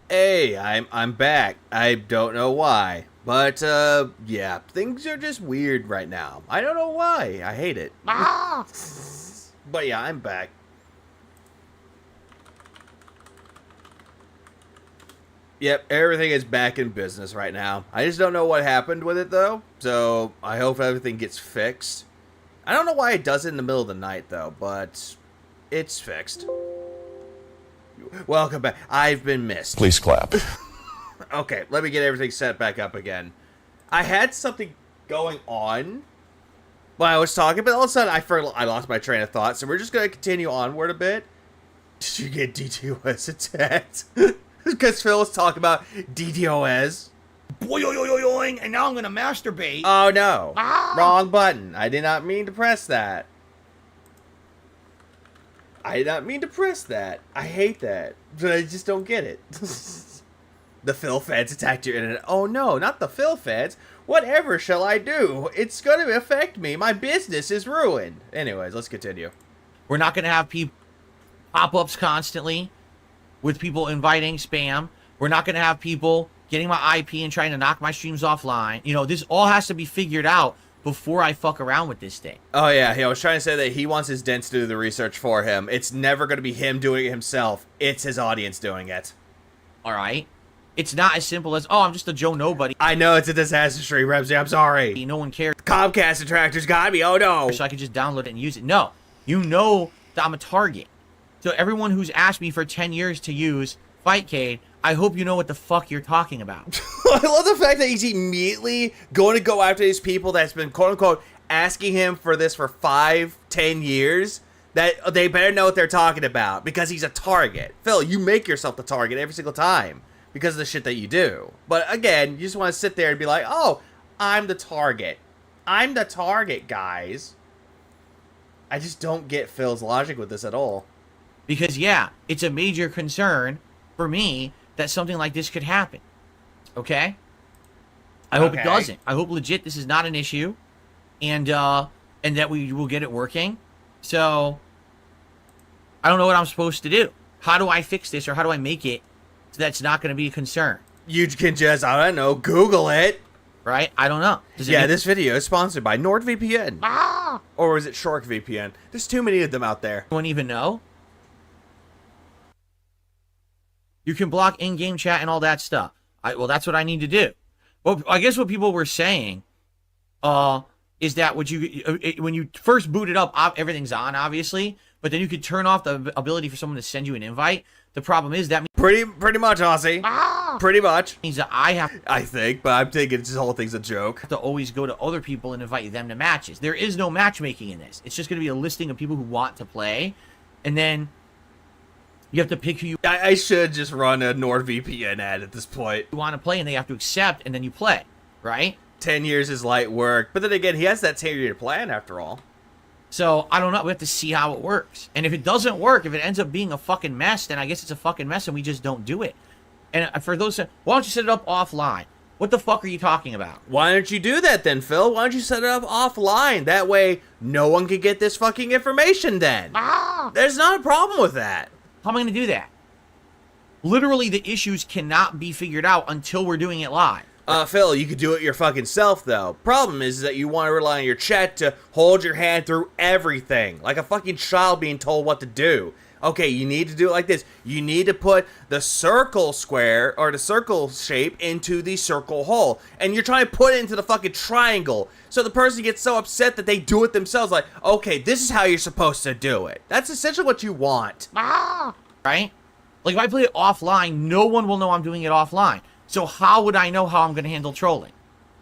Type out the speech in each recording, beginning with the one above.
Hey, I'm back. I don't know why. But yeah, things are just weird right now. I don't know why. I hate it. Ah! But yeah, I'm back. Yep, everything is back in business right now. I just don't know what happened with it though. So I hope everything gets fixed. I don't know why it does it in the middle of the night though, but it's fixed. Welcome back. I've been missed. Please clap. Okay, let me get everything set back up again. I had something going on while I was talking, but all of a sudden I lost my train of thought, so we're just going to continue onward a bit. Did you get DDoS attacked? Because Phil was talking about DDoS. Boing, and now I'm gonna masturbate. Oh no. Ah! Wrong button. I did not mean to press that. I did not mean to press that. I hate that. But I just don't get it. The Phil feds attacked your internet. Oh no, not the Phil feds. Whatever shall I do? It's going to affect me. My business is ruined. Anyways, let's continue. We're not gonna have people pop-ups constantly with people inviting spam. We're not gonna have people getting my IP and trying to knock my streams offline. You know, this all has to be figured out before I fuck around with this thing. Oh yeah, I was trying to say that he wants his dents to do the research for him. It's never going to be him doing it himself. It's his audience doing it. All right? It's not as simple as, oh, I'm just a Joe Nobody. I know it's a disaster stream, Remsy. I'm sorry. No one cares. Comcast detractors got me. Oh no. So I could just download it and use it. No. You know that I'm a target. So everyone who's asked me for 10 years to use Fightcade, I hope you know what the fuck you're talking about. I love the fact that he's immediately going to go after these people that's been quote-unquote asking him for this for 5-10 years, that they better know what they're talking about because he's a target. Phil, you make yourself the target every single time because of the shit that you do. But again, you just want to sit there and be like, oh, I'm the target. I'm the target, guys. I just don't get Phil's logic with this at all. Because, yeah, it's a major concern for me that something like this could happen. Okay? I hope it doesn't. I hope legit this is not an issue, and that we will get it working. So I don't know what I'm supposed to do. How do I fix this, or how do I make it so that's not going to be a concern? You can just, I don't know, Google it. Right? I don't know. Yeah, this video is sponsored by NordVPN. Ah! Or is it SharkVPN? There's too many of them out there. Anyone even know? You can block in-game chat and all that stuff. Well, that's what I need to do. Well, I guess what people were saying is that when you first boot it up, everything's on, obviously, but then you could turn off the ability for someone to send you an invite. The problem is that pretty much, Aussie. Pretty much means that I think, but I'm thinking this whole thing's a joke. To always go to other people and invite them to matches. There is no matchmaking in this. It's just going to be a listing of people who want to play, and then you have to pick who you I should just run a NordVPN ad at this point. want to play, and they have to accept, and then you play, right? 10 years is light work. But then again, he has that 10-year plan after all. So, I don't know. We have to see how it works. And if it doesn't work, if it ends up being a fucking mess, then I guess it's a fucking mess, and we just don't do it. And for those, why don't you set it up offline? What the fuck are you talking about? Why don't you do that then, Phil? Why don't you set it up offline? That way, no one can get this fucking information then. There's not a problem with that. How am I going to do that? Literally, the issues cannot be figured out until we're doing it live. Phil, you could do it your fucking self, though. Problem is that you want to rely on your chat to hold your hand through everything. Like a fucking child being told what to do. Okay, you need to do it like this. You need to put the circle square, or the circle shape, into the circle hole. And you're trying to put it into the fucking triangle. So the person gets so upset that they do it themselves. Like, okay, this is how you're supposed to do it. That's essentially what you want. Right? Like, if I play it offline, no one will know I'm doing it offline. So how would I know how I'm going to handle trolling?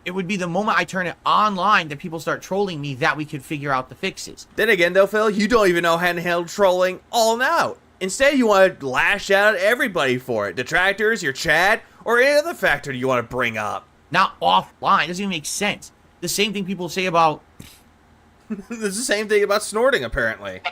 It would be the moment I turn it online that people start trolling me that we could figure out the fixes. Then again, though, Phil, you don't even know how to handle trolling all out. Instead, you want to lash out at everybody for it. Detractors, your chat, or any other factor you want to bring up. Not offline. It doesn't even make sense. The same thing people say about... It's the same thing about snorting, apparently.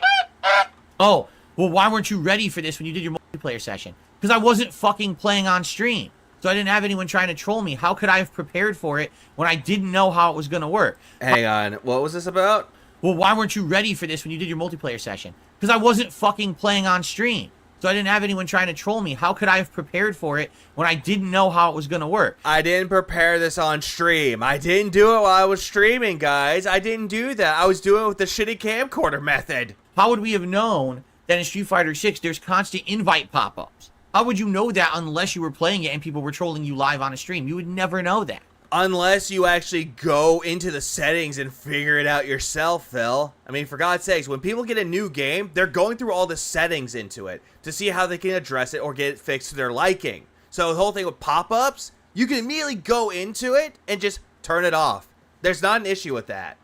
Oh, well, why weren't you ready for this when you did your multiplayer session? Because I wasn't fucking playing on stream. So I didn't have anyone trying to troll me. How could I have prepared for it when I didn't know how it was going to work? Hang on. What was this about? Well, why weren't you ready for this when you did your multiplayer session? Because I wasn't fucking playing on stream. So I didn't have anyone trying to troll me. How could I have prepared for it when I didn't know how it was going to work? I didn't prepare this on stream. I didn't do it while I was streaming, guys. I didn't do that. I was doing it with the shitty camcorder method. How would we have known that in Street Fighter 6 there's constant invite pop-ups? How would you know that unless you were playing it and people were trolling you live on a stream? You would never know that. Unless you actually go into the settings and figure it out yourself, Phil. I mean, for God's sakes, when people get a new game, they're going through all the settings into it to see how they can address it or get it fixed to their liking. So the whole thing with pop-ups, you can immediately go into it and just turn it off. There's not an issue with that.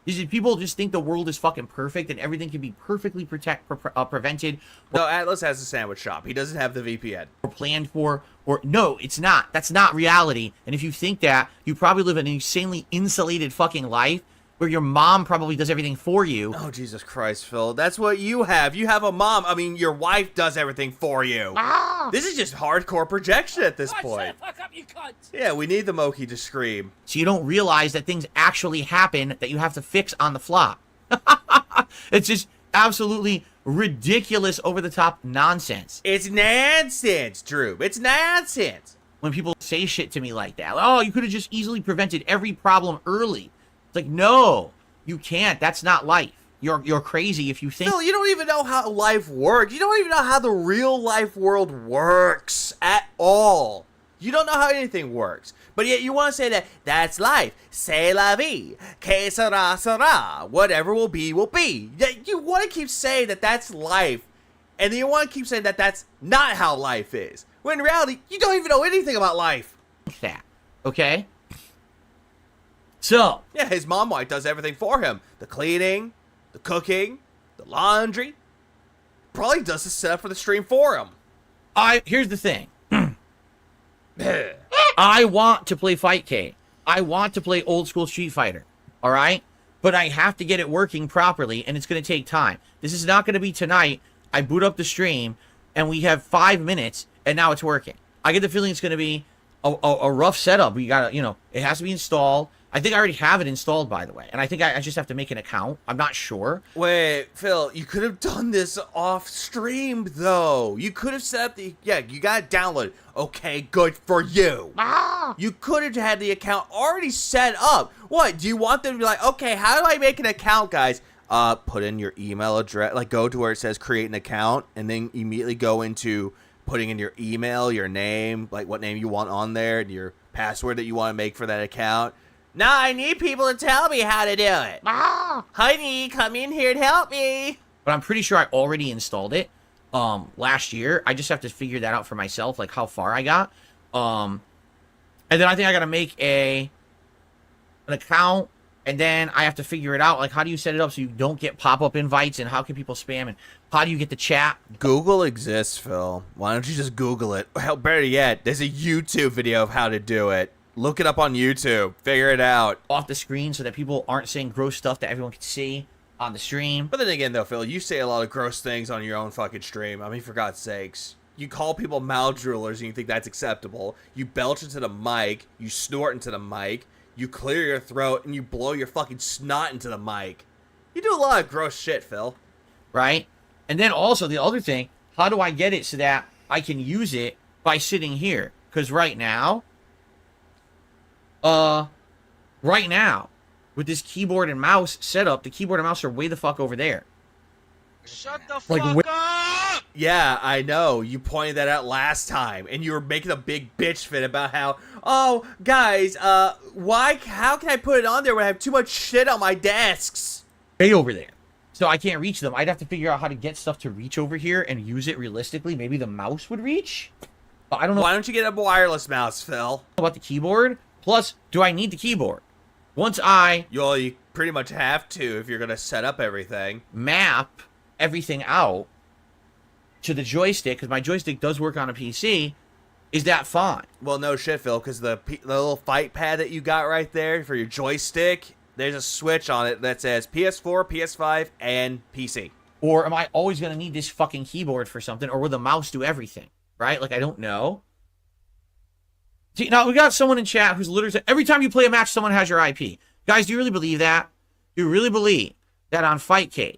People just think the world is fucking perfect and everything can be perfectly prevented. No, Atlas has a sandwich shop. He doesn't have the VPN. Or planned for, or no, it's not. That's not reality. And if you think that, you probably live an insanely insulated fucking life where your mom probably does everything for you. Oh, Jesus Christ, Phil. That's what you have. You have a mom. I mean, your wife does everything for you. This is just hardcore projection at this point. Fuck up, you cunt. Yeah, we need the Moki to scream. So you don't realize that things actually happen that you have to fix on the fly. It's just absolutely ridiculous, over-the-top nonsense. It's nonsense, Drew. It's nonsense. When people say shit to me like that, like, oh, you could have just easily prevented every problem early. It's like, no, you can't. That's not life. You're crazy if you think. Phil, you don't even know how life works. You don't even know how the real life world works at all. You don't know how anything works. But yet you want to say that that's life. C'est la vie. Que sera, sera. Whatever will be, will be. You want to keep saying that that's life. And then you want to keep saying that that's not how life is. When in reality, you don't even know anything about life. That, okay? So. Yeah, his mom wife does everything for him. The cleaning, the cooking, the laundry. Probably does the setup for the stream for him. Here's the thing. I want to play Fightcade. I want to play old school Street Fighter. All right? But I have to get it working properly, and it's going to take time. This is not going to be tonight. I boot up the stream, and we have 5 minutes, and now it's working. I get the feeling it's going to be a rough setup. We got to, it has to be installed. I think I already have it installed, by the way. And I think I just have to make an account. I'm not sure. Wait, Phil, you could have done this off stream, though. You could have set up yeah, you got it downloaded. Okay, good for you. You could have had the account already set up. What, do you want them to be like, okay, how do I make an account, guys? Put in your email address, like go to where it says create an account, and then immediately go into putting in your email, your name, like what name you want on there, and your password that you want to make for that account. Now I need people to tell me how to do it. Honey, come in here and help me. But I'm pretty sure I already installed it last year. I just have to figure that out for myself, like how far I got. And then I think I got to make an account, and then I have to figure it out. Like, how do you set it up so you don't get pop-up invites, and how can people spam, and how do you get the chat? Google exists, Phil. Why don't you just Google it? Hell, better yet, there's a YouTube video of how to do it. Look it up on YouTube. Figure it out. Off the screen so that people aren't saying gross stuff that everyone can see on the stream. But then again, though, Phil, you say a lot of gross things on your own fucking stream. I mean, for God's sakes. You call people mouth droolers and you think that's acceptable. You belch into the mic. You snort into the mic. You clear your throat and you blow your fucking snot into the mic. You do a lot of gross shit, Phil. Right? And then also the other thing, how do I get it so that I can use it by sitting here? Because right now, with this keyboard and mouse setup, the keyboard and mouse are way the fuck over there. Shut the fuck up! Yeah, I know. You pointed that out last time, and you were making a big bitch fit about how, oh, guys, how can I put it on there when I have too much shit on my desks? Way over there. So I can't reach them. I'd have to figure out how to get stuff to reach over here and use it realistically. Maybe the mouse would reach? But I don't know. Why don't you get a wireless mouse, Phil? About the keyboard? Plus, do I need the keyboard? Once you pretty much have to if you're going to set up everything. Map everything out to the joystick, because my joystick does work on a PC, is that fine? Well, no shit, Phil, because the little fight pad that you got right there for your joystick, there's a switch on it that says PS4, PS5, and PC. Or am I always going to need this fucking keyboard for something, or will the mouse do everything? Right? Like, I don't know. See, now, we got someone in chat who's literally said, every time you play a match, someone has your IP. Guys, do you really believe that? Do you really believe that on Fightcade,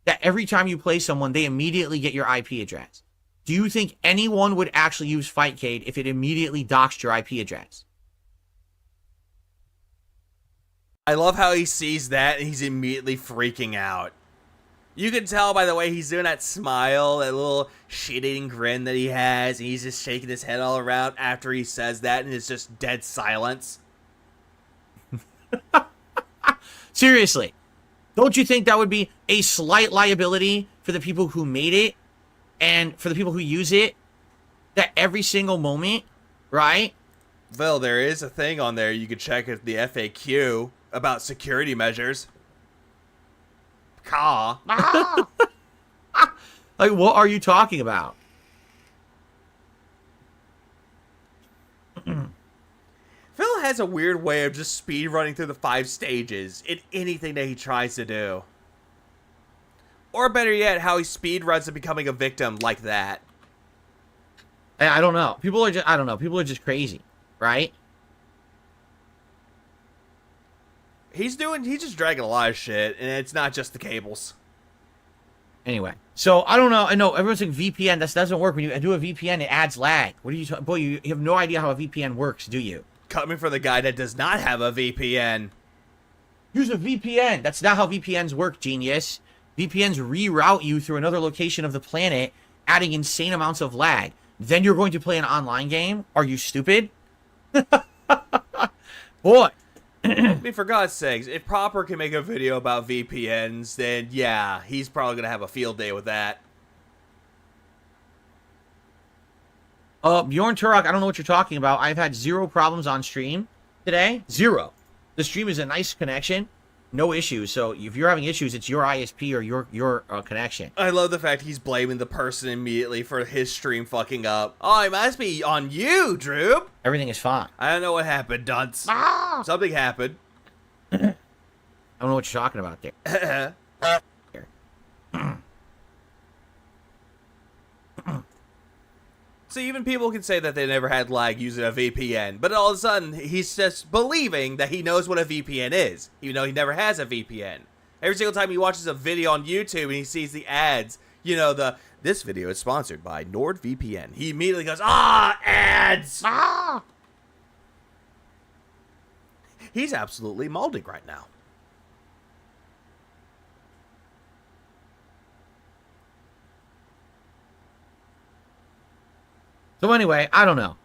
that every time you play someone, they immediately get your IP address. Do you think anyone would actually use Fightcade if it immediately doxed your IP address? I love how he sees that and he's immediately freaking out. You can tell by the way he's doing that smile, that little shit-eating grin that he has, and he's just shaking his head all around after he says that, and it's just dead silence. Seriously, don't you think that would be a slight liability for the people who made it and for the people who use it? That every single moment, right? Well, there is a thing on there you could check at the FAQ about security measures. Like, what are you talking about? Phil has a weird way of just speed running through the 5 stages in anything that he tries to do. Or better yet, how he speed runs to becoming a victim like that. I don't know. People are just, I don't know. People are just crazy, right? He's just dragging a lot of shit, and it's not just the cables. Anyway, so I don't know. I know everyone's saying VPN. That doesn't work. When you do a VPN, it adds lag. What are you boy? You have no idea how a VPN works, do you? Coming from the guy that does not have a VPN. Use a VPN. That's not how VPNs work, genius. VPNs reroute you through another location of the planet, adding insane amounts of lag. Then you're going to play an online game? Are you stupid? Boy. I mean, for God's sakes, if Proper can make a video about VPNs, then yeah, he's probably going to have a field day with that. Bjorn Turok, I don't know what you're talking about. I've had 0 problems on stream today. 0. The stream is a nice connection. No issues. So if you're having issues, it's your ISP or your connection. I love the fact he's blaming the person immediately for his stream fucking up. Oh, it must be on you, Droop. Everything is fine. I don't know what happened, dunce. Something happened. I don't know what you're talking about there. So even people can say that they never had lag using a VPN, but all of a sudden, he's just believing that he knows what a VPN is, even though he never has a VPN. Every single time he watches a video on YouTube and he sees the ads, you know, this video is sponsored by NordVPN. He immediately goes, ads! He's absolutely molding right now. So anyway, I don't know.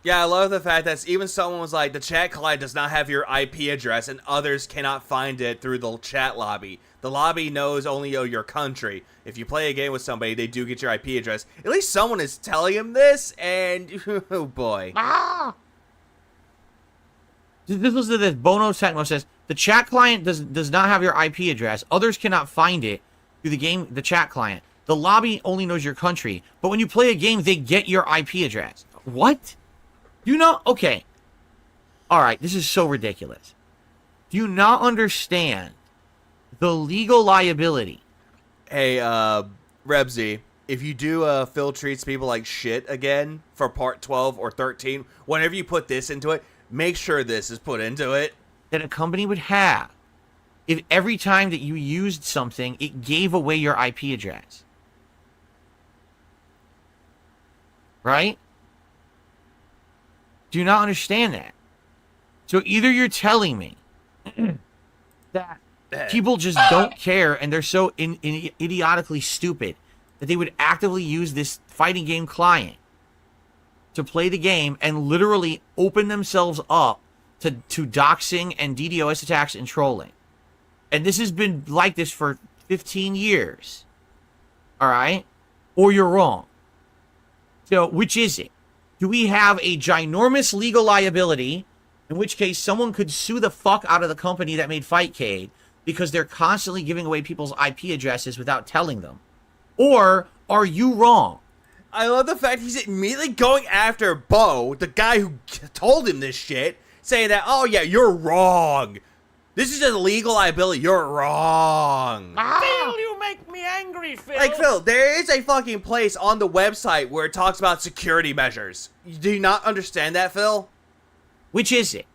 Yeah, I love the fact that even someone was like, the chat client does not have your IP address and others cannot find it through the chat lobby. The lobby knows only your country. If you play a game with somebody, they do get your IP address. At least someone is telling him this, and oh boy. This was this Bono Techno says, the chat client does not have your IP address. Others cannot find it through the chat client. The lobby only knows your country. But when you play a game, they get your IP address. What? You know? Okay. Alright, this is so ridiculous. Do you not understand the legal liability? Hey, Rebsy, if you do Phil treats people like shit again for part 12 or 13, whenever you put this into it, make sure this is put into it. That a company would have if every time that you used something, it gave away your IP address. Right? Do you not understand that? So either you're telling me that people just don't care and they're so idiotically stupid that they would actively use this fighting game client to play the game and literally open themselves up to doxing and DDoS attacks and trolling. And this has been like this for 15 years. All right? Or you're wrong. So, which is it? Do we have a ginormous legal liability, in which case someone could sue the fuck out of the company that made Fightcade because they're constantly giving away people's IP addresses without telling them? Or are you wrong? I love the fact he's immediately going after Bo, the guy who told him this shit, saying that, oh yeah, you're wrong. This is a legal liability. You're wrong. Phil, you make me angry, Phil. Like, Phil, there is a fucking place on the website where it talks about security measures. Do you not understand that, Phil? Which is it?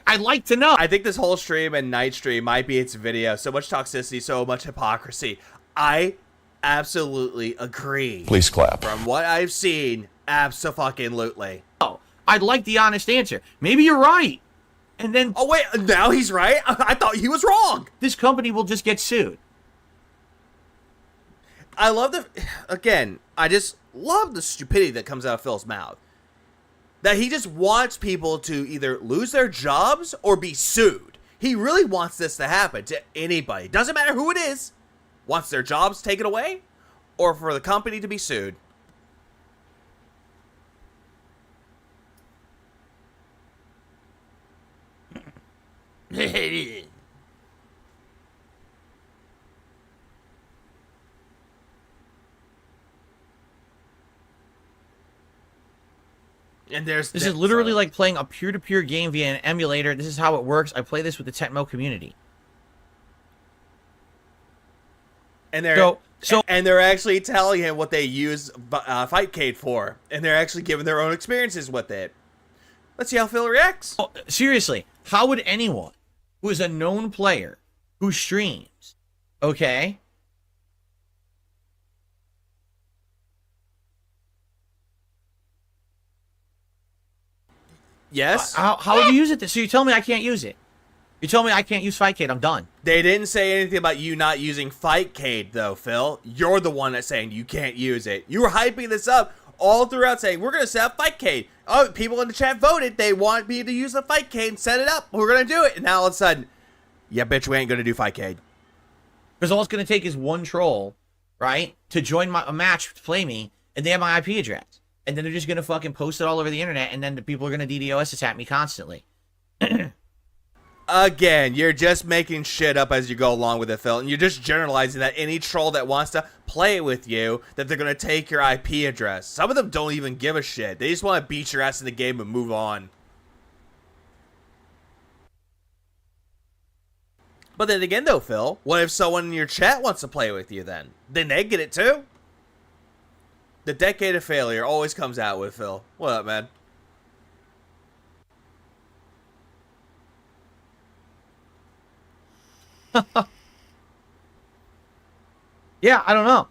I'd like to know. I think this whole stream and night stream might be its video. So much toxicity, so much hypocrisy. I absolutely agree. Please clap. From what I've seen, abso-fucking-lutely. Oh, I'd like the honest answer. Maybe you're right. And then Oh, wait, now he's right? I thought he was wrong. this company will just get sued. I love again, I just love the stupidity that comes out of Phil's mouth. That he just wants people to either lose their jobs or be sued. He really wants this to happen to anybody. Doesn't matter who it is. Wants their jobs taken away or for the company to be sued. And This is literally like playing a peer-to-peer game via an emulator. This is how it works. I play this with the Tecmo community. and they're actually telling him what they use Fightcade for, and they're actually giving their own experiences with it. Let's see how Phil reacts. Oh, seriously, how would anyone who is a known player who streams, okay? Yes. How would you use it? So you tell me I can't use it. You tell me I can't use Fightcade. I'm done. They didn't say anything about you not using Fightcade, though, Phil. You're the one that's saying you can't use it. You were hyping this up all throughout, saying we're going to set up Fightcade. Oh, people in the chat voted. They want me to use the Fightcade and set it up. We're going to do it. And now all of a sudden, yeah, bitch, we ain't going to do Fightcade. Because all it's going to take is one troll, right, to join a match to play me, and they have my IP address. And then they're just going to fucking post it all over the internet, and then the people are going to DDoS attack me constantly. Again, you're just making shit up as you go along with it, Phil. And you're just generalizing that any troll that wants to play with you, that they're going to take your IP address. Some of them don't even give a shit. They just want to beat your ass in the game and move on. But then again, though, Phil, what if someone in your chat wants to play with you then? Then they get it too? The decade of failure always comes out with Phil. What up, man? Yeah, I don't know.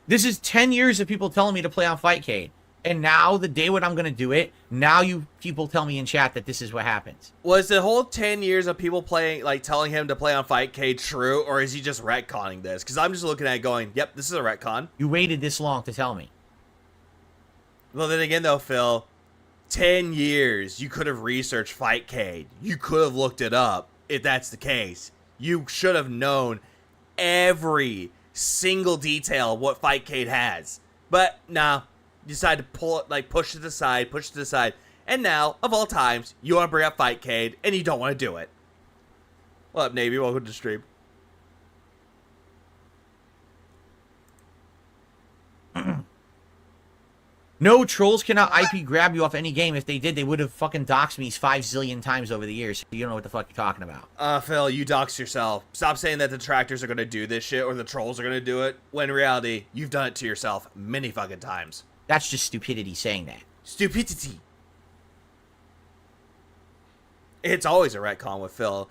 This is 10 years of people telling me to play on Fightcade. And now, the day when I'm going to do it, now you people tell me in chat that this is what happens. Was the whole 10 years of people playing, like, telling him to play on Fightcade true, or is he just retconning this? Because I'm just looking at it going, yep, this is a retcon. You waited this long to tell me. Well, then again, though, Phil, 10 years, you could have researched Fightcade. You could have looked it up, if that's the case. You should have known every single detail of what Fightcade has. But, nah, you decide to pull it, like, push it aside, and now, of all times, you want to bring up Fightcade, and you don't want to do it. What up, Navy? Welcome to the stream. No, trolls cannot IP grab you off any game. If they did, they would have fucking doxed me 5 zillion times over the years. You don't know what the fuck you're talking about. Phil, you dox yourself. Stop saying that the detractors are going to do this shit or the trolls are going to do it, when in reality, you've done it to yourself many fucking times. That's just stupidity saying that. Stupidity. It's always a retcon with Phil.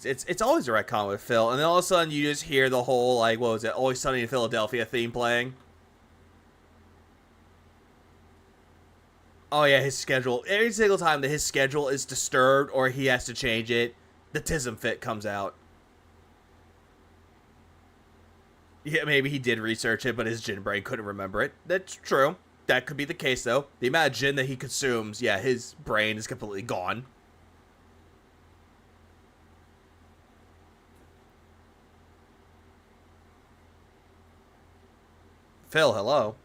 It's always a retcon with Phil. And then all of a sudden, you just hear the whole, like, what was it, Always Sunny in Philadelphia theme playing. Oh, yeah, his schedule. Every single time that his schedule is disturbed or he has to change it, the Tism fit comes out. Yeah, maybe he did research it, but his gin brain couldn't remember it. That's true. That could be the case, though. The amount of gin that he consumes, yeah, his brain is completely gone. Phil, hello.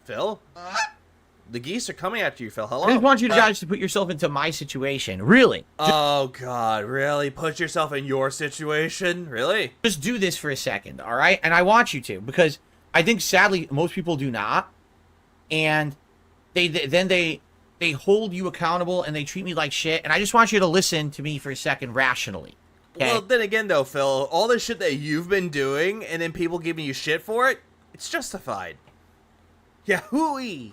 Phil? The geese are coming after you, Phil. Hello? I just want you guys to put yourself into my situation. Really. Oh, God. Really? Put yourself in your situation? Really? Just do this for a second, all right? And I want you to, because I think, sadly, most people do not. And they hold you accountable and they treat me like shit. And I just want you to listen to me for a second rationally. Okay? Well, then again, though, Phil, all the shit that you've been doing and then people giving you shit for it, it's justified. Yahooey!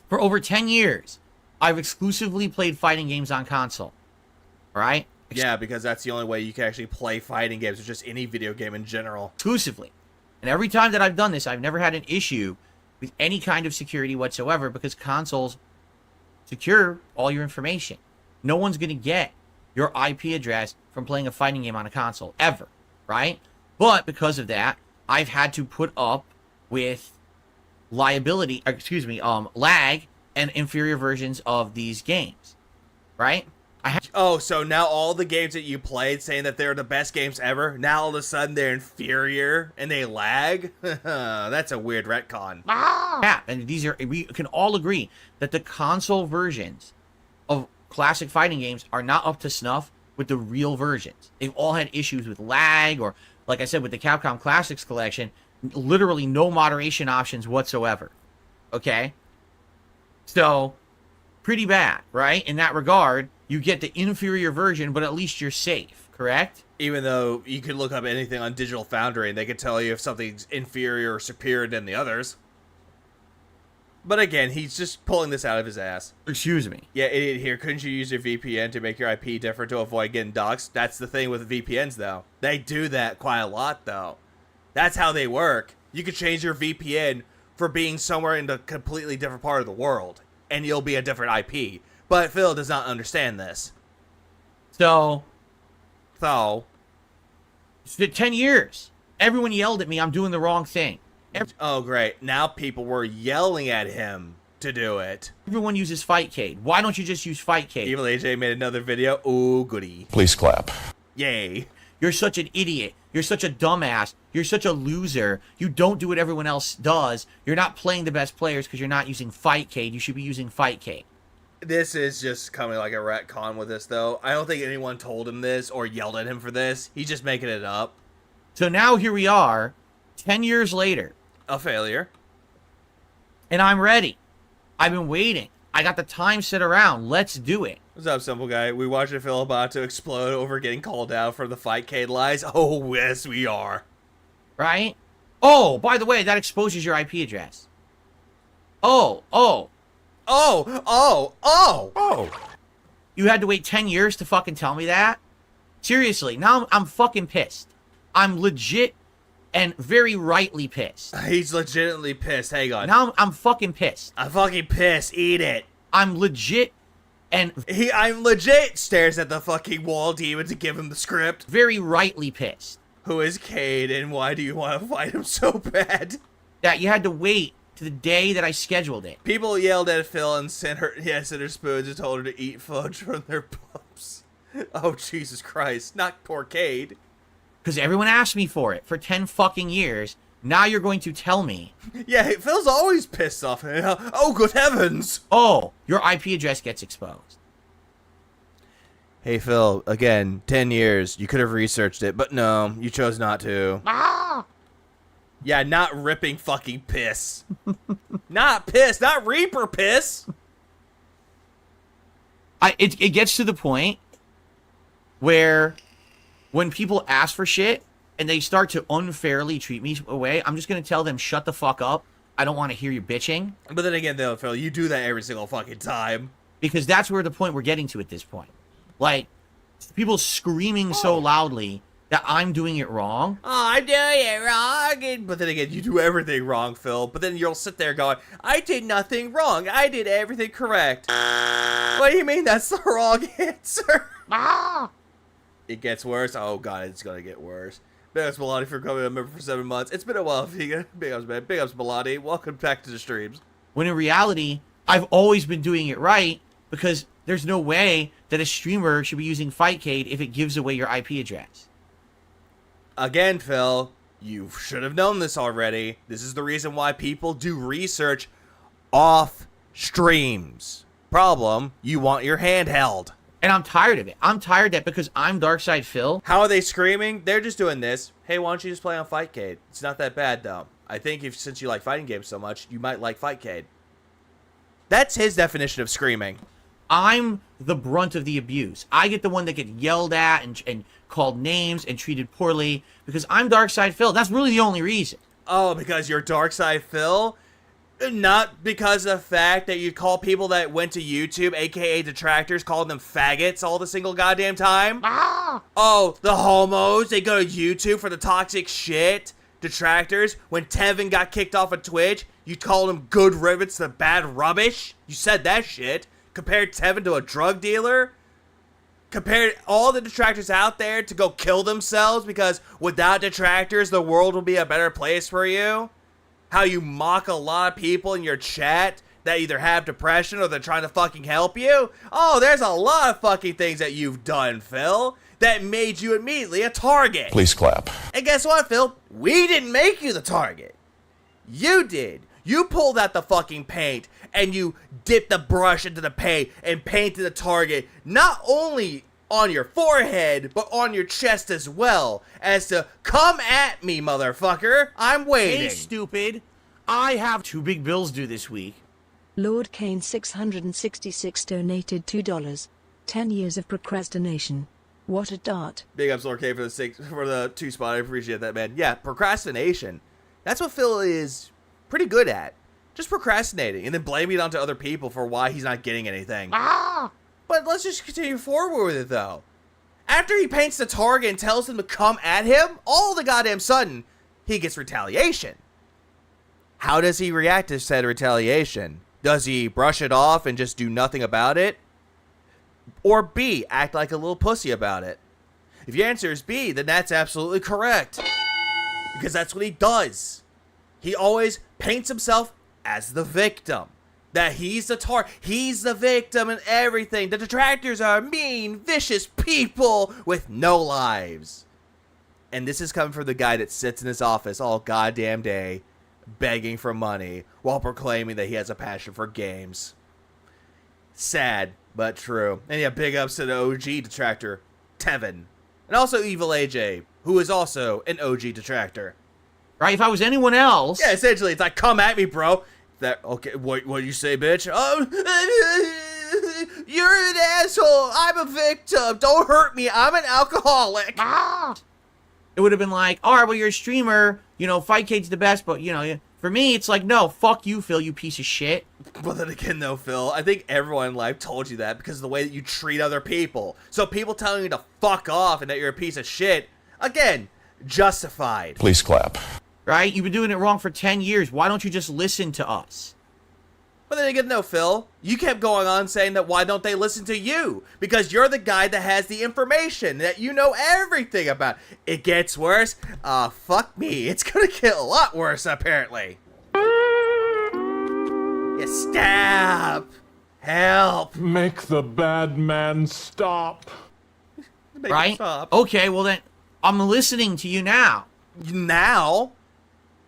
For over 10 years, I've exclusively played fighting games on console. All right? Yeah, because that's the only way you can actually play fighting games, or just any video game in general. Exclusively. And every time that I've done this, I've never had an issue with any kind of security whatsoever because consoles secure all your information. No one's going to get your IP address from playing a fighting game on a console, ever, right? But because of that, I've had to put up with lag and inferior versions of these games, right? Oh, so now all the games that you played saying that they're the best games ever, now all of a sudden they're inferior and they lag? That's a weird retcon. Yeah, and we can all agree that the console versions of classic fighting games are not up to snuff with the real versions. They've all had issues with lag, or like I said, with the Capcom Classics collection, literally no moderation options whatsoever. Okay? So, pretty bad, right? In that regard, you get the inferior version, but at least you're safe, correct? Even though you could look up anything on Digital Foundry and they could tell you if something's inferior or superior than the others. But again, he's just pulling this out of his ass. Excuse me. Yeah, idiot here. Couldn't you use your VPN to make your IP different to avoid getting doxxed? That's the thing with VPNs, though. They do that quite a lot, though. That's how they work. You could change your VPN for being somewhere in a completely different part of the world, and you'll be a different IP. But Phil does not understand this. So, 10 years. Everyone yelled at me I'm doing the wrong thing. Oh, great. Now people were yelling at him to do it. Everyone uses Fightcade. Why don't you just use Fightcade? Evil AJ made another video. Ooh, goody. Please clap. Yay. You're such an idiot. You're such a dumbass. You're such a loser. You don't do what everyone else does. You're not playing the best players because you're not using Fightcade. You should be using Fightcade. This is just coming like a retcon with this, though. I don't think anyone told him this or yelled at him for this. He's just making it up. So now here we are, 10 years later. A failure. And I'm ready. I've been waiting. I got the time set around. Let's do it. What's up, simple guy? We watched a Phil about to explode over getting called out for the Fightcade lies. Oh, yes, we are. Right? Oh, by the way, that exposes your IP address. Oh. You had to wait 10 years to fucking tell me that? Seriously, now I'm fucking pissed. I'm legit and very rightly pissed. He's legitimately pissed. Hang on. Now I'm fucking pissed. I'm fucking pissed. Eat it. I'm legit and I'm legit stares at the fucking wall demon to give him the script. very rightly pissed. Who is Cade and why do you want to fight him so bad? That you had to wait to the day that I scheduled it. People yelled at Phil and sent her spoons and told her to eat fudge from their pups. Oh, Jesus Christ. Not poor Cade. Because everyone asked me for it for 10 fucking years. Now you're going to tell me. Yeah, Phil's always pissed off. Oh, good heavens. Oh, your IP address gets exposed. Hey, Phil, again, 10 years. You could have researched it, but no, you chose not to. Yeah, not ripping fucking piss. Not piss, not Reaper piss. It gets to the point where when people ask for shit and they start to unfairly treat me away, I'm just going to tell them, shut the fuck up. I don't want to hear you bitching. But then again, though, Phil, you do that every single fucking time. Because that's where the point we're getting to at this point. Like, people screaming so loudly that I'm doing it wrong. Oh, I'm doing it wrong. But then again, you do everything wrong, Phil. But then you'll sit there going, I did nothing wrong. I did everything correct. What do you mean that's the wrong answer? It gets worse. Oh, God, it's going to get worse. Big ups, Melody, for coming a member for 7 months. It's been a while, Vega. Big ups, man. Big ups, Melody. Welcome back to the streams. When in reality, I've always been doing it right because there's no way that a streamer should be using Fightcade if it gives away your IP address. Again, Phil, you should have known this already. This is the reason why people do research off streams. Problem, you want your hand held. And I'm tired of it. I'm tired that because I'm Darkside Phil. How are they screaming? They're just doing this. Hey, why don't you just play on Fightcade? It's not that bad, though. I think since you like fighting games so much, you might like Fightcade. That's his definition of screaming. I'm the brunt of the abuse. I get the one that get yelled at and called names and treated poorly because I'm Darkside Phil. That's really the only reason. Oh, because you're Darkside Phil? Not because of the fact that you call people that went to YouTube, aka detractors, calling them faggots all the single goddamn time. Oh, the homos, they go to YouTube for the toxic shit. Detractors, when Tevin got kicked off of Twitch, you called him good riddance to bad rubbish. You said that shit. Compared Tevin to a drug dealer. Compared all the detractors out there to go kill themselves because without detractors, the world will be a better place for you. How you mock a lot of people in your chat that either have depression or they're trying to fucking help you. Oh, there's a lot of fucking things that you've done, Phil, that made you immediately a target. Please clap. And guess what, Phil? We didn't make you the target. You did. You pulled out the fucking paint and you dipped the brush into the paint and painted the target not only on your forehead, but on your chest as well, as to come at me, motherfucker. I'm waiting. Hey, stupid. I have 2 big bills due this week. Lord Kane 666 donated $2. 10 years of procrastination. What a dart. Big ups, Lord K, for the 2 spot. I appreciate that, man. Yeah, procrastination. That's what Phil is pretty good at. Just procrastinating and then blaming it onto other people for why he's not getting anything. But let's just continue forward with it, though. After he paints the target and tells them to come at him, all the goddamn sudden, he gets retaliation. How does he react to said retaliation? Does he brush it off and just do nothing about it? Or B, act like a little pussy about it? If your answer is B, then that's absolutely correct. Because that's what he does. He always paints himself as the victim. That he's the victim and everything. The detractors are mean, vicious people with no lives. And this is coming from the guy that sits in his office all goddamn day, begging for money, while proclaiming that he has a passion for games. Sad, but true. And yeah, big ups to the OG detractor, Tevin. And also Evil AJ, who is also an OG detractor. Right? If I was anyone else... Yeah, essentially, it's like, come at me, bro. That okay? What do you say, bitch? Oh, you're an asshole. I'm a victim. Don't hurt me. I'm an alcoholic. It would have been like, all right, well, you're a streamer. You know, Fightcade's the best, but you know, for me, it's like, no, fuck you, Phil, you piece of shit. But then again, though, Phil, I think everyone in life told you that because of the way that you treat other people. So people telling you to fuck off and that you're a piece of shit, again, justified. Please clap. Right? You've been doing it wrong for 10 years. Why don't you just listen to us? But then again, no, Phil, you kept going on saying that why don't they listen to you? Because you're the guy that has the information, that you know everything about. It gets worse? Fuck me. It's gonna get a lot worse, apparently. Yeah, stab! Help! Make the bad man stop. Make him Right? stop. Okay, well then, I'm listening to you now.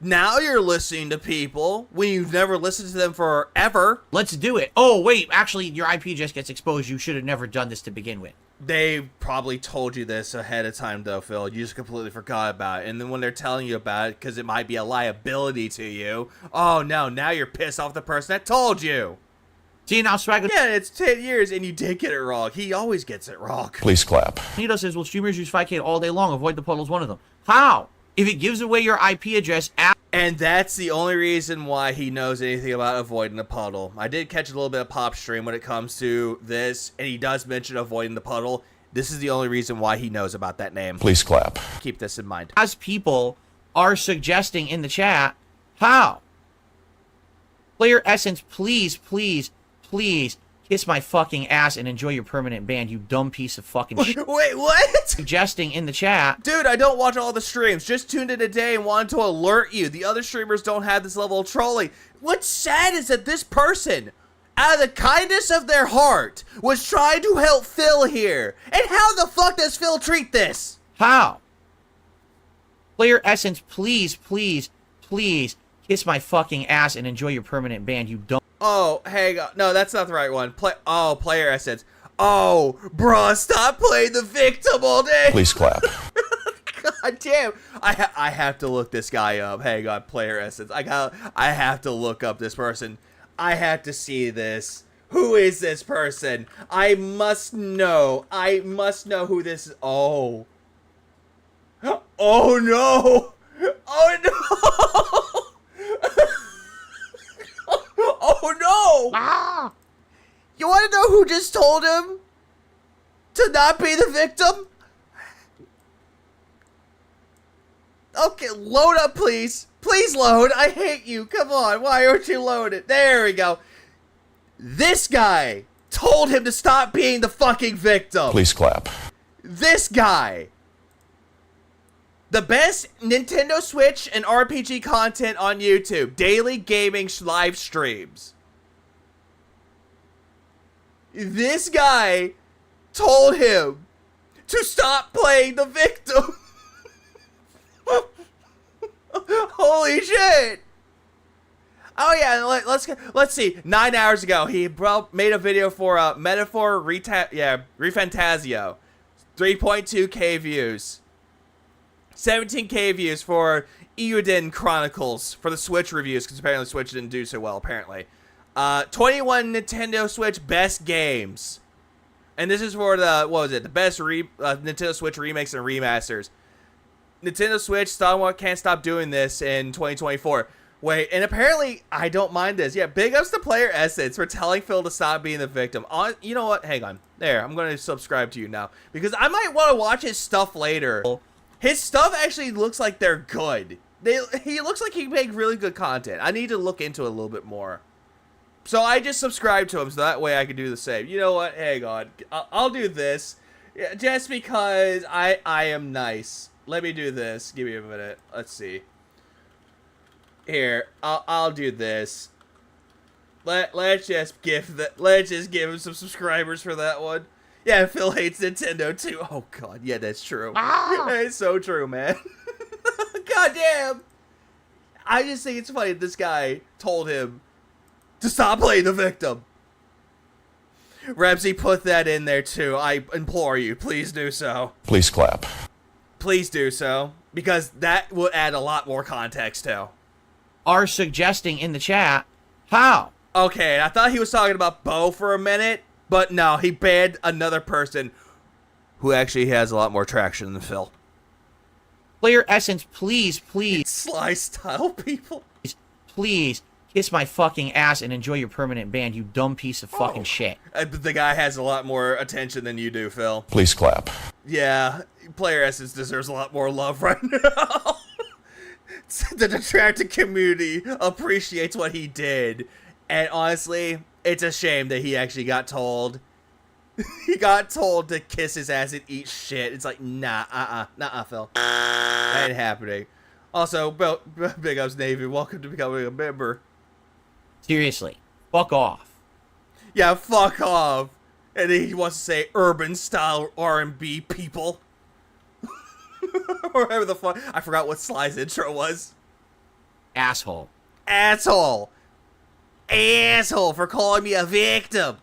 Now you're listening to people when you've never listened to them forever. Let's do it. Oh, wait, actually, your IP just gets exposed. You should have never done this to begin with. They probably told you this ahead of time, though, Phil. You just completely forgot about it. And then when they're telling you about it, because it might be a liability to you, oh no, now you're pissed off the person that told you. See, now Swagger Yeah, it's 10 years, and you did get it wrong. He always gets it wrong. Please clap. Nito says, well, streamers use Fightcade all day long. Avoid the puddle is one of them. How? If it gives away your IP address And that's the only reason why he knows anything about avoiding the puddle. I did catch a little bit of pop stream when it comes to this, and he does mention avoiding the puddle. This is the only reason why he knows about that name. Please clap. Keep this in mind. as people are suggesting in the chat, how? Player Essence, please, please, please kiss my fucking ass and enjoy your permanent ban, you dumb piece of fucking shit. Wait, what? Suggesting in the chat. Dude, I don't watch all the streams. Just tuned in today and wanted to alert you. The other streamers don't have this level of trolling. What's sad is that this person, out of the kindness of their heart, was trying to help Phil here. And how the fuck does Phil treat this? How? Player Essence, please, please, please kiss my fucking ass and enjoy your permanent ban, you dumb. Oh, hang on. No, that's not the right one. Player Essence. Oh, bruh, stop playing the victim all day. Please clap. God damn. I have to look this guy up. Hang on, Player Essence. I have to look up this person. I have to see this. Who is this person? I must know. I must know who this is. Oh. Oh no. Oh no. Ah! You want to know who just told him to not be the victim? Okay, load up, please. Please load. I hate you. Come on. Why aren't you loaded? There we go. This guy told him to stop being the fucking victim. Please clap. This guy. The best Nintendo Switch and RPG content on YouTube. Daily gaming live streams. This guy told him to stop playing the victim. Holy shit! Oh yeah, let's see. 9 hours ago, he made a video for Metaphor Refantasio, 3.2k views, 17k views for Euden Chronicles for the Switch reviews, because apparently Switch didn't do so well. Apparently, 21 Nintendo Switch best games, and this is for the the best Nintendo Switch remakes and remasters. Nintendo Switch can't stop doing this in 2024. Wait, and apparently I don't mind this. Yeah, big ups to Player Essence for telling Phil to stop being the victim. You know what? Hang on. There, I'm going to subscribe to you now. Because I might want to watch his stuff later. His stuff actually looks like they're good. He looks like he make really good content. I need to look into it a little bit more. So I just subscribe to him so that way I can do the same. You know what? Hang on. I'll do this. Just because I am nice. Let me do this. Give me a minute. Let's see. Here, I'll do this. Let's just give him some subscribers for that one. Yeah, Phil hates Nintendo too. Oh god, yeah, that's true. It's so true, man. God damn. I just think it's funny this guy told him to stop playing the victim. Rebsy, put that in there too. I implore you, please do so. Please clap. Please do so, because that will add a lot more context to. Are suggesting in the chat, how? Okay, I thought he was talking about Bo for a minute, but no, he banned another person who actually has a lot more traction than Phil. Player Essence, please, Sly style people. please kiss my fucking ass and enjoy your permanent ban, you dumb piece of fucking shit. The guy has a lot more attention than you do, Phil. Please clap. Yeah, Player Essence deserves a lot more love right now. The detracted community appreciates what he did. And honestly, it's a shame that he actually got told. He got told to kiss his ass and eat shit. It's like, nah, Phil. That ain't happening. Also, big ups, Navy. Welcome to becoming a member. Seriously, fuck off. Yeah, fuck off. And then he wants to say urban style R&B people. Or whatever the fuck. I forgot what Sly's intro was. Asshole. Asshole for calling me a victim.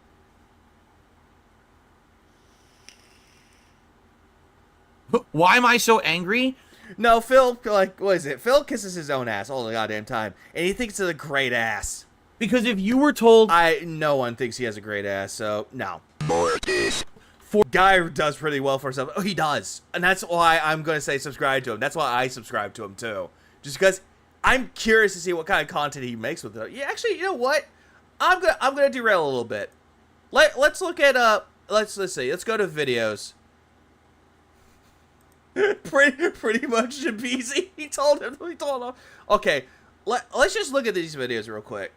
Why am I so angry? No, Phil, what is it? Phil kisses his own ass all the goddamn time. And he thinks it's a great ass. Because if you were told... No one thinks he has a great ass, so no. Guy does pretty well for himself. Oh, he does. And that's why I'm going to say subscribe to him. That's why I subscribe to him, too. Just because I'm curious to see what kind of content he makes with it. Yeah, actually, you know what? I'm gonna derail a little bit. Let's look at, let's see. Let's go to videos. pretty much Jabeezy. He told him. Okay, let's just look at these videos real quick.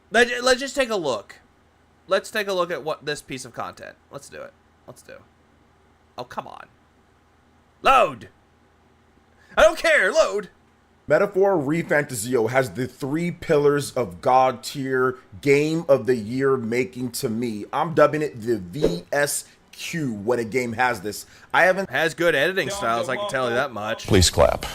Let's just take a look. Let's take a look at what this piece of content. Let's do it. Oh, come on. Load. I don't care. Load. Metaphor Refantasio has the 3 pillars of God tier game of the year making to me. I'm dubbing it the VSQ when a game has this. I haven't Has good editing styles, I can tell you that much. Please clap.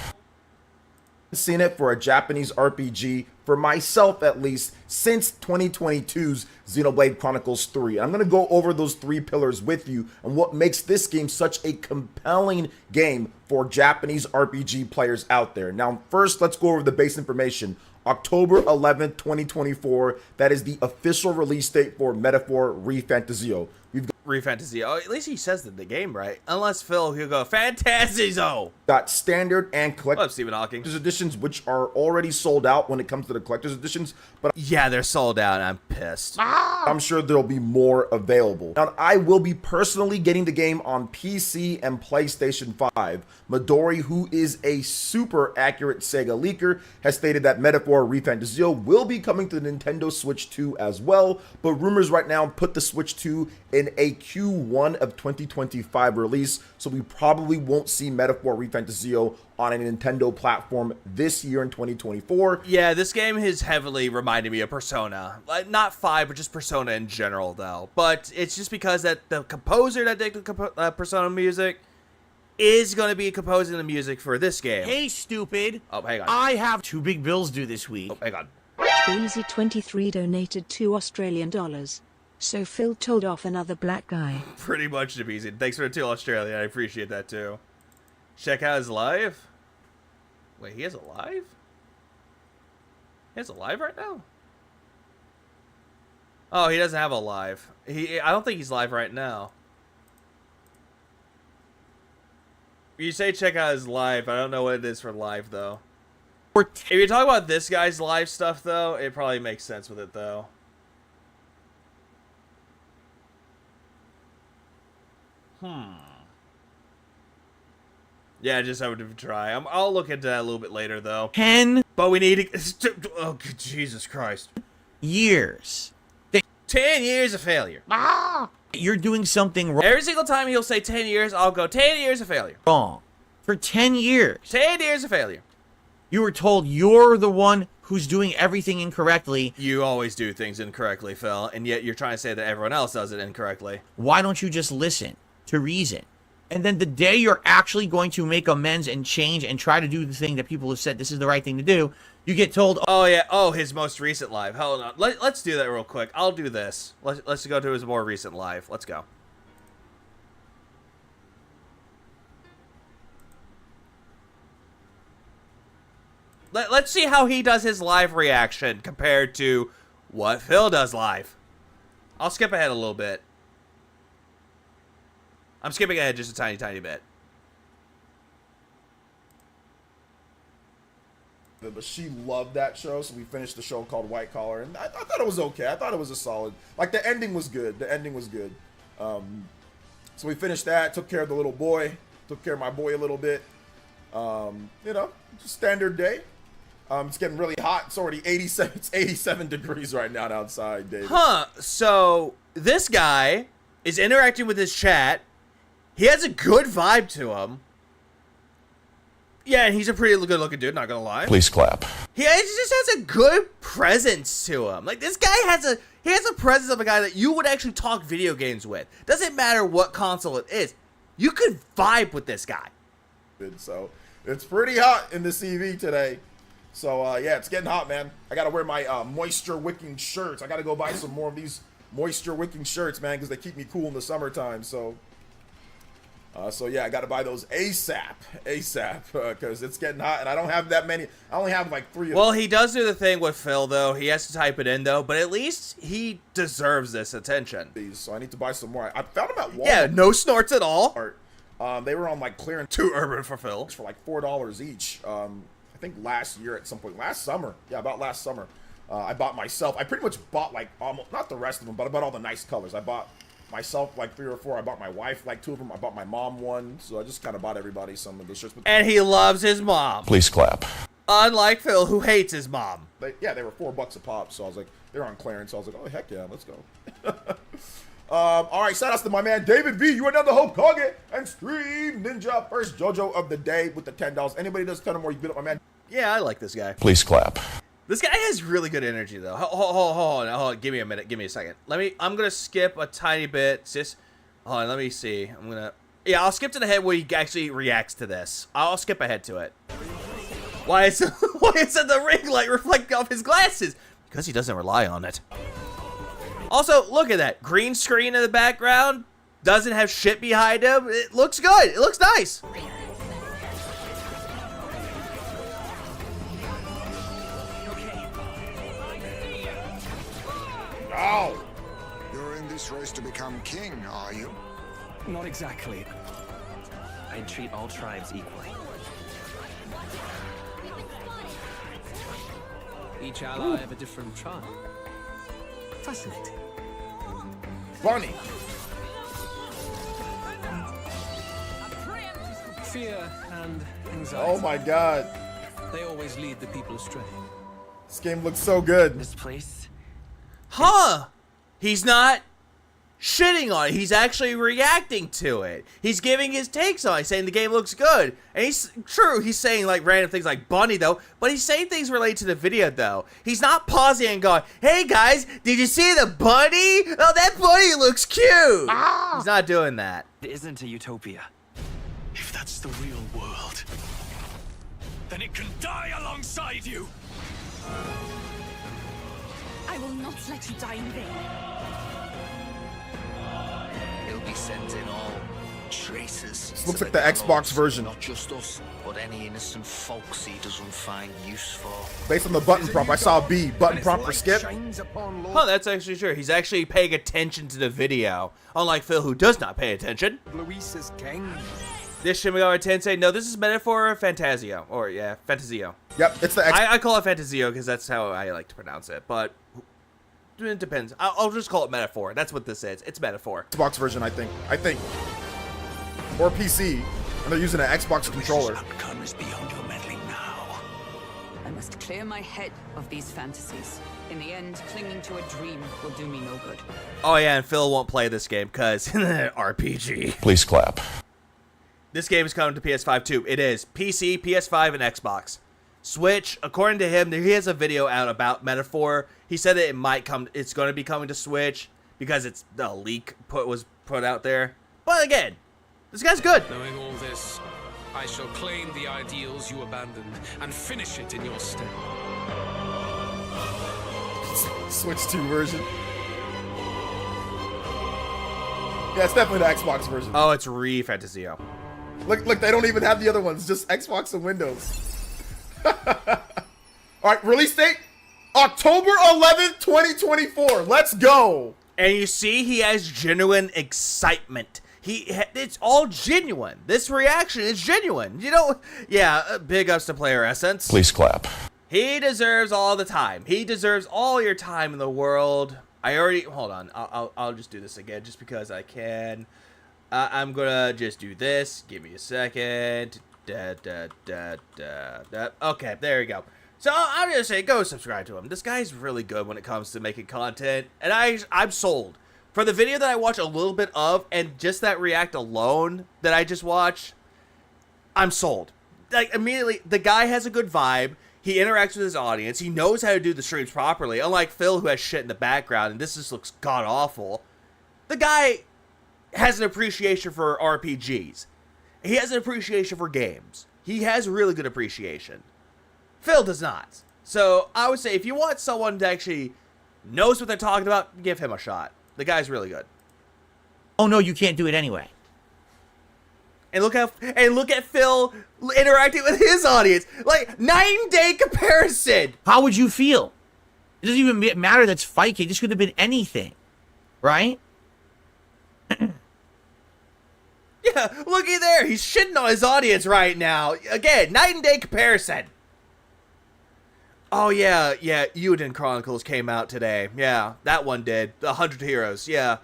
seen it for a Japanese RPG, for myself at least, since 2022's Xenoblade Chronicles 3. I'm going to go over those 3 pillars with you and what makes this game such a compelling game for Japanese RPG players out there. Now, first, let's go over the base information. October 11th, 2024, that is the official release date for Metaphor Refantasio. Refantazio. At least he says the game right. Unless Phil, he'll go Fantasizzo. Got standard and What's up, collector's Stephen Hawking? editions, which are already sold out when it comes to the collector's editions, but Yeah, they're sold out. I'm pissed. I'm sure there'll be more available. Now, I will be personally getting the game on PC and PlayStation 5. Midori, who is a super accurate Sega leaker, has stated that Metaphor Refantazio will be coming to the Nintendo Switch 2 as well, but rumors right now put the Switch 2 in a Q1 of 2025 release, so we probably won't see Metaphor Refantazio on a Nintendo platform this year in 2024. Yeah, this game has heavily reminded me of Persona. Like, not 5, but just Persona in general, though. But it's just because that the composer that did the Persona music is going to be composing the music for this game. Hey, stupid. Oh, hang on. I have 2 big bills due this week. Oh, hang on. Easy23 donated $2 Australian. So Phil told off another black guy. Pretty much, Jabeezy. Thanks for the 2 Australia. I appreciate that, too. Check out his live. Wait, he has a live? He has a live right now? Oh, he doesn't have a live. I don't think he's live right now. You say check out his live. I don't know what it is for live, though. If you're talking about this guy's live stuff, though, it probably makes sense with it, though. Yeah, just have to try. I'll look into that a little bit later, though. 10 But we need to... Oh, Jesus Christ. years. 10 years of failure. You're doing something Every single time he'll say 10 years, I'll go 10 years of failure. wrong. For 10 years, 10 years of failure. you were told you're the one who's doing everything incorrectly. You always do things incorrectly, Phil, and yet you're trying to say that everyone else does it incorrectly. Why don't you just listen to reason? And then the day you're actually going to make amends and change and try to do the thing that people have said this is the right thing to do, you get told, Oh, yeah. Oh, his most recent live. Hold on. Let's do that real quick. I'll do this. Let's go to his more recent live. Let's go. Let's see how he does his live reaction compared to what Phil does live. I'll skip ahead a little bit. I'm skipping ahead just a tiny, tiny bit. But she loved that show, so we finished the show called White Collar, and I thought it was okay. I thought it was a solid. Like, the ending was good. The ending was good. So we finished that, took care of the little boy, took care of my boy a little bit. You know, just standard day. It's getting really hot. It's already 87. It's 87 degrees right now outside, David. Huh. So this guy is interacting with his chat. He has a good vibe to him. Yeah, and he's a pretty good looking dude, not gonna lie. Please clap. He just has a good presence to him. Like, this guy has a presence of a guy that you would actually talk video games with. Doesn't matter what console it is. You could vibe with this guy. So it's pretty hot in the CV today. So yeah, it's getting hot, man. I gotta wear my moisture wicking shirts. I gotta go buy some more of these moisture wicking shirts, man, because they keep me cool in the summertime. So yeah, I gotta buy those ASAP, because it's getting hot, and I don't have that many. I only have like 3 of them. Well, he does do the thing with Phil, though. He has to type it in, though, but at least he deserves this attention. So I need to buy some more. I found them at Walmart. Yeah, no snorts at all. They were on like clearance Too urban for Phil. for like $4 each. I think last year at some point, last summer. Yeah, about last summer. I bought myself. I pretty much bought like almost, not the rest of them, but I bought all the nice colors. I bought myself like 3 or 4. I bought my wife like 2 of them. I bought my mom 1. So I just kind of bought everybody some of the shirts. And he loves his mom. Please clap. Unlike Phil, who hates his mom. They were $4 a pop. So I was like, they were on clearance. So I was like, oh heck yeah, let's go. All right, shout outs to my man David V. You another Hope Kage and Stream Ninja. First JoJo of the day with the $10. Anybody does 10 or more, you beat up my man. Yeah, I like this guy. Please clap. This guy has really good energy, though. Hold on. Give me a minute. Give me a second. I'm gonna skip a tiny bit. Hold on. Let me see. Yeah, I'll skip to the head where he actually reacts to this. I'll skip ahead to it. Why is the ring light reflect off his glasses? Because he doesn't rely on it. Also, look at that green screen in the background. Doesn't have shit behind him. It looks good. It looks nice. Ow! this race to become king, are you? Not exactly. I treat all tribes equally. Each ally of a different tribe. Fascinating. Bunny. Fear and anxiety. Oh my god. They always lead the people astray. This game looks so good. This place. Huh? He's not shitting on it. He's actually reacting to it. He's giving his takes on it, saying the game looks good. And he's true, he's saying like random things like bunny though, but he's saying things related to the video though. He's not pausing and going, hey guys, did you see the bunny? Oh, that bunny looks cute. He's not doing that. It isn't a utopia. If that's the real world, then it can die alongside you. I will not let you die in vain. He'll be sending all traitors. This looks like the Xbox version. Not just us, but any innocent folks he doesn't find use for. Based on the button prompt, I saw B. Button prompt for skip. Oh, that's actually true. He's actually paying attention to the video, unlike Phil, who does not pay attention. Luis is king. This Shin Megami Tensei, no, this is Metaphor Fantasio, or yeah, Fantasio. Yep, it's the X. I call it Fantasio because that's how I like to pronounce it, but it depends. I'll just call it Metaphor. That's what this is. It's Metaphor. Xbox version, I think. Or PC, and they're using an Xbox controller. Outcome is beyond your meddling now. I must clear my head of these fantasies. In the end, clinging to a dream will do me no good. Oh yeah, and Phil won't play this game because RPG. Please clap. This game is coming to PS5 too. It is PC, PS5, and Xbox. Switch, according to him, he has a video out about Metaphor. He said that it might come. It's going to be coming to Switch because it's the leak was put out there. But again, this guy's good. Knowing all this, I shall claim the ideals you abandoned and finish it in your stead. Switch 2 version. Yeah, it's definitely the Xbox version. Oh, it's Fantasio. Look, they don't even have the other ones, just Xbox and Windows. Alright, release date? October 11th, 2024. Let's go. And you see, he has genuine excitement. It's all genuine. This reaction is genuine. You know, yeah, big ups to Player Essence. Please clap. He deserves all the time. He deserves all your time in the world. Hold on. I'll just do this again just because I can. I'm gonna just do this. Give me a second. Okay, there we go. So I'm gonna say go subscribe to him. This guy's really good when it comes to making content, and I'm sold. For the video that I watch a little bit of, and just that react alone that I just watched, I'm sold. Like immediately, the guy has a good vibe. He interacts with his audience. He knows how to do the streams properly. Unlike Phil, who has shit in the background, and this just looks god awful. The guy has an appreciation for RPGs. He has an appreciation for games. He has really good appreciation. Phil does not. So I would say if you want someone that actually knows what they're talking about, give him a shot. The guy's really good. Oh no, you can't do it anyway. And look at Phil interacting with his audience. Like 9-day comparison. How would you feel? It doesn't even matter that's Fightcade. This could have been anything, right? Yeah, looky there. He's shitting on his audience right now. Again, 9-day comparison. Oh, yeah, Uden Chronicles came out today. Yeah, that one did. 100 Heroes, yeah.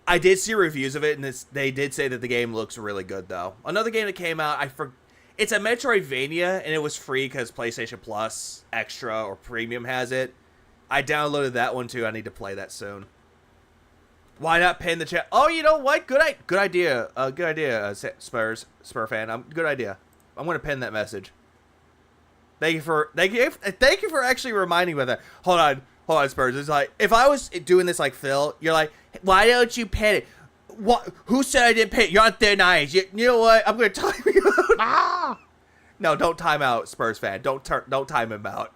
I did see reviews of it, and they did say that the game looks really good, though. Another game that came out, it's a Metroidvania, and it was free because PlayStation Plus Extra or Premium has it. I downloaded that one, too. I need to play that soon. Why not pin the chat? Oh, you know what? Good idea. Good idea, Spur fan. Good idea. I'm going to pin that message. Thank you for actually reminding me of that. Hold on, Spurs. It's like, if I was doing this like Phil, you're like, why don't you pin it? What? Who said I didn't pin it? You're on thin ice. You know what? I'm going to time you out. No, don't time out, Spurs fan. Don't time him out.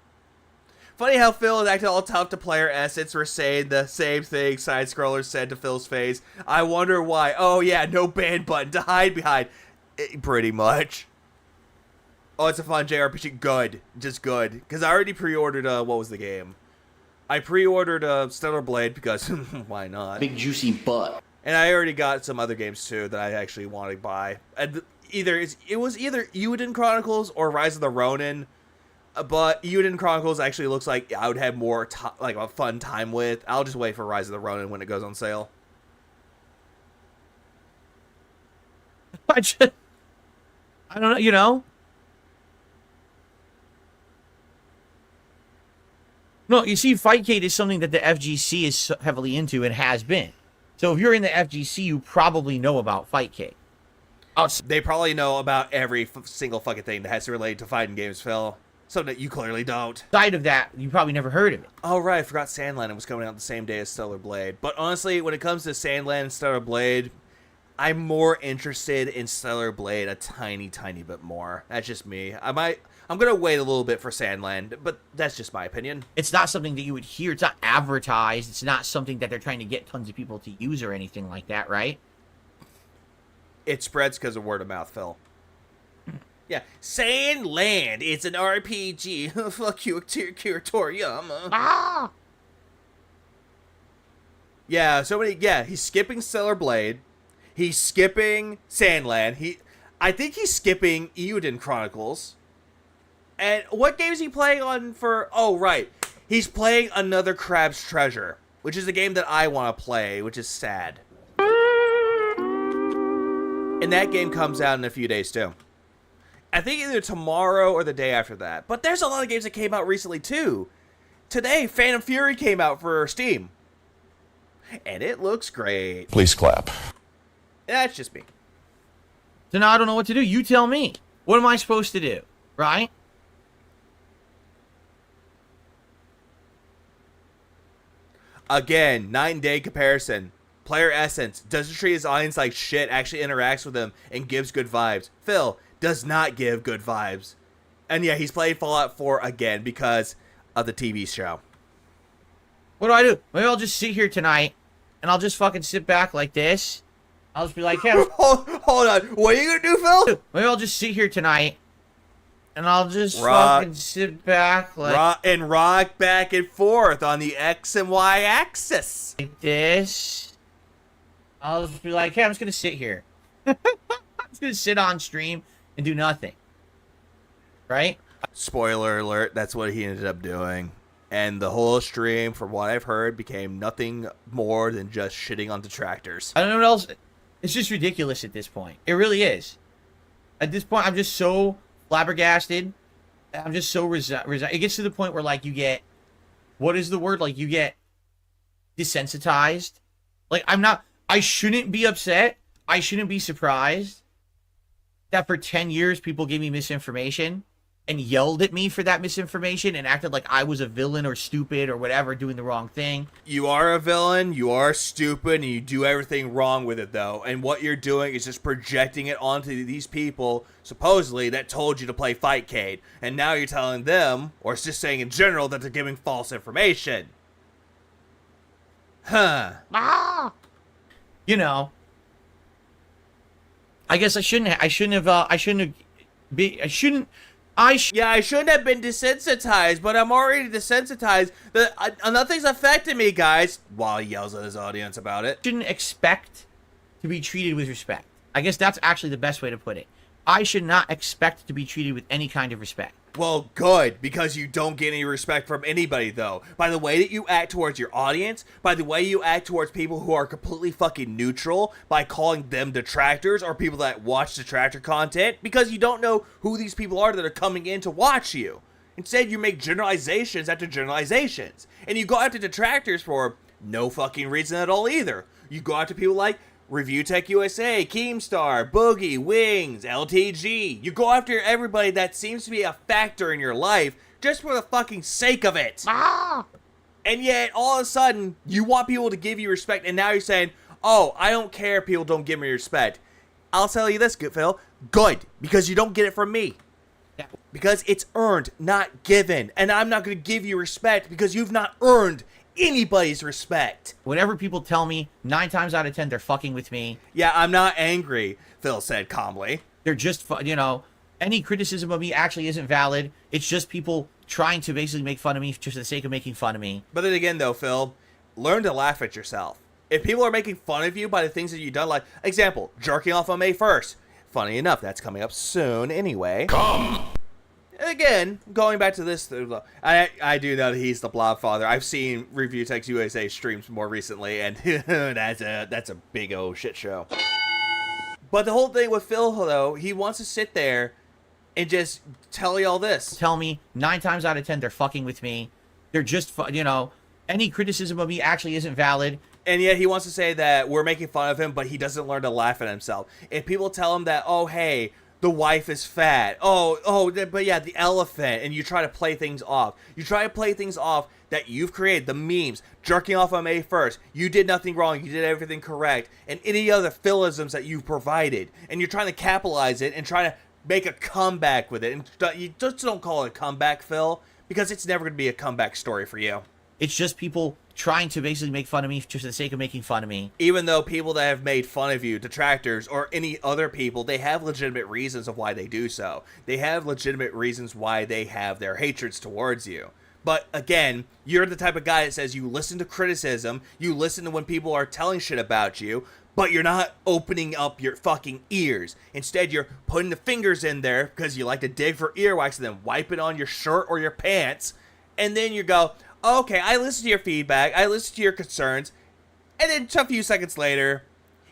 Funny how Phil is acting all tough to Player Essence. We're saying the same thing side scrollers said to Phil's face. I wonder why. Oh yeah, no ban button to hide behind. Pretty much. Oh, it's a fun JRPG. Good. Just good. Because I already pre-ordered, what was the game? I pre-ordered Stellar Blade because why not? Big juicy butt. And I already got some other games too that I actually want to buy. And it was either Euden Chronicles or Rise of the Ronin. But Euden Chronicles actually looks like I would have more like a fun time with. I'll just wait for Rise of the Ronin when it goes on sale. I don't know, you know. No, you see, Fightcade is something that the FGC is heavily into and has been. So if you're in the FGC, you probably know about Fightcade. They probably know about every single fucking thing that has to relate to fighting games, Phil. Something that you clearly don't. Outside of that, you probably never heard of it. Oh, right. I forgot Sandland was coming out the same day as Stellar Blade. But honestly, when it comes to Sandland and Stellar Blade, I'm more interested in Stellar Blade a tiny, tiny bit more. That's just me. I'm going to wait a little bit for Sandland, but that's just my opinion. It's not something that you would hear. It's not advertised. It's not something that they're trying to get tons of people to use or anything like that, right? It spreads because of word of mouth, Phil. Yeah, Sandland. It's an RPG. Fuck you, Akira Toriyama. Ah! Yeah, he's skipping Stellar Blade. He's skipping Sandland. I think he's skipping Euden Chronicles. And what game is he playing on for? Oh, right. He's playing another Crab's Treasure, which is a game that I want to play, which is sad. And that game comes out in a few days, too. I think either tomorrow or the day after that. But there's a lot of games that came out recently, too. Today, Phantom Fury came out for Steam. And it looks great. Please clap. That's just me. So now I don't know what to do. You tell me. What am I supposed to do? Right? Again, 9-day comparison. Player essence. Doesn't treat his audience like shit, actually interacts with them, and gives good vibes. Phil does not give good vibes. And yeah, he's playing Fallout 4 again because of the TV show. What do I do? Maybe I'll just sit here tonight, and I'll just fucking sit back like this. I'll just be like, hey. Hold on. What are you going to do, Phil? Maybe I'll just sit here tonight, and I'll just fucking sit back like... rock back and forth on the X and Y axis. Like this. I'll just be like, hey, I'm just going to sit here. I'm just going to sit on stream and do nothing. Right? Spoiler alert, that's what he ended up doing. And the whole stream, from what I've heard, became nothing more than just shitting on detractors. I don't know what else. It's just ridiculous at this point. It really is. At this point, I'm just so flabbergasted. I'm just so resigned. It gets to the point where, like, you get... What is the word? Like, you get desensitized. Like, I shouldn't be upset. I shouldn't be surprised that for 10 years people gave me misinformation and yelled at me for that misinformation and acted like I was a villain or stupid or whatever, doing the wrong thing. You are a villain, you are stupid, and you do everything wrong with it, though. And what you're doing is just projecting it onto these people, supposedly, that told you to play Fightcade. And now you're telling them, or it's just saying in general, that they're giving false information. Huh. Ah! You know, I guess I shouldn't have been desensitized, but I'm already desensitized. Nothing's affecting me, guys. While he yells at his audience about it. Shouldn't expect to be treated with respect. I guess that's actually the best way to put it. I should not expect to be treated with any kind of respect. Well, good, because you don't get any respect from anybody, though. By the way that you act towards your audience, by the way you act towards people who are completely fucking neutral, by calling them detractors or people that watch detractor content, because you don't know who these people are that are coming in to watch you. Instead, you make generalizations after generalizations. And you go after detractors for no fucking reason at all either. You go after people like Review Tech USA, Keemstar, Boogie, Wings, LTG. You go after everybody that seems to be a factor in your life just for the fucking sake of it. Ah! And yet, all of a sudden, you want people to give you respect, and now you're saying, oh, I don't care if people don't give me respect. I'll tell you this, Phil. Good, because you don't get it from me. Yeah. Because it's earned, not given. And I'm not going to give you respect because you've not earned anybody's respect. Whatever people tell me, 9 times out of 10, they're fucking with me. Yeah, I'm not angry, Phil said calmly. They're just, any criticism of me actually isn't valid. It's just people trying to basically make fun of me just for the sake of making fun of me. But then again, though, Phil, learn to laugh at yourself. If people are making fun of you by the things that you've done, like, example, jerking off on May 1st. Funny enough, that's coming up soon anyway. Again, going back to this, I do know that he's the Blob Father. I've seen Review Text USA streams more recently, and that's a big old shit show. But the whole thing with Phil, though, he wants to sit there and just tell you all this. Tell me 9 times out of 10 they're fucking with me. They're just, you know, any criticism of me actually isn't valid. And yet he wants to say that we're making fun of him, but he doesn't learn to laugh at himself. If people tell him that, oh, hey, the wife is fat. But yeah, the elephant. And you try to play things off. You try to play things off that you've created. The memes, jerking off on May 1st. You did nothing wrong. You did everything correct. And any other philisms that you've provided. And you're trying to capitalize it and trying to make a comeback with it. And you just don't call it a comeback, Phil, because it's never going to be a comeback story for you. It's just people trying to basically make fun of me just for the sake of making fun of me. Even though people that have made fun of you, detractors, or any other people, they have legitimate reasons of why they do so. They have legitimate reasons why they have their hatreds towards you. But again, you're the type of guy that says you listen to criticism, you listen to when people are telling shit about you, but you're not opening up your fucking ears. Instead, you're putting the fingers in there because you like to dig for earwax and then wipe it on your shirt or your pants. And then you go, okay, I listened to your feedback, I listened to your concerns, and then a few seconds later,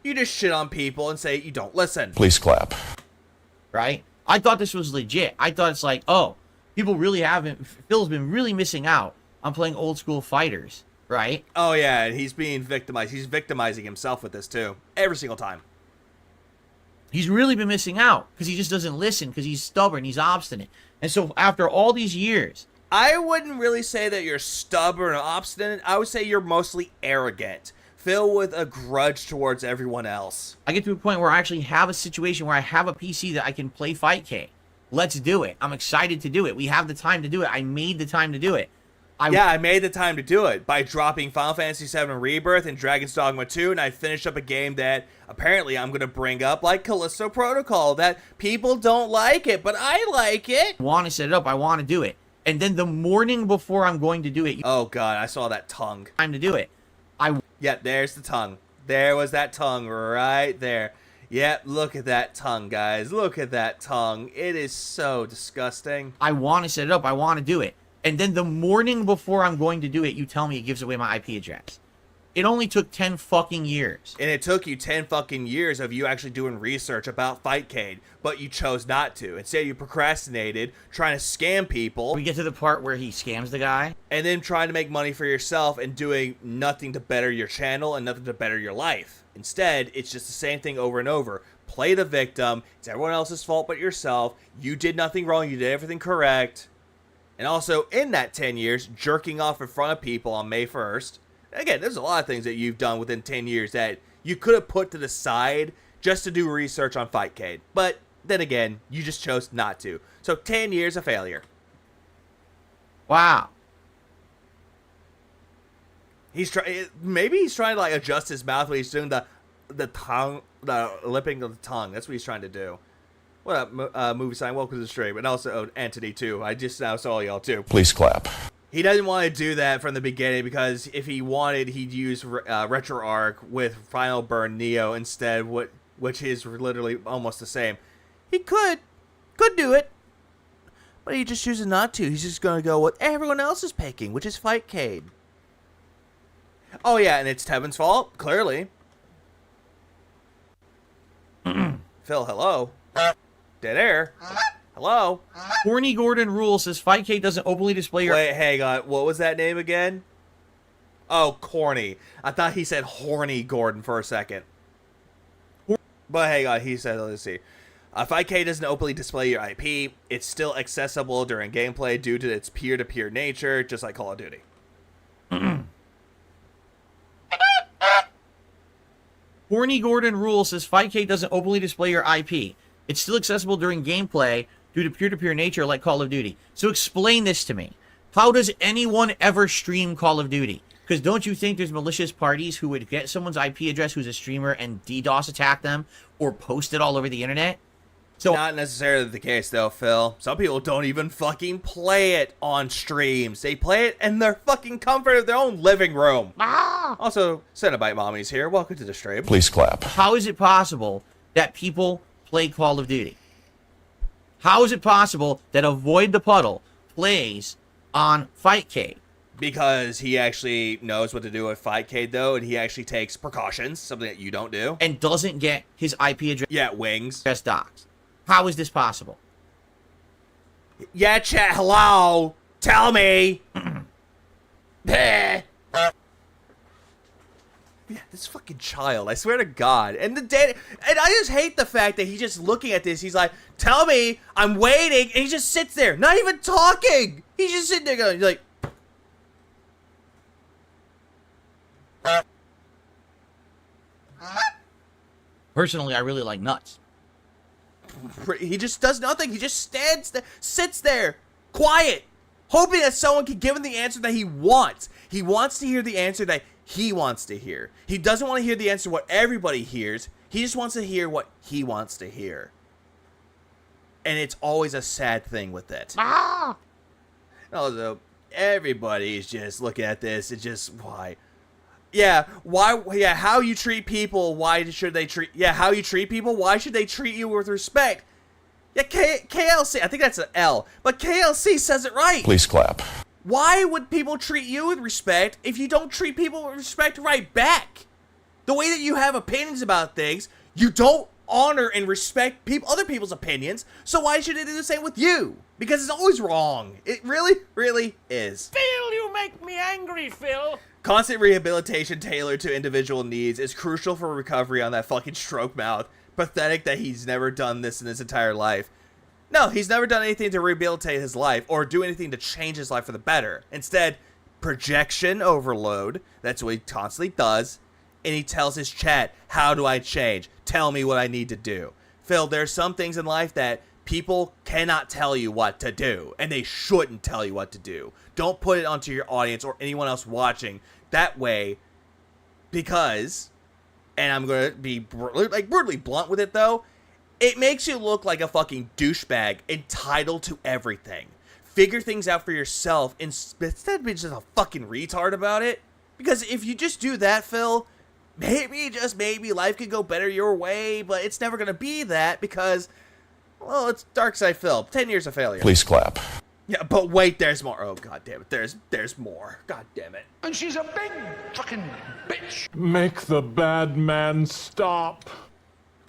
you just shit on people and say you don't listen. Please clap. Right? I thought this was legit. I thought it's like, oh, people really haven't, Phil's been really missing out on playing old school fighters, right? Oh yeah, he's being victimized. He's victimizing himself with this too, every single time. He's really been missing out because he just doesn't listen, because he's stubborn, he's obstinate. And so after all these years, I wouldn't really say that you're stubborn or obstinate. I would say you're mostly arrogant, filled with a grudge towards everyone else. I get to a point where I actually have a situation where I have a PC that I can play Fightcade. Let's do it. I'm excited to do it. We have the time to do it. I made the time to do it. I made the time to do it by dropping Final Fantasy VII Rebirth and Dragon's Dogma 2, and I finished up a game that apparently I'm going to bring up, like Callisto Protocol, that people don't like it, but I like it. I want to set it up. I want to do it. And then the morning before I'm going to do it... Oh, God, I saw that tongue. Time to do it. Yep, there's the tongue. There was that tongue right there. Yep, look at that tongue, guys. Look at that tongue. It is so disgusting. I want to set it up. I want to do it. And then the morning before I'm going to do it, you tell me it gives away my IP address. It only took 10 fucking years. And it took you 10 fucking years of you actually doing research about Fightcade, but you chose not to. Instead, you procrastinated, trying to scam people. We get to the part where he scams the guy. And then trying to make money for yourself and doing nothing to better your channel and nothing to better your life. Instead, it's just the same thing over and over. Play the victim. It's everyone else's fault but yourself. You did nothing wrong. You did everything correct. And also, in that 10 years, jerking off in front of people on May 1st. Again, there's a lot of things that you've done within 10 years that you could have put to the side just to do research on Fightcade. But then again, you just chose not to. So 10 years of failure. Wow. Maybe he's trying to like adjust his mouth when he's doing the tongue, the lipping of the tongue. That's what he's trying to do. What up, movie sign? Welcome to the stream. And also Anthony too. I just now saw y'all too. Please clap. He doesn't want to do that from the beginning because if he wanted, he'd use RetroArch with Final Burn Neo instead, which is literally almost the same. He could do it, but he just chooses not to. He's just going to go what everyone else is picking, which is Fightcade. Oh yeah, and it's Tevin's fault, clearly. Phil, hello. Dead air. Hello? Horny Gordon Rule says Fightcade doesn't openly display your... Wait, hang on. What was that name again? Oh, corny. I thought he said horny Gordon for a second. But hang on. He said, let's see. Fightcade doesn't openly display your IP. It's still accessible during gameplay due to its peer-to-peer nature, just like Call of Duty. Horny Gordon Rule says Fightcade doesn't openly display your IP. It's still accessible during gameplay due to peer-to-peer nature like Call of Duty. So explain this to me. How does anyone ever stream Call of Duty? Because don't you think there's malicious parties who would get someone's IP address who's a streamer and DDoS attack them or post it all over the internet? So not necessarily the case, though, Phil. Some people don't even fucking play it on streams. They play it in their fucking comfort of their own living room. Also, Cenobite Mommy's here. Welcome to the stream. Please clap. how is it possible that people play Call of Duty? How is it possible that Avoid the Puddle plays on Fightcade? Because he actually knows what to do with Fightcade, though, and he actually takes precautions, something that you don't do. And doesn't get his IP address Yeah, wings. docs. How is this possible? Yeah, chat, hello. Tell me. Yeah, this fucking child, I swear to God. And I just hate the fact that he's just looking at this. He's like, tell me, I'm waiting. And he just sits there, not even talking. He's just sitting there going, he's like, Personally, I really like nuts. he just does nothing. He just stands there, sits there, quiet, hoping that someone can give him the answer that he wants. He wants to hear the answer that he wants to hear. He doesn't want to hear the answer what everybody hears. He just wants to hear what he wants to hear. And it's always a sad thing with it. Also, everybody's just looking at this. It's just, why? Yeah, why? Yeah, how you treat people, why should they treat... Yeah, how you treat people, why should they treat you with respect? Yeah, KLC, I think that's an L, but KLC says it right. Please clap. Why would people treat you with respect if you don't treat people with respect right back? The way that you have opinions about things, you don't honor and respect other people's opinions, so why should they do the same with you? Because it's always wrong. It really, really is. Phil, you make me angry, Phil. Constant rehabilitation tailored to individual needs is crucial for recovery on that fucking stroke mouth. Pathetic that he's never done this in his entire life. No, he's never done anything to rehabilitate his life or do anything to change his life for the better. Instead, projection overload. That's what he constantly does. And he tells his chat, how do I change? Tell me what I need to do. Phil, there's some things in life that people cannot tell you what to do. And they shouldn't tell you what to do. Don't put it onto your audience or anyone else watching that way. Because, and I'm going to be brutally blunt with it though, it makes you look like a fucking douchebag entitled to everything. Figure things out for yourself instead of being just a fucking retard about it. Because if you just do that, Phil, maybe, just maybe, life could go better your way, but it's never going to be that because, well, it's Darkside Phil. 10 years of failure. Please clap. Yeah, but wait, there's more. Oh, god damn it. There's more. God damn it. And she's a big fucking bitch. Make the bad man stop.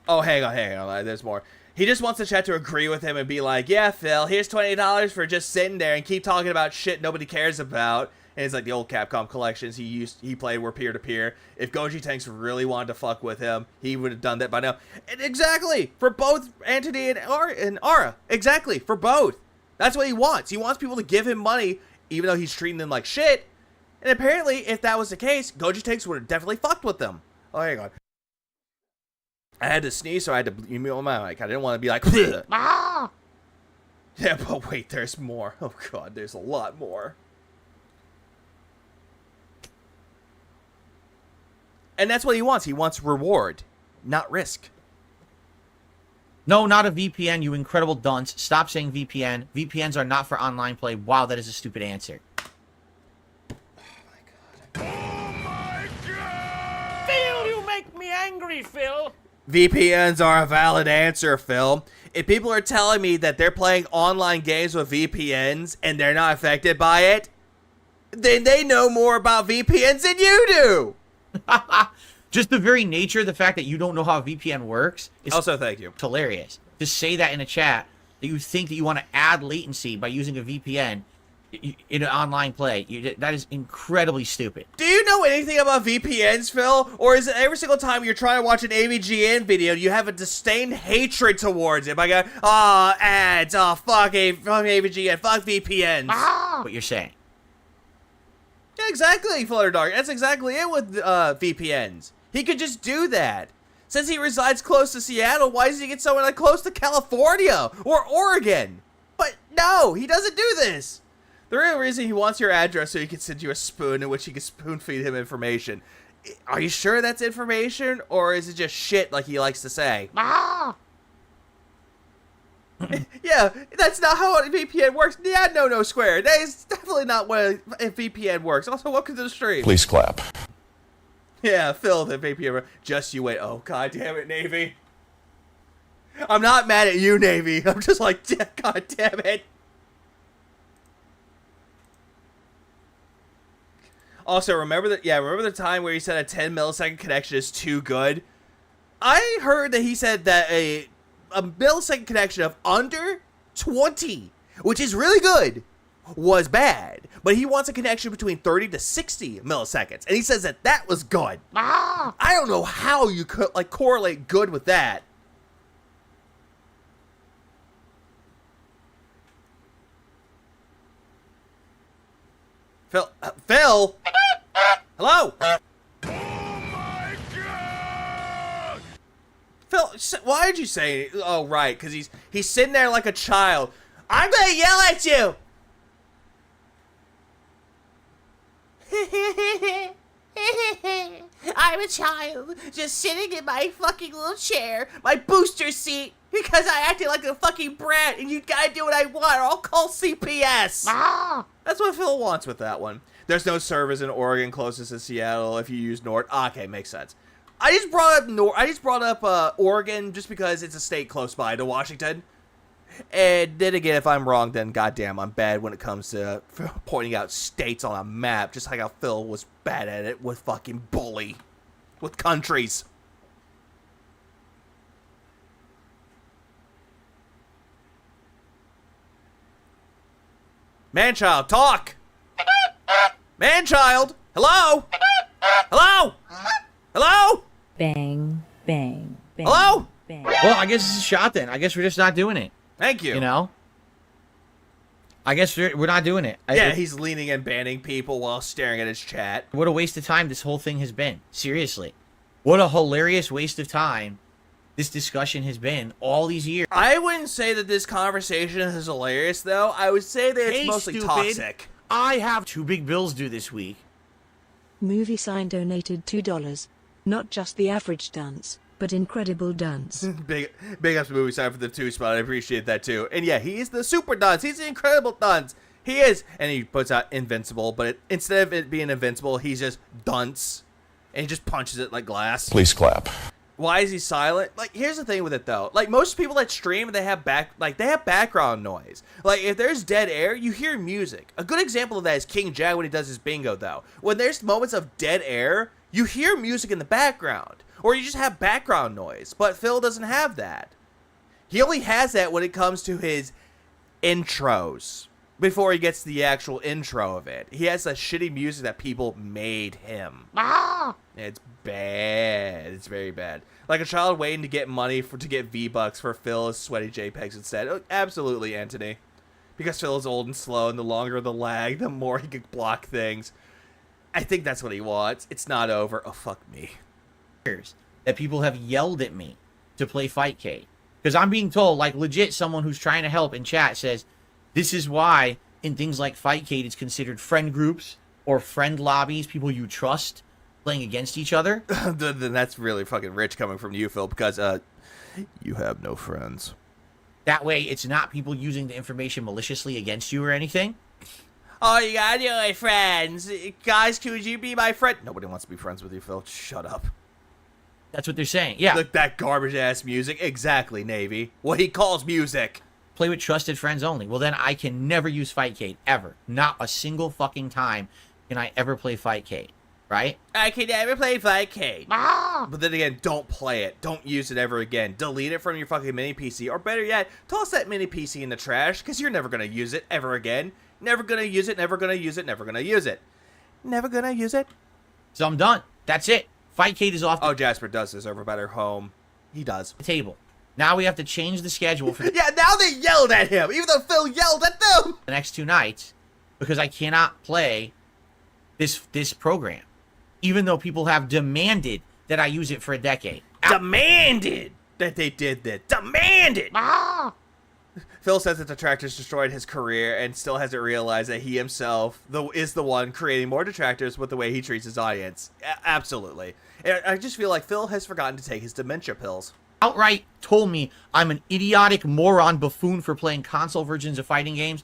Oh, hang on. There's more. He just wants the chat to agree with him and be like, yeah, Phil, here's $20 for just sitting there and keep talking about shit nobody cares about. And it's like the old Capcom collections he played were peer-to-peer. If Goji Tanks really wanted to fuck with him, he would have done that by now. And exactly! For both Antony and Ara. Exactly, for both. That's what he wants. He wants people to give him money, even though he's treating them like shit. And apparently, if that was the case, Goji Tanks would have definitely fucked with them. Oh, hang on. I had to sneeze, so I had to mute my mic. I didn't want to be like, ah! Yeah, but wait, there's more. Oh god, there's a lot more. And that's what he wants. He wants reward, not risk. No, not a VPN, you incredible dunce. Stop saying VPN. VPNs are not for online play. Wow, that is a stupid answer. Phil, you make me angry, Phil. VPNs are a valid answer, Phil. If people are telling me that they're playing online games with VPNs and they're not affected by it, then they know more about VPNs than you do. Just the very nature of the fact that you don't know how a VPN works is also, thank you. Hilarious. To say that in a chat, that you think that you want to add latency by using a VPN in an online play, that is incredibly stupid. Do you know anything about VPNs, Phil? Or is it every single time you're trying to watch an AVGN video, you have a disdain hatred towards it by going, ads, fuck AVGN, fuck VPNs. What you're saying. Yeah, exactly, Flutterdark. That's exactly it with VPNs. He could just do that. Since he resides close to Seattle, why does he get somewhere like close to California or Oregon? But no, he doesn't do this. The real reason he wants your address so he can send you a spoon in which he can spoon feed him information. Are you sure that's information, or is it just shit like he likes to say? Yeah, that's not how a VPN works. Yeah, no square. That is definitely not what a VPN works. Also, welcome to the stream. Please clap. Yeah, Phil, the VPN. Just you wait. Oh, god damn it, Navy. I'm not mad at you, Navy. I'm just like, god damn it. Also, remember the time where he said a 10 millisecond connection is too good? I heard that he said that a millisecond connection of under 20, which is really good, was bad. But he wants a connection between 30 to 60 milliseconds. And he says that was good. I don't know how you could like correlate good with that. Phil? Hello? Phil, why did you say it? Oh, right, because he's sitting there like a child. I'm gonna yell at you! I'm a child, just sitting in my fucking little chair, my booster seat, because I acted like a fucking brat, and you gotta do what I want, or I'll call CPS! That's what Phil wants with that one. There's no servers in Oregon closest to Seattle if you use Nord. Okay, makes sense. I just brought up Oregon just because it's a state close by to Washington. And then again, if I'm wrong, then goddamn, I'm bad when it comes to pointing out states on a map, just like how Phil was bad at it with fucking Bully. With countries. Manchild, talk! Manchild! Hello? Hello? Hello? Bang, bang, bang. Hello? Bang. Well, I guess it's a shot then. I guess we're just not doing it. Thank you. You know? I guess we're not doing it. Yeah, he's leaning and banning people while staring at his chat. What a waste of time this whole thing has been. Seriously. What a hilarious waste of time this discussion has been all these years. I wouldn't say that this conversation is hilarious, though. I would say that it's Hey, mostly stupid. toxic. I have 2 big bills due this week. Movie sign donated $2. Not just the average dunce, but incredible dunce. Big ups movie sign for the 2 spot. I appreciate that too. And yeah, he is the super dunce. He's the incredible dunce. He is. And he puts out invincible, but instead of it being invincible, he's just dunce. And he just punches it like glass. Please clap. Why is he silent? Like, here's the thing with it though. Like, most people that stream, they have background noise. Like, if there's dead air, you hear music. A good example of that is King Jag when he does his bingo though. When there's moments of dead air, you hear music in the background. Or you just have background noise. But Phil doesn't have that. He only has that when it comes to his intros. Before he gets to the actual intro of it. He has that shitty music that people made him. It's bad. It's very bad. Like a child waiting to get money to get V-Bucks for Phil's sweaty JPEGs instead. Oh, absolutely, Anthony. Because Phil is old and slow, and the longer the lag, the more he could block things. I think that's what he wants. It's not over. Oh, fuck me. That people have yelled at me to play Fightcade. Because I'm being told, like legit, someone who's trying to help in chat says, this is why in things like Fightcade it's considered friend groups or friend lobbies, people you trust playing against each other. Then that's really fucking rich coming from you, Phil, because you have no friends. That way it's not people using the information maliciously against you or anything. Oh, you gotta do it, friends. Guys, could you be my friend? Nobody wants to be friends with you, Phil. Shut up. That's what they're saying. Yeah. Look, that garbage-ass music. Exactly, Navy. What he calls music. Play with trusted friends only. Well, then I can never use Fightcade, ever. Not a single fucking time can I ever play Fightcade, right? I can never play Fightcade. But then again, don't play it. Don't use it ever again. Delete it from your fucking mini PC. Or better yet, toss that mini PC in the trash, because you're never going to use it ever again. Never going to use it, never going to use it, never going to use it. Never going to use it. So I'm done. That's it. Fightcade is off the Jasper does deserve a better home. He does. The table. Now we have to change the schedule for yeah, now they yelled at him, even though Phil yelled at them! The next 2 nights, because I cannot play this program, even though people have demanded that I use it for a decade. Demanded that they did that. Demanded! Phil says that detractors destroyed his career and still hasn't realized that he himself is the one creating more detractors with the way he treats his audience. Absolutely. I just feel like Phil has forgotten to take his dementia pills. outright told me I'm an idiotic moron buffoon for playing console versions of fighting games.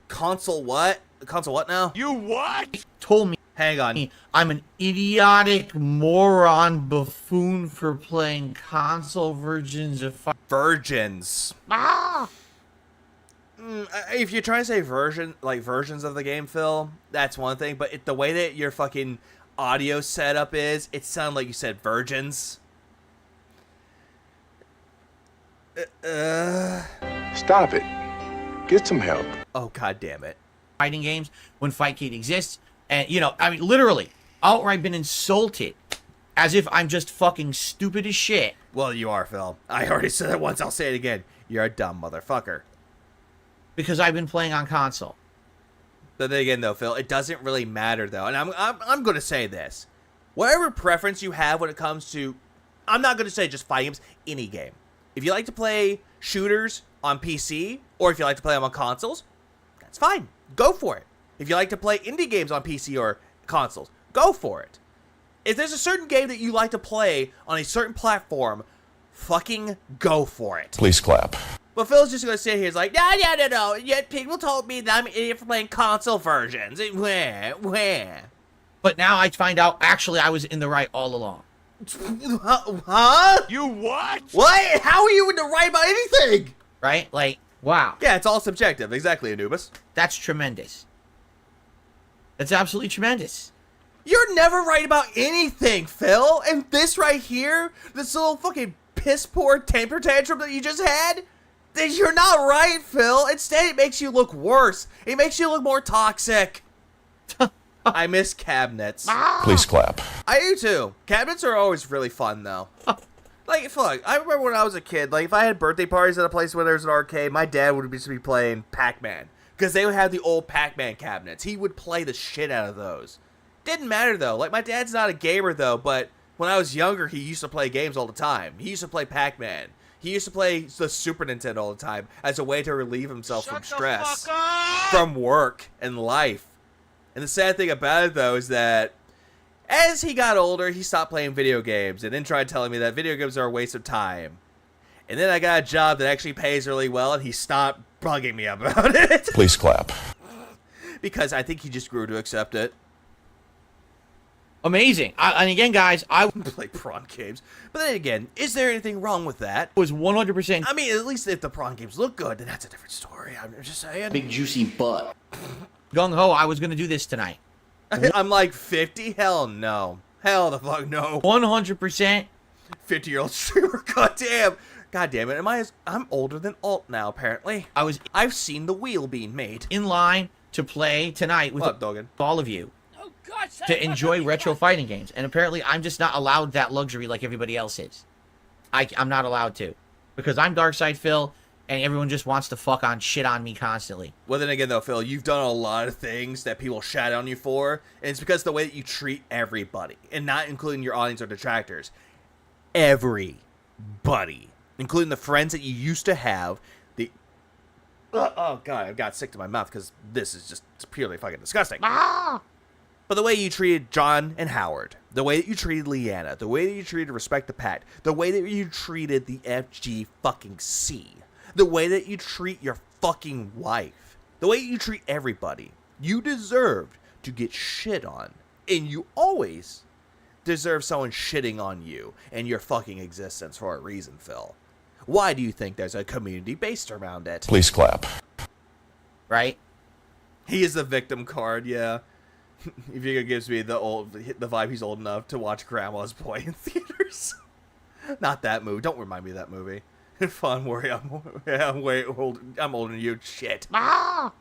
Console what? Console what now? You what? Told me Hang on. I'm an idiotic moron buffoon for playing console versions of Virgins. If you're trying to say versions of the game, Phil, that's one thing. But the way that your fucking audio setup is, it sounded like you said virgins. Stop it. Get some help. Oh, god damn it. fighting games when Fightcade exists. And, you know, I mean, literally, outright been insulted as if I'm just fucking stupid as shit. Well, you are, Phil. I already said it once. I'll say it again. You're a dumb motherfucker. Because I've been playing on console. But then again, though, Phil, it doesn't really matter, though. And I'm going to say this. Whatever preference you have when it comes to... I'm not going to say just fighting games. Any game. If you like to play shooters on PC, or if you like to play them on consoles, that's fine. Go for it. If you like to play indie games on PC or consoles, go for it. If there's a certain game that you like to play on a certain platform, fucking go for it. Please clap. But Phil's just going to sit here and like, no. Yet people told me that I'm an idiot for playing console versions. Where? But now I find out, actually, I was in the right all along. Huh? You what? What? How are you in the right about anything? Right? Like, wow. Yeah, it's all subjective. Exactly, Anubis. That's tremendous. That's absolutely tremendous. You're never right about anything, Phil. And this right here, this little fucking piss poor temper tantrum that you just had, then you're not right, Phil. Instead, it makes you look worse. It makes you look more toxic. I miss cabinets. Please clap. I do too. Cabinets are always really fun, though. Like, fuck, I remember when I was a kid, like, if I had birthday parties at a place where there's an arcade, my dad would just be playing Pac-Man. Because they would have the old Pac-Man cabinets. He would play the shit out of those. Didn't matter, though. Like, my dad's not a gamer, though, but when I was younger, he used to play games all the time. He used to play Pac-Man. He used to play the Super Nintendo all the time as a way to relieve himself from stress, from work and life. And the sad thing about it, though, is that as he got older, he stopped playing video games and then tried telling me that video games are a waste of time. And then I got a job that actually pays really well, and he stopped bugging me about it. Please clap. Because I think he just grew to accept it. Amazing. And again, guys, I play prawn games. But then again, is there anything wrong with that? was 100%. I mean, at least if the prawn games look good, then that's a different story. I'm just saying. Big juicy butt. Gung-ho, I was going to do this tonight. I'm like 50? Hell no. Hell the fuck no. 100%. 50-year-old streamer. Goddamn. God damn it. I'm older than Alt now, apparently. I've seen the wheel being made. In line to play tonight with all of you. To enjoy retro fighting games. And apparently I'm just not allowed that luxury like everybody else is. I'm not allowed to. Because I'm Darkside Phil, and everyone just wants to fuck on shit on me constantly. Well, then again, though, Phil, you've done a lot of things that people shat on you for, and it's because of the way that you treat everybody, and not including your audience or detractors. Everybody. Including the friends that you used to have. Oh, God, I've got sick to my mouth because this is just purely fucking disgusting. But the way you treated John and Howard, the way that you treated Leanna, the way that you treated Respect the Pact, the way that you treated the FG fucking C, the way that you treat your fucking wife, the way you treat everybody, you deserved to get shit on. And you always deserve someone shitting on you and your fucking existence for a reason, Phil. Why do you think there's a community based around it? Please clap. Right? He is the victim card, yeah. If he gives me the vibe he's old enough to watch Grandma's Boy in theaters. Not that movie. Don't remind me of that movie. Fun worry, I'm way old. I'm older than you. Shit. Why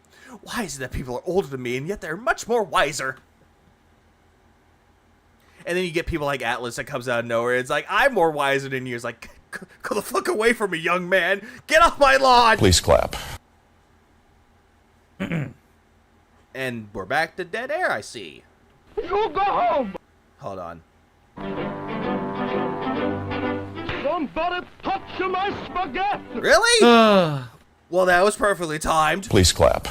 is it that people are older than me and yet they're much more wiser? And then you get people like Atlas that comes out of nowhere. It's like, I'm more wiser than you. It's like, go the fuck away from me, young man. Get off my lawn. Please clap. And we're back to dead air, I see. You go home! Hold on. Somebody touch my spaghetti! Really? Well, that was perfectly timed. Please clap.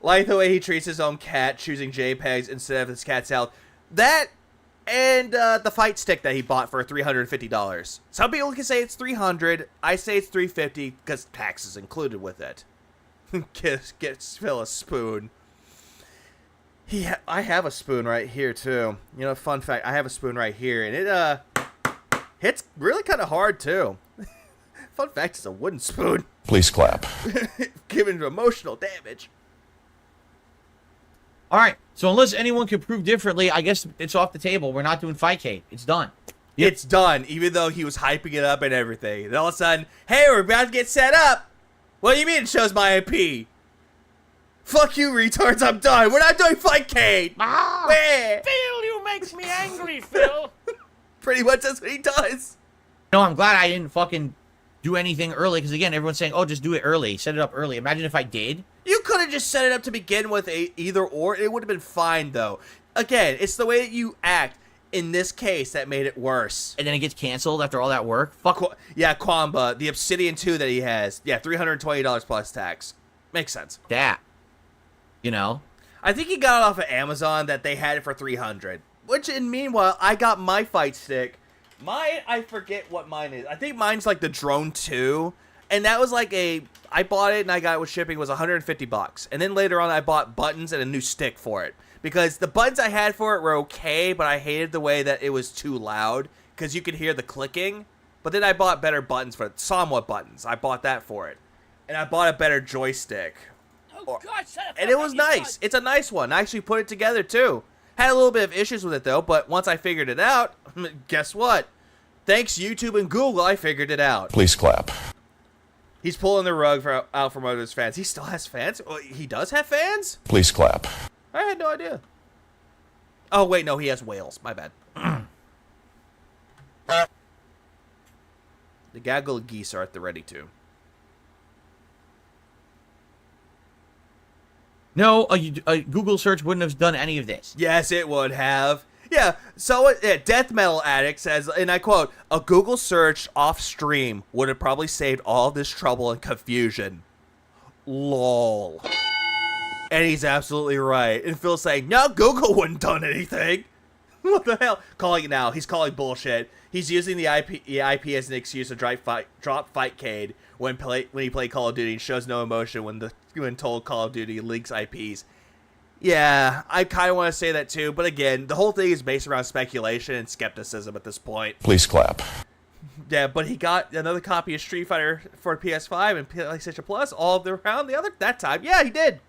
Like the way he treats his own cat, choosing JPEGs instead of his cat's health. That and the fight stick that he bought for $350. Some people can say it's $300. I say it's $350 because tax is included with it. Get Phil a spoon. I have a spoon right here too. You know, fun fact, I have a spoon right here, and it hits really kind of hard too. Fun fact, it's a wooden spoon. Please clap. Giving emotional damage. All right, so unless anyone can prove differently, I guess it's off the table. We're not doing Fightcade. It's done. Yep. It's done, even though he was hyping it up and everything. And all of a sudden, hey, we're about to get set up. What do you mean it shows my IP? Fuck you, retards, I'm done. We're not doing Fightcade. Phil, you makes me angry, Phil. Pretty much that's what he does. No, I'm glad I didn't fucking do anything early, because again, everyone's saying, oh, just do it early. Set it up early. Imagine if I did. You could have just set it up to begin with, either or. It would have been fine, though. Again, it's the way that you act in this case that made it worse. And then it gets canceled after all that work? Fuck. Yeah, Kwamba, the Obsidian 2 that he has. Yeah, $320 plus tax. Makes sense. That. You know? I think he got it off of Amazon that they had it for $300. Which, in meanwhile, I got my fight stick. I forget what mine is. I think mine's like the Drone 2. And that was like I bought it and I got it with shipping. It was $150. And then later on I bought buttons and a new stick for it. Because the buttons I had for it were okay, but I hated the way that it was too loud. Because you could hear the clicking. But then I bought better buttons for it. Somewhat buttons. I bought that for it. And I bought a better joystick. Oh, God, and it was nice. It's a nice one. I actually put it together too. Had a little bit of issues with it though, but once I figured it out, guess what? Thanks YouTube and Google, I figured it out. Please clap. He's pulling the rug out from under his fans. He still has fans? He does have fans? Please clap. I had no idea. Oh, wait, no, he has whales. My bad. The gaggle of geese are at the ready, too. No, a Google search wouldn't have done any of this. Yes, it would have. Yeah, so Death Metal Addict says, and I quote, a Google search off stream would have probably saved all this trouble and confusion. LOL. And he's absolutely right. And Phil's saying, no, Google wouldn't done anything. What the hell? Calling it now. He's calling bullshit. He's using the IP as an excuse to drop Fightcade when he played Call of Duty and shows no emotion when told Call of Duty leaks IPs. Yeah, I kind of want to say that too, but again, the whole thing is based around speculation and skepticism at this point. Please clap. Yeah, but he got another copy of Street Fighter for PS5 and PlayStation Plus all around that time. Yeah, he did.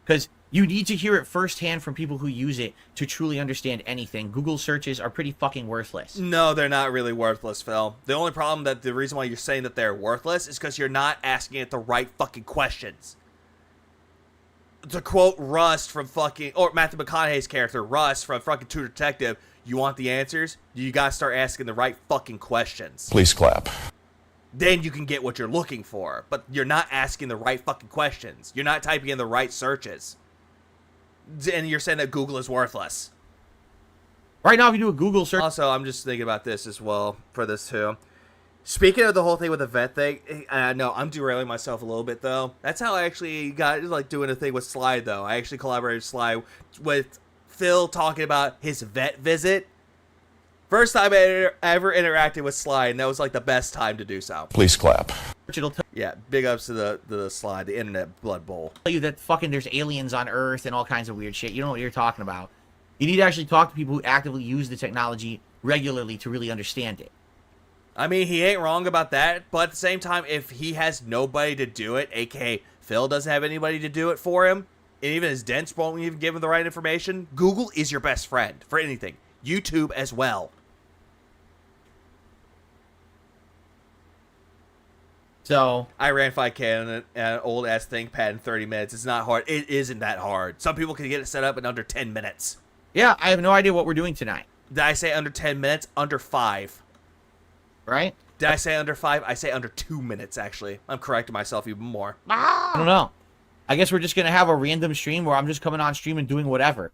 Because you need to hear it firsthand from people who use it to truly understand anything. Google searches are pretty fucking worthless. No, they're not really worthless, Phil. The only problem the reason why you're saying that they're worthless is because you're not asking it the right fucking questions. To quote Rust from or Matthew McConaughey's character, Rust from fucking True Detective, you want the answers? You gotta start asking the right fucking questions. Please clap. Then you can get what you're looking for, but you're not asking the right fucking questions. You're not typing in the right searches. And you're saying that Google is worthless. Right now, if you do a Google search... Also, I'm just thinking about this as well, for this too. Speaking of the whole thing with the vet thing, no, I'm derailing myself a little bit, though. That's how I actually got, like, doing a thing with Sly, though. I actually collaborated with Sly with Phil talking about his vet visit. First time I ever interacted with Sly, and that was, like, the best time to do so. Please clap. Yeah, big ups to the Sly, the internet blood bowl. Tell you that fucking there's aliens on Earth and all kinds of weird shit. You don't know what you're talking about. You need to actually talk to people who actively use the technology regularly to really understand it. I mean, he ain't wrong about that, but at the same time, if he has nobody to do it, aka Phil doesn't have anybody to do it for him, and even his dents won't even give him the right information, Google is your best friend for anything. YouTube as well. So I ran 5K on an old ass ThinkPad in 30 minutes. It's not hard. It isn't that hard. Some people can get it set up in under 10 minutes. Yeah, I have no idea what we're doing tonight. Did I say under 10 minutes? Under 5. Right? Did I say under 5? I say under 2 minutes, actually. I'm correcting myself even more. I don't know. I guess we're just going to have a random stream where I'm just coming on stream and doing whatever.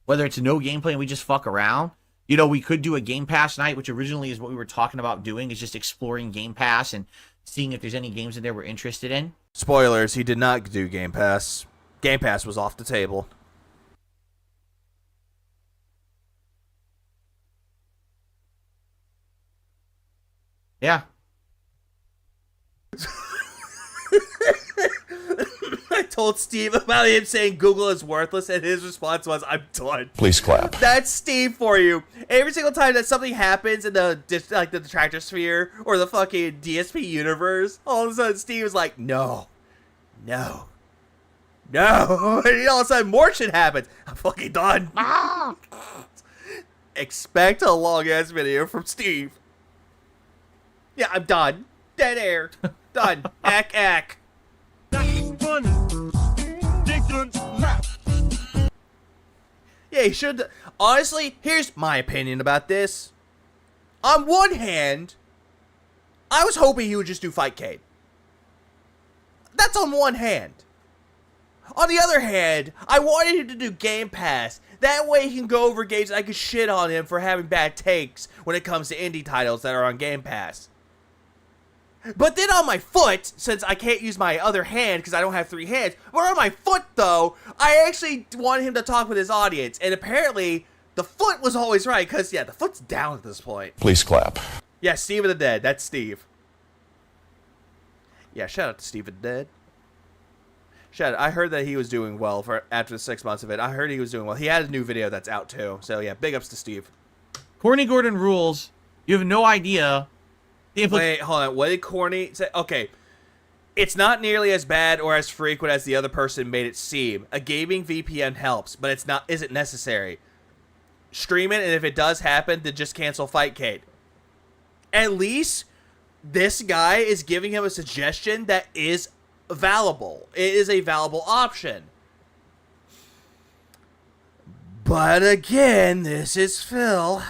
Whether it's no gameplay and we just fuck around. You know, we could do a Game Pass night, which originally is what we were talking about doing, is just exploring Game Pass and seeing if there's any games in there we're interested in. Spoilers, he did not do Game Pass. Game Pass was off the table. Yeah. I told Steve about him saying Google is worthless, and his response was, "I'm done." Please clap. That's Steve for you. Every single time that something happens in the detractor sphere or the fucking DSP universe, all of a sudden Steve is like, "No, no, no," and all of a sudden more shit happens. I'm fucking done. Expect a long ass video from Steve. Yeah, I'm done. Dead air. Done. Ack. Yeah, he should. Honestly, here's my opinion about this. On one hand, I was hoping he would just do Fightcade. That's on one hand. On the other hand, I wanted him to do Game Pass. That way he can go over games and I could shit on him for having bad takes when it comes to indie titles that are on Game Pass. But then on my foot, since I can't use my other hand because I don't have 3 hands, but on my foot though, I actually wanted him to talk with his audience. And apparently, the foot was always right because, yeah, the foot's down at this point. Please clap. Yeah, Steve of the Dead. That's Steve. Yeah, shout out to Steve of the Dead. Shout out. I heard that he was doing well for after the 6 months of it. I heard he was doing well. He had a new video that's out too. So yeah, big ups to Steve. Corny Gordon rules. You have no idea. Wait, hold on. What did Corny say? Okay. It's not nearly as bad or as frequent as the other person made it seem. A gaming VPN helps, but it's not isn't necessary. Stream it, and if it does happen, then just cancel Fightcade. At least this guy is giving him a suggestion that is valuable. It is a valuable option. But again, this is Phil.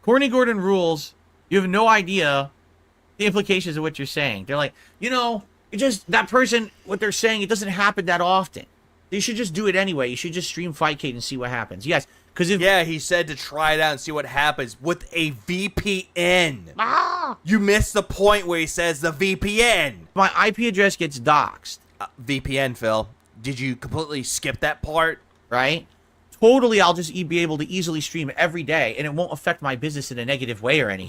Corny Gordon rules. You have no idea the implications of what you're saying. They're like, you know, it just, that person, what they're saying, it doesn't happen that often. You should just do it anyway. You should just stream Fightcade and see what happens. Yes, because if... Yeah, he said to try it out and see what happens with a VPN. You missed the point where he says the VPN. My IP address gets doxxed. VPN, Phil. Did you completely skip that part? Right? Totally, I'll just be able to easily stream every day, and it won't affect my business in a negative way or anything.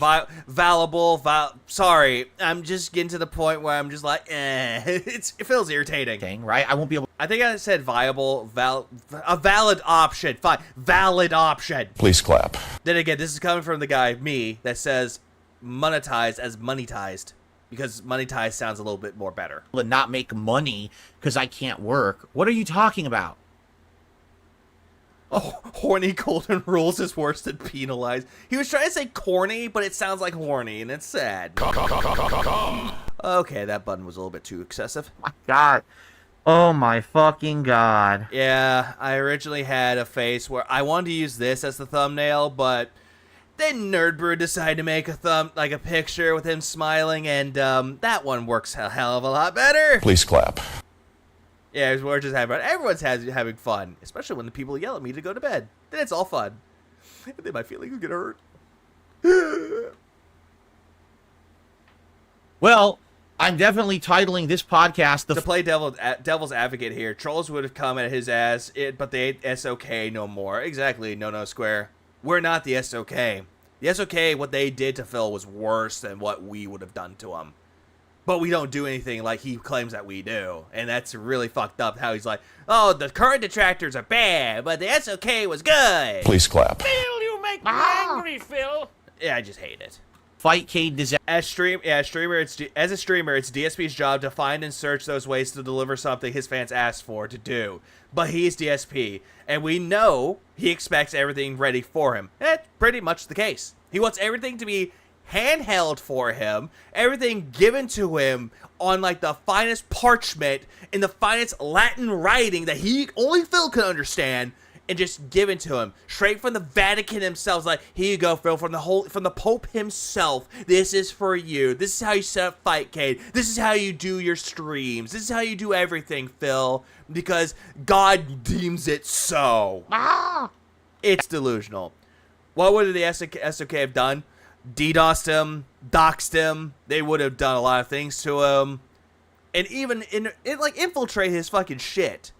Sorry, I'm just getting to the point where I'm just like, it feels irritating. Right? I won't be able... I think I said viable, a valid option. Fine, valid option. Please clap. Then again, this is coming from the guy, me, that says monetized as monetized. Because monetized sounds a little bit more better. Not make money because I can't work. What are you talking about? Oh, horny golden rules is worse than penalized. He was trying to say corny, but it sounds like horny, and it's sad. Okay, that button was a little bit too excessive. My God. Oh my fucking God. Yeah, I originally had a face where I wanted to use this as the thumbnail, but then Nerdbrew decided to make a picture with him smiling, and that one works a hell of a lot better. Please clap. Yeah, we're just having fun. Everyone's having fun, especially when the people yell at me to go to bed. Then it's all fun. And then my feelings get hurt. Well, I'm definitely titling this podcast to play devil's advocate here. Trolls would have come at his ass, but they ain't SOK no more. Exactly, no square. We're not the SOK. The SOK, what they did to Phil was worse than what we would have done to him. But we don't do anything like he claims that we do. And that's really fucked up how he's like, oh, the current detractors are bad, but the SOK was good. Please clap. Phil, you make me angry, Phil. Yeah, I just hate it. Fightcade disaster. As a streamer, it's DSP's job to find and search those ways to deliver something his fans ask for to do. But he's DSP, and we know he expects everything ready for him. That's pretty much the case. He wants everything to be handheld for him, everything given to him on like the finest parchment in the finest Latin writing that only Phil can understand, and just given to him straight from the Vatican himself. Like, here you go, Phil, from the Pope himself. This is for you. This is how you set up Fightcade. This is how you do your streams. This is how you do everything, Phil, because God deems it so. It's delusional. What would the SOK have done? DDoSed him, doxed him. They would have done a lot of things to him, and even infiltrate his fucking shit,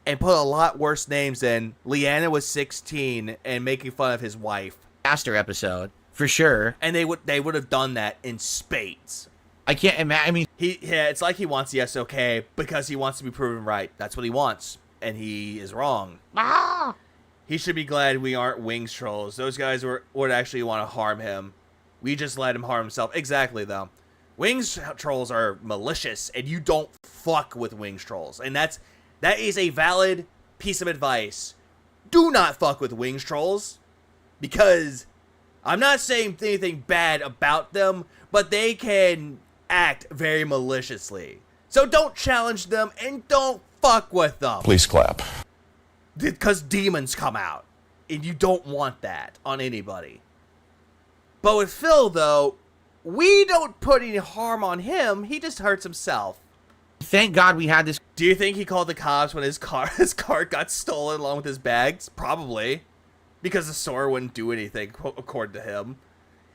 and put a lot worse names than Leanna was 16 and making fun of his wife. Disaster episode. For sure. And they would have done that in spades. I can't imagine. I mean, it's like he wants the SOK because he wants to be proven right. That's what he wants, and he is wrong. He should be glad we aren't Wings trolls. Those guys would actually want to harm him. We just let him harm himself. Exactly, though. Wings trolls are malicious, and you don't fuck with Wings trolls. And that is a valid piece of advice. Do not fuck with Wings trolls, because I'm not saying anything bad about them, but they can act very maliciously. So don't challenge them and don't fuck with them. Please clap. Because demons come out, and you don't want that on anybody. But with Phil, though, we don't put any harm on him. He just hurts himself. Thank God we had this. Do you think he called the cops when his car got stolen along with his bags? Probably. Because the store wouldn't do anything, according to him.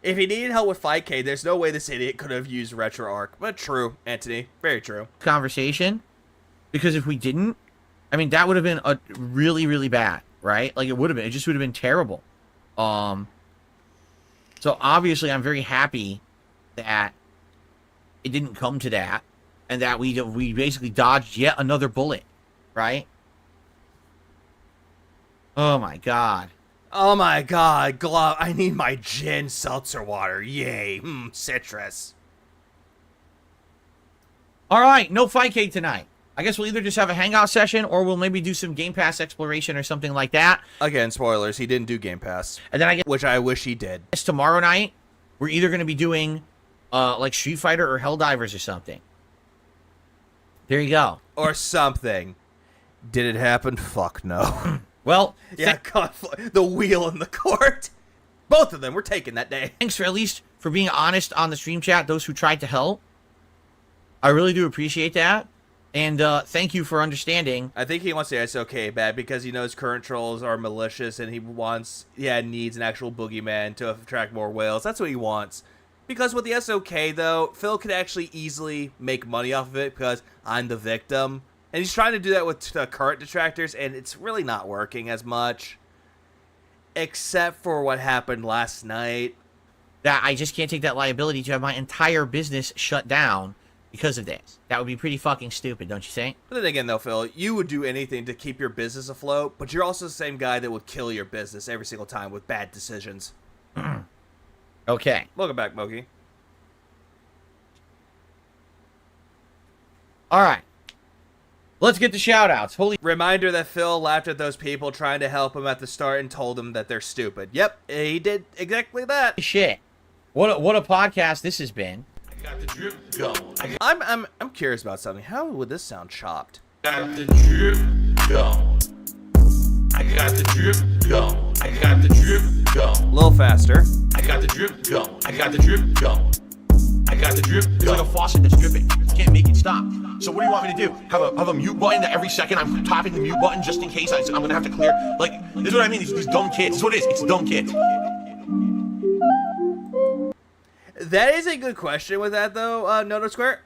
If he needed help with Fightcade, there's no way this idiot could have used RetroArch. But true, Anthony. Very true. Conversation. Because if we didn't, I mean, that would have been a really, really bad, right? Like, it would have been. It just would have been terrible. So, obviously, I'm very happy that it didn't come to that. And that we basically dodged yet another bullet, right? Oh, my God. Oh my God, Glove, I need my gin seltzer water. Yay, citrus. All right, no Fightcade tonight. I guess we'll either just have a hangout session or we'll maybe do some Game Pass exploration or something like that. Again, spoilers, he didn't do Game Pass. And then I guess, which I wish he did. Tomorrow night, we're either going to be doing like Street Fighter or Helldivers or something. There you go. Or something. Did it happen? Fuck no. Well, yeah, the wheel in the court. Both of them were taken that day. Thanks for at least for being honest on the stream chat, those who tried to help. I really do appreciate that. And thank you for understanding. I think he wants the SOK bad because he knows current trolls are malicious and he needs an actual boogeyman to attract more whales. That's what he wants. Because with the SOK, though, Phil could actually easily make money off of it because I'm the victim. And he's trying to do that with current detractors, and it's really not working as much. Except for what happened last night. That I just can't take that liability to have my entire business shut down because of this. That would be pretty fucking stupid, don't you think? But then again, though, Phil, you would do anything to keep your business afloat, but you're also the same guy that would kill your business every single time with bad decisions. Okay. Welcome back, Mogi. All right. Let's get the shout-outs. Holy reminder that Phil laughed at those people trying to help him at the start and told them that they're stupid. Yep, he did exactly that. Shit. What a podcast this has been. I got the drip going. I'm curious about something. How would this sound chopped? Got the drip going. I got the drip going. I got the drip going. A little faster. I got the drip going. I got the drip going. I got the drip going. It's like a faucet that's dripping. You can't make it stop. So what do you want me to do? Have a mute button that every second I'm tapping the mute button just in case I'm going to have to clear? Like, this is what I mean. These dumb kids. This is what it is. It's dumb kids. That is a good question with that, though, Noto Square.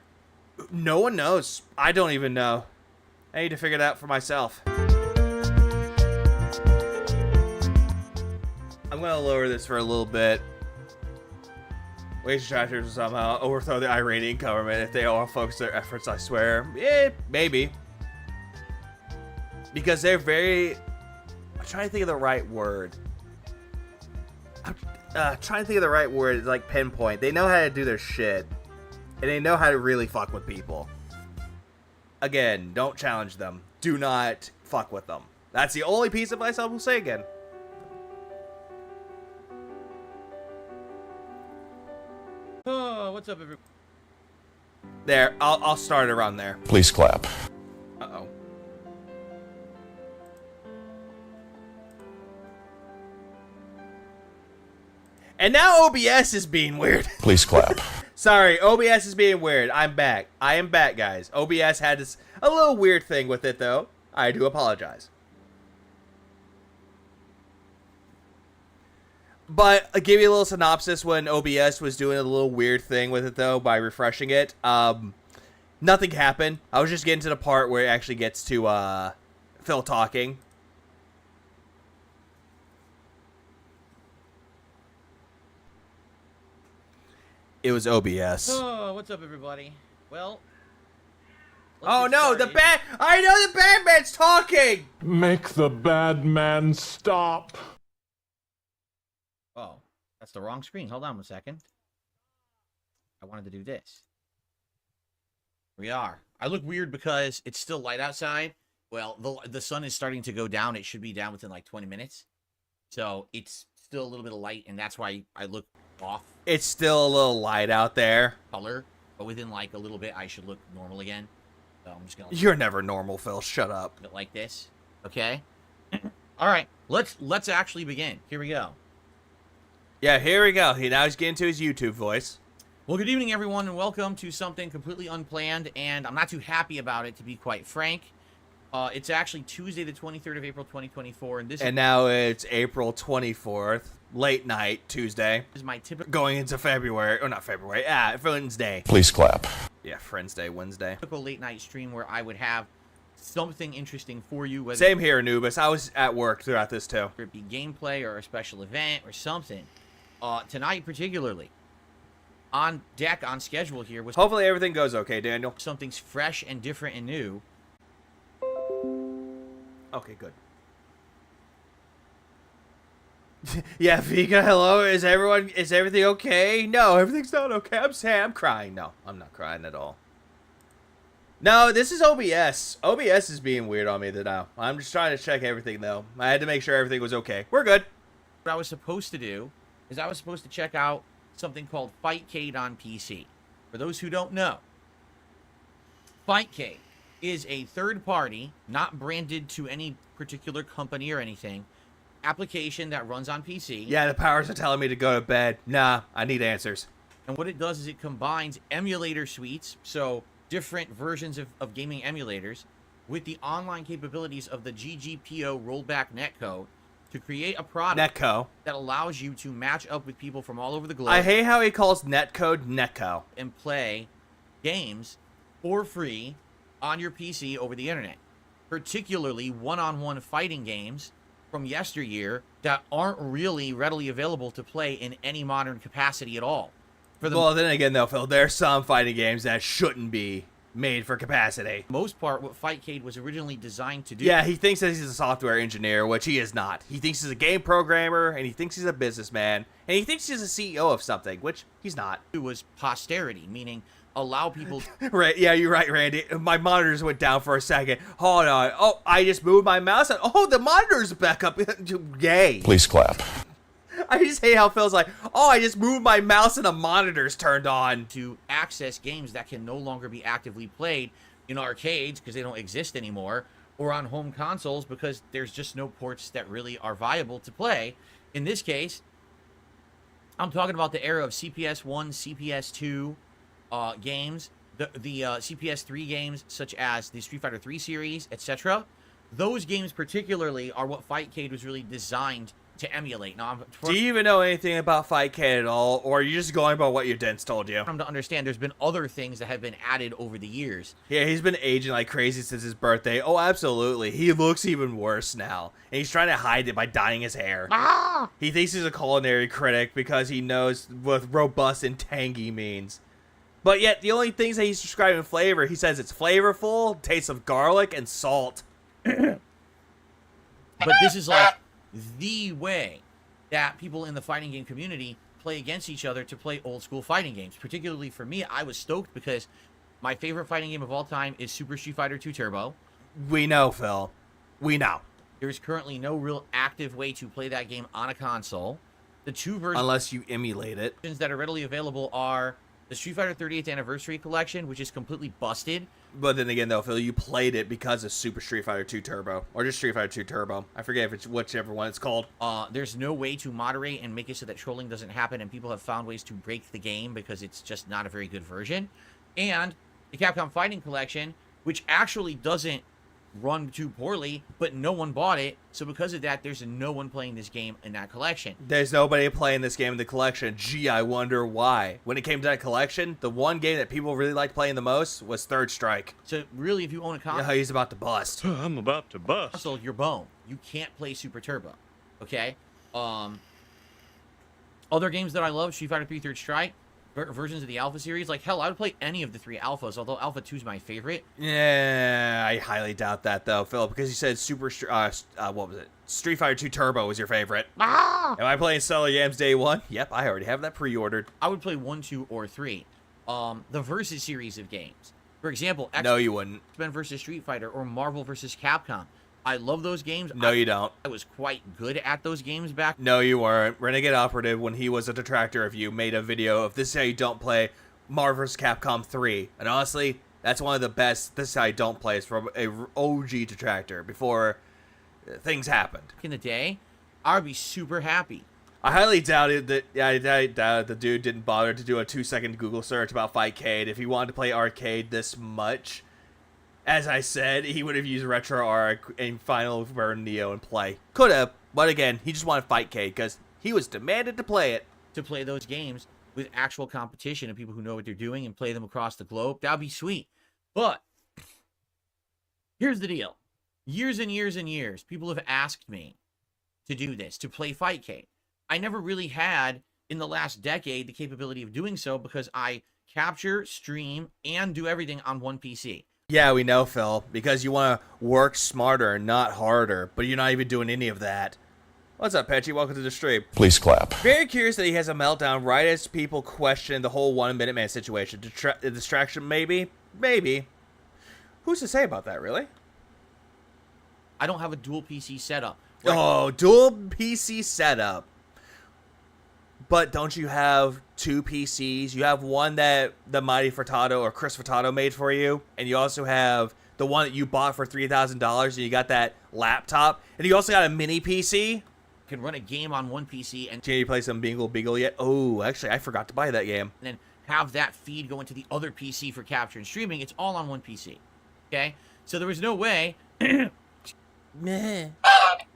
No one knows. I don't even know. I need to figure it out for myself. I'm going to lower this for a little bit. Waste detractors will somehow overthrow the Iranian government if they all focus their efforts, I swear. Yeah, maybe. Because they're very... I'm trying to think of the right word. I'm trying to think of the right word. It's like pinpoint. They know how to do their shit. And they know how to really fuck with people. Again, don't challenge them. Do not fuck with them. That's the only piece of advice I will say again. Oh, what's up, everybody? There, I'll start around there. Please clap. Uh-oh. And now OBS is being weird. Please clap. Sorry, OBS is being weird. I'm back. I am back, guys. OBS had a little weird thing with it, though. I do apologize. But I'll give you a little synopsis when OBS was doing a little weird thing with it, though, by refreshing it. Nothing happened. I was just getting to the part where it actually gets to Phil talking. It was OBS. Oh, what's up, everybody? Well. Oh no, the bad. I know the bad man's talking. Make the bad man stop. Oh, that's the wrong screen. Hold on 1 second. I wanted to do this. We are. I look weird because it's still light outside. Well, the sun is starting to go down. It should be down within like 20 minutes. So it's still a little bit of light, and that's why I look off. It's still a little light out there. Color, but within like a little bit, I should look normal again. So I'm just gonna. You're never normal, Phil. Shut up. Like this, okay? All right, let's actually begin. Here we go. Yeah, here we go. Now he's getting to his YouTube voice. Well, good evening, everyone, and welcome to something completely unplanned, and I'm not too happy about it, to be quite frank. It's actually Tuesday, the 23rd of April, 2024, and and now it's April 24th, late night, Tuesday. This is my typical going into February, or not February, Wednesday. Please clap. Yeah, Friends Day, Wednesday. Typical late night stream where I would have something interesting for you. Whether Same here, Anubis. I was at work throughout this too. Whether it be gameplay or a special event or something. Tonight, particularly, on deck, on schedule here was. Hopefully everything goes okay, Daniel. Something's fresh and different and new. Okay, good. Yeah, Vika, hello. Is everything okay? No, everything's not okay. I'm crying. No, I'm not crying at all. No, this is OBS. OBS is being weird on me now. I'm just trying to check everything, though. I had to make sure everything was okay. We're good. What I was supposed to do is I was supposed to check out something called Fightcade on PC. For those who don't know, Fightcade is a third-party, not branded to any particular company or anything, application that runs on PC. Yeah, the powers are telling me to go to bed. Nah, I need answers. And what it does is it combines emulator suites, so different versions of gaming emulators, with the online capabilities of the GGPO rollback netcode to create a product that allows you to match up with people from all over the globe. I hate how he calls netcode netco. And play games for free on your PC over the internet, particularly one-on-one fighting games from yesteryear that aren't really readily available to play in any modern capacity at all. Well, then again, though, Phil, there's some fighting games that shouldn't be made for capacity. Most part, what Fightcade was originally designed to do. Yeah, he thinks that he's a software engineer, which he is not. He thinks he's a game programmer, and he thinks he's a businessman, and he thinks he's a CEO of something, which he's not. It was posterity, meaning allow people right, yeah, you're right, Randy. My monitors went down for a second. Hold on. Oh, I just moved my mouse. Oh, the monitor's back up. Yay. Please clap. I just hate how Phil's like, oh, I just moved my mouse and the monitor's turned on. To access games that can no longer be actively played in arcades because they don't exist anymore, or on home consoles because there's just no ports that really are viable to play. In this case, I'm talking about the era of CPS-1, CPS-2 games, the CPS-3 games such as the Street Fighter 3 series, etc. Those games particularly are what Fightcade was really designed to emulate. Now, do you even know anything about Fightcade at all, or are you just going by what your dents told you? To understand, there's been other things that have been added over the years. Yeah, he's been aging like crazy since his birthday. Oh, absolutely. He looks even worse now, and he's trying to hide it by dyeing his hair. He thinks he's a culinary critic because he knows what robust and tangy means. But yet, the only things that he's describing flavor, he says it's flavorful, tastes of garlic, and salt. But this is like the way that people in the fighting game community play against each other to play old school fighting games. Particularly for me, I was stoked because my favorite fighting game of all time is Super Street Fighter 2 Turbo. We know, Phil. We know. There's currently no real active way to play that game on a console. The two versions, unless you emulate it, that are readily available are the Street Fighter 38th Anniversary Collection, which is completely busted. But then again, though, Phil, you played it because of Super Street Fighter 2 Turbo. Or just Street Fighter 2 Turbo. I forget if it's whichever one it's called. There's no way to moderate and make it so that trolling doesn't happen, and people have found ways to break the game because it's just not a very good version. And the Capcom Fighting Collection, which actually doesn't run too poorly, but no one bought it. So because of that, there's no one playing this game in that collection. There's nobody playing this game in the collection. Gee, I wonder why. When it came to that collection, the one game that people really liked playing the most was Third Strike. So really, if you own a console, yeah, he's about to bust. I'm about to bust. Console, you're bone. You can't play Super Turbo. Okay. Other games that I love: Street Fighter 3 Third Strike, versions of the Alpha series. Like, hell, I would play any of the 3 Alphas, although Alpha 2 is my favorite. Yeah, I highly doubt that, though, Phil, because you said what was it? Street Fighter 2 Turbo was your favorite. Am I playing Stellar Yams Day 1? Yep, I already have that pre-ordered. I would play 1, 2, or 3. The Versus series of games. For example, No, you wouldn't. X-Men versus Street Fighter or Marvel versus Capcom. I love those games. No, you don't. I was quite good at those games back. No, you weren't. Renegade Operative, when he was a detractor of you, made a video of this is how you don't play Marvel vs. Capcom 3. And honestly, that's one of the best. This is how you don't play. It's from a OG detractor before things happened. Back in the day, I would be super happy. I highly doubted that. Yeah, I doubted the dude didn't bother to do a 2-second Google search about Fightcade. If he wanted to play arcade this much, as I said, he would have used RetroArch and Final Burn Neo and play. Could have, but again, he just wanted Fightcade because he was demanded to play it. To play those games with actual competition and people who know what they're doing and play them across the globe, that would be sweet. But here's the deal. Years and years and years, people have asked me to do this, to play Fightcade. I never really had, in the last decade, the capability of doing so because I capture, stream, and do everything on one PC. Yeah, we know, Phil, because you want to work smarter, not harder, but you're not even doing any of that. What's up, Petchy? Welcome to the stream. Please clap. Very curious that he has a meltdown right as people question the whole 1 Minute Man situation. Distraction, maybe? Maybe. Who's to say about that, really? I don't have a dual PC setup. Oh, dual PC setup. But don't you have 2 PCs? You have one that the Mighty Furtado or Chris Furtado made for you, and you also have the one that you bought for $3,000, and you got that laptop, and you also got a mini PC. Can run a game on one PC and Can you play some Bingle Beagle yet? Oh, actually, I forgot to buy that game. then have that feed go into the other PC for capture and streaming. It's all on one PC. Okay? So there was no way. Meh.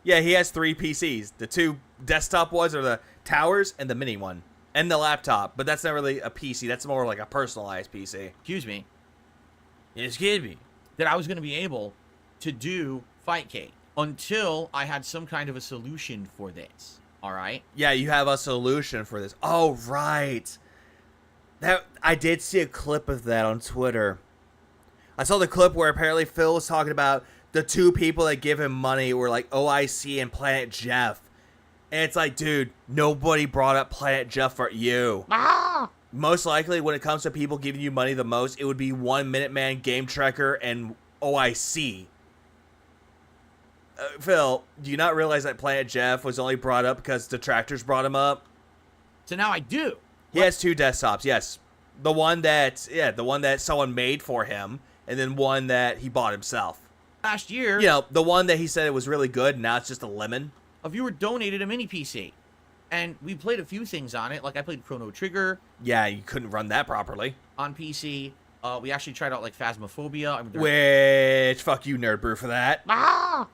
Yeah, he has 3 PCs. The 2 desktop ones are the towers and the mini one. And the laptop. But that's not really a PC. That's more like a personalized PC. Excuse me. Excuse me. That I was going to be able to do Fightcade until I had some kind of a solution for this. All right? Yeah, you have a solution for this. Oh, right. That I did see a clip of that on Twitter. I saw the clip where apparently Phil was talking about the 2 people that give him money were like OIC and Planet Jeff. And it's like, dude, nobody brought up Planet Jeff for you. Most likely, when it comes to people giving you money the most, it would be 1 Minute Man, Game Tracker, and OIC. Phil, do you not realize that Planet Jeff was only brought up because detractors brought him up? So now I do. He has 2 desktops, yes. The one that someone made for him, and then one that he bought himself. Last year, You know, the one that he said it was really good, now it's just a lemon. a viewer donated a mini PC. And we played a few things on it. Like I played Chrono Trigger Yeah, you couldn't run that properly. on PC. We actually tried out like Phasmophobia. I mean, Which, fuck you, Nerd Brew, for that.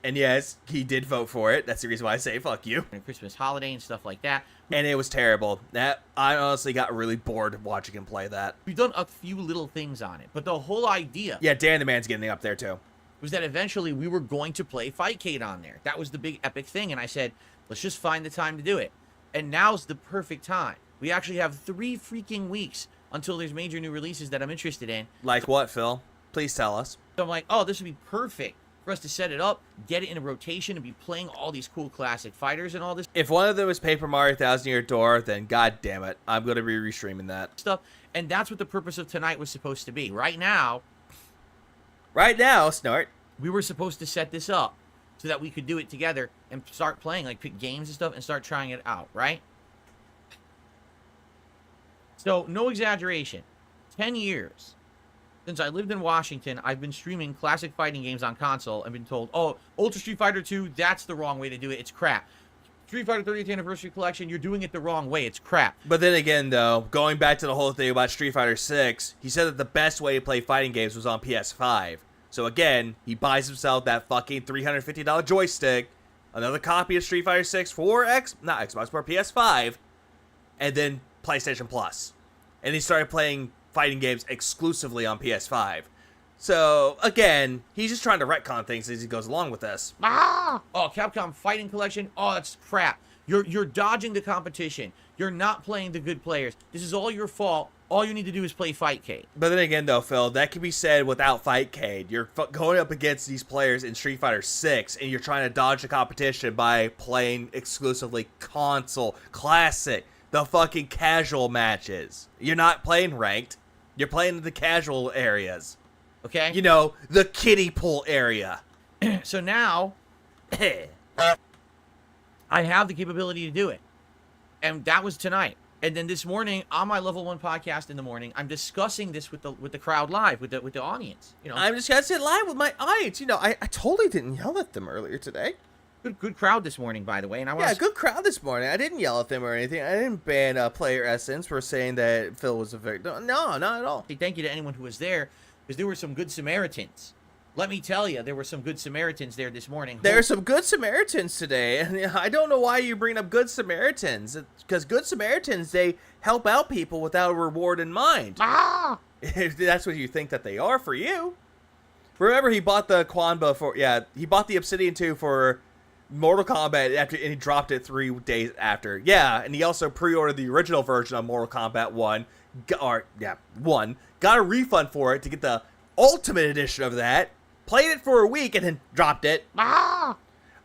And yes, he did vote for it. That's the reason why I say fuck you. and Christmas holiday and stuff like that. And it was terrible. That I honestly got really bored watching him play that. We've done a few little things on it. But the whole idea Yeah, Dan the Man's getting up there too. was that eventually we were going to play Fightcade on there. That was the big epic thing. And I said, let's just find the time to do it. And now's the perfect time. We actually have 3 freaking weeks until there's major new releases that I'm interested in. Like what, Phil? Please tell us. So I'm like, oh, this would be perfect for us to set it up, get it in a rotation, and be playing all these cool classic fighters and all this If one of them is Paper Mario Thousand Year Door, then god damn it, I'm going to be restreaming that. stuff. And that's what the purpose of tonight was supposed to be. Right now, Snort. we were supposed to set this up so that we could do it together and start playing, like pick games and stuff and start trying it out, right? So, no exaggeration. 10 years since I lived in Washington, I've been streaming classic fighting games on console and been told, oh, Ultra Street Fighter 2, that's the wrong way to do it. It's crap. Street Fighter 30th Anniversary Collection, you're doing it the wrong way. It's crap. But then again, though, going back to the whole thing about Street Fighter 6, he said that the best way to play fighting games was on PS5. So again, he buys himself that fucking $350 joystick, another copy of Street Fighter 6 for not Xbox, for PS5, and then PlayStation Plus. And he started playing fighting games exclusively on PS5. So, again, he's just trying to retcon things as he goes along with this. Oh, Capcom Fighting Collection, oh, that's crap. You're dodging the competition. You're not playing the good players. This is all your fault all you need to do is play Fightcade. But then again, though, Phil, that can be said without Fightcade. You're going up against these players in Street Fighter 6, and you're trying to dodge the competition by playing exclusively console, classic, the fucking casual matches. You're not playing ranked. You're playing the casual areas. Okay? You know, the kiddie pool area. So now, I have the capability to do it. And that was tonight. And then this morning, on my Level 1 podcast in the morning, I'm discussing this with the crowd live, with the audience. You know, I'm discussing it live with my audience. You know, I totally didn't yell at them earlier today. Good crowd this morning, by the way. And I want good crowd this morning. I didn't yell at them or anything. I didn't ban Player Essence for saying that Phil was a victim. No, not at all. thank you to anyone who was there, because there were some good Samaritans. Let me tell you, there were some good Samaritans there this morning. There are some good Samaritans today, and I don't know why you bring up good Samaritans, because good Samaritans, they help out people without a reward in mind. If that's what you think that they are for you. Remember, he bought the Quanba for, he bought the Obsidian 2 for Mortal Kombat after, and he dropped it 3 days after. Yeah, and he also pre-ordered the original version of Mortal Kombat 1, got a refund for it to get the Ultimate Edition of that. Played it for a week and then dropped it. I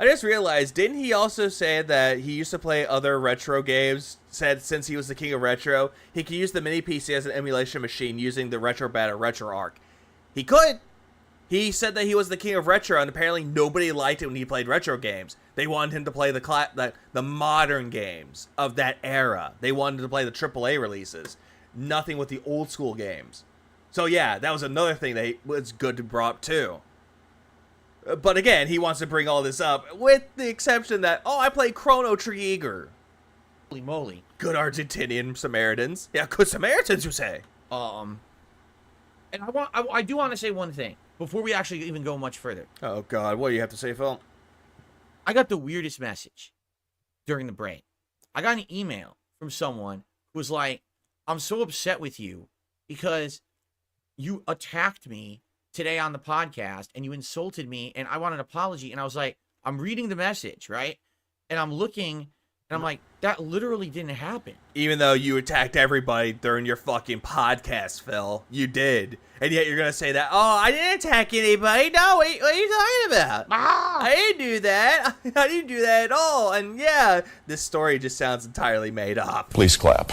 just realized, didn't he also say that he used to play other retro games? Said since he was the king of retro, he could use the mini PC as an emulation machine using the Retro Bat or RetroArch. He could. He said that he was the king of retro, and apparently nobody liked it when he played retro games. They wanted him to play the modern games of that era. They wanted to play the AAA releases. Nothing with the old school games. So yeah, that was another thing that was good to bring up too. But again, he wants to bring all this up with the exception that, I play Chrono Trigger. Holy moly. Good Argentinian Samaritans. Yeah, good Samaritans, you say. And I do want to say one thing before we actually even go much further. Oh God, what do you have to say, Phil? I got the weirdest message during the break. I got an email from someone who was like, I'm so upset with you because you attacked me today on the podcast and you insulted me and I want an apology. And I was like, I'm reading the message, right? And I'm looking and I'm like, that literally didn't happen. Even though you attacked everybody during your fucking podcast, Phil. You did. And yet you're going to say that, I didn't attack anybody. No, what are you talking about? I didn't do that. I didn't do that at all. And yeah, this story just sounds entirely made up. Please clap.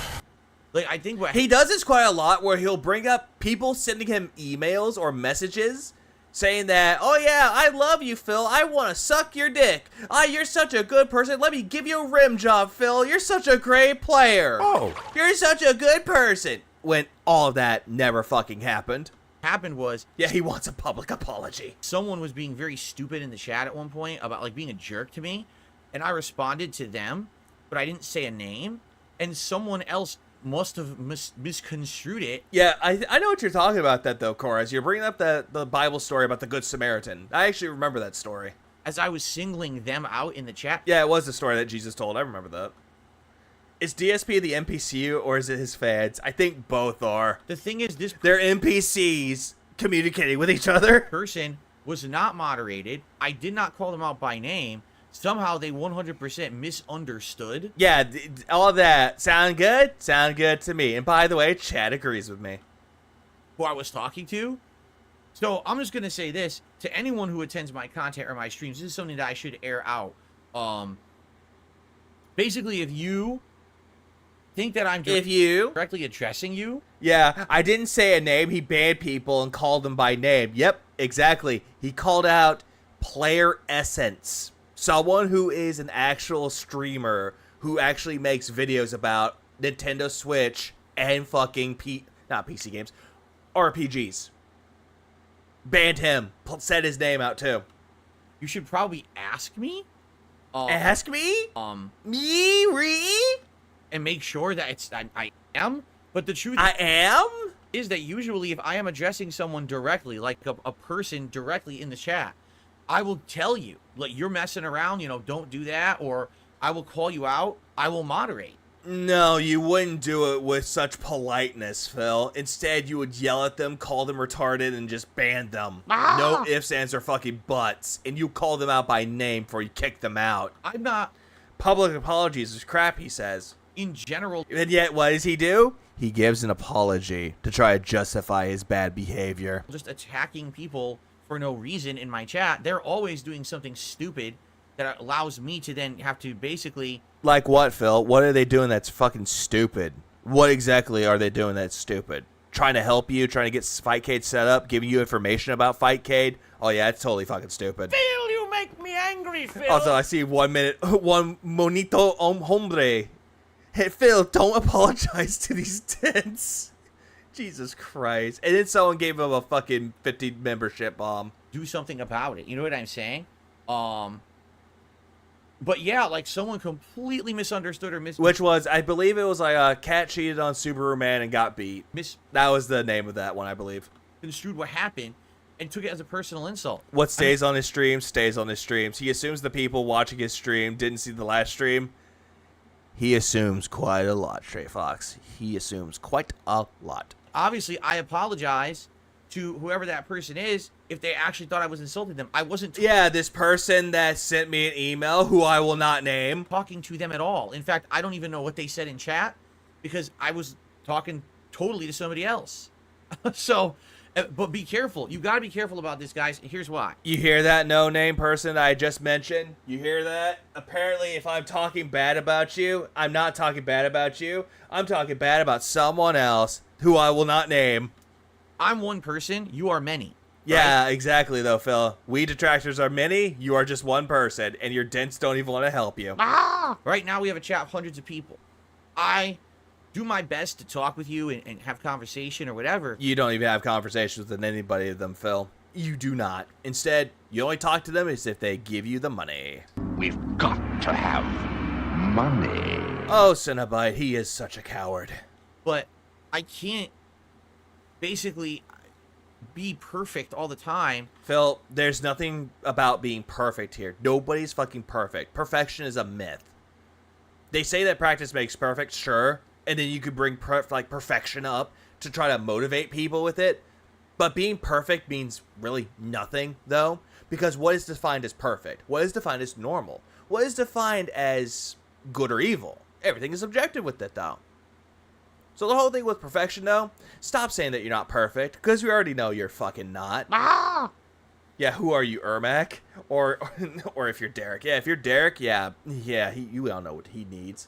Like, I think what he does this quite a lot, where he'll bring up people sending him emails or messages saying that, I love you, Phil. I want to suck your dick. You're such a good person. Let me give you a rim job, Phil. You're such a great player. You're such a good person. When all of that never fucking happened. Was he wants a public apology. Someone was being very stupid in the chat at one point about like being a jerk to me, and I responded to them, but I didn't say a name, and someone else must have misconstrued it. Yeah, I know what you're talking about that though, Koraz. You're bringing up the Bible story about the Good Samaritan. I actually remember that story. As I was singling them out in the chat. Yeah, it was the story that Jesus told. I remember that. Is DSP the NPC or is it his fans? I think both are. The thing is, they're NPCs communicating with each other. Person was not moderated. I did not call them out by name. Somehow they 100% misunderstood. Yeah, all that. Sound good? Sound good to me. And by the way, Chad agrees with me. Who I was talking to? So I'm just going to say this. To anyone who attends my content or my streams, this is something that I should air out. Basically, if you think that I'm directly addressing you. Yeah, I didn't say a name. He banned people and called them by name. Yep, exactly. He called out Player Essence. Someone who is an actual streamer who actually makes videos about Nintendo Switch and fucking not PC games, RPGs. Banned him. Said his name out too. You should probably ask me. Ask me? And make sure that I am. But the truth is that usually if I am addressing someone directly, like a person directly in the chat, I will tell you, like, you're messing around, don't do that, or I will call you out, I will moderate. No, you wouldn't do it with such politeness, Phil. Instead, you would yell at them, call them retarded, and just ban them. No ifs, ands, or fucking buts. And you call them out by name before you kick them out. I'm not. Public apologies is crap, he says. in general. And yet, what does he do? He gives an apology to try to justify his bad behavior. Just attacking people for no reason in my chat. They're always doing something stupid that allows me to then have to basically... Like what, Phil? What are they doing that's fucking stupid? What exactly are they doing that's stupid? Trying to help you? Trying to get Fightcade set up? Giving you information about Fightcade? Oh yeah, it's totally fucking stupid. Phil, you make me angry, Phil. Also, I see 1 minute, one monito hombre. Hey, Phil, don't apologize to these tents. Jesus Christ. And then someone gave him a fucking 50 membership bomb. Do something about it. You know what I'm saying? But yeah, like someone completely misunderstood or Which was, I believe it was like a cat cheated on Subaru Man and got beat. That was the name of that one, I believe. Misconstrued what happened and took it as a personal insult. What stays on his stream stays on his streams. He assumes the people watching his stream didn't see the last stream. He assumes quite a lot, Stray Fox. He assumes quite a lot. Obviously, I apologize to whoever that person is if they actually thought I was insulting them. I wasn't... Yeah, this person that sent me an email, who I will not name. Talking to them at all. In fact, I don't even know what they said in chat because I was talking totally to somebody else. So... But be careful. You got to be careful about this, guys. Here's why. You hear that no-name person that I just mentioned? You hear that? Apparently, if I'm talking bad about you, I'm not talking bad about you. I'm talking bad about someone else who I will not name. I'm one person. You are many. Yeah, right? Exactly, though, Phil. We detractors are many. You are just one person, and your dents don't even want to help you. Right now, we have a chat of hundreds of people. I... do my best to talk with you and have conversation or whatever. You don't even have conversations with anybody of them, Phil. You do not. Instead, you only talk to them as if they give you the money. We've got to have money. Oh, Cenobite, he is such a coward. But I can't basically be perfect all the time. Phil, there's nothing about being perfect here. Nobody's fucking perfect. Perfection is a myth. They say that practice makes perfect, sure. And then you could bring perfection up to try to motivate people with it. But being perfect means really nothing, though. Because what is defined as perfect? What is defined as normal? What is defined as good or evil? Everything is subjective with it, though. So the whole thing with perfection, though, stop saying that you're not perfect. Because we already know you're fucking not. Yeah, who are you, Ermac? Or if you're Derek. Yeah, if you're Derek, yeah, you all know what he needs.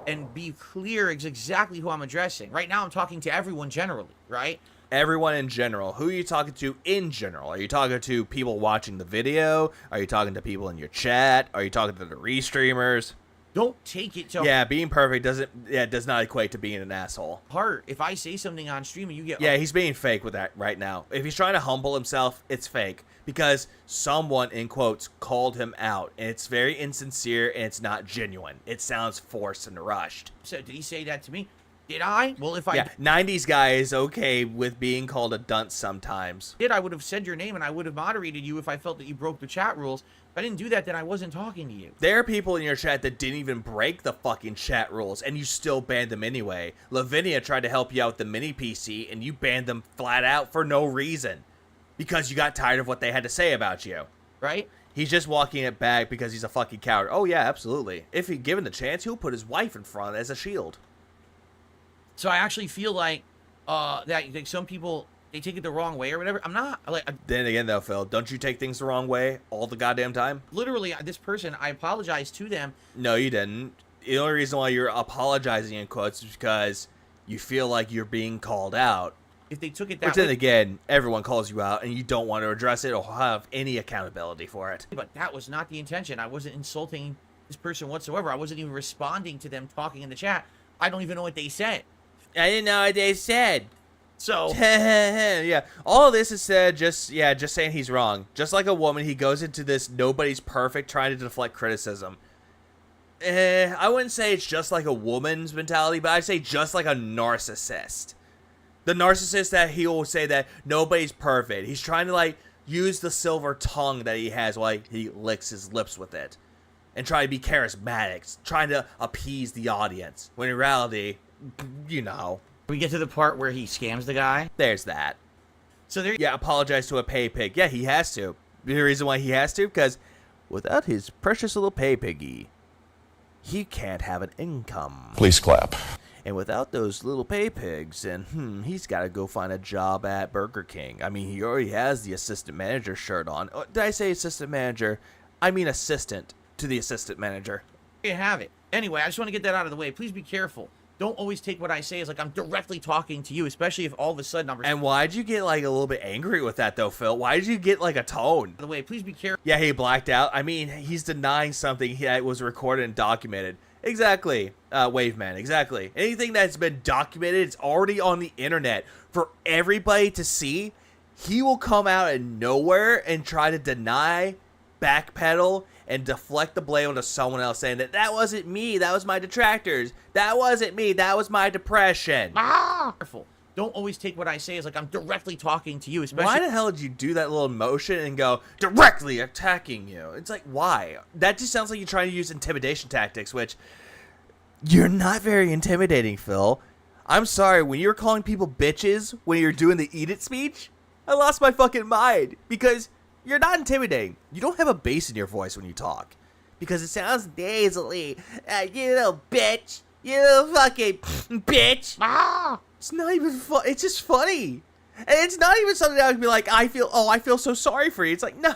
And be clear is exactly who I'm addressing. Right now, I'm talking to everyone generally, right? Everyone in general. Who are you talking to in general? Are you talking to people watching the video? Are you talking to people in your chat? Are you talking to the restreamers? Don't take it to... Yeah, being perfect does not equate to being an asshole. Heart, if I say something on stream and you get... Yeah, he's being fake with that right now. If he's trying to humble himself, it's fake. Because someone, in quotes, called him out. And it's very insincere and it's not genuine. It sounds forced and rushed. So, did he say that to me? Did I? Well, if I... Yeah, 90s guy is okay with being called a dunce sometimes. I would have said your name and I would have moderated you if I felt that you broke the chat rules. If I didn't do that, then I wasn't talking to you. There are people in your chat that didn't even break the fucking chat rules, and you still banned them anyway. Lavinia tried to help you out with the mini PC, and you banned them flat out for no reason. Because you got tired of what they had to say about you. Right? He's just walking it back because he's a fucking coward. Oh yeah, absolutely. If he given the chance, he'll put his wife in front as a shield. So I actually feel like that some people... they take it the wrong way or whatever. I'm not like. Then again, though, Phil, don't you take things the wrong way all the goddamn time? Literally, this person, I apologized to them. No, you didn't. The only reason why you're apologizing in quotes is because you feel like you're being called out. If they took it that way. But then again, everyone calls you out, and you don't want to address it or have any accountability for it. But that was not the intention. I wasn't insulting this person whatsoever. I wasn't even responding to them talking in the chat. I don't even know what they said. I didn't know what they said. So yeah, all of this is said just saying he's wrong. Just like a woman, he goes into this nobody's perfect, trying to deflect criticism. I wouldn't say it's just like a woman's mentality, but I'd say just like a narcissist. The narcissist that he will say that nobody's perfect. He's trying to like use the silver tongue that he has while he licks his lips with it, and try to be charismatic, trying to appease the audience. When in reality, you know. We get to the part where he scams the guy. There's that. So there. Yeah, apologize to a pay pig. Yeah, he has to. The reason why he has to, because without his precious little pay piggy, he can't have an income. Please clap. And without those little pay pigs, and he's got to go find a job at Burger King. I mean, he already has the assistant manager shirt on. Oh, did I say assistant manager? I mean assistant to the assistant manager. There you have it. Anyway, I just want to get that out of the way. Please be careful. Don't always take what I say as like I'm directly talking to you, especially if all of a sudden I'm... And why'd you get like a little bit angry with that though, Phil? Why did you get like a tone? By the way, please be careful. Yeah, he blacked out. I mean, he's denying something that was recorded and documented. Exactly, Waveman, exactly. Anything that's been documented, it's already on the internet for everybody to see. He will come out of nowhere and try to deny, backpedal, and deflect the blame onto someone else, saying that wasn't me, that was my detractors. That wasn't me, that was my depression. Careful. Don't always take what I say as like I'm directly talking to you, especially... Why the hell did you do that little motion and go, directly attacking you? It's like, why? That just sounds like you're trying to use intimidation tactics, which... You're not very intimidating, Phil. I'm sorry, when you were calling people bitches when you were doing the Eat It speech, I lost my fucking mind, because you're not intimidating. You don't have a bass in your voice when you talk, because it sounds nasally. You little bitch. You little fucking bitch. It's not even fun. It's just funny. And it's not even something that I would be like, I feel so sorry for you. It's like, no,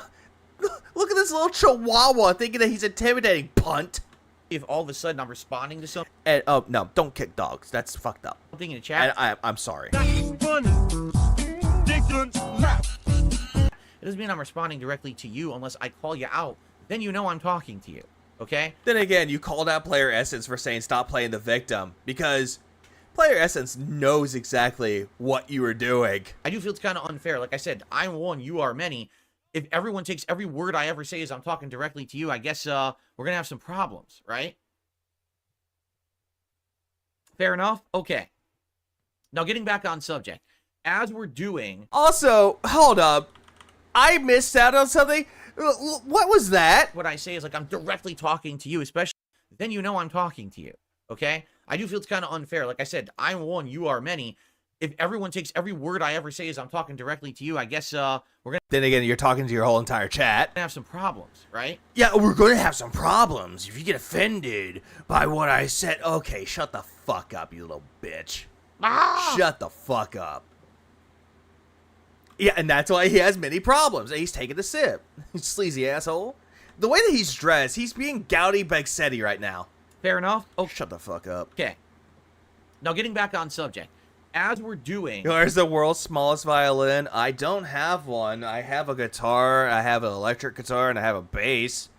look at this little chihuahua thinking that he's intimidating, punt. If all of a sudden I'm responding to something... And, oh, no, don't kick dogs. That's fucked up. Something in the chat... I'm sorry. It doesn't mean I'm responding directly to you unless I call you out. Then you know I'm talking to you, okay? Then again, you called out Player Essence for saying stop playing the victim, because Player Essence knows exactly what you were doing. I do feel it's kind of unfair. Like I said, I'm one, you are many. If everyone takes every word I ever say as I'm talking directly to you, I guess we're going to have some problems, right? Fair enough? Okay. Now, getting back on subject. As we're doing... Also, hold up. I missed out on something. What was that? What I say is like I'm directly talking to you, especially... Then you know I'm talking to you, okay? I do feel it's kind of unfair. Like I said, I'm one, you are many. If everyone takes every word I ever say as I'm talking directly to you, I guess we're going to... Then again, you're talking to your whole entire chat. Have some problems, right? Yeah, we're going to have some problems. If you get offended by what I said... Okay, shut the fuck up, you little bitch. Shut the fuck up. Yeah, and that's why he has many problems. And he's taking a sip. Sleazy asshole. The way that he's dressed, he's being Gouty Begsetti right now. Fair enough? Oh, shut the fuck up. Okay. Now, getting back on subject. As we're doing... Where's the world's smallest violin? I don't have one. I have a guitar, I have an electric guitar, and I have a bass.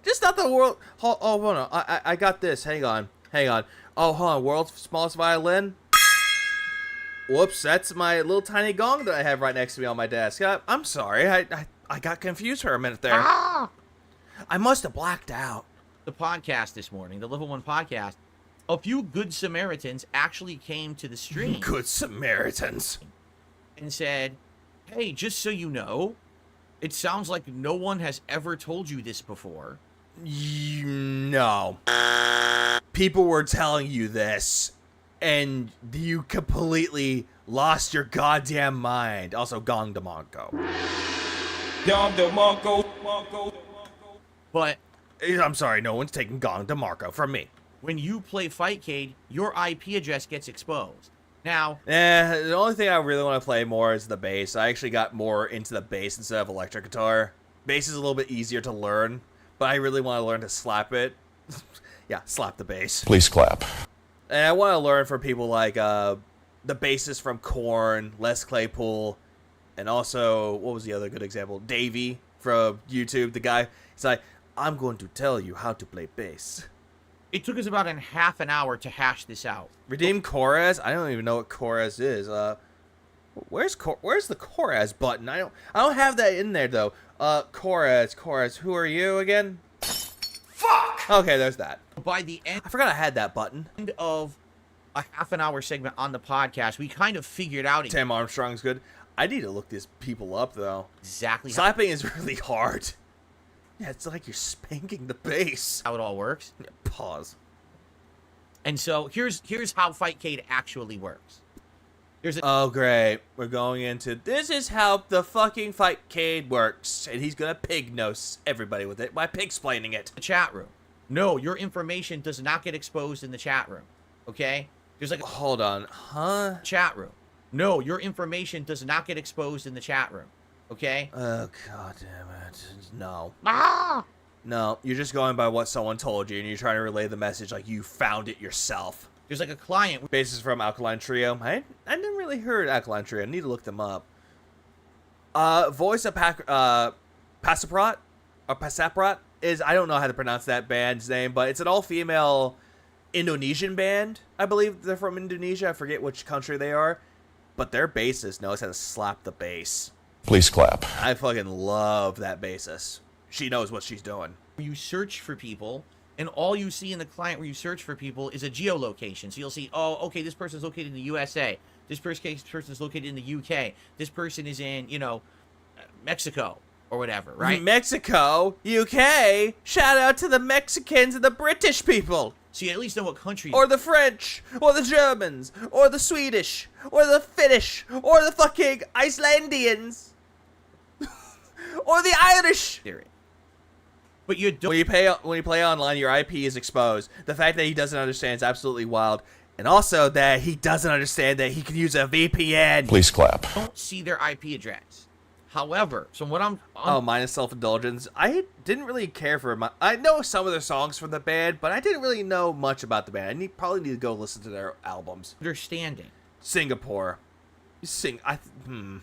Just not the world... Oh, hold on. I got this. Hang on. Oh, hold on. World's smallest violin? Whoops, that's my little tiny gong that I have right next to me on my desk. I'm sorry. I got confused for a minute there. I must have blacked out. The podcast this morning, the Level 1 podcast, a few good Samaritans actually came to the stream. Good Samaritans. And said, hey, just so you know, it sounds like no one has ever told you this before. No. People were telling you this, and you completely lost your goddamn mind. Also, Gong DeMonco. But... I'm sorry, no one's taking Gong DeMarco from me. When you play Fightcade, your IP address gets exposed. Now... the only thing I really want to play more is the bass. I actually got more into the bass instead of electric guitar. Bass is a little bit easier to learn, but I really want to learn to slap it. Yeah, slap the bass. Please clap. And I want to learn from people like the bassist from Korn, Les Claypool, and also, what was the other good example? Davey from YouTube, the guy. He's like, I'm going to tell you how to play bass. It took us about half an hour to hash this out. Redeem Chorus? I don't even know what Chorus is. Where's the Chorus button? I don't have that in there though. Chorus. Who are you again? Fuck. Okay, there's that. By the end, I forgot I had that button. End of a half an hour segment on the podcast, we kind of figured out. Tim Armstrong's good. I need to look these people up though. Exactly. Slapping is really hard. Yeah, it's like you're spanking the bass. How it all works. Yeah, pause. And so here's how Fightcade actually works. Oh great, we're going into this is how the fucking Fightcade works, and he's gonna pig nose everybody with it by pig-splaining it. The chat room. no, your information does not get exposed in the chat room. Okay? There's like a Hold on. Huh? chat room. No, your information does not get exposed in the chat room. Okay? Oh, god damn it. No. Ah! No, you're just going by what someone told you, and you're trying to relay the message like you found it yourself. There's like a client. Basis from Alkaline Trio. I didn't really heard Alkaline Trio. I need to look them up. Voice of Pasaprat? Or Pasaprat? I don't know how to pronounce that band's name, but it's an all-female Indonesian band. I believe they're from Indonesia. I forget which country they are. But their bassist knows how to slap the bass. Please clap. I fucking love that bassist. She knows what she's doing. You search for people, and all you see in the client where you search for people is a geolocation. So you'll see, oh, okay, this person's located in the USA. This person's located in the UK. This person is in, you know, Mexico or whatever, right? Mexico? UK? Shout out to the Mexicans and the British people. So you at least know what country. Or the French, or the Germans, or the Swedish, or the Finnish, or the fucking Icelandians, or the Irish. But you don't. When you play online, your IP is exposed. The fact that he doesn't understand is absolutely wild. And also that he doesn't understand that he can use a VPN. Please clap. Don't see their IP address. However, so what I'm minus self-indulgence. I didn't really care for him. I know some of their songs from the band, but I didn't really know much about the band. I probably need to go listen to their albums. Understanding. Singapore. Fightcade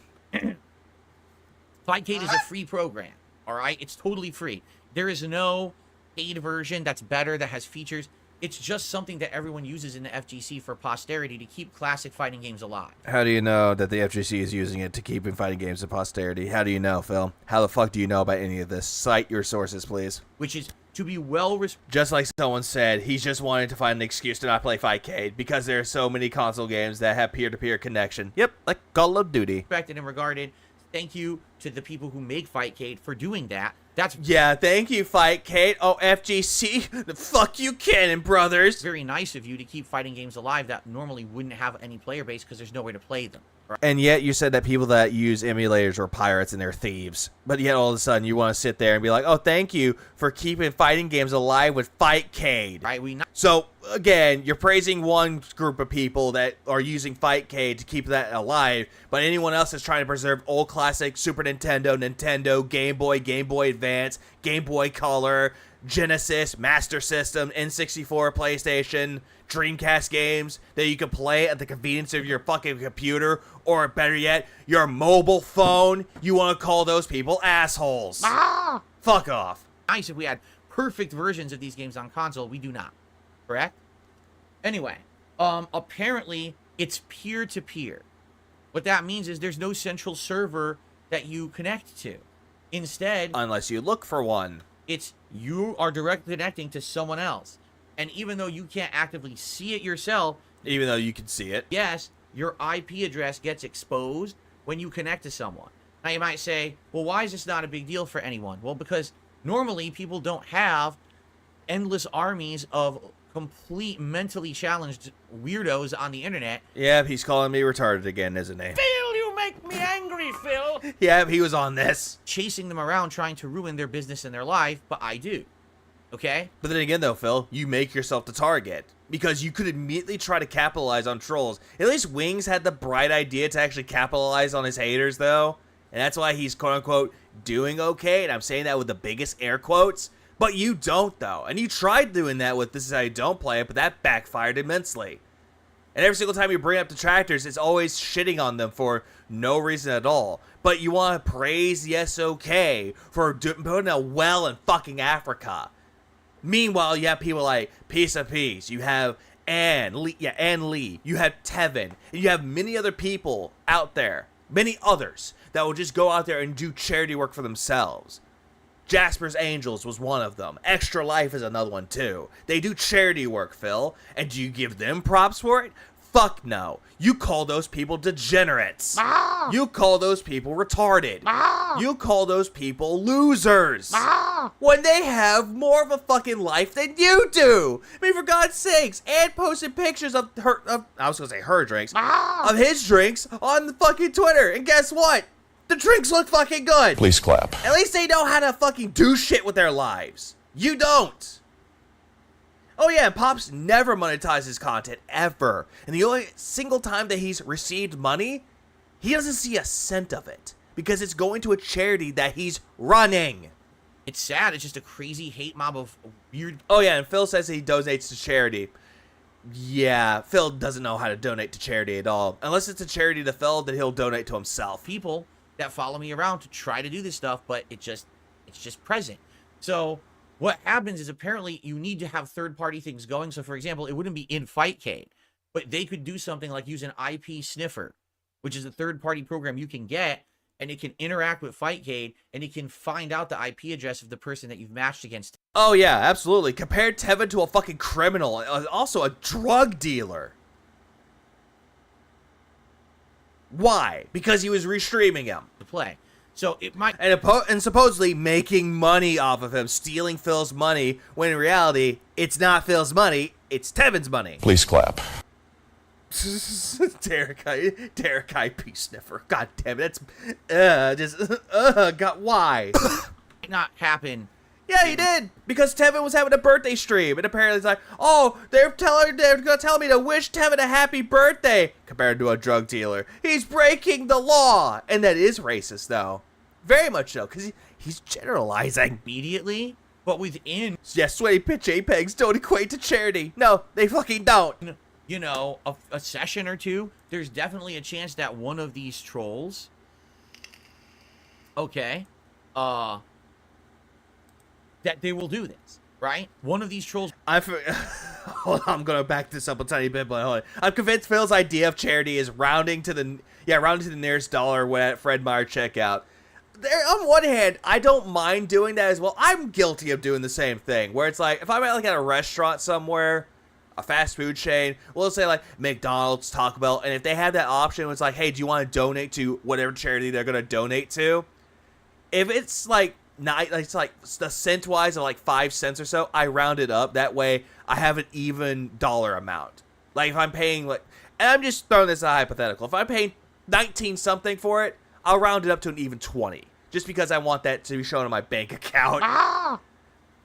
is a free program. All right, it's totally free. There is no paid version that's better, that has features. It's just something that everyone uses in the FGC for posterity to keep classic fighting games alive. How do you know that the FGC is using it to keep fighting games to posterity? How do you know, Phil? How the fuck do you know about any of this? Cite your sources, please. Which is to be well... Just like someone said, he's just wanting to find an excuse to not play Fightcade because there are so many console games that have peer-to-peer connection. Yep, like Call of Duty. Respected and regarded. Thank you to the people who make Fightcade for doing that. Yeah, thank you, Fightcade. Oh, FGC, the fuck you, Cannon Brothers. Very nice of you to keep fighting games alive that normally wouldn't have any player base because there's no way to play them. Right? And yet you said that people that use emulators are pirates and they're thieves. But yet all of a sudden you want to sit there and be like, oh, thank you for keeping fighting games alive with Fightcade. Right, So, again, you're praising one group of people that are using Fightcade to keep that alive, but anyone else that's trying to preserve old classic Super Nintendo, Game Boy Advance, Game Boy Color, Genesis, Master System, N64, PlayStation, Dreamcast games that you can play at the convenience of your fucking computer, or better yet, your mobile phone, you want to call those people assholes. Fuck off. Nice if we had perfect versions of these games on console. We do not. Correct? Anyway, apparently it's peer-to-peer. What that means is there's no central server that you connect to. Instead, unless you look for one, it's you are directly connecting to someone else. And even though you can't actively see it yourself, even though you can see it, yes, your IP address gets exposed when you connect to someone. Now you might say, well, why is this not a big deal for anyone? Well, because normally people don't have endless armies of complete mentally challenged weirdos on the internet. Yeah, he's calling me retarded again, isn't he? Phil, you make me angry, Phil. Yeah, he was on this. Chasing them around trying to ruin their business and their life, but I do. Okay? But then again, though, Phil, you make yourself the target. Because you could immediately try to capitalize on trolls. At least Wings had the bright idea to actually capitalize on his haters, though. And that's why he's, quote-unquote, doing okay. And I'm saying that with the biggest air quotes. But you don't, though. And you tried doing that with This Is How You Don't Play It, but that backfired immensely. And every single time you bring up detractors, it's always shitting on them for no reason at all. But you want to praise Yes Okay for putting a well in fucking Africa. Meanwhile, you have people like Piece of Peace. You have Ann Lee. You have Tevin. And you have many other people out there. Many others that will just go out there and do charity work for themselves. Jasper's Angels was one of them. Extra Life is another one too. They do charity work, Phil. And do you give them props for it? Fuck no. You call those people degenerates. You call those people retarded. You call those people losers. When they have more of a fucking life than you do. I mean, for God's sakes, Ann posted pictures of her, I was gonna say her drinks, of his drinks on the fucking Twitter. And guess what? The drinks look fucking good. Please clap. At least they know how to fucking do shit with their lives. You don't. Oh yeah, and Pops never monetizes content, ever. And the only single time that he's received money, he doesn't see a cent of it. Because it's going to a charity that he's running. It's sad. It's just a crazy hate mob of weird... Oh yeah, and Phil says he donates to charity. Yeah, Phil doesn't know how to donate to charity at all. Unless it's a charity to Phil, then he'll donate to himself. People that follow me around to try to do this stuff, but it's just present. So what happens is apparently you need to have third-party things going. So for example, it wouldn't be in Fightcade, but they could do something like use an IP sniffer, which is a third-party program you can get, and it can interact with Fightcade, and it can find out the IP address of the person that you've matched against. Oh yeah, absolutely. Compare Tevin to a fucking criminal, also a drug dealer. Why? Because he was restreaming him To play. So it might... And supposedly making money off of him, stealing Phil's money, when in reality, it's not Phil's money, it's Tevin's money. Please clap. Derek IP sniffer. God damn it. That's God, why? not happen. Yeah, he did, because Tevin was having a birthday stream, and apparently it's like, oh, they're gonna tell me to wish Tevin a happy birthday, compared to a drug dealer. He's breaking the law, and that is racist, though, very much so, because he's generalizing Immediately, but within... Yeah, sweaty pitch JPEGs don't equate to charity. No, they fucking don't. You know, a session or two, there's definitely a chance that one of these trolls, okay, that they will do this, right? One of these trolls... Hold on, I'm gonna back this up a tiny bit, but hold on. I'm convinced Phil's idea of charity is rounding to the nearest dollar when at Fred Meyer checkout. There, on one hand, I don't mind doing that as well. I'm guilty of doing the same thing, where it's like, if I'm at a restaurant somewhere, a fast food chain, we'll say like McDonald's, Taco Bell, and if they have that option, it's like, hey, do you want to donate to whatever charity they're gonna donate to? If it's like it's like the cent wise of like 5 cents or so, I round it up. That way, I have an even dollar amount. Like if I'm paying and I'm just throwing this as a hypothetical. If I'm paying 19 something for it, I'll round it up to an even 20, just because I want that to be shown on my bank account.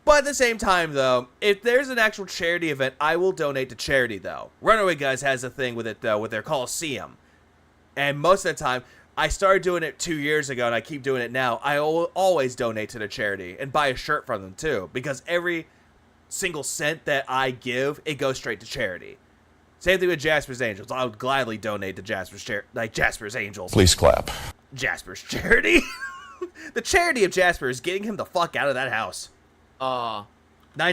But at the same time, though, if there's an actual charity event, I will donate to charity, though. Runaway Guys has a thing with it, though, with their Coliseum. And most of the time, I started doing it 2 years ago, and I keep doing it now. I always donate to the charity and buy a shirt from them, too. Because every single cent that I give, it goes straight to charity. Same thing with Jasper's Angels. I would gladly donate to Jasper's Angels. Please clap. Jasper's charity. The charity of Jasper is getting him the fuck out of that house. 9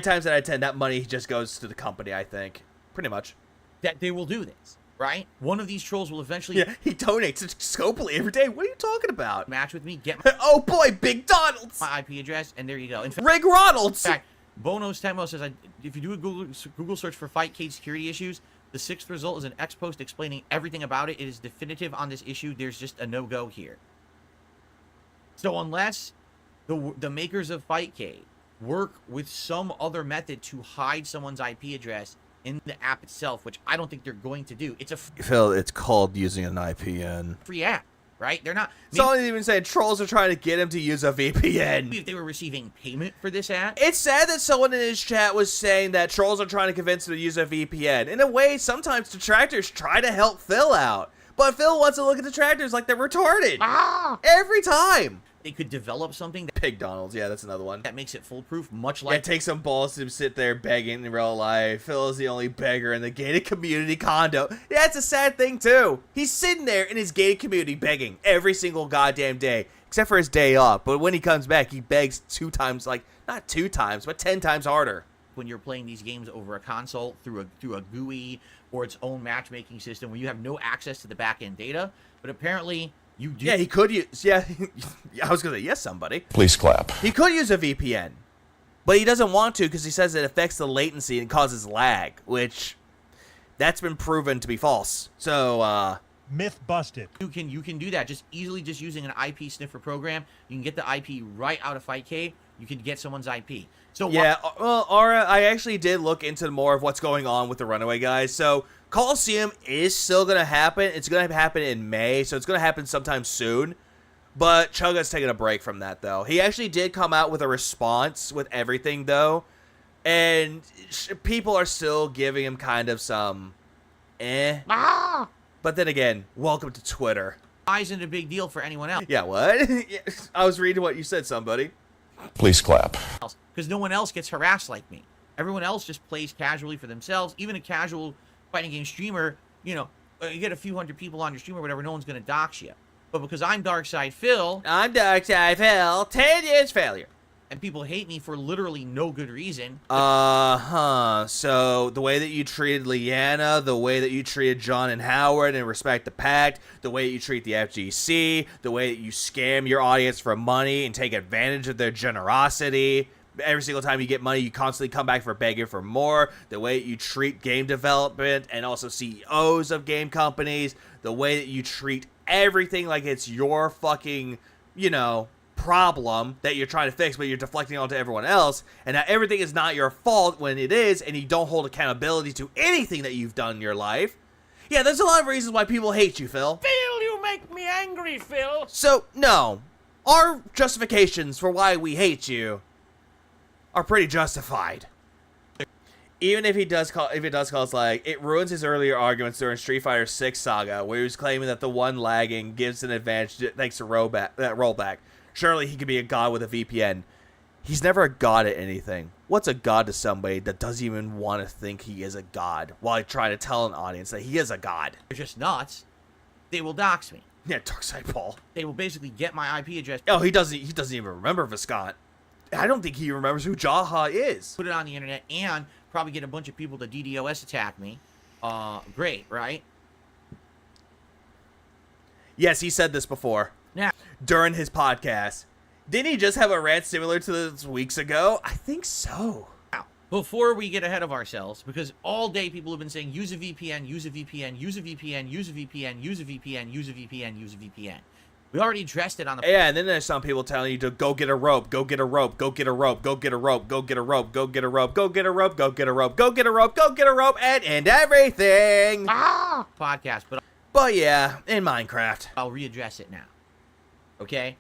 times out of 10, that money just goes to the company, I think. Pretty much. That they will do this, right? One of these trolls will eventually... Yeah, he donates to Scopely every day. What are you talking about? Match with me, get my... Oh boy, Big Donald's! My IP address, and there you go. In fact, Rig Ronalds! In fact, Bonos Temo says, if you do a Google search for Fightcade security issues, the 6th result is an X post explaining everything about it. It is definitive on this issue. There's just a no-go here. So unless the makers of Fightcade work with some other method to hide someone's IP address in the app itself, which I don't think they're going to do. It's a Phil, it's called using an IPN. free app, right? They're not... Someone even said trolls are trying to get him to use a VPN. If they were receiving payment for this app... It's sad that someone in his chat was saying that trolls are trying to convince him to use a VPN. In a way, sometimes detractors try to help Phil out. But Phil wants to look at detractors like they're retarded. Every time. They could develop something that... Pig Donald's, yeah, that's another one. That makes it foolproof, much like... Yeah, it takes some balls to sit there begging in real life. Phil is the only beggar in the gated community condo. Yeah, it's a sad thing, too. He's sitting there in his gated community begging every single goddamn day, except for his day off. But when he comes back, he begs 2 times, not 2 times, but 10 times harder. When you're playing these games over a console, through a GUI, or its own matchmaking system, where you have no access to the back-end data, but apparently... You do. Yeah, he could use... Yeah, I was going to say, yes, somebody. Please clap. He could use a VPN, but he doesn't want to because he says it affects the latency and causes lag, which that's been proven to be false. So, myth busted. You can do that just easily, just using an IP sniffer program. You can get the IP right out of Fightcade. You can get someone's IP. So yeah, well, Aura, I actually did look into more of what's going on with the Runaway Guys. So Coliseum is still going to happen. It's going to happen in May, so it's going to happen sometime soon. But Chugga's taking a break from that, though. He actually did come out with a response with everything, though. And people are still giving him kind of some But then again, welcome to Twitter. Why isn't a big deal for anyone else? Yeah, what? I was reading what you said, somebody. Please clap. Because no one else gets harassed like me. Everyone else just plays casually for themselves. Even a casual fighting game streamer, you know, you get a few hundred people on your stream or whatever, no one's going to dox you. But because I'm Darkside Phil... I'm Darkside Phil. 10 years failure. And people hate me for literally no good reason. So the way that you treated Leanna, the way that you treated John and Howard and Respect the Pact, the way that you treat the FGC, the way that you scam your audience for money and take advantage of their generosity. Every single time you get money, you constantly come back for begging for more. The way that you treat game development and also CEOs of game companies. The way that you treat everything like it's your fucking, you know, problem that you're trying to fix, but you're deflecting onto everyone else, and that everything is not your fault when it is, and you don't hold accountability to anything that you've done in your life. Yeah, there's a lot of reasons why people hate you, Phil. Phil, you make me angry, Phil. So, no. Our justifications for why we hate you are pretty justified. Even if it does cause, like, it ruins his earlier arguments during Street Fighter 6 Saga, where he was claiming that the one lagging gives an advantage thanks to rollback. Surely he could be a god with a VPN. He's never a god at anything. What's a god to somebody that doesn't even want to think he is a god while trying to tell an audience that he is a god? They're just nuts. They will dox me. Yeah, Darkside Paul. They will basically get my IP address. Oh, he doesn't even remember Viscount. I don't think he remembers who Jaha is. Put it on the internet and probably get a bunch of people to DDoS attack me. Great, right? Yes, he said this before. Now, during his podcast. Didn't he just have a rant similar to this weeks ago? I think so. Now, before we get ahead of ourselves, because all day people have been saying, use a VPN, use a VPN, use a VPN, use a VPN, use a VPN, use a VPN, use a VPN. We already addressed it on the... Yeah, and then there's some people telling you to go get a rope, go get a rope, go get a rope, go get a rope, go get a rope, go get a rope, go get a rope, go get a rope, go get a rope, go get a rope, and end everything. Podcast, but yeah, in Minecraft. I'll readdress it now. Okay?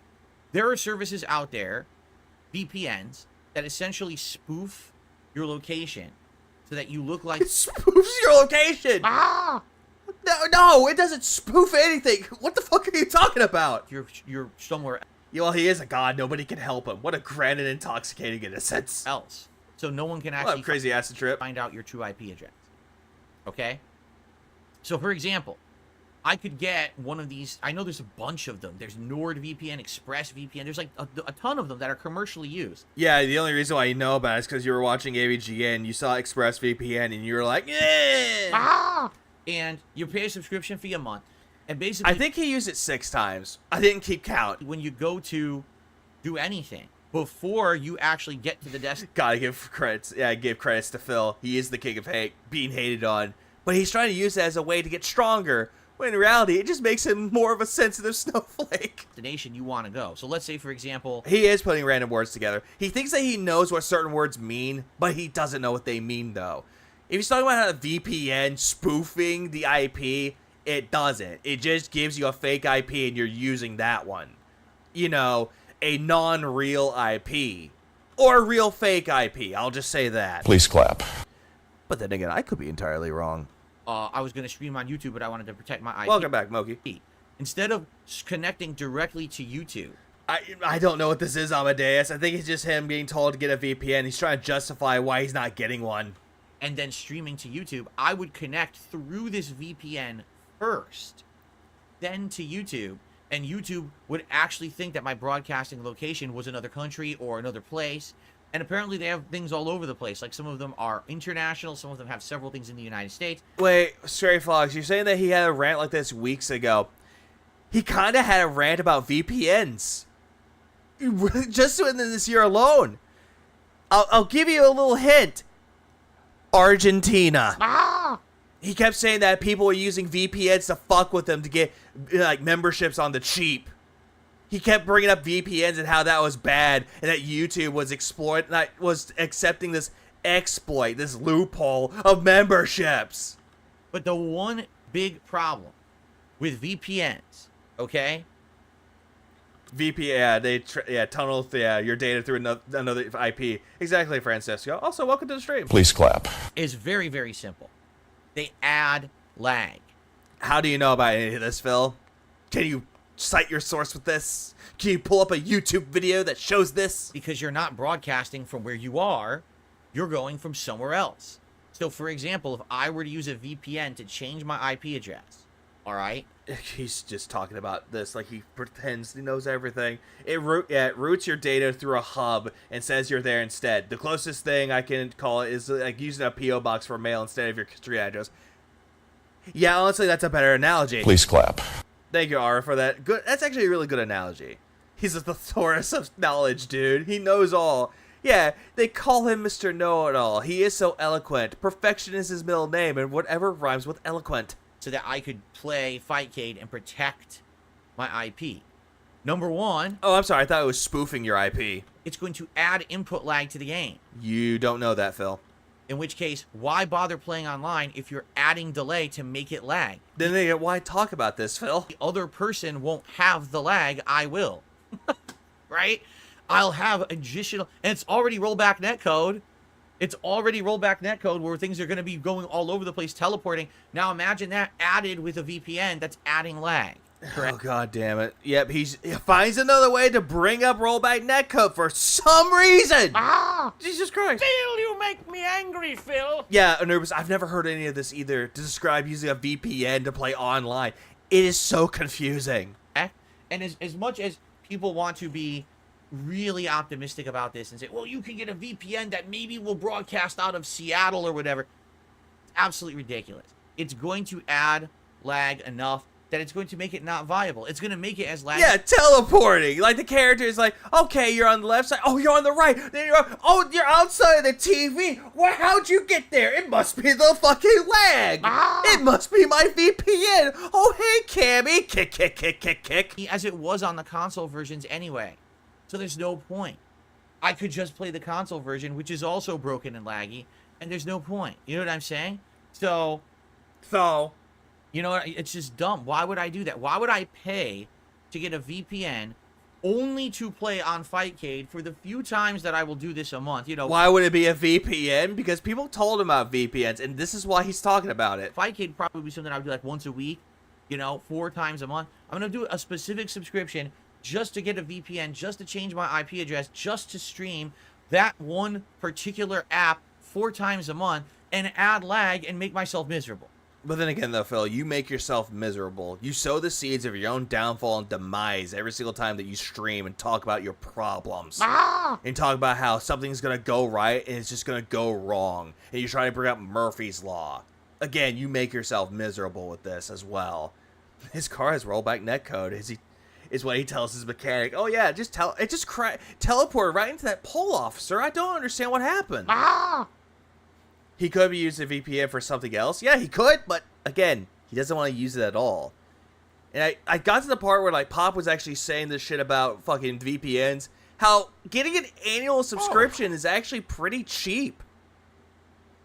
There are services out there, VPNs, that essentially spoof your location so that you look like... It spoofs your location! No, it doesn't spoof anything. What the fuck are you talking about? You're somewhere... Yeah, well, he is a god. Nobody can help him. What a grand and intoxicating in a sense. Else. So no one can actually... crazy acid trip. ...find out your true IP address. Okay? So, for example... I could get one of these. I know there's a bunch of them. There's NordVPN, ExpressVPN. There's like a ton of them that are commercially used. Yeah, the only reason why you know about it is because you were watching AVGN, you saw ExpressVPN, and you were like, yeah. And you pay a subscription fee a month. And basically, I think he used it 6 times. I didn't keep count. When you go to do anything, before you actually get to the desk. Gotta give credits. Yeah, give credits to Phil. He is the king of hate, being hated on. But he's trying to use it as a way to get stronger. When in reality, it just makes him more of a sensitive snowflake. Destination you want to go. So let's say, for example... He is putting random words together. He thinks that he knows what certain words mean, but he doesn't know what they mean, though. If he's talking about how the VPN spoofing the IP, it doesn't. It just gives you a fake IP and you're using that one. You know, a non-real IP. Or a real fake IP. I'll just say that. Please clap. But then again, I could be entirely wrong. I was going to stream on YouTube, but I wanted to protect my IP. Welcome back, Moki. Instead of connecting directly to YouTube. I don't know what this is, Amadeus. I think it's just him being told to get a VPN. He's trying to justify why he's not getting one. And then streaming to YouTube. I would connect through this VPN first, then to YouTube. And YouTube would actually think that my broadcasting location was another country or another place. And apparently they have things all over the place. Like, some of them are international. Some of them have several things in the United States. Wait, Stray Fox, you're saying that he had a rant like this weeks ago. He kind of had a rant about VPNs. Just in this year alone. I'll give you a little hint. Argentina. He kept saying that people were using VPNs to fuck with them to get, like, memberships on the cheap. He kept bringing up VPNs and how that was bad, and that YouTube was accepting this exploit, this loophole of memberships. But the one big problem with VPNs, okay, tunnel your data through another IP. Exactly, Francisco. Also, welcome to the stream. Please clap. Is very, very simple. They add lag. How do you know about any of this, Phil? Can you cite your source with this? Can you pull up a YouTube video that shows this? Because you're not broadcasting from where you are, you're going from somewhere else. So, for example, if I were to use a VPN to change my IP address, all right? He's just talking about this like he pretends he knows everything. It routes your data through a hub and says you're there instead. The closest thing I can call it is like using a P.O. box for mail instead of your street address. Yeah, honestly, that's a better analogy. Please clap. Thank you, Ara, for that. Good. That's actually a really good analogy. He's a thesaurus of knowledge, dude. He knows all. Yeah, they call him Mr. Know-It-All. He is so eloquent. Perfection is his middle name, and whatever rhymes with eloquent. So that I could play Fightcade and protect my IP. Number one. Oh, I'm sorry. I thought it was spoofing your IP. It's going to add input lag to the game. You don't know that, Phil. In which case, why bother playing online if you're adding delay to make it lag? Then why talk about this, Phil? The other person won't have the lag. I will. Right? I'll have additional... And it's already rollback netcode. It's already rollback netcode where things are going to be going all over the place, teleporting. Now imagine that added with a VPN that's adding lag. Correct? Oh, God damn it. Yep, he finds another way to bring up rollback netcode for some reason. Jesus Christ. Phil, you make me angry, Phil. Yeah, Anubis, I've never heard any of this either to describe using a VPN to play online. It is so confusing. And as much as people want to be really optimistic about this and say, well, you can get a VPN that maybe will broadcast out of Seattle or whatever. It's absolutely ridiculous. It's going to add lag enough that it's going to make it not viable. It's going to make it as lag. Yeah, teleporting. Like the character is like, okay, you're on the left side. Oh, you're on the right. Then you're outside of the TV. Well, how'd you get there? It must be the fucking lag. It must be my VPN. Oh, hey, Cammy. Kick. As it was on the console versions anyway. So there's no point. I could just play the console version, which is also broken and laggy, and there's no point. You know what I'm saying? So, you know what? It's just dumb. Why would I do that? Why would I pay to get a VPN only to play on Fightcade for the few times that I will do this a month? You know, why would it be a VPN? Because people told him about VPNs, and this is why he's talking about it. Fightcade probably be something I would do like once a week, 4 times a month. I'm going to do a specific subscription just to get a VPN, just to change my IP address, just to stream that one particular app 4 times a month and add lag and make myself miserable. But then again, though, Phil, you make yourself miserable. You sow the seeds of your own downfall and demise every single time that you stream and talk about your problems. And talk about how something's going to go right and it's just going to go wrong. And you're trying to bring up Murphy's Law. Again, you make yourself miserable with this as well. His car has rollback netcode. Is what he tells his mechanic. Oh yeah, teleported right into that pole officer. I don't understand what happened. He could be using a VPN for something else. Yeah, he could, but again, he doesn't want to use it at all. And I got to the part where like Pop was actually saying this shit about fucking VPNs. How getting an annual subscription is actually pretty cheap.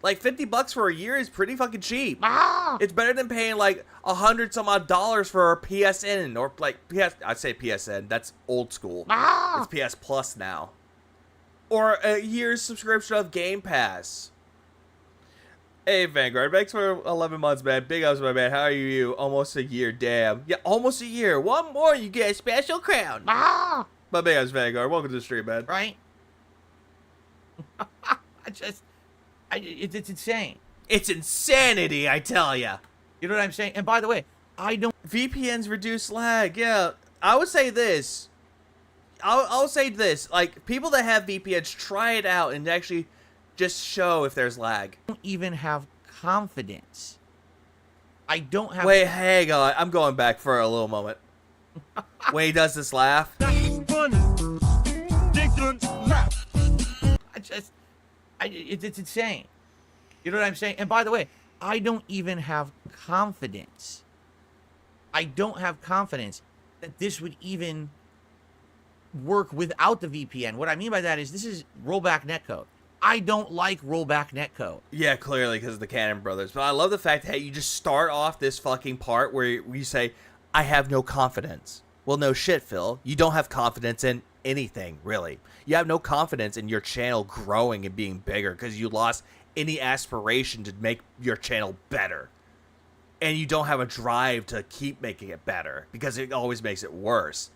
Like $50 for a year is pretty fucking cheap. It's better than paying like $100 some odd for a PSN or like I'd say PSN. That's old school. It's PS Plus now. Or a year's subscription of Game Pass. Hey Vanguard, thanks for 11 months, man. Big ups, my man. How are you? Almost a year, damn. Yeah, almost a year. One more, you get a special crown. But big ups, Vanguard. Welcome to the stream, man. Right? It's insane. It's insanity, I tell ya. You know what I'm saying? And by the way, I don't... VPNs reduce lag, yeah. I would say this. I'll say this. Like, people that have VPNs, try it out and actually just show if there's lag. I don't even have confidence. I don't have... Wait, hang on. I'm going back for a little moment. When he does this laugh. It's insane. You know what I'm saying? And by the way, I don't even have confidence. I don't have confidence that this would even work without the VPN. What I mean by that is this is rollback netcode. I don't like rollback netcode. Yeah, clearly because of the Cannon Brothers. But I love the fact that you just start off this fucking part where you say, I have no confidence. Well, no shit, Phil. You don't have confidence in anything, really. You have no confidence in your channel growing and being bigger because you lost any aspiration to make your channel better. And you don't have a drive to keep making it better because it always makes it worse.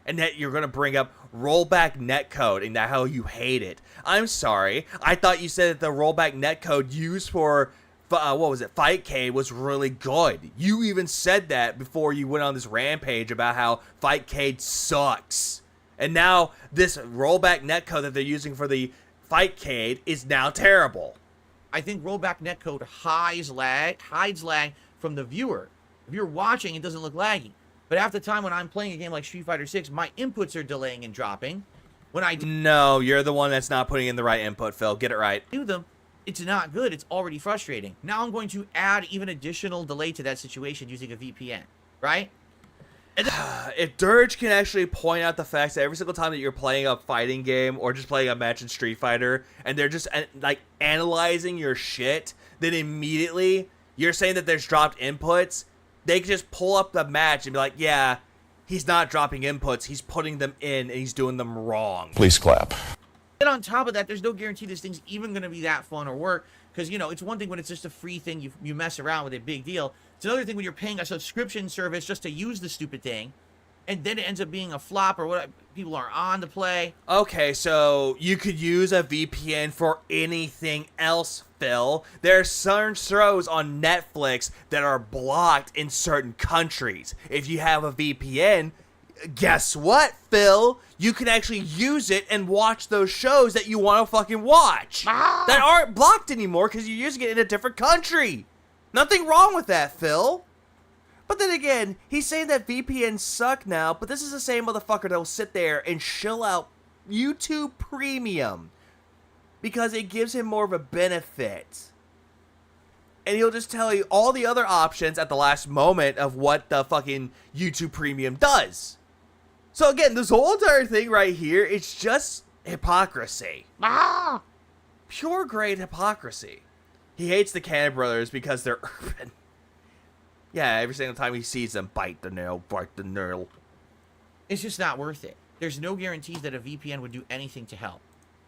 And that you're going to bring up rollback netcode and that how you hate it. I'm sorry. I thought you said that the rollback netcode used for Fightcade was really good. You even said that before you went on this rampage about how Fightcade sucks. And now this rollback netcode that they're using for the Fightcade is now terrible. I think rollback netcode hides lag from the viewer. If you're watching, it doesn't look laggy. But half the time when I'm playing a game like Street Fighter 6, my inputs are delaying and dropping. When I No, you're the one that's not putting in the right input, Phil. Get it right. do them, it's not good. It's already frustrating. Now I'm going to add even additional delay to that situation using a VPN, right? And if Dirge can actually point out the facts that every single time that you're playing a fighting game or just playing a match in Street Fighter and they're just like analyzing your shit, then immediately you're saying that there's dropped inputs, they can just pull up the match and be like, yeah, he's not dropping inputs, he's putting them in and he's doing them wrong. Please clap. And on top of that, there's no guarantee this thing's even going to be that fun or work. Because, you know, it's one thing when it's just a free thing, you mess around with a big deal. It's another thing when you're paying a subscription service just to use the stupid thing. And then it ends up being a flop or what people aren't on to play. Okay, so you could use a VPN for anything else, Phil. There are certain shows on Netflix that are blocked in certain countries. If you have a VPN, guess what, Phil? You can actually use it and watch those shows that you want to fucking watch. That aren't blocked anymore because you're using it in a different country. Nothing wrong with that, Phil. But then again, he's saying that VPNs suck now, but this is the same motherfucker that will sit there and shill out YouTube Premium because it gives him more of a benefit. And he'll just tell you all the other options at the last moment of what the fucking YouTube Premium does. So again, this whole entire thing right here, it's just hypocrisy. Pure grade hypocrisy. He hates the Cannon Brothers because they're urban. Yeah, every single time he sees them, bite the nail. It's just not worth it. There's no guarantees that a VPN would do anything to help.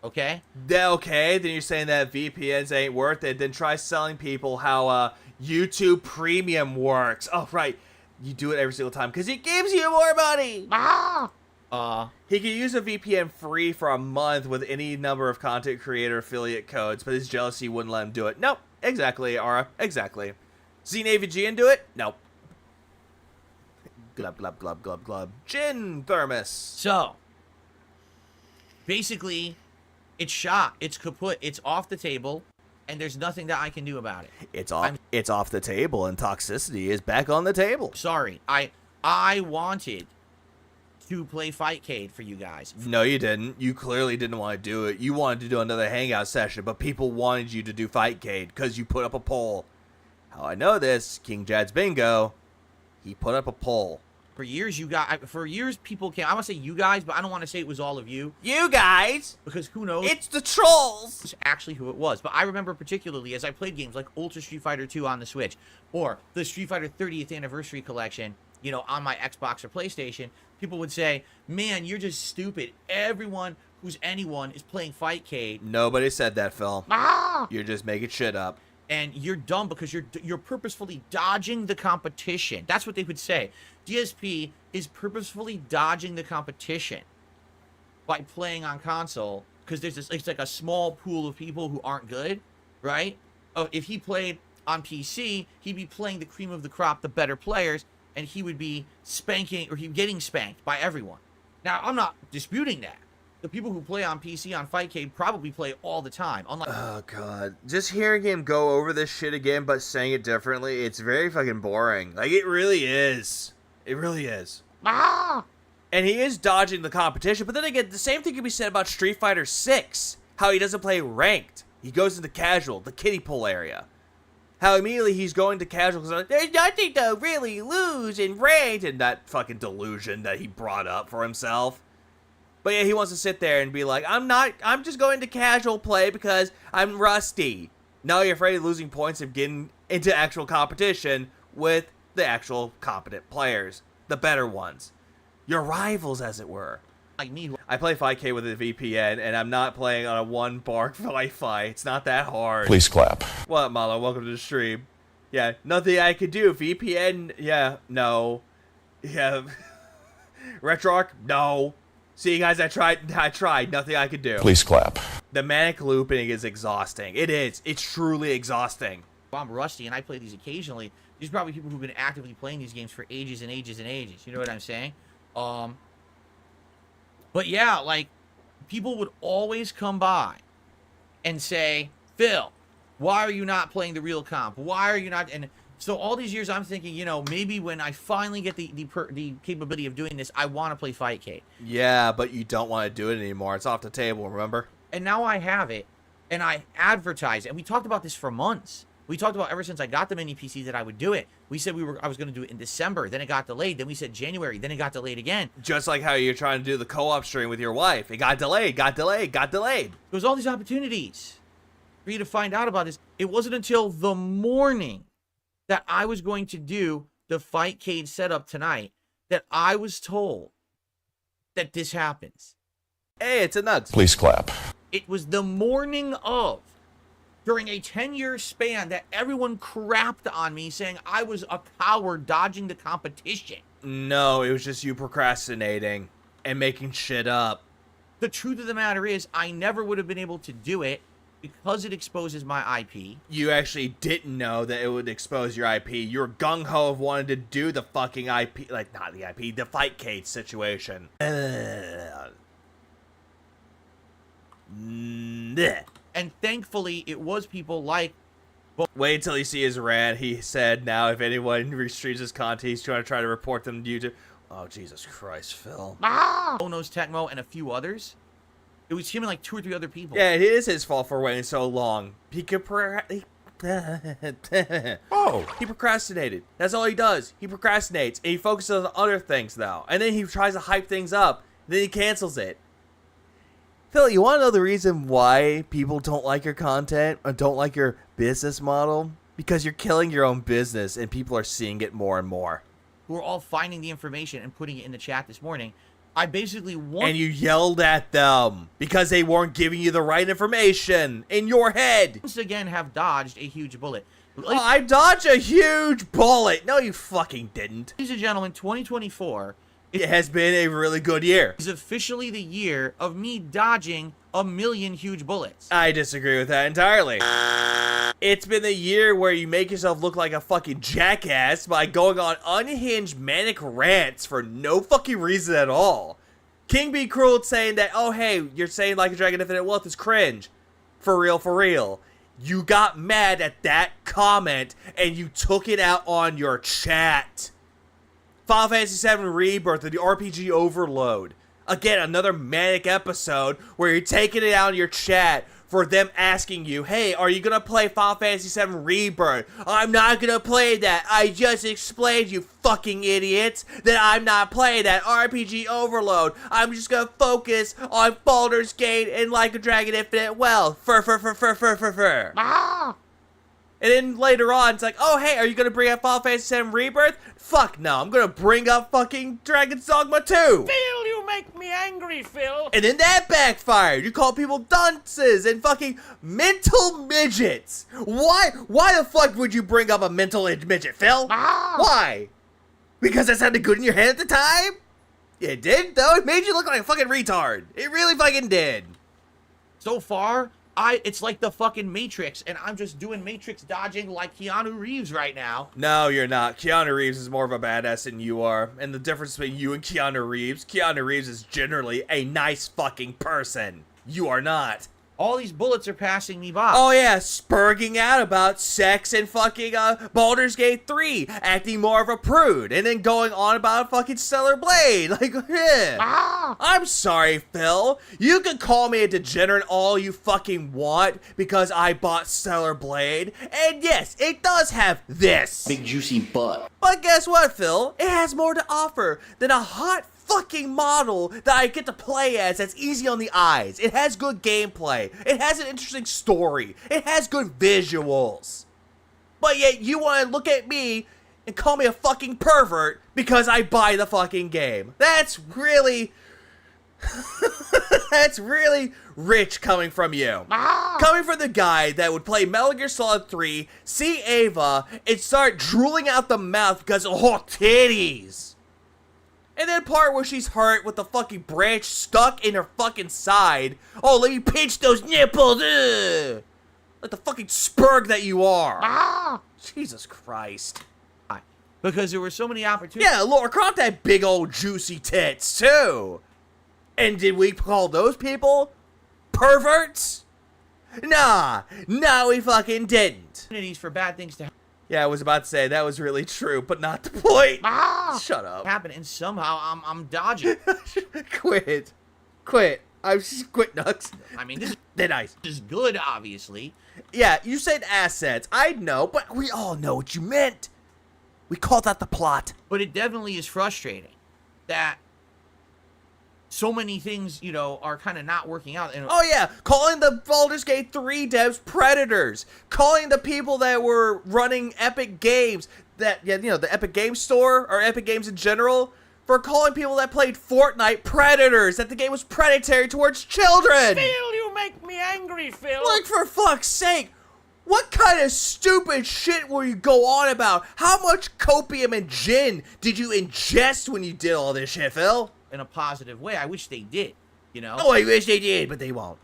Okay? Okay, then you're saying that VPNs ain't worth it. Then try selling people how YouTube Premium works. Oh, right. You do it every single time because it gives you more money. He could use a VPN free for a month with any number of content creator affiliate codes, but his jealousy wouldn't let him do it. Nope. Exactly, Ara. Exactly. ZNavyGN do it? Nope. Glub, glub, glub, glub, glub. Gin thermos. So, basically, it's shot. It's kaput. It's off the table. And there's nothing that I can do about it. It's off the table, and Toxicity is back on the table. Sorry. I wanted to play Fightcade for you guys. No, you didn't. You clearly didn't want to do it. You wanted to do another hangout session, but people wanted you to do Fightcade because you put up a poll. How I know this, King Jad's Bingo, he put up a poll. For years, people came. I want to say you guys, but I don't want to say it was all of you. You guys! Because who knows? It's the trolls! It's actually who it was. But I remember particularly as I played games like Ultra Street Fighter 2 on the Switch, or the Street Fighter 30th Anniversary Collection, you know, on my Xbox or PlayStation, people would say, man, you're just stupid. Everyone who's anyone is playing Fightcade. Nobody said that, Phil. You're just making shit up. And you're dumb because you're purposefully dodging the competition. That's what they would say. DSP is purposefully dodging the competition by playing on console because there's this, it's like a small pool of people who aren't good, right? If he played on PC, he'd be playing the cream of the crop, the better players, and he would be getting spanked by everyone. Now, I'm not disputing that. The people who play on PC on Fightcade probably play all the time. Unlike oh, God. Just hearing him go over this shit again, but saying it differently, it's very fucking boring. Like, it really is. It really is. And he is dodging the competition, but then again, the same thing can be said about Street Fighter 6. How he doesn't play ranked. He goes into casual, the kiddie pool area. How immediately he's going to casual because like, there's nothing to really lose in ranked, and that fucking delusion that he brought up for himself. But yeah, he wants to sit there and be like, I'm just going to casual play because I'm rusty. No, you're afraid of losing points of getting into actual competition with the actual competent players. The better ones. Your rivals, as it were. like me. I play Fightcade with a VPN, and I'm not playing on a one-bar fight. It's not that hard. Please clap. What, Malo? Welcome to the stream. Yeah, nothing I could do. VPN, yeah, no. Yeah. RetroArch, no. See, guys, I tried. Nothing I could do. Please clap. The manic looping is exhausting. It is. It's truly exhausting. I'm rusty, and I play these occasionally. These are probably people who've been actively playing these games for ages and ages and ages. You know what I'm saying? But yeah, like, people would always come by and say, Phil, why are you not playing the real comp? Why are you not? And so all these years I'm thinking, you know, maybe when I finally get the capability of doing this, I want to play Fightcade. Yeah, but you don't want to do it anymore. It's off the table, remember? And now I have it, and I advertise it. And we talked about this for months. We talked about ever since I got the mini PC that I would do it. We said I was going to do it in December. Then it got delayed. Then we said January. Then it got delayed again. Just like how you're trying to do the co-op stream with your wife. It got delayed, got delayed, got delayed. There was all these opportunities for you to find out about this. It wasn't until the morning that I was going to do the Fightcade setup tonight that I was told that this happens. Hey, it's a nuts. Please clap. It was the morning of, during a 10-year span, that everyone crapped on me saying I was a coward dodging the competition. No, it was just you procrastinating and making shit up. The truth of the matter is, I never would have been able to do it because it exposes my IP. You actually didn't know that it would expose your IP. You were gung-ho of wanting to do the fucking IP, like, not the IP, the Fightcade situation. And thankfully, it was people like... Wait until you see his rant. He said now if anyone restreams his content, he's trying to report them to YouTube. Oh, Jesus Christ, Phil. Onos Tecmo and a few others. It was him and like 2 or 3 other people. Yeah, it is his fault for waiting so long. He procrastinated. That's all he does. He procrastinates. And he focuses on other things, though. And then he tries to hype things up. Then he cancels it. Phil, you want to know the reason why people don't like your content or don't like your business model? Because you're killing your own business and people are seeing it more and more. Who are all finding the information and putting it in the chat this morning. I basically want... And you yelled at them because they weren't giving you the right information in your head. Once again have dodged a huge bullet. Oh, I dodged a huge bullet. No, you fucking didn't. Ladies and gentlemen, 2024... It has been a really good year. It's officially the year of me dodging 1,000,000 huge bullets. I disagree with that entirely. It's been the year where you make yourself look like a fucking jackass by going on unhinged manic rants for no fucking reason at all. King Be Cruel saying that, oh hey, you're saying Like a Dragon Infinite Wealth is cringe. For real, for real. You got mad at that comment and you took it out on your chat. Final Fantasy VII Rebirth of the RPG Overload. Again, another manic episode where you're taking it out in your chat for them asking you, hey, are you going to play Final Fantasy VII Rebirth? I'm not going to play that. I just explained, you fucking idiots, that I'm not playing that RPG Overload. I'm just going to focus on Baldur's Gate and Like a Dragon Infinite Wealth. And then later on, it's like, oh, hey, are you going to bring up Final Fantasy VII Rebirth? Fuck no, I'm going to bring up fucking Dragon's Dogma 2. Phil, you make me angry, Phil. And then that backfired. You call people dunces and fucking mental midgets. Why the fuck would you bring up a mental midget, Phil? Why? Because that sounded good in your head at the time? It did, though. It made you look like a fucking retard. It really fucking did. So far... it's like the fucking Matrix, and I'm just doing Matrix dodging like Keanu Reeves right now. No, you're not. Keanu Reeves is more of a badass than you are. And the difference between you and Keanu Reeves is generally a nice fucking person. You are not. All these bullets are passing me by. Oh yeah, spurging out about sex and fucking Baldur's Gate 3, acting more of a prude, and then going on about fucking Stellar Blade. Like, yeah. I'm sorry, Phil. You can call me a degenerate all you fucking want because I bought Stellar Blade, and yes, it does have this big juicy butt. But guess what, Phil? It has more to offer than a hot fucking model that I get to play as that's easy on the eyes. It has good gameplay. It has an interesting story. It has good visuals. But yet you want to look at me and call me a fucking pervert because I buy the fucking game. That's really... That's really rich coming from you. Coming from the guy that would play Metal Gear Solid 3, see Ava, and start drooling out the mouth because of titties. And then part where she's hurt with the fucking branch stuck in her fucking side. Oh, let me pinch those nipples. Ugh. Like the fucking spurg that you are. Jesus Christ. Because there were so many opportunities. Yeah, Laura Croft had big old juicy tits, too. And did we call those people perverts? Nah, we fucking didn't. For bad things to happen. Yeah, I was about to say that was really true, but not the point. Shut up. Happen, and somehow I'm dodging. Quit. I'm just quit, Nux. I mean, this is good, obviously. Yeah, you said assets. I know, but we all know what you meant. We called that the plot. But it definitely is frustrating that so many things, you know, are kind of not working out. And oh yeah, calling the Baldur's Gate 3 devs predators, calling the people that were running Epic Games, that, yeah, you know, the Epic Games Store or Epic Games in general, for calling people that played Fortnite predators, that the game was predatory towards children. Phil, you make me angry, Phil. Like, for fuck's sake, what kind of stupid shit will you go on about? How much copium and gin did you ingest when you did all this shit, Phil? In a positive way. I wish they did, you know? Oh, I wish they did, but they won't.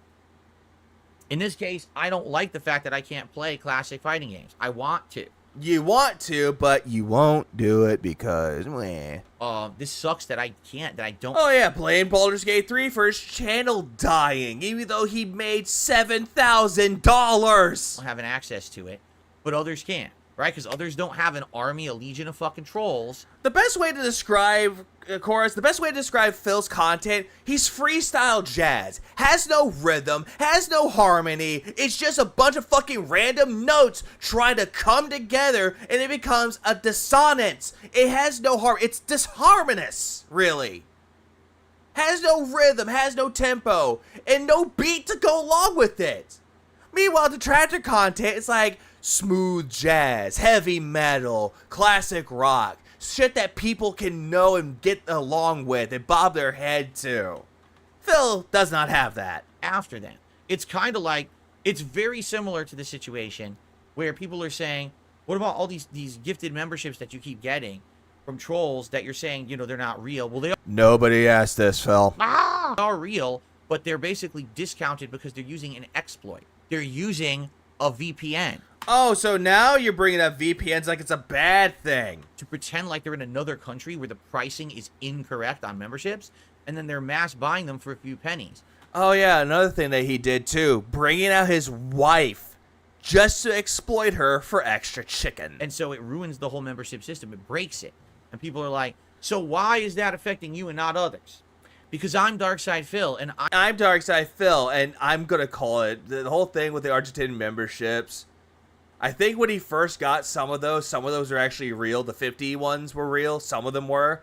In this case, I don't like the fact that I can't play classic fighting games. I want to. You want to, but you won't do it because, meh. This sucks that I can't, that I don't. Oh yeah, playing Baldur's Gate 3 for his channel dying, even though he made $7,000. Having access to it, but others can't, right? Because others don't have an army, a legion of fucking trolls. The best way to describe, Chorus, the best way to describe Phil's content, he's freestyle jazz. Has no rhythm, has no harmony. It's just a bunch of fucking random notes trying to come together, and it becomes a dissonance. It has no it's disharmonious, really. Has no rhythm, has no tempo, and no beat to go along with it. Meanwhile, detractor content is like smooth jazz, heavy metal, classic rock, shit that people can know and get along with and bob their head to. Phil does not have that. After that, it's kind of like, it's very similar to the situation where people are saying, what about all these gifted memberships that you keep getting from trolls that you're saying, you know, they're not real? Well, they Nobody asked this, Phil. are real, but they're basically discounted because they're using an exploit. They're using a VPN. Oh, so now you're bringing up VPNs like it's a bad thing. To pretend like they're in another country where the pricing is incorrect on memberships, and then they're mass buying them for a few pennies. Oh yeah, another thing that he did too, bringing out his wife just to exploit her for extra chicken. And so it ruins the whole membership system. It breaks it. And people are like, so why is that affecting you and not others? Because I'm Darkside Phil, and I'm Darkside Phil, and I'm gonna call it the whole thing with the Argentinian memberships. I think when he first got some of those are actually real. The 50 ones were real. Some of them were.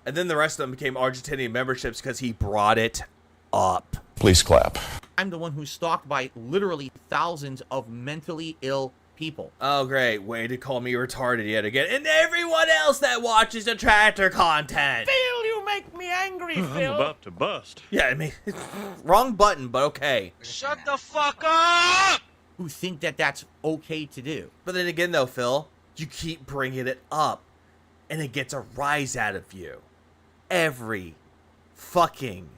And then the rest of them became Argentinian memberships because he brought it up. Please clap. I'm the one who's stalked by literally thousands of mentally ill people. Oh, great. Way to call me retarded yet again. And everyone else that watches the tractor content. Phil, you make me angry, Phil. I'm about to bust. Yeah, I mean, wrong button, but okay. Shut the fuck up! Who think that that's okay to do. But then again, though, Phil, you keep bringing it up, and it gets a rise out of you. Every fucking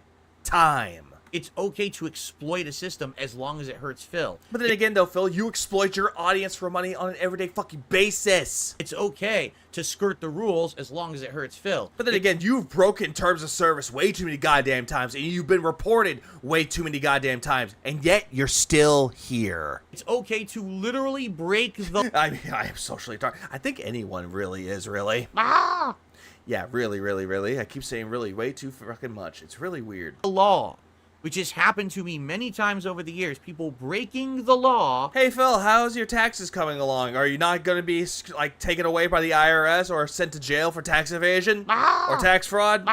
time. It's okay to exploit a system as long as it hurts Phil. But then again, though, Phil, you exploit your audience for money on an everyday fucking basis. It's okay to skirt the rules as long as it hurts Phil. But then again, you've broken terms of service way too many goddamn times, and you've been reported way too many goddamn times, and yet you're still here. It's okay to literally break the... I mean, I am socially retarded. I think anyone really is, really. Yeah, really, really, really. I keep saying really way too fucking much. It's really weird. The law. Which has happened to me many times over the years. People breaking the law. Hey, Phil, how's your taxes coming along? Are you not going to be, like, taken away by the IRS or sent to jail for tax evasion? Or tax fraud?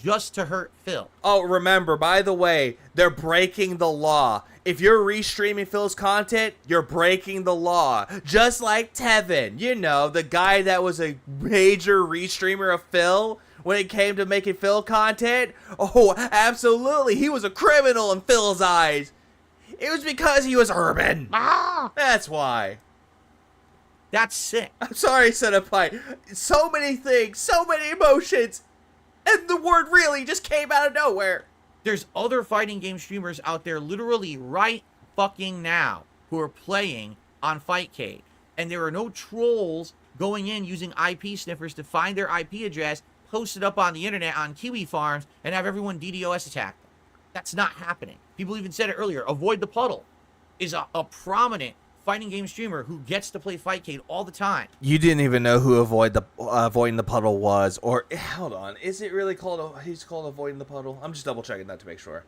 just to hurt Phil. Oh, remember, by the way, they're breaking the law. If you're restreaming Phil's content, you're breaking the law. Just like Tevin, you know, the guy that was a major restreamer of Phil when it came to making Phil content. Oh, absolutely. He was a criminal in Phil's eyes. It was because he was urban. That's why. That's sick. I'm sorry, Centipede. So many things, so many emotions, and the word really just came out of nowhere. There's other fighting game streamers out there literally right fucking now who are playing on Fightcade. And there are no trolls going in using IP sniffers to find their IP address, post it up on the internet on Kiwi farms, and have everyone DDoS attack them. That's not happening. People even said it earlier. Avoid the Puddle is a prominent fighting game streamer who gets to play Fightcade all the time. You didn't even know who Avoiding the Puddle was, or hold on, is it really called? He's called Avoiding the Puddle. I'm just double checking that to make sure.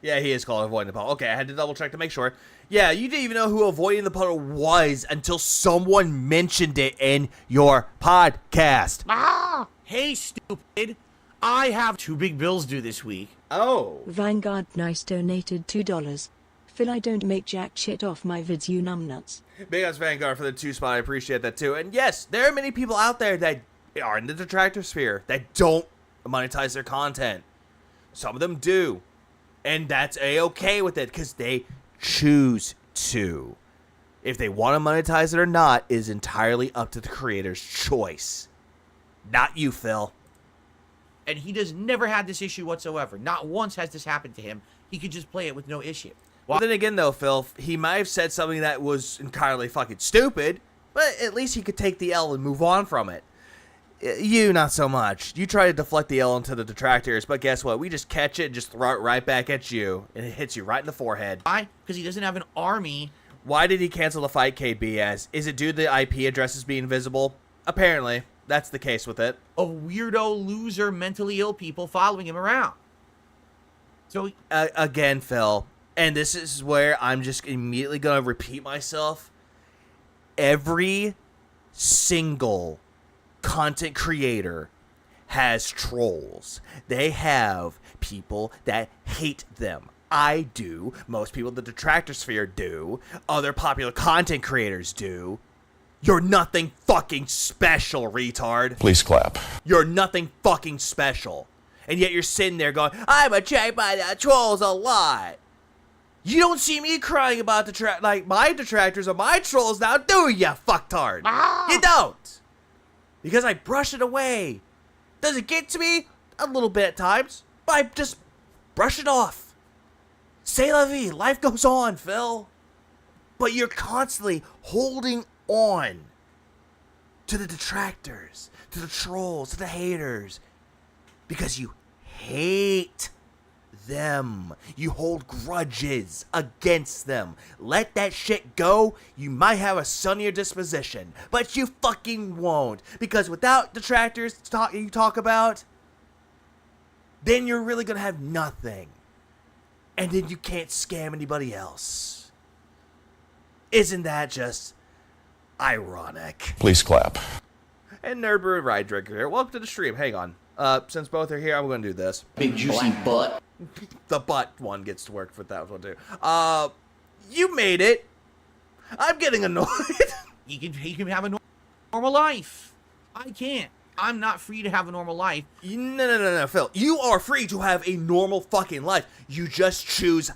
Yeah, he is called Avoiding the Puddle. Okay, I had to double check to make sure. Yeah, you didn't even know who Avoiding the Puddle was until someone mentioned it in your podcast. Hey, stupid. I have 2 big bills due this week. Oh. Vanguard Nice donated $2. Phil, I don't make jack shit off my vids, you numbnuts. Big ups Vanguard for the 2 spot. I appreciate that too. And yes, there are many people out there that are in the detractor sphere that don't monetize their content. Some of them do. And that's a-okay with it because they choose to. If they want to monetize it or not is entirely up to the creator's choice. Not you, Phil. And he does never had this issue whatsoever. Not once has this happened to him. He could just play it with no issue. Well, then again, though, Phil, he might have said something that was entirely fucking stupid, but at least he could take the L and move on from it. You, not so much. You try to deflect the L into the detractors, but guess what? We just catch it and just throw it right back at you, and it hits you right in the forehead. Why? Because he doesn't have an army. Why did he cancel the Fightcade BS? Is it due to the IP addresses being visible? Apparently. That's the case with it. Of weirdo, loser, mentally ill people following him around. So, again, Phil, and this is where I'm just immediately going to repeat myself. Every single content creator has trolls. They have people that hate them. I do. Most people in the detractor sphere do. Other popular content creators do. You're nothing fucking special, retard. Please clap. You're nothing fucking special. And yet you're sitting there going, I'm attacked by the trolls a lot. You don't see me crying about my detractors or my trolls now, do ya, fucktard? You don't. Because I brush it away. Does it get to me? A little bit at times. But I just brush it off. C'est la vie. Life goes on, Phil. But you're constantly holding on to the detractors, to the trolls, to the haters, because you hate them. You hold grudges against them. Let that shit go. You might have a sunnier disposition, but you fucking won't, because without detractors you talk about, then you're really gonna have nothing, and then you can't scam anybody else. Isn't that just ironic? Please clap. And Nerdbrew and Ride Drinker here. Welcome to the stream. Hang on. Since both are here, I'm going to do this. Big juicy butt. The butt one gets to work with that one too. You made it. I'm getting annoyed. He can have a normal life. I can't. I'm not free to have a normal life. No, Phil. You are free to have a normal fucking life. You just choose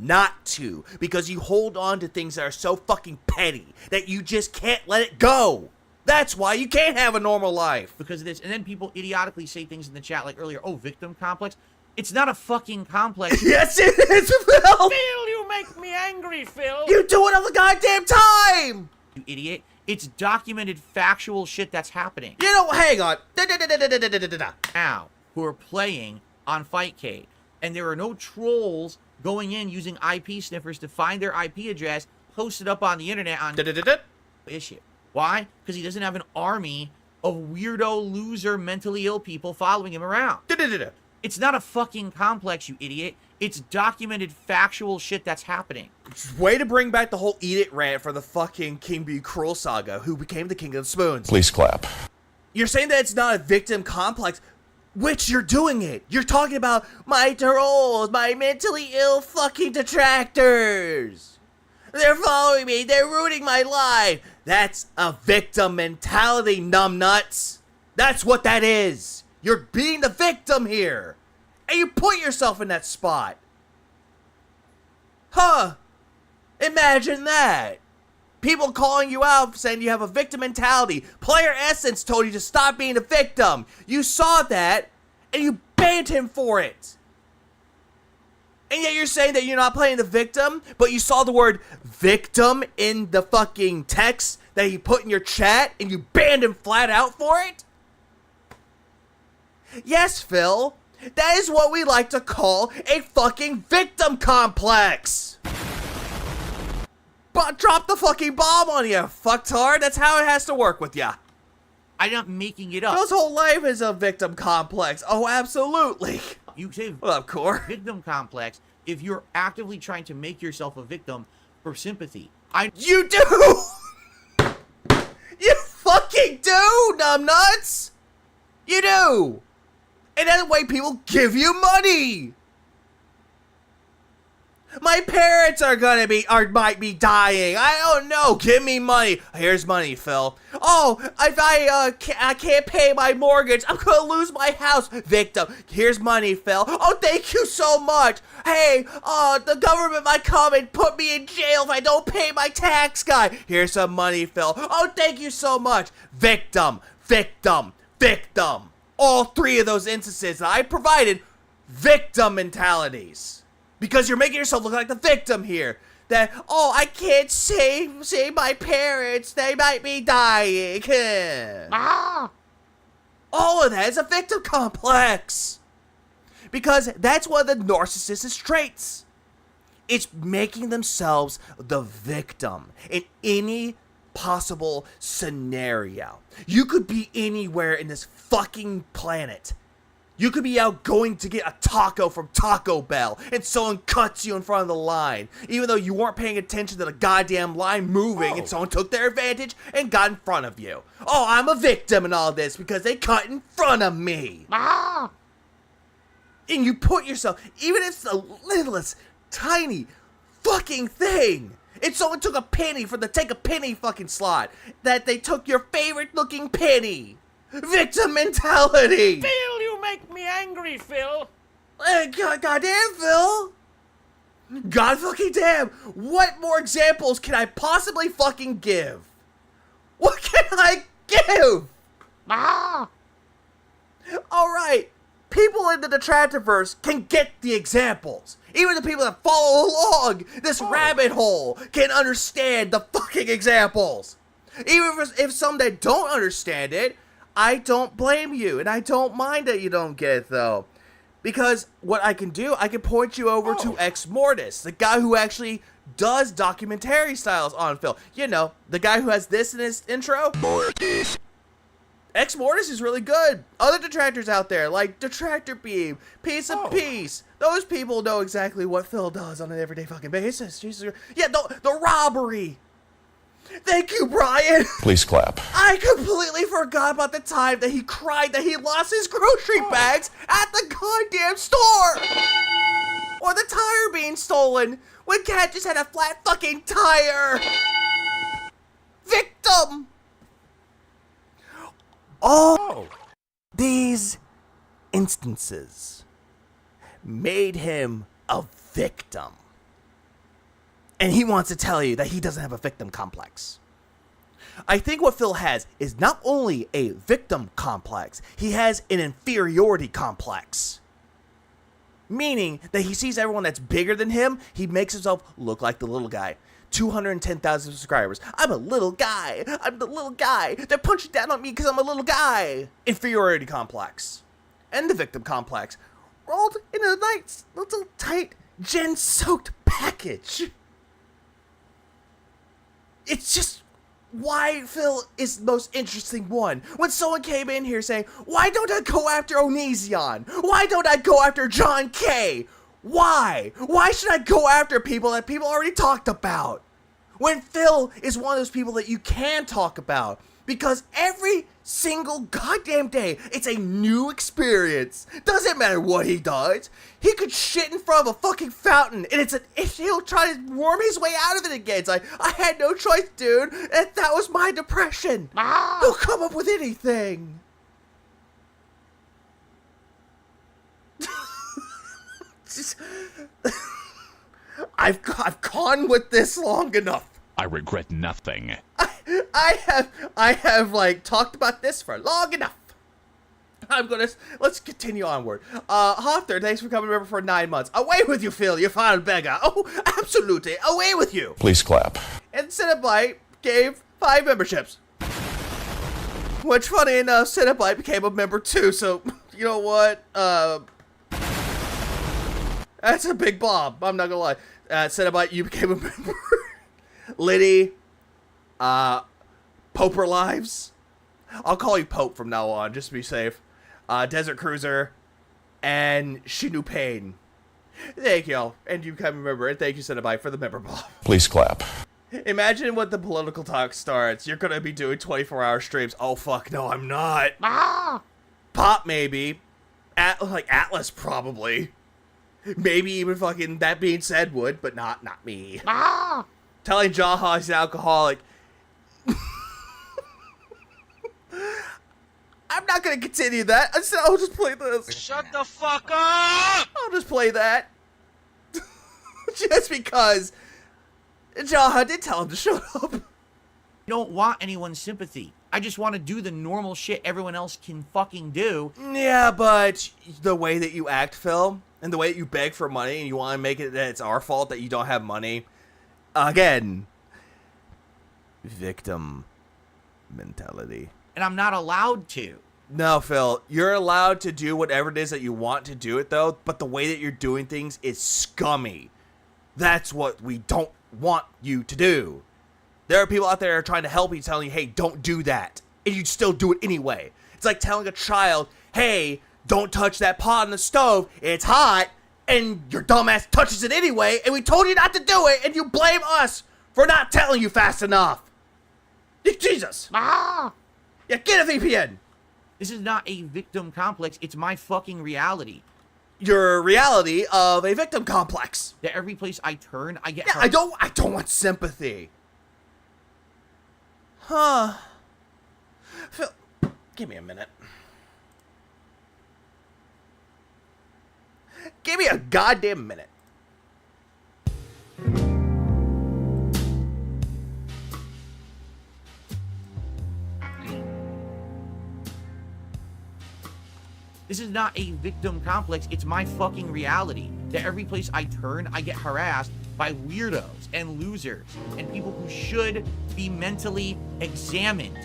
not to, because you hold on to things that are so fucking petty that you just can't let it go. That's why you can't have a normal life. Because of this. And then people idiotically say things in the chat like earlier, oh, victim complex. It's not a fucking complex. Yes, it is, Phil. Phil, you make me angry, Phil. You do it all the goddamn time. You idiot. It's documented factual shit that's happening. You know, hang on. Now, who are playing on Fightcade. And there are no trolls going in using IP sniffers to find their IP address, post it up on the internet on issue. Why? Because he doesn't have an army of weirdo, loser, mentally ill people following him around. It's not a fucking complex, you idiot. It's documented factual shit that's happening. Way to bring back the whole Eat It rant for the fucking King B. Cruel saga, who became the King of the Spoons. Please clap. You're saying that it's not a victim complex, which you're doing it. You're talking about my trolls, my mentally ill fucking detractors. They're following me. They're ruining my life. That's a victim mentality, numbnuts. That's what that is. You're being the victim here. And you put yourself in that spot. Huh. Imagine that. People calling you out saying you have a victim mentality. Player Essence told you to stop being a victim. You saw that, and you banned him for it. And yet you're saying that you're not playing the victim, but you saw the word victim in the fucking text that he put in your chat, and you banned him flat out for it? Yes, Phil. That is what we like to call a fucking victim complex. But drop the fucking bomb on you, fucktard. That's how it has to work with ya. I'm not making it up. Phil's whole life is a victim complex. Oh, absolutely. You say What up, Core? victim complex if you're actively trying to make yourself a victim for sympathy. You do! You fucking do, numbnuts! You do! And that way people give you money! My parents might be dying. I don't know. Give me money. Here's money, Phil. Oh, if I can't pay my mortgage, I'm gonna lose my house. Victim. Here's money, Phil. Oh, thank you so much. Hey, the government might come and put me in jail if I don't pay my tax guy. Here's some money, Phil. Oh, thank you so much. Victim, victim, victim. All three of those instances that I provided, victim mentalities. Because you're making yourself look like the victim here. That, oh, I can't save my parents. They might be dying. All of that is a victim complex. Because that's one of the narcissist's traits. It's making themselves the victim in any possible scenario. You could be anywhere in this fucking planet. You could be out going to get a taco from Taco Bell, and someone cuts you in front of the line, even though you weren't paying attention to the goddamn line moving, and someone took their advantage and got in front of you. Oh, I'm a victim in all this because they cut in front of me. And you put yourself, even if it's the littlest, tiny fucking thing. If someone took a penny for the take a penny fucking slot, that they took your favorite looking penny. Victim mentality! Phil, you make me angry, Phil! Goddamn, Phil! God fucking damn! What more examples can I possibly fucking give? What can I give? Alright, people in the Detractorverse can get the examples. Even the people that follow along this rabbit hole can understand the fucking examples. Even if some that don't understand it, I don't blame you, and I don't mind that you don't get it, though. Because what I can do, I can point you over to Ex Mortis, the guy who actually does documentary styles on Phil. You know, the guy who has this in his intro. Mortis. Ex Mortis is really good. Other detractors out there, like Detractor Beam, Piece of Peace, those people know exactly what Phil does on an everyday fucking basis. Jesus. Yeah, the robbery. Thank you, Brian. Please clap. I completely forgot about the time that he cried that he lost his grocery bags at the goddamn store. Or the tire being stolen when Cat just had a flat fucking tire. Victim. All these instances made him a victim. And he wants to tell you that he doesn't have a victim complex. I think what Phil has is not only a victim complex, he has an inferiority complex. Meaning that he sees everyone that's bigger than him, he makes himself look like the little guy. 210,000 subscribers. I'm a little guy. I'm the little guy. They're punching down on me because I'm a little guy. Inferiority complex. And the victim complex. Rolled in a nice, little, tight, gin-soaked package. It's just why Phil is the most interesting one. When someone came in here saying, why don't I go after Onision? Why don't I go after John K? Why? Why should I go after people that people already talked about? When Phil is one of those people that you can talk about. Because every single goddamn day, it's a new experience. Doesn't matter what he does. He could shit in front of a fucking fountain, and he'll try to worm his way out of it again. It's like, I had no choice, dude. And that was my depression. He'll come up with anything. I've gone with this long enough. I regret nothing. I have like talked about this for long enough. Let's continue onward. Hawthorne, thanks for coming over for 9 months. Away with you, Phil, you foul beggar. Oh, absolutely, away with you. Please clap. And Cinnabite gave 5 memberships. Which, funny enough, Cinnabite became a member too, so, you know what? That's a big bomb, I'm not gonna lie. Cinnabite, you became a member. Liddy, Poper Lives. I'll call you Pope from now on, just to be safe. Desert Cruiser, and Shinu Pain. Thank y'all, and you become a member, and thank you, Cinnabite, for the member bomb. Please clap. Imagine when the political talk starts. You're gonna be doing 24-hour streams. Oh fuck, no, I'm not. Pop maybe, like Atlas probably. Maybe even fucking That Being Said would, but not me. Telling Jaha he's an alcoholic. I'm not gonna continue that. I'll just play this. Shut the fuck up! I'll just play that. Just because Jaha did tell him to shut up. I don't want anyone's sympathy. I just want to do the normal shit everyone else can fucking do. Yeah, but the way that you act, Phil, and the way that you beg for money and you want to make it that it's our fault that you don't have money, again, victim mentality. And I'm not allowed to. No, Phil, you're allowed to do whatever it is that you want to do it, though, but the way that you're doing things is scummy. That's what we don't want you to do. There are people out there trying to help you, telling you, hey, don't do that. And you still do it anyway. It's like telling a child, hey, don't touch that pot on the stove. It's hot. And your dumbass touches it anyway. And we told you not to do it. And you blame us for not telling you fast enough. Jesus. Yeah, get a VPN. This is not a victim complex. It's my fucking reality. Your reality of a victim complex. That every place I turn, I get hurt. I don't want sympathy. Huh. Phil, give me a minute. Give me a goddamn minute. This is not a victim complex. It's my fucking reality. That every place I turn, I get harassed by weirdos and losers and people who should be mentally examined.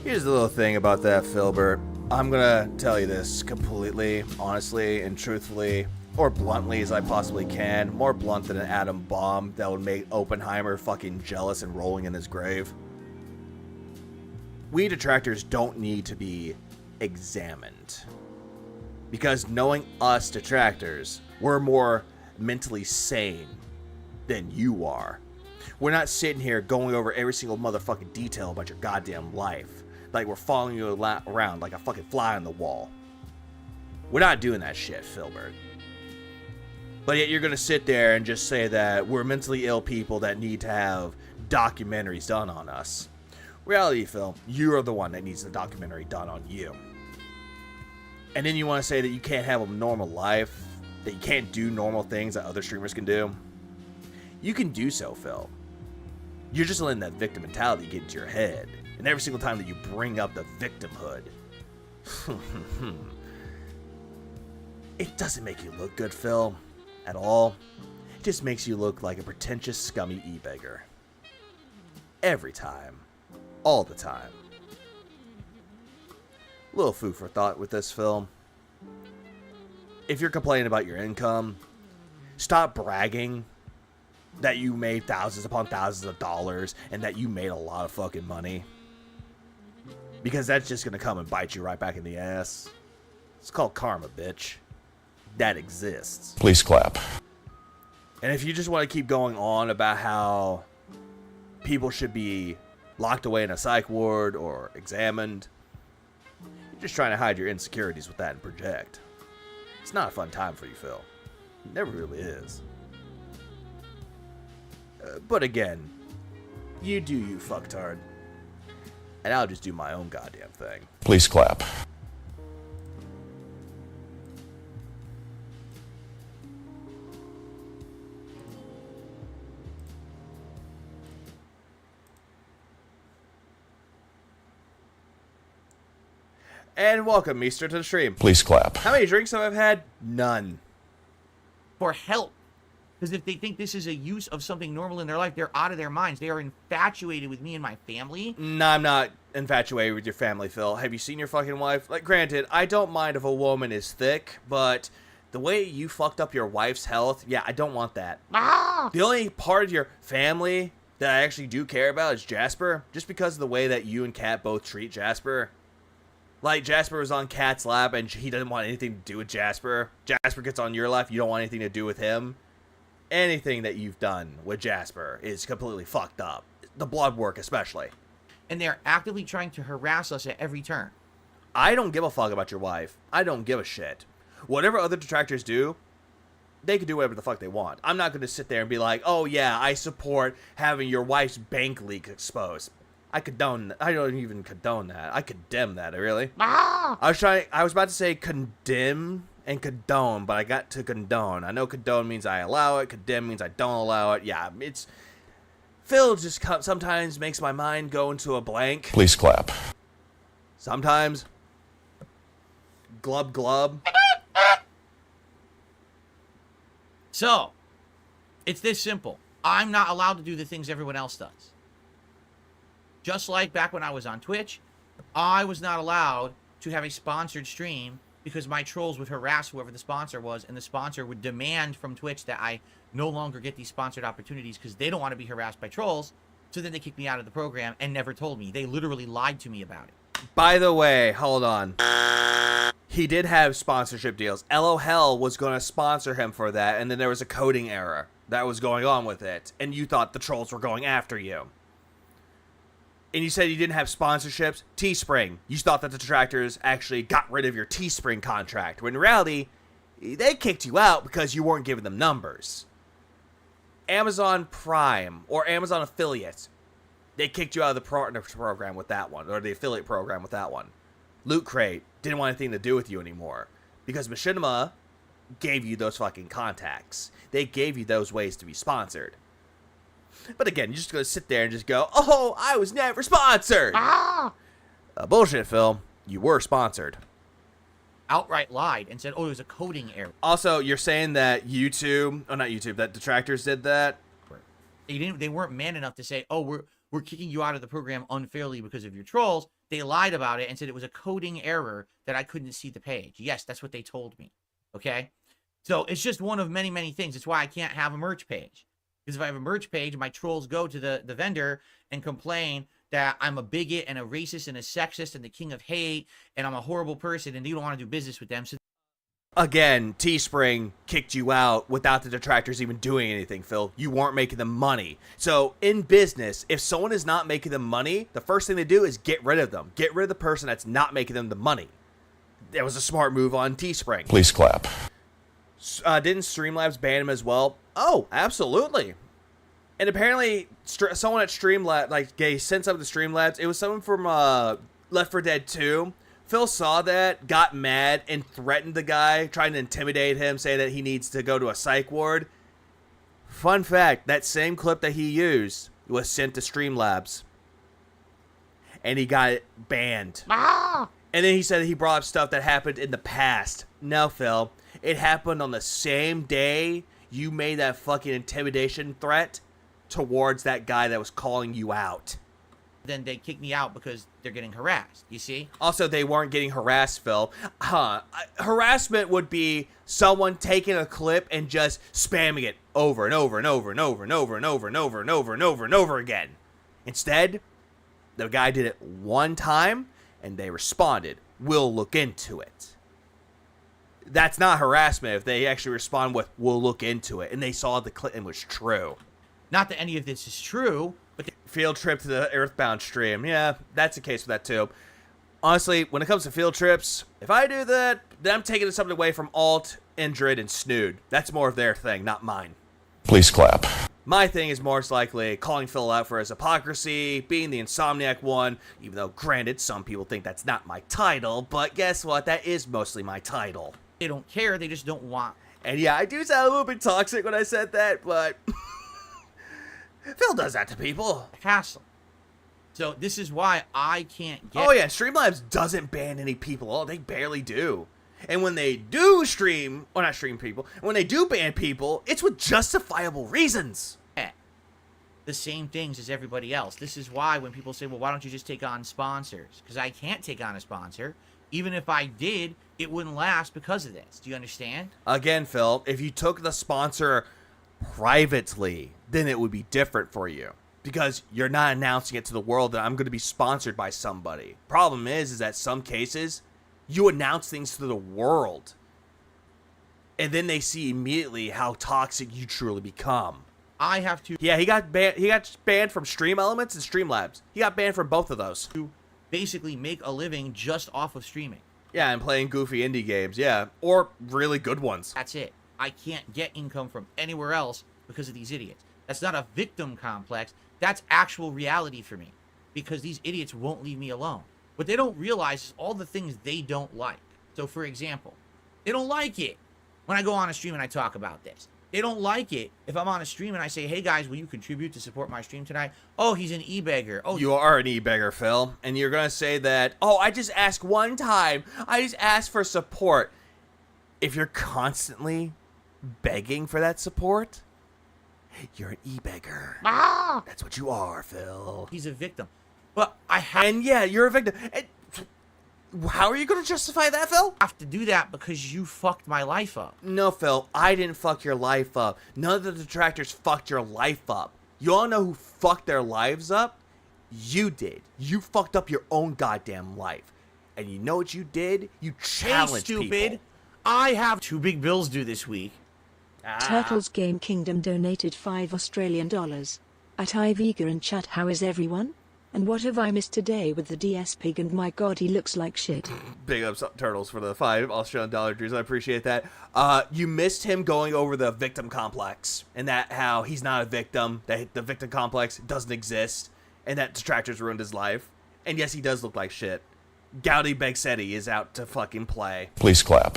Here's the little thing about that, Filbert. I'm gonna tell you this completely, honestly, and truthfully, or bluntly as I possibly can. More blunt than an atom bomb that would make Oppenheimer fucking jealous and rolling in his grave. We detractors don't need to be examined. Because knowing us detractors, we're more mentally sane than you are. We're not sitting here going over every single motherfucking detail about your goddamn life. Like we're following you around like a fucking fly on the wall. We're not doing that shit, Filbert. But yet you're gonna sit there and just say that we're mentally ill people that need to have documentaries done on us. Reality, Phil, you are the one that needs the documentary done on you. And then you want to say that you can't have a normal life, that you can't do normal things that other streamers can do. You can do so, Phil. You're just letting that victim mentality get into your head. And every single time that you bring up the victimhood, it doesn't make you look good, Phil, at all. It just makes you look like a pretentious, scummy e-beggar. Every time. All the time. Little food for thought with this film. If you're complaining about your income, stop bragging that you made thousands upon thousands of dollars and that you made a lot of fucking money. Because that's just gonna come and bite you right back in the ass. It's called karma, bitch. That exists. Please clap. And if you just want to keep going on about how people should be locked away in a psych ward, or examined. You're just trying to hide your insecurities with that and project. It's not a fun time for you, Phil. It never really is. But again, you do you, fucktard. And I'll just do my own goddamn thing. Please clap. And welcome, Meester, to the stream. Please clap. How many drinks have I had? None. For help. Because if they think this is a use of something normal in their life, they're out of their minds. They are infatuated with me and my family. No, I'm not infatuated with your family, Phil. Have you seen your fucking wife? Like, granted, I don't mind if a woman is thick, but the way you fucked up your wife's health, yeah, I don't want that. The only part of your family that I actually do care about is Jasper, just because of the way that you and Kat both treat Jasper. Like, Jasper was on Kat's lap, and he doesn't want anything to do with Jasper. Jasper gets on your lap, you don't want anything to do with him. Anything that you've done with Jasper is completely fucked up. The blood work, especially. And they're actively trying to harass us at every turn. I don't give a fuck about your wife. I don't give a shit. Whatever other detractors do, they can do whatever the fuck they want. I'm not going to sit there and be like, oh yeah, I support having your wife's bank leak exposed. I don't even condone that. I condemn that, really. I was about to say condemn and condone, but I got to condone. I know condone means I allow it, condemn means I don't allow it. Yeah, it's... Phil just sometimes makes my mind go into a blank. Please clap. Sometimes. Glub glub. So, it's this simple. I'm not allowed to do the things everyone else does. Just like back when I was on Twitch, I was not allowed to have a sponsored stream because my trolls would harass whoever the sponsor was, and the sponsor would demand from Twitch that I no longer get these sponsored opportunities because they don't want to be harassed by trolls. So then they kicked me out of the program and never told me. They literally lied to me about it. By the way, hold on. He did have sponsorship deals. LOL was going to sponsor him for that, and then there was a coding error that was going on with it, and you thought the trolls were going after you. And you said you didn't have sponsorships. Teespring. You thought that the detractors actually got rid of your Teespring contract, when in reality, they kicked you out because you weren't giving them numbers. Amazon Prime, or Amazon Affiliates, they kicked you out of the partner program with that one, or the affiliate program with that one. Loot Crate didn't want anything to do with you anymore, because Machinima gave you those fucking contacts. They gave you those ways to be sponsored. But again, you're just going to sit there and just go, oh, I was never sponsored. Bullshit, Phil. You were sponsored. Outright lied and said, oh, it was a coding error. Also, you're saying that YouTube, oh, not YouTube, that detractors did that? They weren't man enough to say, oh, we're kicking you out of the program unfairly because of your trolls. They lied about it and said it was a coding error that I couldn't see the page. Yes, that's what they told me. Okay? So it's just one of many, many things. It's why I can't have a merch page. Because if I have a merch page, my trolls go to the vendor and complain that I'm a bigot and a racist and a sexist and the king of hate and I'm a horrible person and you don't want to do business with them. So again, Teespring kicked you out without the detractors even doing anything, Phil. You weren't making them money. So in business, if someone is not making them money, the first thing they do is get rid of them. Get rid of the person that's not making them the money. That was a smart move on Teespring. Please clap. Didn't Streamlabs ban him as well? Oh, absolutely. And apparently, someone at Streamlabs, like, they sent something to Streamlabs. It was someone from Left 4 Dead 2. Phil saw that, got mad, and threatened the guy, trying to intimidate him, say that he needs to go to a psych ward. Fun fact, that same clip that he used was sent to Streamlabs. And he got it banned. And then he said that he brought up stuff that happened in the past. No, Phil. It happened on the same day you made that fucking intimidation threat towards that guy that was calling you out. then they kick me out because they're getting harassed, you see? Also, they weren't getting harassed, Phil. Harassment would be someone taking a clip and just spamming it over and over and over and over and over and over and over and over and over and over again. Instead, the guy did it one time and they responded, "We'll look into it." That's not harassment if they actually respond with, "We'll look into it," and they saw the clip and it was true. Not that any of this is true, but Field trip to the Earthbound stream. Yeah, that's the case with that too. Honestly, when it comes to field trips, if I do that, then I'm taking something away from Alt, Indrid, and Snood. That's more of their thing, not mine. Please clap. My thing is most likely calling Phil out for his hypocrisy, being the insomniac one, even though, granted, some people think that's not my title, but guess what? That is mostly my title. they don't care. They just don't want. And yeah, I do sound a little bit toxic when I said that, but Phil does that to people. Hassle. So this is why I can't get... Oh yeah, Streamlabs doesn't ban any people. Oh, they barely do. And when they do stream, or not stream people, when they do ban people, it's with justifiable reasons. The same things as everybody else. This is why when people say, well, why don't you just take on sponsors? Because I can't take on a sponsor. Even if I did, it wouldn't last because of this. Do you understand? Again, Phil, if you took the sponsor privately, then it would be different for you. Because you're not announcing it to the world that I'm going to be sponsored by somebody. Problem is that some cases, you announce things to the world. And then they see immediately how toxic you truly become. I have to... Yeah, he got banned from Stream Elements and Streamlabs. He got banned from both of those. To basically make a living just off of streaming. Yeah, and playing goofy indie games, yeah. Or really good ones. That's it. I can't get income from anywhere else because of these idiots. That's not a victim complex. That's actual reality for me. Because these idiots won't leave me alone. What they don't realize is all the things they don't like. So, for example, they don't like it when I go on a stream and I talk about this. They don't like it if I'm on a stream and I say, hey guys, will you contribute to support my stream tonight? Oh, he's an e-beggar. Oh, you are an e-beggar, Phil. And you're going to say that, oh, I just asked one time. I just asked for support. If you're constantly begging for that support, you're an e-beggar. Ah! That's what you are, Phil. He's a victim. But I have... And yeah, you're a victim. And how are you going to justify that, Phil? I have to do that because you fucked my life up. No, Phil, I didn't fuck your life up. None of the detractors fucked your life up. You all know who fucked their lives up? You did. You fucked up your own goddamn life. And you know what you did? You challenged stupid. people. I have 2 big bills due this week. Turtles Game Kingdom donated $5 At iVega and chat, how is everyone? And what have I missed today with the DS pig, and my god, he looks like shit. Big ups, Turtles, for the $5 Australian dollar dues. I appreciate that. You missed him going over the victim complex, and that how he's not a victim, that the victim complex doesn't exist, and that detractors ruined his life. And yes, he does look like shit. Gowdy Begsetti is out to fucking play. Please clap.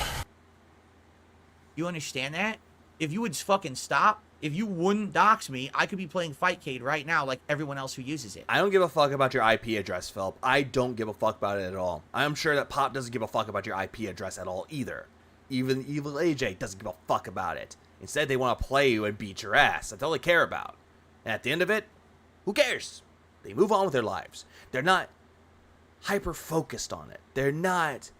You understand that? If you would fucking stop, if you wouldn't dox me, I could be playing Fightcade right now like everyone else who uses it. I don't give a fuck about your IP address, Phil. I don't give a fuck about it at all. I'm sure that Pop doesn't give a fuck about your IP address at all either. Even Evil AJ doesn't give a fuck about it. Instead, they want to play you and beat your ass. That's all they care about. And at the end of it, who cares? They move on with their lives. They're not hyper-focused on it. They're not...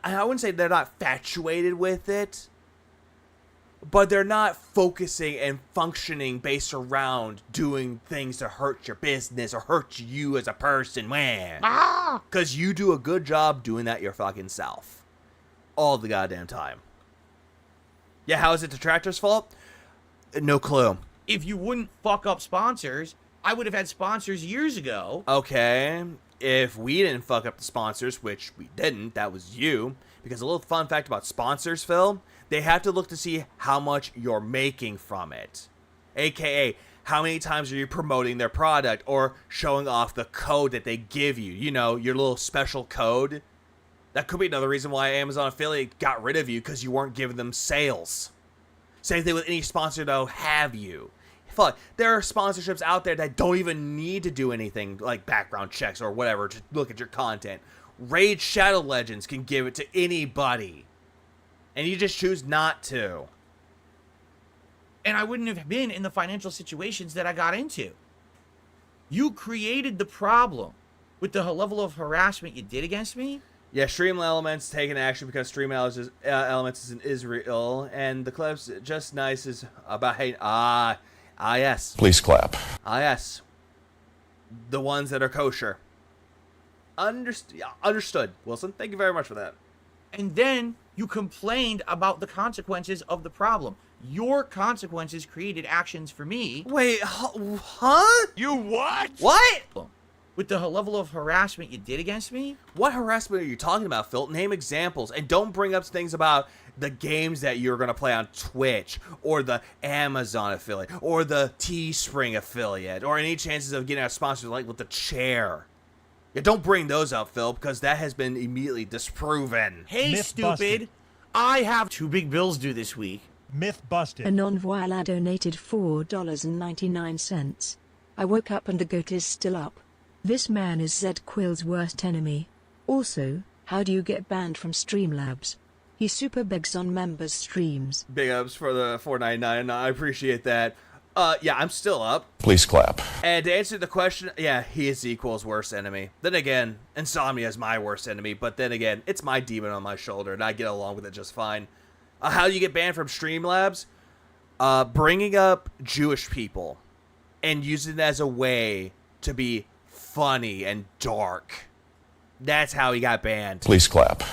I wouldn't say they're not infatuated with it, but they're not focusing and functioning based around doing things to hurt your business or hurt you as a person. Because you do a good job doing that your fucking self. All the goddamn time. Yeah, how is it Detractor's fault? No clue. If you wouldn't fuck up sponsors, I would have had sponsors years ago. Okay. If we didn't fuck up the sponsors, which we didn't, that was you. Because a little fun fact about sponsors, Phil, they have to look to see how much you're making from it. AKA, how many times are you promoting their product or showing off the code that they give you? You know, your little special code. That could be another reason why Amazon affiliate got rid of you, because you weren't giving them sales. Same thing with any sponsor that'll have you. Fuck, there are sponsorships out there that don't even need to do anything like background checks or whatever to look at your content. Raid Shadow Legends can give it to anybody. And you just choose not to. And I wouldn't have been in the financial situations that I got into. You created the problem with the level of harassment you did against me. Yeah, Stream Elements taking action because Stream Elements is in Israel. And the clip's just nice is about hey, yes. Please clap. Yes. The ones that are kosher. Understood, Wilson. Thank you very much for that. And then you complained about the consequences of the problem. Your consequences created actions for me. Wait, huh? You what? What? With the level of harassment you did against me? What harassment are you talking about, Phil? Name examples, and don't bring up things about the games that you're going to play on Twitch, or the Amazon affiliate, or the Teespring affiliate, or any chances of getting a sponsor like with the chair. Yeah, don't bring those up, Phil, because that has been immediately disproven. Hey, Myth stupid. busted. I have 2 big bills due this week. Myth busted. Anon Voila donated $4.99. I woke up and the goat is still up. This man is Zed Quill's worst enemy. Also, how do you get banned from Streamlabs? He super begs on members' streams. Big ups for the $4.99. I appreciate that. Yeah, I'm still up. Please clap. And to answer the question, yeah, he is Equal's worst enemy. Then again, Insomnia is my worst enemy, but then again, it's my demon on my shoulder, and I get along with it just fine. How do you get banned from Streamlabs? Bringing up Jewish people and using it as a way to be funny and dark. That's how he got banned. Please clap.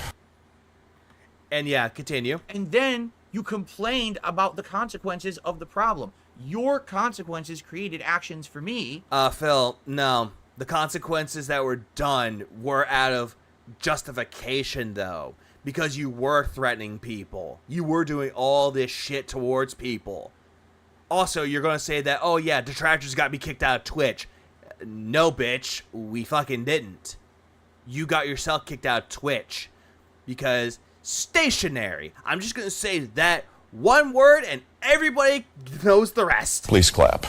And yeah, continue. And then you complained about the consequences of the problem. Your consequences created actions for me. Phil, no. The consequences that were done were out of justification, though. Because you were threatening people. You were doing all this shit towards people. Also, you're going to say that, oh yeah, detractors got me kicked out of Twitch. No, bitch. We fucking didn't. You got yourself kicked out of Twitch. Because stationary. I'm just going to say that one word and everybody knows the rest. Please clap.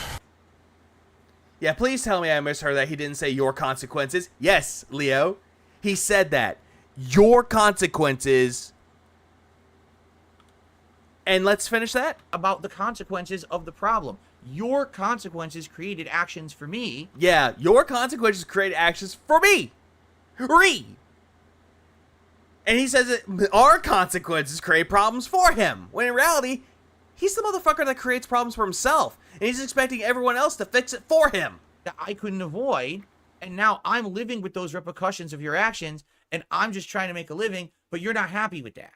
Yeah, please tell me I misheard that he didn't say your consequences. Yes, Leo. He said that. Your consequences. And let's finish that. About the consequences of the problem. Your consequences created actions for me. Yeah, your consequences created actions for me. And he says that our consequences create problems for him. When in reality, he's the motherfucker that creates problems for himself. And he's expecting everyone else to fix it for him. That I couldn't avoid. And now I'm living with those repercussions of your actions. And I'm just trying to make a living. But you're not happy with that.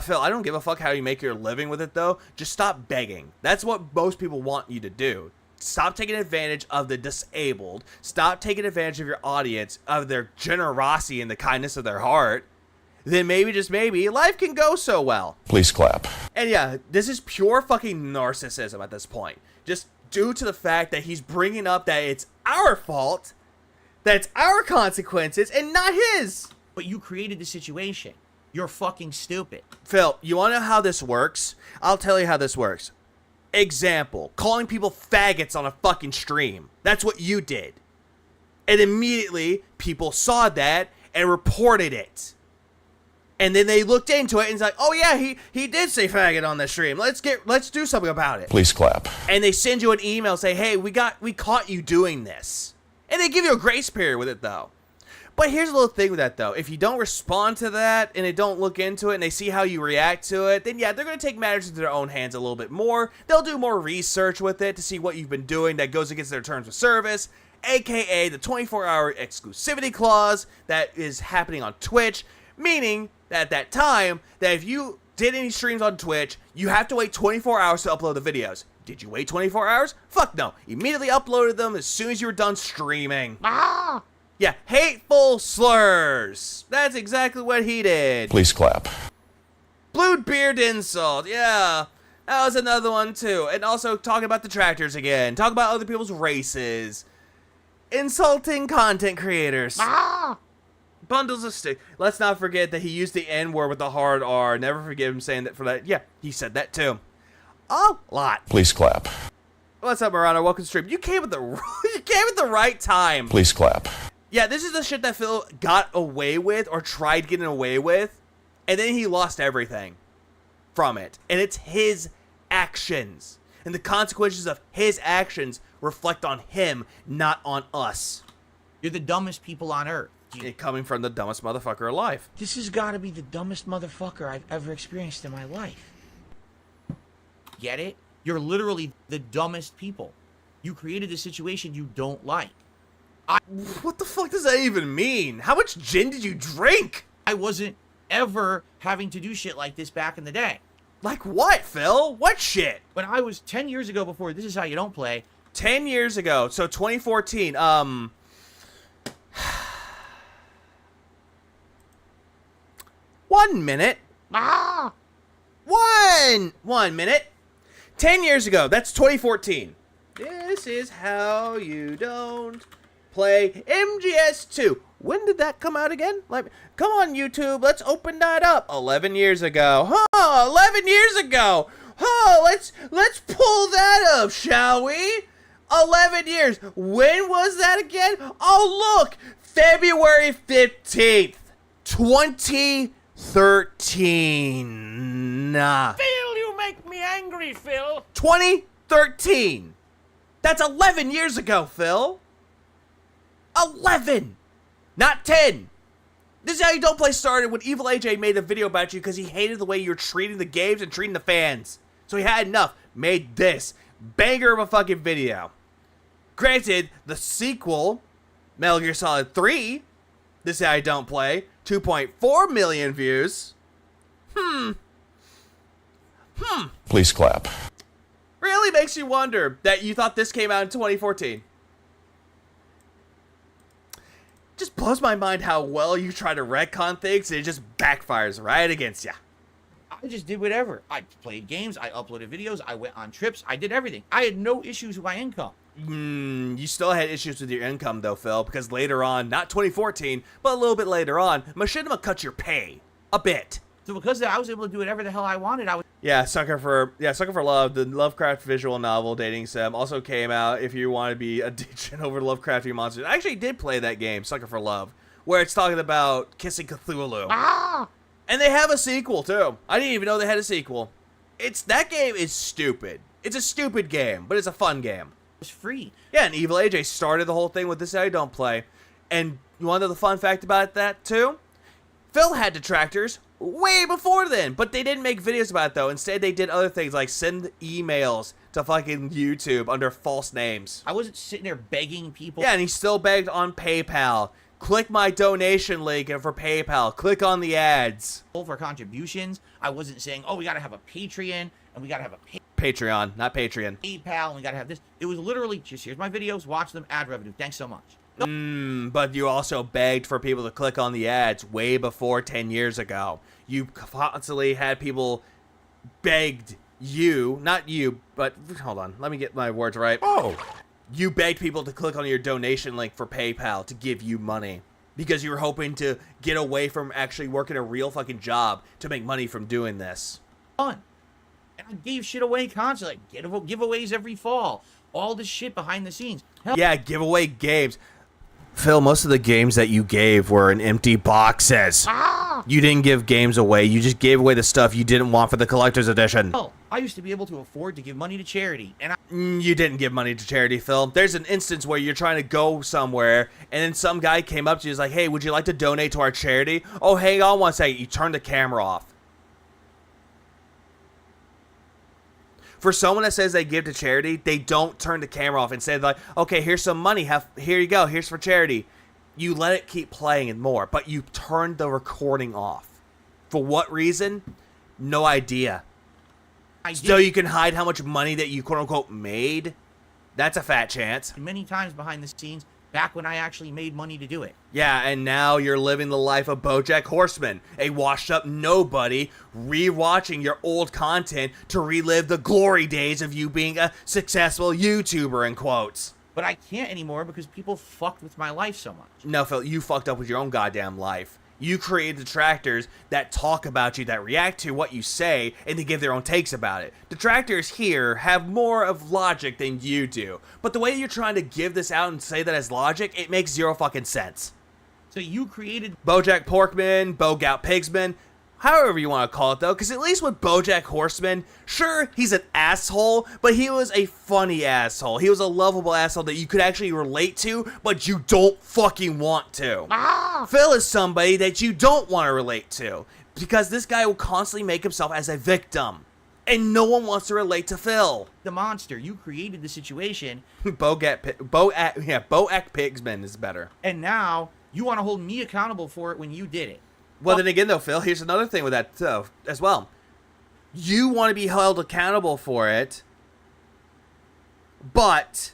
Phil, I don't give a fuck how you make your living with it, though. Just stop begging. That's what most people want you to do. Stop taking advantage of the disabled. Stop taking advantage of your audience, of their generosity and the kindness of their heart. Then maybe, just maybe, life can go so well. Please clap. And yeah, this is pure fucking narcissism at this point. Just due to the fact that he's bringing up that it's our fault, that it's our consequences, and not his. But you created the situation. You're fucking stupid. Phil, you want to know how this works? I'll tell you how this works. Example, calling people faggots on a fucking stream. That's what you did. And immediately, people saw that and reported it. And then they looked into it and it's like, oh yeah, he did say faggot on the stream. Let's do something about it. Please clap. And they send you an email, say, hey, we caught you doing this. And they give you a grace period with it, though. But here's a little thing with that, though. If you don't respond to that and they don't look into it and they see how you react to it, then yeah, they're going to take matters into their own hands a little bit more. They'll do more research with it to see what you've been doing that goes against their terms of service, aka the 24-hour exclusivity clause that is happening on Twitch, meaning that at that time, that if you did any streams on Twitch, you have to wait 24 hours to upload the videos. Did you wait 24 hours? Fuck no. Immediately uploaded them as soon as you were done streaming. Yeah, hateful slurs. That's exactly what he did. Please clap. Bluebeard insult. Yeah, that was another one too. And also talking about detractors again. Talk about other people's races. Insulting content creators. Bundles of stick. Let's not forget that he used the N-word with the hard R. Never forget him saying that for that. Yeah, he said that too. A lot. Please clap. What's up, Marana? Welcome to stream. You came at the right time. Please clap. Yeah, this is the shit that Phil got away with or tried getting away with, and then he lost everything from it. And it's his actions. And the consequences of his actions reflect on him, not on us. You're the dumbest people on earth. It coming from the dumbest motherfucker alive. This has got to be the dumbest motherfucker I've ever experienced in my life. Get it? You're literally the dumbest people. You created a situation you don't like. What the fuck does that even mean? How much gin did you drink? I wasn't ever having to do shit like this back in the day. Like what, Phil? What shit? When I was 10 years ago before This Is How You Don't Play. 10 years ago, so 2014, 1 minute. One minute. 10 years ago, that's 2014. This is how you don't play MGS2. When did that come out again? Come on, YouTube, let's open that up. 11 years ago. 11 years ago. Let's pull that up, shall we? 11 years. When was that again? Oh, look. February 15th, 2013. Phil, you make me angry, Phil. 2013. That's 11 years ago, Phil. 11. Not 10. This is how you don't play started when Evil AJ made a video about you because he hated the way you're treating the games and treating the fans. So he had enough. Made this banger of a fucking video. Granted, the sequel, Metal Gear Solid 3, This is how you don't play, 2.4 million views. Please clap. Really makes you wonder that you thought this came out in 2014. Just blows my mind how well you try to retcon things and it just backfires right against you. I just did whatever. I played games, I uploaded videos, I went on trips, I did everything. I had no issues with my income. You still had issues with your income though, Phil, because later on, not 2014, but a little bit later on, Machinima cut your pay. A bit. So because of that, I was able to do whatever the hell I wanted. Sucker for Love, the Lovecraft visual novel dating sim, also came out if you want to be a digit over Lovecrafty monsters. I actually did play that game, Sucker for Love, where it's talking about kissing Cthulhu. And they have a sequel too. I didn't even know they had a sequel. That game is stupid. It's a stupid game, but it's a fun game. It's free. Yeah, and Evil AJ started the whole thing with This Is How You Don't Play. And you want to know the fun fact about that too? Phil had detractors way before then, but they didn't make videos about it though. Instead, they did other things like send emails to fucking YouTube under false names. I wasn't sitting there begging people. Yeah, and he still begged on PayPal. Click my donation link for PayPal. Click on the ads. For contributions, I wasn't saying, oh, we got to have a Patreon and we got to have a Patreon, not Patreon. PayPal and we got to have this. It was literally just here's my videos, watch them, ad revenue. Thanks so much. But you also begged for people to click on the ads way before 10 years ago. You constantly had people begged you, not you, but hold on, let me get my words right. You begged people to click on your donation link for PayPal to give you money because you were hoping to get away from actually working a real fucking job to make money from doing this. Fun. And I gave shit away constantly. Like giveaways every fall. All this shit behind the scenes. Hell, yeah, giveaway games. Phil, most of the games that you gave were in empty boxes. You didn't give games away. You just gave away the stuff you didn't want for the collector's edition. Hell, I used to be able to afford to give money to charity. And you didn't give money to charity, Phil. There's an instance where you're trying to go somewhere, and then some guy came up to you and was like, hey, would you like to donate to our charity? Oh, hang on one second. You turned the camera off. For someone that says they give to charity, they don't turn the camera off and say, like, okay, here's some money. Here you go. Here's for charity. You let it keep playing and more, but you turned the recording off. For what reason? No idea. So you can hide how much money that you quote-unquote made? That's a fat chance. Many times behind the scenes, back when I actually made money to do it. Yeah, and now you're living the life of BoJack Horseman, a washed-up nobody, rewatching your old content to relive the glory days of you being a successful YouTuber, in quotes. But I can't anymore because people fucked with my life so much. No, Phil, you fucked up with your own goddamn life. You created detractors that talk about you, that react to what you say, and they give their own takes about it. Detractors here have more of logic than you do. But the way you're trying to give this out and say that as logic, it makes zero fucking sense. So you created BoJack Porkman, BoGout Pigsman, however you want to call it though, because at least with BoJack Horseman, sure, he's an asshole, but he was a funny asshole. He was a lovable asshole that you could actually relate to, but you don't fucking want to. Phil is somebody that you don't want to relate to, because this guy will constantly make himself as a victim, and no one wants to relate to Phil. The monster, you created the situation. BoAct Pigsman is better. And now, you want to hold me accountable for it when you did it. Well, then again, though, Phil, here's another thing with that, though, as well. You want to be held accountable for it, but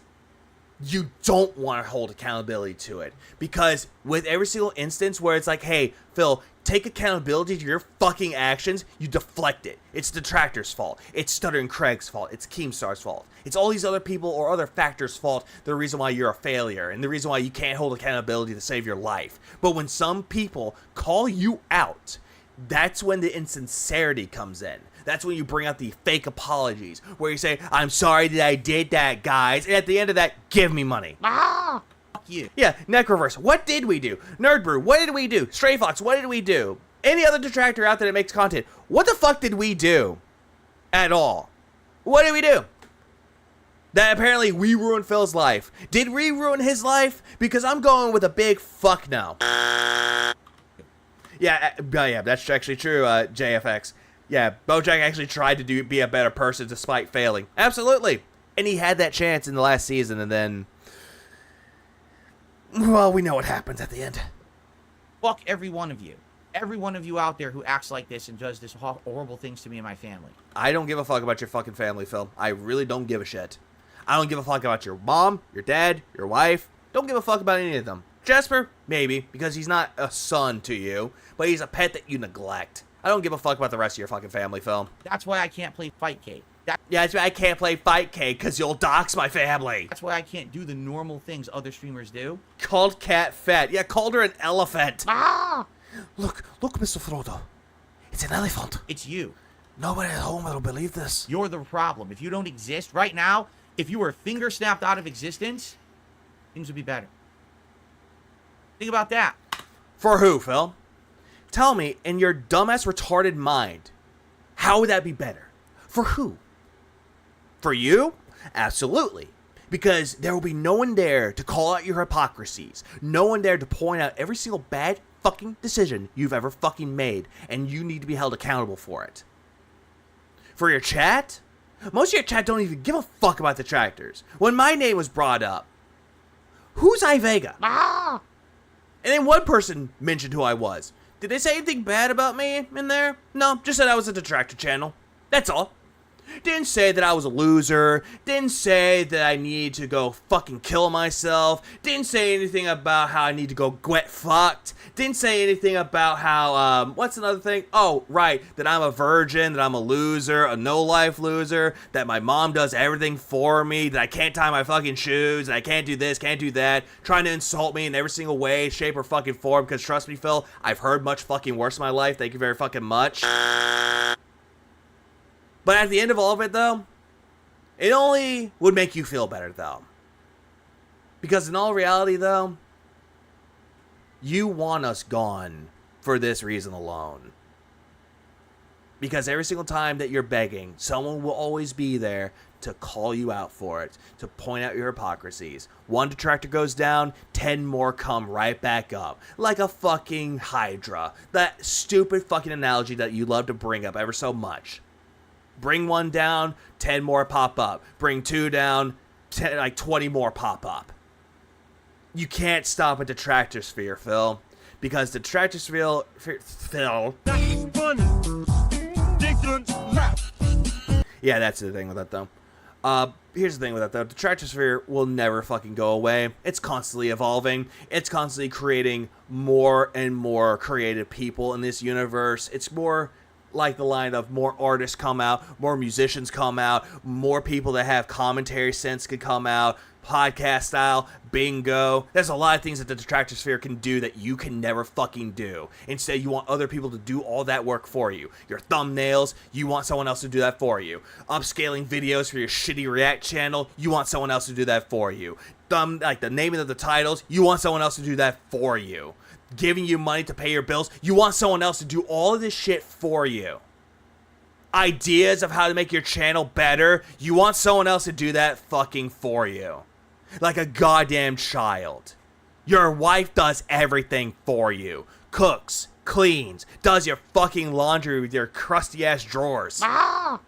you don't want to hold accountability to it. Because with every single instance where it's like, hey, Phil, take accountability to your fucking actions, you deflect it. It's Detractor's fault. It's Stuttering Craig's fault. It's Keemstar's fault. It's all these other people or other factors' fault, the reason why you're a failure, and the reason why you can't hold accountability to save your life. But when some people call you out, that's when the insincerity comes in. That's when you bring out the fake apologies, where you say, I'm sorry that I did that, guys. And at the end of that, give me money. Fuck you. Yeah, Necroverse, what did we do? Nerdbrew, what did we do? Stray Fox, what did we do? Any other detractor out there that makes content, what the fuck did we do? At all. What did we do? That apparently we ruined Phil's life. Did we ruin his life? Because I'm going with a big fuck no. Yeah, that's actually true, JFX. Yeah, Bojack actually tried to be a better person despite failing. Absolutely. And he had that chance in the last season, and then... well, we know what happens at the end. Fuck every one of you. Every one of you out there who acts like this and does this horrible things to me and my family. I don't give a fuck about your fucking family, Phil. I really don't give a shit. I don't give a fuck about your mom, your dad, your wife. Don't give a fuck about any of them. Jasper, maybe, because he's not a son to you, but he's a pet that you neglect. I don't give a fuck about the rest of your fucking family, Phil. That's why I can't play Fightcade. Yeah, that's why I can't play Fightcade, because you'll dox my family. That's why I can't do the normal things other streamers do. Called Cat fat. Yeah, called her an elephant. Ah! Look, Mr. Frodo. It's an elephant. It's you. Nobody at home will believe this. You're the problem. If you don't exist right now, if you were finger snapped out of existence, things would be better. Think about that. For who, Phil? Tell me, in your dumbass retarded mind, how would that be better? For who? For you? Absolutely. Because there will be no one there to call out your hypocrisies. No one there to point out every single bad fucking decision you've ever fucking made. And you need to be held accountable for it. For your chat? Most of your chat don't even give a fuck about detractors. When my name was brought up, who's iVega? Ah! And then one person mentioned who I was. Did they say anything bad about me in there? No, just said I was a detractor channel. That's all. Didn't say that I was a loser. Didn't say that I need to go fucking kill myself. Didn't say anything about how I need to go get fucked. Didn't say anything about how, what's another thing? Oh, right, that I'm a virgin, that I'm a loser, a no-life loser, that my mom does everything for me, that I can't tie my fucking shoes, that I can't do this, can't do that, trying to insult me in every single way, shape, or fucking form, because trust me, Phil, I've heard much fucking worse in my life. Thank you very fucking much. But at the end of all of it, though, it only would make you feel better, though. Because in all reality, though, you want us gone for this reason alone. Because every single time that you're begging, someone will always be there to call you out for it, to point out your hypocrisies. One detractor goes down, 10 more come right back up. Like a fucking Hydra. That stupid fucking analogy that you love to bring up ever so much. Bring one down, 10 more pop up. Bring two down, 20 more pop up. You can't stop a detractor sphere, Phil. Because detractor sphere, Phil. Yeah, that's the thing with that, though. Here's the thing with that, though. Detractor sphere will never fucking go away. It's constantly evolving. It's constantly creating more and more creative people in this universe. It's more like the line of more artists come out, more musicians come out, more people that have commentary sense could come out, podcast style, bingo. There's a lot of things that the detractor sphere can do that you can never fucking do. Instead, you want other people to do all that work for you. Your thumbnails, you want someone else to do that for you. Upscaling videos for your shitty React channel, you want someone else to do that for you. The naming of the titles, you want someone else to do that for you. Giving you money to pay your bills, you want someone else to do all of this shit for you. Ideas of how to make your channel better, you want someone else to do that fucking for you. Like a goddamn child. Your wife does everything for you. Cooks, cleans, does your fucking laundry with your crusty ass drawers. Ah!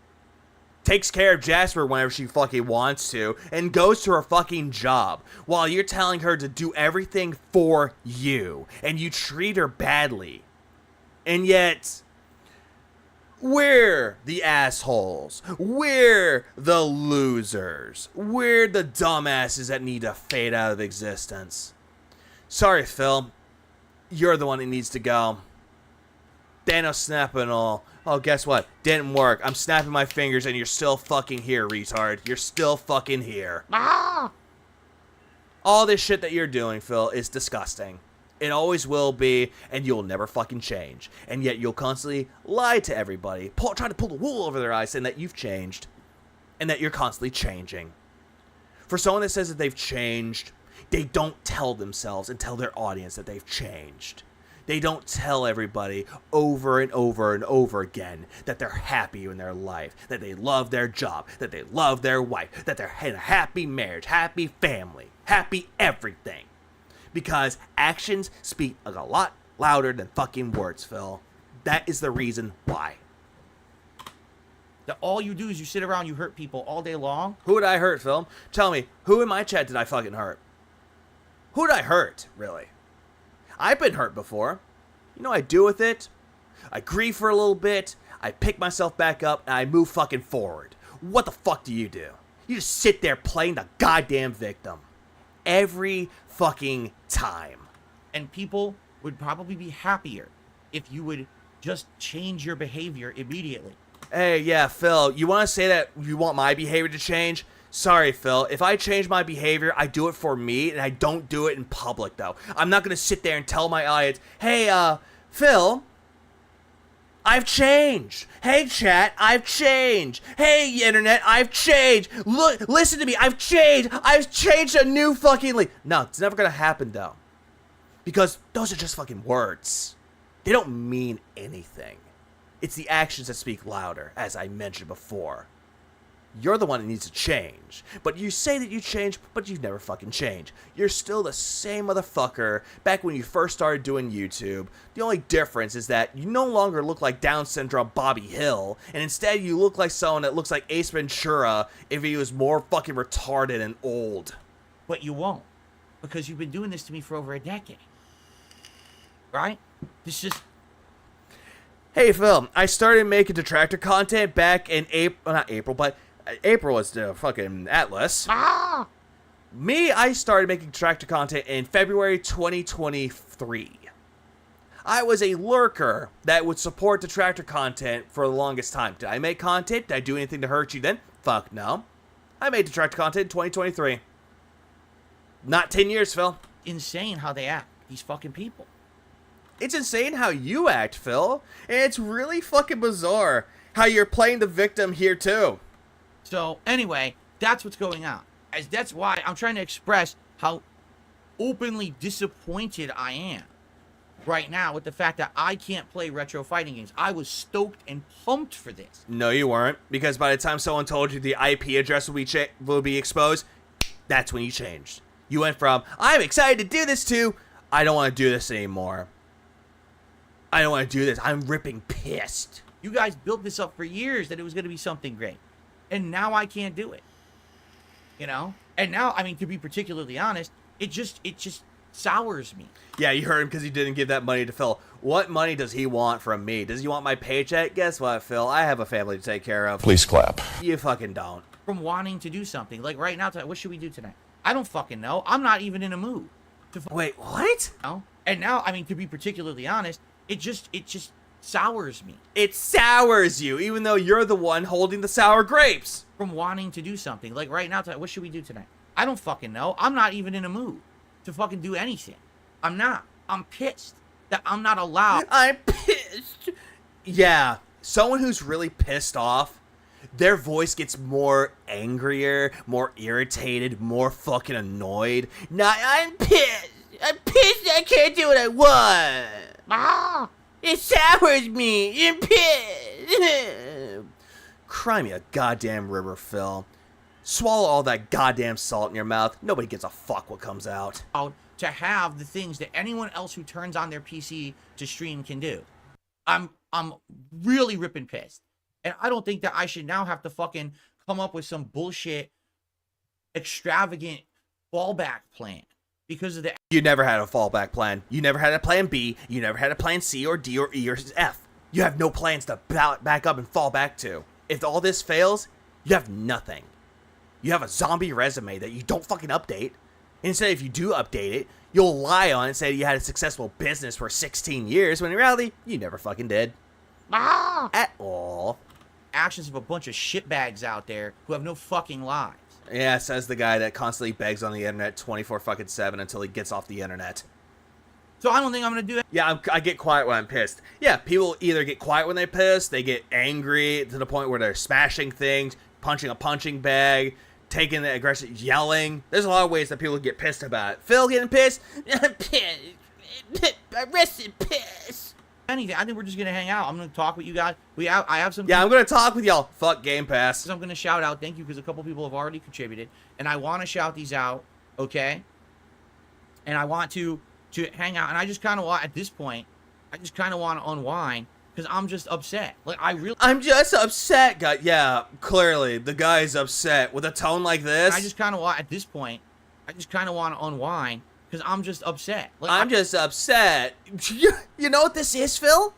Takes care of Jasper whenever she fucking wants to, and goes to her fucking job, while you're telling her to do everything for you, and you treat her badly. And yet, we're the assholes. We're the losers. We're the dumbasses that need to fade out of existence. Sorry, Phil. You're the one that needs to go. Thanos snapping and all. Oh, guess what? Didn't work. I'm snapping my fingers and you're still fucking here, retard. You're still fucking here. Ah! All this shit that you're doing, Phil, is disgusting. It always will be, and you'll never fucking change. And yet you'll constantly lie to everybody, try to pull the wool over their eyes, saying that you've changed, and that you're constantly changing. For someone that says that they've changed, they don't tell themselves and tell their audience that they've changed. They don't tell everybody over and over and over again that they're happy in their life, that they love their job, that they love their wife, that they're in a happy marriage, happy family, happy everything. Because actions speak a lot louder than fucking words, Phil. That is the reason why. That all you do is you sit around, you hurt people all day long. Who did I hurt, Phil? Tell me, who in my chat did I fucking hurt? Who did I hurt, really? I've been hurt before. You know what I do with it? I grieve for a little bit, I pick myself back up, and I move fucking forward. What the fuck do? You just sit there playing the goddamn victim. Every fucking time. And people would probably be happier if you would just change your behavior immediately. Hey, yeah, Phil, you want to say that you want my behavior to change? Sorry, Phil. If I change my behavior, I do it for me, and I don't do it in public, though. I'm not going to sit there and tell my audience, hey, Phil, I've changed. Hey, chat, I've changed. Hey, internet, I've changed. Look, listen to me, I've changed. I've changed a new fucking league. No, it's never going to happen, though. Because those are just fucking words. They don't mean anything. It's the actions that speak louder, as I mentioned before. You're the one that needs to change. But you say that you change, but you never fucking change. You're still the same motherfucker back when you first started doing YouTube. The only difference is that you no longer look like Down syndrome Bobby Hill, and instead you look like someone that looks like Ace Ventura if he was more fucking retarded and old. But you won't, because you've been doing this to me for over a decade. Right? This just... Hey, Phil, I started making detractor content back in April was the fucking Atlas. Ah! I started making detractor content in February 2023. I was a lurker that would support detractor content for the longest time. Did I make content? Did I do anything to hurt you then? Fuck no. I made detractor content in 2023. Not 10 years, Phil. Insane how they act, these fucking people. It's insane how you act, Phil. And it's really fucking bizarre how you're playing the victim here, too. So, anyway, that's what's going on. That's why I'm trying to express how openly disappointed I am right now with the fact that I can't play retro fighting games. I was stoked and pumped for this. No, you weren't. Because by the time someone told you the IP address will be exposed, that's when you changed. You went from, I'm excited to do this, to, I don't want to do this anymore. I don't want to do this. I'm ripping pissed. You guys built this up for years that it was going to be something great. And now I can't do it. You know? And now, I mean, to be particularly honest, it just sours me. Yeah, you heard him because he didn't give that money to Phil. What money does he want from me? Does he want my paycheck? Guess what, Phil? I have a family to take care of. Please clap. You fucking don't. From wanting to do something. Like right now, what should we do tonight? I don't fucking know. I'm not even in a mood. Wait, what? No. And now, I mean, to be particularly honest, it just sours me. It sours you, even though you're the one holding the sour grapes. From wanting to do something. Like right now, what should we do tonight? I don't fucking know. I'm not even in a mood to fucking do anything. I'm not. I'm pissed that I'm not allowed. I'm pissed. Yeah, someone who's really pissed off, their voice gets more angrier, more irritated, more fucking annoyed. Nah, I'm pissed. I'm pissed I can't do what I want. Ah, it sours me. I'm pissed. Cry me a goddamn river, Phil. Swallow all that goddamn salt in your mouth. Nobody gives a fuck what comes out. To have the things that anyone else who turns on their PC to stream can do. I'm really ripping pissed. And I don't think that I should now have to fucking come up with some bullshit, extravagant fallback plan because of the... You never had a fallback plan. You never had a plan B. You never had a plan C or D or E or F. You have no plans to back up and fall back to. If all this fails, you have nothing. You have a zombie resume that you don't fucking update. Instead, if you do update it, you'll lie on it and say you had a successful business for 16 years, when in reality, you never fucking did. At all. Actions of a bunch of shitbags out there who have no fucking lives. Yeah, says the guy that constantly begs on the internet 24/7 until he gets off the internet. So I don't think I'm gonna do that. Yeah, I get quiet when I'm pissed. Yeah, people either get quiet when they're pissed, they get angry to the point where they're smashing things, punching a punching bag, taking the aggressive, yelling. There's a lot of ways that people get pissed about it. Phil getting pissed? I'm pissed. Rest in piss. Anything. I think we're just gonna hang out. I'm gonna talk with you guys. I have some. Yeah, I'm gonna talk with y'all. Fuck Game Pass. I'm gonna shout out. Thank you, because a couple people have already contributed, and I want to shout these out. Okay. And I want to hang out, and I just kind of want, at this point, I just kind of want to unwind, because I'm just upset. Like, I'm just upset, guy. Yeah, clearly, the guy's upset. With a tone like this. I just kind of want, at this point, I just kind of want to unwind, because I'm just upset. Like, I'm just upset. You know what this is, Phil?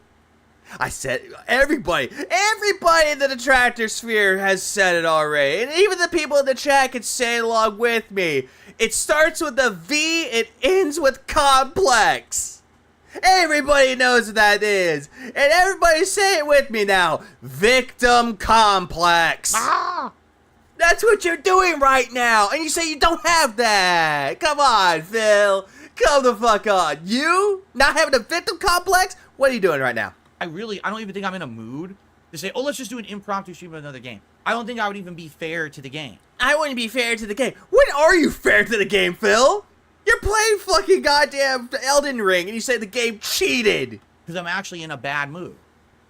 I said, everybody in the detractor sphere has said it already. And even the people in the chat can say it along with me. It starts with a V, it ends with complex. Everybody knows what that is. And everybody say it with me now. Victim complex. That's what you're doing right now. And you say you don't have that. Come on, Phil. Come the fuck on. You? Not having a victim complex? What are you doing right now? I don't even think I'm in a mood to say, oh, let's just do an impromptu stream of another game. I don't think I would even be fair to the game. I wouldn't be fair to the game. When are you fair to the game, Phil? You're playing fucking goddamn Elden Ring and you say the game cheated. Because I'm actually in a bad mood.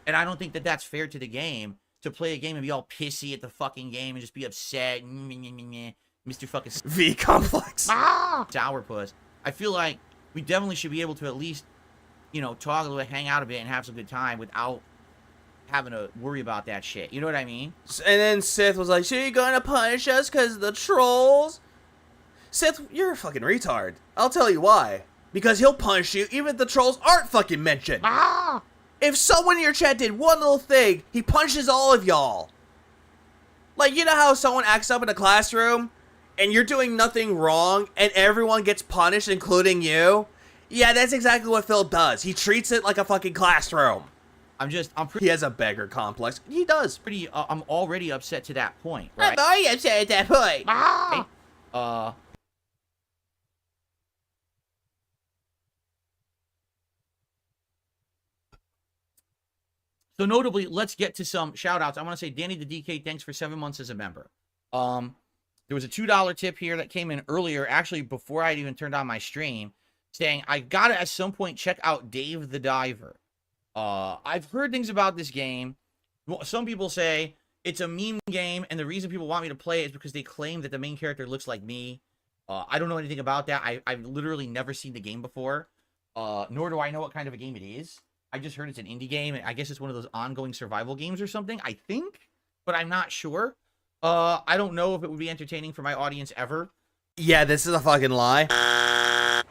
And I don't think that that's fair to the game, to play a game and be all pissy at the fucking game and just be upset. Mr. fucking V complex. Sourpuss. I feel like we definitely should be able to at least, you know, talk a little bit, hang out a bit, and have some good time without having to worry about that shit. You know what I mean? And then Sith was like, so you're gonna punish us because of the trolls? Sith, you're a fucking retard. I'll tell you why. Because he'll punish you even if the trolls aren't fucking mentioned. If someone in your chat did one little thing, he punishes all of y'all. Like, you know how someone acts up in a classroom and you're doing nothing wrong and everyone gets punished, including you? Yeah, that's exactly what Phil does. He treats it like a fucking classroom. He has a beggar complex. He does. I'm already upset to that point, right? I'm already upset at that point. Okay. So notably, let's get to some shout-outs. I want to say Danny the DK, thanks for 7 months as a member. There was a $2 tip here that came in earlier, actually before I had even turned on my stream, saying, I gotta at some point check out Dave the Diver. I've heard things about this game. Some people say it's a meme game, and the reason people want me to play it is because they claim that the main character looks like me. I don't know anything about that. I've literally never seen the game before, nor do I know what kind of a game it is. I just heard it's an indie game, and I guess it's one of those ongoing survival games or something, I think, but I'm not sure. I don't know if it would be entertaining for my audience ever. Yeah, this is a fucking lie.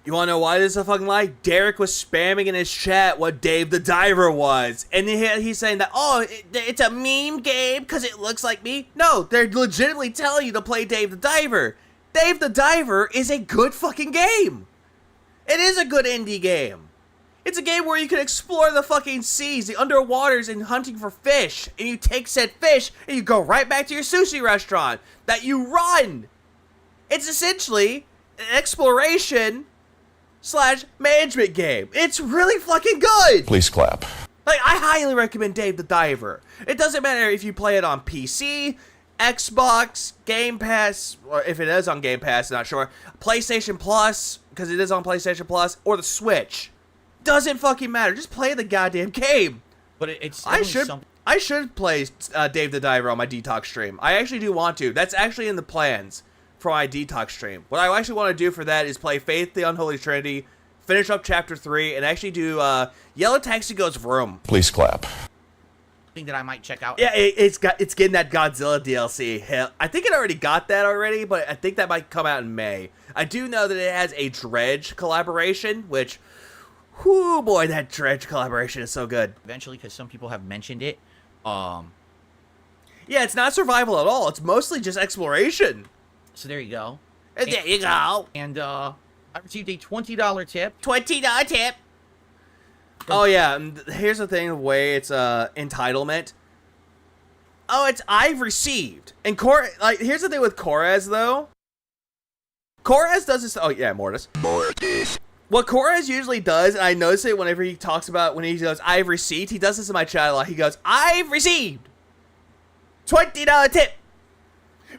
You wanna know why this is a fucking lie? Derek was spamming in his chat what Dave the Diver was. And he's saying that, oh, it's a meme game because it looks like me. No, they're legitimately telling you to play Dave the Diver. Dave the Diver is a good fucking game. It is a good indie game. It's a game where you can explore the fucking seas, the underwaters, and hunting for fish. And you take said fish, and you go right back to your sushi restaurant that you run. It's essentially an exploration / management game. It's really fucking good. Please clap. Like, I highly recommend Dave the Diver. It doesn't matter if you play it on PC, Xbox, Game Pass, or if it is on Game Pass, not sure, PlayStation Plus, because it is on PlayStation Plus, or the Switch. Doesn't fucking matter. Just play the goddamn game. But it's I should play Dave the Diver on my detox stream. I actually do want to. That's actually in the plans for my detox stream. What I actually want to do for that is play Faith the Unholy Trinity, finish up Chapter 3, and actually do Yellow Taxi Goes Vroom. Please clap. Something that I might check out. Yeah, it's getting that Godzilla DLC. Hell, I think it already got that already, but I think that might come out in May. I do know that it has a Dredge collaboration, which, whoo boy, that Dredge collaboration is so good. Eventually, because some people have mentioned it. Yeah, it's not survival at all. It's mostly just exploration. So there you go. And there you go. And I received a $20 tip. $20 tip. Oh yeah, and here's the thing, the way it's entitlement. Oh, it's I've received. And here's the thing with Korez though. Korez does this. Oh yeah, Mortis. What Korez usually does, and I notice it whenever he talks about when he goes, I've received. He does this in my chat a lot. He goes, I've received $20 tip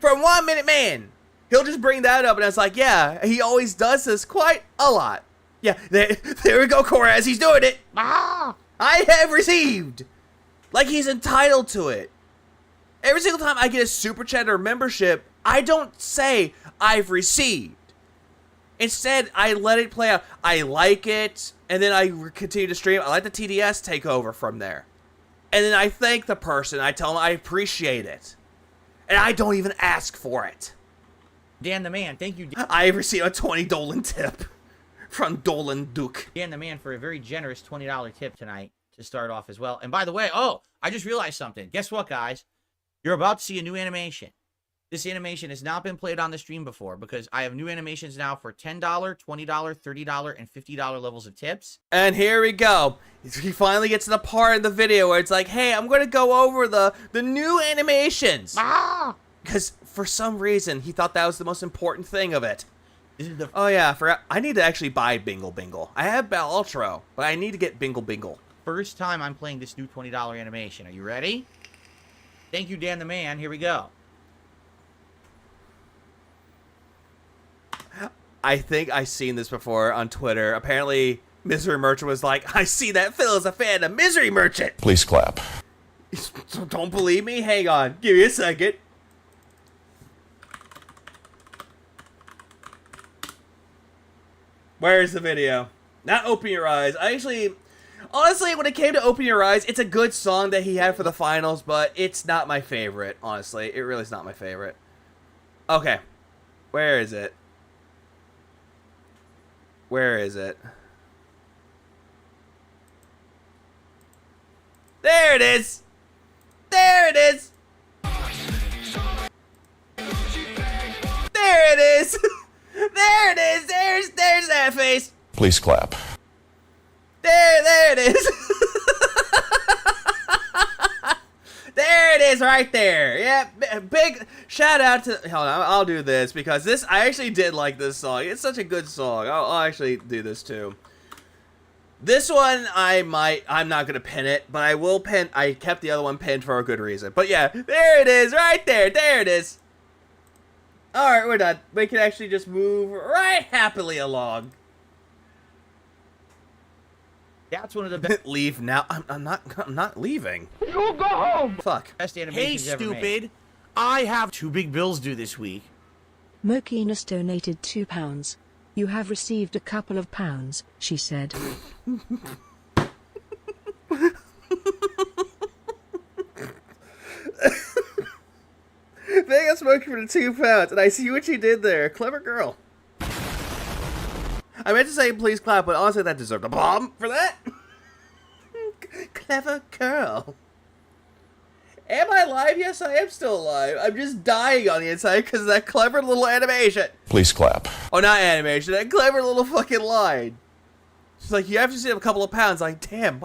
from 1 Minute Man. He'll just bring that up, and it's like, yeah, he always does this quite a lot. Yeah, there we go, Korez. He's doing it. I have received. Like he's entitled to it. Every single time I get a super chat or membership, I don't say I've received. Instead, I let it play out. I like it, and then I continue to stream. I let the TDS take over from there. And then I thank the person. I tell them I appreciate it. And I don't even ask for it. Dan the Man, thank you. I received a $20 Dolan tip. From Dolan Duke. Dan the Man for a very generous $20 tip tonight to start off as well. And by the way, I just realized something. Guess what, guys? You're about to see a new animation. This animation has not been played on the stream before because I have new animations now for $10, $20, $30, and $50 levels of tips. And here we go. He finally gets to the part of the video where it's like, hey, I'm going to go over the new animations. Because for some reason, he thought that was the most important thing of it. Oh yeah, I forgot. I need to actually buy Bingle Bingle. I have Bell Ultra, but I need to get Bingle Bingle. First time I'm playing this new $20 animation. Are you ready? Thank you, Dan the Man. Here we go. I think I've seen this before on Twitter. Apparently, Misery Merchant was like, I see that Phil is a fan of Misery Merchant. Please clap. Don't believe me? Hang on. Give me a second. Where's the video? Not Open Your Eyes. Honestly, when it came to Open Your Eyes, it's a good song that he had for the finals, but it's not my favorite, honestly. It really is not my favorite. Okay. Where is it? Where is it? There it is! There it is! There it is! There it is! There's that face! Please clap. There it is! There it is right there. Yeah, big shout out to... Hold on, I'll do this because I actually did like this song. It's such a good song. I'll actually do this too. This one, I'm not going to pin it, but I will pin... I kept the other one pinned for a good reason. But yeah, there it is right there. There it is. Alright, we're done. We can actually just move right happily along. That's one of the best. Leave now. I'm not leaving. You go home. Fuck. Best Hey, animations ever stupid. made. I have 2 big bills due this week. Mokinus donated £2. You have received a couple of pounds, she said. Vegas smoking for the £2, and I see what you did there. Clever girl. I meant to say please clap, but honestly that deserved a bomb for that. Clever girl. Am I live? Yes, I am still alive. I'm just dying on the inside because of that clever little animation. Please clap. Oh, not animation. That clever little fucking line. She's like, you have to see a couple of pounds. Like, damn,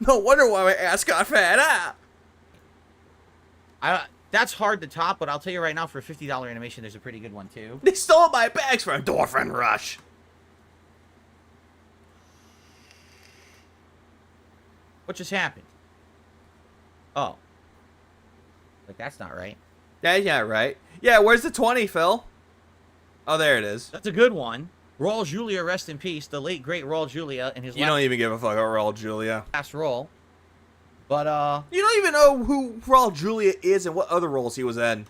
no wonder why my ass got fat. That's hard to top, but I'll tell you right now, for a $50 animation, there's a pretty good one, too. They stole my bags for Endorphin Rush. What just happened? Oh. Like, that's not right. That's not right. Yeah, where's the 20, Phil? Oh, there it is. That's a good one. Raul Julia, rest in peace. The late, great Raul Julia in his You don't even give a fuck about Raul Julia. last role. But, You don't even know who Raul Julia is and what other roles he was in.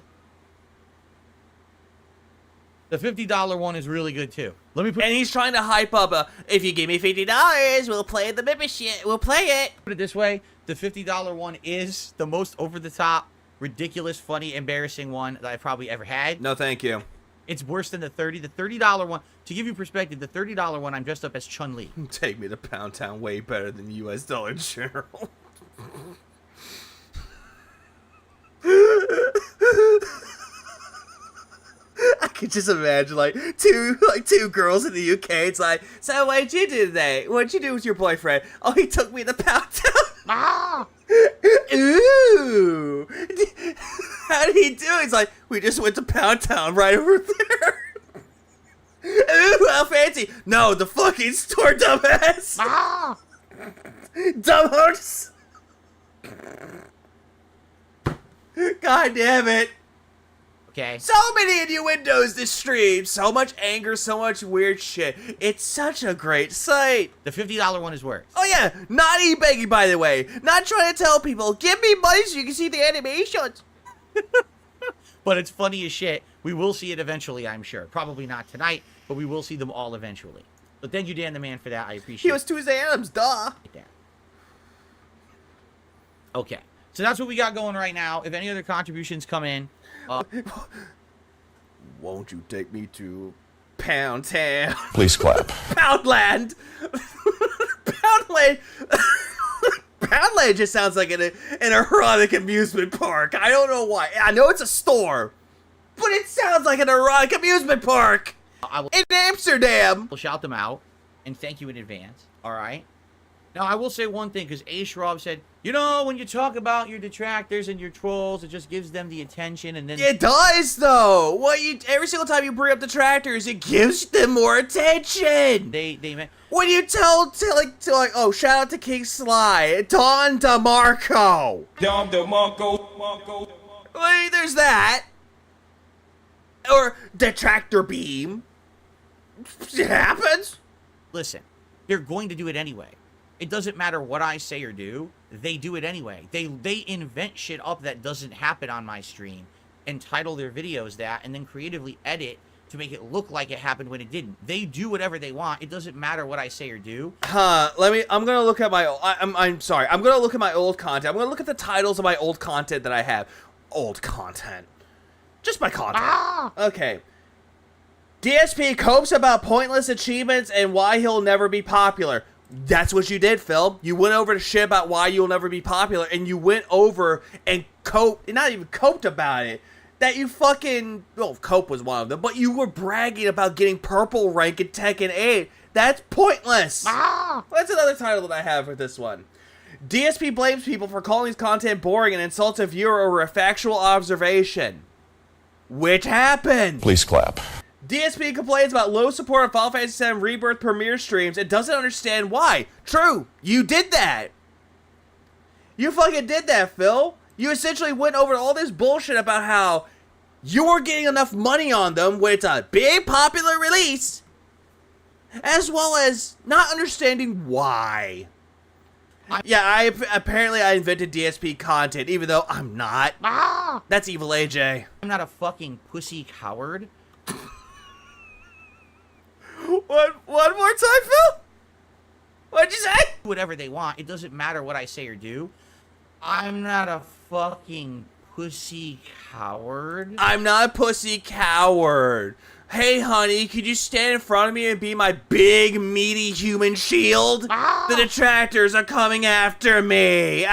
the $50 one is really good, too. Let me put And he's trying to hype up if you give me $50, we'll play the membership. We'll play it. it this way. The $50 one is the most over-the-top, ridiculous, funny, embarrassing one that I've probably ever had. No, thank you. It's worse than the 30. The $30 one, to give you perspective, the $30 one, I'm dressed up as Chun-Li. Take me to Pound Town way better than US Dollar General. I could just imagine like two girls in the UK. It's like, so what'd you do today? What'd you do with your boyfriend? Oh, he took me to Pound Town. Ah! Ooh. How did he do? He's like, we just went to Pound Town right over there. Ooh, how fancy. No, the fucking store, dumbass. Ah! Dumb horse. God damn it. Okay. So many innuendos this stream. So much anger, so much weird shit. It's such a great sight. The $50 one is worse. Oh yeah, not e-begging, by the way. Not trying to tell people, give me money so you can see the animations. But it's funny as shit. We will see it eventually, I'm sure. Probably not tonight, but we will see them all eventually. But thank you, Dan the Man, for that. I appreciate it. He was Tuesday Adams, duh. Okay. So that's what we got going right now. If any other contributions come in... Won't you take me to Pound Town? Please clap. Poundland. Poundland. Poundland just sounds like an erotic amusement park. I don't know why. I know it's a store, but it sounds like an erotic amusement park in Amsterdam. We'll shout them out and thank you in advance. All right. Now I will say one thing, because A. Schraub said, you know, when you talk about your detractors and your trolls, it just gives them the attention, and then it does though. Every single time you bring up detractors, it gives them more attention. When you tell oh, shout out to King Sly, Don DeMarco. Don DeMarco. Well, there's that. Or Detractor Beam. It happens. Listen, they're going to do it anyway. It doesn't matter what I say or do. They do it anyway. They invent shit up that doesn't happen on my stream and title their videos that and then creatively edit to make it look like it happened when it didn't. They do whatever they want. It doesn't matter what I say or do. I'm going to look at my... I'm sorry. I'm going to look at my old content. I'm going to look at the titles of my old content that I have. Old content. Just my content. Okay. DSP copes about pointless achievements and why he'll never be popular. That's what you did, Phil. You went over to shit about why you'll never be popular, and you went over and not even coped about it. That you fucking, well, cope was one of them, but you were bragging about getting purple rank in Tekken 8. That's pointless. That's another title that I have for this one. DSP blames people for calling his content boring and insults a viewer over a factual observation. Which happened. Please clap. DSP complains about low support of Final Fantasy VII Rebirth premiere streams and doesn't understand why. True, you did that. You fucking did that, Phil. You essentially went over all this bullshit about how you were getting enough money on them when it's a big popular release, as well as not understanding why. Yeah, apparently I invented DSP content, even though I'm not. That's evil AJ. I'm not a fucking pussy coward. One more time, Phil? What'd you say? Whatever they want. It doesn't matter what I say or do. I'm not a fucking pussy coward. I'm not a pussy coward. Hey, honey, could you stand in front of me and be my big, meaty human shield? The detractors are coming after me.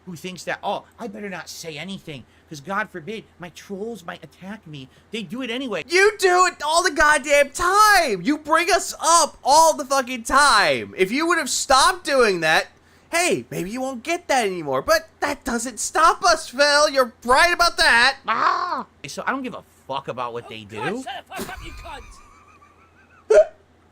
Who thinks that, oh, I better not say anything, because God forbid, my trolls might attack me. They do it anyway. You do it all the goddamn time. You bring us up all the fucking time. If you would have stopped doing that, hey, maybe you won't get that anymore. But that doesn't stop us, Phil. You're right about that. So I don't give a fuck about what they do. Shut the fuck up, you cunt!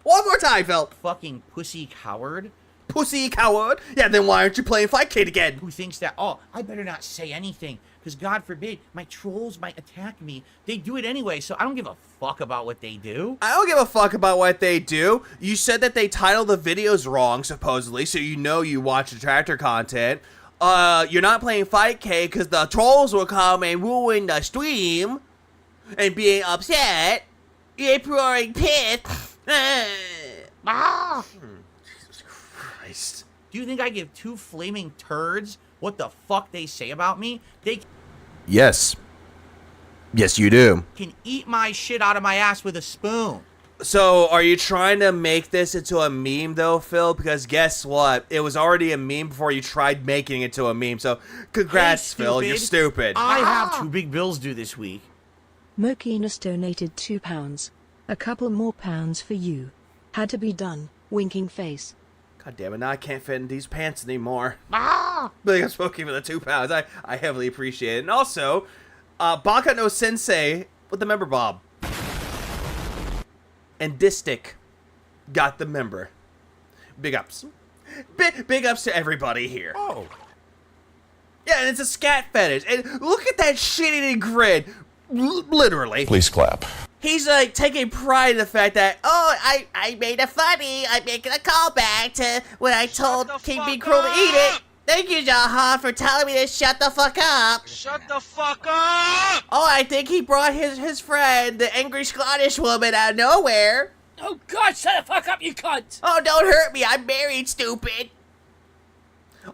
One more time, Phil. Fucking pussy coward. Pussy coward? Yeah, then why aren't you playing Fightcade again? Who thinks that, oh, I better not say anything, because God forbid, my trolls might attack me. They do it anyway, so I don't give a fuck about what they do. I don't give a fuck about what they do. You said that they titled the videos wrong, supposedly, so you know you watch detractor content. You're not playing Fightcade because the trolls will come and ruin the stream and being upset. You're pouring piss. Jesus Christ. Do you think I give two flaming turds what the fuck they say about me? They Yes. Yes, you do. can eat my shit out of my ass with a spoon. So, are you trying to make this into a meme, though, Phil? Because guess what? It was already a meme before you tried making it to a meme. So, congrats, Hey, Phil. You're stupid. I have 2 big bills due this week. Mokinus donated £2. A couple more pounds for you. Had to be done. Winking face. God damn it, now I can't fit in these pants anymore. But I'm smoking for the £2. I heavily appreciate it. And also, Baka no Sensei with the member Bob. And Distic got the member. Big ups. Big ups to everybody here. Oh. Yeah, and it's a scat fetish. And look at that shit-eating grin. Literally. Please clap. He's like taking pride in the fact that, oh, I made it funny. I'm making a callback to when I told King Bee Cruel to eat it. Thank you, Jahan, for telling me to shut the fuck up. Shut the fuck up! Oh, I think he brought his friend, the angry Scottish woman, out of nowhere. Oh, God, shut the fuck up, you cunt! Oh, don't hurt me. I'm married, stupid.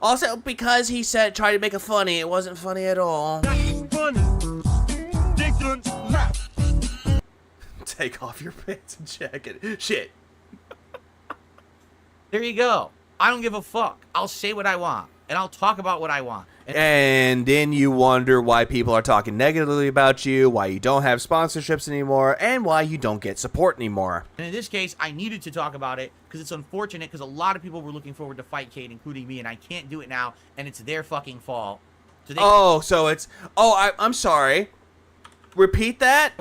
Also, because he said, try to make it funny, it wasn't funny at all. Funny. Take off your pants and jacket. Shit. There you go. I don't give a fuck. I'll say what I want, and I'll talk about what I want. And then you wonder why people are talking negatively about you, why you don't have sponsorships anymore, and why you don't get support anymore. And in this case, I needed to talk about it because it's unfortunate because a lot of people were looking forward to Fightcade, including me, and I can't do it now, and it's their fucking fault. So so it's... Oh, I'm sorry. Repeat that?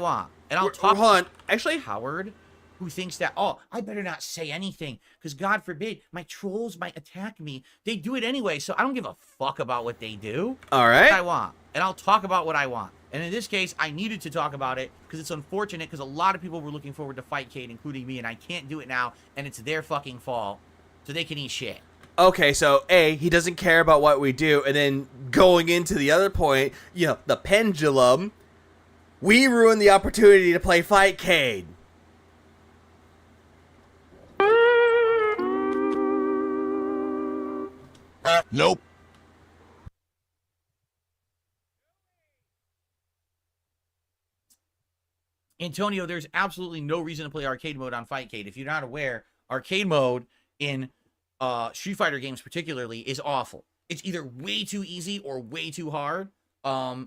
And I'll talk... Hold on. Actually... Howard, who thinks that, oh, I better not say anything because God forbid my trolls might attack me. They do it anyway, so I don't give a fuck about what they do. All right. I want, and I'll talk about what I want. And in this case, I needed to talk about it because it's unfortunate because a lot of people were looking forward to Fightcade, including me, and I can't do it now, and it's their fucking fault, so they can eat shit. Okay, so A, he doesn't care about what we do, and then going into the other point, you know, the pendulum, we ruined the opportunity to play Fightcade. Nope. Antonio, there's absolutely no reason to play arcade mode on Fightcade. If you're not aware, arcade mode in Street Fighter games particularly is awful. It's either way too easy or way too hard.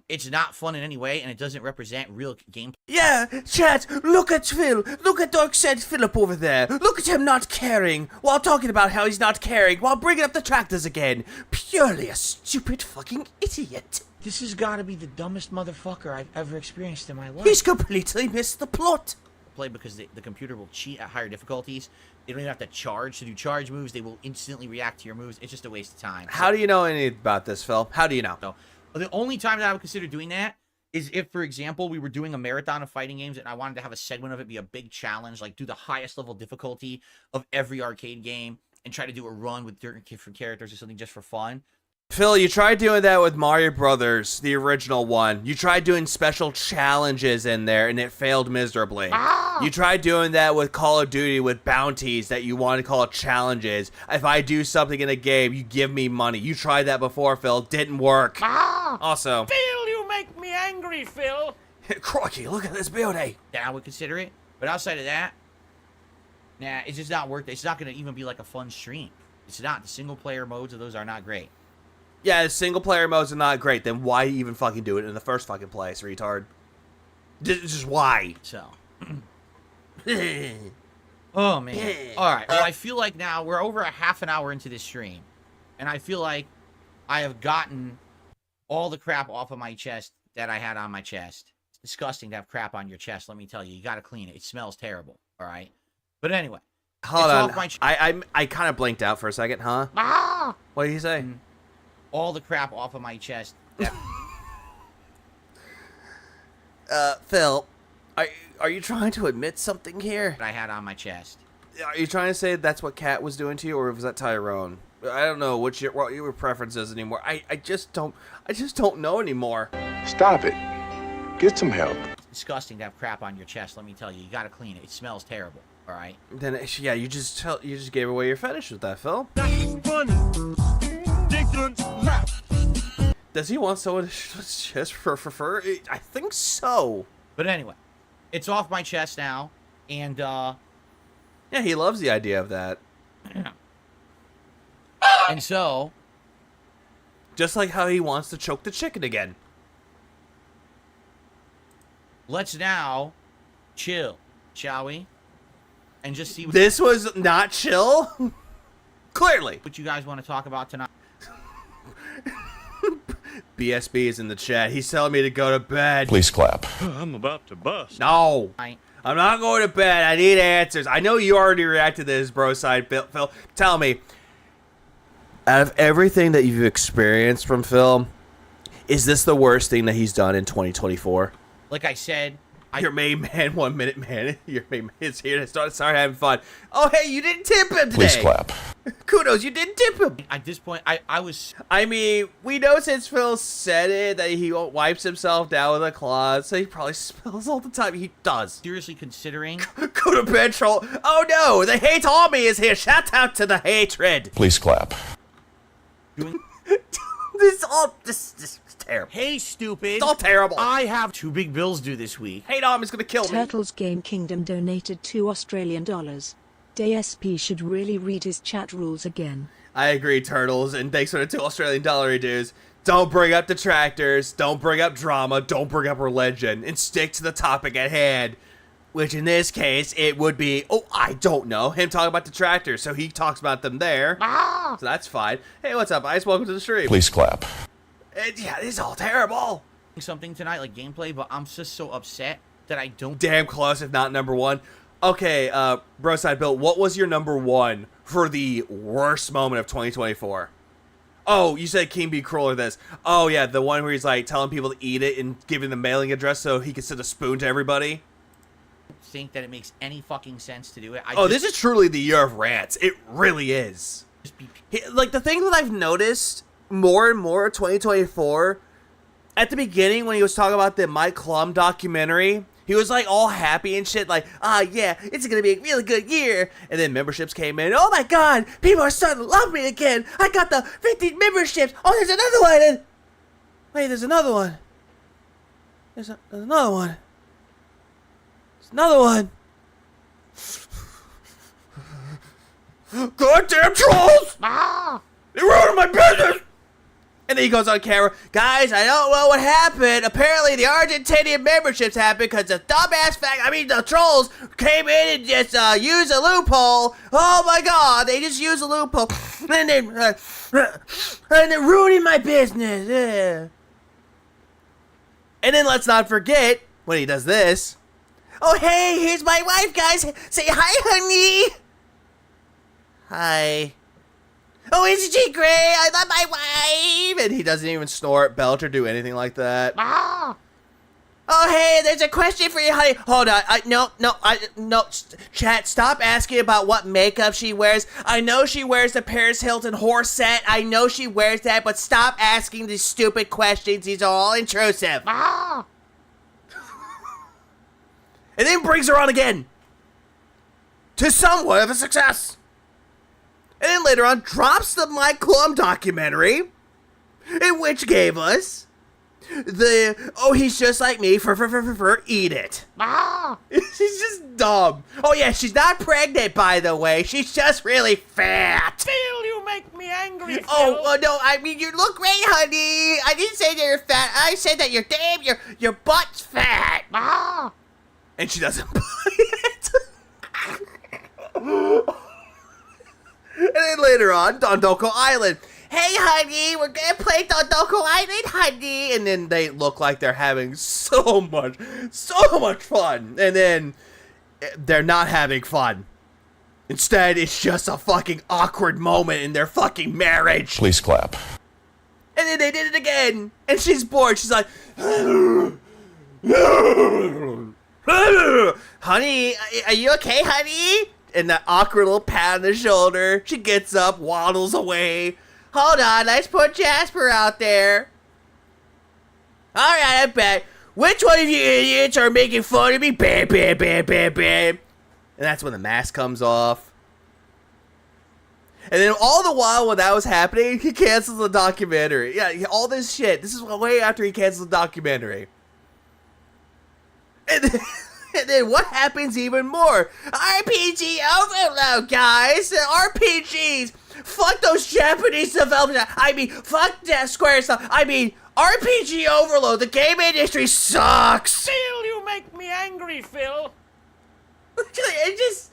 It's not fun in any way, and it doesn't represent real gameplay. Yeah, chat, look at Phil. Look at Darkseid Philip over there. Look at him not caring, while talking about how he's not caring, while bringing up the tractors again. Purely a stupid fucking idiot. This has got to be the dumbest motherfucker I've ever experienced in my life. He's completely missed the plot. Play because the computer will cheat at higher difficulties. They don't even have to charge to do charge moves. They will instantly react to your moves. It's just a waste of time. How do you know anything about this, Phil? How do you know? So, the only time that I would consider doing that is if, for example, we were doing a marathon of fighting games and I wanted to have a segment of it be a big challenge, like do the highest level difficulty of every arcade game and try to do a run with different characters or something just for fun. Phil, you tried doing that with Mario Brothers, the original one. You tried doing special challenges in there, and it failed miserably. You tried doing that with Call of Duty with bounties that you want to call challenges. If I do something in a game, you give me money. You tried that before, Phil. Didn't work. Also... Phil, you make me angry, Phil. Crikey, look at this beauty. Then I would consider it. But outside of that, nah, it's just not worth it. It's not going to even be like a fun stream. It's not. The single-player modes of those are not great. Yeah, the single-player modes are not great. Then why even fucking do it in the first fucking place, retard? Just why? So. Oh, man. All right. Well, I feel like now we're over a half an hour into this stream. And I feel like I have gotten all the crap off of my chest that I had on my chest. It's disgusting to have crap on your chest, let me tell you. You got to clean it. It smells terrible. All right? But anyway. Hold on. I kind of blinked out for a second, huh? What did you say? All the crap off of my chest. Phil, are you trying to admit something here? I had on my chest. Are you trying to say that's what Kat was doing to you, or was that Tyrone? I don't know what your preference is anymore. I just don't know anymore. Stop it. Get some help. It's disgusting to have crap on your chest, let me tell you. You got to clean it. It smells terrible. All right? Then yeah, you just gave away your fetish with that, Phil. money. Dickens left. Does he want someone to just for? I think so. But anyway, it's off my chest now, and yeah, he loves the idea of that. And so, just like how he wants to choke the chicken again. Let's now chill, shall we? And just see what this was not chill. Clearly, what you guys want to talk about tonight. BSB is in the chat. He's telling me to go to bed. Please clap. I'm about to bust. No, I'm not going to bed. I need answers. I know you already reacted to this, bro side. Phil, tell me, out of everything that you've experienced from Phil, is this the worst thing that he's done in 2024? Like I said, your main man, 1 minute man. Your main man is here to start having fun. Oh, hey, you didn't tip him today. Please clap. Kudos, you didn't tip him. At this point, I was... I mean, we know since Phil said it that he wipes himself down with a cloth, so he probably spills all the time. He does. Seriously considering... Go to bed, troll. Oh, no, the hate army is here. Shout out to the hatred. Please clap. This is terrible. Hey, stupid. It's all terrible. I have 2 big bills due this week. Hate army is going to kill me. Turtles Game Kingdom donated $2. DSP should really read his chat rules again. I agree, Turtles, and thanks for the $2 dues. Don't bring up detractors, don't bring up drama, don't bring up religion, and stick to the topic at hand. Which in this case, it would be, I don't know, him talking about detractors, so he talks about them there. So that's fine. Hey, what's up, Ice? Welcome to the stream. Please clap. Yeah, this is all terrible. Something tonight, like gameplay, but I'm just so upset that I don't... Damn close, if not number one. Okay, Broside Bill, what was your number one for the worst moment of 2024? Oh, you said King Bee Cruel or this. Oh, yeah, the one where he's, like, telling people to eat it and giving the mailing address so he can send a spoon to everybody. Think that it makes any fucking sense to do it. This is truly the year of rants. It really is. Like, the thing that I've noticed more and more 2024, at the beginning when he was talking about the Mike Klum documentary, he was like all happy and shit, like, yeah, it's gonna be a really good year. And then memberships came in. Oh my god, people are starting to love me again. I got the 50 memberships. Oh, there's another one. And wait, there's another one. There's another one. There's another one. Goddamn trolls! They ruined my business! And then he goes on camera, guys, I don't know what happened. Apparently the Argentinian memberships happened because the trolls came in and just used a loophole. Oh my god, they just used a loophole. and they're ruining my business. Yeah. And then let's not forget, when he does this, oh hey, here's my wife, guys. Say hi, honey. Hi. Oh, isn't she great? I love my wife. And he doesn't even snort, belch, or do anything like that. Oh, hey, there's a question for you, honey. Hold on. No. Chat, stop asking about what makeup she wears. I know she wears the Paris Hilton horse set. I know she wears that, but stop asking these stupid questions. These are all intrusive. And then brings her on again. To somewhat of a success. And then later on, drops the Mike Klum documentary, in which gave us the, he's just like me, eat it. She's just dumb. Oh yeah, she's not pregnant, by the way. She's just really fat. Phil, you make me angry, Phil. No, I mean, you look great, honey. I didn't say that you're fat. I said that your butt's fat. And she doesn't buy it. And then later on, Dondoko Island. Hey, honey, we're gonna play Dondoko Island, honey. And then they look like they're having so much fun. And then they're not having fun. Instead, it's just a fucking awkward moment in their fucking marriage. Please clap. And then they did it again. And she's bored. She's like, honey, are you okay, honey? And that awkward little pat on the shoulder. She gets up, waddles away. Hold on, let's put Jasper out there. Alright, I'm back. Which one of you idiots are making fun of me? Bam, bam, bam, bam, bam. And that's when the mask comes off. And then all the while when that was happening, he cancels the documentary. Yeah, all this shit. This is way after he cancels the documentary. And then what happens even more? RPG overload, guys! RPGs! Fuck those Japanese developers! I mean, fuck that Square stuff! I mean, RPG overload! The game industry sucks! Phil, you make me angry, Phil! It just...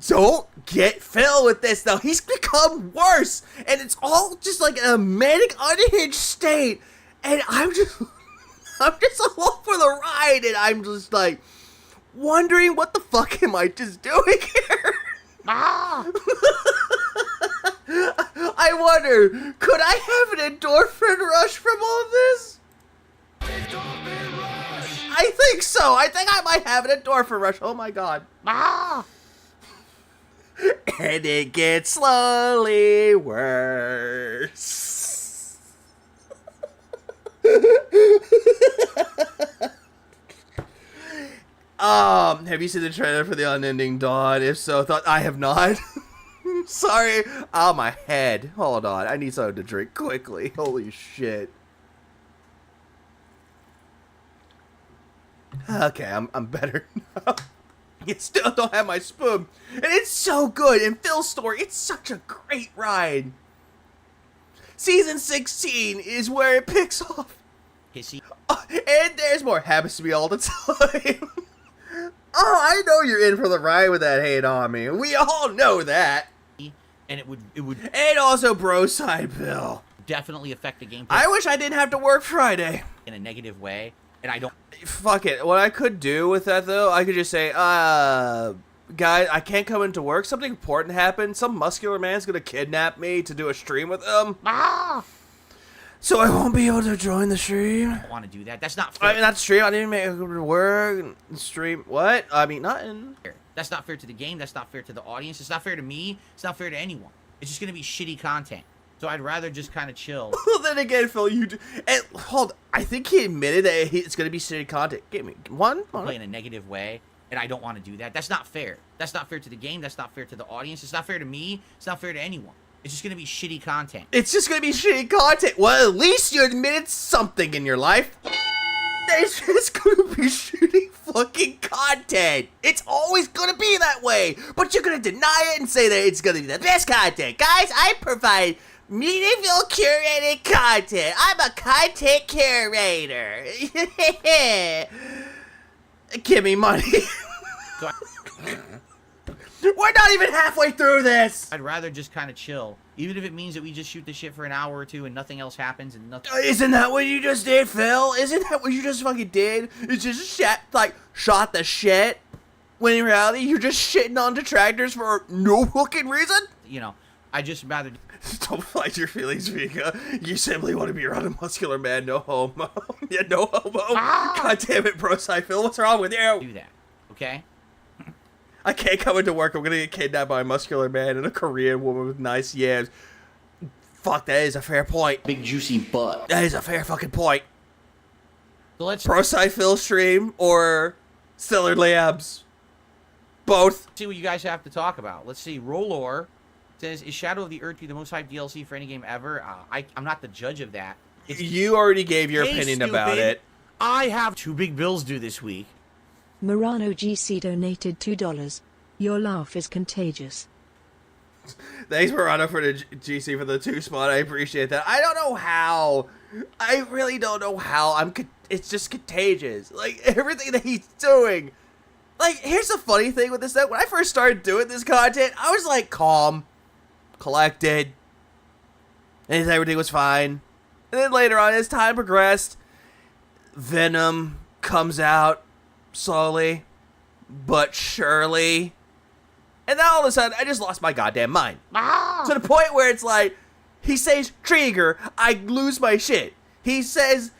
Don't get Phil with this, though. He's become worse! And it's all just like a manic, unhinged state. And I'm just along for the ride, and I'm just like... wondering what the fuck am I just doing here? I wonder, could I have an endorphin rush from all of this? I think so. I think I might have an endorphin rush. Oh my god. And it gets slowly worse. Have you seen the trailer for The Unending Dawn? If so, I have not. Sorry. Oh, my head. Hold on. I need something to drink quickly. Holy shit. Okay, I'm better now. You still don't have my spoon. And it's so good. And Phil's story, it's such a great ride. Season 16 is where it picks off. And there's more. Happens to me all the time. Oh, I know you're in for the ride with that hate on me. We all know that. And it would and also bro side Bill. Definitely affect the gameplay. I wish I didn't have to work Friday. In a negative way. And I don't... Fuck it. What I could do with that, though, I could just say, guys, I can't come into work. Something important happened. Some muscular man's gonna kidnap me to do a stream with him. So I won't be able to join the stream. I don't want to do that. That's not fair. I mean, not stream. I didn't make it to work. Stream. What? I mean, nothing. That's not fair to the game. That's not fair to the audience. It's not fair to me. It's not fair to anyone. It's just going to be shitty content. So I'd rather just kind of chill. Well, then again, Phil, and hold. I think he admitted that it's going to be shitty content. Give me one. Play in a negative way, and I don't want to do that. That's not fair. That's not fair to the game. That's not fair to the audience. It's not fair to me. It's not fair to anyone. It's just going to be shitty content. It's just going to be shitty content. Well, at least you admitted something in your life. It's just going to be shitty fucking content. It's always going to be that way. But you're going to deny it and say that it's going to be the best content. Guys, I provide meaningful curated content. I'm a content curator. Give me money. We're not even halfway through this. I'd rather just kind of chill, even if it means that we just shoot the shit for an hour or two and nothing else happens and nothing. Isn't that what you just did, Phil? Isn't that what you just fucking did? You just shot the shit. When in reality, you're just shitting on detractors for no fucking reason. You know, I just rather. Don't fight your feelings, Vika. You simply want to be around a muscular man, no homo. Yeah, no homo. God damn it, bro, Phil. What's wrong with you? Do that, okay? I can't come into work. I'm gonna get kidnapped by a muscular man and a Korean woman with nice yams. Fuck, that is a fair point. Big juicy butt. That is a fair fucking point. So let's Pro Phil stream or Stellar Labs. Both. See what you guys have to talk about. Let's see. Rollor says, "Is Shadow of the Earth the most hyped DLC for any game ever?" I'm not the judge of that. You already gave your opinion about it. I have two big bills due this week. Murano GC donated $2. Your laugh is contagious. Thanks, Murano, for the GC for the 2 spot. I appreciate that. I don't know how. I really don't know how. It's just contagious. Like, everything that he's doing. Like, here's the funny thing with this, that when I first started doing this content, I was like calm, collected, and everything was fine. And then later on, as time progressed, Venom comes out slowly but surely, and then all of a sudden I just lost my goddamn mind. To the point where it's like, he says Trigger, I lose my shit. He says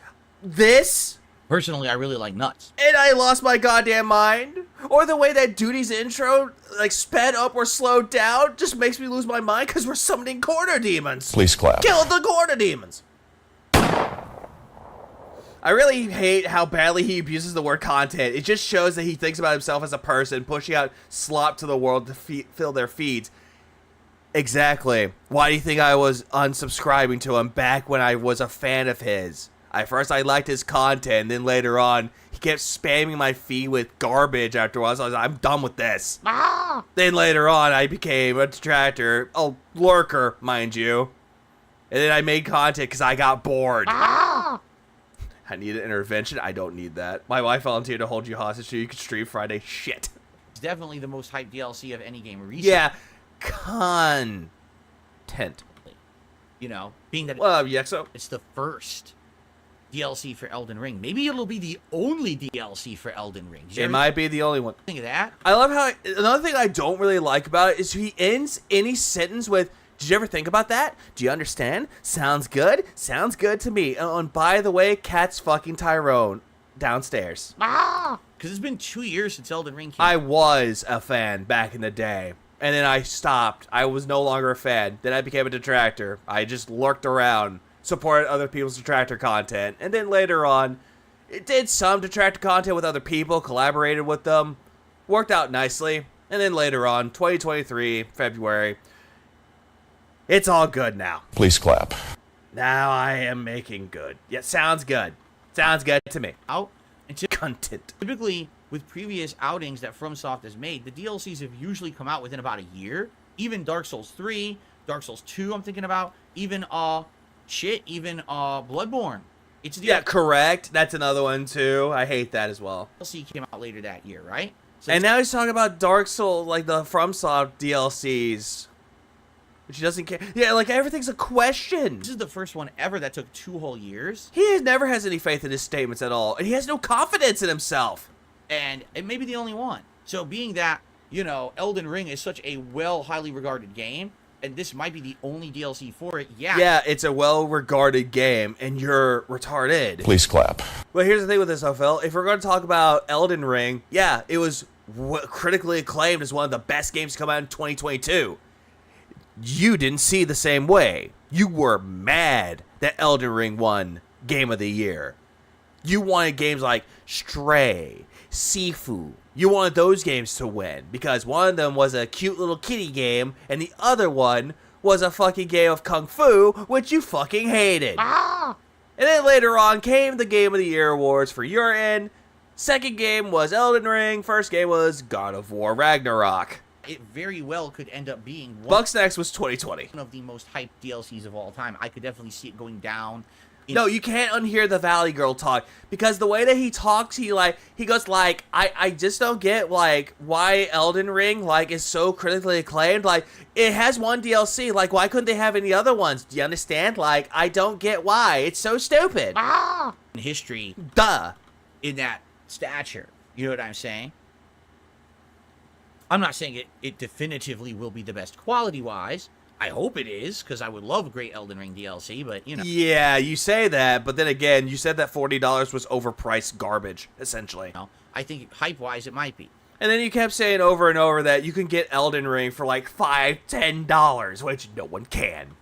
this, personally I really like nuts, and I lost my goddamn mind. Or the way that Duty's intro like sped up or slowed down just makes me lose my mind because we're summoning corner demons. Please clap. Kill the corner demons. I really hate how badly he abuses the word content. It just shows that he thinks about himself as a person, pushing out slop to the world to fill their feeds. Exactly. Why do you think I was unsubscribing to him back when I was a fan of his? At first, I liked his content, then later on, he kept spamming my feed with garbage afterwards. I was like, I'm done with this. Then later on, I became a detractor, a lurker, mind you. And then I made content because I got bored. I need an intervention. I don't need that. My wife volunteered to hold you hostage so you could stream Friday. Shit. It's definitely the most hyped DLC of any game recently. Yeah. Content. You know, being that well, yeah, so it's the first DLC for Elden Ring. Maybe it'll be the only DLC for Elden Ring. It might be the only one. Think of that. I love how another thing I don't really like about it is he ends any sentence with, "Did you ever think about that? Do you understand? Sounds good? Sounds good to me. Oh, and by the way, cat's fucking Tyrone downstairs." Because it's been 2 years since Elden Ring came I was a fan back in the day. And then I stopped. I was no longer a fan. Then I became a detractor. I just lurked around, supported other people's detractor content. And then later on, it did some detractor content with other people, collaborated with them, worked out nicely. And then later on, 2023, February, it's all good now. Please clap. Now I am making good. Yeah, sounds good. Sounds good to me. out. And Content. typically, with previous outings that FromSoft has made, the DLCs have usually come out within about a year. Even Dark Souls 3, Dark Souls 2 I'm thinking about, even Bloodborne. It's Yeah, correct. That's another one too. I hate that as well. DLC came out later that year, right? So And now he's talking about Dark Souls, like the FromSoft DLCs. Which he doesn't care. Yeah, like everything's a question. this is the first one ever that took 2 whole years. He never has any faith in his statements at all. And he has no confidence in himself. And it may be the only one. So being that, you know, Elden Ring is such a highly regarded game, and this might be the only DLC for it, Yeah, it's a well-regarded game, and you're retarded. Please clap. But here's the thing with this, though, Phil. If we're going to talk about Elden Ring, yeah, it was critically acclaimed as one of the best games to come out in 2022. You didn't see the same way. You were mad that Elden Ring won Game of the Year. You wanted games like Stray, Sifu. You wanted those games to win because one of them was a cute little kitty game and the other one was a fucking game of Kung Fu, which you fucking hated. And then later on came the Game of the Year awards for your end. Second game was Elden Ring. First game was God of War Ragnarok. It very well could end up being Bugsnax was 2020. one of the most hyped DLCs of all time. I could definitely see it going down. No, you can't unhear the Valley Girl talk because the way that he talks, he goes like, I just don't get like why Elden Ring like is so critically acclaimed. Like it has one DLC. Like why couldn't they have any other ones? Do you understand? Like I don't get why. It's so stupid. In history, Duh. in that stature. You know what I'm saying? I'm not saying it definitively will be the best quality-wise. I hope it is, because I would love a great Elden Ring DLC, but, you know. Yeah, you say that, but then again, you said that $40 was overpriced garbage, essentially. You know, I think hype-wise it might be. And then you kept saying over and over that you can get Elden Ring for like $5, $10, which no one can.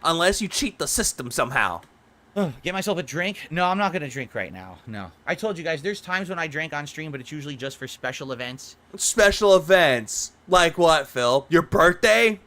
Unless you cheat the system somehow. Get myself a drink? No, I'm not going to drink right now. No. I told you guys, there's times when I drink on stream, but it's usually just for special events. Special events? Like what, Phil? Your birthday?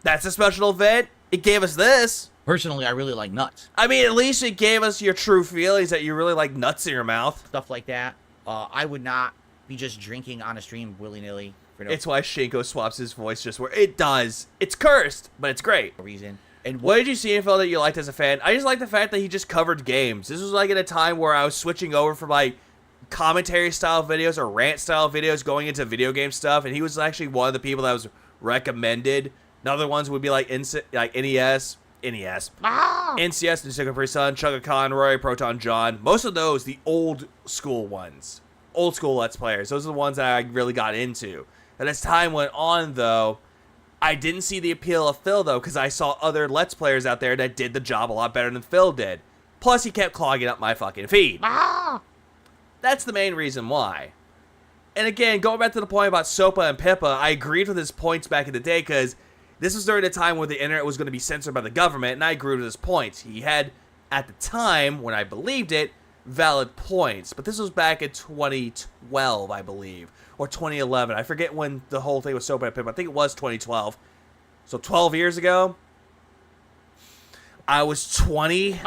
That's a special event? It gave us this. Personally, I really like nuts. I mean, at least it gave us your true feelings that you really like nuts in your mouth. Stuff like that. I would not be just drinking on a stream willy-nilly. For no It's why Shinko swaps his voice just where it does. It's cursed, but it's great. reason. And What did you see in Phil that you liked as a fan? I just like the fact that he just covered games. This was like at a time where I was switching over from like commentary style videos or rant style videos going into video game stuff, and he was actually one of the people that was recommended. Other ones would be like NES, NCS, Nintendo Capri Sun, Chugga Conroy, Proton John. Most of those, the old school ones, old school Let's Players. Those are the ones that I really got into. And as time went on, though, I didn't see the appeal of Phil, though, because I saw other Let's Players out there that did the job a lot better than Phil did. Plus, he kept clogging up my fucking feed. That's the main reason why. And again, going back to the point about Sopa and Pippa, I agreed with his points back in the day, because this was during a time where the internet was going to be censored by the government, and I agreed with his points. He had, at the time, when I believed it, valid points. But this was back in 2012, I believe, or 2011. I forget when the whole thing was so bad, but I think it was 2012. So 12 years ago, I was 20,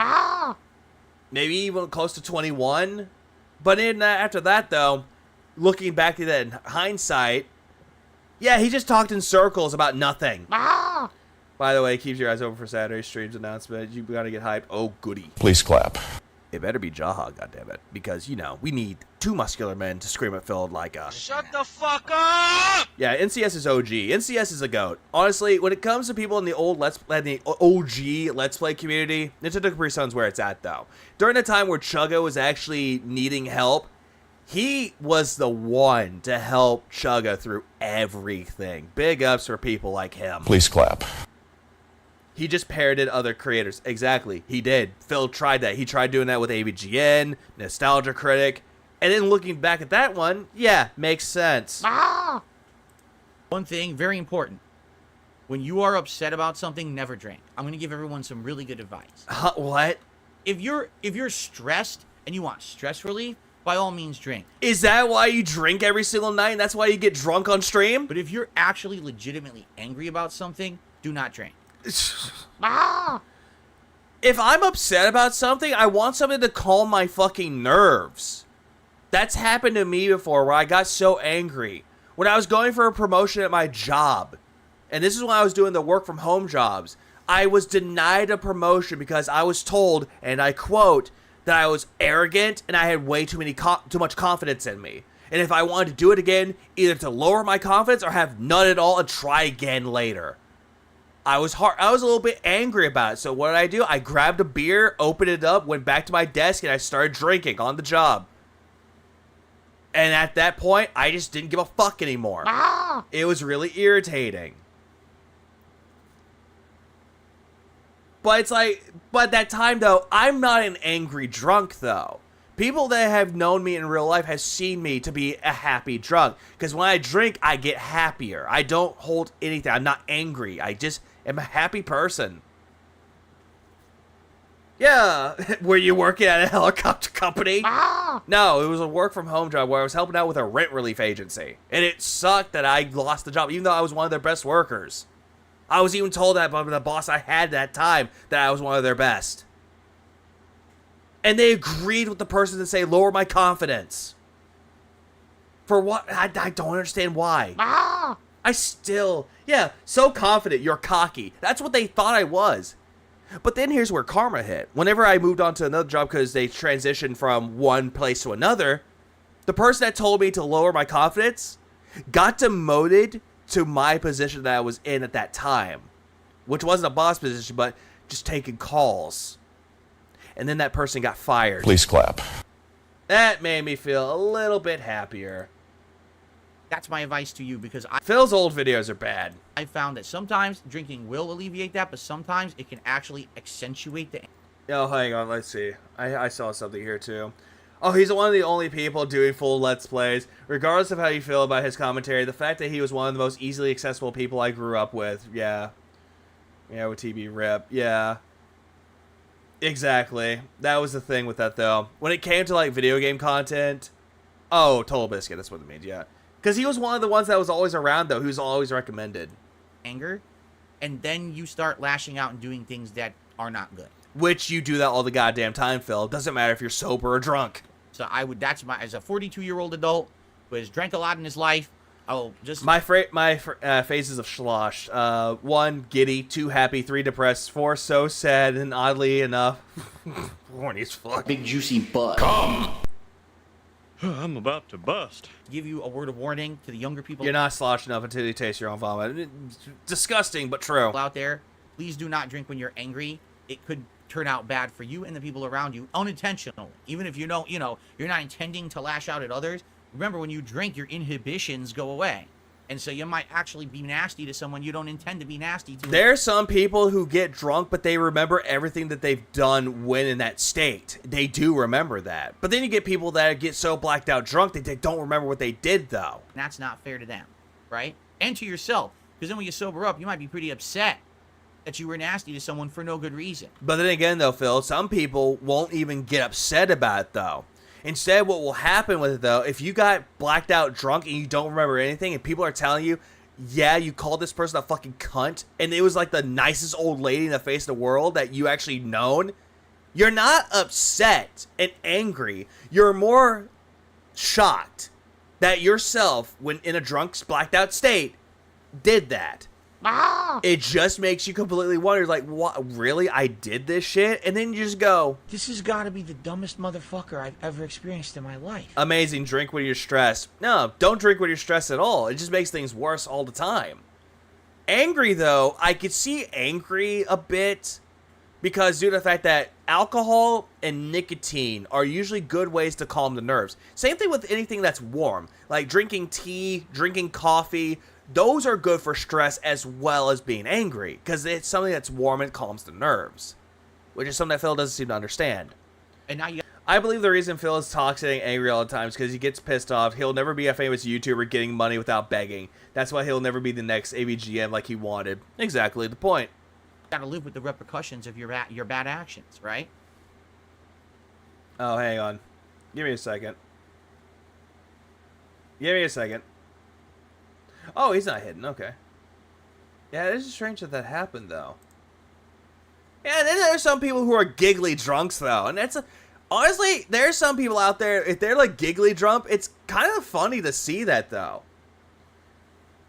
maybe even close to 21. But after that, though, looking back at that in hindsight, yeah, he just talked in circles about nothing. By the way, keep your eyes open for Saturday streams announcement. You gotta get hyped. Oh, goody. Please clap. It better be Jaha, goddammit. Because, you know, we need two muscular men to scream at Phil like a... Shut the fuck up! Yeah, NCS is OG. NCS is a GOAT. Honestly, when it comes to people in the old the OG Let's Play community, Nintendo Capri Sun's where it's at, though. During the time where Chugga was actually needing help, he was the one to help Chugga through everything. Big ups for people like him. Please clap. He just parroted other creators. Exactly. He did. Phil tried that. He tried doing that with AVGN, Nostalgia Critic. And then looking back at that one, yeah, makes sense. One thing, very important. When you are upset about something, never drink. I'm going to give everyone some really good advice. What? If you're stressed and you want stress relief, by all means drink. Is that why you drink every single night and that's why you get drunk on stream? But if you're actually legitimately angry about something, do not drink. If I'm upset about something, I want something to calm my fucking nerves. That's happened to me before where I got so angry. When I was going for a promotion at my job, and this is when I was doing the work from home jobs, I was denied a promotion because I was told, and I quote, that I was arrogant and I had way too much confidence in me. And if I wanted to do it again, either to lower my confidence or have none at all and try again later. I was a little bit angry about it. So what did I do? I grabbed a beer, opened it up, went back to my desk, and I started drinking on the job. And at that point, I just didn't give a fuck anymore. It was really irritating. But it's like, but at that time though, I'm not an angry drunk though. People that have known me in real life have seen me to be a happy drunk. Because when I drink, I get happier. I don't hold anything. I'm not angry. I just am a happy person. Yeah. Were you working at a helicopter company? No, it was a work from home job where I was helping out with a rent relief agency. And it sucked that I lost the job, even though I was one of their best workers. I was even told that by the boss I had that time that I was one of their best. And they agreed with the person to say, lower my confidence. For what? I don't understand why. I still, yeah, so confident, you're cocky. That's what they thought I was. But then here's where karma hit. Whenever I moved on to another job because they transitioned from one place to another, the person that told me to lower my confidence got demoted to my position that I was in at that time. Which wasn't a boss position, but just taking calls. And then that person got fired. Please clap. That made me feel a little bit happier. That's my advice to you, because Phil's old videos are bad. I found that sometimes drinking will alleviate that, but sometimes it can actually accentuate the... Oh, hang on, let's see. I saw something here too. Oh, he's one of the only people doing full Let's Plays. Regardless of how you feel about his commentary, the fact that he was one of the most easily accessible people I grew up with. Yeah. Yeah, with TB Rip. Yeah. Exactly. That was the thing with that, though. When it came to, like, video game content... Oh, Total Biscuit, that's what it means, yeah. Because he was one of the ones that was always around, though. He was always recommended. Anger. And then you start lashing out and doing things that are not good. Which you do that all the goddamn time, Phil. Doesn't matter if you're sober or drunk. So that's as a 42-year-old adult who has drank a lot in his life, I'll just... My phases of slosh. 1, giddy. 2, happy. 3, depressed. 4, so sad. And oddly enough, horny as fuck. Big juicy butt. Come! I'm about to bust. Give you a word of warning to the younger people. You're not slosh enough until you taste your own vomit. It's disgusting, but true. Out there, please do not drink when you're angry. It could turn out bad for you and the people around you, unintentionally. Even if you know, you're not intending to lash out at others. Remember, when you drink, your inhibitions go away. And so you might actually be nasty to someone you don't intend to be nasty to. There are some people who get drunk, but they remember everything that they've done when in that state. They do remember that. But then you get people that get so blacked out drunk that they don't remember what they did, though. That's not fair to them, right? And to yourself. Because then when you sober up, you might be pretty upset that you were nasty to someone for no good reason. But then again, though, Phil, some people won't even get upset about it, though. Instead, what will happen with it, though, if you got blacked out drunk and you don't remember anything and people are telling you, yeah, you called this person a fucking cunt, and it was like the nicest old lady in the face of the world that you actually known, you're not upset and angry. You're more shocked that yourself, when in a drunk, blacked out state, did that. It just makes you completely wonder, like, what? Really? I did this shit? And then you just go, This has got to be the dumbest motherfucker I've ever experienced in my life. amazing, drink when you're stressed. No, don't drink when you're stressed at all. It just makes things worse all the time. Angry, though, I could see angry a bit because due to the fact that alcohol and nicotine are usually good ways to calm the nerves. Same thing with anything that's warm, like drinking tea, drinking coffee. Those are good for stress as well as being angry, because it's something that's warm and calms the nerves, which is something that Phil doesn't seem to understand. And now you I believe the reason Phil is toxic and angry all the time is because he gets pissed off. He'll never be a famous YouTuber getting money without begging. That's why he'll never be the next AVGM like he wanted. Exactly the point. got to live with the repercussions of your bad actions, right? Oh, hang on. Give me a second. Give me a second. Oh, he's not hidden. Okay. Yeah, it is strange that that happened, though. Yeah, and then there's some people who are giggly drunks, though. And that's honestly, there's some people out there, if they're like giggly drunk, it's kind of funny to see that, though.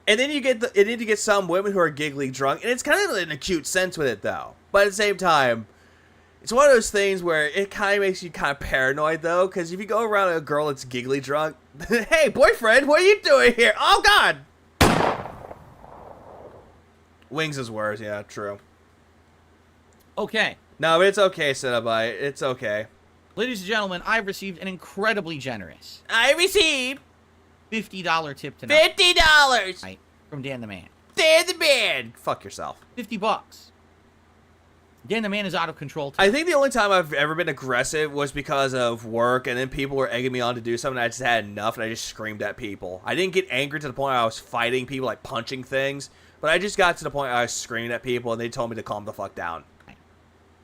And then you get some women who are giggly drunk, and it's kind of in a cute sense with it, though. But at the same time, it's one of those things where it kind of makes you kind of paranoid, though, because if you go around a girl that's giggly drunk, hey, boyfriend, what are you doing here? Oh, God! Wings is worse, yeah, true. Okay. No, but it's okay, Cinnabite. It's okay. Ladies and gentlemen, I've received an incredibly generous I received $50 tip tonight. $50! From Dan the Man. Dan the Man! Fuck yourself. $50. Dan the Man is out of control tonight. I think the only time I've ever been aggressive was because of work, and then people were egging me on to do something, and I just had enough, and I just screamed at people. I didn't get angry to the point where I was fighting people, like punching things, but I just got to the point where I was screaming at people, and they told me to calm the fuck down.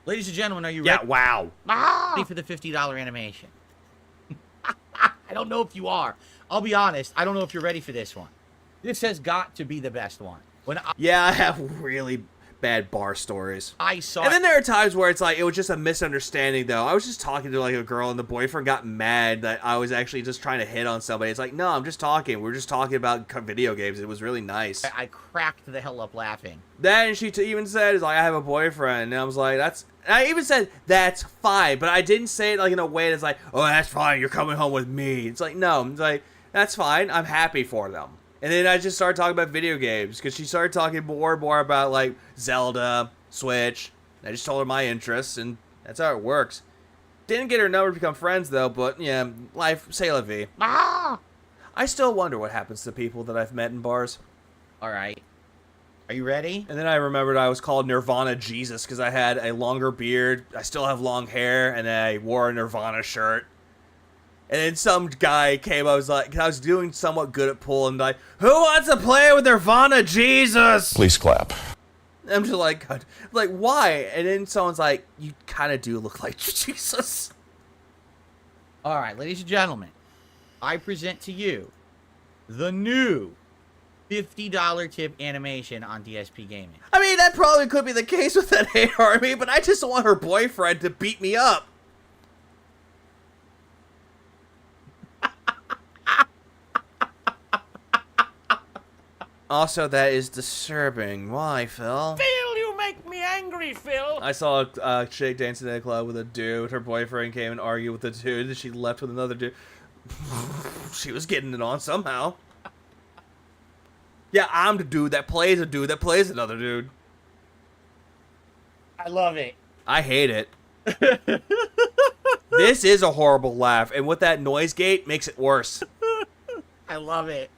Ladies and gentlemen, are you Yeah, ready? wow. Ready for the $50 animation? I don't know if you are. I'll be honest. I don't know if you're ready for this one. This has got to be the best one. Yeah, I have really bad bar stories. I saw And then there are times where it's like, it was just a misunderstanding, though. I was just talking to, like, a girl, and the boyfriend got mad that I was actually just trying to hit on somebody. It's like, no, I'm just talking. We're just talking about video games. It was really nice. I cracked the hell up laughing. Then she even said, "Is like I have a boyfriend," and I was like, "That's." I even said, "That's fine," but I didn't say it like in a way that's like, "Oh, that's fine. You're coming home with me." It's like, no, it's like that's fine. I'm happy for them. And then I just started talking about video games because she started talking more and more about like Zelda, Switch. I just told her my interests, and that's how it works. Didn't get her number to become friends though, but yeah, life, c'est la vie. I still wonder what happens to people that I've met in bars. All right. Are you ready? And then I remembered I was called Nirvana Jesus because I had a longer beard. I still have long hair, and I wore a Nirvana shirt. And then some guy came. I was like, I was doing somewhat good at pool, and like, who wants to play with Nirvana Jesus? Please clap. And I'm just like, God. Like, why? And then someone's like, you kind of do look like Jesus. All right, ladies and gentlemen, I present to you the new $50 tip animation on DSP Gaming. I mean, that probably could be the case with that hate army, but I just want her boyfriend to beat me up. Also, that is disturbing. Why, Phil? Phil, you make me angry, Phil. I saw a chick dancing in a club with a dude. Her boyfriend came and argued with the dude, and she left with another dude. She was getting it on somehow. Yeah, I'm the dude that plays a dude that plays another dude. I love it. I hate it. This is a horrible laugh, and with that noise gate, makes it worse. I love it.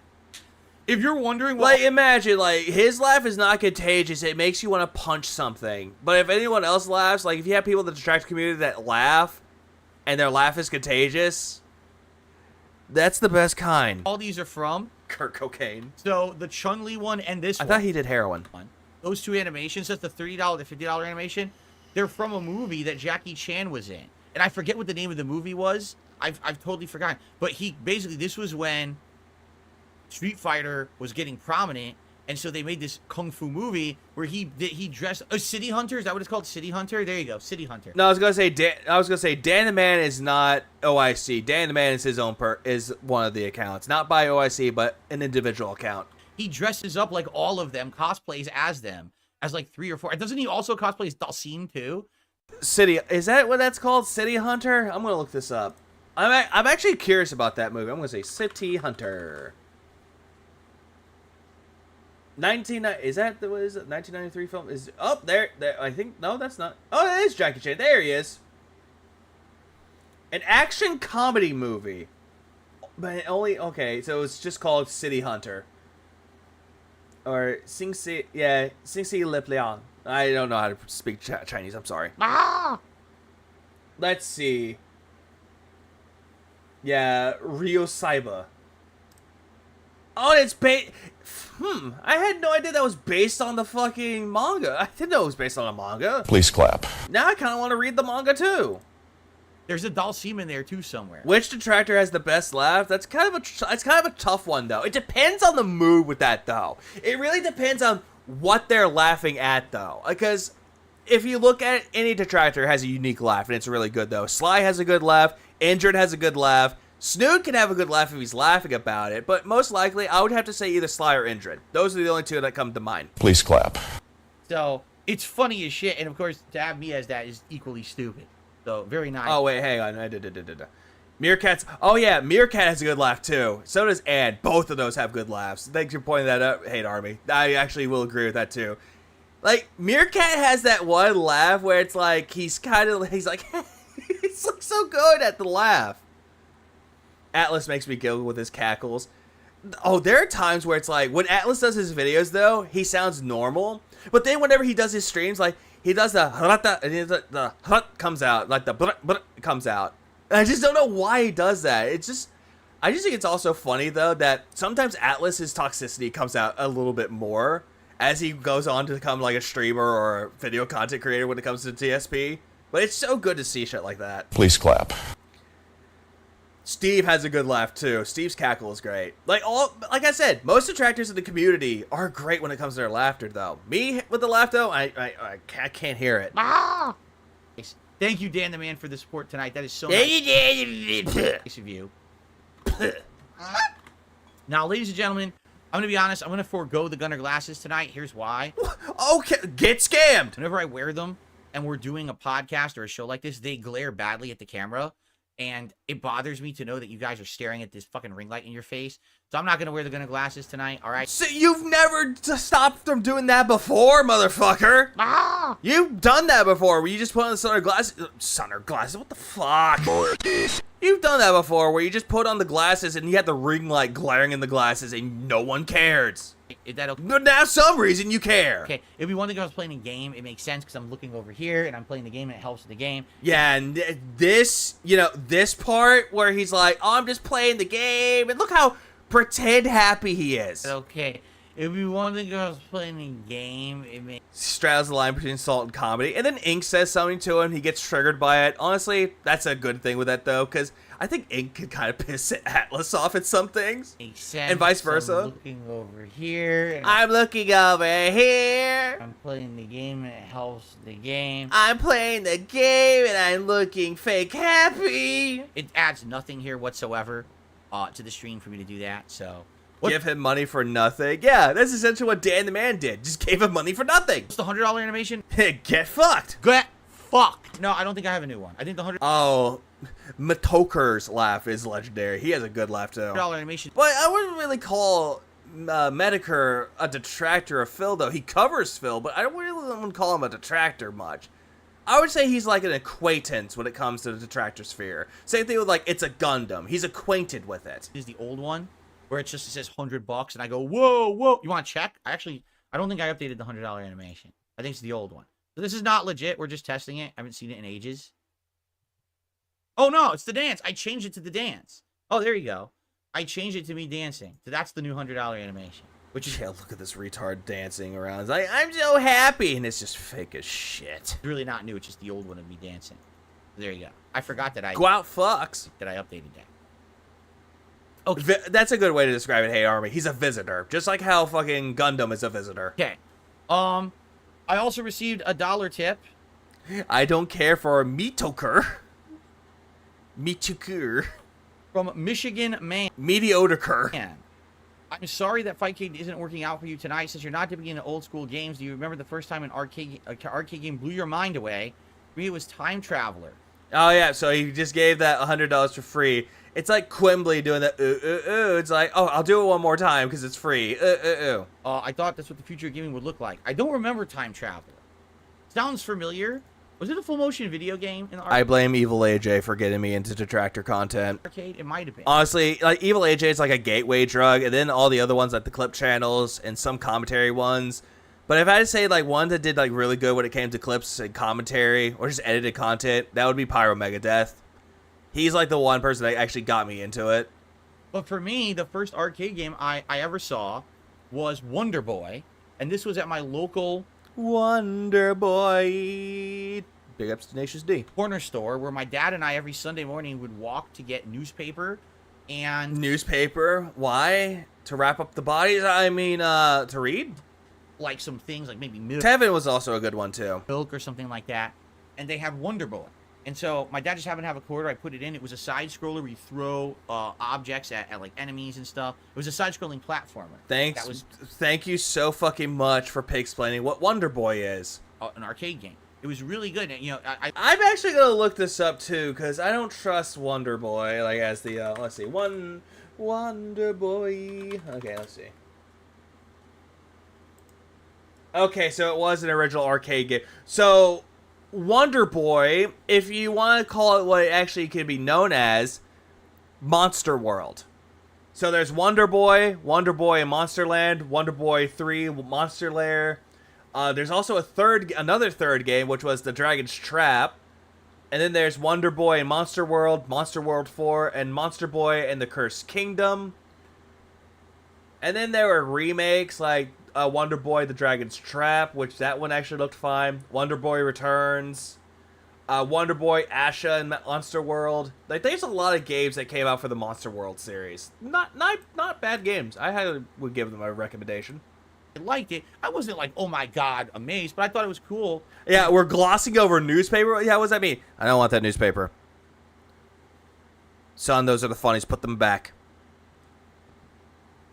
If you're wondering what... Like, imagine, like, his laugh is not contagious. It makes you want to punch something. But if anyone else laughs, like, if you have people that attract community that laugh, and their laugh is contagious, that's the best kind. All these are from Kurt Cocaine. So the Chun-Li one and this I one. thought he did heroin. those two animations, that's the $30, the $50 animation, they're from a movie that Jackie Chan was in. And I forget what the name of the movie was. I've totally forgotten. But he basically, this was when Street Fighter was getting prominent, and so they made this kung fu movie where he dressed City Hunter. Is that what it's called? City Hunter. There you go, City Hunter. No, I was gonna say Dan the Man is not OIC. Dan the Man is his own is one of the accounts, not by OIC, but an individual account. He dresses up like all of them, cosplays as them, as like 3 or 4. Doesn't he also cosplay as Dalsim too? City, is that what that's called? City Hunter? I'm gonna look this up. I'm actually curious about that movie. I'm gonna say City Hunter. Is that what is it? 1993 film is there. I think no, that's not. Oh, it is Jackie Chan. There he is. An action comedy movie, but only so it's just called City Hunter. Or Sing Si Lip Liang. I don't know how to speak Chinese. I'm sorry. Let's see. Yeah, Rio Saiba. Oh, it's I had no idea that was based on the fucking manga. I didn't know it was based on a manga. Please clap. Now I kind of want to read the manga too. There's a Dalsim in there too somewhere. Which detractor has the best laugh? That's kind of a tough one though. It depends on the mood with that though. It really depends on what they're laughing at though. Because if you look at it, any detractor has a unique laugh and it's really good though. Sly has a good laugh. Injured has a good laugh. Snood can have a good laugh if he's laughing about it, but most likely I would have to say either Sly or Injured. Those are the only two that come to mind. Please clap. So it's funny as shit, and of course to have me as that is equally stupid. So very nice. Oh wait, hang on. Meerkat's. Oh yeah, Meerkat has a good laugh too. So does Ann. Both of those have good laughs. Thanks for pointing that out. Hate Army. I actually will agree with that too. Like Meerkat has that one laugh where it's like he's like he's like so good at the laugh. Atlas makes me giggle with his cackles. Oh, there are times where it's like when Atlas does his videos though, he sounds normal, but then whenever he does his streams, like he does the harata and the hut comes out, like the comes out. And I just don't know why he does that. I just think it's also funny though that sometimes Atlas's toxicity comes out a little bit more as he goes on to become like a streamer or a video content creator when it comes to TSP. But it's so good to see shit like that. Please clap. Steve has a good laugh too. Steve's cackle is great. Like I said, most detractors in the community are great when it comes to their laughter though. Me with the laugh though, I can't hear it. Thank you, Dan the Man, for the support tonight. That is so nice of you. Now, ladies and gentlemen, I'm gonna be honest. I'm gonna forego the Gunner glasses tonight. Here's why. Okay, get scammed. Whenever I wear them and we're doing a podcast or a show like this, they glare badly at the camera. And it bothers me to know that you guys are staring at this fucking ring light in your face. So I'm not going to wear the Gunner glasses tonight, all right? So you've never stopped from doing that before, motherfucker? You've done that before where you just put on the glasses. What the fuck? You've done that before where you just put on the glasses and you had the ring light glaring in the glasses and no one cares. Is that okay? But now some reason you care. Okay, it'd be one thing if I was playing a game. It makes sense because I'm looking over here and I'm playing the game and it helps with the game. Yeah, and this part where he's like, oh, I'm just playing the game. And look how pretend happy he is. Okay, it'd be one thing if I was playing a game. It makes... Straddles the line between salt and comedy. And then Ink says something to him. He gets triggered by it. Honestly, that's a good thing with that, though, because I think Ink could kind of piss Atlas off at some things. Makes sense. And vice versa. I'm looking over here. I'm looking over here. I'm playing the game and it helps the game. I'm playing the game and I'm looking fake happy. It adds nothing here whatsoever to the stream for me to do that, so... Give him money for nothing? Yeah, that's essentially what Dan the Man did. Just gave him money for nothing. What's the $100 animation? Get fucked. Get fucked. No, I don't think I have a new one. I think the $100... Oh... Matoker's laugh is legendary. He has a good laugh too. $100 animation. But I wouldn't really call Medicare a detractor of Phil though. He covers Phil, but I don't really wouldn't call him a detractor much. I would say he's like an acquaintance when it comes to the detractor sphere. Same thing with like It's a Gundam. He's acquainted with it. This is the old one where it says $100 and I go whoa. You want to check? I don't think I updated the $100 animation. I think it's the old one. So this is not legit. We're just testing it. I haven't seen it in ages. Oh, no, it's the dance. I changed it to the dance. Oh, there you go. I changed it to me dancing. So that's the new $100 animation. which is Yeah, look at this retard dancing around. It's like, I'm so happy, and it's just fake as shit. really not new. It's just the old one of me dancing. There you go. I forgot that I Go out, fucks. that I updated that. Okay. That's a good way to describe it. Hey, Army. He's a visitor, just like how fucking Gundam is a visitor. Okay. I also received a $1 tip. I don't care for Mitokur. Mitokur. From Michigan Man. Mediocre. I'm sorry that Fightcade isn't working out for you tonight. Since you're not dipping into old school games, do you remember the first time an arcade game blew your mind away? For me, it was Time Traveler. Oh, yeah, so he just gave that $100 for free. It's like Quimbley doing the ooh. It's like, oh, I'll do it one more time because it's free. I thought that's what the future of gaming would look like. I don't remember Time Traveler. Sounds familiar. Was it a full motion video game in the arcade? I blame Evil AJ for getting me into detractor content. Arcade? It might have been. Honestly, like Evil AJ is like a gateway drug, and then all the other ones like the clip channels and some commentary ones. But if I had to say like one that did like really good when it came to clips and commentary or just edited content, that would be Pyro Megadeth. He's like the one person that actually got me into it. But for me, the first arcade game I ever saw was Wonder Boy, and this was at my local Wonder Boy. Big ups to Tenacious D. Corner store where my dad and I every Sunday morning would walk to get newspaper and... Newspaper? Why? To wrap up the bodies? I mean, to read? Like some things, like maybe milk. Tevin was also a good one, too. Milk or something like that. And they had Wonder Boy. And so my dad just happened to have a quarter. I put it in. It was a side-scroller where you throw objects at like enemies and stuff. It was a side-scrolling platformer. Thank you so fucking much for explaining what Wonder Boy is. An arcade game. It was really good. And, you know, I'm actually gonna look this up too because I don't trust Wonder Boy like as the let's see, Wonder Boy. Okay, let's see. Okay, so it was an original arcade game. So Wonder Boy, if you want to call it what it actually could be known as, Monster World. So there's Wonder Boy in Monsterland, Wonder Boy 3, Monster Lair. There's also another third game, which was The Dragon's Trap. And then there's Wonder Boy in Monster World 4, and Monster Boy and the Cursed Kingdom. And then there were remakes like Wonder Boy, The Dragon's Trap, which that one actually looked fine. Wonder Boy Returns. Wonder Boy, Asha, and Monster World. Like, there's a lot of games that came out for the Monster World series. Not bad games. I would give them a recommendation. I liked it. I wasn't like, oh my god, amazed, but I thought it was cool. Yeah, we're glossing over newspaper. Yeah, what does that mean? I don't want that newspaper. Son, those are the funnies. Put them back.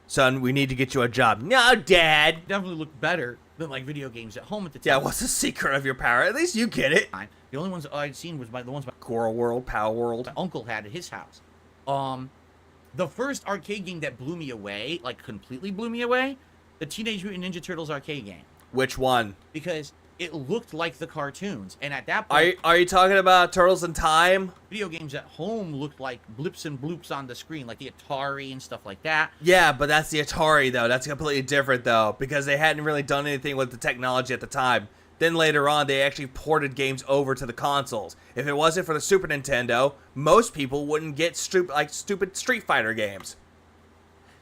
Son, we need to get you a job. No, Dad. Definitely looked better than like video games at home at the time. Yeah, what's the secret of your power? At least you get it. The only ones I'd seen was the ones my Coral World, Power World. My uncle had at his house. The first arcade game that blew me away, like completely blew me away, the Teenage Mutant Ninja Turtles arcade game. Which one? Because it looked like the cartoons, and at that point... Are you talking about Turtles in Time? Video games at home looked like blips and bloops on the screen, like the Atari and stuff like that. Yeah, but that's the Atari, though. That's completely different, though, because they hadn't really done anything with the technology at the time. Then later on, they actually ported games over to the consoles. If it wasn't for the Super Nintendo, most people wouldn't get stupid Street Fighter games.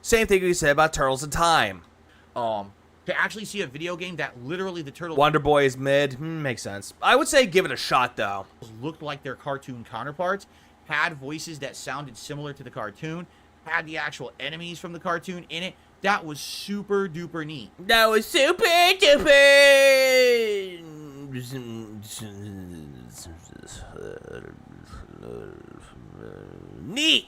Same thing we said about Turtles in Time. To actually see a video game that literally the Turtles... Wonder Boy is mid. Makes sense. I would say give it a shot, though. Looked like their cartoon counterparts, had voices that sounded similar to the cartoon, had the actual enemies from the cartoon in it. That was super duper neat. That was super duper neat.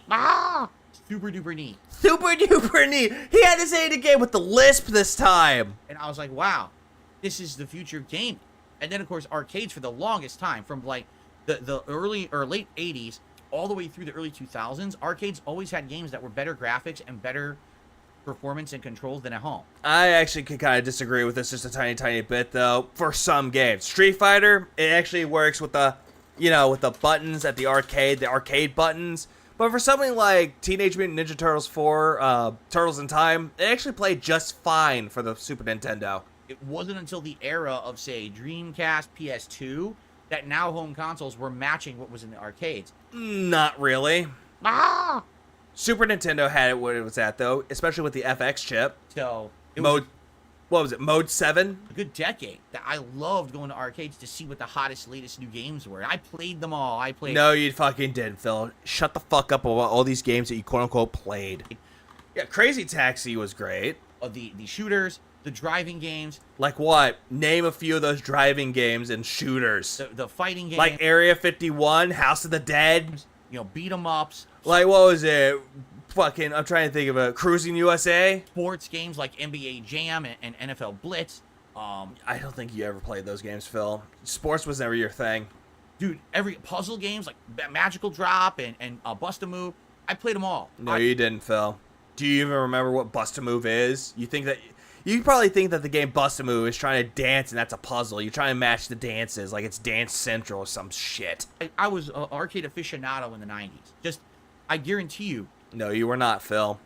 Super duper neat. Super duper neat. He had to say it again with the lisp this time. And I was like, wow, this is the future of gaming. And then, of course, arcades for the longest time, from like the early or late 80s all the way through the early 2000s, arcades always had games that were better graphics and better performance and controls than at home. I actually could kind of disagree with this just a tiny bit, though, for some games. Street Fighter, it actually works with the, with the buttons at the arcade buttons. But for something like Teenage Mutant Ninja Turtles 4, Turtles in Time, it actually played just fine for the Super Nintendo. It wasn't until the era of, say, Dreamcast, PS2, that now home consoles were matching what was in the arcades. Not really. Super Nintendo had it what it was at, though, especially with the FX chip. So, What was it? Mode 7? A good decade. That I loved going to arcades to see what the hottest, latest new games were. I played them all. No, you fucking didn't, Phil. Shut the fuck up about all these games that you quote-unquote played. Yeah, Crazy Taxi was great. The shooters, the driving games. Like what? Name a few of those driving games and shooters. The fighting games. Like Area 51, House of the Dead. You know, beat 'em ups. Like, what was it? Fucking, I'm trying to think of a Cruising USA. Sports games like NBA Jam and NFL Blitz. I don't think you ever played those games, Phil. Sports was never your thing. Dude, every puzzle games like Magical Drop and Bust a Move. I played them all. No, you didn't, Phil. Do you even remember what Bust a Move is? You probably think that the game Bust a Move is trying to dance and that's a puzzle. You're trying to match the dances like it's Dance Central or some shit. I was an arcade aficionado in the 90s. I guarantee you. No, you were not, Phil.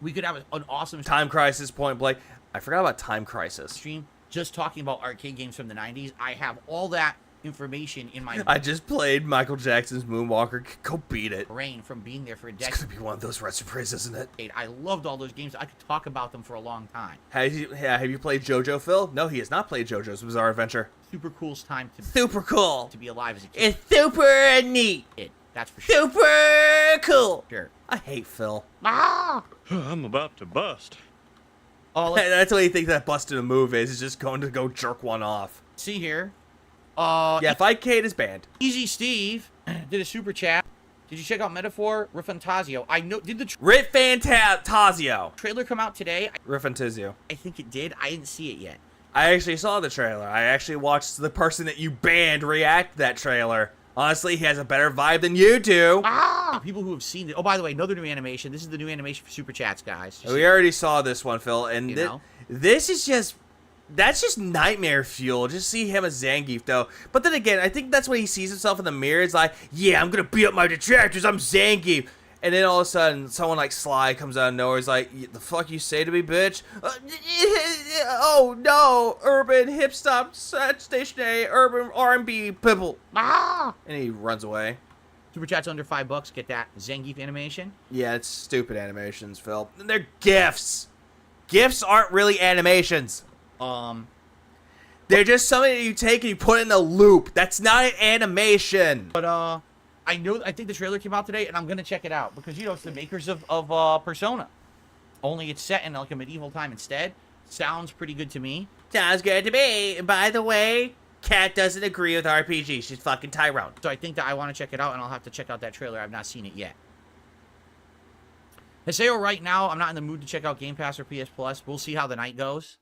We could have an awesome Time Crisis, Point Blank. I forgot about Time Crisis. Stream just talking about arcade games from the 90s. I have all that information in my I just played Michael Jackson's Moonwalker. Go beat it. brain from being there for a decade. It's gonna be one of those recipes, isn't it? I loved all those games. I could talk about them for a long time. Have you played JoJo, Phil? No, he has not played JoJo's Bizarre Adventure. Super coolest time super cool to be alive as a kid. It's super neat. That's for sure. Super cool. Sure. I hate Phil. I'm about to bust. Oh, that's what you think that busting a move is just going to go jerk one off. See here. Yeah, Fightcade is banned. Easy Steve did a super chat. Did you check out Metaphor? Rifantasio. I know. Did the Rifantasio trailer come out today? Rifantasio. I think it did. I didn't see it yet. I actually saw the trailer. I actually watched the person that you banned react to that trailer. Honestly, he has a better vibe than you do. People who have seen it. Oh, by the way, another new animation. This is the new animation for Super Chats, guys. We already saw this one, Phil, and this is just... That's just nightmare fuel. Just see him as Zangief, though. But then again, I think that's when he sees himself in the mirror. It's like, yeah, I'm going to beat up my detractors. I'm Zangief. And then all of a sudden, someone like Sly comes out of nowhere. He's like, the fuck you say to me, bitch? Oh, no. Urban, hip-stop, stationary, urban R&B people. And he runs away. Super Chat's under $5. Get that Zangief animation. Yeah, it's stupid animations, Phil. And they're GIFs. GIFs aren't really animations. They're just something that you take and you put in a loop. That's not an animation. But, I think the trailer came out today, and I'm going to check it out. Because, you know, it's the makers of Persona. Only it's set in, like, a medieval time instead. Sounds pretty good to me. Sounds good to me. By the way, Kat doesn't agree with RPG. She's fucking Tyrone. So I think that I want to check it out, and I'll have to check out that trailer. I've not seen it yet. Haseo, right now, I'm not in the mood to check out Game Pass or PS Plus. We'll see how the night goes.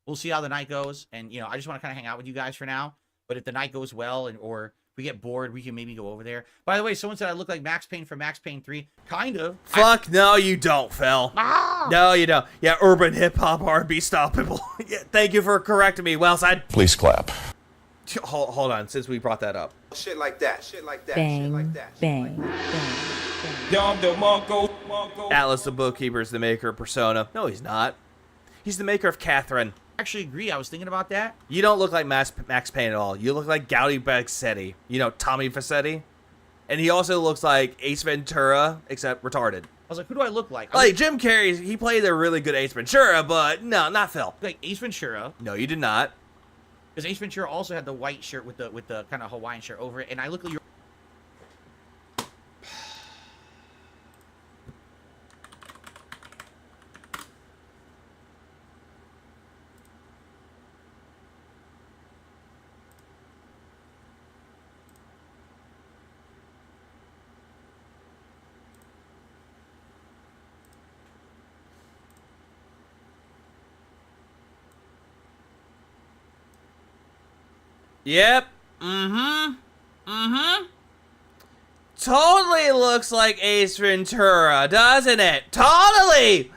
And, you know, I just want to kind of hang out with you guys for now. But if the night goes well, or if we get bored, we can maybe go over there. By the way, someone said I look like Max Payne from Max Payne 3. Kind of. Fuck, no, you don't, Phil. No, you don't. Yeah, urban hip-hop R&B style people. Yeah, thank you for correcting me, Wellside. Please clap. Hold on, since we brought that up. Shit like that. Shit like that. Bang, shit like that. bang, bang. Atlas the Bookkeeper is the maker of Persona. No, he's not. He's the maker of Catherine. I actually agree. I was thinking about that. You don't look like Max Payne at all. You look like Gowdy Bassetti. You know, Tommy Fassetti. And he also looks like Ace Ventura, except retarded. I was like, who do I look like? Like, Jim Carrey, he played a really good Ace Ventura, but no, not Phil. Like Ace Ventura. No, you did not. Because Ace Ventura also had the white shirt with the kind of Hawaiian shirt over it, and I look like you're... Yep. Totally looks like Ace Ventura, doesn't it? Totally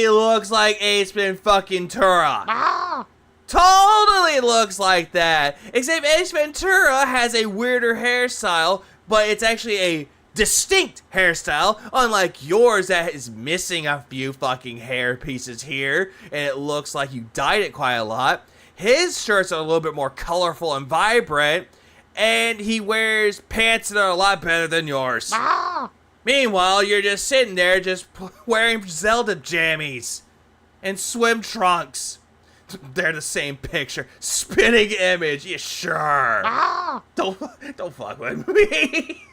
looks like Ace Ventura. Totally looks like that. Except Ace Ventura has a weirder hairstyle, but it's actually a distinct hairstyle, unlike yours that is missing a few fucking hair pieces here, and it looks like you dyed it quite a lot. His shirts are a little bit more colorful and vibrant, and he wears pants that are a lot better than yours. Meanwhile, you're just sitting there just wearing Zelda jammies and swim trunks. They're the same picture. Spinning image. Yeah, sure. Don't fuck with me.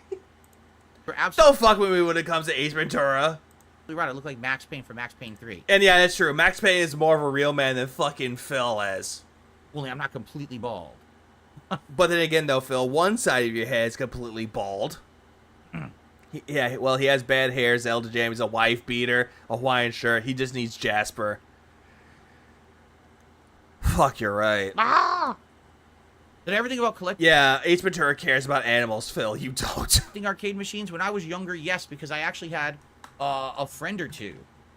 Don't fuck with me when it comes to Ace Ventura. You're right. I look like Max Payne for Max Payne 3. And yeah, that's true. Max Payne is more of a real man than fucking Phil is. Only I'm not completely bald. But then again, though, Phil, one side of your head is completely bald. Yeah, well, he has bad hair. Zelda Jammies, a wife beater, a Hawaiian shirt. He just needs Jasper. Fuck, you're right. Did I ever think about collecting? Yeah, Ace Ventura cares about animals, Phil. You don't. Arcade machines when I was younger, yes, because I actually had a friend or two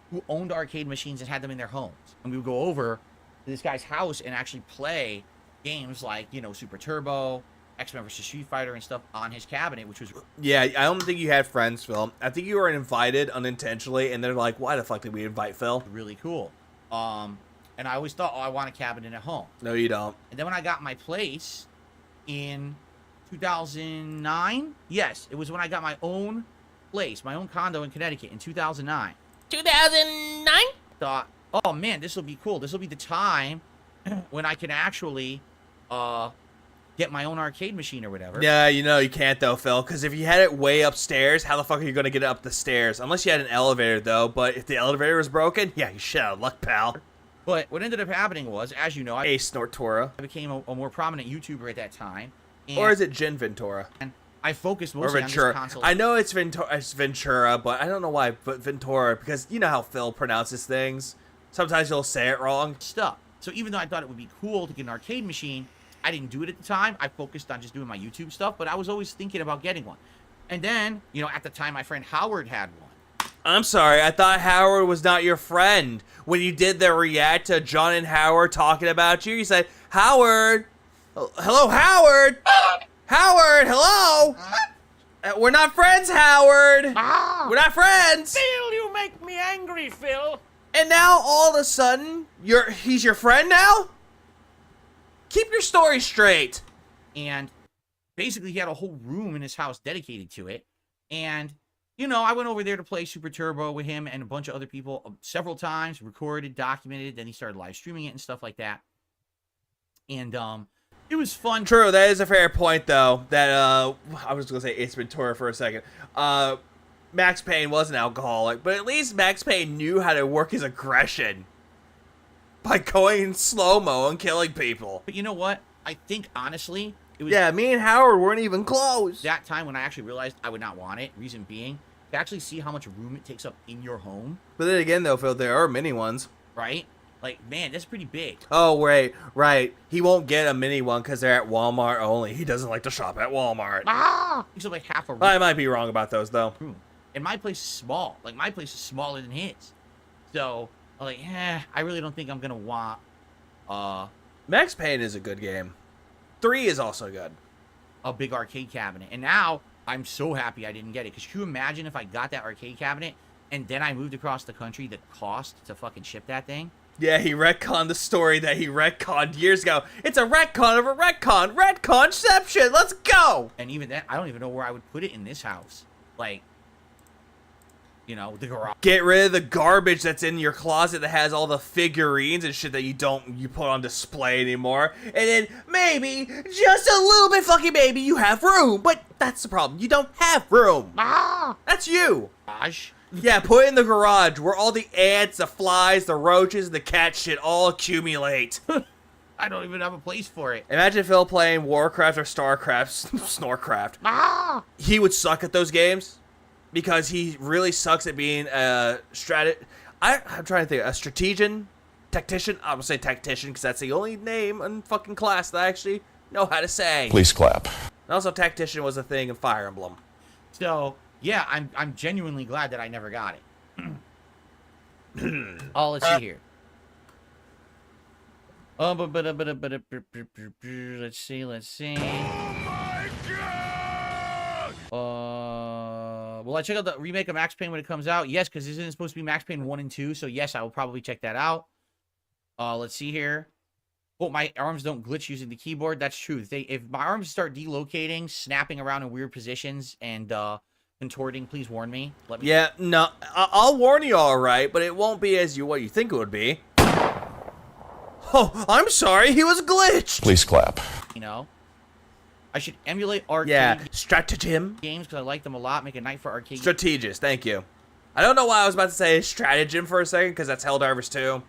who owned arcade machines and had them in their homes, and we would go over to this guy's house and actually play games like, you know, Super Turbo, X-Men vs. Street Fighter and stuff on his cabinet, which was... Yeah, I don't think you had friends, Phil. I think you were invited unintentionally, and they're like, why the fuck did we invite Phil? Really cool. And I always thought, oh, I want a cabinet at home. No, you don't. And then when I got my place in 2009, yes, it was when I got my own place, my own condo in Connecticut in 2009. 2009? Thought, oh man, this will be cool. This will be the time when I can actually get my own arcade machine or whatever. Yeah, you know you can't though, Phil, because if you had it way upstairs, how the fuck are you going to get it up the stairs? Unless you had an elevator, though, but if the elevator was broken, yeah, you shit out of luck, pal. But what ended up happening was, as you know, I became a more prominent YouTuber at that time. Or is it Jin Ventura? And I focused mostly on this console. I know it's Ventura, but I don't know why, but Ventura, because you know how Phil pronounces things. Sometimes he'll say it wrong. Stuff. So even though I thought it would be cool to get an arcade machine, I didn't do it at the time. I focused on just doing my YouTube stuff, but I was always thinking about getting one. And then, you know, at the time, my friend Howard had one. I'm sorry, I thought Howard was not your friend. When you did the react to John and Howard talking about you, you said, Howard! Hello, Howard! Howard, hello! We're not friends, Howard! We're not friends! Phil, you make me angry, Phil! And now, all of a sudden, he's your friend now? Keep your story straight. And basically, he had a whole room in his house dedicated to it. And, you know, I went over there to play Super Turbo with him and a bunch of other people several times, recorded, documented, then he started live streaming it and stuff like that. And, it was fun. True, that is a fair point, though, that, I was going to say Ace Ventura for a second. Max Payne was an alcoholic, but at least Max Payne knew how to work his aggression by going in slow-mo and killing people. But you know what? I think, honestly, it was... Yeah, me and Howard weren't even close. That time when I actually realized I would not want it, reason being, to actually see how much room it takes up in your home. But then again, though, Phil, there are mini ones. Right? Like, man, that's pretty big. Oh, right. He won't get a mini one because they're at Walmart only. He doesn't like to shop at Walmart. He's like half a room. I might be wrong about those, though. And my place is small. Like, my place is smaller than his. So, I'm like, I really don't think I'm going to want... Max Payne is a good game. 3 is also good. A big arcade cabinet. And now, I'm so happy I didn't get it. Because can you imagine if I got that arcade cabinet and then I moved across the country, the cost to fucking ship that thing? Yeah, he retconned the story that he retconned years ago. It's a retcon of a retcon. Retconception. Let's go. And even then, I don't even know where I would put it in this house. Like, you know, the garage. Get rid of the garbage that's in your closet that has all the figurines and shit that you put on display anymore. And then maybe, just a little bit fucking maybe, you have room. But that's the problem. You don't have room. That's you. Gosh. Yeah, put it in the garage where all the ants, the flies, the roaches, and the cat shit all accumulate. I don't even have a place for it. Imagine Phil playing Warcraft or Starcraft, Snorcraft. He would suck at those games because he really sucks at being a I'm trying to think, a strategian, tactician. I'm gonna say tactician because that's the only name in fucking class that I actually know how to say. Please clap. And also, tactician was a thing in Fire Emblem. So. Yeah, I'm genuinely glad that I never got it. Oh, let's see here. Oh, let's see. Oh my God! Will I check out the remake of Max Payne when it comes out? Yes, because isn't it supposed to be Max Payne 1 and 2? So yes, I will probably check that out. Let's see here. Oh, my arms don't glitch using the keyboard. That's true. If my arms start delocating, snapping around in weird positions, and contorting, please warn me. Let me. Yeah, no, I'll warn you, all right, but it won't be as what you think it would be. Oh, I'm sorry, he was glitched. Please clap. You know, I should emulate arcade stratagem games because I like them a lot. Make a night for arcade. Strategist, thank you. I don't know why I was about to say stratagem for a second because that's Helldivers 2.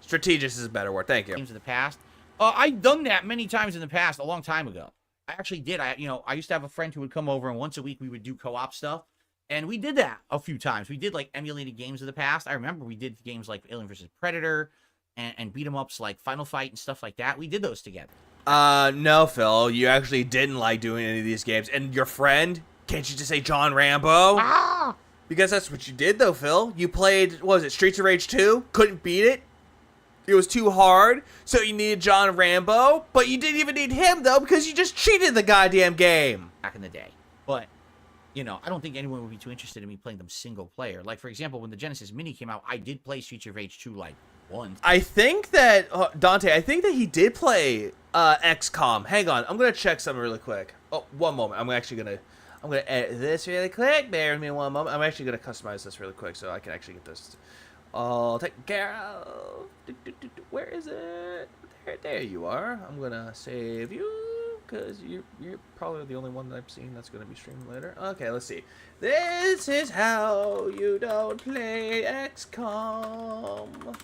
Strategist is a better word. Thank you. Games of the past. I've done that many times in the past, a long time ago. I actually did. I used to have a friend who would come over, and once a week we would do co-op stuff, and we did that a few times. We did like emulated games of the past. I remember we did games like Alien vs Predator, and beat 'em ups like Final Fight and stuff like that. We did those together. No, Phil, you actually didn't like doing any of these games, and your friend, can't you just say John Rambo? Ah! Because that's what you did, though, Phil. You played, what was it, Streets of Rage 2? Couldn't beat it. It was too hard, so you needed John Rambo, but you didn't even need him, though, because you just cheated the goddamn game. Back in the day. But, you know, I don't think anyone would be too interested in me playing them single player. Like, for example, when the Genesis Mini came out, I did play Streets of Rage 2, like, once. I think that, Dante, I think that he did play XCOM. Hang on, I'm going to check something really quick. Oh, one moment. I'm going to edit this really quick. Bear with me one moment. I'm actually going to customize this really quick so I can actually get this all taken care of. Where is it? There you are. I'm going to save you because you're probably the only one that I've seen that's going to be streamed later. Okay, let's see. This is how you don't play XCOM.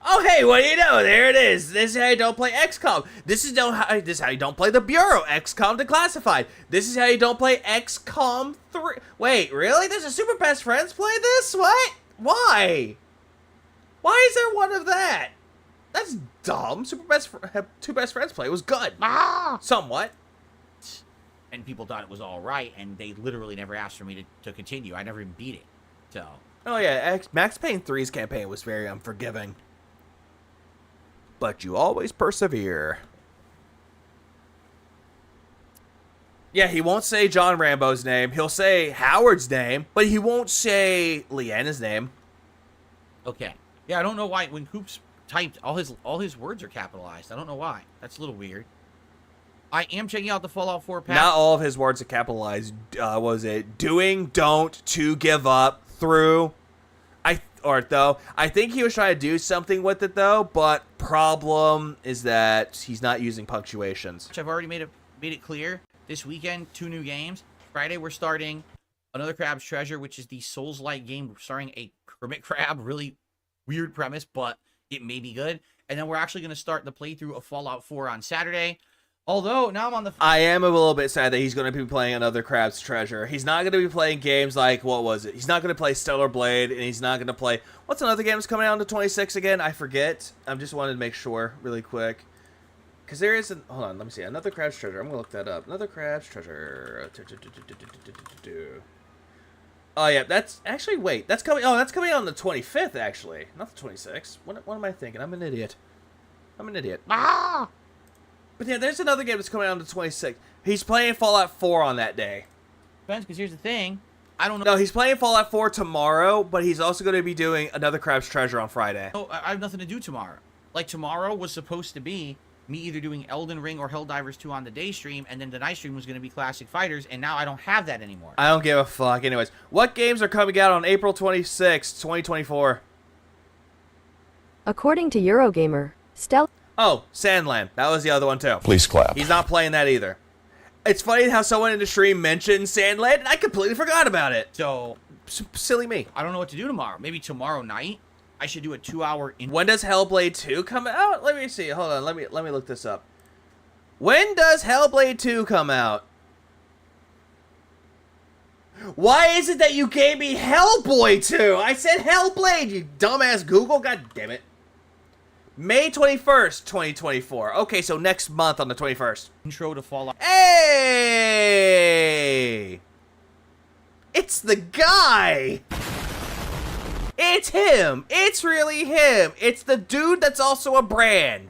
Oh, hey, what do you know? There it is. This is how you don't play XCOM. This is how you don't play the Bureau. XCOM Declassified. This is how you don't play XCOM 3. Wait, really? There's a Super Best Friends play this? What? Why? Why is there one of that? That's dumb. Two Best Friends play was good. Somewhat. And people thought it was all right, and they literally never asked for me to continue. I never even beat it. So. Oh, yeah. Max Payne 3's campaign was very unforgiving. But you always persevere. Yeah, he won't say John Rambo's name. He'll say Howard's name, but he won't say Leanna's name. Okay. Yeah, I don't know why when Hoops typed all his words are capitalized. I don't know why. That's a little weird. I am checking out the Fallout 4 patch. Not all of his words are capitalized. Was it doing, don't, to, give up, through? I think he was trying to do something with it, though, but problem is that he's not using punctuations. I've already made it clear. This weekend, 2 new games. Friday, we're starting Another Crab's Treasure, which is the Souls-like game starring a hermit crab. Really weird premise, but it may be good. And then we're actually going to start the playthrough of Fallout 4 on Saturday. Although, now I'm on the... I am a little bit sad that he's going to be playing Another Crab's Treasure. He's not going to be playing games like, what was it? He's not going to play Stellar Blade, and he's not going to play... What's another game that's coming out on the 26th again? I forget. I just wanted to make sure really quick. Because there is... Hold on, let me see. Another Crab's Treasure. I'm going to look that up. Another Crab's Treasure. Oh, yeah, that's... Actually, wait. That's coming... Oh, that's coming out on the 25th, actually. Not the 26th. What am I thinking? I'm an idiot. Ah! But yeah, there's another game that's coming out on the 26th. He's playing Fallout 4 on that day. Depends, because here's the thing. I don't know. No, he's playing Fallout 4 tomorrow, but he's also going to be doing Another Crab's Treasure on Friday. No, I have nothing to do tomorrow. Like, tomorrow was supposed to be me either doing Elden Ring or Helldivers 2 on the day stream, and then the night stream was going to be Classic Fighters, and now I don't have that anymore. I don't give a fuck. Anyways, what games are coming out on April 26th, 2024? According to Eurogamer, Oh, Sandland. That was the other one, too. Please clap. He's not playing that either. It's funny how someone in the stream mentioned Sandland, and I completely forgot about it. So, silly me. I don't know what to do tomorrow. Maybe tomorrow night, I should do a 2-hour... When does Hellblade 2 come out? Let me see. Hold on. Let me look this up. When does Hellblade 2 come out? Why is it that you gave me Hellboy 2? I said Hellblade, you dumbass Google. God damn it. May 21st, 2024. Okay, so next month on the 21st. Intro to Fallout. Hey! It's the guy! It's him! It's really him! It's the dude that's also a brand.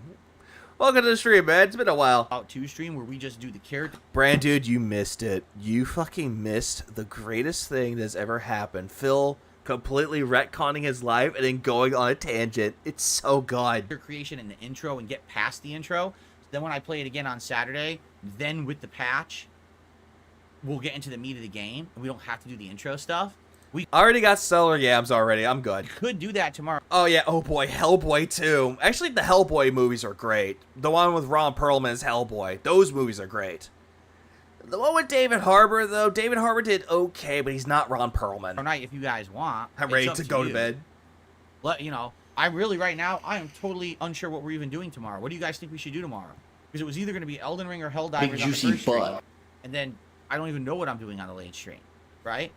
Welcome to the stream, man. It's been a while. Fallout 2 stream where we just do the character. Brand dude, you missed it. You fucking missed the greatest thing that's ever happened. Phil completely retconning his life and then going on a tangent. It's so good. Creation in the intro and get past the intro. Then when I play it again on Saturday, then with the patch, we'll get into the meat of the game, and we don't have to do the intro stuff. We I already got stellar yams already. I'm good. could do that tomorrow. Oh, yeah. Oh, boy. Hellboy, too. Actually, the Hellboy movies are great. The one with Ron Perlman as Hellboy. Those movies are great. The one with David Harbour, though, David Harbour did okay, but he's not Ron Perlman. Tomorrow night, if you guys want. I'm it's ready up to go to you. bed. I really, right now, I am totally unsure what we're even doing tomorrow. What do you guys think we should do tomorrow? Because it was either going to be Elden Ring or Helldivers on the first stream. And then I don't even know what I'm doing on the late stream, right?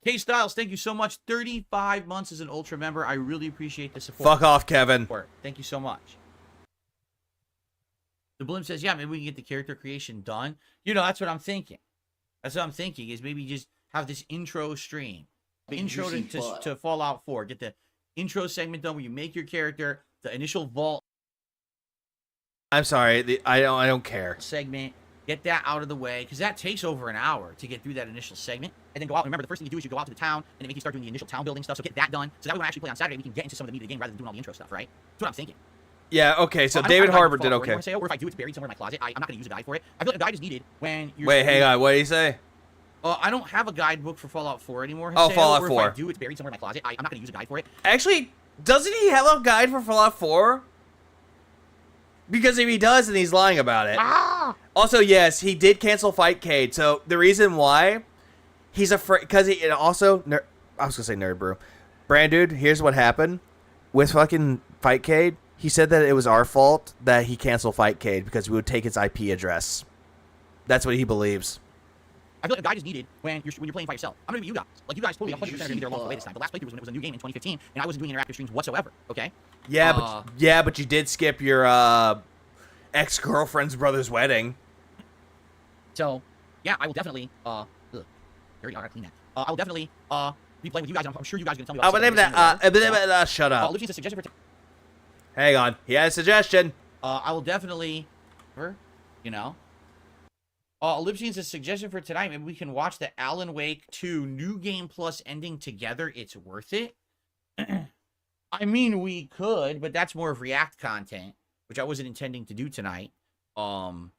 K-Styles, thank you so much. 35 months as an Ultra member. I really appreciate the support. Fuck off, Kevin. Thank you so much. The Blim says, yeah, maybe we can get the character creation done. That's what I'm thinking. That's what I'm thinking, is maybe just have this intro stream. Intro to Fallout 4. Get the intro segment done where you make your character, the initial vault I'm sorry. I don't care. segment. Get that out of the way, because that takes over an hour to get through that initial segment. And then go out. Remember, the first thing you do is you go out to the town, and it makes you start doing the initial town building stuff. So get that done. So that way when I actually play on Saturday, we can get into some of the meat of the game rather than doing all the intro stuff, right? That's what I'm thinking. Yeah, okay, so Well, David Harbour did Fallout okay. 4 or if I do, it's buried somewhere in my closet. I'm not going to use a guide for it. I feel like a guide is needed when you're... Wait, hang on. What did he say? I don't have a guidebook for Fallout 4 anymore. Oh, Haseo, Fallout or 4. If I do, it's buried somewhere in my closet. I'm not going to use a guide for it. Actually, doesn't he have a guide for Fallout 4? Because if he does, then he's lying about it. Also, yes, he did cancel Fightcade. So the reason why he's afraid, because he also, I was gonna say Nerd Brew, Brand Dude. Here's what happened with fucking Fightcade. He said that it was our fault that he canceled Fightcade because we would take its IP address. That's what he believes. I feel like a guide is needed when you're playing by yourself. I'm gonna be you guys. Like, you guys totally 100% are gonna be there along the way this time. The last playthrough was when it was a new game in 2015, and I wasn't doing interactive streams whatsoever. Okay. Yeah, but you did skip your ex-girlfriend's brother's wedding. So, yeah, I will definitely here we are, clean that. I will definitely be playing with you guys. I'm sure you guys are gonna tell me about shut up. Lucian's suggestion for Hang on. He had a suggestion. I will definitely, Ellipsian's a suggestion for tonight. Maybe we can watch the Alan Wake 2 New Game Plus ending together. It's worth it. I mean, we could, but that's more of React content, which I wasn't intending to do tonight. And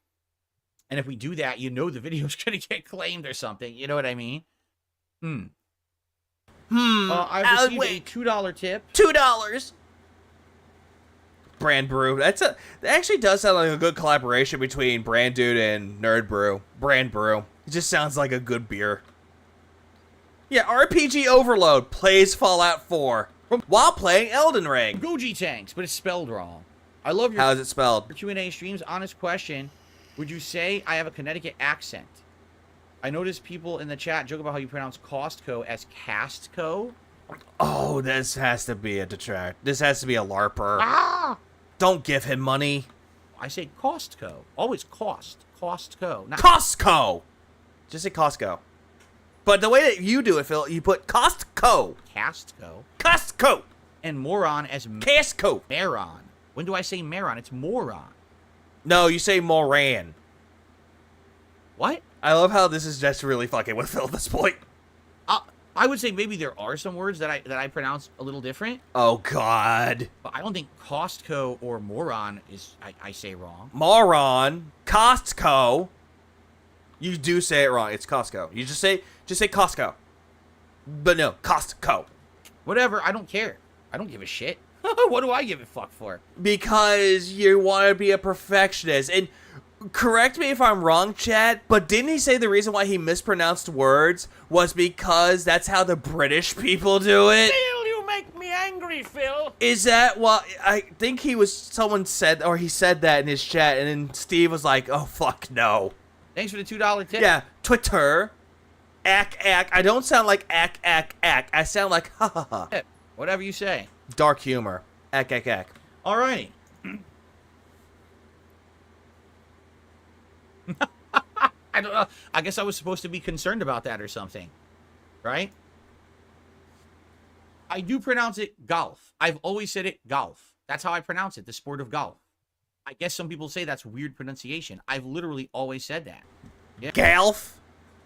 if we do that, the video's gonna get claimed or something. You know what I mean? I received a $2 tip. $2. Brand Brew. That actually does sound like a good collaboration between Brand Dude and Nerd Brew. Brand Brew. It just sounds like a good beer. Yeah, RPG Overload plays Fallout 4 while playing Elden Ring. Goji Tanks, but it's spelled wrong. I love your How is it spelled? Q&A streams. Honest question. Would you say I have a Connecticut accent? I noticed people in the chat joke about how you pronounce Costco as Castco. Oh, this has to be a detract. This has to be a LARPer. Don't give him money. I say Costco. Always Costco. Not Costco. Just say Costco. But the way that you do it, Phil, you put Costco. Costco. And moron as Casco. Maron. When do I say Maron? It's moron. No, you say Moran. What? I love how this is just really fucking with Phil at this point. I would say maybe there are some words that I pronounce a little different. Oh, God. But I don't think Costco or moron is I say wrong. Moron. Costco. You do say it wrong. It's Costco. You just say Costco. But no, Costco. Whatever. I don't care. I don't give a shit. What do I give a fuck for? Because you want to be a perfectionist. And correct me if I'm wrong, Chad, but didn't he say the reason why he mispronounced words was because that's how the British people do it? Phil, you make me angry, Phil. Is that what I think he said that in his chat, and then Steve was like, oh, fuck no. Thanks for the $2 tip. Yeah, Twitter. Ack. I don't sound like ack. I sound like ha ha ha. Whatever you say. Dark humor. Ack. Alrighty. I don't know. I guess I was supposed to be concerned about that or something. Right? I do pronounce it golf. I've always said it golf. That's how I pronounce it, the sport of golf. I guess some people say that's weird pronunciation. I've literally always said that. Yeah. Golf?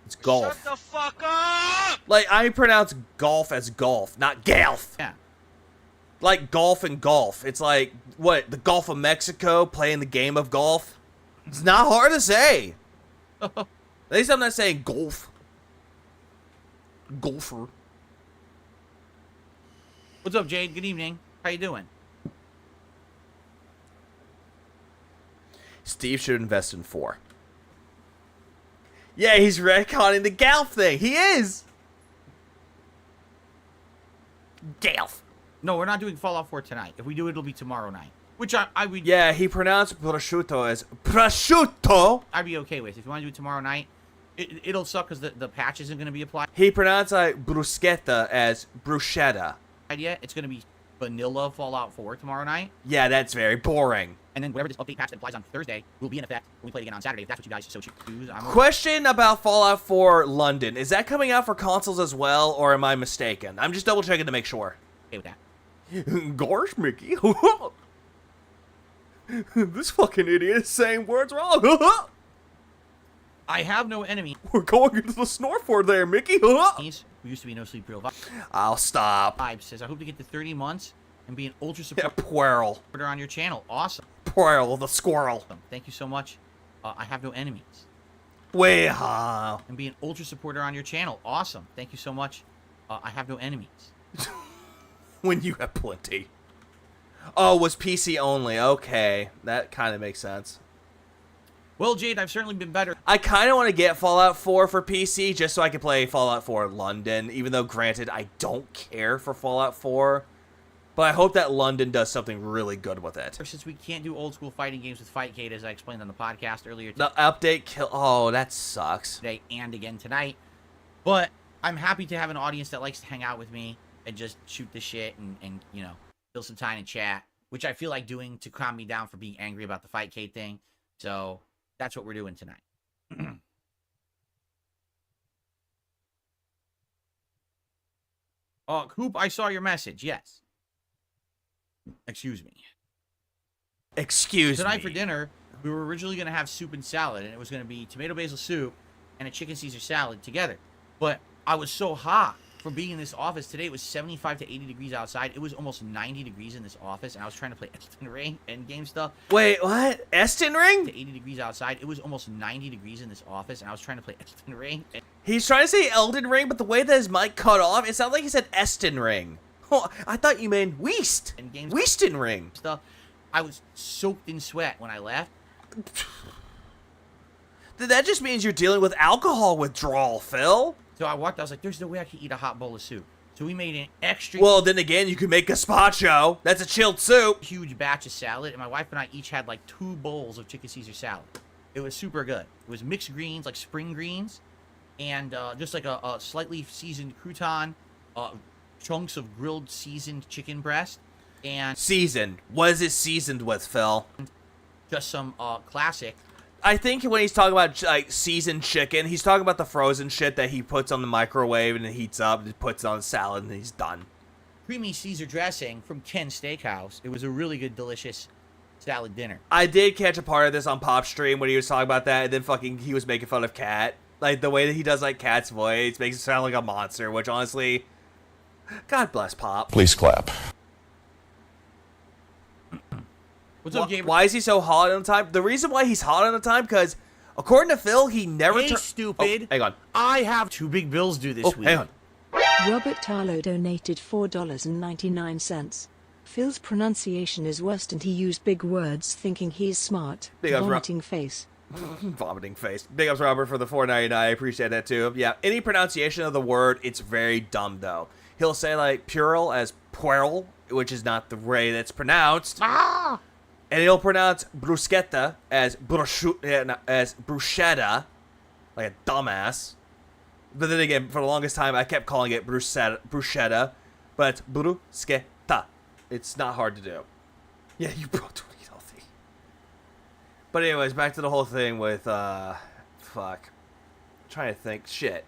It's golf. Shut the fuck up! Like, I pronounce golf as golf, not golf. Yeah. Like golf and golf. It's like, what, the Gulf of Mexico playing the game of golf? It's not hard to say. At least I'm not saying golf. Golfer. What's up, Jade? Good evening. How you doing? Steve should invest in 4. Yeah, he's retconning the Galf thing. He is. Galf. No, we're not doing Fallout 4 tonight. If we do, it'll be tomorrow night. Which I would... Yeah, he pronounced prosciutto as prosciutto. I'd be okay with. If you want to do it tomorrow night, it'll suck because the patch isn't going to be applied. He pronounced bruschetta as bruschetta. Idea, it's going to be vanilla Fallout 4 tomorrow night. Yeah, that's very boring. And then whatever this update patch that applies on Thursday will be in effect when we play it again on Saturday, if that's what you guys so choose. Question about Fallout 4 London. Is that coming out for consoles as well, or am I mistaken? I'm just double checking to make sure. Okay with that. Gosh, Mickey. This fucking idiot is saying words wrong. I have no enemy. We're going into the Snorford there, Mickey. We used to be No Sleep Real I'll stop. Vibe says, I hope to get to 30 months and be an ultra supporter Puerl on your channel. Awesome. Puerl the squirrel. Thank you so much. I have no enemies. Weha. And be an ultra supporter on your channel. Awesome. Thank you so much. I have no enemies. When you have plenty. Oh, was PC only. Okay. That kind of makes sense. Well, Jade, I've certainly been better. I kind of want to get Fallout 4 for PC just so I can play Fallout 4 London, even though, granted, I don't care for Fallout 4. But I hope that London does something really good with it. Since we can't do old school fighting games with Fightcade, as I explained on the podcast earlier today. The update kill. Oh, that sucks. Today and again tonight. But I'm happy to have an audience that likes to hang out with me and just shoot the shit and you know, fill some time and chat, which I feel like doing to calm me down for being angry about the Fightcade thing. So that's what we're doing tonight. Oh, Coop, I saw your message. Yes. Excuse me. Excuse me. Tonight for dinner, we were originally going to have soup and salad, and it was going to be tomato basil soup and a chicken Caesar salad together. But I was so hot from being in this office. Today it was 75 to 80 degrees outside. It was almost 90 degrees in this office, and I was trying to play Elden Ring endgame stuff. Wait, what? Elden Ring? To 80 degrees outside. It was almost 90 degrees in this office, and I was trying to play Elden Ring. He's trying to say Elden Ring, but the way that his mic cut off, it sounded like he said Esten Ring. Oh, I thought you meant Weast. Weaston Ring. Stuff. I was soaked in sweat when I left. That just means you're dealing with alcohol withdrawal, Phil. So I walked, I was like, there's no way I can eat a hot bowl of soup. So we made an extra... Well, then again, you could make gazpacho. That's a chilled soup. Huge batch of salad, and my wife and I each had like 2 bowls of chicken Caesar salad. It was super good. It was mixed greens, like spring greens, and just like a slightly seasoned crouton, chunks of grilled seasoned chicken breast, and... Seasoned. What is it seasoned with, Phil? Just some classic... I think when he's talking about like seasoned chicken, he's talking about the frozen shit that he puts on the microwave and it heats up and puts it on salad and he's done. Creamy Caesar dressing from Ken's Steakhouse. It was a really good, delicious salad dinner. I did catch a part of this on Pop Stream when he was talking about that, and then fucking he was making fun of Cat. Like the way that he does like Cat's voice makes it sound like a monster, which honestly, God bless Pop. Please clap. What's up, Gabriel? Why is he so hot on the time? The reason why he's hot on the time, because according to Phil, he never... Hey, stupid. Oh, hang on. I have 2 big bills due this week. Hang on. Robert Tarlow donated $4.99. Phil's pronunciation is worst and he used big words thinking he's smart. Big ups, Vomiting face. Vomiting face. Big ups, Robert, for the $4.99. I appreciate that, too. Yeah, any pronunciation of the word, it's very dumb, though. He'll say, like, puerile as puerile, which is not the way that's pronounced. Ah! And he'll pronounce bruschetta as bruschetta, like a dumbass. But then again, for the longest time, I kept calling it bruschetta, but it's bruschetta. It's not hard to do. Yeah, you bro, don't eat healthy. But anyways, back to the whole thing with, fuck. I'm trying to think. Shit.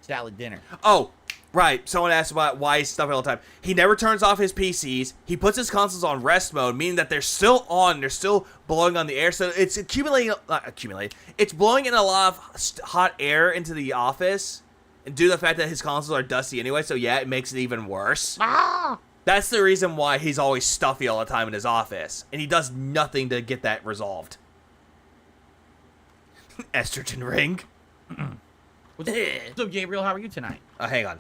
Salad dinner. Oh, right. Someone asked about why he's stuffing all the time. He never turns off his PCs. He puts his consoles on rest mode, meaning that they're still on. They're still blowing on the air. So it's It's blowing in a lot of hot air into the office. And due to the fact that his consoles are dusty anyway, so yeah, it makes it even worse. Ah! That's the reason why he's always stuffy all the time in his office. And he does nothing to get that resolved. Estrogen ring. What's up, Gabriel? How are you tonight? Hang on.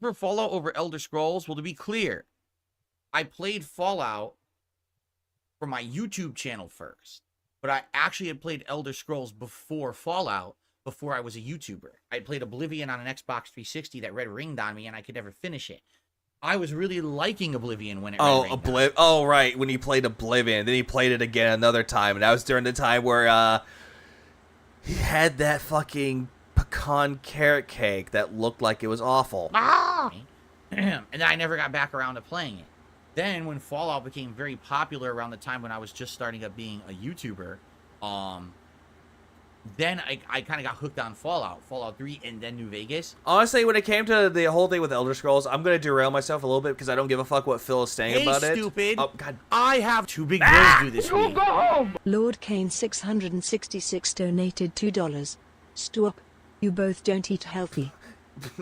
For Fallout over Elder Scrolls, well, to be clear, I played Fallout for my YouTube channel first, but I actually had played Elder Scrolls before Fallout, before I was a YouTuber. I played Oblivion on an Xbox 360 that red ringed on me, and I could never finish it. I was really liking Oblivion when it red ringed. Oh, right, when he played Oblivion. Then he played it again another time, and that was during the time where he had that fucking pecan carrot cake that looked like it was awful. And then I never got back around to playing it. Then when Fallout became very popular around the time when I was just starting up being a YouTuber, then I kind of got hooked on Fallout 3, and then New Vegas. Honestly, when it came to the whole thing with Elder Scrolls, I'm going to derail myself a little bit because I don't give a fuck what Phil is saying about it. Hey, stupid. Oh, God. I have two big bills due this week. Go home! Lord Kane 666 donated $2. Stop. You both don't eat healthy.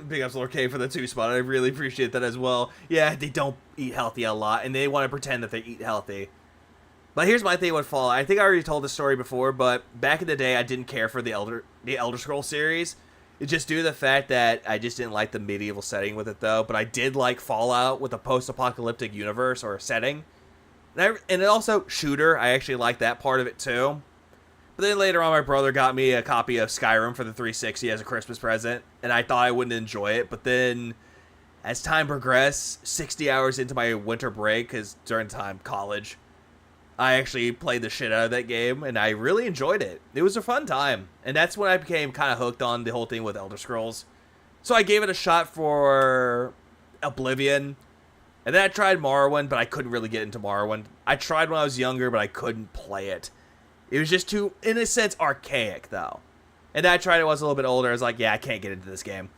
Big ups Lord K for the 2 spot. I really appreciate that as well. Yeah, they don't eat healthy a lot, and they want to pretend that they eat healthy. But here's my thing with Fallout. I think I already told this story before, but back in the day, I didn't care for the Elder Scrolls series. It's just due to the fact that I just didn't like the medieval setting with it, though. But I did like Fallout with a post-apocalyptic universe or setting. And it also, shooter, I actually like that part of it, too. But then later on, my brother got me a copy of Skyrim for the 360 as a Christmas present, and I thought I wouldn't enjoy it. But then, as time progressed, 60 hours into my winter break, because during time, college, I actually played the shit out of that game, and I really enjoyed it. It was a fun time, and that's when I became kind of hooked on the whole thing with Elder Scrolls. So I gave it a shot for Oblivion, and then I tried Morrowind, but I couldn't really get into Morrowind. I tried when I was younger, but I couldn't play it. It was just too, in a sense, archaic, though. And then I tried it when I was a little bit older. I was like, yeah, I can't get into this game.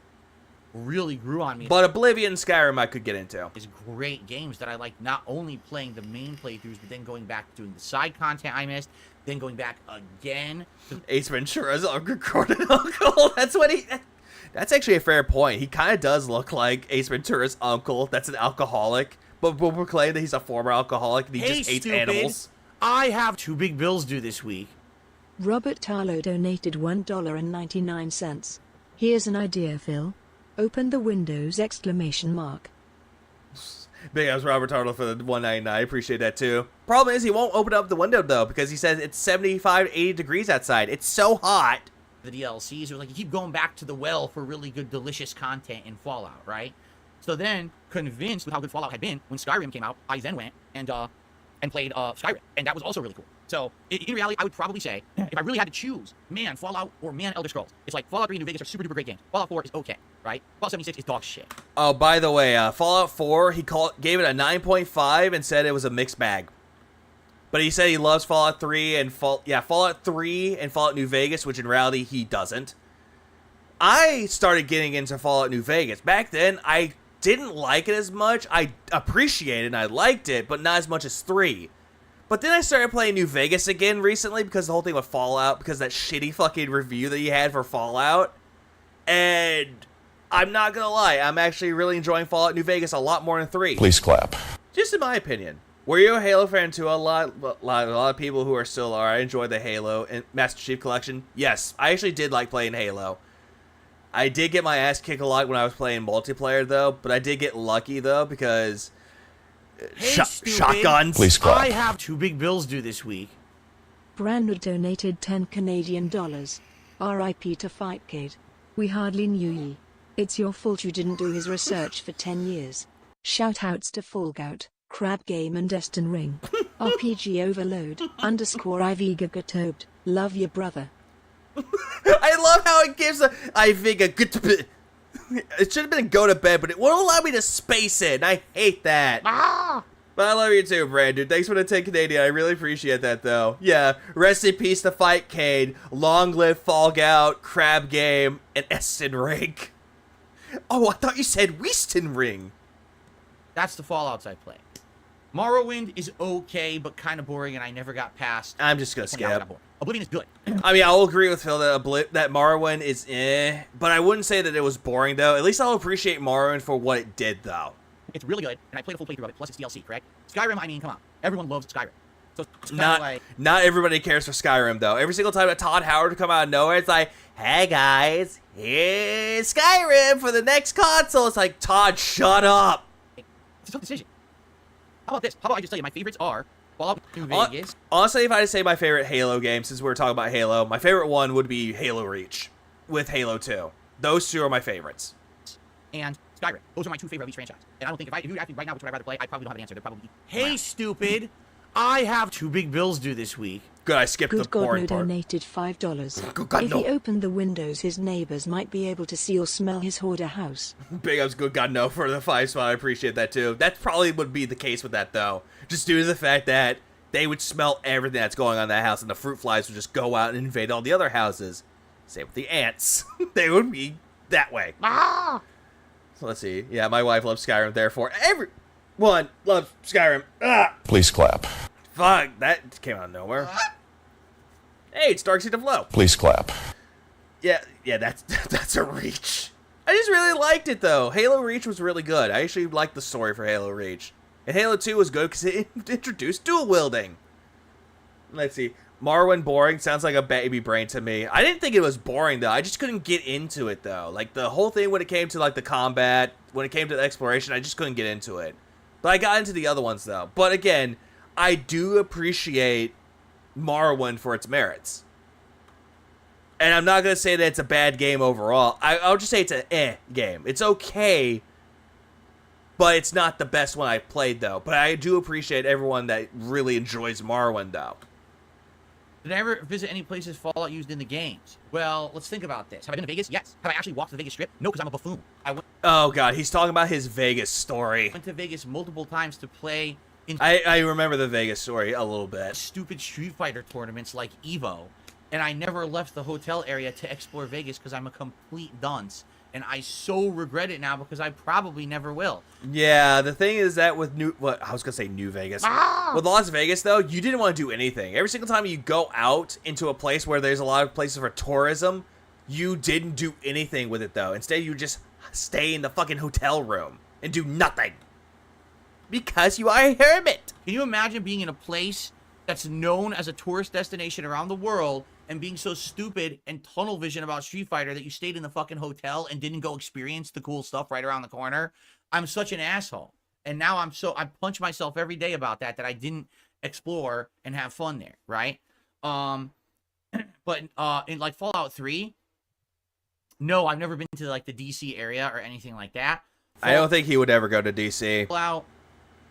Really grew on me. But Oblivion and Skyrim I could get into. It's great games that I like, not only playing the main playthroughs, but then going back doing the side content I missed, then going back again. Ace Ventura's recorded uncle. That's actually a fair point. He kind of does look like Ace Ventura's uncle. That's an alcoholic. But we'll proclaim that he's a former alcoholic and he just hates animals. I have two big bills due this week. Robert Tarlow donated $1.99. Here's an idea, Phil. Open the windows! Exclamation mark. Big ass Robert Tarlow for the $1.99. I appreciate that too. Problem is he won't open up the window though because he says it's 75 to 80 degrees outside. It's so hot. The DLCs are like you keep going back to the well for really good, delicious content in Fallout, right? So then, convinced with how good Fallout had been when Skyrim came out, I then went and played Skyrim, and that was also really cool. So, in reality, I would probably say, if I really had to choose, man, Fallout or man, Elder Scrolls, it's like Fallout 3 and New Vegas are super duper great games. Fallout 4 is okay, right? Fallout 76 is dog shit. Oh, by the way, Fallout 4, he gave it a 9.5 and said it was a mixed bag. But he said he loves Fallout 3 and Fallout 3 and Fallout New Vegas, which in reality he doesn't. I started getting into Fallout New Vegas. Back then, I didn't like it as much. I appreciated it and I liked it, but not as much as 3. But then I started playing New Vegas again recently because the whole thing with Fallout, because that shitty fucking review that he had for Fallout. And I'm not gonna lie, I'm actually really enjoying Fallout New Vegas a lot more than 3. Please clap. Just in my opinion. Were you a Halo fan too? A lot of people who are still are. I enjoyed the Halo and Master Chief Collection. Yes, I actually did like playing Halo. I did get my ass kicked a lot when I was playing multiplayer though, but I did get lucky though because shotguns. Please clap. I have two big bills due this week. Brandwood donated $10 Canadian. R.I.P. to Fightcade. We hardly knew ye. It's your fault you didn't do his research for 10 years. Shoutouts to Fallout, Crab Game and Destin Ring. RPG Overload, _ Iviga. Love your brother. I love how it gives a Iviga. It should have been go to bed, but it won't allow me to space it, and I hate that. But I love you too, Brandon. Thanks for the 10 Canadian. I really appreciate that, though. Yeah, rest in peace to Fightcade. Long live Fallout, Crab Game, and Eston Ring. Oh, I thought you said Weaston Ring. That's the Fallouts I play. Morrowind is okay, but kind of boring, and I never got past. I'm just gonna skip. Oblivion is good. I mean, I'll agree with Phil that Morrowind is but I wouldn't say that it was boring, though. At least I'll appreciate Morrowind for what it did, though. It's really good, and I played a full playthrough of it, plus it's DLC, correct? Skyrim, I mean, come on. Everyone loves Skyrim. So it's not everybody cares for Skyrim, though. Every single time that Todd Howard would come out of nowhere, it's like, hey, guys, here's Skyrim for the next console. It's like, Todd, shut up. It's a tough decision. How about this? How about I just tell you, my favorites are Fallout New Vegas. Honestly, if I had to say my favorite Halo game, since we're talking about Halo, my favorite one would be Halo Reach with Halo 2. Those two are my favorites. And Skyrim. Those are my two favorite of each franchise. And I don't think if you ask me right now which one I'd rather play, I probably don't have an answer. They're probably Hey, stupid. I have 2 big bills due this week. Good, I skipped the Good God boring No part. donated $5. Good God If No. he opened the windows, his neighbors might be able to see or smell his hoarder house. Big ups, Good God No, for the 5 spot. I appreciate that, too. That probably would be the case with that, though. Just due to the fact that they would smell everything that's going on in that house, and the fruit flies would just go out and invade all the other houses. Same with the ants. They would be that way. Ah! So let's see. Yeah, my wife loves Skyrim, therefore everyone loves Skyrim. Ah! Please clap. Fuck, that came out of nowhere. Hey, it's Dark Seed of Low. Please clap. Yeah, that's a Reach. I just really liked it, though. Halo Reach was really good. I actually liked the story for Halo Reach. And Halo 2 was good because it introduced dual wielding. Let's see. Morrowind boring sounds like a baby brain to me. I didn't think it was boring, though. I just couldn't get into it, though. Like, the whole thing when it came to, like, the combat, when it came to the exploration, I just couldn't get into it. But I got into the other ones, though. But again, I do appreciate Morrowind for its merits. And I'm not going to say that it's a bad game overall. I'll just say it's an game. It's okay, but it's not the best one I played, though. But I do appreciate everyone that really enjoys Morrowind, though. Did I ever visit any places Fallout used in the games? Well, let's think about this. Have I been to Vegas? Yes. Have I actually walked the Vegas Strip? No, because I'm a buffoon. Oh, God. He's talking about his Vegas story. Went to Vegas multiple times to play in I remember the Vegas story a little bit. stupid Street Fighter tournaments like EVO. And I never left the hotel area to explore Vegas because I'm a complete dunce. And I so regret it now because I probably never will. Yeah, the thing is that with New Vegas. With Las Vegas, though, you didn't want to do anything. Every single time you go out into a place where there's a lot of places for tourism, you didn't do anything with it, though. Instead, you just stay in the fucking hotel room and do nothing. Because you are a hermit. Can you imagine being in a place that's known as a tourist destination around the world and being so stupid and tunnel vision about Street Fighter that you stayed in the fucking hotel and didn't go experience the cool stuff right around the corner? I'm such an asshole. And now I punch myself every day about that I didn't explore and have fun there, right? But in like Fallout 3, no, I've never been to like the DC area or anything like that. I don't think he would ever go to DC. Fallout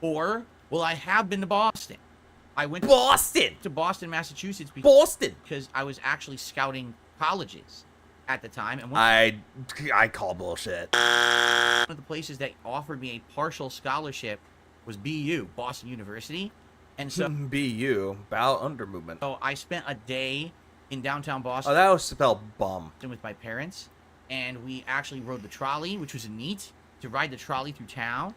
4, well, I have been to Boston. I went to Boston, Massachusetts because I was actually scouting colleges at the time. And I call bullshit. One of the places that offered me a partial scholarship was BU, Boston University. And so BU, bowel under movement. So I spent a day in downtown Boston. Oh, that was spelled bum. With my parents, and we actually rode the trolley, which was neat to ride the trolley through town.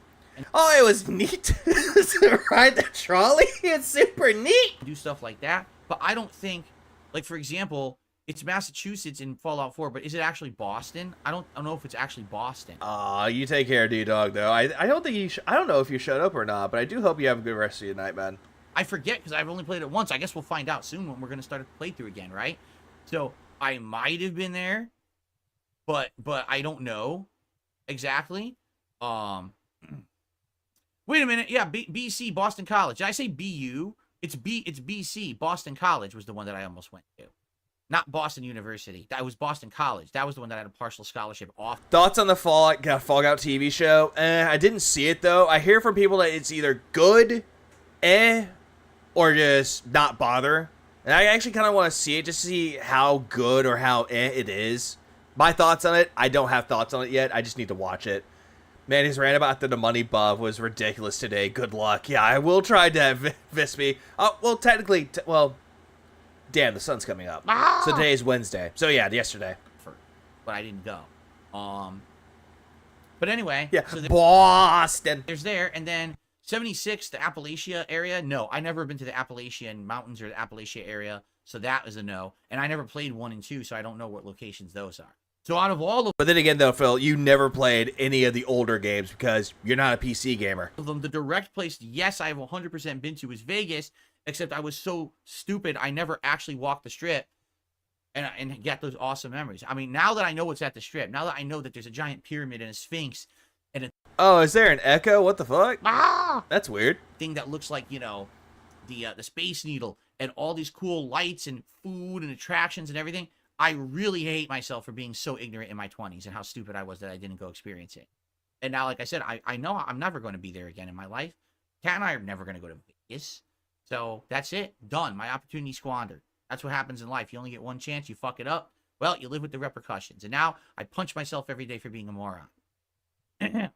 Oh, it was neat to ride the trolley. It's super neat. Do stuff like that, but I don't think, like for example, it's Massachusetts in Fallout 4, but is it actually Boston? I don't know if it's actually Boston. You take care, D-Dog. Though I don't think I don't know if you showed up or not, but I do hope you have a good rest of your night, man. I forget because I've only played it once. I guess we'll find out soon when we're gonna start a playthrough again, right? So I might have been there, but I don't know exactly. Wait a minute. Yeah, BC, Boston College. Did I say BU? It's BC. Boston College was the one that I almost went to. Not Boston University. That was Boston College. That was the one that had a partial scholarship off. Thoughts on the Fallout TV show? I didn't see it, though. I hear from people that it's either good, or just not bother. And I actually kind of want to see it just to see how good or how it is. My thoughts on it, I don't have thoughts on it yet. I just need to watch it. Man, his rant about the money buff was ridiculous today. Good luck. Yeah, I will try to Visby. Well, technically, damn, the sun's coming up. So today is Wednesday. So yeah, yesterday. But I didn't go. But anyway. Yeah, so Boston. There's there, and then 76, the Appalachia area. No, I never been to the Appalachian Mountains or the Appalachia area, so that is a no. And I never played 1 and 2, so I don't know what locations those are. So out of all But then again, though, Phil, you never played any of the older games because you're not a PC gamer. of them, the direct place, yes, I have 100% been to is Vegas, except I was so stupid, I never actually walked the strip and get those awesome memories. I mean, now that I know what's at the strip, now that I know that there's a giant pyramid and a sphinx and a Oh, is there an echo? What the fuck? That's weird. thing that looks like, you know, the Space Needle and all these cool lights and food and attractions and everything, I really hate myself for being so ignorant in my 20s and how stupid I was that I didn't go experience it. And now, like I said, I know I'm never going to be there again in my life. Kat and I are never going to go to Vegas. So that's it. Done. My opportunity squandered. That's what happens in life. You only get one chance. You fuck it up. Well, you live with the repercussions. And now I punch myself every day for being a moron. Let's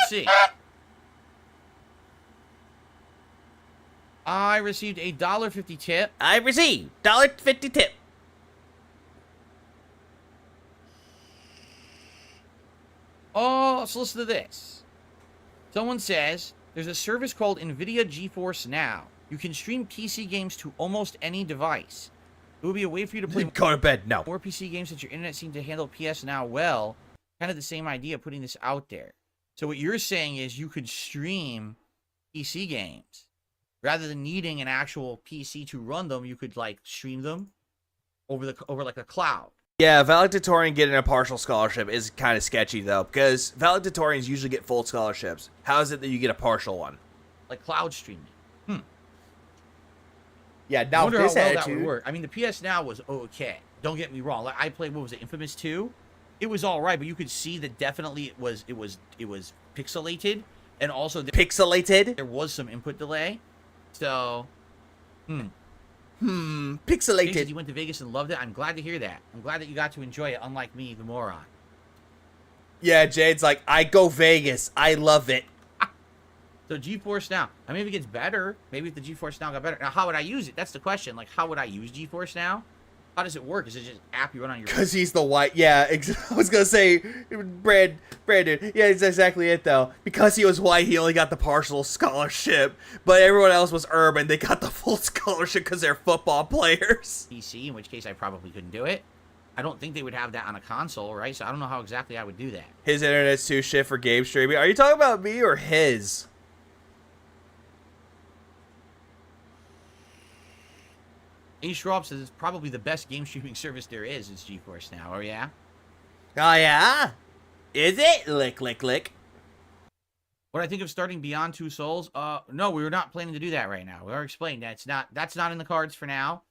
see. I received a $1.50 tip. I received $1.50 tip. Oh, so listen to this. Someone says, there's a service called NVIDIA GeForce Now. You can stream PC games to almost any device. It would be a way for you to play Go to bed. No. more PC games since your internet seems to handle PS Now well. Kind of the same idea, putting this out there. So what you're saying is you could stream PC games. Rather than needing an actual PC to run them, you could, like, stream them over like a cloud. Yeah, valedictorian getting a partial scholarship is kind of sketchy, though, because valedictorians usually get full scholarships. How is it that you get a partial one? Like cloud streaming. Yeah, I now wonder how this well that attitude. would work. I mean, the PS Now was okay. Don't get me wrong. Like, I played, what was it, Infamous 2? It was all right, but you could see that definitely it was pixelated, and also Pixelated? there was some input delay. So, Pixelated. Jason, you went to Vegas and loved it. I'm glad to hear that. I'm glad that you got to enjoy it, unlike me, the moron. Yeah, Jade's like, I go Vegas. I love it. So GeForce Now, I mean, if it gets better, maybe if the GeForce Now got better. Now, how would I use it? That's the question. Like, how would I use GeForce Now? How does it work? Is it just an app you run on your phone? Because he's the white. Yeah, I was going to say, Brandon. Yeah, it's exactly it, though. Because he was white, he only got the partial scholarship. But everyone else was urban. They got the full scholarship because they're football players. PC, in which case I probably couldn't do it. I don't think they would have that on a console, right? So I don't know how exactly I would do that. His internet's too shit for game streaming. Are you talking about me or his? A. Schwab says it's probably the best game streaming service there is GeForce Now. Oh, yeah? Oh, yeah? Is it? Lick, lick, lick. What I think of starting Beyond Two Souls? No, we were not planning to do that right now. We already explained that's not in the cards for now.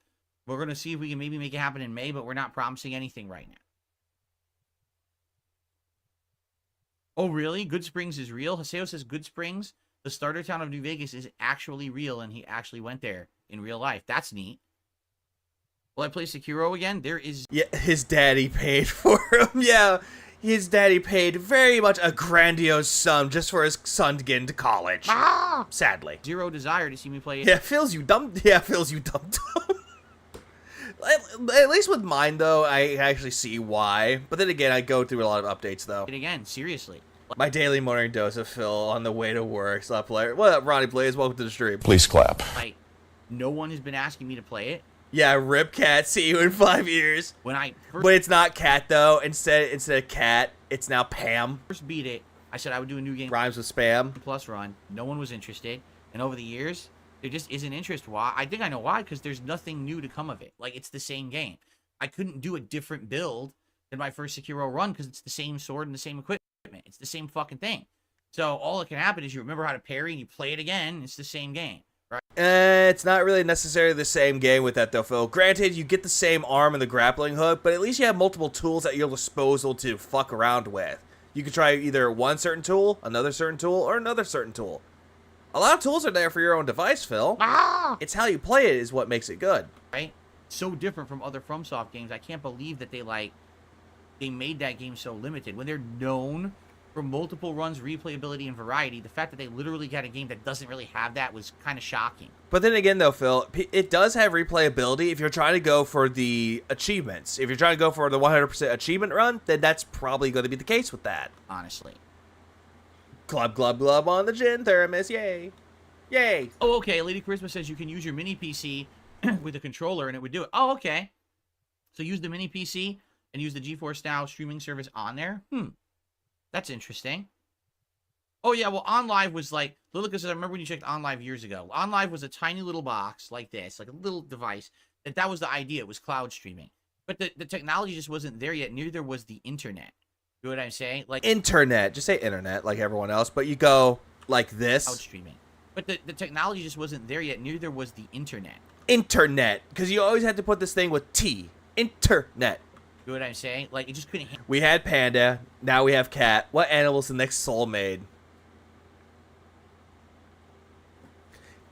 We're going to see if we can maybe make it happen in May, but we're not promising anything right now. Oh, really? Good Springs is real? Haseo says Good Springs, the starter town of New Vegas, is actually real, and he actually went there in real life. That's neat. Will I play Sekiro again? There is... Yeah, his daddy paid for him. Yeah, his daddy paid very much a grandiose sum just for his son to get into college. Sadly. Zero desire to see me play it. Yeah, feels you dumb. Yeah, feels you dumb. At least with mine, though, I actually see why. But then again, I go through a lot of updates, though. And again, seriously. My daily morning dose of Phil on the way to work. Stop playing. What up, Ronnie Blaze? Welcome to the stream. Please clap. Like, no one has been asking me to play it. Yeah, rip Cat. See you in 5 years. When I first, But it's not Cat though. Instead of Cat, it's now Pam. first beat it, I said I would do a new game Rhymes with spam. plus run. No one was interested, and over the years, there just isn't interest. Why? I think I know why. Because there's nothing new to come of it. Like, it's the same game. I couldn't do a different build than my first Sekiro run because it's the same sword and the same equipment. It's the same fucking thing. So all that can happen is you remember how to parry and you play it again. It's the same game. Right? It's not really necessarily the same game with that though, Phil. Granted, you get the same arm and the grappling hook, but at least you have multiple tools at your disposal to fuck around with. You can try either one certain tool, another certain tool, or another certain tool. A lot of tools are there for your own device, Phil. It's how you play it is what makes it good. Right? So different from other FromSoft games. I can't believe that they made that game so limited. When they're known for multiple runs, replayability, and variety, the fact that they literally got a game that doesn't really have that was kind of shocking. But then again, though, Phil, it does have replayability if you're trying to go for the achievements. If you're trying to go for the 100% achievement run, then that's probably going to be the case with that. Honestly. Glub, glub, glub on the gin thermos. Yay. Yay. Oh, okay. Lady Charisma says you can use your mini PC with a controller and it would do it. Oh, okay. So use the mini PC and use the GeForce Now streaming service on there? That's interesting. Oh, yeah, well, OnLive was like, Lilica says, I remember when you checked OnLive years ago. OnLive was a tiny little box like this, like a little device. That was the idea. It was cloud streaming. But the technology just wasn't there yet. Neither was the internet. You know what I'm saying? Like Internet. Just say internet like everyone else, but you go like this. Cloud streaming. But the technology just wasn't there yet. Neither was the internet. Internet. Because you always had to put this thing with T. Internet. You know what I'm saying? Like, it just couldn't... We had panda. Now we have cat. What animal's the next soul made?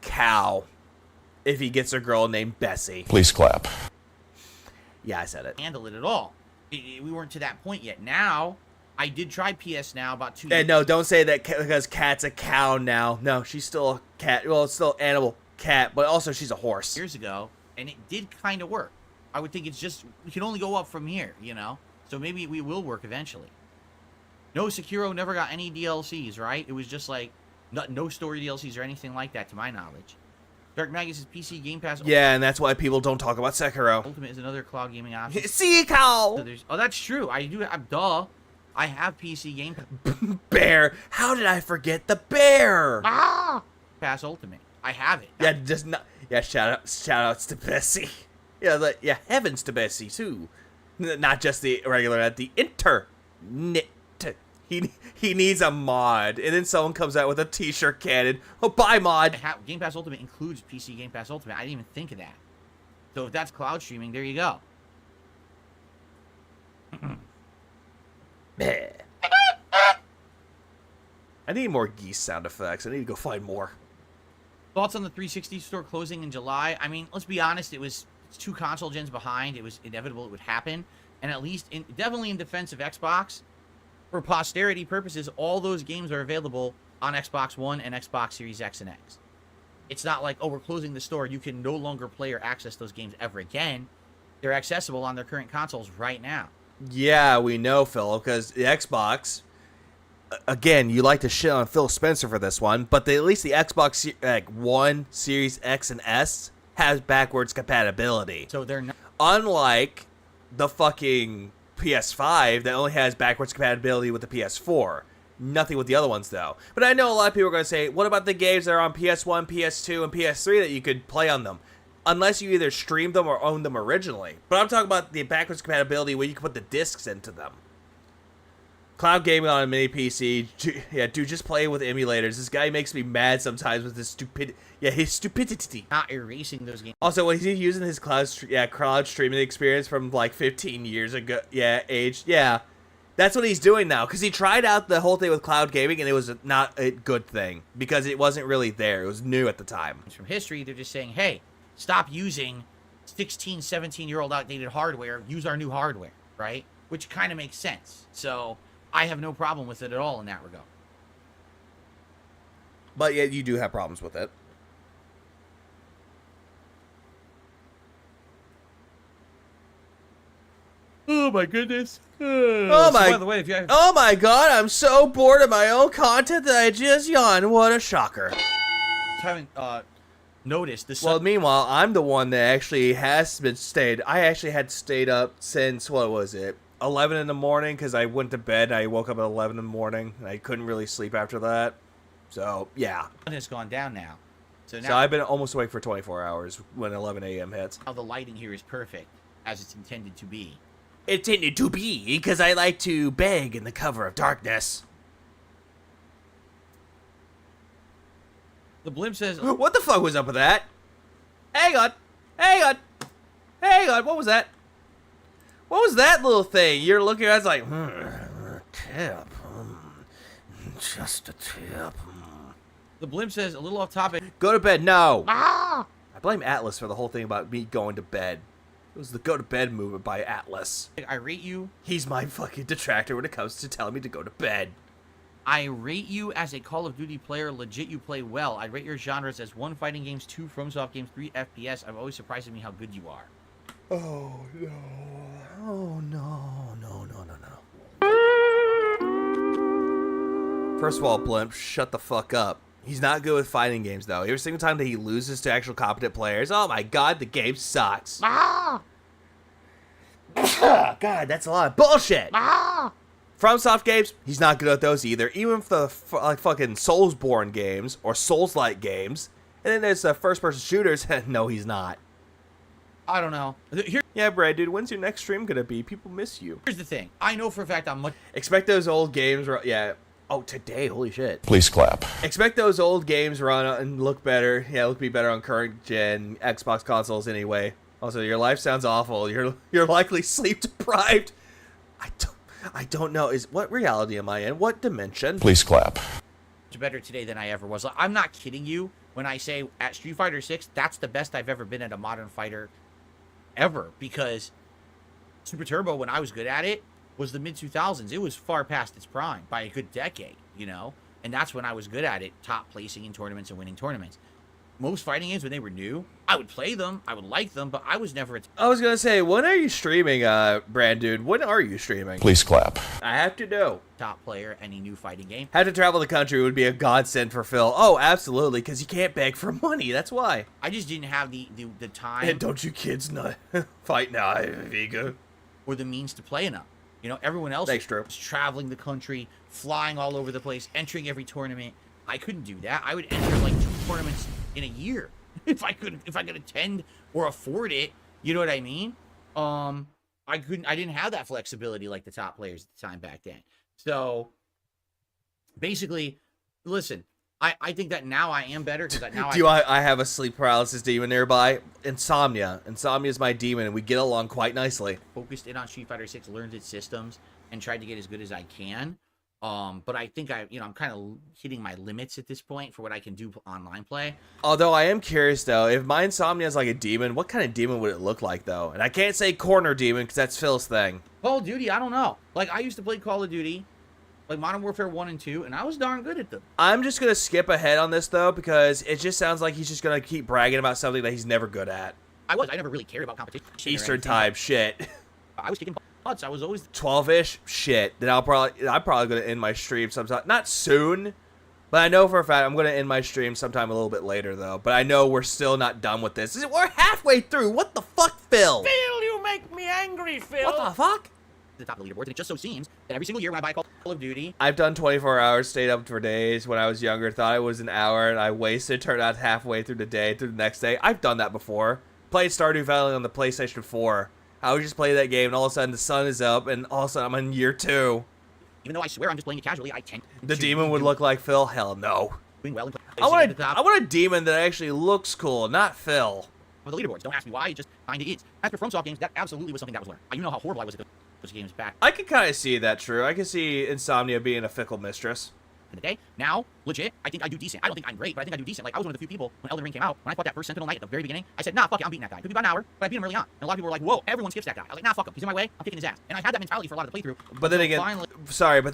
Cow. If he gets a girl named Bessie. Please clap. Yeah, I said it. Handle it at all. We weren't to that point yet. Now, I did try PS Now about 2 years And no, don't say that because cat's a cow now. No, she's still a cat. Well, it's still animal cat, but also she's a horse. years ago, and it did kind of work. I would think it's just, we can only go up from here, you know? So maybe we will work eventually. No, Sekiro never got any DLCs, right? It was just like, no story DLCs or anything like that, to my knowledge. Dark Magus is PC Game Pass. Yeah, and that's why people don't talk about Sekiro. Ultimate is another cloud gaming option. Sekiro! So oh, that's true. I do have, duh. I have PC Game Pass. Bear! How did I forget the bear? Pass Ultimate. I have it. Yeah, just not. Yeah, shout outs to Bessie. Yeah, heavens to Bessie too. Not just the regular, the internet. He needs a mod, and then someone comes out with a T-shirt cannon. Oh, buy mod. Game Pass Ultimate includes PC Game Pass Ultimate. I didn't even think of that. So if that's cloud streaming, there you go. I need more geese sound effects. I need to go find more. Thoughts on the 360 store closing in July? I mean, let's be honest. It's 2 console gens behind. It was inevitable it would happen. And at least, definitely in defense of Xbox, for posterity purposes, all those games are available on Xbox One and Xbox Series X and X. It's not like, oh, we're closing the store. You can no longer play or access those games ever again. They're accessible on their current consoles right now. Yeah, we know, Phil, because the Xbox... Again, you like to shit on Phil Spencer for this one, but at least the Xbox One, Series X, and S has backwards compatibility. So they're not... Unlike the fucking PS5 that only has backwards compatibility with the PS4. Nothing with the other ones, though. But I know a lot of people are going to say, what about the games that are on PS1, PS2, and PS3 that you could play on them? Unless you either streamed them or owned them originally. But I'm talking about the backwards compatibility where you can put the discs into them. Cloud gaming on a mini PC. Yeah, dude, just play with emulators. This guy makes me mad sometimes with his stupidity. Yeah, his stupidity. Not erasing those games. Also, when he's using his cloud streaming experience from like 15 years ago, that's what he's doing now. Because he tried out the whole thing with cloud gaming, and it was not a good thing because it wasn't really there. It was new at the time. From history, they're just saying, hey, stop using 16, 17-year-old outdated hardware. Use our new hardware, right? Which kind of makes sense. So I have no problem with it at all in that regard. But yeah, you do have problems with it. Oh my goodness. By the way, if you have... Oh my god, I'm so bored of my own content that I just yawned. What a shocker. Haven't noticed this. Well, meanwhile, I'm the one that actually has been stayed. I actually had stayed up since, what was it, 11 in the morning, because I went to bed. I woke up at 11 in the morning, and I couldn't really sleep after that. So, yeah. It has gone down now. So I've been almost awake for 24 hours when 11 a.m. hits. Now the lighting here is perfect, as it's intended to be. Intended to be, because I like to beg in the cover of darkness. The blimp says... What the fuck was up with that? Hang on. What was that? What was that little thing? You're looking at it like, tip. Just a tip. The blimp says, a little off topic. Go to bed. No. I blame Atlas for the whole thing about me going to bed. It was the go to bed movement by Atlas. I rate you. He's my fucking detractor when it comes to telling me to go to bed. I rate you as a Call of Duty player. Legit, you play well. I rate your genres as 1 fighting games, 2 FromSoft games, 3 FPS. I've always surprised me how good you are. Oh, no. Oh, no. First of all, Blimp, shut the fuck up. He's not good with fighting games, though. Every single time that he loses to actual competent players, oh my god, the game sucks. God, that's a lot of bullshit. FromSoft games, he's not good at those either. Even for the like fucking Soulsborne games or Souls-like games. And then there's first-person shooters. No, he's not. I don't know. Yeah, Brad, dude, when's your next stream gonna be? People miss you. Here's the thing. I know for a fact I'm much... Expect those old games... Yeah. Oh, today. Holy shit. Please clap. Expect those old games run and look better. Yeah, look be better on current-gen Xbox consoles anyway. Also, your life sounds awful. You're likely sleep-deprived. I don't know. What reality am I in? What dimension? Please clap. Better today than I ever was. Like, I'm not kidding you when I say at Street Fighter 6, that's the best I've ever been at a modern fighter ever. Because Super Turbo, when I was good at it, was the mid-2000s. It was far past its prime by a good decade, you know? And that's when I was good at it, top placing in tournaments and winning tournaments. Most fighting games, when they were new, I would play them, I would like them, but I was never... I was gonna say, when are you streaming, Brand Dude? When are you streaming? Please clap. I have to know. Top player, any new fighting game. Have to travel the country would be a godsend for Phil. Oh, absolutely, because you can't beg for money, that's why. I just didn't have the time... And don't you kids not fight now, Vega. Or the means to play enough. You know, everyone else was traveling the country, flying all over the place, entering every tournament. I couldn't do that. I would enter like 2 tournaments in a year if I could attend or afford it. You know what I mean? I didn't have that flexibility like the top players at the time back then. So basically, listen, I think that now I am better because now I have a sleep paralysis demon nearby. Insomnia is my demon, and we get along quite nicely. Focused in on Street Fighter 6, learned its systems, and tried to get as good as I can. But I think I'm kind of hitting my limits at this point for what I can do online play. Although I am curious though, if my insomnia is like a demon, what kind of demon would it look like though? And I can't say corner demon because that's Phil's thing. Call of Duty, I don't know. Like I used to play Call of Duty, like Modern Warfare 1 and 2, and I was darn good at them. I'm just gonna skip ahead on this though because it just sounds like he's just gonna keep bragging about something that he's never good at. I never really cared about competition. Eastern time shit. I was kicking butts. I was always 12-ish shit. Then I'm probably gonna end my stream sometime. Not soon, but I know for a fact I'm gonna end my stream sometime a little bit later though. But I know we're still not done with this. We're halfway through. What the fuck, Phil? Phil, you make me angry, Phil. What the fuck? The top of the leaderboards, and it just so seems that every single year when I buy Call of Duty, I've done 24 hours, stayed up for days. When I was younger, thought it was an hour, and I wasted. Turned out halfway through the day, through the next day. I've done that before. Played Stardew Valley on the PlayStation 4. I would just play that game, and all of a sudden the sun is up, and all of a sudden I'm in year 2. Even though I swear I'm just playing it casually, I tend the demon would look like Phil. Hell no. Doing well. I want a demon that actually looks cool, not Phil. Well, the leaderboards. Don't ask me why. It just kind of is. As for FromSoft games, that absolutely was something that was learned. You know how horrible I was at those games back. I can kind of see that true. I can see Insomnia being a fickle mistress. In the day. Now, legit, I think I do decent. I don't think I'm great, but I think I do decent. Like, I was one of the few people, when Elden Ring came out, when I fought that first Sentinel Knight at the very beginning, I said, nah, fuck it, I'm beating that guy. It took me about an hour, but I beat him early on. And a lot of people were like, whoa, everyone skips that guy. I was like, nah, fuck him. He's in my way. I'm kicking his ass. And I had that mentality for a lot of the playthrough. But then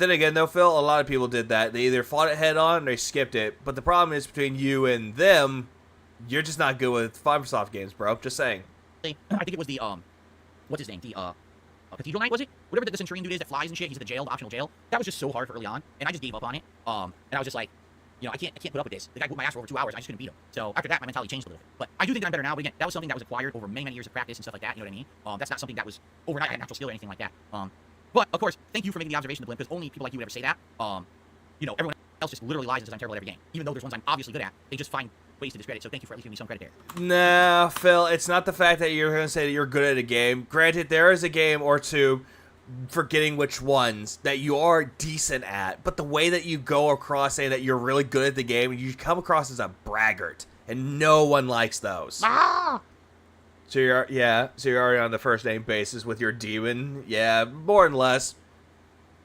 again, though, Phil, a lot of people did that. They either fought it head on or they skipped it. But the problem is between you and them, you're just not good with FromSoft games, bro. Just saying. I think it was the, what's his name? The, Cathedral Knight, was it? Whatever the Centurion dude is that flies and shit, he's at the jail, the optional jail. That was just so hard for early on, and I just gave up on it. And I was just like, you know, I can't put up with this. The guy whooped my ass for over 2 hours, I just couldn't beat him. So after that, my mentality changed a little bit. But I do think that I'm better now, but again, that was something that was acquired over many, many years of practice and stuff like that, you know what I mean? That's not something that was overnight, I had natural skill or anything like that. But, of course, thank you for making the observation, the Blimp, because only people like you would ever say that. You know, everyone else just literally lies and says I'm terrible at every game. Even though there's ones I'm obviously good at, they just find ways to discredit, so thank you for at least giving me some credit there. Nah, Phil, it's not the fact that you're going to say that you're good at a game. Granted, there is a game or two, forgetting which ones, that you are decent at, but the way that you go across saying that you're really good at the game, you come across as a braggart, and no one likes those. Ah! So you're already on the first name basis with your demon. Yeah, more and less.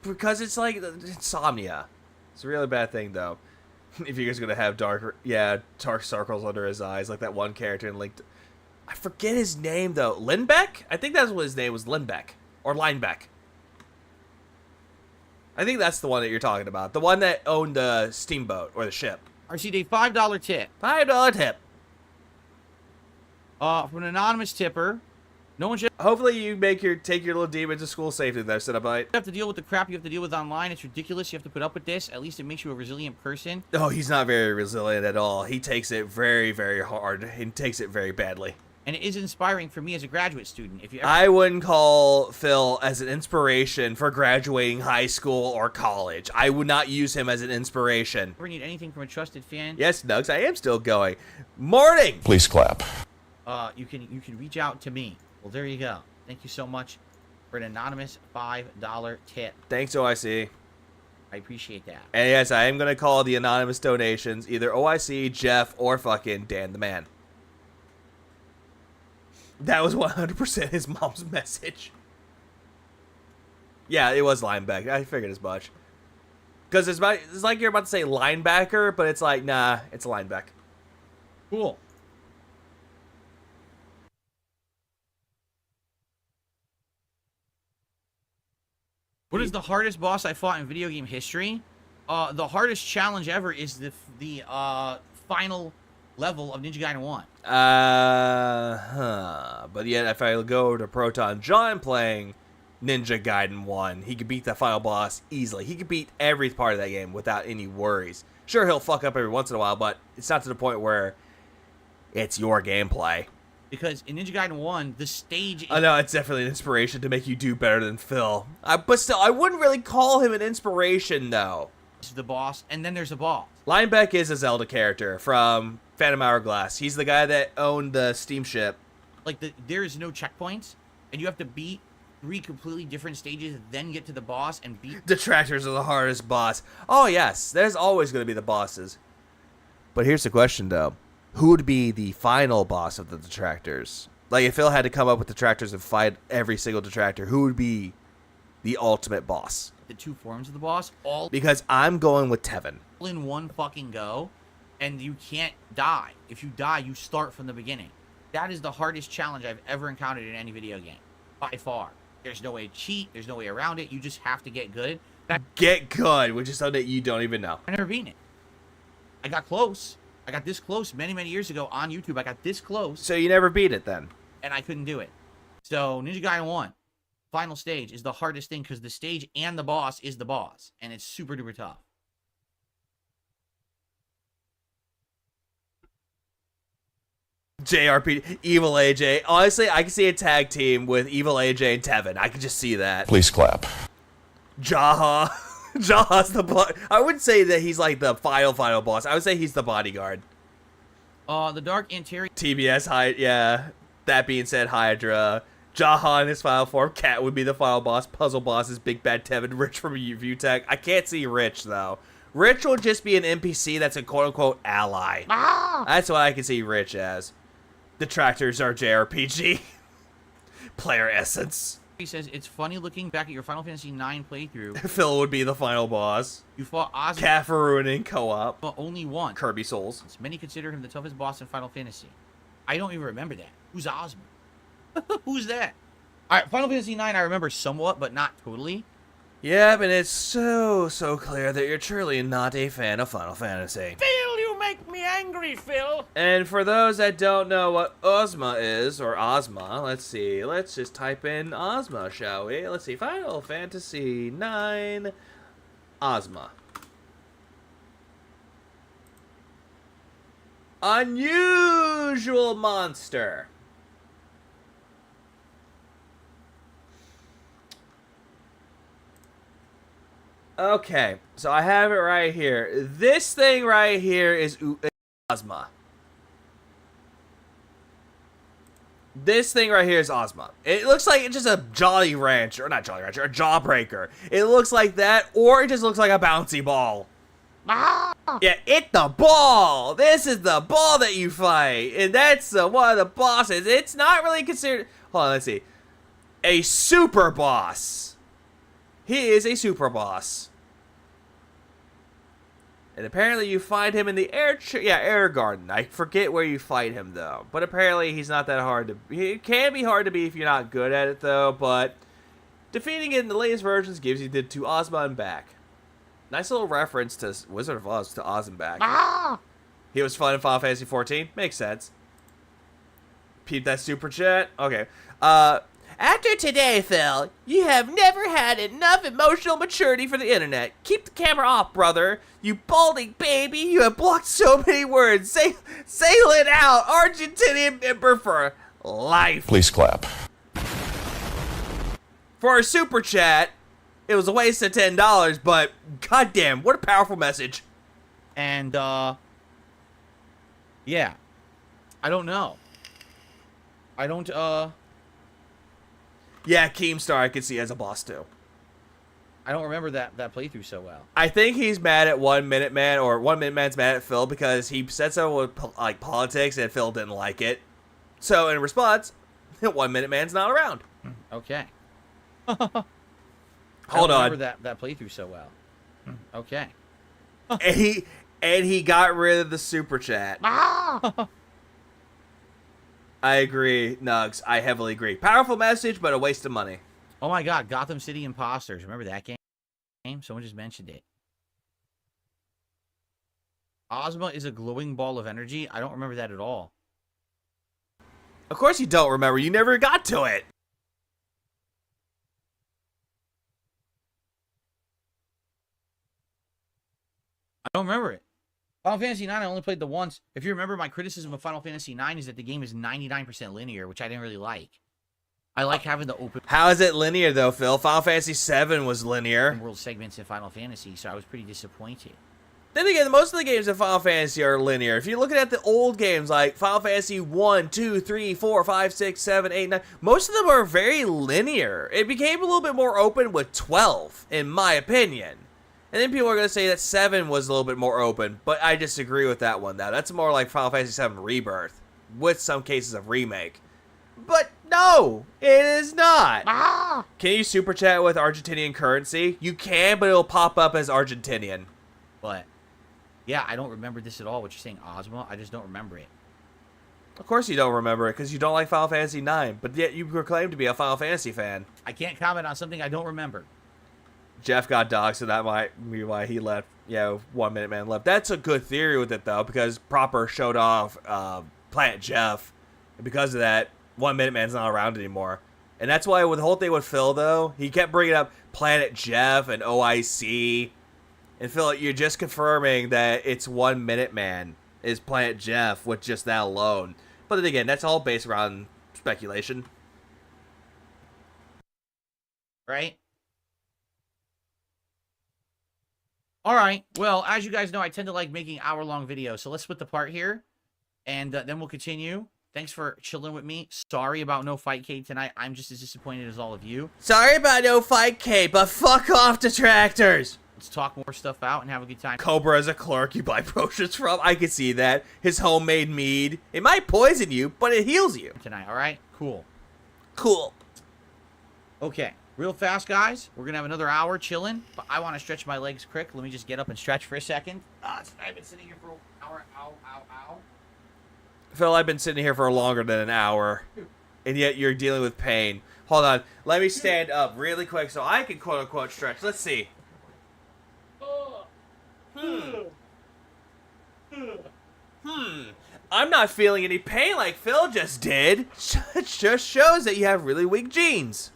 Because it's like insomnia. It's a really bad thing, though. If you're just gonna have dark circles under his eyes, like that one character in Link. I forget his name though. Lindbeck? I think that's what his name was. Lindbeck or Linebeck. I think that's the one that you're talking about. The one that owned the steamboat or the ship. RCD, $5 tip. $5 tip. From an anonymous tipper. No one should Hopefully you take your little demon to school safely there, Cinnabite. You have to deal with the crap you have to deal with online. It's ridiculous. You have to put up with this. At least it makes you a resilient person. Oh, he's not very resilient at all. He takes it very, very hard. He takes it very badly. And it is inspiring for me as a graduate student. If you ever I wouldn't call Phil as an inspiration for graduating high school or college. I would not use him as an inspiration. ever need anything from a trusted fan, Yes, Nugs, I am still going. Morning! Please clap. you can reach out to me. Well, there you go. Thank you so much for an anonymous $5 tip. Thanks, OIC. I appreciate that. And yes, I am going to call the anonymous donations either OIC, Jeff, or fucking Dan the Man. That was 100% his mom's message. Yeah, it was linebacker. I figured as much. Because it's like you're about to say linebacker, but it's like, nah, it's a linebacker. Cool. What is the hardest boss I fought in video game history? The hardest challenge ever is the final level of Ninja Gaiden 1. But yet, if I go over to Proton John playing Ninja Gaiden 1, he could beat the final boss easily. He could beat every part of that game without any worries. Sure, he'll fuck up every once in a while, but it's not to the point where it's your gameplay. Because in Ninja Gaiden 1, the stage... I know, it's definitely an inspiration to make you do better than Phil. But still, I wouldn't really call him an inspiration, though. The boss, and then there's a boss. Linebeck is a Zelda character from Phantom Hourglass. He's the guy that owned the steamship. Like, there's no checkpoints, and you have to beat 3 completely different stages, then get to the boss and beat... Detractors are the hardest boss. Oh, yes, there's always going to be the bosses. But here's the question, though. Who would be the final boss of the detractors? Like, if Phil had to come up with detractors and fight every single detractor, who would be the ultimate boss? The 2 forms of the boss, all Because I'm going with Tevin. in one fucking go, and you can't die. If you die, you start from the beginning. That is the hardest challenge I've ever encountered in any video game, by far. There's no way to cheat, there's no way around it, you just have to get good. Get good, which is something that you don't even know. I've never beaten it. I got close. I got this close many, many years ago on YouTube. I got this close. So you never beat it then? And I couldn't do it. So Ninja Gaiden 1, final stage, is the hardest thing because the stage and the boss is the boss. And it's super duper tough. JRP, Evil AJ. Honestly, I can see a tag team with Evil AJ and Tevin. I can just see that. Please clap. Jaha. Jaha's the I wouldn't say that he's like the final boss. I would say he's the bodyguard. The Dark Interior. TBS, yeah. That being said, Hydra. Jaha in his final form. Cat would be the final boss. Puzzle boss is Big Bad Tevin. Rich from ViewTech. I can't see Rich, though. Rich will just be an NPC that's a quote-unquote ally. That's what I can see Rich as. Detractors are JRPG. Player essence. He says, it's funny looking back at your Final Fantasy IX playthrough. Phil would be the final boss. You fought Ozma. Cafaroon in co-op. But only one. Kirby Souls. Many consider him the toughest boss in Final Fantasy. I don't even remember that. Who's Ozma? Who's that? Alright, Final Fantasy IX I remember somewhat, but not totally. Yeah, but it's so clear that you're truly not a fan of Final Fantasy. Phil, you make me angry, Phil. And for those that don't know what Ozma is, or Ozma, let's see. Let's just type in Ozma, shall we? Let's see. Final Fantasy IX Ozma. Unusual monster. Okay, so I have it right here. This thing right here is Ozma. This thing right here is Ozma. It looks like it's just a Jolly Rancher, or not Jolly Rancher, a Jawbreaker. It looks like that, or it just looks like a bouncy ball. Yeah, it the ball. This is the ball that you fight, and that's one of the bosses. It's not really considered. Hold on, let's see. A super boss. He is a super boss. And apparently you find him in the air garden. I forget where you fight him, though. But apparently he's not that hard to... It can be hard to beat if you're not good at it, though. But defeating it in the latest versions gives you to Ozma and back. Nice little reference to Wizard of Oz to Oz and back. He was fun in Final Fantasy 14. Makes sense. Peep that super chat. Okay. After today, Phil, you have never had enough emotional maturity for the internet. Keep the camera off, brother. You balding baby. You have blocked so many words. Sail it out, Argentinian emperor. life. Please clap. For a super chat, it was a waste of $10, but goddamn, what a powerful message. And, yeah. I don't know. I don't, Yeah, Keemstar I could see as a boss too. I don't remember that playthrough so well. I think he's mad at 1 Minute Man, or 1 Minute Man's mad at Phil because he said something with like politics and Phil didn't like it. So in response, 1 Minute Man's not around. Okay. Hold I don't on. remember that playthrough so well. Okay. and he got rid of the super chat. I agree, Nugs. I heavily agree. Powerful message, but a waste of money. Oh my god, Gotham City Imposters. Remember that game? Someone just mentioned it. Ozma is a glowing ball of energy. I don't remember that at all. Of course you don't remember. You never got to it. I don't remember it. Final Fantasy IX, I only played the once. If you remember, my criticism of Final Fantasy IX is that the game is 99% linear, which I didn't really like. I like having the open... How is it linear, though, Phil? Final Fantasy VII was linear. ...world segments in Final Fantasy, so I was pretty disappointed. Then again, most of the games in Final Fantasy are linear. If you're looking at the old games like Final Fantasy 1, 2, 3, 4, 5, 6, 7, 8, 9, most of them are very linear. It became a little bit more open with 12, in my opinion. And then people are going to say that 7 was a little bit more open, but I disagree with that one, though. That's more like Final Fantasy 7 Rebirth, with some cases of remake. But no, it is not. Can you super chat with Argentinian currency? You can, but it'll pop up as Argentinian. But, yeah, I don't remember this at all, what you're saying, Ozma. I just don't remember it. Of course you don't remember it, because you don't like Final Fantasy 9, but yet you proclaim to be a Final Fantasy fan. I can't comment on something I don't remember. Jeff got dogged, so that might be why he left. Yeah, 1 Minute Man left. That's a good theory with it, though, because Proper showed off Planet Jeff. And because of that, 1 Minute Man's not around anymore. And that's why with the whole thing with Phil, though, he kept bringing up Planet Jeff and OIC. And Phil, you're just confirming that it's 1 Minute Man is Planet Jeff with just that alone. But then again, that's all based around speculation. Right? All right. Well, as you guys know, I tend to like making hour-long videos. So let's split the part here, and then we'll continue. Thanks for chilling with me. Sorry about no Fightcade tonight. I'm just as disappointed as all of you. Sorry about no Fightcade, but fuck off, detractors. Let's talk more stuff out and have a good time. Cobra is a clerk you buy potions from. I can see that. His homemade mead. It might poison you, but it heals you. Tonight, all right? Cool. Cool. Okay. Real fast, guys. We're going to have another hour chilling, but I want to stretch my legs quick. Let me just get up and stretch for a second. I've been sitting here for an hour. Ow. Phil, I've been sitting here for longer than an hour, and yet you're dealing with pain. Hold on. Let me stand up really quick so I can quote-unquote stretch. Let's see. I'm not feeling any pain like Phil just did. It just shows that you have really weak genes.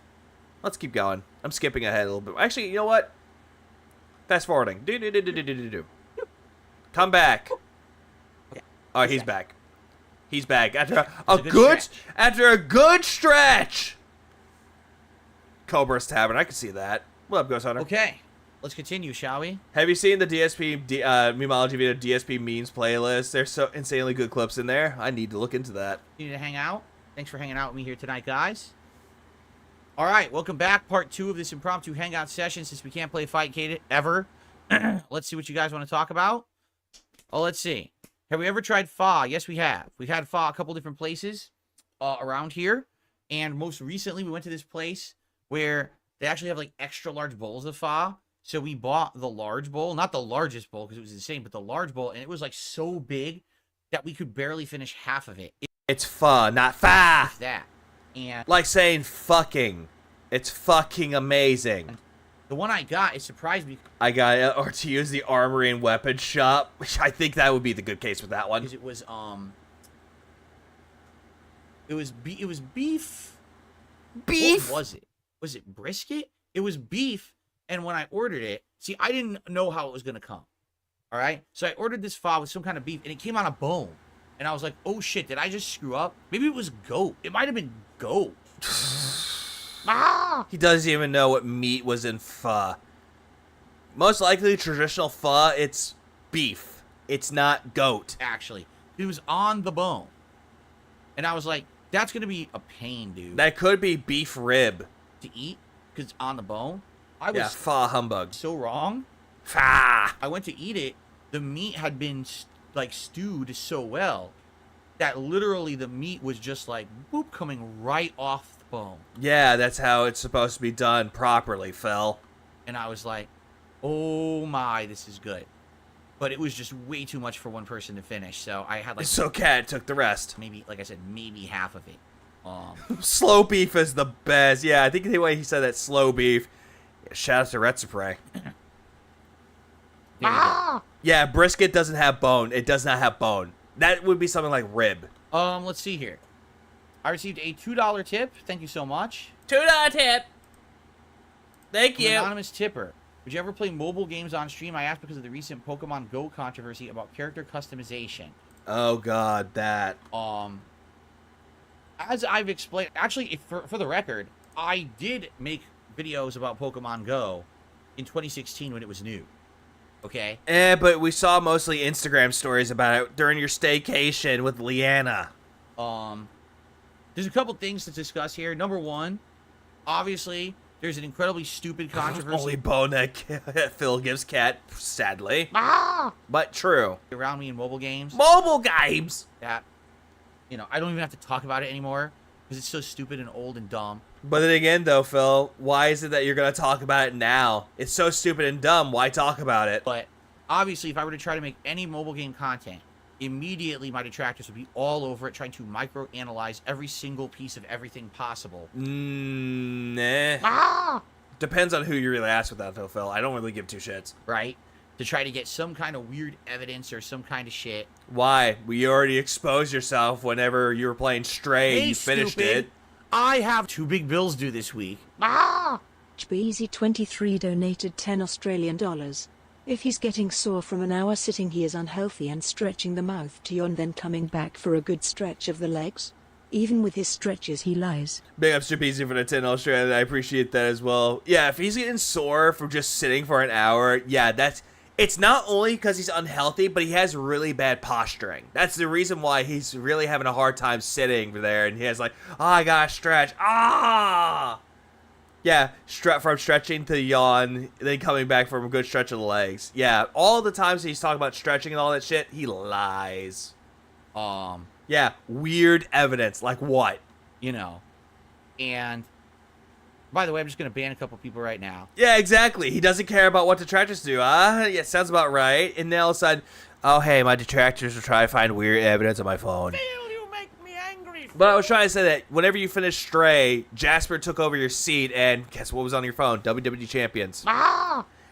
Let's keep going. I'm skipping ahead a little bit. Actually, you know what? Fast forwarding. Do. Come back. Oh, he's back. He's back after a good stretch. Cobra's Tavern. I can see that. What up, Ghost Hunter? Okay. Let's continue, shall we? Have you seen the DSP Memology video DSP memes playlist? There's so insanely good clips in there. I need to look into that. You need to hang out. Thanks for hanging out with me here tonight, guys. All right, welcome back. Part 2 of this impromptu hangout session since we can't play Fightcade ever. Let's see what you guys want to talk about. Oh, let's see. Have we ever tried Fa? Yes, we have. We've had Fa a couple different places around here. And most recently, we went to this place where they actually have, like, extra large bowls of Fa. So we bought the large bowl. Not the largest bowl, because it was insane, but the large bowl. And it was, like, so big that we could barely finish half of it. It's Fa, not Fa. That. And like saying fucking. It's fucking amazing. The one I got, it surprised me. I got it, or to use the armory and weapons shop, which I think that would be the good case with that one. Because it was beef. Beef? What was it? Was it brisket? It was beef, and when I ordered it, see, I didn't know how it was going to come. All right? So I ordered this pho with some kind of beef, and it came on a bone. And I was like, oh shit, did I just screw up? Maybe it was goat. It might have been goat. He doesn't even know what meat was in pho. Most likely, traditional pho, it's beef. It's not goat. Actually, it was on the bone. And I was like, that's going to be a pain, dude. That could be beef rib. To eat? Because it's on the bone? I was pho humbug. so wrong. Pho. I went to eat it. The meat had been, like, stewed so well that literally the meat was just, like, boop, coming right off the bone. Yeah, that's how it's supposed to be done properly, Phil. And I was like, oh my, this is good. But it was just way too much for one person to finish, so I had like... So Cat took the rest. Maybe, like I said, maybe half of it. Slow beef is the best. Yeah, I think the way he said that, slow beef. Yeah, shout out to Retsupre. Yeah, brisket doesn't have bone. It does not have bone. That would be something like rib. Let's see here. I received a $2 tip. Thank you so much. $2 tip. Thank you. Anonymous tipper. Would you ever play mobile games on stream? I asked because of the recent Pokemon Go controversy about character customization. Oh god, that. As I've explained, actually, for the record, I did make videos about Pokemon Go in 2016 when it was new. Okay? But we saw mostly Instagram stories about it during your staycation with Leanna. There's a couple things to discuss here. Number one, obviously, there's an incredibly stupid controversy. Only bone that Phil gives Cat, sadly. But true. Around me in mobile games. Mobile games! That, you know, I don't even have to talk about it anymore because it's so stupid and old and dumb. But then again, though, Phil, why is it that you're going to talk about it now? It's so stupid and dumb. Why talk about it? But obviously, if I were to try to make any mobile game content, immediately my detractors would be all over it, trying to micro-analyze every single piece of everything possible. Nah. Depends on who you really ask with that, though, Phil. I don't really give two shits. Right? To try to get some kind of weird evidence or some kind of shit. Why? We already exposed yourself whenever you were playing Stray and you finished stupid. it. I have 2 big bills due this week. Beezy23 donated $10 Australian. If he's getting sore from an hour sitting, he is unhealthy and stretching the mouth to yawn, then coming back for a good stretch of the legs. Even with his stretches, he lies. Big ups to PC for the 10 Australia. I appreciate that as well. Yeah, if he's getting sore from just sitting for an hour, yeah, that's... It's not only because he's unhealthy, but he has really bad posturing. That's the reason why he's really having a hard time sitting there, and he has like, oh, I gotta stretch. Ah! Yeah, from stretching to yawn, then coming back from a good stretch of the legs. Yeah, all the times he's talking about stretching and all that shit, he lies. Yeah, weird evidence. Like what? You know. And, by the way, I'm just going to ban a couple people right now. Yeah, exactly. He doesn't care about what detractors do. Yeah, sounds about right. And then all of a sudden, oh, hey, my detractors will try to find weird evidence on my phone. But I was trying to say that whenever you finish Stray, Jasper took over your seat, and guess what was on your phone? WWE Champions.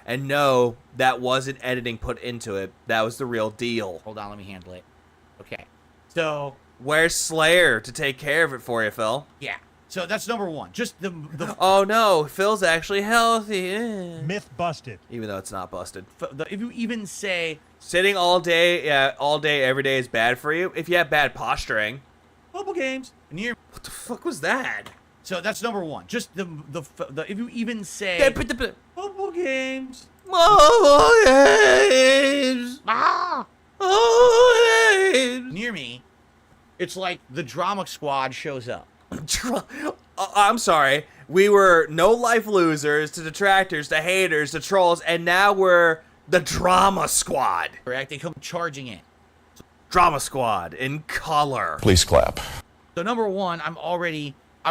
And no, that wasn't editing put into it. That was the real deal. Hold on, let me handle it. Okay. So... Where's Slayer to take care of it for you, Phil? Yeah. So that's number one. Just the Oh, no. Phil's actually healthy. Myth busted. Even though it's not busted. If you even say... Sitting all day, every day is bad for you. If you have bad posturing... Mobile games. What the fuck was that? So that's number one. Just the if you even say mobile games. Mobile games. Mobile games. Near me, it's like the drama squad shows up. I'm sorry. We were no life losers to detractors to haters to trolls, and now we're the drama squad. Correct. They come charging in. Drama Squad in color. Please clap. So number one, I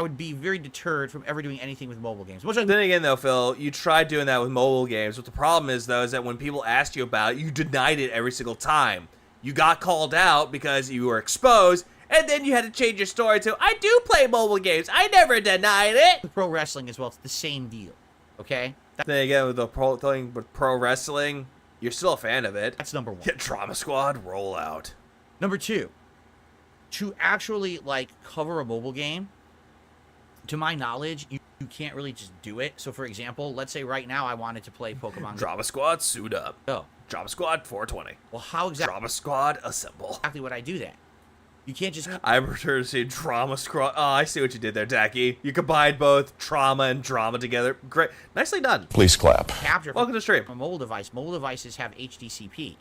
would be very deterred from ever doing anything with mobile games. Then again, though, Phil, you tried doing that with mobile games. What the problem is, though, is that when people asked you about it, you denied it every single time. You got called out because you were exposed, and then you had to change your story to, I do play mobile games. I never denied it. Pro wrestling as well. It's the same deal. Okay? Then again, with the thing with pro wrestling, you're still a fan of it. That's number one. Yeah, Drama Squad, roll out. Number two, to actually, like, cover a mobile game, to my knowledge, you can't really just do it. So, for example, let's say right now I wanted to play Pokemon Drama Squad, suit up. Oh. Drama Squad, 420. Well, how exactly? Drama Squad, assemble. Exactly would I do that? You can't just... I prefer to see Drama Squad. Oh, I see what you did there, Tacky. You combined both trauma and drama together. Great. Nicely done. Please clap. Capture Welcome to stream. A mobile device. Mobile devices have HDCP,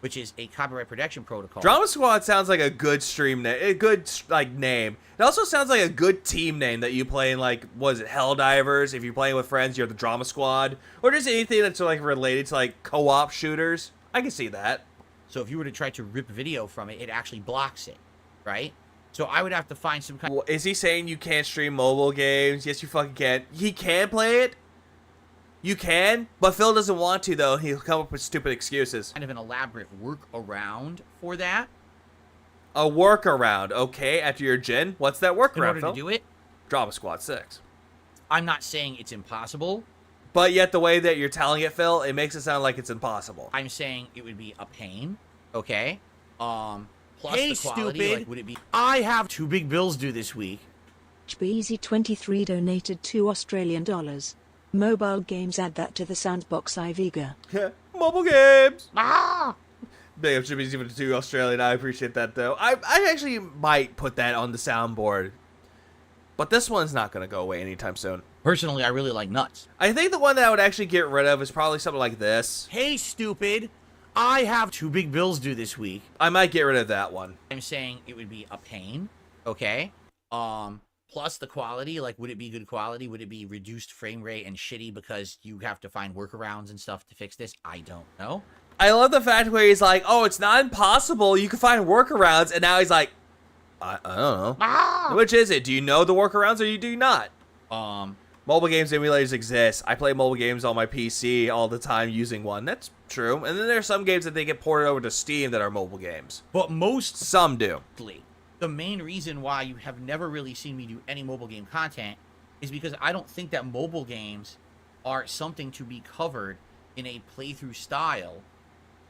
which is a copyright protection protocol. Drama Squad sounds like a good stream name. A good, like, name. It also sounds like a good team name that you play in, like, what is it, Helldivers? If you're playing with friends, you're the Drama Squad. Or just anything that's, like, related to, like, co-op shooters. I can see that. So if you were to try to rip video from it, it actually blocks it, right? So I would have to find some kind of... Is he saying you can't stream mobile games? Yes, you fucking can. He can play it. You can, but Phil doesn't want to, though. He'll come up with stupid excuses. Kind of an elaborate workaround for that. A workaround, okay, after your gin? What's that workaround, In order Phil? to do it? Drama Squad 6. I'm not saying it's impossible. But yet the way that you're telling it, Phil, it makes it sound like it's impossible. I'm saying it would be a pain, okay? Plus Hey, the quality, stupid. like, would it be... I have 2 big bills due this week. HBeasy23 donated $2 Australian. Mobile games, add that to the Soundbox Iviga. Mobile games! Ah! Big up HBeasy22 Australian. I appreciate that, though. I actually might put that on the soundboard. But this one's not going to go away anytime soon. Personally, I really like nuts. I think the one that I would actually get rid of is probably something like this. Hey, stupid. I have 2 big bills due this week. I might get rid of that one. I'm saying it would be a pain, okay? Plus the quality, like, would it be good quality? Would it be reduced frame rate and shitty because you have to find workarounds and stuff to fix this? I don't know. I love the fact where he's like, oh, it's not impossible. You can find workarounds. And now he's like, I don't know. Ah! Which is it? Do you know the workarounds or you do not? Mobile games emulators exist. I play mobile games on my PC all the time using one. That's true. And then there's some games that they get ported over to Steam that are mobile games. But Some do. The main reason why you have never really seen me do any mobile game content is because I don't think that mobile games are something to be covered in a playthrough style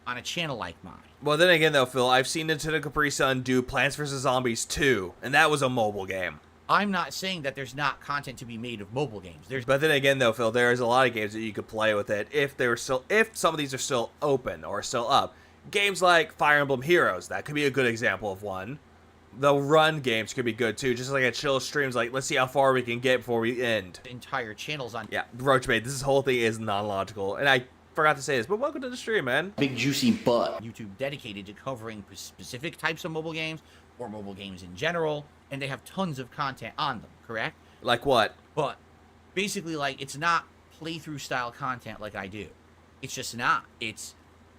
on a channel like mine. Well, then again, though, Phil, I've seen Nintendo Capri Sun do Plants vs. Zombies 2, and that was a mobile game. I'm not saying that there's not content to be made of mobile games. But then again, though, Phil, there's a lot of games that you could play with it if some of these are still open or still up. Games like Fire Emblem Heroes, that could be a good example of one. The run games could be good too, just like a chill streams, like let's see how far we can get before we end. Entire channels on. Yeah, Roachbait, this whole thing is non-logical, and I forgot to say this, but welcome to the stream, man. Big juicy butt. YouTube dedicated to covering specific types of mobile games or mobile games in general, and they have tons of content on them, correct? Like what? But basically, like, it's not playthrough style content like I do. It's just not.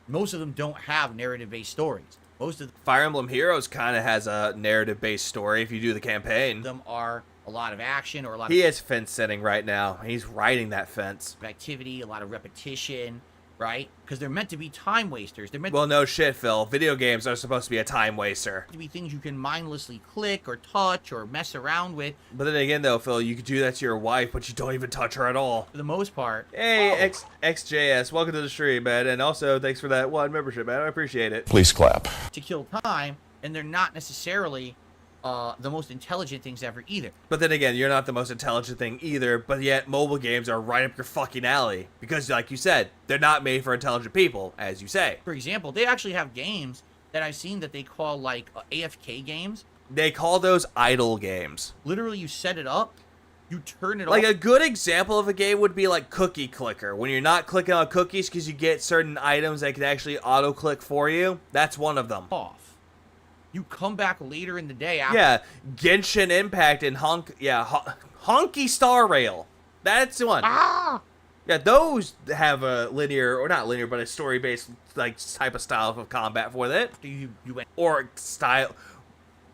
Most of them don't have narrative-based stories. Most of Fire Emblem Heroes kind of has a narrative-based story if you do the campaign. them are a lot of action or a lot He of is fence sitting right now. He's riding that fence. activity, a lot of repetition, right? Because they're meant to be time wasters. They're meant Well, no shit, Phil. Video games are supposed to be a time waster. to be things you can mindlessly click or touch or mess around with. But then again, though, Phil, you could do that to your wife, but you don't even touch her at all. For the most part. Hey, XJS, welcome to the stream, man. And also, thanks for that one membership, man. I appreciate it. Please clap. To kill time, and they're not necessarily the most intelligent things ever either. But then again, you're not the most intelligent thing either, but yet mobile games are right up your fucking alley. Because, like you said, they're not made for intelligent people, as you say. For example, they actually have games that I've seen that they call, like, AFK games. They call those idle games. Literally, you set it up, you turn it Like off. a good example of a game would be like Cookie Clicker. When you're not clicking on cookies because you get certain items that can actually auto-click for you. That's one of them. Off. You come back later in the day after. Yeah, Genshin Impact and Honky Star Rail. That's the one. Ah! Yeah, those have a linear, or not linear, but a story-based like type of style of combat for it. You went Or style.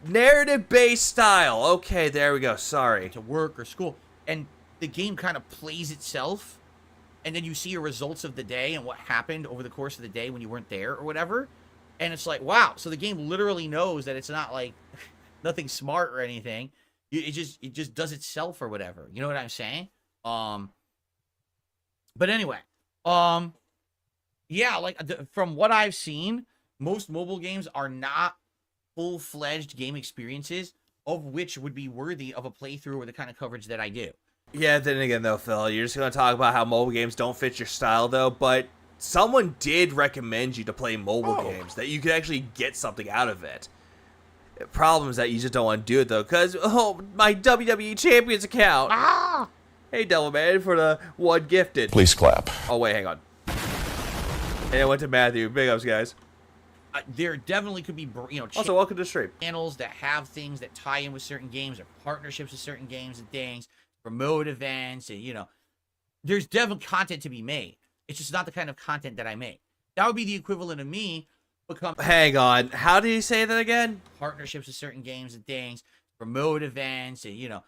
Narrative-based style. Okay, there we go. Sorry. to work or school, and the game kind of plays itself, and then you see your results of the day and what happened over the course of the day when you weren't there or whatever, and it's like, wow. So the game literally knows that it's not like nothing smart or anything. It just does itself or whatever. You know what I'm saying? But anyway, yeah, like from what I've seen, most mobile games are not full-fledged game experiences, of which would be worthy of a playthrough or the kind of coverage that I do. Yeah, then again, though, Phil, you're just going to talk about how mobile games don't fit your style, though, but someone did recommend you to play mobile games, that you could actually get something out of it. The problem is that you just don't want to do it, though, because, oh, my WWE Champions account. Hey, Devilman, for the one gifted. Please clap. Oh, wait, hang on. And I went to Matthew. Big ups, guys. There definitely could be, Also, welcome to the stream. Channels that have things that tie in with certain games or partnerships with certain games and things, promote events, and, there's definitely content to be made. It's just not the kind of content that I make. That would be the equivalent of me Hang on. How do you say that again? Partnerships with certain games and things, promote events, and,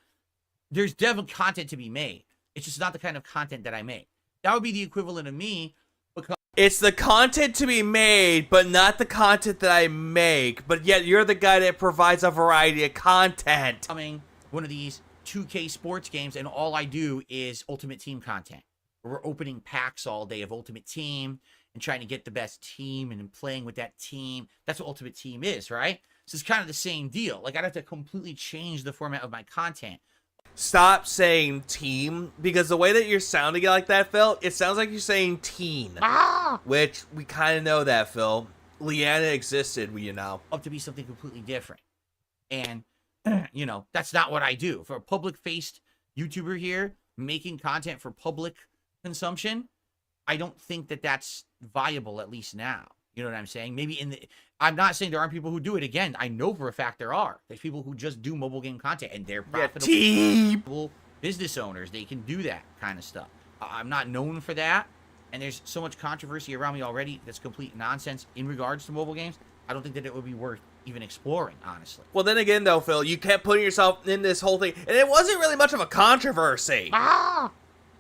there's definitely content to be made. It's just not the kind of content that I make. That would be the equivalent of me It's the content to be made, but not the content that I make. But yet you're the guy that provides a variety of content. One of these 2K sports games, and all I do is Ultimate Team content. We're opening packs all day of Ultimate Team and trying to get the best team and then playing with that team. That's what Ultimate Team is, right? So it's kind of the same deal. Like, I'd have to completely change the format of my content. Stop saying team, because the way that you're sounding like that, Phil, it sounds like you're saying teen. Which, we kind of know that, Phil. Leanna existed, Up to be something completely different. And, that's not what I do. For a public-faced YouTuber here, making content for public consumption, I don't think that that's viable, at least now. You know what I'm saying? Maybe I'm not saying there aren't people who do it. Again, I know for a fact there are. There's people who just do mobile game content, and they're profitable business owners. They can do that kind of stuff. I'm not known for that, and there's so much controversy around me already that's complete nonsense in regards to mobile games. I don't think that it would be worth even exploring, honestly. Well, then again, though, Phil, you kept putting yourself in this whole thing, and it wasn't really much of a controversy.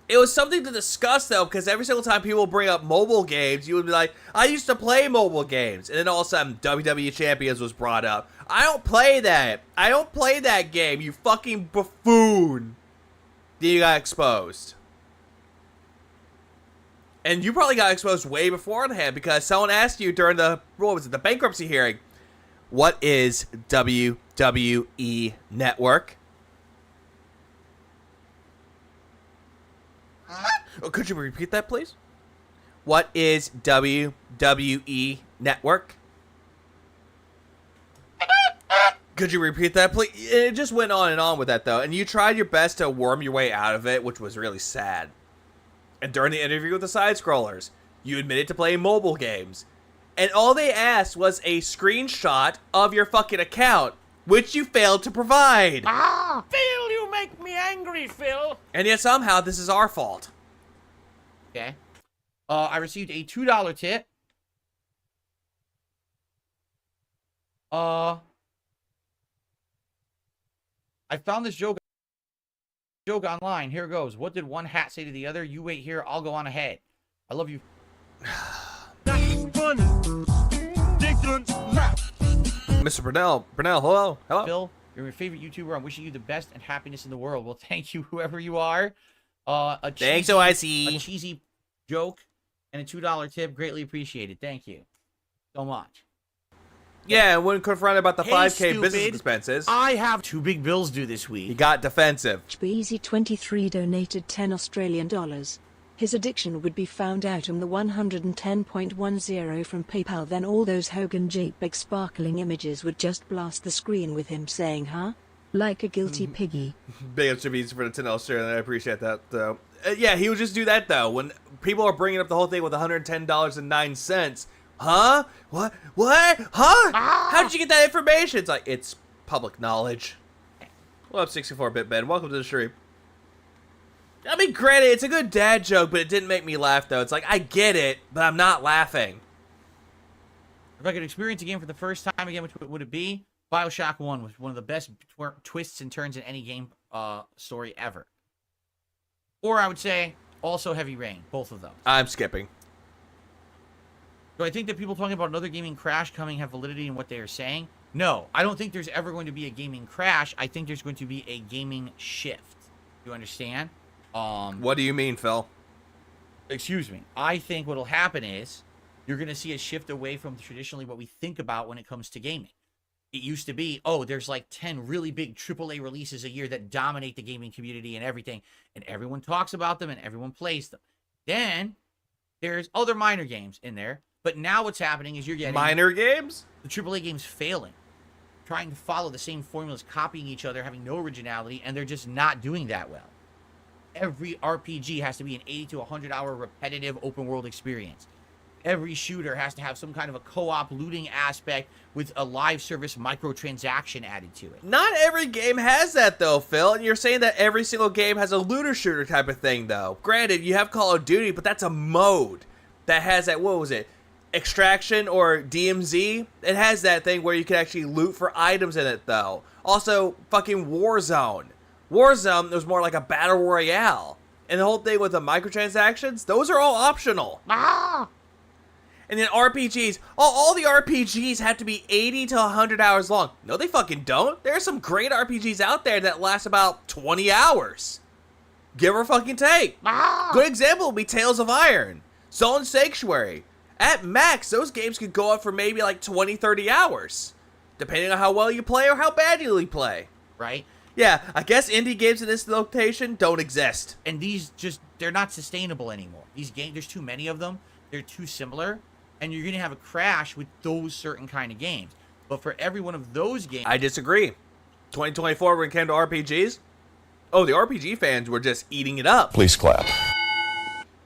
It was something to discuss, though, because every single time people bring up mobile games, you would be like, I used to play mobile games. And then all of a sudden, WWE Champions was brought up. I don't play that. I don't play that game, you fucking buffoon. Then you got exposed. And you probably got exposed way beforehand, because someone asked you during the bankruptcy hearing, what is WWE Network? Oh, could you repeat that, please? What is WWE Network? Could you repeat that, please? It just went on and on with that, though. And you tried your best to worm your way out of it, which was really sad. And during the interview with the side-scrollers, you admitted to playing mobile games. And all they asked was a screenshot of your fucking account, which you failed to provide. Phil, you make me angry, Phil. And yet somehow this is our fault. Okay. I received a $2 tip. I found this joke online. Here it goes. What did one hat say to the other? You wait here. I'll go on ahead. I love you. Mr. Brunel, hello. Phil, you're my favorite YouTuber. I'm wishing you the best and happiness in the world. Well, thank you, whoever you are. Thanks, OIC. A cheesy joke and a $2 tip. Greatly appreciated. Thank you so much. Yeah, when confronted about the 5K stupid. business expenses, I have 2 big bills due this week. he got defensive. Beezy23 donated 10 Australian dollars. His addiction would be found out on the 110.10 from PayPal. Then all those Hogan JPEG sparkling images would just blast the screen with him saying, huh? Like a guilty piggy. Big ups to Beats for the 10 Australian. I appreciate that, though. Yeah, he would just do that, though. When people are bringing up the whole thing with $110.09. Huh? What? Huh? How did you get that information? It's like, it's public knowledge. Well, up 64-bit Ben. Welcome to the stream. I mean, granted, it's a good dad joke, but it didn't make me laugh, though. It's like, I get it, but I'm not laughing. If I could experience a game for the first time again, which would it be? BioShock 1 was one of the best twists and turns in any game story ever. Or I would say, also Heavy Rain. Both of those. I'm skipping. Do I think that people talking about another gaming crash coming have validity in what they are saying? No. I don't think there's ever going to be a gaming crash. I think there's going to be a gaming shift. You understand? What do you mean, Phil? Excuse me. I think what'll happen is you're going to see a shift away from traditionally what we think about when it comes to gaming. It used to be, oh, there's like 10 really big AAA releases a year that dominate the gaming community and everything, and everyone talks about them and everyone plays them. Then there's other minor games in there, but now what's happening is you're getting minor games? The AAA games failing. trying to follow the same formulas, copying each other, having no originality, and they're just not doing that well. Every RPG has to be an 80 to 100 hour repetitive open world experience. Every shooter has to have some kind of a co-op looting aspect with a live service microtransaction added to it. Not every game has that though, Phil, and you're saying that every single game has a looter shooter type of thing though. Granted, you have Call of Duty, but that's a mode that has that, what was it? Extraction or DMZ? It has that thing where you can actually loot for items in it though. Also, fucking Warzone. Warzone was more like a battle royale. And the whole thing with the microtransactions, those are all optional. And then RPGs, all the RPGs have to be 80 to 100 hours long. No, they fucking don't. There are some great RPGs out there that last about 20 hours. Give or fucking take. Good example would be Tales of Iron, Zone Sanctuary. At max, those games could go up for maybe like 20, 30 hours. Depending on how well you play or how badly you play. Right? Yeah, I guess indie games in this location don't exist. And these just, they're not sustainable anymore. These games, there's too many of them. They're too similar. And you're going to have a crash with those certain kind of games. But for every one of those games... I disagree. 2024 when it came to RPGs, oh, the RPG fans were just eating it up. Please clap.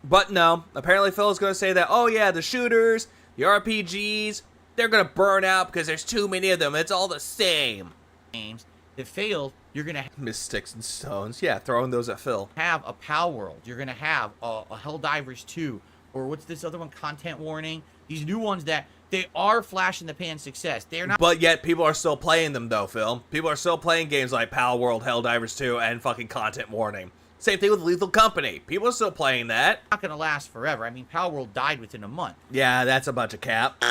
But no, apparently Phil is going to say that, oh yeah, the shooters, the RPGs, they're going to burn out because there's too many of them. It's all the same. Games that fail, you're going to... Miss Sticks and Stones. Yeah, throwing those at Phil. ...have a Pal World. You're going to have a Helldivers 2. Or what's this other one? Content Warning. These new ones that they are flash in the pan success. They're not. But yet people are still playing them though, Phil. People are still playing games like Pal World, Helldivers 2, and fucking Content Warning. Same thing with Lethal Company. People are still playing that. Not gonna last forever. I mean, Pal World died within a month. Yeah, that's a bunch of cap.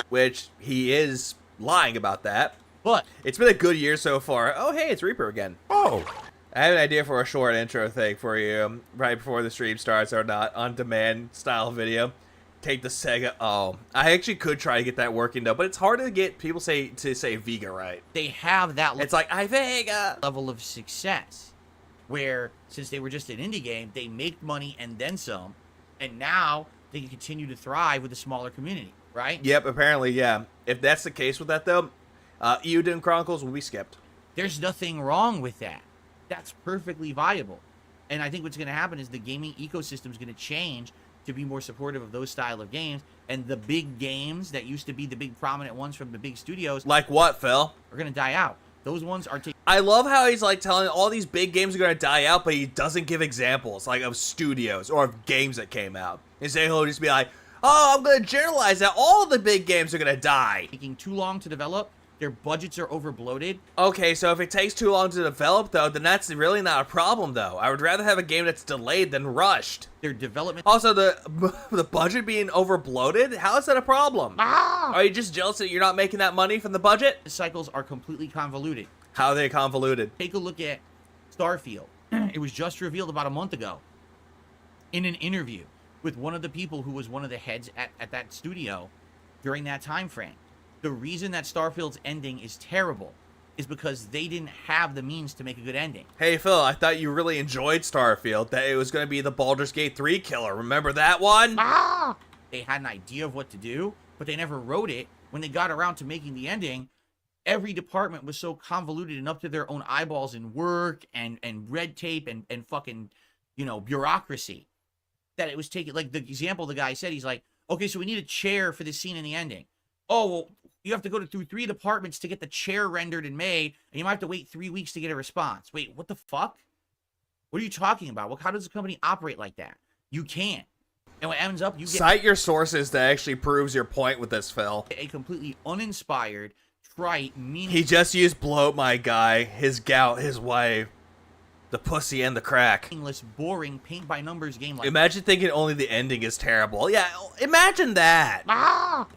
Which he is lying about that. But it's been a good year so far. Oh, hey, it's Reaper again. Oh. I have an idea for a short intro thing for you right before the stream starts or not on-demand style video. Take the Sega. Oh, I actually could try to get that working though, but it's hard to get people to say Vega right. They have that. It's like Vega level of success, where since they were just an indie game, they make money and then some, and now they can continue to thrive with a smaller community, right? Yep, apparently, yeah. If that's the case with that though, Euden Chronicles will be skipped. There's nothing wrong with that. That's perfectly viable. And I think what's going to happen is the gaming ecosystem is going to change to be more supportive of those style of games. And the big games that used to be the big prominent ones from the big studios... Like what, Phil? ...are going to die out. Those ones are... I love how he's like telling all these big games are going to die out, but he doesn't give examples like of studios or of games that came out. Instead, he'll just be like, oh, I'm going to generalize that all the big games are going to die. Taking too long to develop... Their budgets are over bloated. Okay, so if it takes too long to develop, though, then that's really not a problem, though. I would rather have a game that's delayed than rushed. Their development... Also, the budget being over bloated? How is that a problem? Are you just jealous that you're not making that money from the budget? The cycles are completely convoluted. How are they convoluted? Take a look at Starfield. It was just revealed about a month ago in an interview with one of the people who was one of the heads at that studio during that time frame. The reason that Starfield's ending is terrible is because they didn't have the means to make a good ending. Hey, Phil, I thought you really enjoyed Starfield, that it was going to be the Baldur's Gate 3 killer. Remember that one? They had an idea of what to do, but they never wrote it. When they got around to making the ending, every department was so convoluted and up to their own eyeballs in work and red tape and fucking, bureaucracy that it was taking. Like the example the guy said, he's like, okay, so we need a chair for this scene in the ending. Oh, well, you have to go through 3 departments to get the chair rendered and made, and you might have to wait 3 weeks to get a response. Wait, what the fuck? What are you talking about? How does a company operate like that? You can't. And what ends up, you get... Cite your sources that actually proves your point with this, Phil. A completely uninspired, trite, meaningless... He just used bloat, my guy, his gout, his wife, the pussy, and the crack. Boring, paint-by-numbers game like... Imagine thinking only the ending is terrible. Yeah, imagine that.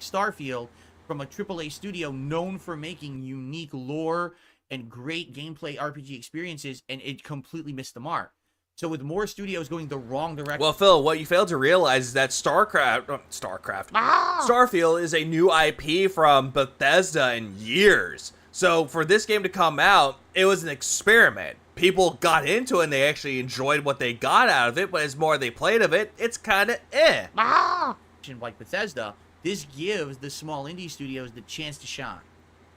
Starfield... from a AAA studio known for making unique lore and great gameplay RPG experiences, and it completely missed the mark. So with more studios going the wrong direction... Well, Phil, what you failed to realize is that Starfield is a new IP from Bethesda in years. So for this game to come out, it was an experiment. People got into it and they actually enjoyed what they got out of it, but as more they played of it, it's kind of Like Bethesda... This gives the small indie studios the chance to shine.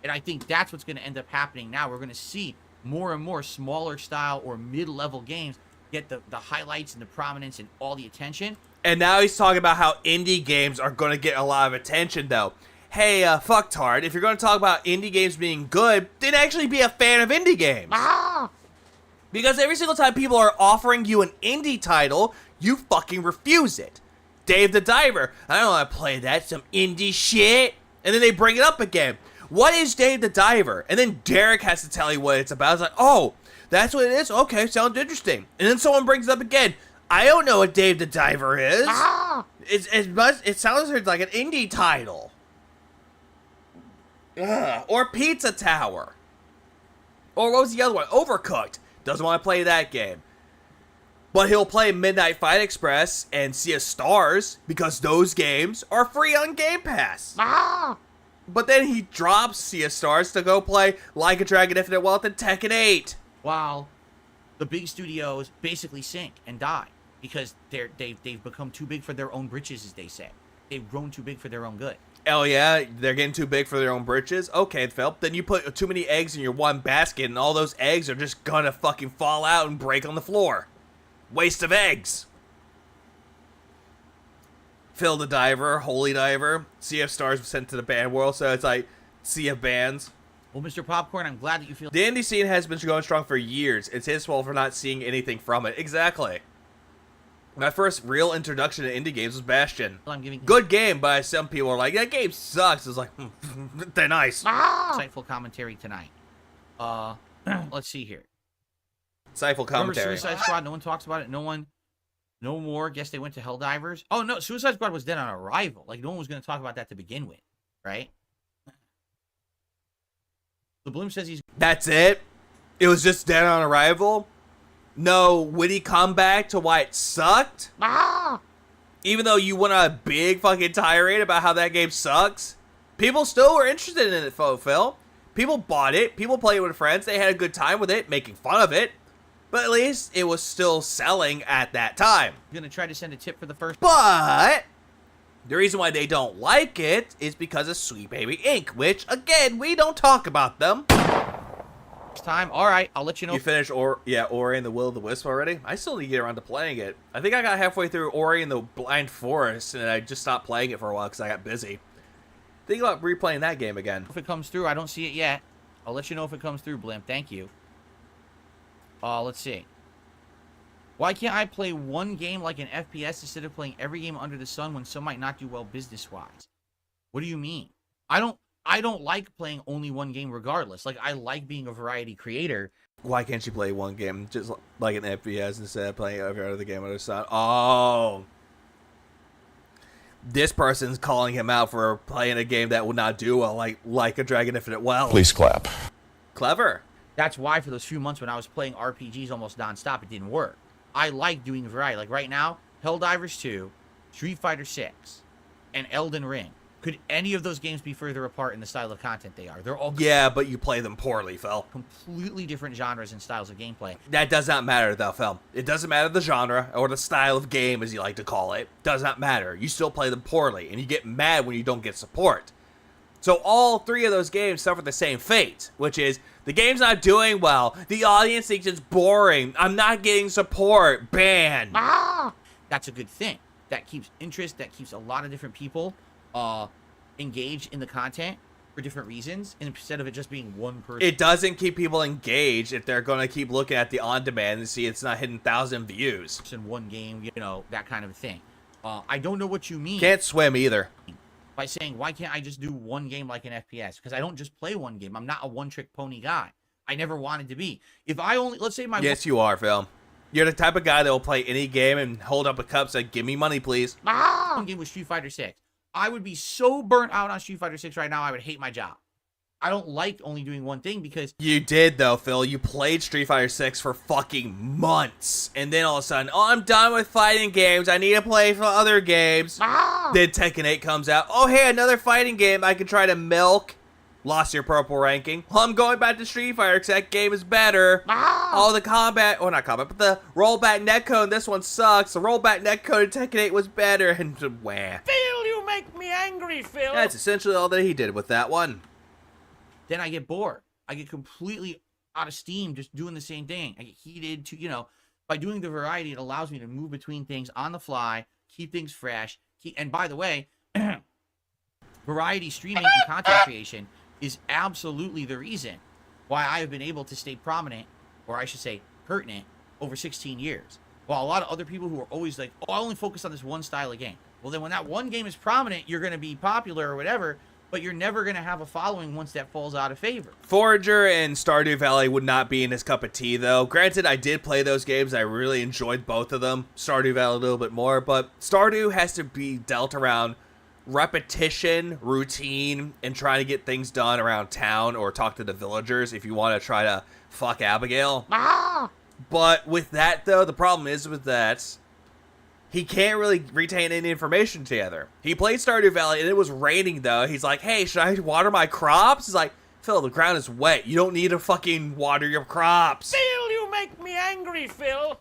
And I think that's what's going to end up happening now. We're going to see more and more smaller style or mid-level games get the highlights and the prominence and all the attention. And now he's talking about how indie games are going to get a lot of attention, though. Hey, fucktard, if you're going to talk about indie games being good, then actually be a fan of indie games. Because every single time people are offering you an indie title, you fucking refuse it. Dave the Diver, I don't want to play that, some indie shit. And then they bring it up again. What is Dave the Diver? And then Derek has to tell you what it's about. It's like, oh, that's what it is? Okay, sounds interesting. And then someone brings it up again. I don't know what Dave the Diver is. It sounds like an indie title. Or Pizza Tower. Or what was the other one? Overcooked. Doesn't want to play that game. But he'll play Midnight Fight Express and Sea of Stars because those games are free on Game Pass. But then he drops Sea of Stars to go play Like a Dragon Infinite Wealth and Tekken 8. While the big studios basically sink and die because they've become too big for their own britches, as they say. They've grown too big for their own good. Oh yeah, they're getting too big for their own britches? Okay, Phil. Then you put too many eggs in your one basket and all those eggs are just gonna fucking fall out and break on the floor. Waste of eggs. Phil the Diver, Holy Diver, Sea of Stars was sent to the band world, so it's like Sea of Bands. Well, Mr. Popcorn, I'm glad that you feel... The indie scene has been going strong for years. It's his fault for not seeing anything from it. Exactly. My first real introduction to indie games was Bastion. Good game, but some people are like, that game sucks. It's like, they're nice. Insightful commentary tonight. Let's see here. Insightful commentary. Remember Suicide Squad? No one talks about it. No more. Guess they went to Helldivers. Oh, no. Suicide Squad was dead on arrival. Like, no one was going to talk about that to begin with. Right? The Bloom says he's... That's it? It was just dead on arrival? No witty comeback to why it sucked? Even though you went on a big fucking tirade about how that game sucks? People still were interested in it, Phil. People bought it. People played it with friends. They had a good time with it, making fun of it. But at least it was still selling at that time. I'm going to try to send a tip for the first... But the reason why they don't like it is because of Sweet Baby Inc., which, again, we don't talk about them. Time. All right, I'll let you know. You finished Ori and the Will of the Wisp already? I still need to get around to playing it. I think I got halfway through Ori and the Blind Forest, and I just stopped playing it for a while because I got busy. Think about replaying that game again. If it comes through, I don't see it yet. I'll let you know if it comes through, Blimp. Thank you. Let's see. Why can't I play one game like an FPS instead of playing every game under the sun when some might not do well business-wise? What do you mean? I don't like playing only one game regardless. Like, I like being a variety creator. Why can't you play one game just like an FPS instead of playing every other game under the sun? Oh. This person's calling him out for playing a game that would not do well, like a Dragon Infinite Wealth. Please clap. Clever. That's why for those few months when I was playing RPGs almost nonstop, it didn't work. I like doing variety. Like right now, Helldivers 2, Street Fighter 6, and Elden Ring. Could any of those games be further apart in the style of content they are? They're all... Yeah, but you play them poorly, Phil. Completely different genres and styles of gameplay. That does not matter, though, Phil. It doesn't matter the genre, or the style of game, as you like to call it. Does not matter. You still play them poorly, and you get mad when you don't get support. So all three of those games suffer the same fate, which is, the game's not doing well, the audience thinks it's boring, I'm not getting support, ban. That's a good thing. That keeps interest, that keeps a lot of different people engaged in the content for different reasons, instead of it just being one person. It doesn't keep people engaged if they're going to keep looking at the on-demand and see it's not hitting 1,000 views. In one game, you know, that kind of thing. I don't know what you mean. Can't swim either. By saying, why can't I just do one game like an FPS? Because I don't just play one game. I'm not a one-trick pony guy. I never wanted to be. If I only, let's say my... Yes, you are, Phil. You're the type of guy that will play any game and hold up a cup and say, give me money, please. One game was Street Fighter 6. I would be so burnt out on Street Fighter 6 right now, I would hate my job. I don't like only doing one thing because... You did, though, Phil. You played Street Fighter 6 for fucking months. And then all of a sudden, oh, I'm done with fighting games. I need to play for other games. Then Tekken 8 comes out. Oh, hey, another fighting game I can try to milk. Lost your purple ranking. Well, I'm going back to Street Fighter because that game is better. All the combat, or not combat, but the rollback netcode, this one sucks. The rollback netcode in Tekken 8 was better. And wah. Phil, you make me angry, Phil. That's essentially all that he did with that one. then I get bored. I get completely out of steam just doing the same thing. I get heated to, by doing the variety, it allows me to move between things on the fly, keep things fresh. And by the way, variety streaming and content creation is absolutely the reason why I have been able to stay prominent, or I should say pertinent, over 16 years. While a lot of other people who are always like, oh, I only focus on this one style of game. Well, then when that one game is prominent, you're going to be popular or whatever, but you're never going to have a following once that falls out of favor. Forager and Stardew Valley would not be in his cup of tea, though. Granted, I did play those games. I really enjoyed both of them. Stardew Valley a little bit more, but Stardew has to be dealt around repetition, routine, and trying to get things done around town or talk to the villagers if you want to try to fuck Abigail. But with that, though, the problem is with that, he can't really retain any information together. He played Stardew Valley, and it was raining, though. He's like, hey, should I water my crops? He's like, Phil, the ground is wet. You don't need to fucking water your crops. Phil, you make me angry, Phil.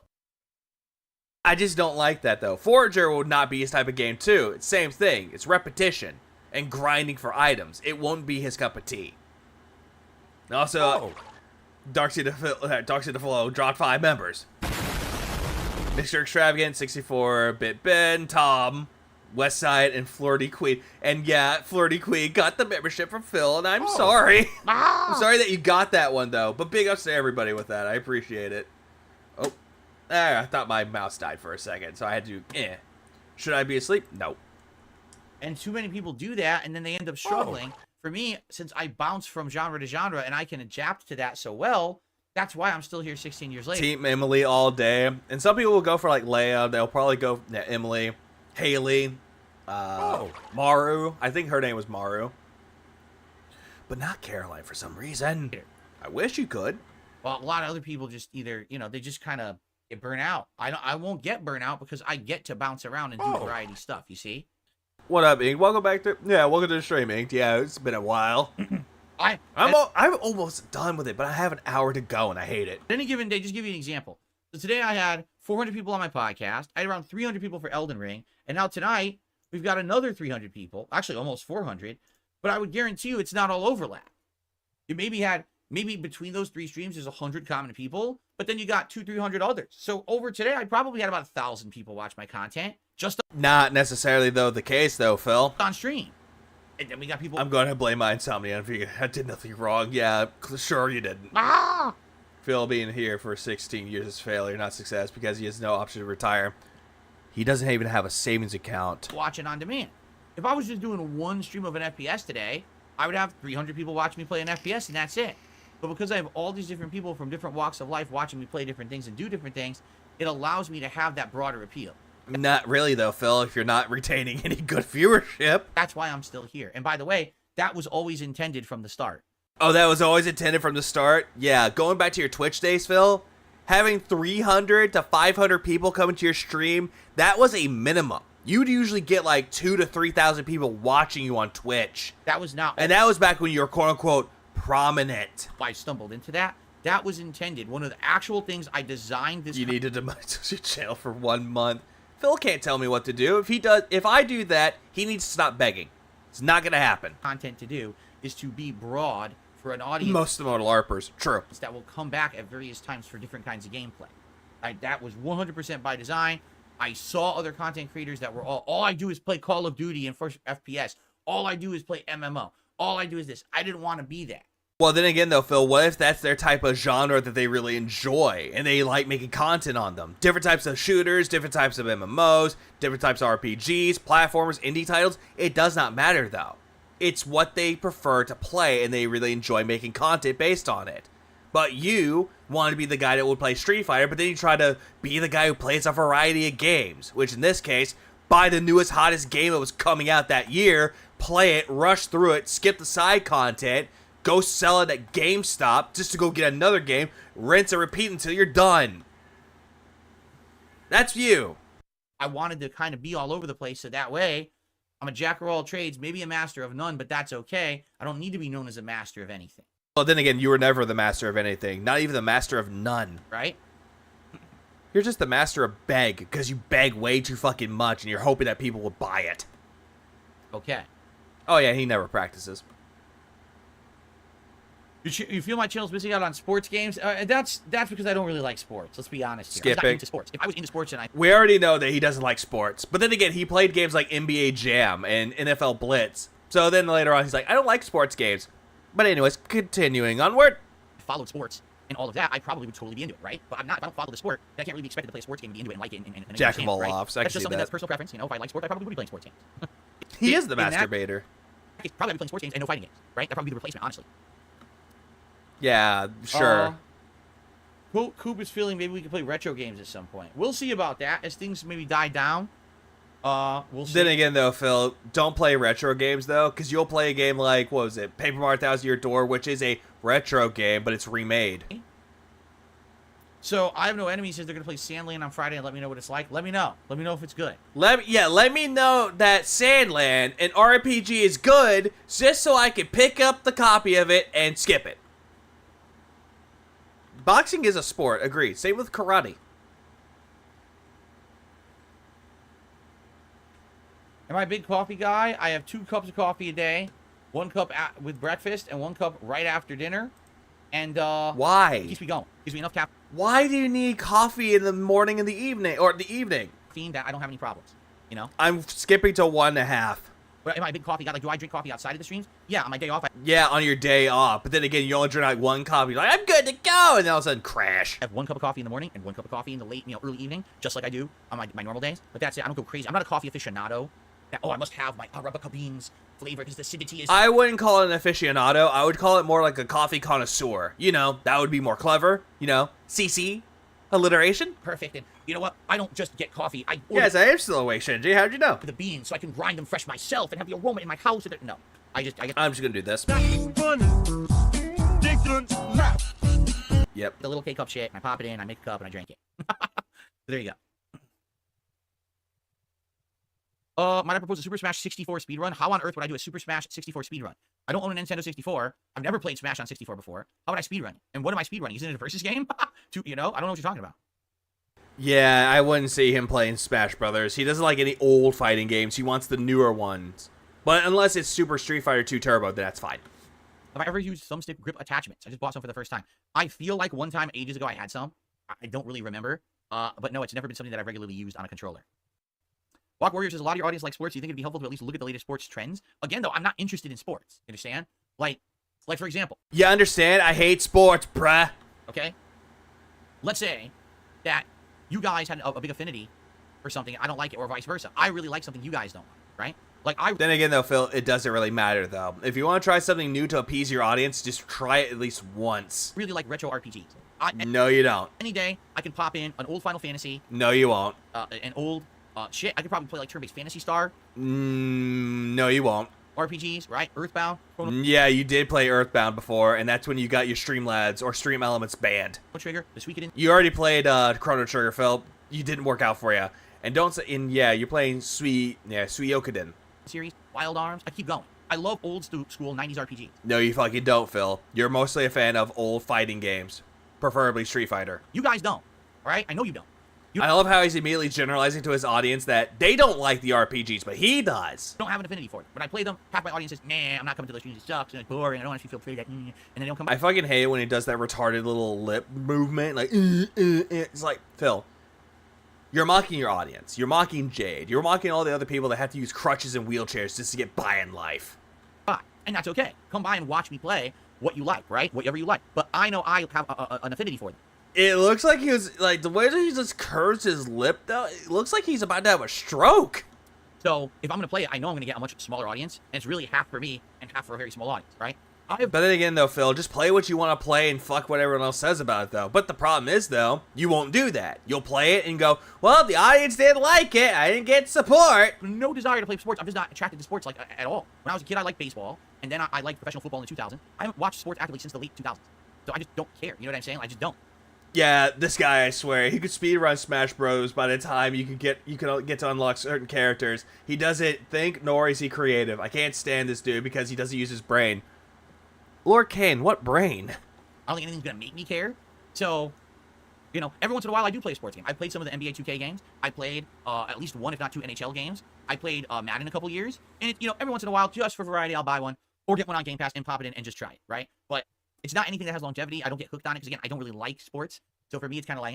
I just don't like that, though. Forager would not be his type of game, too. It's same thing. It's repetition and grinding for items. It won't be his cup of tea. Also, Darkseid the Flow dropped 5 members. Mr. Extravagant, 64-Bit Ben, Tom, Westside, and Flirty Queen. And yeah, Flirty Queen got the membership from Phil, and I'm sorry. I'm sorry that you got that one, though. But big ups to everybody with that. I appreciate it. Oh, I thought my mouse died for a second, so I had to, Should I be asleep? No. And too many people do that, and then they end up struggling. For me, since I bounce from genre to genre, and I can adapt to that so well, that's why I'm still here 16 years later. Team Emily all day. And some people will go for, like, Leia. They'll probably go, Emily, Haley, Maru. I think her name was Maru. But not Caroline for some reason. I wish you could. Well, a lot of other people just either, they just kind of get burnt out. I won't get burnt out because I get to bounce around and do variety stuff, you see? What up, Ink? Welcome to the stream, Ink. Yeah, it's been a while. I'm almost done with it, but I have an hour to go, and I hate it. Any given day, just give you an example. So today I had 400 people on my podcast. I had around 300 people for Elden Ring. And now tonight, we've got another 300 people. Actually, almost 400. But I would guarantee you it's not all overlap. You maybe between those 3 streams, there's 100 common people. But then you got 200-300 others. So over today, I probably had about 1,000 people watch my content. Not necessarily, though, the case, though, Phil. On stream. And then we got people... I'm going to blame my insomnia. I did nothing wrong. Yeah, sure you didn't. Phil being here for 16 years is failure, not success, because he has no option to retire. He doesn't even have a savings account. Watching on demand. If I was just doing one stream of an FPS today, I would have 300 people watch me play an FPS, and that's it. But because I have all these different people from different walks of life watching me play different things and do different things, it allows me to have that broader appeal. Not really, though, Phil, if you're not retaining any good viewership. That's why I'm still here. And by the way, that was always intended from the start. Oh, that was always intended from the start? Yeah, going back to your Twitch days, Phil, having 300 to 500 people coming to your stream, that was a minimum. You'd usually get like 2,000 to 3,000 people watching you on Twitch. That was not... And that was back when you were quote-unquote prominent. I stumbled into that. That was intended. One of the actual things I designed this... You needed to demonetize your channel for 1 month. Phil can't tell me what to do. If I do that, he needs to stop begging. It's not going to happen. Content to do is to be broad for an audience. Most of them are LARPers. True. That will come back at various times for different kinds of gameplay. That was 100% by design. I saw other content creators that were all I do is play Call of Duty and first FPS. All I do is play MMO. All I do is this. I didn't want to be that. Well, then again, though, Phil, what if that's their type of genre that they really enjoy and they like making content on them? Different types of shooters, different types of MMOs, different types of RPGs, platformers, indie titles. It does not matter, though. It's what they prefer to play and they really enjoy making content based on it. But you want to be the guy that would play Street Fighter, but then you try to be the guy who plays a variety of games, which in this case, buy the newest, hottest game that was coming out that year, play it, rush through it, skip the side content, go sell it at GameStop just to go get another game, rinse and repeat until you're done. That's you. I wanted to kind of be all over the place so that way I'm a jack of all trades, maybe a master of none, but that's okay. I don't need to be known as a master of anything. Well, then again, you were never the master of anything, not even the master of none. Right? You're just the master of beg because you beg way too fucking much and you're hoping that people will buy it. Okay. Oh yeah, he never practices. You feel my channel's missing out on sports games? That's because I don't really like sports. Let's be honest here. I'm not Skipping. into sports. If I was into sports, then We already know that he doesn't like sports. But then again, he played games like NBA Jam and NFL Blitz. So then later on, he's like, I don't like sports games. But anyways, continuing onward. Followed sports and all of that, I probably would totally be into it, right? But I'm not. If I don't follow the sport, then I can't really be expected to play a sports game and be into it and like it and Jack of understand, all right? offs. I can That's just see something that. that's personal preference. You know, if I like sports, I probably would be playing sports games. He is the In that masturbator. case, probably I'd be playing sports games and no fighting games, right? That'd probably be the replacement, honestly. Yeah, sure. Coop is feeling maybe we can play retro games at some point. We'll see about that as things maybe die down. We'll see. Then again, though, Phil, don't play retro games, though, because you'll play a game like, what was it, Paper Mario Thousand Year Door, which is a retro game, but it's remade. So I have no enemies. Says they're gonna play Sandland on Friday and let me know what it's like. Let me know. Let me know if it's good. Let me know that Sandland, an RPG, is good, just so I can pick up the copy of it and skip it. Boxing is a sport, agreed. Same with karate. Am I a big coffee guy? I have 2 cups of coffee a day. 1 cup with breakfast and 1 cup right after dinner. And why? It keeps me going. Gives me enough caffeine. Why do you need coffee in the morning and the evening, or the evening? That I don't have any problems. You know. I'm skipping to 1.5. But am I a big coffee guy? Like, do I drink coffee outside of the streams? Yeah, on my day off. Yeah, on your day off. But then again, you only drink like 1 coffee. You're like, I'm good to go, and then all of a sudden, crash. I have 1 cup of coffee in the morning and 1 cup of coffee in the late, early evening, just like I do on my normal days. But that's it. I don't go crazy. I'm not a coffee aficionado. I must have my Arabica beans flavor because the acidity is... I wouldn't call it an aficionado. I would call it more like a coffee connoisseur. You know, that would be more clever. You know, CC, alliteration. Perfect. And you know what? I don't just get coffee. Yes, I am still awake, Shinji. How'd you know? The beans, so I can grind them fresh myself and have the aroma in my house. No, I'm just gonna do this. Yep. The little K-cup shit. And I pop it in. I make a cup and I drink it. There you go. Might I propose a Super Smash 64 speedrun? How on earth would I do a Super Smash 64 speedrun? I don't own a Nintendo 64. I've never played Smash on 64 before. How would I speedrun it? And what am I speedrunning? Is it a versus game? I don't know what you're talking about. Yeah, I wouldn't see him playing Smash Brothers. He doesn't like any old fighting games. He wants the newer ones. But unless it's Super Street Fighter 2 Turbo, then that's fine. Have I ever used thumbstick grip attachments? I just bought some for the first time. I feel like one time ages ago I had some. I don't really remember. But no, it's never been something that I've regularly used on a controller. Walk Warrior says, a lot of your audience likes sports. Do you think it'd be helpful to at least look at the latest sports trends? Again, though, I'm not interested in sports. You understand? Like for example. You understand? I hate sports, bruh. Okay? Let's say that you guys had a big affinity for something. I don't like it, or vice versa. I really like something you guys don't like, right? Then again, though, Phil, it doesn't really matter, though. If you want to try something new to appease your audience, just try it at least once. Really like retro RPGs. No, you don't. Any day, I can pop in an old Final Fantasy. No, you won't. An old... shit, I could probably play like turn-based Phantasy Star. No, you won't. RPGs, right? Earthbound. Yeah, you did play Earthbound before, and that's when you got your Streamlabs or Stream Elements banned. Trigger. This week it didn't. You already played Chrono Trigger, Phil. You didn't work out for you. And don't say, you're playing Suikoden. Series, Wild Arms. I keep going. I love old school 90s RPGs. No, you fucking don't, Phil. You're mostly a fan of old fighting games, preferably Street Fighter. You guys don't, right? I know you don't. I love how he's immediately generalizing to his audience that they don't like the RPGs, but he does. Don't have an affinity for it. When I play them, half my audience says, nah, I'm not coming to those streams. It sucks, and it's boring. I don't actually feel pretty, and then they don't come back. I fucking hate it when he does that retarded little lip movement. Like, it's like, Phil, you're mocking your audience. You're mocking Jade. You're mocking all the other people that have to use crutches and wheelchairs just to get by in life. And that's okay. Come by and watch me play what you like, right? Whatever you like. But I know I have an affinity for them. It looks like he was, like, the way that he just curves his lip, though, it looks like he's about to have a stroke. So, if I'm going to play it, I know I'm going to get a much smaller audience, and it's really half for me and half for a very small audience, right? But then again, though, Phil, just play what you want to play and fuck what everyone else says about it, though. But the problem is, though, you won't do that. You'll play it and go, well, the audience didn't like it. I didn't get support. No desire to play sports. I'm just not attracted to sports, like, at all. When I was a kid, I liked baseball, and then I liked professional football in the 2000s. I haven't watched sports actively since the late 2000s. So I just don't care. You know what I'm saying? I just don't. Yeah, this guy, I swear, he could speedrun Smash Bros. By the time you can get to unlock certain characters. He doesn't think, nor is he creative. I can't stand this dude because he doesn't use his brain. Lord Kane, what brain? I don't think anything's gonna make me care. So, you know, every once in a while I do play a sports game. I played some of the NBA 2K games. I played at least 1, if not 2, NHL games. I played Madden a couple years. And, you know, every once in a while, just for variety, I'll buy one or get one on Game Pass and pop it in and just try it, right? But It's not anything that has longevity. I don't get hooked on it because, again, I don't really like sports. So for me, it's kind of like,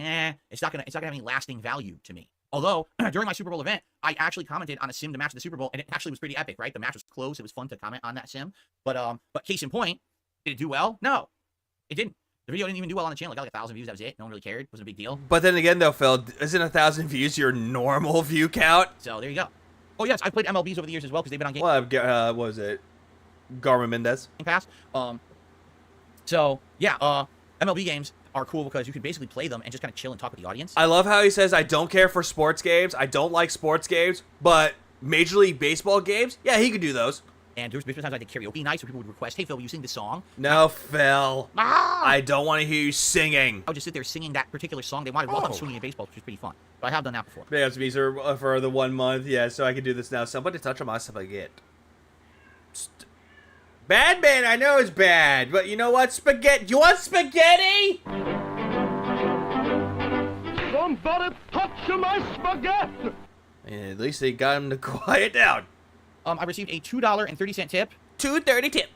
it's not gonna have any lasting value to me. Although, during my Super Bowl event, I actually commented on a sim to match the Super Bowl, and it actually was pretty epic, right? The match was close. It was fun to comment on that sim. But case in point, did it do well? No, it didn't. The video didn't even do well on the channel. It got like 1,000 views. That was it. No one really cared. It wasn't a big deal. But then again, though, Phil, isn't 1,000 views your normal view count? So there you go. Oh, yes, I've played MLBs over the years as well because they've been on Game Well, what was it? Garmin Mendez. Pass. So, yeah, MLB games are cool because you can basically play them and just kind of chill and talk with the audience. I love how he says, I don't care for sports games. I don't like sports games, but Major League Baseball games, yeah, he could do those. And there was times I did karaoke nights where people would request, hey, Phil, will you sing this song? No, Phil. I don't want to hear you singing. I would just sit there singing that particular song they wanted while I'm swinging a baseball, which is pretty fun. So I have done that before. Big ups to me, sir, for the 1 month. Yeah, so I can do this now. Somebody touch on my spaghetti. Bad man, I know it's bad, but you know what? Spaghetti. You want spaghetti? Somebody touch my spaghetti! And at least they got him to quiet down. I received a $2.30 tip. $2.30 tip.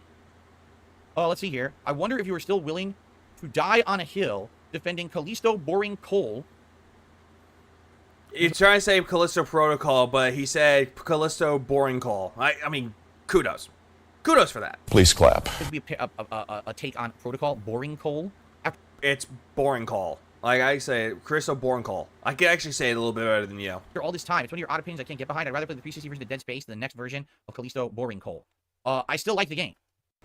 Let's see here. I wonder if you are still willing to die on a hill defending Callisto Boring Coal. He's trying to say Callisto Protocol, but he said Callisto Boring Coal. I mean, kudos. Kudos for that. Please clap. This would be a take on Protocol, Boring Coal. It's Boring Coal. Like I say, Callisto Boring Coal. I can actually say it a little bit better than you. After all this time, it's one of your odd opinions I can't get behind. I'd rather play the 360 version of Dead Space than the next version of Callisto Boring Coal. I still like the game.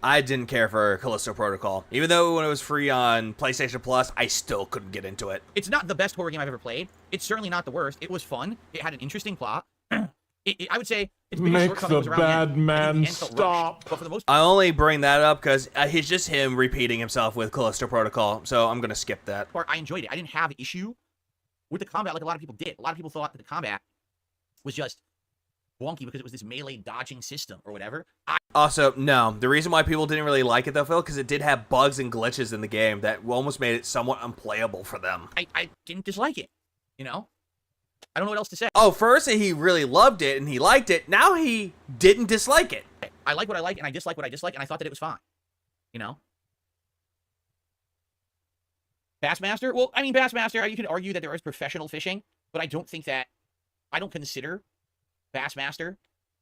I didn't care for Callisto Protocol. Even though when it was free on PlayStation Plus, I still couldn't get into it. It's not the best horror game I've ever played. It's certainly not the worst. It was fun. It had an interesting plot. I would say it's been Make the bad man stop. But for the most I only bring that up because it's just him repeating himself with Callisto Protocol, so I'm going to skip that. part, I enjoyed it. I didn't have an issue with the combat like a lot of people did. A lot of people thought that the combat was just wonky because it was this melee dodging system or whatever. Also, no. The reason why people didn't really like it, though, Phil, because it did have bugs and glitches in the game that almost made it somewhat unplayable for them. I didn't dislike it, you know? I don't know what else to say. Oh, first he really loved it and he liked it. Now he didn't dislike it. I like what I like and I dislike what I dislike, and I thought that it was fine. You know? Bassmaster? Well, I mean, Bassmaster, you can argue that there is professional fishing, but I don't think that... I don't consider Bassmaster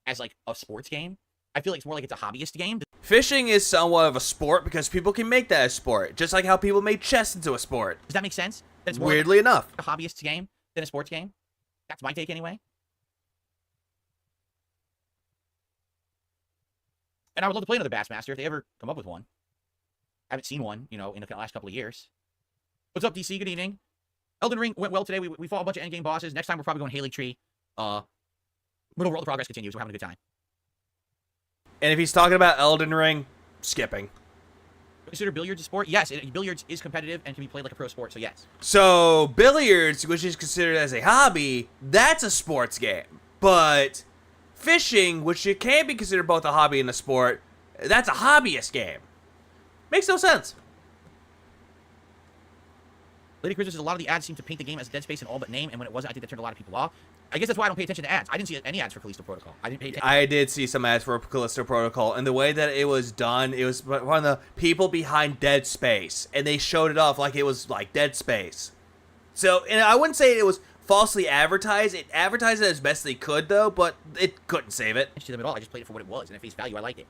as, like, a sports game. I feel like it's more like it's a hobbyist game. Fishing is somewhat of a sport because people can make that a sport, just like how people made chess into a sport. Does that make sense? That's more weirdly enough a hobbyist game than a sports game. That's my take anyway. And I would love to play another Bassmaster if they ever come up with one. I haven't seen one, you know, in the last couple of years. What's up, DC? Good evening. Elden Ring went well today. We fought a bunch of endgame bosses. Next time we're probably going Haley Tree. But overall the progress continues. We're having a good time. And if he's talking about Elden Ring, skipping. Consider billiards a sport? Yes, billiards is competitive and can be played like a pro sport, so yes. So, billiards, which is considered as a hobby, that's a sports game. But fishing, which it can be considered both a hobby and a sport, that's a hobbyist game. Makes no sense. Lady Chris says a lot of the ads seem to paint the game as Dead Space in all but name, and when it wasn't, I think that turned a lot of people off. I guess that's why I don't pay attention to ads. I didn't see any ads for Callisto Protocol. I didn't pay attention. I did see some ads for Callisto Protocol, and the way that it was done, it was one of the people behind Dead Space, and they showed it off like it was like Dead Space. So, and I wouldn't say it was falsely advertised. It advertised it as best they could, though, but it couldn't save it. To them at all. I just played it for what it was, and at face value, I liked it.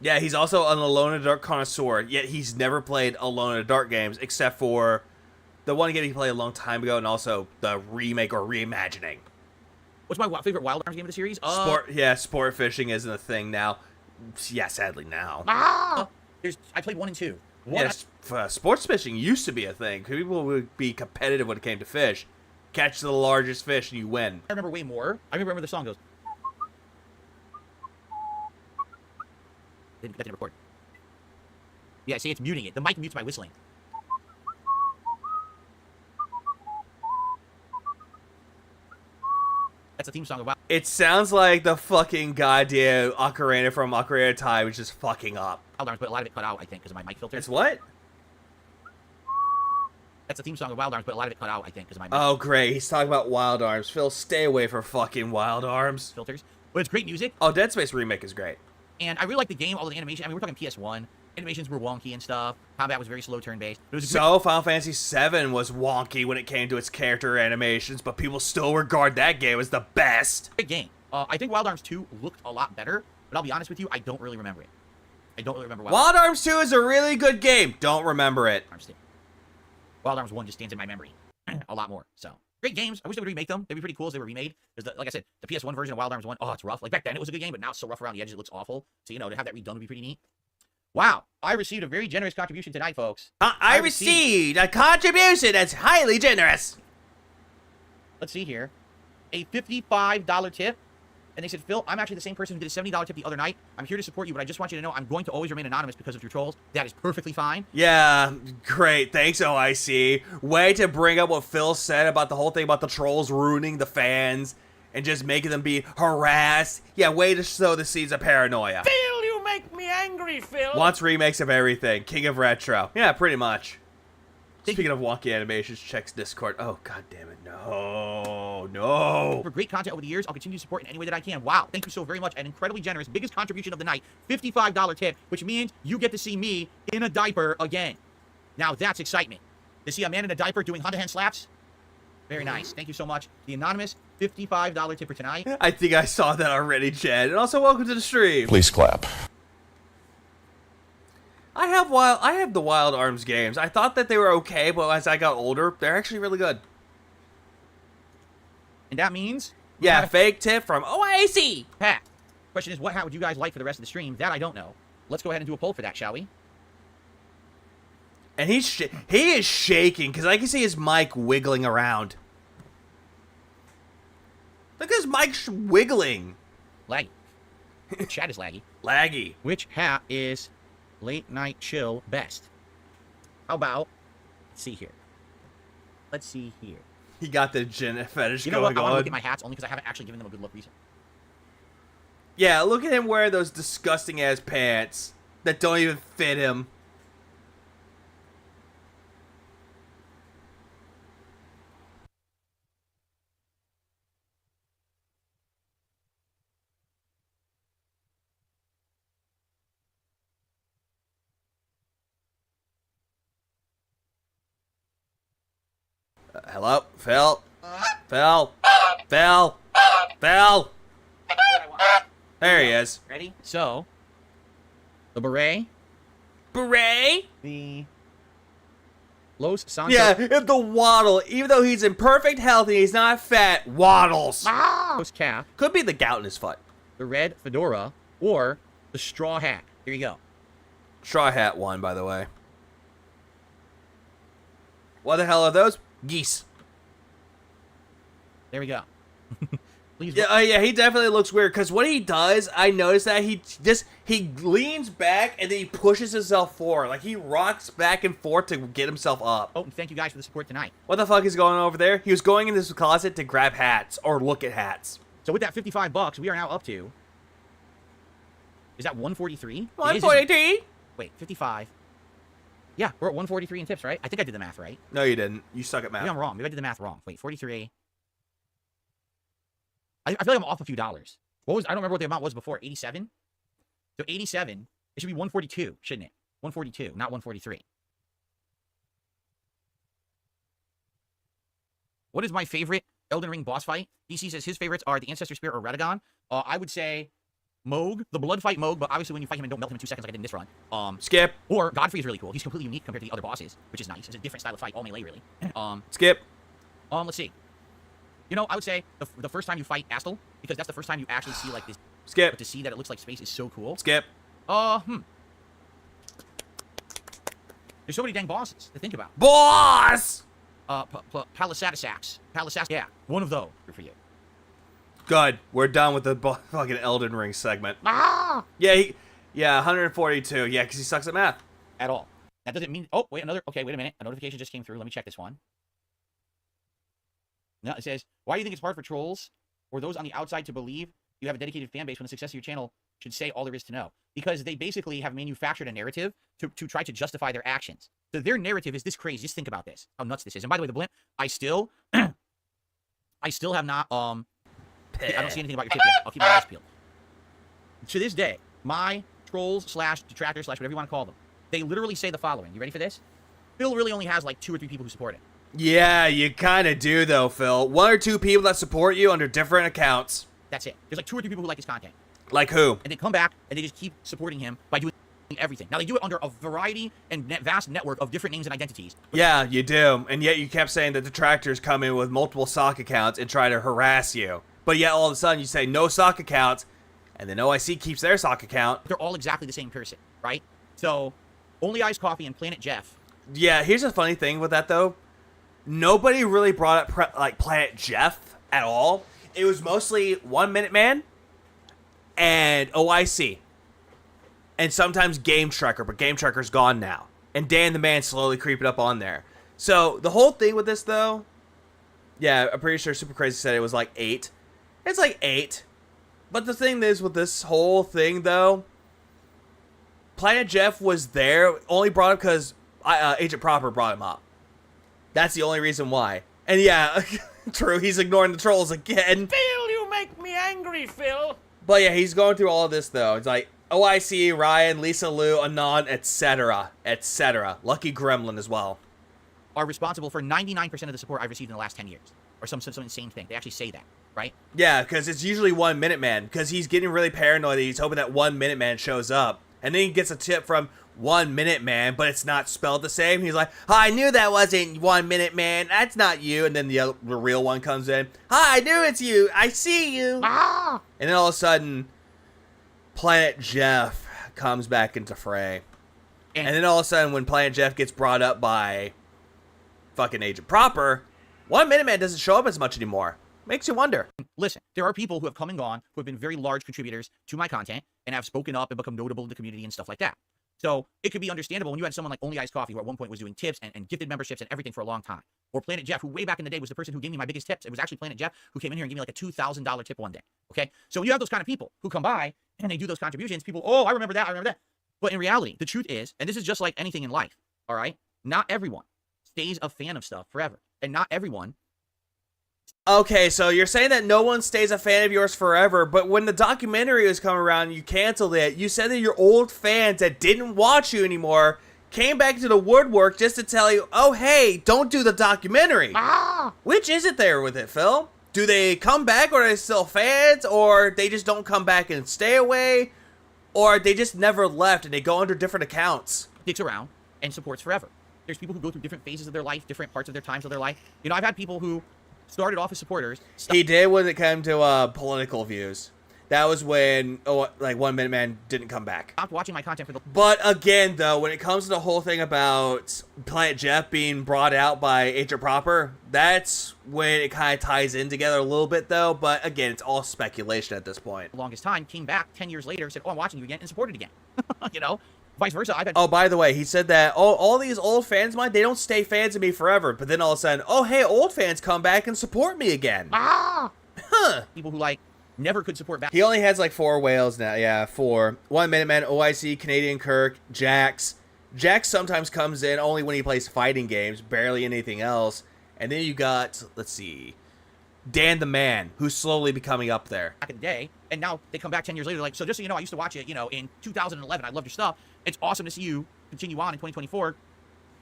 Yeah, he's also an Alone in the Dark connoisseur, yet he's never played Alone in the Dark games, except for the one game he played a long time ago, and also the remake or reimagining. What's my favorite Wild Arms game of the series? Sport fishing isn't a thing now. Yeah, sadly now. I played 1 and 2. Yes, sports fishing used to be a thing. People would be competitive when it came to fish. Catch the largest fish and you win. I remember way more. I remember the song goes. That didn't record. Yeah, see, it's muting it. The mic mutes my whistling. That's the theme song of Wild. It sounds like the fucking goddamn Ocarina from Ocarina of Time is just fucking up. Wild Arms, but a lot of it cut out, I think, because of my mic filter. It's what? That's the theme song of Wild Arms, but a lot of it cut out, I think, because of my mic. Oh, great. He's talking about Wild Arms. Phil, stay away from fucking Wild Arms. Filters. But it's great music. Oh, Dead Space Remake is great. And I really like the game, all the animation. I mean, we're talking PS1. Animations were wonky and stuff. Combat was very slow turn-based. So, Final Fantasy VII was wonky when it came to its character animations, but people still regard that game as the best. Great game. I think Wild Arms 2 looked a lot better, but I'll be honest with you, I don't really remember it. I don't really remember Wild Arms 2 is a really good game. Don't remember it. Wild Arms 1 just stands in my memory a lot more. So, great games. I wish they would remake them. They'd be pretty cool if they were remade. There's like I said, the PS1 version of Wild Arms 1, oh, it's rough. Like, back then it was a good game, but now it's so rough around the edges, it looks awful. So, to have that redone would be pretty neat. Wow. I received a very generous contribution tonight, folks. I received a contribution that's highly generous. Let's see here. A $55 tip. And they said, Phil, I'm actually the same person who did a $70 tip the other night. I'm here to support you, but I just want you to know I'm going to always remain anonymous because of your trolls. That is perfectly fine. Yeah, great. Thanks, OIC. Way to bring up what Phil said about the whole thing about the trolls ruining the fans and just making them be harassed. Yeah, way to sow the seeds of paranoia. Phil, you make me angry, Phil. Wants remakes of everything. King of Retro. Yeah, pretty much. Speaking of wonky animations, checks Discord. Oh, god damn it. No. For great content over the years, I'll continue to support in any way that I can. Wow, thank you so very much. An incredibly generous, biggest contribution of the night, $55 tip, which means you get to see me in a diaper again. Now that's excitement. To see a man in a diaper doing hand-to-hand slaps? Very nice. Thank you so much. The anonymous $55 tip for tonight. I think I saw that already, Chad. And also, welcome to the stream. Please clap. I have the Wild Arms games. I thought that they were okay, but as I got older, they're actually really good. And that means... Yeah, fake tip from OIC. Pat, question is, what would you guys like for the rest of the stream? That I don't know. Let's go ahead and do a poll for that, shall we? And he is shaking, because I can see his mic wiggling around. Look at his mic wiggling. Laggy. Chat is laggy. Laggy. Which hat is late night chill best? How about, let's see here. He got the gin fetish You know what? going I want to on. look at my hats only because I haven't actually given them a good look recently. Yeah, look at him wearing those disgusting ass pants that don't even fit him. Hello? Phil? Phil? Phil? Phil? There he is. Ready? So, the beret. Beret? The Los Santos. Yeah, and the waddle. Even though he's in perfect health and he's not fat, waddles. Cap. Could be the gout in his foot. The red fedora. Or the straw hat. Here you go. Straw hat won, by the way. What the hell are those? Geese. There we go. Please. Yeah, he definitely looks weird, because what he does, I noticed that he leans back and then he pushes himself forward. Like, he rocks back and forth to get himself up. Oh, and thank you guys for the support tonight. What the fuck is going on over there? He was going in this closet to grab hats, or look at hats. So with that $55, we are now up to... Is that 143? 143? Wait, 55. Yeah, we're at 143 in tips, right? I think I did the math right. No, you didn't. You suck at math. Maybe I'm wrong. Maybe I did the math wrong. Wait, 43. I feel like I'm off a few dollars. I don't remember what the amount was before. 87? So 87, it should be 142, shouldn't it? 142, not 143. What is my favorite Elden Ring boss fight? DC says his favorites are the Ancestor Spear or Radagon. I would say Moog, the blood fight Moog, but obviously when you fight him and don't melt him in 2 seconds like I did in this run. Skip. Or Godfrey is really cool. He's completely unique compared to the other bosses, which is nice. It's a different style of fight, all melee really. Skip. Let's see. You know, I would say the first time you fight Astel, because that's the first time you actually see like this. Skip. But to see that it looks like space is so cool. Skip. There's so many dang bosses to think about. Boss! Palisasax. Yeah, one of those for you. Good. We're done with the fucking Elden Ring segment. Ah! Yeah, 142. Yeah, because he sucks at math. At all. That doesn't mean... Oh, wait, okay, wait a minute. A notification just came through. Let me check this one. No, it says, why do you think it's hard for trolls or those on the outside to believe you have a dedicated fan base when the success of your channel should say all there is to know? Because they basically have manufactured a narrative to try to justify their actions. So their narrative is this crazy. Just think about this. How nuts this is. And by the way, the blimp, I still have not, I don't see anything about your tip yet. I'll keep my eyes peeled. To this day, my trolls / detractors / whatever you want to call them They literally say the following. You ready for this? Phil really only has like 2 or 3 people who support it. Yeah, you kind of do, though, Phil. 1 or 2 people that support you under different accounts. That's it. There's like 2 or 3 people who like his content. Like who? And they come back, and they just keep supporting him by doing everything. Now, they do it under a variety and vast network of different names and identities. Yeah, you do. And yet you kept saying that detractors come in with multiple sock accounts and try to harass you. But yet all of a sudden you say no sock accounts, and then OIC keeps their sock account. They're all exactly the same person, right? So, Only Ice Coffee and Planet Jeff. Yeah, here's the funny thing with that, though. Nobody really brought up, like, Planet Jeff at all. It was mostly 1 Minute Man and OIC. And sometimes Game Trekker, but Game Trekker's gone now. And Dan the Man slowly creeping up on there. So, the whole thing with this, though, yeah, I'm pretty sure Super Crazy said it was like 8. It's like 8. But the thing is with this whole thing, though, Planet Jeff was there, only brought up because Agent Proper brought him up. That's the only reason why. And yeah, true, he's ignoring the trolls again. Phil, you make me angry, Phil. But yeah, he's going through all of this, though. It's like OIC, Ryan, Lisa Lou, Anon, etc., etc. Lucky Gremlin as well. Are responsible for 99% of the support I've received in the last 10 years. Or some insane thing. They actually say that, right? Yeah, because it's usually 1 Minute Man, because he's getting really paranoid that he's hoping that 1 Minute Man shows up. And then he gets a tip from 1 Minute Man, but it's not spelled the same. He's like, "Hi, I knew that wasn't 1 Minute Man. That's not you." And then the real one comes in. "Hi, I knew it's you. I see you." Ah! And then all of a sudden, Planet Jeff comes back into fray. And then all of a sudden, when Planet Jeff gets brought up by fucking Agent Proper, 1 Minute Man doesn't show up as much anymore. Makes you wonder. Listen, there are people who have come and gone who have been very large contributors to my content and have spoken up and become notable in the community and stuff like that. So it could be understandable when you had someone like Only Ice Coffee, who at one point was doing tips and gifted memberships and everything for a long time. Or Planet Jeff, who way back in the day was the person who gave me my biggest tips. It was actually Planet Jeff who came in here and gave me like a $2,000 tip one day. Okay? So you have those kind of people who come by and they do those contributions. People, "Oh, I remember that. But in reality, the truth is, and this is just like anything in life, all right? Not everyone stays a fan of stuff forever. And not everyone. Okay, so you're saying that no one stays a fan of yours forever, but when the documentary was coming around, you canceled it. You said that your old fans that didn't watch you anymore came back to the woodwork just to tell you, "Oh, hey, don't do the documentary." Ah! Which is it there with it, Phil? Do they come back, or are they still fans, or they just don't come back and stay away, or they just never left and they go under different accounts? Sticks around and supports forever. There's people who go through different phases of their life, different parts of their times of their life. You know, I've had people who started off as supporters. He did when it came to political views. That was when, like, 1 Minute Man didn't come back. Stopped watching my content for the... But again, though, when it comes to the whole thing about Planet Jeff being brought out by Agent Proper, that's when it kind of ties in together a little bit, though. But again, it's all speculation at this point. The longest time, came back 10 years later, said, "Oh, I'm watching you again," and supported again. You know? Vice versa, I've had... Oh, by the way, he said that all these old fans of mine, they don't stay fans of me forever. But then all of a sudden, "Oh, hey, old fans come back and support me again." Ah! Huh. People who, like, never could support back. He only has, like, 4 whales now. Yeah, 4. 1 Minute Man, OIC, Canadian Kirk, Jax. Jax sometimes comes in only when he plays fighting games, barely anything else. And then you got, let's see, Dan the Man, who's slowly becoming up there. Back in the day, and now they come back 10 years later, like, "So just so you know, I used to watch it, you know, in 2011. I loved your stuff. It's awesome to see you continue on in 2024.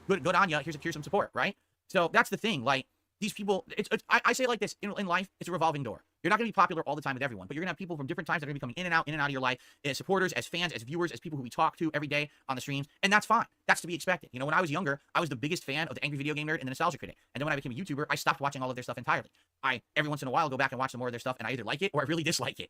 Good on you. Here's some support," right? So that's the thing. Like, these people, I say it like this, in life, it's a revolving door. You're not going to be popular all the time with everyone, but you're going to have people from different times that are going to be coming in and out of your life, as supporters, as fans, as viewers, as people who we talk to every day on the streams, and that's fine. That's to be expected. You know, when I was younger, I was the biggest fan of the Angry Video Game Nerd and the Nostalgia Critic, and then when I became a YouTuber, I stopped watching all of their stuff entirely. I, every once in a while, go back and watch some more of their stuff, and I either like it or I really dislike it.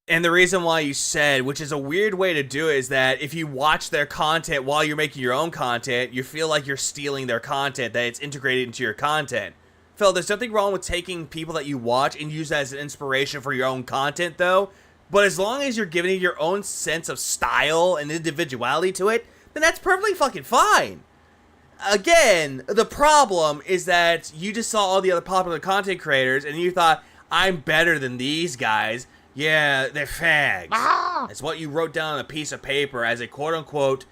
And the reason why you said, which is a weird way to do it, is that if you watch their content while you're making your own content, you feel like you're stealing their content, that it's integrated into your content. Phil, there's nothing wrong with taking people that you watch and use that as an inspiration for your own content, though. But as long as you're giving it your own sense of style and individuality to it, then that's perfectly fucking fine. Again, the problem is that you just saw all the other popular content creators and you thought, "I'm better than these guys. Yeah, they're fags." Ah! That's what you wrote down on a piece of paper as a quote-unquote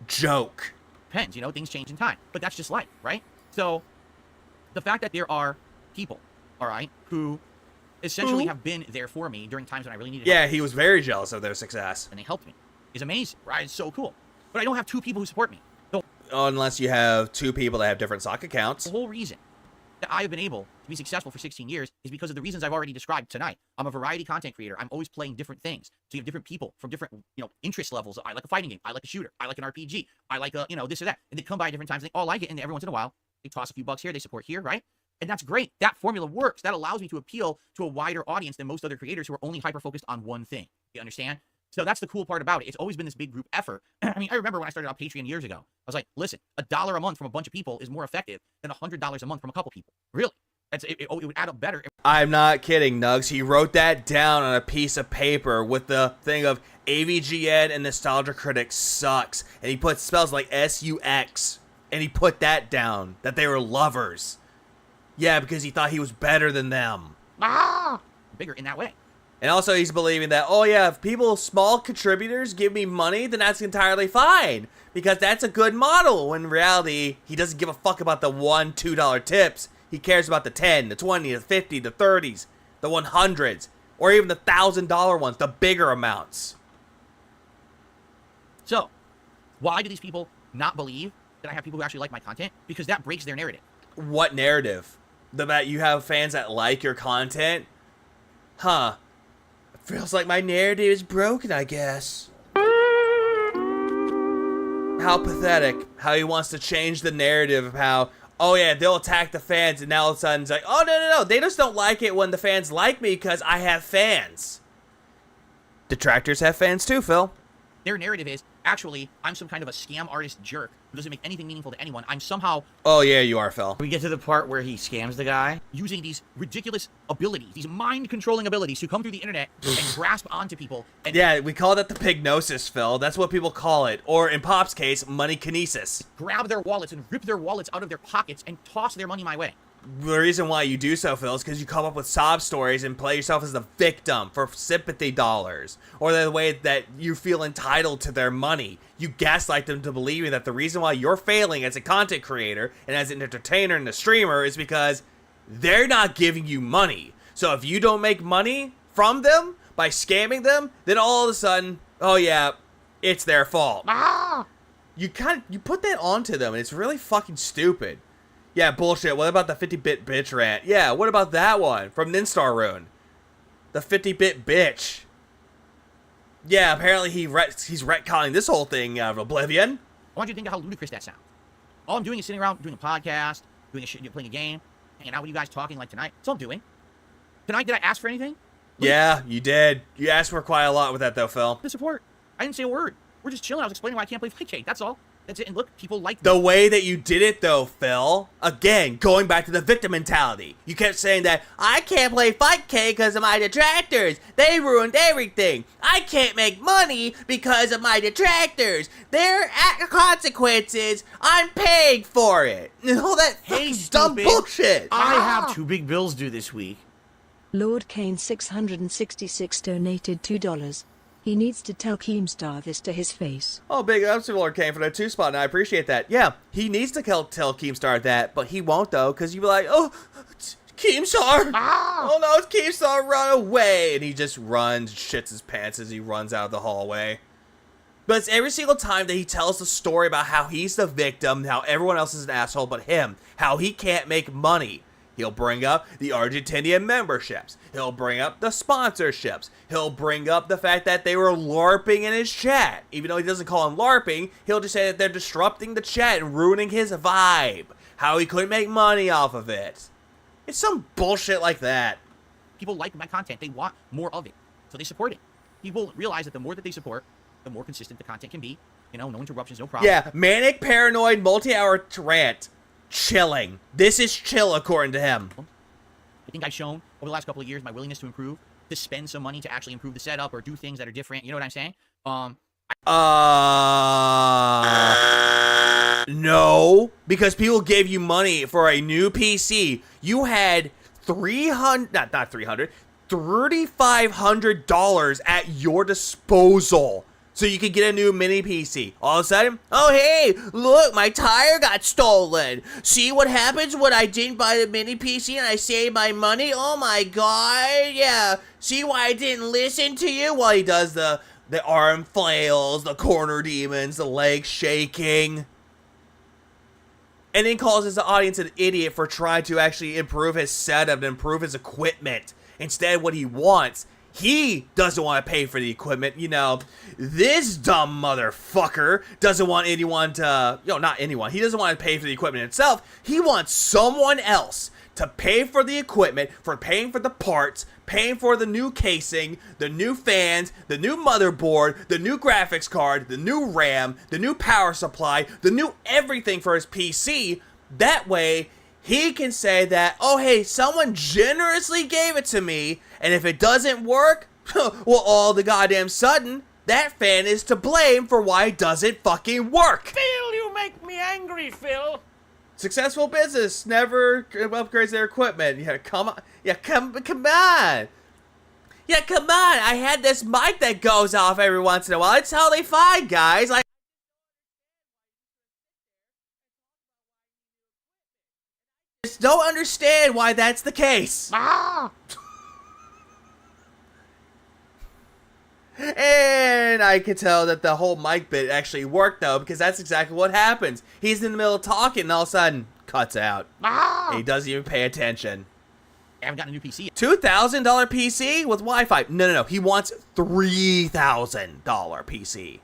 joke. Depends, you know, things change in time. But that's just life, right? So, the fact that there are people, all right, who essentially have been there for me during times when I really needed help. Yeah, he was very jealous of their success. And they helped me. Is amazing, right? It's so cool. but I don't have 2 people who support me. So Unless you have 2 people that have different sock accounts. the whole reason that I have been able to be successful for 16 years is because of the reasons I've already described tonight. I'm a variety content creator. I'm always playing different things. So you have different people from different, interest levels. I like a fighting game. I like a shooter. I like an RPG. I like a, this or that. And they come by at different times and they all like it. And every once in a while, they toss a few bucks here. They support here, right? And that's great. That formula works. That allows me to appeal to a wider audience than most other creators who are only hyper-focused on one thing. You understand? So that's the cool part about it. It's always been this big group effort. I mean, I remember when I started on Patreon years ago, I was like, listen, $1 a month from a bunch of people is more effective than $100 a month from a couple people. Really? It would add up better. I'm not kidding, Nugs. He wrote that down on a piece of paper with the thing of AVGN and Nostalgia Critic sucks. And he put spells like SUX. And he put that down, that they were lovers. Yeah, because he thought he was better than them. Bigger in that way. And also he's believing that, oh yeah, if people, small contributors, give me money, then that's entirely fine. Because that's a good model. When in reality, he doesn't give a fuck about the $1, $2 tips. He cares about the 10, the 20, the 50, the 30s, the 100s, or even the $1,000 ones, the bigger amounts. So, why do these people not believe that I have people who actually like my content? Because that breaks their narrative. What narrative? That you have fans that like your content? Huh. Feels like my narrative is broken, I guess. How pathetic. How he wants to change the narrative of how, oh yeah, they'll attack the fans, and now all of a sudden it's like, oh no, they just don't like it when the fans like me because I have fans. Detractors have fans too, Phil. Their narrative is, actually, I'm some kind of a scam artist jerk who doesn't make anything meaningful to anyone. I'm somehow... Oh yeah, you are, Phil. We get to the part where he scams the guy using these ridiculous abilities, these mind-controlling abilities to come through the internet and grasp onto people. And yeah, we call that the pignosis, Phil. That's what people call it. Or in Pop's case, money kinesis. Grab their wallets and rip their wallets out of their pockets and toss their money my way. The reason why you do so, Phil, is because you come up with sob stories and play yourself as the victim for sympathy dollars. Or the way that you feel entitled to their money. You gaslight them to believing that the reason why you're failing as a content creator and as an entertainer and a streamer is because they're not giving you money. So if you don't make money from them by scamming them, then all of a sudden, oh yeah, it's their fault. You put that onto them, and it's really fucking stupid. Yeah, bullshit. What about the 50-bit bitch rant? Yeah, what about that one from Ninstar Rune? The 50-bit bitch. Yeah, apparently he's retconning this whole thing out of oblivion. I want you to think of how ludicrous that sounds. All I'm doing is sitting around doing a podcast, doing a shit, playing a game, hanging out with you guys talking like tonight. That's all I'm doing. Tonight, did I ask for anything? Yeah, you did. You asked for quite a lot with that, though, Phil. The support. I didn't say a word. We're just chilling. I was explaining why I can't play Fightcade. That's all. That's it. And look, people like the way that you did it, though, Phil. Again, going back to the victim mentality. You kept saying that, I can't play Fightcade because of my detractors. They ruined everything. I can't make money because of my detractors. Their consequences, I'm paying for it. And all that dumb bullshit. I have 2 big bills due this week. Lord Kane 666 donated $2. He needs to tell Keemstar this to his face. Oh, big ups to Lord Kane for that 2 spot, and I appreciate that. Yeah, he needs to tell Keemstar that, but he won't, though, because you'll be like, oh, Keemstar! Oh no, it's Keemstar, run away! And he just runs, shits his pants as he runs out of the hallway. But it's every single time that he tells the story about how he's the victim, how everyone else is an asshole but him, how he can't make money. He'll bring up the Argentinian memberships. He'll bring up the sponsorships. He'll bring up the fact that they were LARPing in his chat. Even though he doesn't call them LARPing, he'll just say that they're disrupting the chat and ruining his vibe. How he couldn't make money off of it. It's some bullshit like that. People like my content. They want more of it. So they support it. People realize that the more that they support, the more consistent the content can be. You know, no interruptions, no problems. Yeah, manic, paranoid, multi-hour rant. Chilling. This is chill, according to him. I think I've shown over the last couple of years my willingness to improve, to spend some money to actually improve the setup or do things that are different. You know what I'm saying? No, because people gave you money for a new PC. You had $3,500 at your disposal. So you could get a new mini PC. All of a sudden, oh hey, look, my tire got stolen. See what happens when I didn't buy the mini PC and I saved my money? Oh my god, yeah. See why I didn't listen to you? While he does the the arm flails, the corner demons, the legs shaking. And then calls his audience an idiot for trying to actually improve his setup and improve his equipment. Instead, what he wants, he doesn't want to pay for the equipment. You know, this dumb motherfucker doesn't want anyone to, not anyone. He doesn't want to pay for the equipment itself. He wants someone else to pay for the equipment, for paying for the parts, paying for the new casing, the new fans, the new motherboard, the new graphics card, the new RAM, the new power supply, the new everything for his PC. That way, he can say that, oh hey, someone generously gave it to me, and if it doesn't work, well, all the goddamn sudden, that fan is to blame for why it doesn't fucking work. Phil, you make me angry, Phil. Successful business never upgrades their equipment. Yeah, come on. Yeah, come on. Yeah, come on. I had this mic that goes off every once in a while. It's totally fine, guys. I just don't understand why that's the case. And I could tell that the whole mic bit actually worked, though, because that's exactly what happens. He's in the middle of talking, and all of a sudden, cuts out. He doesn't even pay attention. I haven't gotten a new PC. $2,000 PC with Wi-Fi. No. He wants $3,000 PC.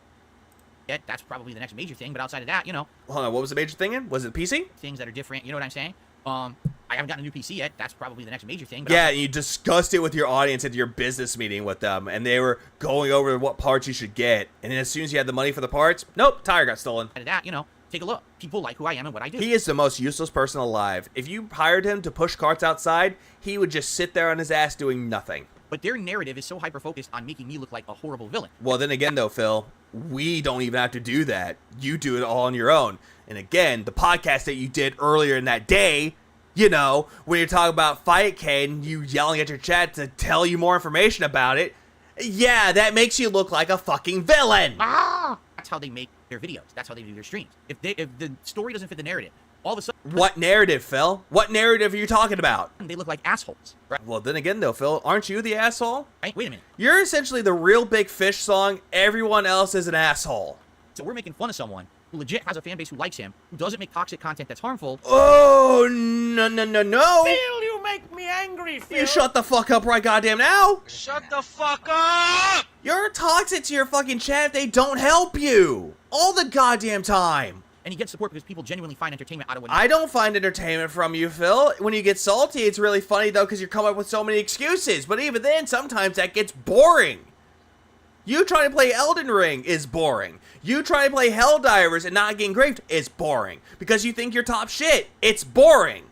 Yeah, that's probably the next major thing, but outside of that, Hold on, what was the major thing in? Was it the PC? Things that are different, you know what I'm saying? I haven't gotten a new PC yet. That's probably the next major thing. But yeah, you discussed it with your audience at your business meeting with them, and they were going over what parts you should get. And then as soon as you had the money for the parts, nope, tire got stolen. Outside of that, take a look. People like who I am and what I do. He is the most useless person alive. If you hired him to push carts outside, he would just sit there on his ass doing nothing. But their narrative is so hyper-focused on making me look like a horrible villain. Well, then again, though, Phil, we don't even have to do that. You do it all on your own. And again, the podcast that you did earlier in that day, when you're talking about Fightcade and you yelling at your chat to tell you more information about it, yeah, that makes you look like a fucking villain. That's how they make their videos. That's how they do their streams. If the story doesn't fit the narrative, all of a sudden... What narrative, Phil? What narrative are you talking about? They look like assholes. Right? Well, then again, though, Phil, aren't you the asshole? Right? Wait a minute. You're essentially the Real Big Fish song. Everyone else is an asshole. So we're making fun of someone who legit has a fan base who likes him, who doesn't make toxic content that's harmful. Oh, no. Phil, you make me angry, Phil. You shut the fuck up right goddamn now. Shut the fuck up! You're toxic to your fucking chat if they don't help you. All the goddamn time. And you get support because people genuinely find entertainment out of what I don't find entertainment from you, Phil. When you get salty, it's really funny, though, because you're coming up with so many excuses. But even then, sometimes that gets boring. You trying to play Elden Ring is boring. You trying to play Helldivers and not getting griefed is boring. Because you think you're top shit. It's boring.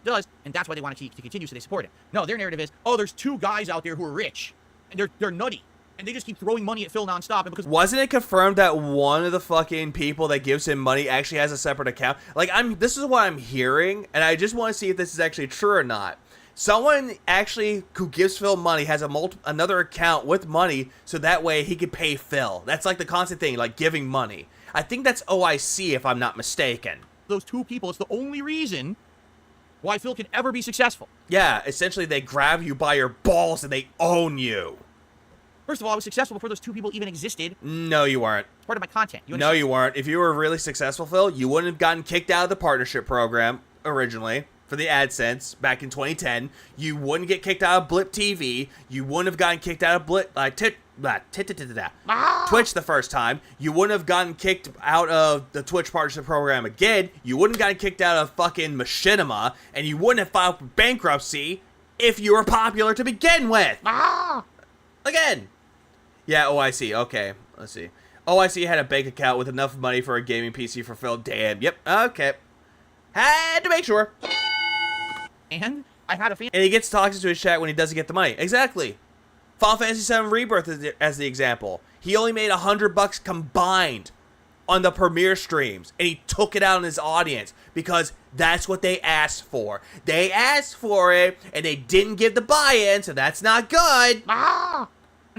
It does, and that's why they want to continue, so they support it. No, their narrative is, oh, there's two guys out there who are rich, and they're nutty, and they just keep throwing money at Phil nonstop. And because wasn't it confirmed that one of the fucking people that gives him money actually has a separate account? Like, this is what I'm hearing, and I just want to see if this is actually true or not. Someone actually who gives Phil money has another account with money, so that way he can pay Phil. That's like the constant thing, like giving money. I think that's OIC, if I'm not mistaken. Those two people, it's the only reason why Phil can ever be successful. Yeah, essentially they grab you by your balls and they own you. First of all, I was successful before those two people even existed. No, you weren't. It's part of my content. No, you weren't. If you were really successful, Phil, you wouldn't have gotten kicked out of the partnership program originally for the AdSense back in 2010. You wouldn't get kicked out of Blip TV. You wouldn't have gotten kicked out of Twitch the first time. You wouldn't have gotten kicked out of the Twitch partnership program again. You wouldn't have gotten kicked out of fucking Machinima. And you wouldn't have filed for bankruptcy if you were popular to begin with. Again. Yeah, OIC. Okay, let's see. OIC had a bank account with enough money for a gaming PC for Phil. Damn. Yep. Okay. Had to make sure. And I had a fan. And he gets toxic to his chat when he doesn't get the money. Exactly. Final Fantasy VII Rebirth as the example. He only made $100 combined on the premiere streams, and he took it out on his audience because that's what they asked for. They asked for it, and they didn't give the buy-in, so that's not good.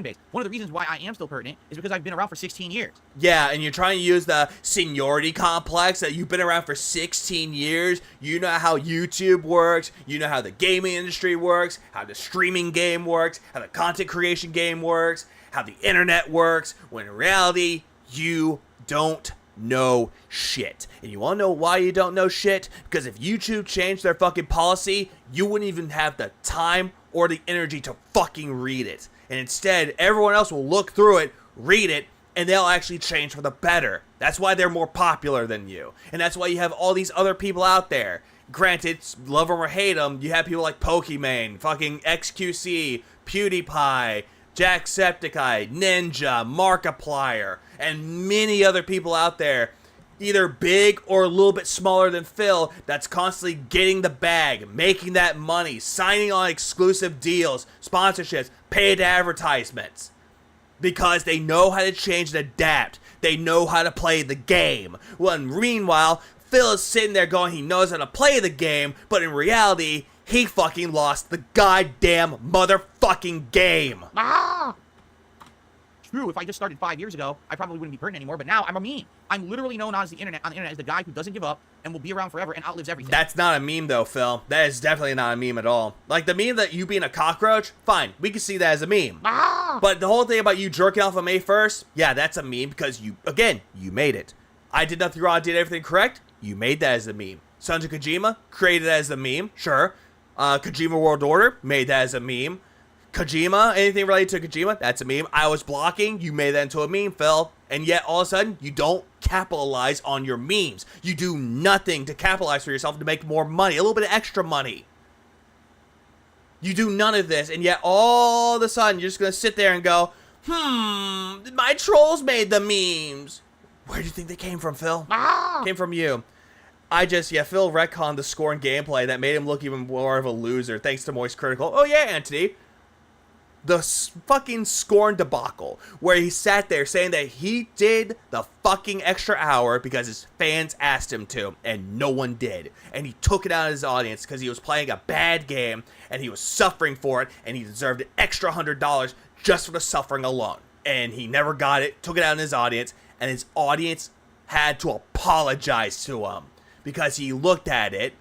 base. One of the reasons why I am still pertinent is because I've been around for 16 years. Yeah, and you're trying to use the seniority complex that you've been around for 16 years. You know how YouTube works. You know how the gaming industry works, how the streaming game works, how the content creation game works, how the internet works, when in reality, you don't know shit. And you want to know why you don't know shit? Because if YouTube changed their fucking policy, you wouldn't even have the time or the energy to fucking read it. And instead, everyone else will look through it, read it, and they'll actually change for the better. That's why they're more popular than you. And that's why you have all these other people out there. Granted, love them or hate them, you have people like Pokimane, fucking XQC, PewDiePie, Jacksepticeye, Ninja, Markiplier, and many other people out there, either big or a little bit smaller than Phil, that's constantly getting the bag, making that money, signing on exclusive deals, sponsorships, paid advertisements. Because they know how to change and adapt. They know how to play the game. Well, meanwhile, Phil is sitting there going he knows how to play the game, but in reality, he fucking lost the goddamn motherfucking game. True, if I just started 5 years ago, I probably wouldn't be pertinent anymore, but now I'm a meme. I'm literally known on the internet as the guy who doesn't give up and will be around forever and outlives everything. That's not a meme though, Phil. That is definitely not a meme at all. Like the meme that you being a cockroach, fine, we can see that as a meme. But the whole thing about you jerking off on May 1st, yeah, that's a meme because you made it. I did nothing wrong, I did everything correct, you made that as a meme. Sons of Kojima, created that as a meme, sure. Kojima World Order, made that as a meme. Kojima, anything related to Kojima, that's a meme. I was blocking, you made that into a meme, Phil. And yet, all of a sudden, you don't capitalize on your memes. You do nothing to capitalize for yourself to make more money, a little bit of extra money. You do none of this, and yet all of a sudden, you're just going to sit there and go, my trolls made the memes. Where do you think they came from, Phil? Came from you. Phil retconned the score and gameplay that made him look even more of a loser, thanks to Moist Critical. Oh yeah, Anthony. The fucking Scorn debacle, where he sat there saying that he did the fucking extra hour because his fans asked him to, and no one did. And he took it out of his audience because he was playing a bad game, and he was suffering for it, and he deserved an extra $100 just for the suffering alone. And he never got it, took it out in his audience, and his audience had to apologize to him because he looked at it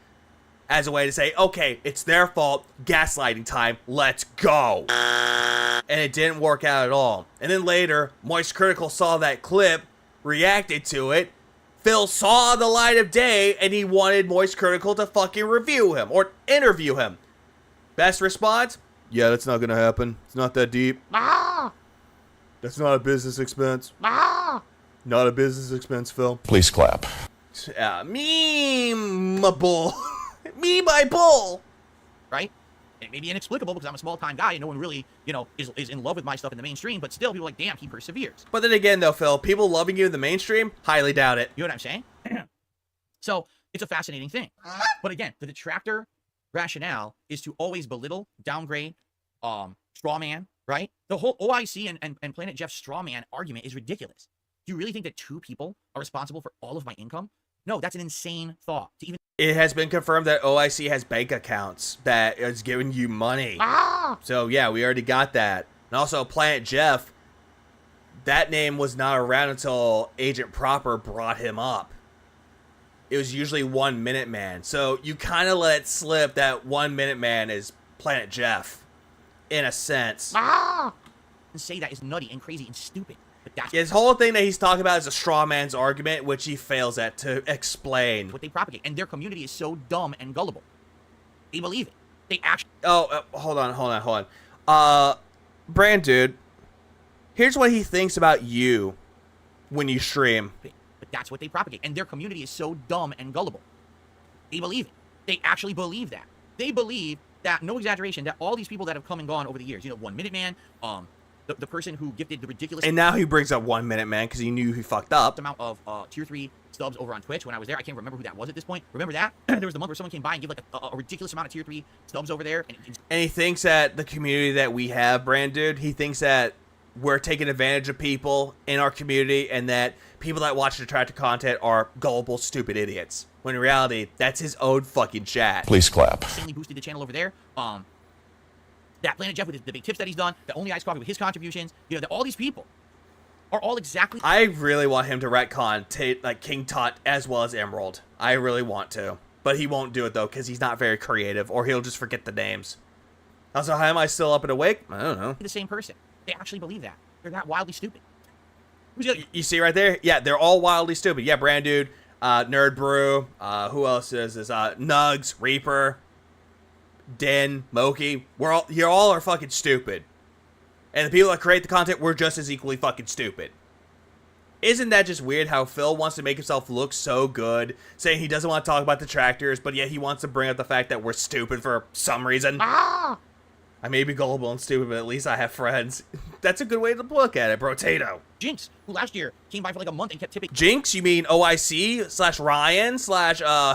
as a way to say, okay, it's their fault, gaslighting time, let's go. And it didn't work out at all. And then later, Moist Critical saw that clip, reacted to it, Phil saw the light of day, and he wanted Moist Critical to fucking review him, or interview him. Best response? Yeah, that's not gonna happen. It's not that deep. That's not a business expense. Not a business expense, Phil. Please clap. Memeable. Me by bull, right? It may be inexplicable because I'm a small-time guy and no one really, is in love with my stuff in the mainstream, but still people are like, damn, he perseveres. But then again, though, Phil, people loving you in the mainstream, highly doubt it. You know what I'm saying? So, it's a fascinating thing. But again, the detractor rationale is to always belittle, downgrade, strawman, right? The whole OIC and Planet Jeff's strawman argument is ridiculous. Do you really think that 2 people are responsible for all of my income? No, that's an insane thought. It has been confirmed that OIC has bank accounts that is giving you money. So yeah, we already got that. And also Planet Jeff, that name was not around until Agent Proper brought him up. It was usually 1 Minute Man. So you kind of let it slip that 1 Minute Man is Planet Jeff, in a sense. And say that is nutty and crazy and stupid. His whole thing that he's talking about is a straw man's argument, which he fails at to explain. What they propagate, and their community is so dumb and gullible. They believe it. They actually. Hold on. Brand dude, here's what he thinks about you when you stream. But that's what they propagate, and their community is so dumb and gullible. They believe it. They actually believe that. They believe that, no exaggeration, that all these people that have come and gone over the years, 1 Minute Man, the person who gifted the ridiculous... And now he brings up 1 Minute Man because he knew he fucked up. ...amount of tier 3 stubs over on Twitch when I was there. I can't remember who that was at this point. Remember that? There was the month where someone came by and gave like a ridiculous amount of tier 3 stubs over there. And he thinks that the community that we have, Brand Dude, he thinks that we're taking advantage of people in our community and that people that watch Detractor content are gullible, stupid idiots. When in reality, that's his own fucking chat. Please clap. Insanely boosted the channel over there. that Planet Jeff with the big tips that he's done, that Only Ice Coffee with his contributions, you know, that all these people are all exactly... I really want him to retcon like King Tut as well as Emerald. I really want to. But he won't do it, though, because he's not very creative, or he'll just forget the names. Also, how am I still up and awake? I don't know. The same person. They actually believe that. They're that wildly stupid. Who's the other? You see right there? Yeah, they're all wildly stupid. Yeah, Brand Dude, Nerd Brew, who else is this? Nugs, Reaper, Den, Moki. You all are fucking stupid. And the people that create the content, we're just as equally fucking stupid. Isn't that just weird how Phil wants to make himself look so good, saying he doesn't want to talk about detractors, but yet he wants to bring up the fact that we're stupid for some reason? Ah! I may be gullible and stupid, but at least I have friends. That's a good way to look at it, Brotato. Jinx, who last year came by for like a month and kept tipping. Jinx? You mean OIC/Ryan/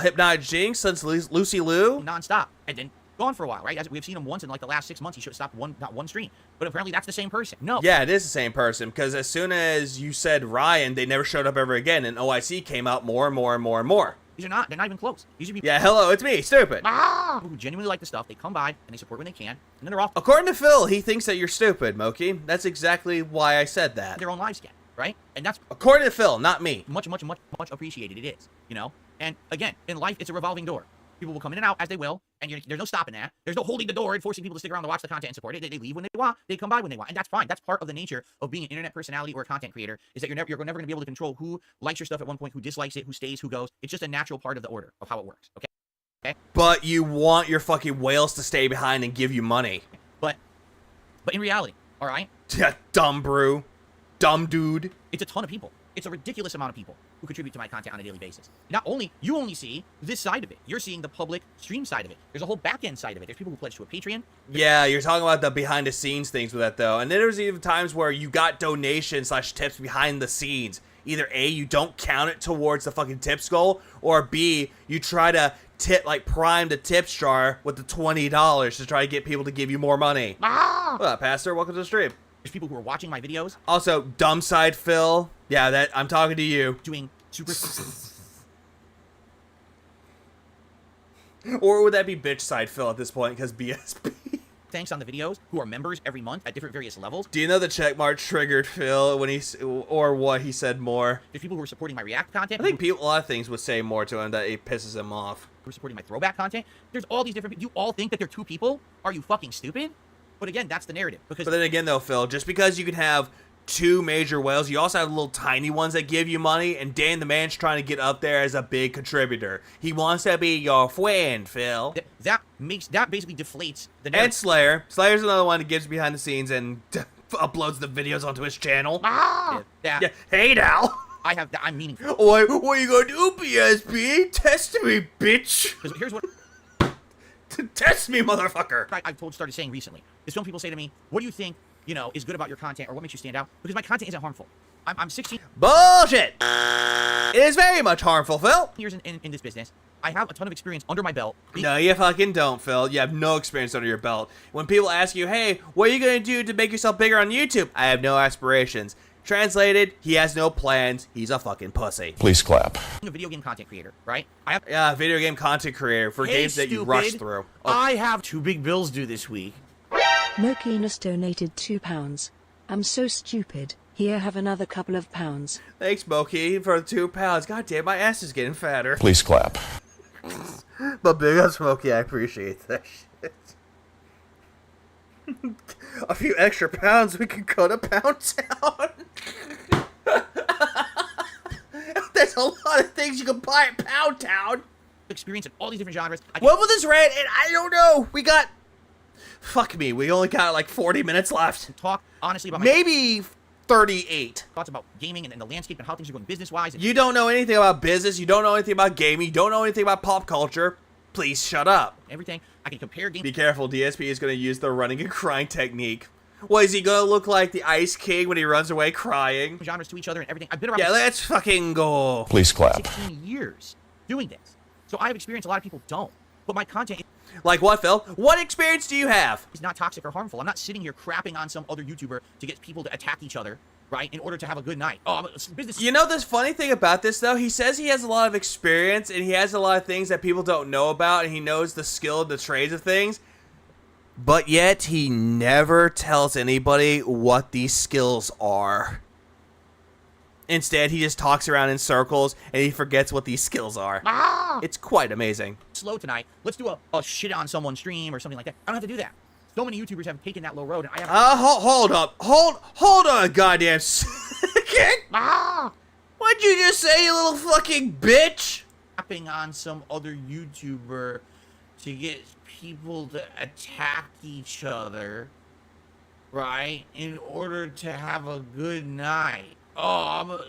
Hypnotic Jinx since Lucy Liu? Non-stop. And then gone for a while, right? As we've seen him once in like the last 6 months. He should have stopped not one stream. But apparently that's the same person. No. Yeah, it is the same person, because as soon as you said Ryan, they never showed up ever again, and OIC came out more and more and more and more. These are not, they're not even close. These are people. Yeah, hello, it's me, stupid. Who genuinely like the stuff. They come by and they support when they can, and then they're off. According to Phil, he thinks that you're stupid, Moki. That's exactly why I said that. Their own lives get, right? And that's according to Phil, not me. Much appreciated it is, you know? And again, in life, it's a revolving door. People will come in and out as they will, and there's no stopping that. There's no holding the door and forcing people to stick around to watch the content and support it. They leave when they want. They come by when they want, and that's fine. That's part of the nature of being an internet personality or a content creator. Is that you're never going to be able to control who likes your stuff at one point, who dislikes it, who stays, who goes. It's just a natural part of the order of how it works. Okay. Okay. But you want your fucking whales to stay behind and give you money. But in reality, all right. Yeah, dumb brew, dumb dude. It's a ton of people. It's a ridiculous amount of people who contribute to my content on a daily basis. You only see this side of it. You're seeing the public stream side of it. There's a whole back-end side of it. There's people who pledge to a Patreon. Yeah, you're talking about the behind-the-scenes things with that, though. And then there's even times where you got donations/tips behind the scenes. Either A, you don't count it towards the fucking tips goal, or B, you try to prime the tips jar with the $20 to try to get people to give you more money. What up, Pastor? Welcome to the stream. There's people who are watching my videos. Also, dumb side Phil. Yeah, I'm talking to you. Doing super... Or would that be bitch side Phil at this point, because BSP? Thanks on the videos, who are members every month at different various levels. Do you know the checkmark triggered Phil when what he said more? There's people who are supporting my React content. I think a lot of things would say more to him that it pisses him off. Who are supporting my throwback content. There's all these different people. You all think that they're two people? Are you fucking stupid? But again, that's the narrative. But then again, though, Phil, just because you can have two major whales, you also have little tiny ones that give you money, and Dan the Man's trying to get up there as a big contributor. He wants to be your friend, Phil. That basically deflates the narrative. And Slayer. Slayer's another one that gives behind the scenes and uploads the videos onto his channel. Yeah. Hey, now. I'm meaningful. What are you gonna do, BSB? Test me, bitch. Here's what... Test me, motherfucker. I've started saying recently is when people say to me, what do you think, is good about your content, or what makes you stand out? Because my content isn't harmful. I'm 16. Bullshit. It is very much harmful, Phil. Years in this business. I have a ton of experience under my belt. No, you fucking don't, Phil. You have no experience under your belt. When people ask you, hey, what are you going to do to make yourself bigger on YouTube? I have no aspirations. Translated, he has no plans. He's a fucking pussy. Please clap. I'm a video game content creator, right? Yeah, video game content creator for games that you rush through. I have 2 big bills due this week. Mokinus donated £2. I'm so stupid. Here, have another couple of pounds. Thanks, Moki, for the £2. God damn, my ass is getting fatter. Please clap. But big up, Smokey, I appreciate that shit. A few extra pounds, we can go to Pound Town. There's a lot of things you can buy at Pound Town. Experience in all these different genres. What was this rant? And I don't know. Fuck me. We only got like 40 minutes left. Talk honestly about maybe 38. Thoughts about gaming and the landscape and how things are going business-wise. You don't know anything about business. You don't know anything about gaming. You don't know anything about pop culture. Please shut up. Everything. I can compare games. Be careful. DSP is going to use the running and crying technique. What, is he going to look like the Ice King when he runs away crying? Genres to each other and everything. I've been around. Yeah, let's fucking go. Please clap. 16 years doing this. So I have experience a lot of people don't. But my content... Like what, Phil? What experience do you have? It's not toxic or harmful. I'm not sitting here crapping on some other YouTuber to get people to attack each other, right, in order to have a good night. Oh, business. You know, this funny thing about this, though, he says he has a lot of experience, and he has a lot of things that people don't know about, and he knows the skill and the trades of things. But yet, he never tells anybody what these skills are. Instead, he just talks around in circles, and he forgets what these skills are. It's quite amazing. Slow tonight. Let's do a shit on someone's stream or something like that. I don't have to do that. So many YouTubers have taken that low road, and I have. Hold up. Hold on a goddamn second. What'd you just say, you little fucking bitch? Tapping on some other YouTuber to get people to attack each other, right? In order to have a good night. Oh,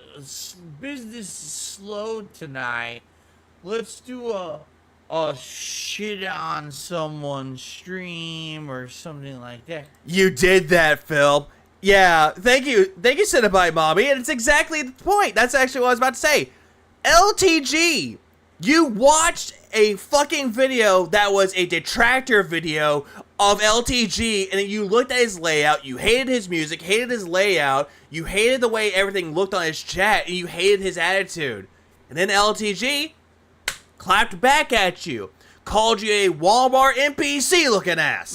business is slow tonight. Let's do a shit on someone's stream or something like that. You did that, Phil. Yeah, thank you, Cinnabite Mommy, and it's exactly the point. That's actually what I was about to say. LTG, you watched a fucking video that was a detractor video of LTG, and then you looked at his layout, you hated his music, hated his layout, you hated the way everything looked on his chat, and you hated his attitude. And then LTG clapped back at you, called you a Walmart NPC looking ass,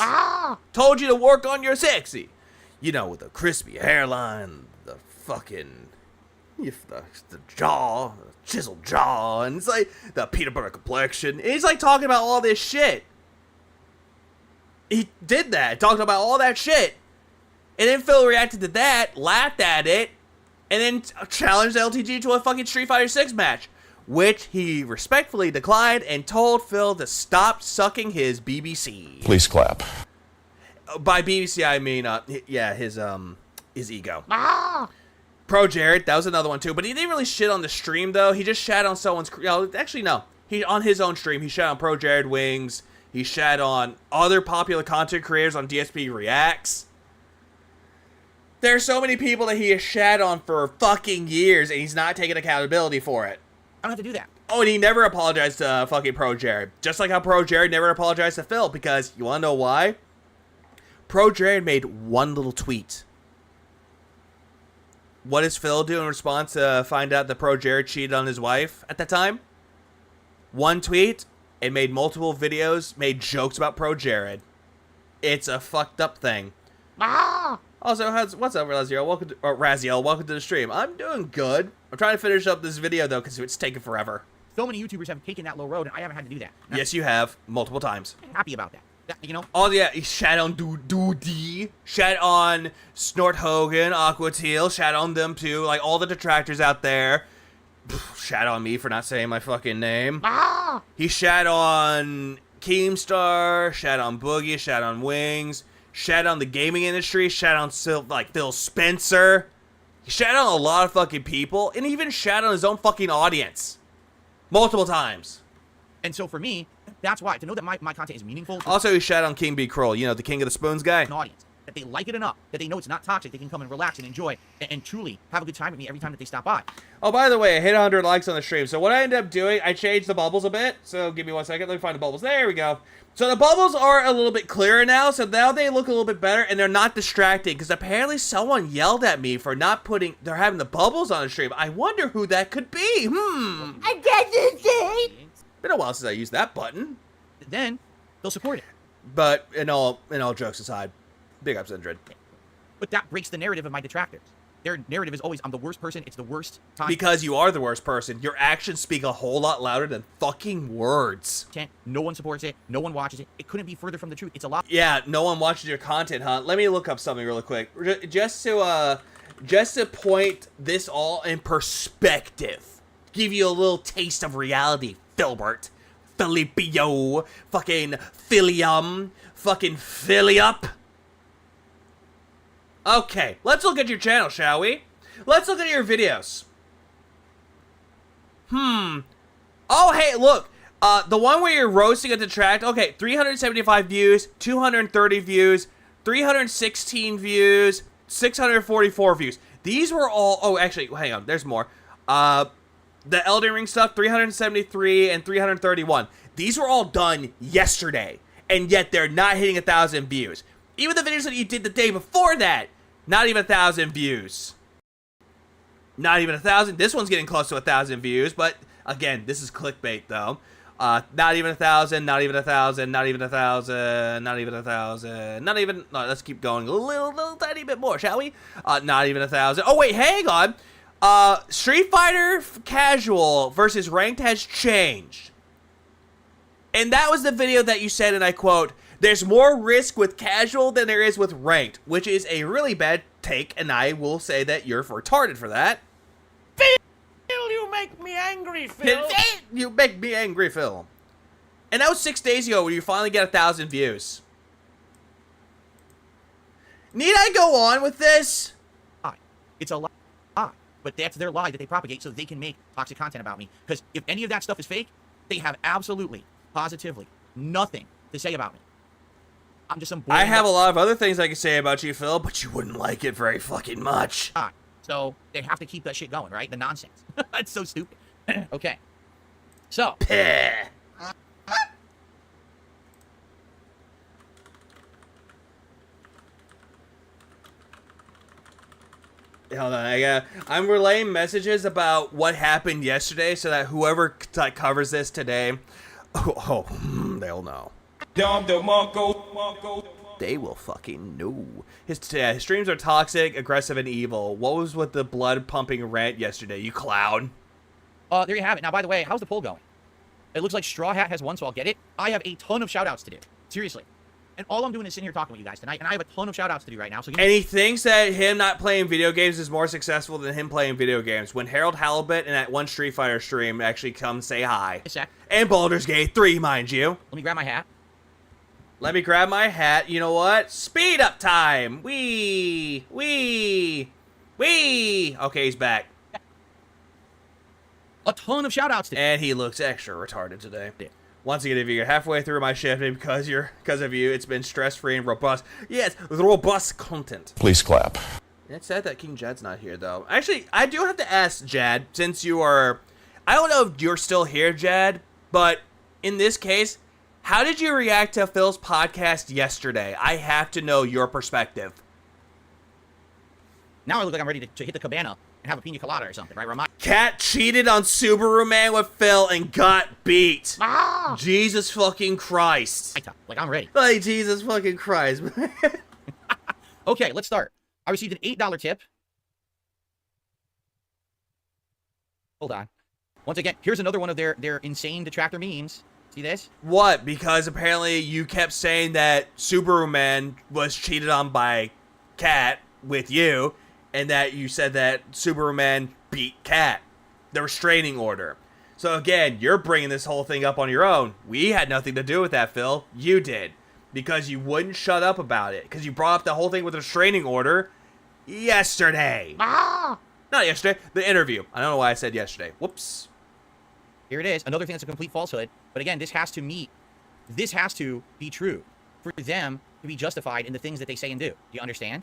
told you to work on your sexy. You know, with the crispy hairline, the fucking, the jaw, the chiseled jaw, and it's like the peanut butter complexion. And he's like talking about all this shit. He did that, talked about all that shit. And then Phil reacted to that, laughed at it, and then challenged LTG to a fucking Street Fighter 6 match, which he respectfully declined and told Phil to stop sucking his BBC. Please clap. By BBC, I mean, his ego. Pro Jared, that was another one too, but he didn't really shit on the stream though. He just shat on someone's. Actually, no. He on his own stream, he shat on Pro Jared Wings. He shat on other popular content creators on DSP Reacts. There are so many people that he has shat on for fucking years, and he's not taking accountability for it. I don't have to do that. Oh, and he never apologized to fucking Pro Jared. Just like how Pro Jared never apologized to Phil, because you want to know why? Pro Jared made one little tweet. What does Phil do in response to find out that Pro Jared cheated on his wife at that time? One tweet, and made multiple videos, made jokes about Pro Jared. It's a fucked up thing. Also, what's up, Raziel? Welcome to the stream. I'm doing good. I'm trying to finish up this video, though, because it's taking forever. So many YouTubers have taken that low road, and I haven't had to do that. Yes, you have. Multiple times. I'm happy about that. You know? Oh, yeah. He shat on Doody. Shat on Snort Hogan, Aqua Teal. Shat on them, too. Like, all the detractors out there. Shat on me for not saying my fucking name. He shat on Keemstar. Shat on Boogie. Shat on Wings. Shat on the gaming industry. Shat on, Phil Spencer. He shat on a lot of fucking people. And even shat on his own fucking audience. Multiple times. And so for me, that's why, to know that my content is meaningful. Also, he shat on King B. Kroll, you know, the King of the Spoons guy. An audience, that they like it enough, that they know it's not toxic, they can come and relax and enjoy, and truly have a good time with me every time that they stop by. Oh, by the way, I hit 100 likes on the stream. So what I ended up doing, I changed the bubbles a bit. So give me 1 second. Let me find the bubbles. There we go. So the bubbles are a little bit clearer now. So now they look a little bit better, and they're not distracting. Because apparently someone yelled at me for not they're having the bubbles on the stream. I wonder who that could be. I get this thing. Been a while since I used that button. Then they'll support it. But in all jokes aside, big ups, Indrid. But that breaks the narrative of my detractors. Their narrative is always, I'm the worst person, it's the worst time. Because you are the worst person. Your actions speak a whole lot louder than fucking words. No one supports it. No one watches it. It couldn't be further from the truth. It's a lot. Yeah, no one watches your content, huh? Let me look up something really quick. Just to point this all in perspective. Give you a little taste of reality, Filbert. Filipio. Fucking Filium. Fucking Filiup. Okay, let's look at your channel, shall we? Let's look at your videos. Oh, hey, look. The one where you're roasting a detract. Okay, 375 views, 230 views, 316 views, 644 views. These were all... Oh, actually, hang on. There's more. The Elden Ring stuff, 373 and 331. These were all done yesterday. And yet they're not hitting 1,000 views. Even the videos that you did the day before that, not even 1,000 views. Not even 1,000. This one's getting close to 1,000 views, but again, this is clickbait though. Not even 1,000, not even 1,000, not even 1,000, not even 1,000, not even, no, let's keep going a little tiny bit more, shall we? Not even 1,000. Oh, wait, hang on. Street Fighter Casual versus Ranked has changed. And that was the video that you said, and I quote, "There's more risk with casual than there is with ranked," which is a really bad take, and I will say that you're retarded for that. You make me angry, Phil. You make me angry, Phil. And that was 6 days ago when you finally get 1,000 views. Need I go on with this? It's a lie. But that's their lie that they propagate so they can make toxic content about me. Because if any of that stuff is fake, they have absolutely, positively, nothing to say about me. I'm just some I have a lot of other things I can say about you, Phil, but you wouldn't like it very fucking much. So they have to keep that shit going, right? The nonsense. That's so stupid. Okay. So. Hold on, I'm relaying messages about what happened yesterday so that whoever covers this today, they'll know. They will fucking know. His streams are toxic, aggressive, and evil. What was with the blood-pumping rant yesterday, you clown? There you have it. Now, by the way, how's the poll going? It looks like Straw Hat has won, so I'll get it. I have a ton of shout-outs to do. Seriously. And all I'm doing is sitting here talking with you guys tonight, and I have a ton of shout-outs to do right now. So and he thinks that him not playing video games is more successful than him playing video games. When Harold Halibut in that one Street Fighter stream actually come say hi. And Baldur's Gate 3, mind you. Let me grab my hat. Let me grab my hat. You know what? Speed up time. Wee. Okay, he's back. A ton of shout-outs to do. And he looks extra retarded today. Yeah. Once again, if you get halfway through my shift, and because of you, it's been stress-free and robust. Yes, robust content. Please clap. It's sad that King Jad's not here, though. Actually, I do have to ask Jad, since you are... I don't know if you're still here, Jad, but in this case, how did you react to Phil's podcast yesterday? I have to know your perspective. Now I look like I'm ready to hit the cabana and have a pina colada or something, right? Cat cheated on Subaru Man with Phil and got beat. Jesus fucking Christ. Like, I'm ready. Like, Jesus fucking Christ. Okay, let's start. I received an $8 tip. Hold on. Once again, here's another one of their insane detractor memes. See this? What? Because apparently you kept saying that Subaru Man was cheated on by Cat with you, and that you said that Subaru Man beat Cat. The restraining order. So again, you're bringing this whole thing up on your own. We had nothing to do with that, Phil. You did. Because you wouldn't shut up about it. Because you brought up the whole thing with the restraining order yesterday. Not yesterday. The interview. I don't know why I said yesterday. Whoops. Here it is. Another thing that's a complete falsehood. But again, this has to be true for them to be justified in the things that they say and do. Do you understand?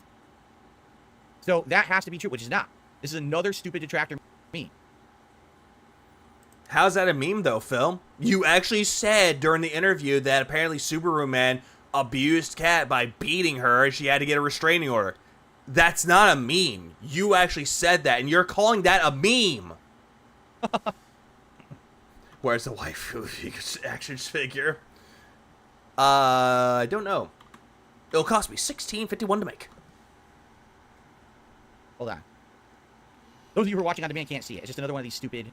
So that has to be true, which is not. This is another stupid detractor meme. How's that a meme, though, Phil? You actually said during the interview that apparently Subaru Man abused Kat by beating her and she had to get a restraining order. That's not a meme. You actually said that, and you're calling that a meme. Where's the waifu action figure? I don't know. It'll cost me $16.51 to make. Hold on. Those of you who are watching on demand can't see it. It's just another one of these stupid,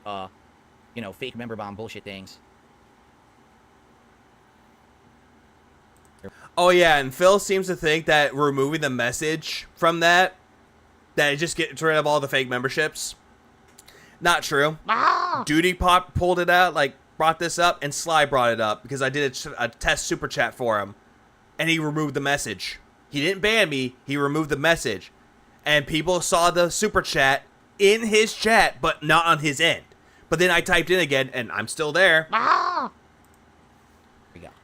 fake member bomb bullshit things. Oh, yeah, and Phil seems to think that removing the message from that it just gets rid of all the fake memberships. Not true. Duty Pop pulled it out, brought this up, and Sly brought it up because I did a test super chat for him, and he removed the message. He didn't ban me, he removed the message. And people saw the super chat in his chat, but not on his end. But then I typed in again, and I'm still there.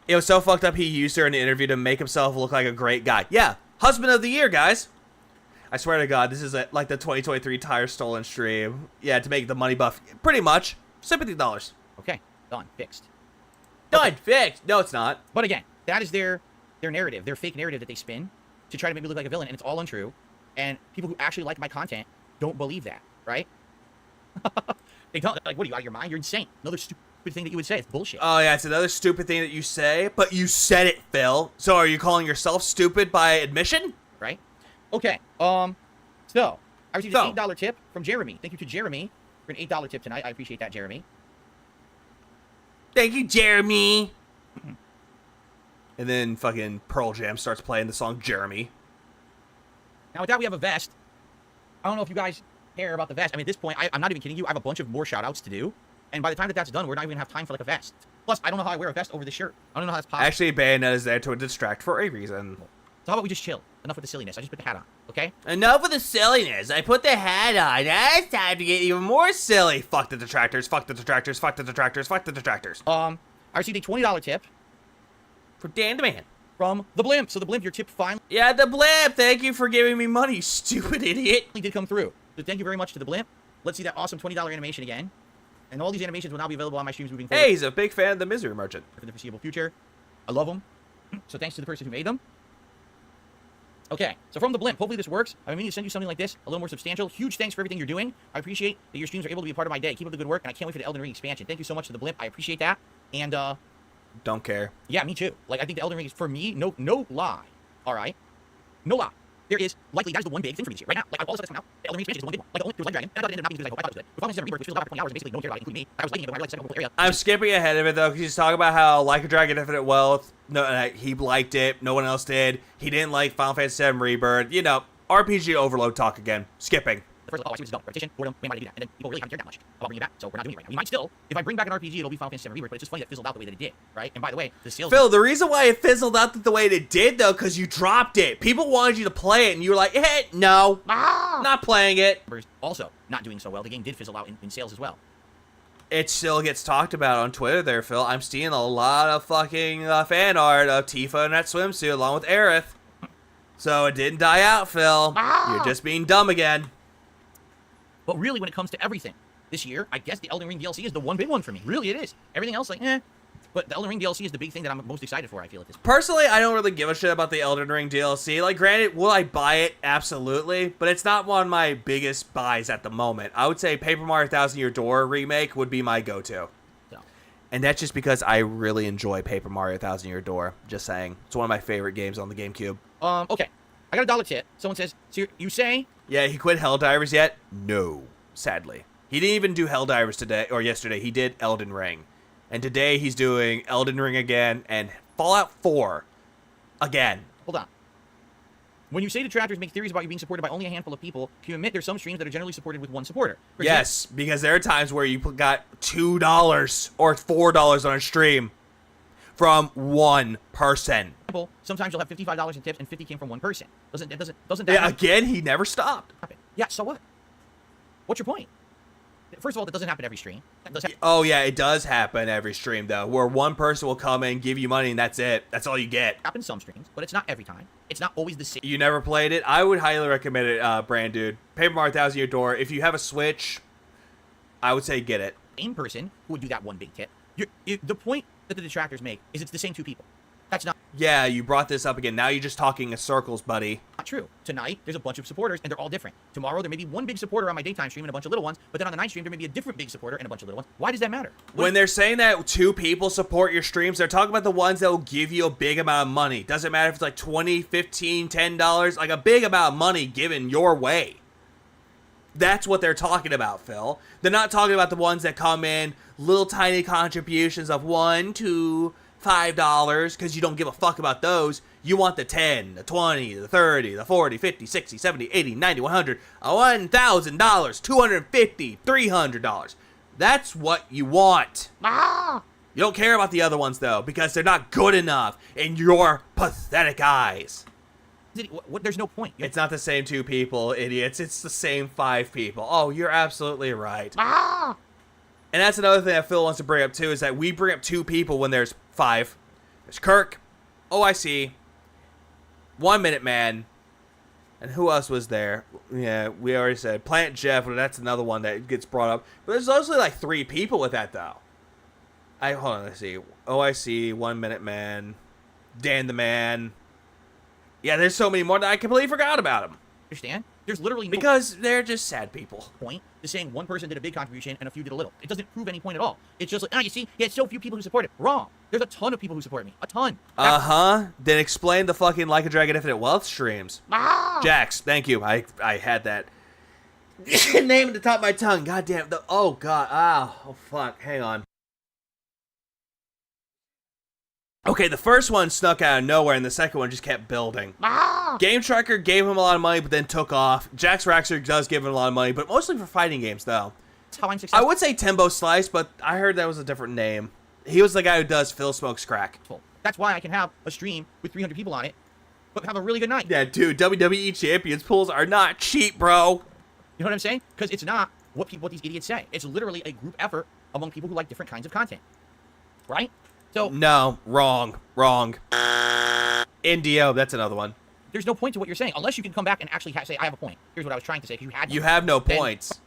It was so fucked up he used her in the interview to make himself look like a great guy. Yeah, husband of the year, guys. I swear to God, this is like the 2023 Tire Stolen stream. Yeah, to make the money buff. Pretty much. Sympathy dollars. Okay, done. Fixed. Done. Fixed. No, it's not. But again, that is their narrative, their fake narrative that they spin to try to make me look like a villain, and it's all untrue. And people who actually like my content don't believe that, right? They don't. Like, what are you, out of your mind? You're insane. Another stupid thing that you would say. It's bullshit. Oh, yeah, it's another stupid thing that you say, but you said it, Phil. So are you calling yourself stupid by admission? Right? Okay. So, I received an $8 tip from Jeremy. Thank you to Jeremy for an $8 tip tonight. I appreciate that, Jeremy. Thank you, Jeremy. And then fucking Pearl Jam starts playing the song Jeremy. Now, with that, we have a vest. I don't know if you guys care about the vest. I mean, at this point, I'm not even kidding you. I have a bunch of more shout-outs to do. And by the time that that's done, we're not even going to have time for, like, a vest. Plus, I don't know how I wear a vest over this shirt. I don't know how that's possible. Actually, Bayonetta is there to distract for a reason. So how about we just chill? Enough with the silliness. I just put the hat on, okay? Enough with the silliness. I put the hat on. Now it's time to get even more silly. Fuck the detractors. Fuck the detractors. Fuck the detractors. Fuck the detractors. I received a $20 tip. For Dan the Man. From the Blimp. So the Blimp, your tip finally... Yeah, the Blimp. Thank you for giving me money, you stupid idiot. ...did come through. So thank you very much to the Blimp. Let's see that awesome $20 animation again. And all these animations will now be available on my streams moving forward. Hey, he's a big fan of the Misery Merchant. For the foreseeable future. I love them. So thanks to the person who made them. Okay, so from the Blimp, hopefully this works. I mean to send you something like this, a little more substantial. Huge thanks for everything you're doing. I appreciate that your streams are able to be a part of my day. Keep up the good work, and I can't wait for the Elden Ring expansion. Thank you so much to the Blimp. I appreciate that. And, don't care. Yeah, me too. Like, I think the Elden Ring is, for me, no lie. All right? No lie. There is, likely, that is the one big thing for me this year. Right now, like, all the stuff that's coming out, the Elden Ring expansion is the one big one. Like, there was Light Dragon, and I thought it ended up not being as good as I thought it was good. But Final Fantasy VII Rebirth, which feels about 20 hours, and basically no one cared about it, including me. I was liking it, but I realized the second whole area. I'm skipping ahead of it, though, because he's talking about how Like a Dragon Infinite Wealth, no, he liked it, no one else did. He didn't like Final Fantasy VII Rebirth. You know, RPG overload talk again. Skipping. The first, I see what's dumb. Repetition, boredom, we might do that. And then people really haven't cared that much about bringing it back, so we're not doing it right now. We might still, if I bring back an RPG, it'll be Final Fantasy VII Rebirth, but it's just funny that it fizzled out the way that it did, right? And by the way, the sales... Phil, the reason why it fizzled out the way it did, though, because you dropped it. People wanted you to play it, and you were like, hey, no, not playing it. Also, not doing so well. The game did fizzle out in sales as well. It still gets talked about on Twitter there, Phil. I'm seeing a lot of fucking fan art of Tifa in that swimsuit, along with Aerith. So it didn't die out, Phil. You're just being dumb again. But really, when it comes to everything, this year, I guess the Elden Ring DLC is the one big one for me. Really, it is. Everything else, like, eh. But the Elden Ring DLC is the big thing that I'm most excited for, I feel, at this point. Personally, I don't really give a shit about the Elden Ring DLC. Like, granted, will I buy it? Absolutely. But it's not one of my biggest buys at the moment. I would say Paper Mario Thousand Year Door remake would be my go-to. So. And that's just because I really enjoy Paper Mario Thousand Year Door. Just saying. It's one of my favorite games on the GameCube. Okay. I got a $1 tip. Someone says, so you say... Yeah, he quit Helldivers yet? No. Sadly. He didn't even do Helldivers today, or yesterday. He did Elden Ring. And today he's doing Elden Ring again and Fallout 4 again. Hold on. When you say detractors make theories about you being supported by only a handful of people, can you admit there's some streams that are generally supported with one supporter? Yes, because there are times where you got $2 or $4 on a stream from one person. Sometimes you'll have $55 in tips and 50 came from one person. Doesn't that Yeah, again, he never stopped. Yeah, so what? What's your point? First of all, that doesn't happen every stream. Oh, yeah, it does happen every stream, though, where one person will come in, give you money, and that's it. That's all you get. It happens some streams, but it's not every time. It's not always the same. You never played it? I would highly recommend it, Brand Dude. Paper Mario Thousand Year Door. If you have a Switch, I would say get it. Same person who would do that one big tip. The point that the detractors make is it's the same two people. That's not... Yeah, you brought this up again. Now you're just talking in circles, buddy. Not true. Tonight, there's a bunch of supporters, and they're all different. Tomorrow, there may be one big supporter on my daytime stream and a bunch of little ones, but then on the night stream, there may be a different big supporter and a bunch of little ones. Why does that matter? When they're saying that two people support your streams, they're talking about the ones that will give you a big amount of money. Doesn't matter if it's like $20, $15, $10, like a big amount of money given your way. That's what they're talking about, Phil. They're not talking about the ones that come in little tiny contributions of $1 to $5 because you don't give a fuck about those. You want the 10, the 20, the 30, the 40, 50, 60, 70, 80, 90, 100, $1,000, $250, $300. That's what you want. You don't care about the other ones, though, because they're not good enough in your pathetic eyes. There's no point. It's not the same two people, idiots. It's the same 5 people. Oh, you're absolutely right. And that's another thing that Phil wants to bring up, too, is that we bring up 2 people when there's 5. There's Kirk, OIC, 1 Minute Man, and who else was there? Yeah, we already said Plant Jeff, but that's another one that gets brought up. But there's mostly like 3 people with that, though. Hold on, let's see. OIC, 1 Minute Man, Dan the Man. Yeah, there's so many more that I completely forgot about him. Understand? There's literally no Because they're just sad people. point to saying one person did a big contribution and a few did a little. It doesn't prove any point at all. It's just like, you see, he had so few people who support it. Wrong. There's a ton of people who support me. A ton. Then explain the fucking Like a Dragon Infinite Wealth streams. Jax, thank you. I had that name at the top of my tongue. God damn. Oh, God. Oh, fuck. Hang on. Okay, the first one snuck out of nowhere, and the second one just kept building. Game Tracker gave him a lot of money, but then took off. Jax Raxer does give him a lot of money, but mostly for fighting games, though. That's how I'm successful. I would say Timbo Slice, but I heard that was a different name. He was the guy who does Phil Smokes Crack. That's why I can have a stream with 300 people on it, but have a really good night. Yeah, dude, WWE Champions pools are not cheap, bro. You know what I'm saying? Because it's not what these idiots say. It's literally a group effort among people who like different kinds of content. Right? So no, wrong. Indio, that's another one. There's no point to what you're saying unless you can come back and actually say, I have a point. Here's what I was trying to say. You have no points.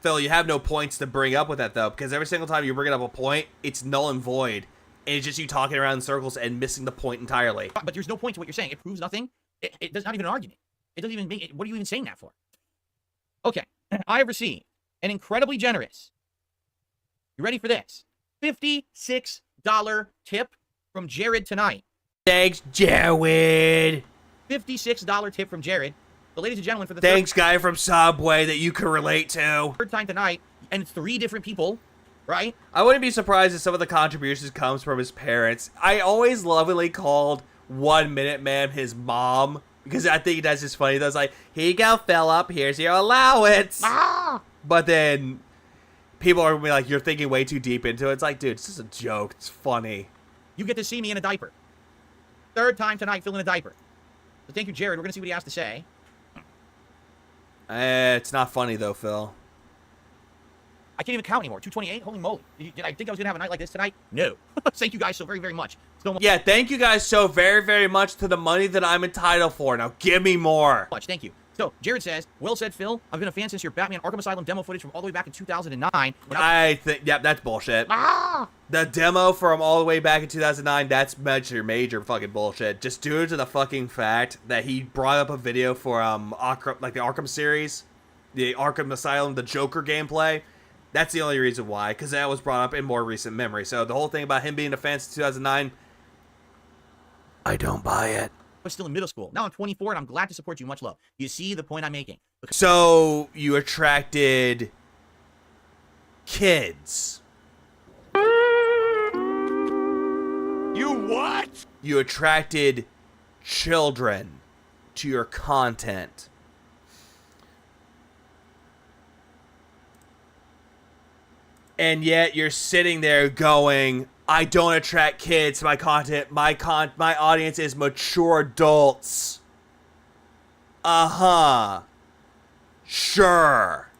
Phil, you have no points to bring up with that, though, because every single time you bring up a point, it's null and void. And it's just you talking around in circles and missing the point entirely. But there's no point to what you're saying. It proves nothing. It does not even an argument. It doesn't even make it. What are you even saying that for? Okay. I have received an incredibly generous, you ready for this? $56 tip from Jared tonight. Thanks, Jared. $56 tip from Jared. But ladies and gentlemen, for the thanks, guy from Subway that you can relate to. Third time tonight, and 3 different people, right? I wouldn't be surprised if some of the contributions comes from his parents. I always lovingly called 1 Minute Man his mom, because I think that's just funny. That's like, here you go, Philip, here's your allowance. But then people are gonna be like, you're thinking way too deep into it. It's like, dude, it's just a joke. It's funny. You get to see me in a diaper. Third time tonight, filling a diaper. So thank you, Jared. We're going to see what he has to say. It's not funny, though, Phil. I can't even count anymore. 228? Holy moly. Did I think I was going to have a night like this tonight? No. Thank you guys so very, very much. Yeah, thank you guys so very, very much to the money that I'm entitled for. Now, give me more. Thank you. So, Jared says, well said, Phil. I've been a fan since your Batman Arkham Asylum demo footage from all the way back in 2009. I think, yeah, that's bullshit. The demo from all the way back in 2009, that's major fucking bullshit. Just due to the fucking fact that he brought up a video for, like the Arkham series, the Arkham Asylum, the Joker gameplay. That's the only reason why, because that was brought up in more recent memory. So the whole thing about him being a fan since 2009, I don't buy it. I was still in middle school. Now I'm 24 and I'm glad to support you. Much love. You see the point I'm making. So you attracted kids. You what? You attracted children to your content. And yet you're sitting there going, I don't attract kids to my content. My audience is mature adults. Uh-huh. Sure.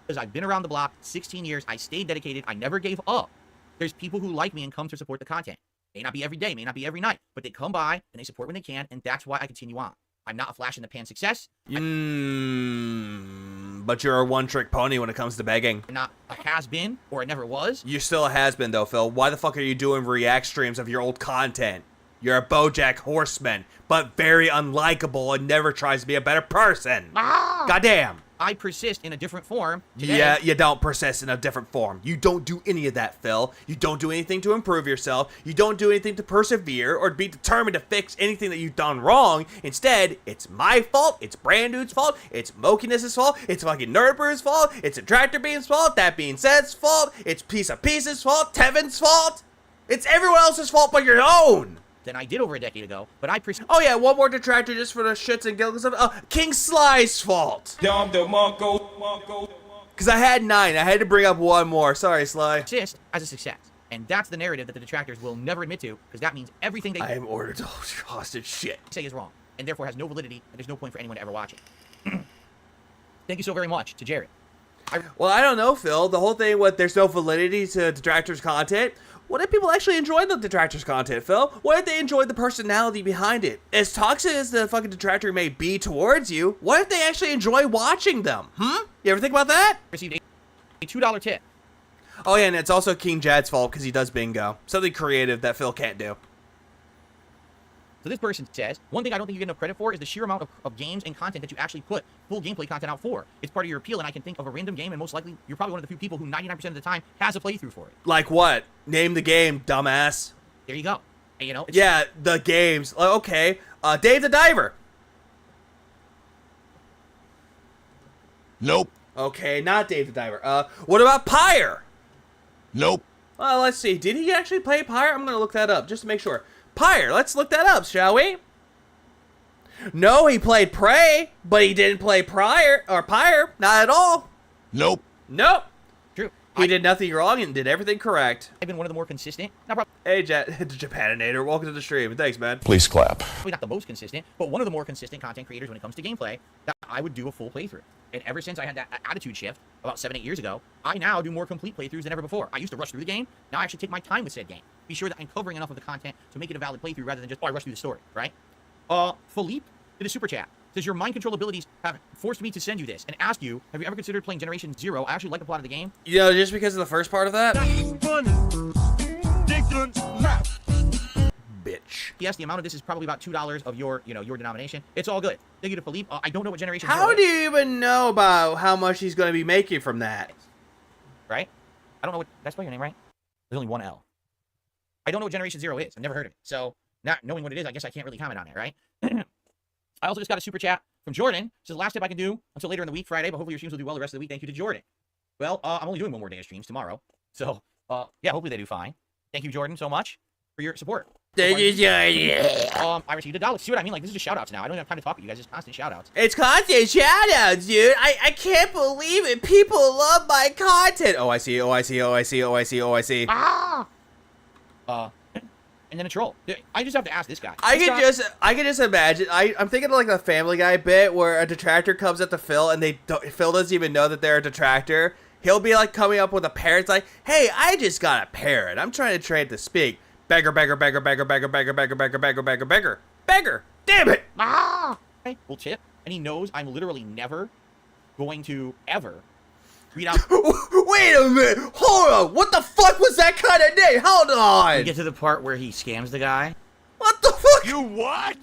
Because I've been around the block 16 years. I stayed dedicated. I never gave up. There's people who like me and come to support the content. May not be every day, may not be every night, but they come by and they support when they can, and that's why I continue on. I'm not a flash in the pan success. But you're a one-trick pony when it comes to begging. I'm not a has-been, or it never was. You're still a has-been, though, Phil. Why the fuck are you doing react streams of your old content? You're a BoJack Horseman, but very unlikable and never tries to be a better person. Goddamn. I persist in a different form today. Yeah, you don't persist in a different form. You don't do any of that, Phil. You don't do anything to improve yourself. You don't do anything to persevere or be determined to fix anything that you've done wrong. Instead, it's my fault. It's Brand Dude's fault. It's Mokiness's fault. It's fucking Nerdbrew's fault. It's Attractor Beam's fault. That Being Said's fault. It's Piece of Pieces' fault. Tevin's fault. It's everyone else's fault but your own. Than I did over a decade ago, but I persist. Oh yeah, one more detractor just for the shits and giggles of King Sly's fault. Because I had 9, I had to bring up one more. Sorry, Sly. Persist as a success, and that's the narrative that the detractors will never admit to, because that means everything they I am ordered to hold your hostage. Shit. Say is wrong, and therefore has no validity, and there's no point for anyone to ever watch it. Thank you so very much to Jared. Well, I don't know, Phil. The whole thing with there's no validity to detractors' content. What if people actually enjoy the detractors' content, Phil? What if they enjoyed the personality behind it? As toxic as the fucking detractor may be towards you, what if they actually enjoy watching them? You ever think about that? Received a $2 tip. Oh yeah, and it's also King Jad's fault because he does bingo. Something creative that Phil can't do. So this person says, one thing I don't think you get enough credit for is the sheer amount of games and content that you actually put full gameplay content out for. It's part of your appeal, and I can think of a random game, and most likely you're probably one of the few people who 99% of the time has a playthrough for it. Like what? Name the game, dumbass. There you go. And, you know, yeah, the games. Okay. Dave the Diver. Nope. Okay, not Dave the Diver. What about Pyre? Nope. Well, let's see. Did he actually play Pyre? I'm gonna look that up just to make sure. Pyre. Let's look that up, shall we? No, he played Prey, but he didn't play Pyre. Not at all. Nope. Nope. True. He did nothing wrong and did everything correct. I've been one of the more consistent. Hey, Japaninator, welcome to the stream. Thanks, man. Please clap. Probably not the most consistent, but one of the more consistent content creators when it comes to gameplay that I would do a full playthrough. And ever since I had that attitude shift about 7-8 years ago, I now do more complete playthroughs than ever before. I used to rush through the game. Now I actually take my time with said game. Be sure that I'm covering enough of the content to make it a valid playthrough rather than just, oh, I rush through the story, right? Philippe did a super chat. Says, your mind control abilities have forced me to send you this and ask you, have you ever considered playing Generation Zero? I actually like the plot of the game. You know, just because of the first part of that? Bitch. Yes, the amount of this is probably about $2 of your denomination. It's all good. Thank you to Philippe. I don't know what Generation Zero How is. do you even know about how much he's going to be making from that? Right? I don't know what... That's spell your name, right? There's only one L. I don't know what Generation Zero is. I've never heard of it. So, not knowing what it is, I guess I can't really comment on it, right? I also just got a super chat from Jordan. Says, last tip I can do until later in the week, Friday, but hopefully your streams will do well the rest of the week. Thank you to Jordan. Well, I'm only doing one more day of streams tomorrow. So, yeah, hopefully they do fine. Thank you, Jordan, so much for your support. Thank you, Jordan. I received $1. See what I mean? Like, this is just shout-outs now. I don't even have time to talk to you guys. It's constant shout-outs. It's constant shout-outs, dude. I can't believe it. People love my content. Oh, I see. Oh, I see. Oh, I see. Oh, I see. Oh, I see. Ah! And then a troll. I just have to ask this guy. I can just imagine. I'm thinking of like the Family Guy bit where a detractor comes up to Phil and Phil doesn't even know that they're a detractor. He'll be like coming up with a parrot. It's like, hey, I just got a parrot. I'm trying to train to speak. Beggar, beggar, beggar, beggar, beggar, beggar, beggar, beggar, beggar, beggar, beggar, beggar. Damn it! Ah! Well, tip. And he knows I'm literally never going to ever read out. Wait a minute! Hold on! What the fuck was that kind of name? Hold on! We get to the part where he scams the guy. What the fuck? You what?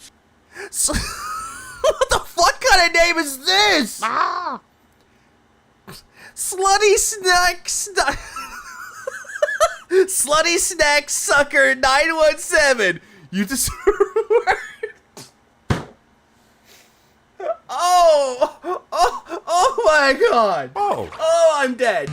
What the fuck kind of name is this? Ah! Slutty Snack Slutty Snack Sucker 917. You deserve Oh my god. Oh, I'm dead.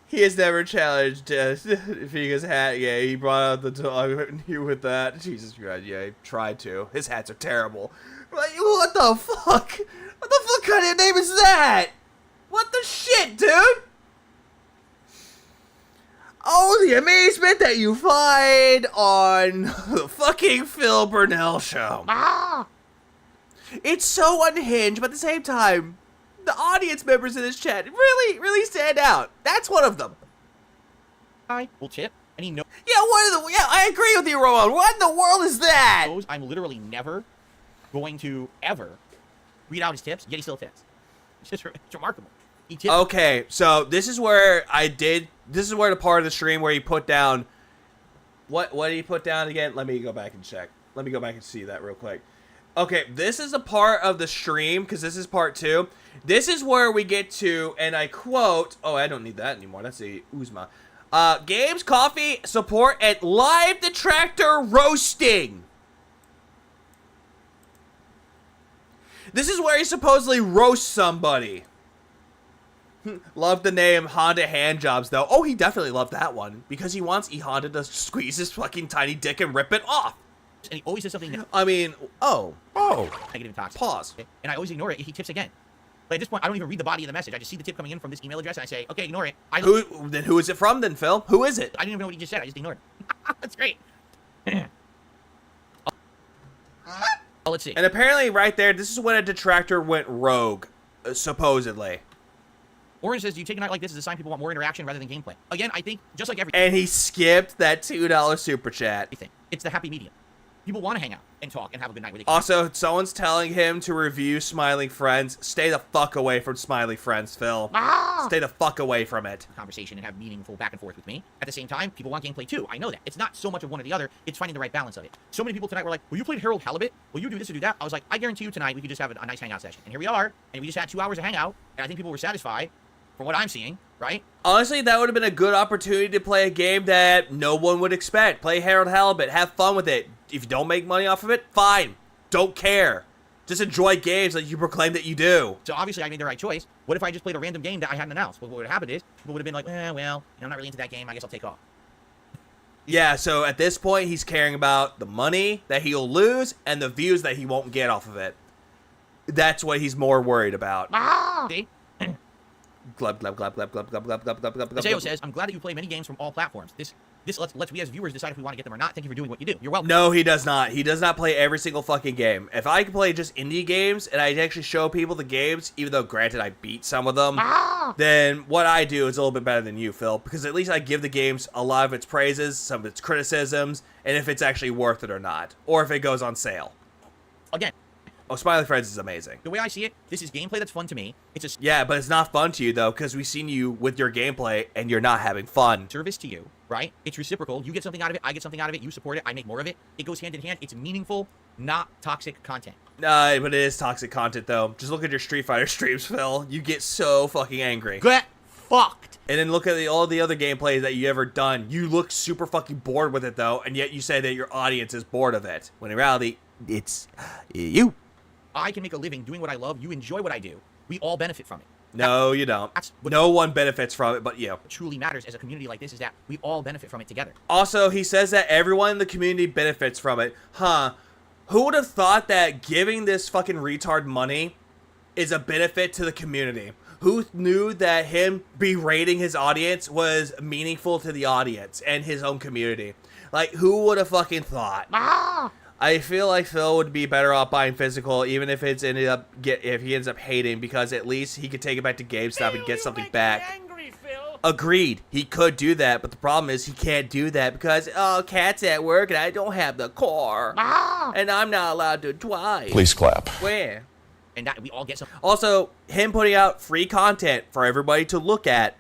He has never challenged Figa's hat. Yeah, he brought out the dog with that. Jesus Christ, yeah, he tried to. His hats are terrible. Like, what the fuck? What the fuck kind of name is that? What the shit, dude? Oh, the amazement that you find on the fucking Phil Burnell show. Ah! It's so unhinged, but at the same time, the audience members in this chat really, really stand out. That's one of them. I will tip, and he knows. Yeah, I agree with you, Rowan. What in the world is that? I'm literally never going to ever read out his tips, yet he still tips. It's remarkable. He tips. Okay, so this is where this is where the part of the stream where he put down, what did he put down again? Let me go back and check. Let me go back and see that real quick. Okay, this is a part of the stream, because this is part 2. This is where we get to, and I quote, oh, I don't need that anymore. That's the Uzma. Games, coffee, support, and live detractor roasting. This is where he supposedly roasts somebody. Love the name Honda Handjobs, though. Oh, he definitely loved that one, because he wants E-Honda to squeeze his fucking tiny dick and rip it off. And he always says something. I mean, negative and toxic. Pause. Okay? And I always ignore it. He tips again. But at this point, I don't even read the body of the message. I just see the tip coming in from this email address, and I say, okay, ignore it. Who is it from, then, Phil? Who is it? I didn't even know what he just said. I just ignored it. That's great. Let's see. And apparently, right there, this is when a detractor went rogue, supposedly. Orange says, do you take a night like this as a sign people want more interaction rather than gameplay? Again, I think, just like everything. And he skipped that $2 super chat. It's the happy medium. People want to hang out and talk and have a good night with each Also, someone's telling him to review Smiling Friends. Stay the fuck away from Smiling Friends, Phil. Stay the fuck away from it. conversation and have meaningful back and forth with me. At the same time, people want gameplay too. I know that. It's not so much of one or the other. It's finding the right balance of it. So many people tonight were like, well, you played Harold Halibut? Will you do this or do that? I was like, I guarantee you tonight we could just have a nice hangout session. And here we are. And we just had 2 hours of hangout. And I think people were satisfied from what I'm seeing, right? Honestly, that would have been a good opportunity to play a game that no one would expect. Play Harold Halibut. Have fun with it. If you don't make money off of it, fine. Don't care. Just enjoy games like you proclaim that you do. So obviously I made the right choice. What if I just played a random game that I hadn't announced? Well, what would have happened is people would have been like, well, I'm not really into that game. I guess I'll take off. Yeah, so at this point, he's caring about the money that he'll lose and the views that he won't get off of it. That's what he's more worried about. See? Glub, glub, glub, glub, glub, glub, glub, glub, glub, glub, Mateo glub. says, I'm glad that you play many games from all platforms. This lets we as viewers decide if we want to get them or not. Thank you for doing what you do. You're welcome. No, he does not. He does not play every single fucking game. If I can play just indie games and I actually show people the games, even though granted I beat some of them, then what I do is a little bit better than you, Phil, because at least I give the games a lot of its praises, some of its criticisms, and if it's actually worth it or not, or if it goes on sale. Again, Oh, Smiley Friends is amazing. the way I see it, this is gameplay that's fun to me. It's a Yeah, but it's not fun to you, though, because we've seen you with your gameplay, and you're not having fun. service to you, right? It's reciprocal. You get something out of it. I get something out of it. You support it. I make more of it. It goes hand in hand. It's meaningful, not toxic content. But it is toxic content, though. Just look at your Street Fighter streams, Phil. You get so fucking angry. Get fucked. And then look at all the other gameplays that you ever done. You look super fucking bored with it, though, and yet you say that your audience is bored of it. When in reality, it's you. I can make a living doing what I love. You enjoy what I do. We all benefit from it. No, you don't. That's what No one benefits from it but you. truly matters as a community like this is that we all benefit from it together. Also, he says that everyone in the community benefits from it. Huh. Who would have thought that giving this fucking retard money is a benefit to the community? Who knew that him berating his audience was meaningful to the audience and his own community? Like, who would have fucking thought? I feel like Phil would be better off buying physical, even if if he ends up hating, because at least he could take it back to GameStop and get something back. Angry, Phil. Agreed, he could do that, but the problem is he can't do that because Cat's at work and I don't have the car, and I'm not allowed to drive. Please clap. Where? And that we all get some. Also, him putting out free content for everybody to look at,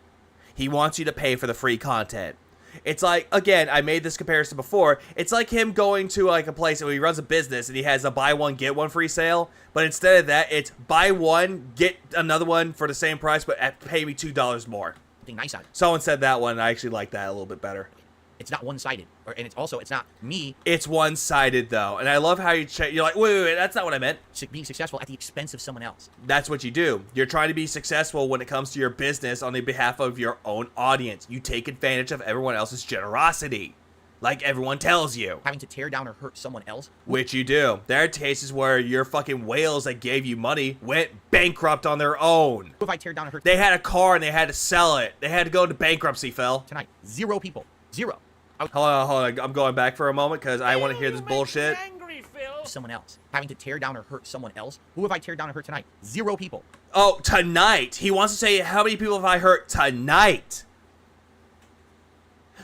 he wants you to pay for the free content. It's like, again, I made this comparison before. It's like him going to like a place where he runs a business and he has a buy one, get one free sale. But instead of that, it's buy one, get another one for the same price, but pay me $2 more. Something nice out of it. Someone said that one, and I actually like that a little bit better. It's not one-sided, and it's not me. It's one-sided, though. And I love how you're like, wait, that's not what I meant. Being successful at the expense of someone else. That's what you do. You're trying to be successful when it comes to your business on the behalf of your own audience. You take advantage of everyone else's generosity, like everyone tells you. Having to tear down or hurt someone else. Which you do. There are cases where your fucking whales that gave you money went bankrupt on their own. If I tear down or hurt... They had a car and they had to sell it. They had to go into bankruptcy, Phil. Tonight, 0 people. 0. Hold on. I'm going back for a moment because I want to hear this bullshit. Angry, Phil. Someone else. Having to tear down or hurt someone else. Who have I tear down or hurt tonight? 0 people. Oh, tonight. He wants to say, how many people have I hurt tonight?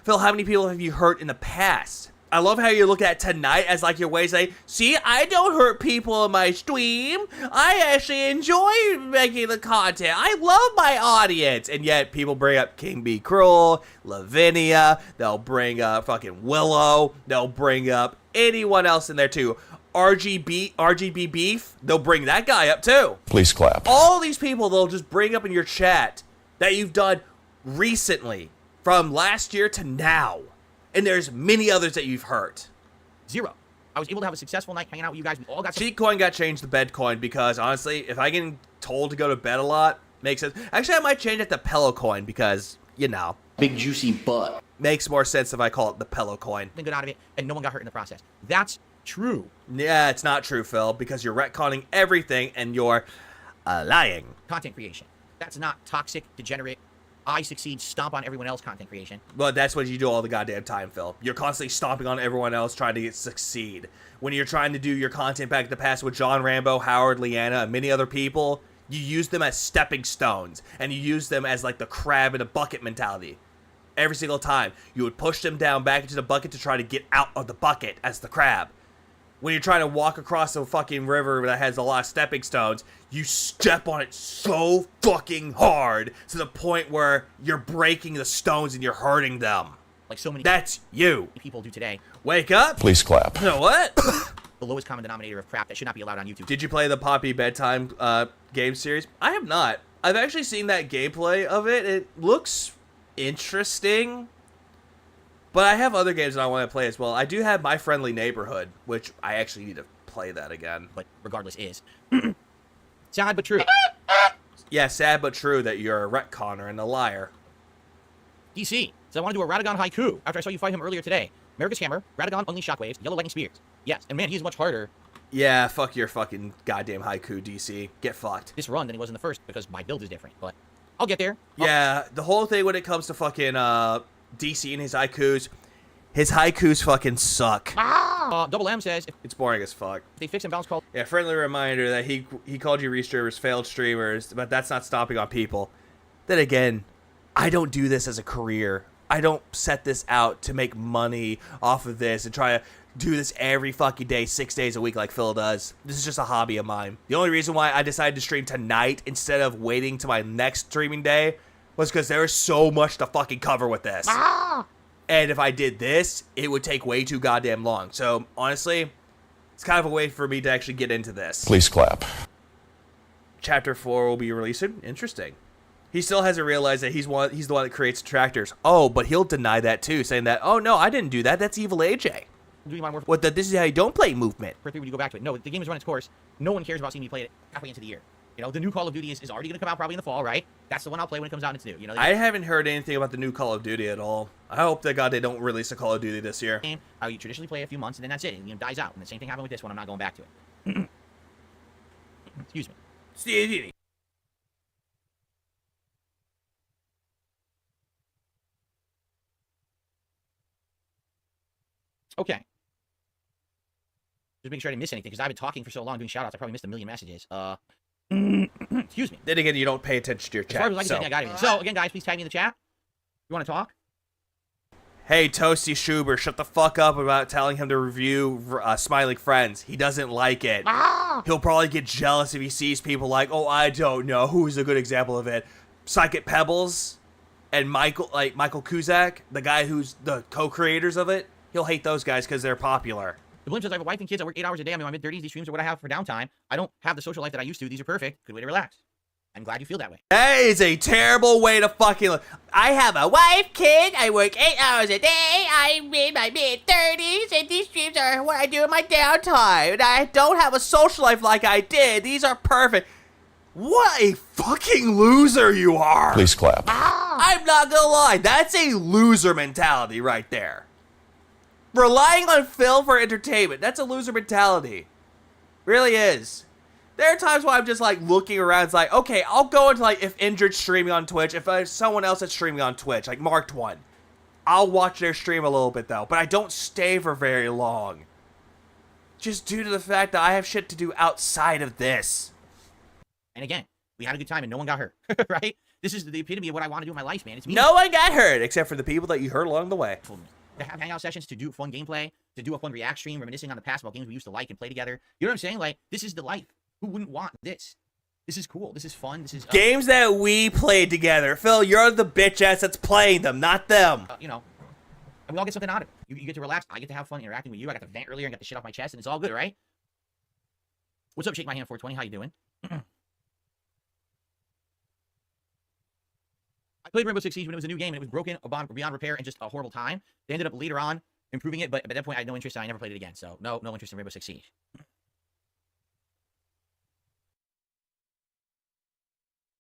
Phil, how many people have you hurt in the past? I love how you look at tonight as like your way to say, see, I don't hurt people in my stream. I actually enjoy making the content. I love my audience. And yet people bring up King Be Cruel, Lavinia. They'll bring up fucking Willow. They'll bring up anyone else in there too. RGB Beef. They'll bring that guy up too. Please clap. All these people they'll just bring up in your chat that you've done recently from last year to now. And there's many others that you've hurt. 0. I was able to have a successful night hanging out with you guys. We all got some... Cheat coin got changed to bed coin because, honestly, if I get told to go to bed a lot, makes sense. Actually, I might change it to pillow coin because, you know. Big juicy butt. Makes more sense if I call it the pillow coin. Good out of it, and no one got hurt in the process. That's true. Yeah, it's not true, Phil, because you're retconning everything and you're lying. Content creation. That's not toxic, degenerate, I succeed, stomp on everyone else content creation. Well, that's what you do all the goddamn time, Phil. You're constantly stomping on everyone else trying to succeed. When you're trying to do your content back in the past with John Rambo, Howard, Leanna, and many other people, you use them as stepping stones, and you use them as like the crab in a bucket mentality. Every single time, you would push them down back into the bucket to try to get out of the bucket as the crab. when you're trying to walk across a fucking river that has a lot of stepping stones, you step on it so fucking hard to the point where you're breaking the stones and you're hurting them. Like so many That's you. people do today. Wake up. Please clap. You know what? The lowest common denominator of crap that should not be allowed on YouTube. Did you play the Poppy Bedtime game series? I have not. I've actually seen that gameplay of it. It looks interesting. But I have other games that I want to play as well. I do have My Friendly Neighborhood, which I actually need to play that again. But regardless is. Sad but true. Yeah, sad but true that you're a retconner and a liar. DC. So I want to do a Radagon haiku after I saw you fight him earlier today. America's Hammer, Radagon Unleash Shockwaves, Yellow Lightning Spears. Yes, and man, he's much harder. Yeah, fuck your fucking goddamn haiku, DC. Get fucked. This run than he was in the first because my build is different, but I'll get there. Yeah, the whole thing when it comes to fucking DC and his haikus fucking suck. Double M says it's boring as fuck. If they fix and bounce call. Yeah, friendly reminder that he called you restreamers failed streamers, but that's not stopping on people. Then again, I don't do this as a career. I don't set this out to make money off of this and try to do this every fucking day, 6 days a week like Phil does. This is just a hobby of mine. The only reason why I decided to stream tonight instead of waiting to my next streaming day was because there is so much to fucking cover with this. And if I did this, it would take way too goddamn long. So, honestly, it's kind of a way for me to actually get into this. Please clap. Chapter 4 will be releasing. Interesting. He still hasn't realized that he's the one that creates tractors. Oh, but he'll deny that too, saying that, oh no, I didn't do that. That's evil AJ. What the this is how you don't play movement. When you go back to it. No, the game has run its course. No one cares about seeing me play it halfway into the year. You know, the new Call of Duty is already going to come out probably in the fall, right? That's the one I'll play when it comes out and it's new. You know, I haven't heard anything about the new Call of Duty at all. I hope that God they don't release a Call of Duty this year. How you traditionally play a few months and then that's it. It dies out. And the same thing happened with this one. I'm not going back to it. Excuse me. Okay. Just making sure I didn't miss anything, because I've been talking for so long doing shoutouts, I probably missed a million messages. Excuse me. Then again, you don't pay attention to your chat. As far as I got it. So, again, guys, please tag me in the chat. You want to talk? Hey, Toasty Schuber, shut the fuck up about telling him to review Smiling Friends. He doesn't like it. He'll probably get jealous if he sees people like, oh, I don't know. Who's a good example of it? Psychic Pebbles and Michael Kuzak, the guy who's the co-creators of it. He'll hate those guys because they're popular. The Blim says, I have a wife and kids. I work 8 hours a day. I'm in my mid-30s. These streams are what I have for downtime. I don't have the social life that I used to. These are perfect. Good way to relax. I'm glad you feel that way. That is a terrible way to fucking live. I have a wife, kid. I work 8 hours a day. I'm in my mid-30s, and these streams are what I do in my downtime. And I don't have a social life like I did. These are perfect. What a fucking loser you are. Please clap. I'm not gonna lie. That's a loser mentality right there. Relying on Phil for entertainment. That's a loser mentality. Really is. There are times where I'm just like looking around. It's like, okay, I'll go into like if Injured's streaming on Twitch. If there's someone else that's streaming on Twitch, like Marked One, I'll watch their stream a little bit though. But I don't stay for very long. Just due to the fact that I have shit to do outside of this. And again, we had a good time and no one got hurt, right? This is the epitome of what I want to do in my life, man. It's me. No one got hurt except for the people that you hurt along the way. To have hangout sessions, to do fun gameplay, to do a fun react stream, reminiscing on the past about games we used to like and play together. You know what I'm saying? Like, this is the life. Who wouldn't want this? This is cool. This is fun. This is games that we played together. Phil, you're the bitch ass that's playing them, not them. You know, and we all get something out of it. You get to relax. I get to have fun interacting with you. I got to vent earlier and got the shit off my chest, and it's all good, right? What's up, Shake My Hand 420? How you doing? I played Rainbow Six Siege when it was a new game and it was broken beyond repair and just a horrible time. They ended up later on improving it, but at that point I had no interest and I never played it again. So no interest in Rainbow Six Siege.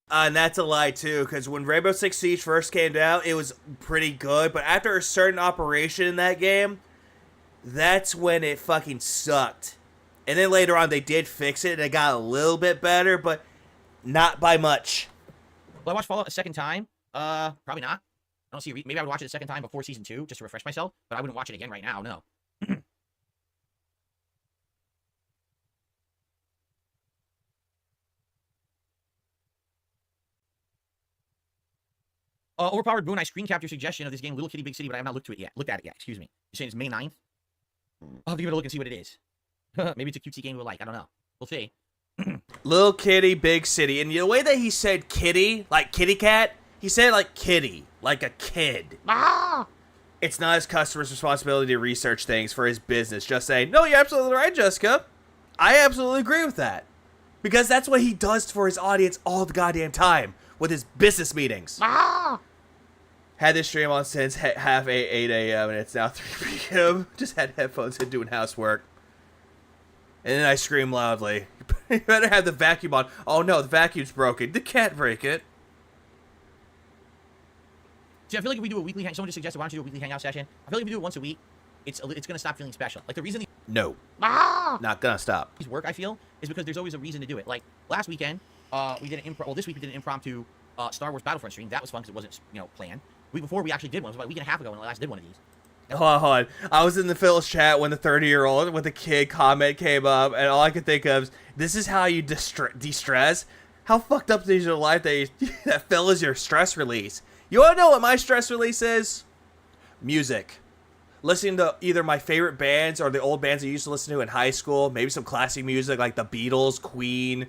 And that's a lie too, because when Rainbow Six Siege first came out, it was pretty good. But after a certain operation in that game, that's when it fucking sucked. And then later on they did fix it and it got a little bit better, but not by much. Will I watch Fallout a second time? Probably not. I don't see. Maybe I would watch it a second time before season 2 just to refresh myself, but I wouldn't watch it again right now. No. Overpowered Boone, I screen capture suggestion of this game, Little Kitty Big City, but I have not looked at it yet. Excuse me. You're saying it's May 9th? I'll have to give it a look and see what it is. Maybe it's a cutesy game we'll like. I don't know. We'll see. Little kitty, big city. And the way that he said kitty, like kitty cat, he said it like kitty, like a kid. It's not his customer's responsibility to research things for his business. Just saying, no, you're absolutely right, Jessica. I absolutely agree with that. Because that's what he does for his audience all the goddamn time with his business meetings. Had this stream on since half 8 a.m. and it's now 3 p.m. Just had headphones in doing housework. And then I scream loudly. You better have the vacuum on. Oh no, the vacuum's broken. You can't break it. See, I feel like if we do a weekly someone just suggested, why don't you do a weekly hangout session? I feel like if we do it once a week, it's gonna stop feeling special. Like the reason No. Not gonna stop. these work, I feel, is because there's always a reason to do it. Like last weekend, we did an this week we did an impromptu Star Wars Battlefront stream. That was fun because it wasn't, planned. The week before we actually did one. It was about a week and a half ago when I last did one of these. Hold on. I was in the Phil's chat when the 30-year-old with the kid comment came up, and all I could think of is, this is how you de-stress? How fucked up is your life that, that Phil is your stress release? You want to know what my stress release is? Music. Listening to either my favorite bands or the old bands I used to listen to in high school. Maybe some classic music like the Beatles, Queen,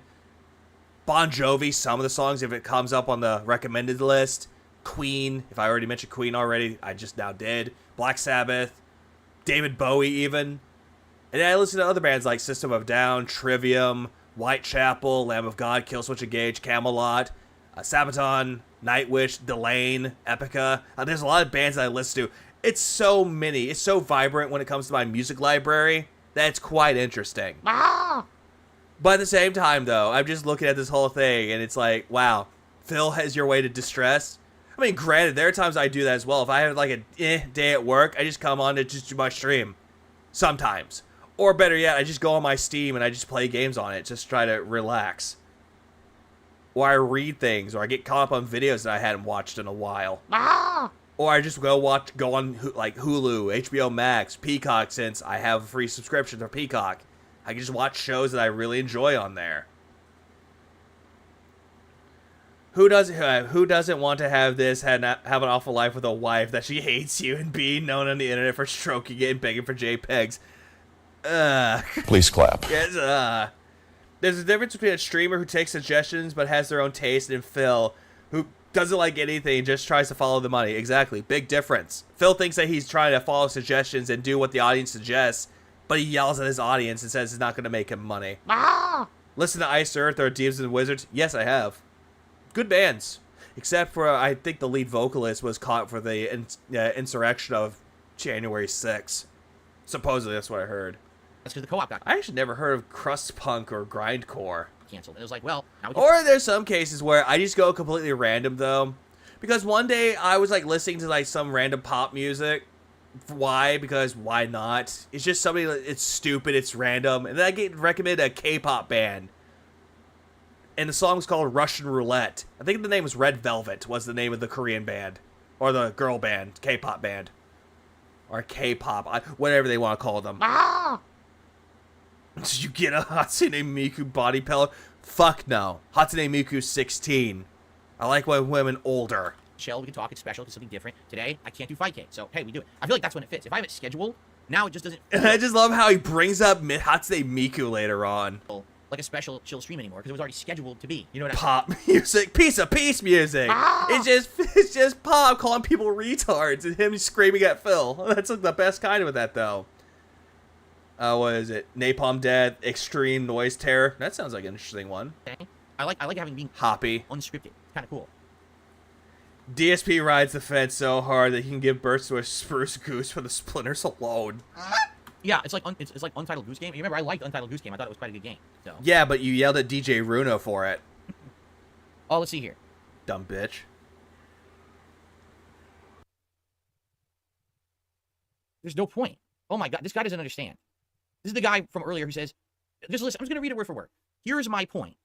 Bon Jovi, some of the songs if it comes up on the recommended list. Queen, if I already mentioned Queen already, I just now did. Black Sabbath, David Bowie even. And then I listen to other bands like System of a Down, Trivium, Whitechapel, Lamb of God, Killswitch Engage, Camelot, Sabaton, Nightwish, Delane, Epica. There's a lot of bands that I listen to. It's so many. It's so vibrant when it comes to my music library that it's quite interesting. But at the same time, though, I'm just looking at this whole thing and it's like, wow, Phil has your way to distress. I mean, granted, there are times I do that as well. If I have like a day at work, I just come on to just do my stream. Sometimes. Or better yet, I just go on my Steam and I just play games on it. Just try to relax. Or I read things. Or I get caught up on videos that I hadn't watched in a while. Or I just go on like Hulu, HBO Max, Peacock, since I have a free subscription to Peacock. I can just watch shows that I really enjoy on there. Who doesn't want to have have an awful life with a wife that she hates you and being known on the internet for stroking it and begging for JPEGs? Please clap. Yes, There's a difference between a streamer who takes suggestions but has their own taste and Phil, who doesn't like anything and just tries to follow the money. Exactly. Big difference. Phil thinks that he's trying to follow suggestions and do what the audience suggests, but he yells at his audience and says it's not going to make him money. Listen to Ice Earth or Demons and Wizards? Yes, I have. Good bands. Except for, I think the lead vocalist was caught for the insurrection of January 6th. Supposedly, that's what I heard. That's because the co-op got I actually never heard of crust punk or grindcore. canceled. It was like, well, now we Or there's some cases where I just go completely random, though. Because one day I was, like, listening to, like, some random pop music. Why? Because why not? It's just somebody, it's stupid, it's random. And then I get recommended a K-pop band. And the song was called Russian Roulette. I think the name was Red Velvet, was the name of the Korean band. Or the girl band, K-pop band. Or K-pop, whatever they want to call them. Did you get a Hatsune Miku body pillow? Fuck no. Hatsune Miku's 16. I like women older. Chill, we can talk, it's special, it's something different. Today, I can't do Fightcade, so hey, we do it. I feel like that's when it fits. If I have it scheduled, now it just doesn't... I just love how he brings up Hatsune Miku later on. Like a special chill stream anymore, because it was already scheduled to be. You know what Pop music, piece of peace music. It's just Pop calling people retards and him screaming at Phil. That's like the best kind of that, though. What is it? Napalm Death, Extreme Noise Terror. That sounds like an interesting one. Okay. I like having being hoppy, unscripted. Kind of cool. DSP rides the fence so hard that he can give birth to a spruce goose for the splinters alone. Yeah, it's like it's like Untitled Goose Game. You remember I liked Untitled Goose Game. I thought it was quite a good game. So. Yeah, but you yelled at DJ Runo for it. Oh, let's see here. Dumb bitch. There's no point. Oh my god, this guy doesn't understand. This is the guy from earlier who says, just listen, I'm just going to read it word for word. Here's my point.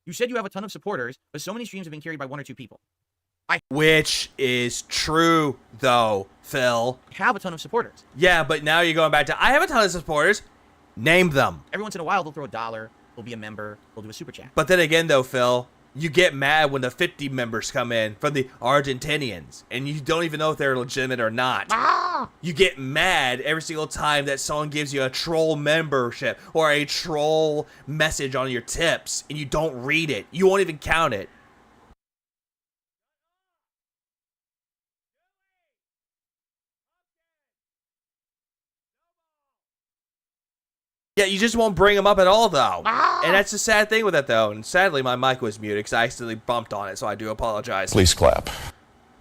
You said you have a ton of supporters, but so many streams have been carried by 1 or 2 people. Which is true, though, Phil. I have a ton of supporters. Yeah, but now you're going back to, I have a ton of supporters. Name them. Every once in a while, they'll throw $1, they'll be a member, they'll do a super chat. But then again, though, Phil, You get mad when the 50 members come in from the Argentinians, and you don't even know if they're legitimate or not. You get mad every single time that someone gives you a troll membership or a troll message on your tips, and you don't read it. You won't even count it. Yeah, you just won't bring them up at all, though. And that's the sad thing with it, though. And sadly, my mic was muted because I accidentally bumped on it, so I do apologize. Please clap.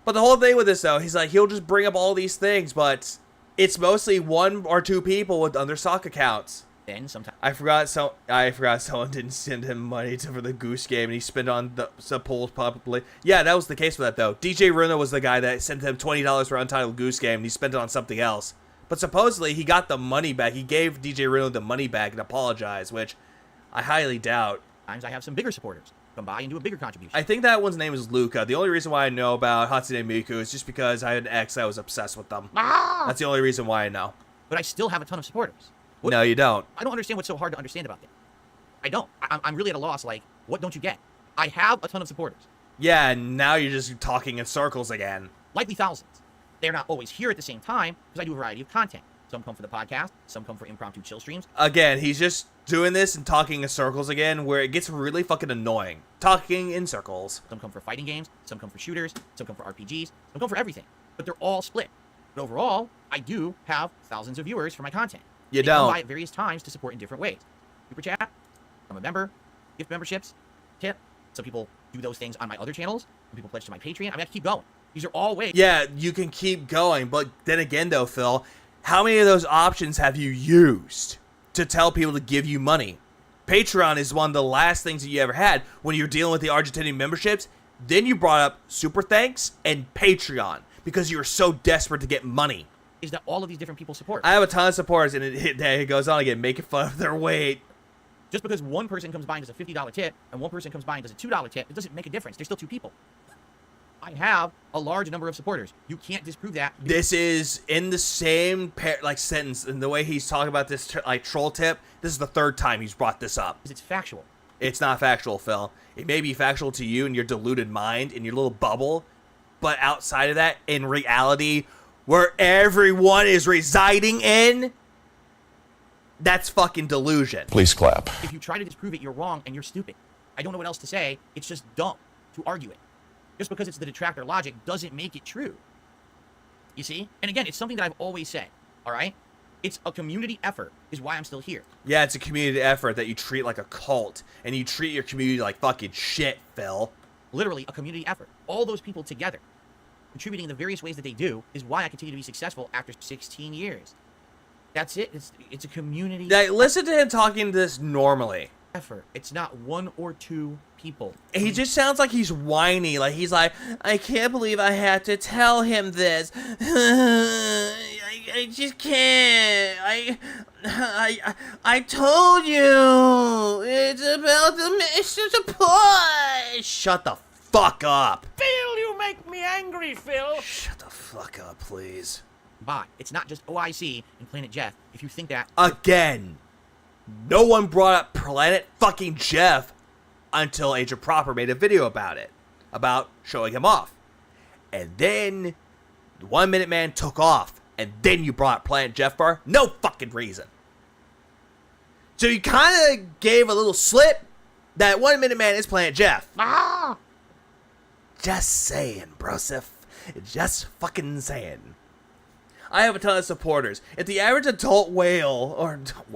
But the whole thing with this, though, he's like, he'll just bring up all these things, but it's mostly 1 or 2 people with other stock accounts. Then sometimes I forgot someone didn't send him money for the Goose Game, and he spent on the polls publicly. Yeah, that was the case with that, though. DJ Runa was the guy that sent him $20 for Untitled Goose Game, and he spent it on something else. But supposedly, he got the money back. He gave DJ Runa the money back and apologized, which I highly doubt. Sometimes I have some bigger supporters come by and do a bigger contribution. I think that one's name is Luca. The only reason why I know about Hatsune Miku is just because I had an ex that was obsessed with them. That's the only reason why I know. But I still have a ton of supporters. No, you don't. I don't understand what's so hard to understand about that. I don't. I'm really at a loss, like, what don't you get? I have a ton of supporters. Yeah, and now you're just talking in circles again. Likely thousands. They're not always here at the same time, because I do a variety of content. Some come for the podcast, some come for impromptu chill streams. Again, he's just doing this and talking in circles again, where it gets really fucking annoying. Talking in circles. Some come for fighting games, some come for shooters, some come for RPGs, some come for everything. But they're all split. But overall, I do have thousands of viewers for my content. You They come don't. by at various times to support in different ways. Super chat, I'm a member, gift memberships, tip. Some people do those things on my other channels. Some people pledge to my Patreon. I mean, I keep going. These are all ways. Yeah, you can keep going, but then again, though, Phil, how many of those options have you used to tell people to give you money? Patreon is one of the last things that you ever had when you're dealing with the Argentinian memberships. Then you brought up Super Thanks and Patreon because you were so desperate to get money. Is that all of these different people support? I have a ton of supporters, and it goes on again, making fun of their weight. Just because one person comes by and does a $50 tip, and one person comes by and does a $2 tip, it doesn't make a difference. They're still 2 people. I have a large number of supporters. You can't disprove that. This is in the same sentence, and the way he's talking about this troll tip. This is the 3rd time he's brought this up. Because it's factual. It's not factual, Phil. It may be factual to you in your deluded mind, in your little bubble, but outside of that, in reality, where everyone is residing in, that's fucking delusion. Please clap. If you try to disprove it, you're wrong and you're stupid. I don't know what else to say. It's just dumb to argue it. Just because it's the detractor logic doesn't make it true. You see? And again, it's something that I've always said, all right? It's a community effort is why I'm still here. Yeah, it's a community effort that you treat like a cult, and you treat your community like fucking shit, Phil. Literally a community effort. All those people together, contributing in the various ways that they do, is why I continue to be successful after 16 years. That's it. It's a community. Yeah, listen to him talking this normally. Effort. It's not 1 or 2 people. He just sounds like he's whiny. Like he's like, I can't believe I had to tell him this. I just can't. I told you. It's about the mission to push. Shut the fuck up. Phil, you make me angry, Phil. Shut the fuck up, please. Bye. It's not just OIC and Planet Jeff. If you think that... Again. No one brought up Planet fucking Jeff until Agent Proper made a video about it. About showing him off. And then the 1 Minute Man took off. And then you brought Planet Jeff for no fucking reason. So you kind of gave a little slip that 1 Minute Man is Planet Jeff. Just saying, brosif. Just fucking saying. I have a ton of supporters. If the average adult adult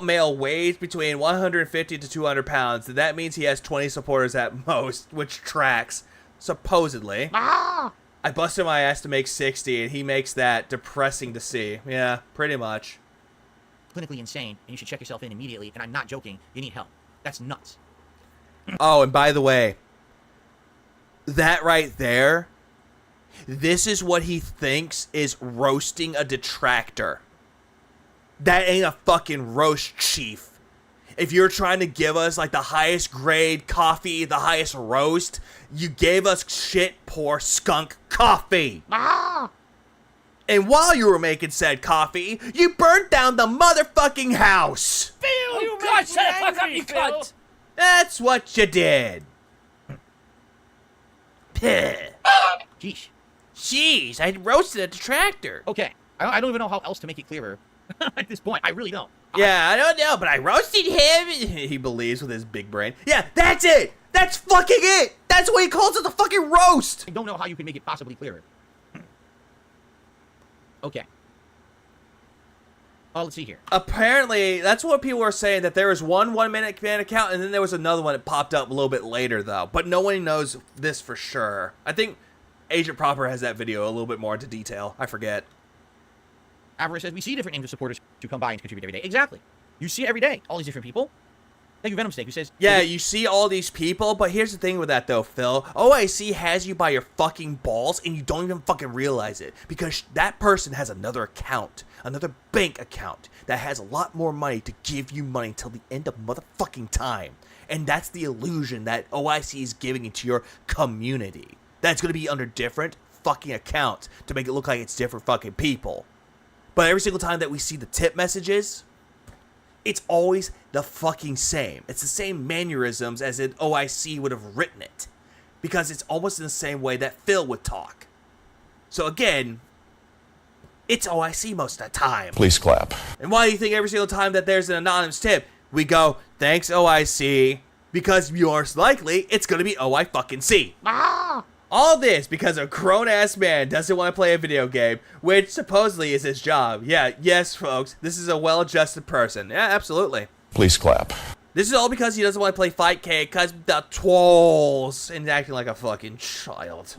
male weighs between 150 to 200 pounds, then that means he has 20 supporters at most, which tracks, supposedly. I busted my ass to make 60, and he makes that depressing to see. Yeah, pretty much. Clinically insane, and you should check yourself in immediately, and I'm not joking. You need help. That's nuts. Oh, and by the way, that right there, this is what he thinks is roasting a detractor. That ain't a fucking roast, chief. If you're trying to give us like the highest grade coffee, the highest roast, you gave us shit poor skunk coffee. And while you were making said coffee, you burnt down the motherfucking house. Phil, you make me angry, Phil. That's what you did. Jeez. Jeez, I roasted a detractor. Okay. I don't even know how else to make it clearer at this point. I really don't. Yeah, I don't know, but I roasted him. He believes with his big brain. Yeah, that's it. That's fucking it. That's what he calls it, the fucking roast. I don't know how you can make it possibly clearer. Okay. Oh, let's see here. Apparently, that's what people were saying, that there was one 1 minute man account, and then there was another one that popped up a little bit later, though. But no one knows this for sure. I think Agent Proper has that video a little bit more into detail. I forget. Avarice says, we see different names of supporters who come by and contribute every day. Exactly. You see it every day. All these different people. Thank you, Venom Snake, who says... Yeah, you see all these people, but here's the thing with that, though, Phil. OIC has you by your fucking balls, and you don't even fucking realize it. Because that person has another account, another bank account, that has a lot more money to give you money until the end of motherfucking time. And that's the illusion that OIC is giving into your community. That's going to be under different fucking accounts to make it look like it's different fucking people. But every single time that we see the tip messages... it's always the fucking same. It's the same mannerisms as if OIC would have written it. Because it's almost in the same way that Phil would talk. So again, it's OIC most of the time. Please clap. And why do you think every single time that there's an anonymous tip, we go, thanks OIC, because most likely it's going to be OI fucking C. All this because a grown-ass man doesn't want to play a video game, which supposedly is his job. Yeah, yes, folks, this is a well-adjusted person. Yeah, absolutely. Please clap. This is all because he doesn't want to play Fightcade because the trolls and acting like a fucking child.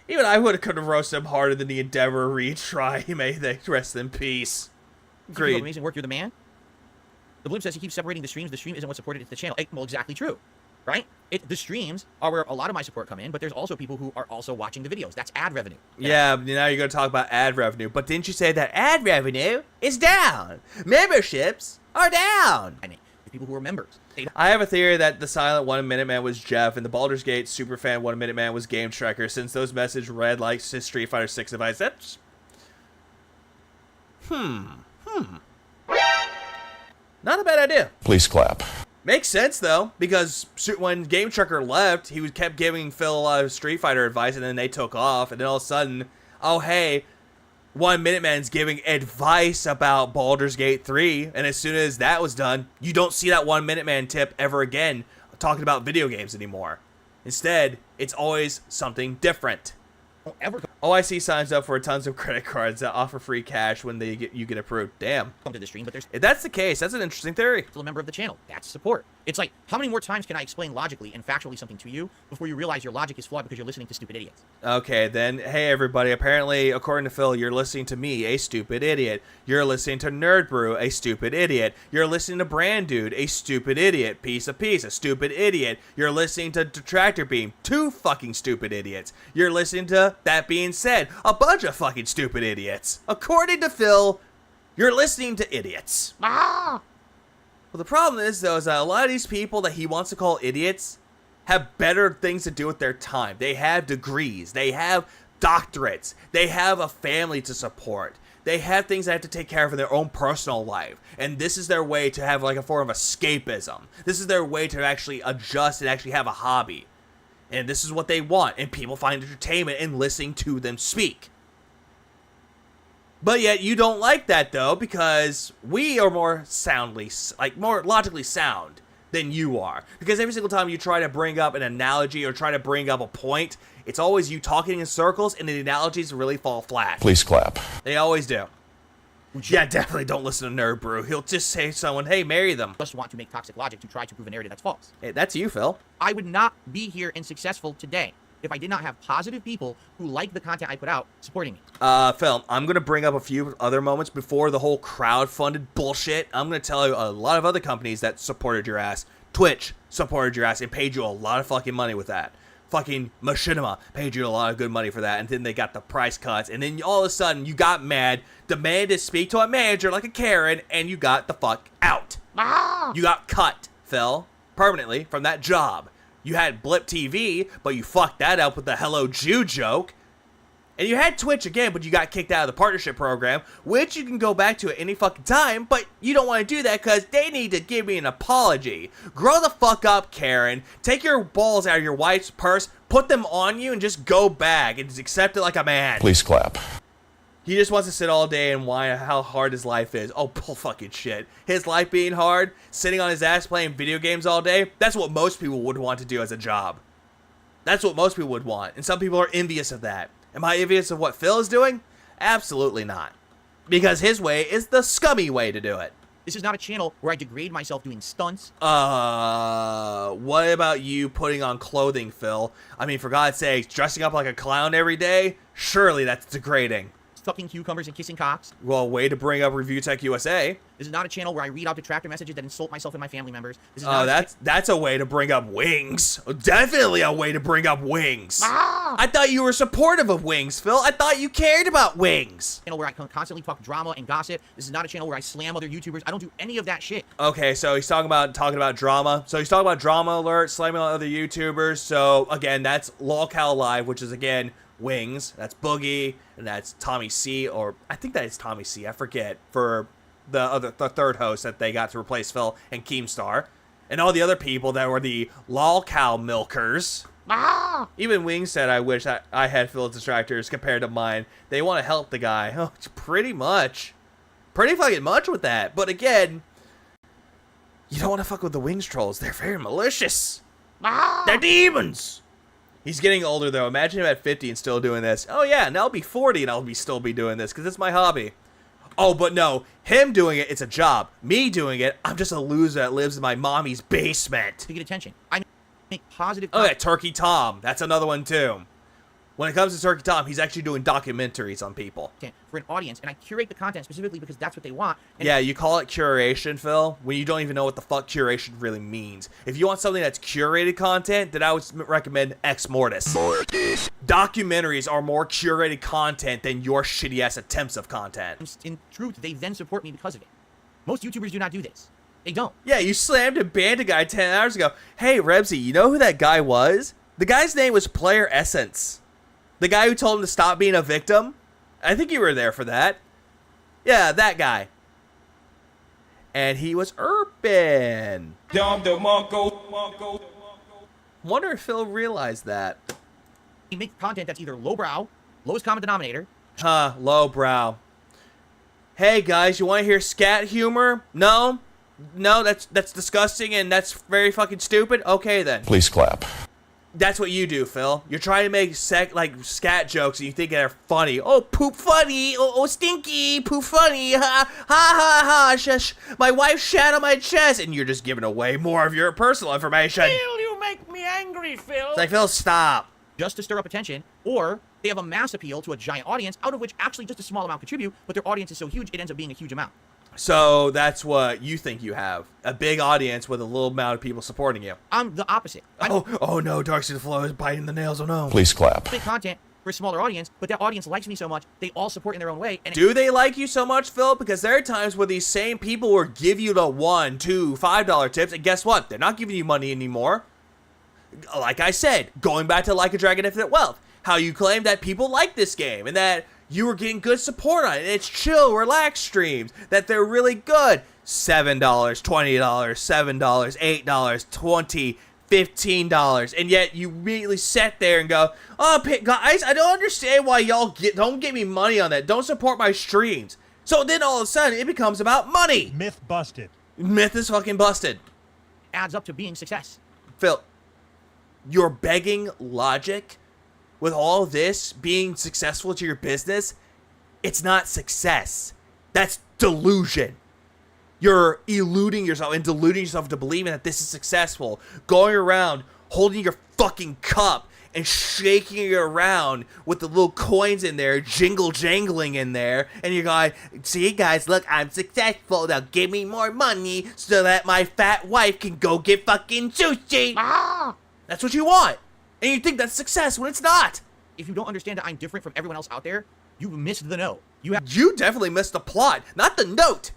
Even I could have roasted him harder than the Endeavor retry. May they rest in peace. Agreed. Amazing work, you're the man. The Bloom says he keeps separating the streams. The stream isn't what supported, it's the channel. Well, exactly true. Right? The streams are where a lot of my support come in, but there's also people who are also watching the videos. That's ad revenue. Yeah, now you're going to talk about ad revenue. But didn't you say that ad revenue is down? Memberships are down. I mean, the people who are members. I have a theory that the silent 1 minute man was Jeff and the Baldur's Gate superfan 1 minute man was Game Tracker, since those messages read like Street Fighter 6 device. That's... Not a bad idea. Please clap. Makes sense, though, because when Game Tracker left, he kept giving Phil a lot of Street Fighter advice, and then they took off, and then all of a sudden, oh, hey, 1 Minute Man's giving advice about Baldur's Gate 3, and as soon as that was done, you don't see that 1 Minute Man tip ever again talking about video games anymore. Instead, it's always something different. OIC signs up for tons of credit cards that offer free cash when you get approved. Damn. Come to the stream, but there's... If that's the case, that's an interesting theory. Still a member of the channel. That's support. It's like, how many more times can I explain logically and factually something to you before you realize your logic is flawed because you're listening to stupid idiots? Okay, then, hey everybody, apparently, according to Phil, you're listening to me, a stupid idiot. You're listening to Nerd Brew, a stupid idiot. You're listening to Brand Dude, a stupid idiot. Piece of Peace, a stupid idiot. You're listening to Detractor Beam, 2 fucking stupid idiots. You're listening to That Being Said, a bunch of fucking stupid idiots. According to Phil, you're listening to idiots. Well, the problem is, though, is that a lot of these people that he wants to call idiots have better things to do with their time. They have degrees. They have doctorates. They have a family to support. They have things they have to take care of in their own personal life. And this is their way to have like a form of escapism. This is their way to actually adjust and actually have a hobby. And this is what they want. And people find entertainment in listening to them speak. But yet you don't like that, though, because we are more more logically sound than you are. Because every single time you try to bring up an analogy or try to bring up a point, it's always you talking in circles and the analogies really fall flat. Please clap. They always do. Yeah, definitely don't listen to Nerd Brew. He'll just say to someone, hey, marry them. Just want to make toxic logic to try to prove a narrative that's false. Hey, that's you, Phil. I would not be here and successful today if I did not have positive people who like the content I put out supporting me. Phil, I'm going to bring up a few other moments before the whole crowd-funded bullshit. I'm going to tell you a lot of other companies that supported your ass. Twitch supported your ass and paid you a lot of fucking money with that. Fucking Machinima paid you a lot of good money for that, and then they got the price cuts, and then all of a sudden you got mad, demanded to speak to a manager like a Karen, and you got the fuck out. You got cut, Phil, permanently from that job. You had Blip TV, but you fucked that up with the Hello Jew joke. And you had Twitch again, but you got kicked out of the partnership program, which you can go back to at any fucking time, but you don't want to do that because they need to give me an apology. Grow the fuck up, Karen. Take your balls out of your wife's purse, put them on you and just go back and just accept it like a man. Please clap. He just wants to sit all day and whine how hard his life is. Oh, bull fucking shit. His life being hard, sitting on his ass playing video games all day, that's what most people would want to do as a job. That's what most people would want. And some people are envious of that. Am I envious of what Phil is doing? Absolutely not. Because his way is the scummy way to do it. This is not a channel where I degrade myself doing stunts. What about you putting on clothing, Phil? I mean, for God's sake, dressing up like a clown every day? Surely that's degrading. Sucking cucumbers and kissing cocks. Well, way to bring up Review Tech USA. This is not a channel where I read out detractor messages that insult myself and my family members. This is that's a way to bring up wings. Definitely a way to bring up wings. I thought you were supportive of wings, Phil. I thought you cared about wings. Channel where I constantly talk drama and gossip. This is not a channel where I slam other YouTubers. I don't do any of that shit. Okay, so he's talking about drama. So he's talking about drama alert, slamming on other YouTubers. So again, that's LolCal Live, which is again wings. That's Boogie, and that's Tommy C, or I think that is Tommy C. I forget, for the third host that they got to replace Phil, and Keemstar, and all the other people that were the LolCal milkers. Even Wings said, I wish I had Phil's distractors compared to mine. They want to help the guy. Oh, pretty fucking much with that. But again, you don't want to fuck with the Wings trolls. They're very malicious. They're demons. He's getting older, though. Imagine him at 50 and still doing this. Oh, yeah, and I'll be 40 and I'll still be doing this because it's my hobby. Oh, but no, him doing it, it's a job. Me doing it, I'm just a loser that lives in my mommy's basement. To get attention. I make positive... Oh, yeah, Turkey Tom. That's another one, too. When it comes to Turkey Tom, he's actually doing documentaries on people. For an audience, and I curate the content specifically because that's what they want. And yeah, you call it curation, Phil, when you don't even know what the fuck curation really means. If you want something that's curated content, then I would recommend Ex Mortis. Documentaries are more curated content than your shitty-ass attempts of content. In truth, they then support me because of it. Most YouTubers do not do this. They don't. Yeah, you slammed and banned a guy 10 hours ago. Hey, Rebsy, you know who that guy was? The guy's name was Player Essence. The guy who told him to stop being a victim? I think you were there for that. Yeah, that guy. And he was urban. Wonder if Phil realized that. You make content that's either lowbrow, lowest common denominator. Lowbrow. Hey guys, you want to hear scat humor? No? No, that's disgusting and that's very fucking stupid? Okay then. Please clap. That's what you do, Phil. You're trying to make scat jokes and you think they're funny. Oh, poop funny. Oh, stinky. Poop funny. Ha, ha, ha, ha. Shush. My wife shat on my chest. And you're just giving away more of your personal information. Phil, you make me angry, Phil. It's like, Phil, stop. Just to stir up attention, or they have a mass appeal to a giant audience, out of which actually just a small amount contribute, but their audience is so huge, it ends up being a huge amount. So that's what you think you have. A big audience with a little amount of people supporting you. I'm the opposite. Oh no, Dark Side of the Flow is biting the nails, oh no. Please clap. Big content for a smaller audience, but that audience likes me so much, they all support in their own way. And do they like you so much, Phil? Because there are times where these same people will give you the $1, $2, $5 tips, and guess what? They're not giving you money anymore. Like I said, going back to Like a Dragon Infinite Wealth, how you claim that people like this game, and that you were getting good support on it. It's chill, relaxed streams, that they're really good. $7, $20, $7, $8, $20, $15, and yet you immediately sit there and go, oh, guys, I don't understand why y'all don't give me money on that. Don't support my streams. So then all of a sudden, it becomes about money. Myth busted. Myth is fucking busted. Adds up to being success. Phil, you're begging logic with all this being successful to your business. It's not success. That's delusion. You're eluding yourself and deluding yourself into believing that this is successful. Going around holding your fucking cup and shaking it around with the little coins in there, jangling in there, and you're going, see guys, look, I'm successful. Now give me more money so that my fat wife can go get fucking sushi. That's what you want. And you think that's success when it's not. If you don't understand that I'm different from everyone else out there, you've missed the note. You definitely missed the plot, not the note.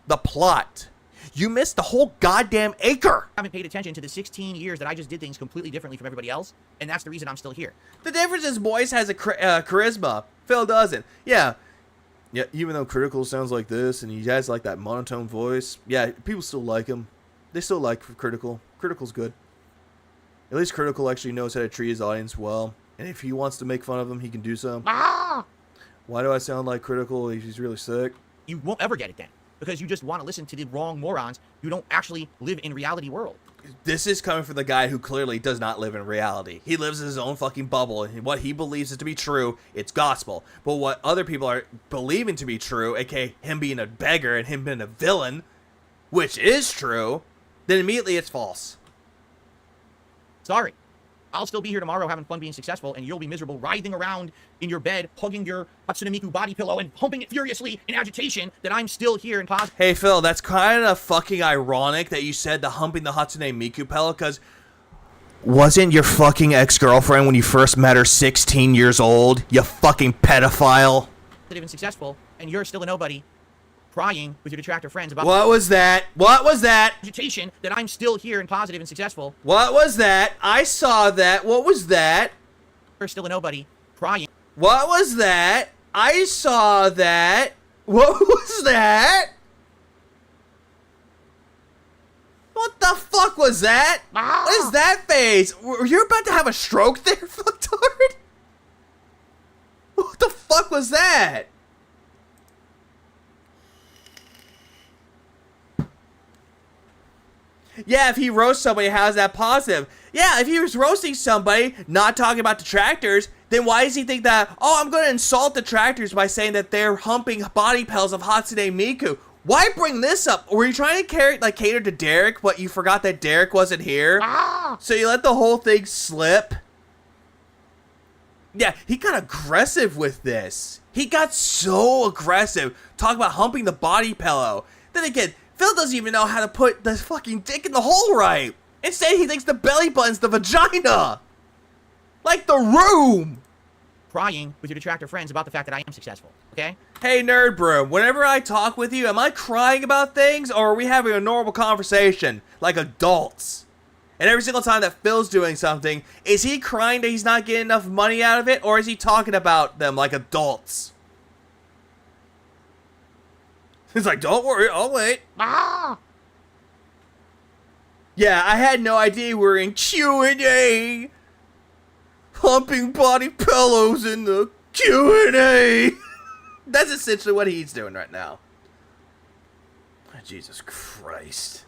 The plot. You missed the whole goddamn acre. I haven't paid attention to the 16 years that I just did things completely differently from everybody else, and that's the reason I'm still here. The difference is Boyce has a charisma. Phil doesn't. Yeah, even though Critical sounds like this and he has like that monotone voice, yeah, people still like him. They still like Critical. Critical's good. At least Critical actually knows how to treat his audience well. And if he wants to make fun of him, he can do so. Why do I sound like Critical? He's really sick. You won't ever get it then, because you just want to listen to the wrong morons who don't actually live in reality world. This is coming from the guy who clearly does not live in reality. He lives in his own fucking bubble, and what he believes is to be true, it's gospel. But what other people are believing to be true, aka him being a beggar and him being a villain, which is true, then immediately it's false. Sorry. I'll still be here tomorrow having fun being successful, and you'll be miserable writhing around in your bed, hugging your Hatsune Miku body pillow and humping it furiously in agitation that I'm still here in positive. Hey, Phil, that's kind of fucking ironic that you said the humping the Hatsune Miku pillow, because wasn't your fucking ex-girlfriend when you first met her 16 years old? You fucking pedophile. And successful, and you're still a nobody, crying with your detractor friends about what was that? What was that? Agitation that I'm still here and positive and successful. What was that? I saw that. What was that? You're still a nobody, crying. What was that? I saw that. What was that? What the fuck was that? What is that face? Were you about to have a stroke there, fucktard? What the fuck was that? Yeah, if he roasts somebody, how's that positive? Yeah, if he was roasting somebody, not talking about detractors, then why does he think that, oh, I'm going to insult detractors by saying that they're humping body pills of Hatsune Miku? Why bring this up? Were you trying to cater to Derek, but you forgot that Derek wasn't here? So you let the whole thing slip? Yeah, he got aggressive with this. He got so aggressive, talking about humping the body pillow. Then again, Phil doesn't even know how to put the fucking dick in the hole right. Instead, he thinks the belly button's the vagina. Like the room. Crying with your detractor friends about the fact that I am successful, okay? Hey, Nerd Broom, whenever I talk with you, am I crying about things, or are we having a normal conversation, like adults? And every single time that Phil's doing something, is he crying that he's not getting enough money out of it, or is he talking about them like adults? He's like, don't worry, I'll wait. Yeah, I had no idea we were in Q&A. Humping body pillows in the Q&A. That's essentially what he's doing right now. Jesus Christ.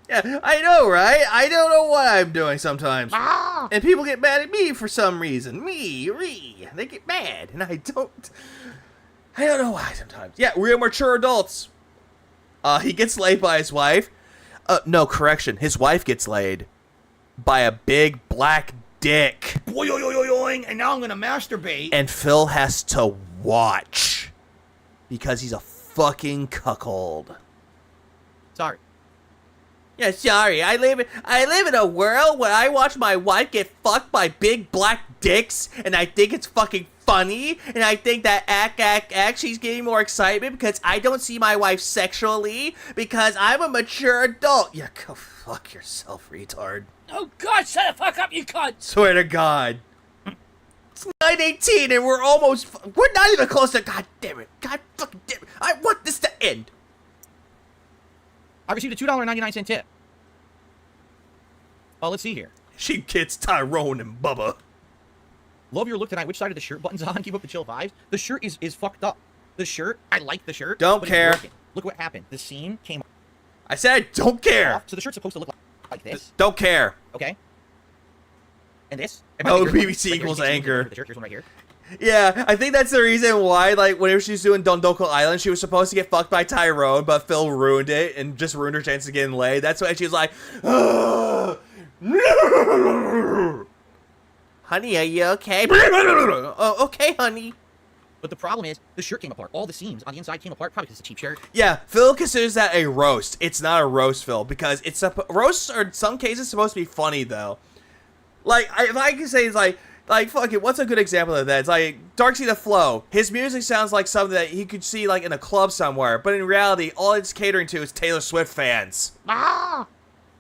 Yeah, I know, right? I don't know what I'm doing sometimes. And people get mad at me for some reason. They get mad, and I don't know why sometimes. Yeah, we're mature adults. He gets laid by his wife. No, correction. His wife gets laid by a big black dick. And now I'm gonna masturbate. And Phil has to watch because he's a fucking cuckold. Sorry. Yeah, sorry. I live in a world where I watch my wife get fucked by big black dicks, and I think it's fucking funny, and I think that she's getting more excitement because I don't see my wife sexually because I'm a mature adult. Yeah, go fuck yourself, retard. Oh God, shut the fuck up, you cunt! Swear to God. It's 9:18 and we're not even close to, God damn it. God fucking damn it. I want this to end. I received a $2.99 tip. Oh, let's see here. She gets Tyrone and Bubba. Love your look tonight. Which side of the shirt button's on? Keep up the chill vibes. The shirt is fucked up. The shirt, I like the shirt. Don't care. Look what happened. The seam came off. I said I don't care. So the shirt's supposed to look like this. Don't care. Okay. And this? Oh, BBC equals anchor. The shirt, here's one right here. Yeah, I think that's the reason why, like, whenever she was doing Dondoko Island, she was supposed to get fucked by Tyrone, but Phil ruined it and just ruined her chance of getting laid. That's why she was like, oh, no. Honey, are you okay? Oh, okay, honey. But the problem is, the shirt came apart. All the seams on the inside came apart, probably because it's a cheap shirt. Yeah, Phil considers that a roast. It's not a roast, Phil, because roasts are in some cases supposed to be funny, though. Like, if I can say, it's like, fuck it, what's a good example of that? It's like, Darksea the Flow. His music sounds like something that he could see, like, in a club somewhere, but in reality, all it's catering to is Taylor Swift fans.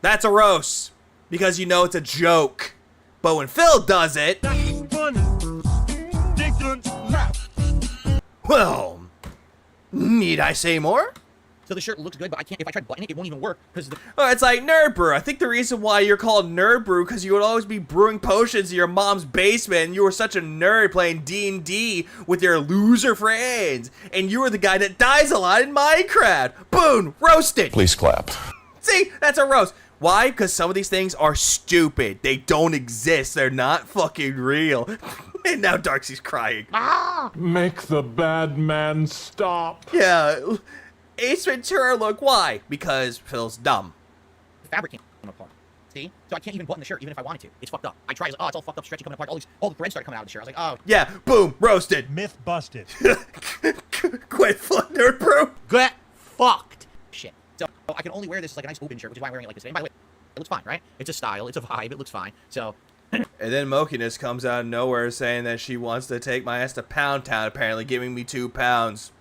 That's a roast, because you know it's a joke. But when Phil does it, well, need I say more? So the shirt looks good, but I can't. If I try to button it, it won't even work because. Oh, it's like Nerd Brew. I think the reason why you're called Nerd Brew because you would always be brewing potions in your mom's basement, and you were such a nerd playing D&D with your loser friends, and you were the guy that dies a lot in Minecraft. Boom, roasted. Please clap. See, that's a roast. Why? Because some of these things are stupid. They don't exist. They're not fucking real. And now Darksy's crying. Make the bad man stop. Yeah. Ace Ventura, look, why? Because Phil's dumb. The fabric came apart. See? So I can't even button the shirt even if I wanted to. It's fucked up. I tried, oh, it's all fucked up, stretchy, coming apart. All the threads started coming out of the shirt. I was like, oh. Yeah, boom, roasted. Myth busted. Quit fuck Nerd Brew. Get fucked. Shit. So I can only wear this like a nice open shirt, which is why I'm wearing it like this. And by the way, it looks fine, right? It's a style, it's a vibe, it looks fine. So. And then Mokiness comes out of nowhere saying that she wants to take my ass to Pound Town, apparently giving me 2 pounds.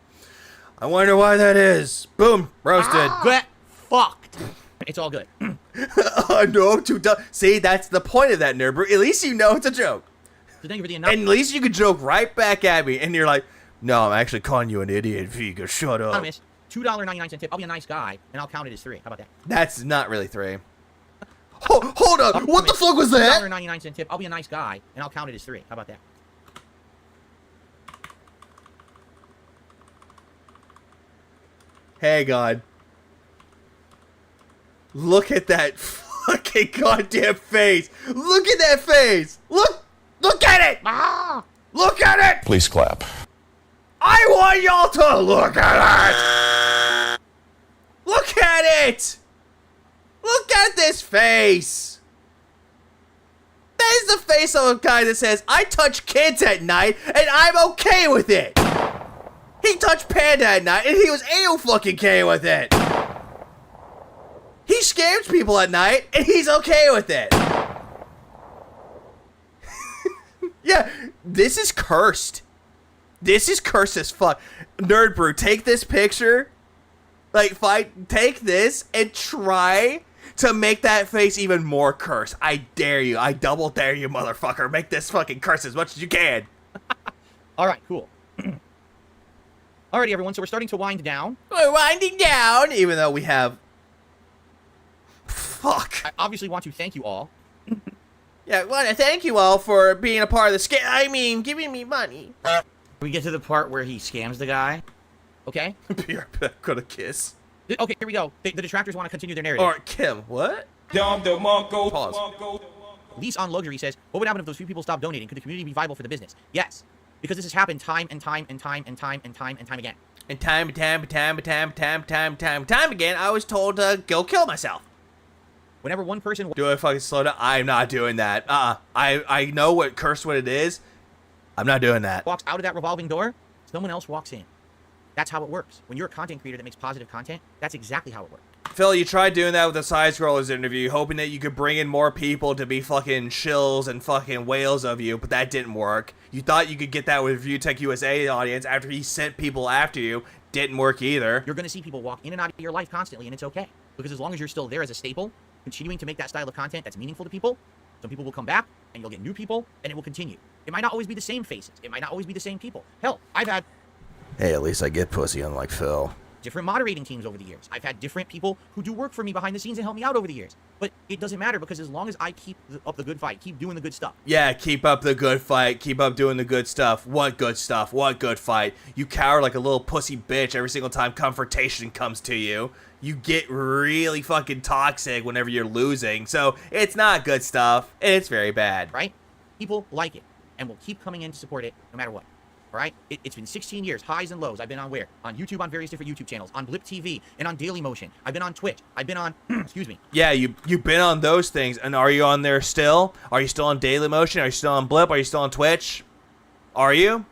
I wonder why that is. Boom, roasted. Get fucked. It's all good. Oh, no, too dumb. See, that's the point of that, Nerd Brew. At least you know it's a joke. So thank you for the and at least you can joke right back at me, and you're like, no, I'm actually calling you an idiot, Vega. Shut up. Anonymous, $2.99 tip. I'll be a nice guy, and I'll count it as 3. How about that? That's not really 3. Hold on. What the fuck was that? $2.99 tip. I'll be a nice guy, and I'll count it as 3. How about that? Hey, God. Look at that fucking goddamn face. Look at that face. Look at it. Look at it. Please clap. I want y'all to look at it. Look at it. Look at this face. That is the face of a guy that says, I touch kids at night, and I'm okay with it. He touched Panda at night, and he was fucking okay with it. He scams people at night, and he's okay with it. Yeah, this is cursed. This is cursed as fuck. Nerd Brew, take this picture. Like, take this and try to make that face even more cursed. I dare you. I double dare you, motherfucker. Make this fucking curse as much as you can. All right, cool. Alrighty, everyone, so we're starting to wind down. We're winding down, even though we have... Fuck. I obviously want to thank you all. Yeah, I want to thank you all for being a part of the scam. I mean, giving me money. We get to the part where he scams the guy. Okay? Be right back. Gonna kiss. Okay, here we go. The detractors want to continue their narrative. Or Kim, what? Pause. Lease on Luxury says, what would happen if those few people stopped donating? Could the community be viable for the business? Yes. Because this has happened time and time and time and time and time and time again. And time again, I was told to go kill myself. Whenever one person... Do I fucking slow down? I'm not doing that. I know what curse what it is. I'm not doing that. Walks out of that revolving door, someone else walks in. That's how it works. When you're a content creator that makes positive content, that's exactly how it works. Phil, you tried doing that with the Side Scrollers interview, hoping that you could bring in more people to be fucking shills and fucking whales of you, but that didn't work. You thought you could get that with ViewTech USA audience after he sent people after you. Didn't work either. You're going to see people walk in and out of your life constantly, and it's okay. Because as long as you're still there as a staple, continuing to make that style of content that's meaningful to people, some people will come back, and you'll get new people, and it will continue. It might not always be the same faces. It might not always be the same people. Hell, I've had... Hey, at least I get pussy, unlike Phil. Different moderating teams over the years. I've had different people who do work for me behind the scenes and help me out over the years. But it doesn't matter because as long as I keep up the good fight, keep doing the good stuff. Yeah, keep up the good fight. Keep up doing the good stuff. What good stuff? What good fight? You cower like a little pussy bitch every single time confrontation comes to you. You get really fucking toxic whenever you're losing. So it's not good stuff. It's very bad. Right? People like it and will keep coming in to support it no matter what. All right? It's been 16 years, highs and lows. I've been on where? On YouTube, on various different YouTube channels, on Blip TV, and on Daily Motion. I've been on Twitch. I've been on, excuse me. Yeah, you've been on those things. And are you on there still? Are you still on Daily Motion? Are you still on Blip? Are you still on Twitch? Are you?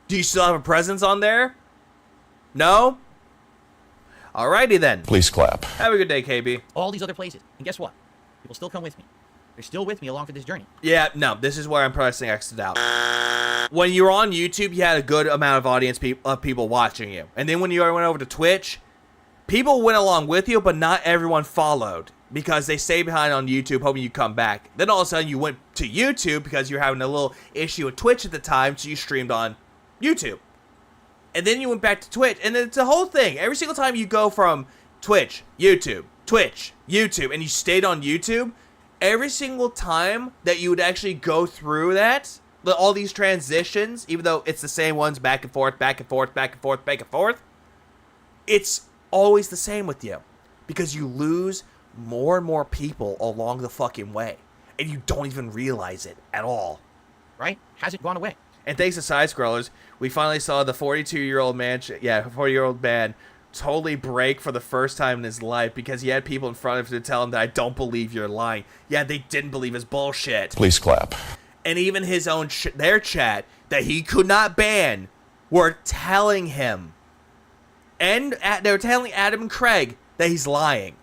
Do you still have a presence on there? No? Alrighty then. Please clap. Have a good day, KB. All these other places. And guess what? People still come with me. They're still with me along for this journey. Yeah, no, this is where I'm pressing X'd out. When you were on YouTube, you had a good amount of audience of people watching you. And then when you went over to Twitch, people went along with you, but not everyone followed. Because they stayed behind on YouTube, hoping you come back. Then all of a sudden, you went to YouTube because you were having a little issue with Twitch at the time, so you streamed on YouTube. And then you went back to Twitch, and it's the whole thing. Every single time you go from Twitch, YouTube, and you stayed on YouTube, every single time that you would actually go through that, all these transitions, even though it's the same ones back and forth, it's always the same with you. Because you lose more and more people along the fucking way. And you don't even realize it at all. Right? Hasn't gone away. And thanks to Side Scrollers, we finally saw the 42-year-old man, 40-year-old man totally break for the first time in his life because he had people in front of him to tell him that I don't believe you're lying. Yeah, they didn't believe his bullshit. Please clap. And even his own, their chat that he could not ban were telling him. And they were telling Adam and Craig that he's lying.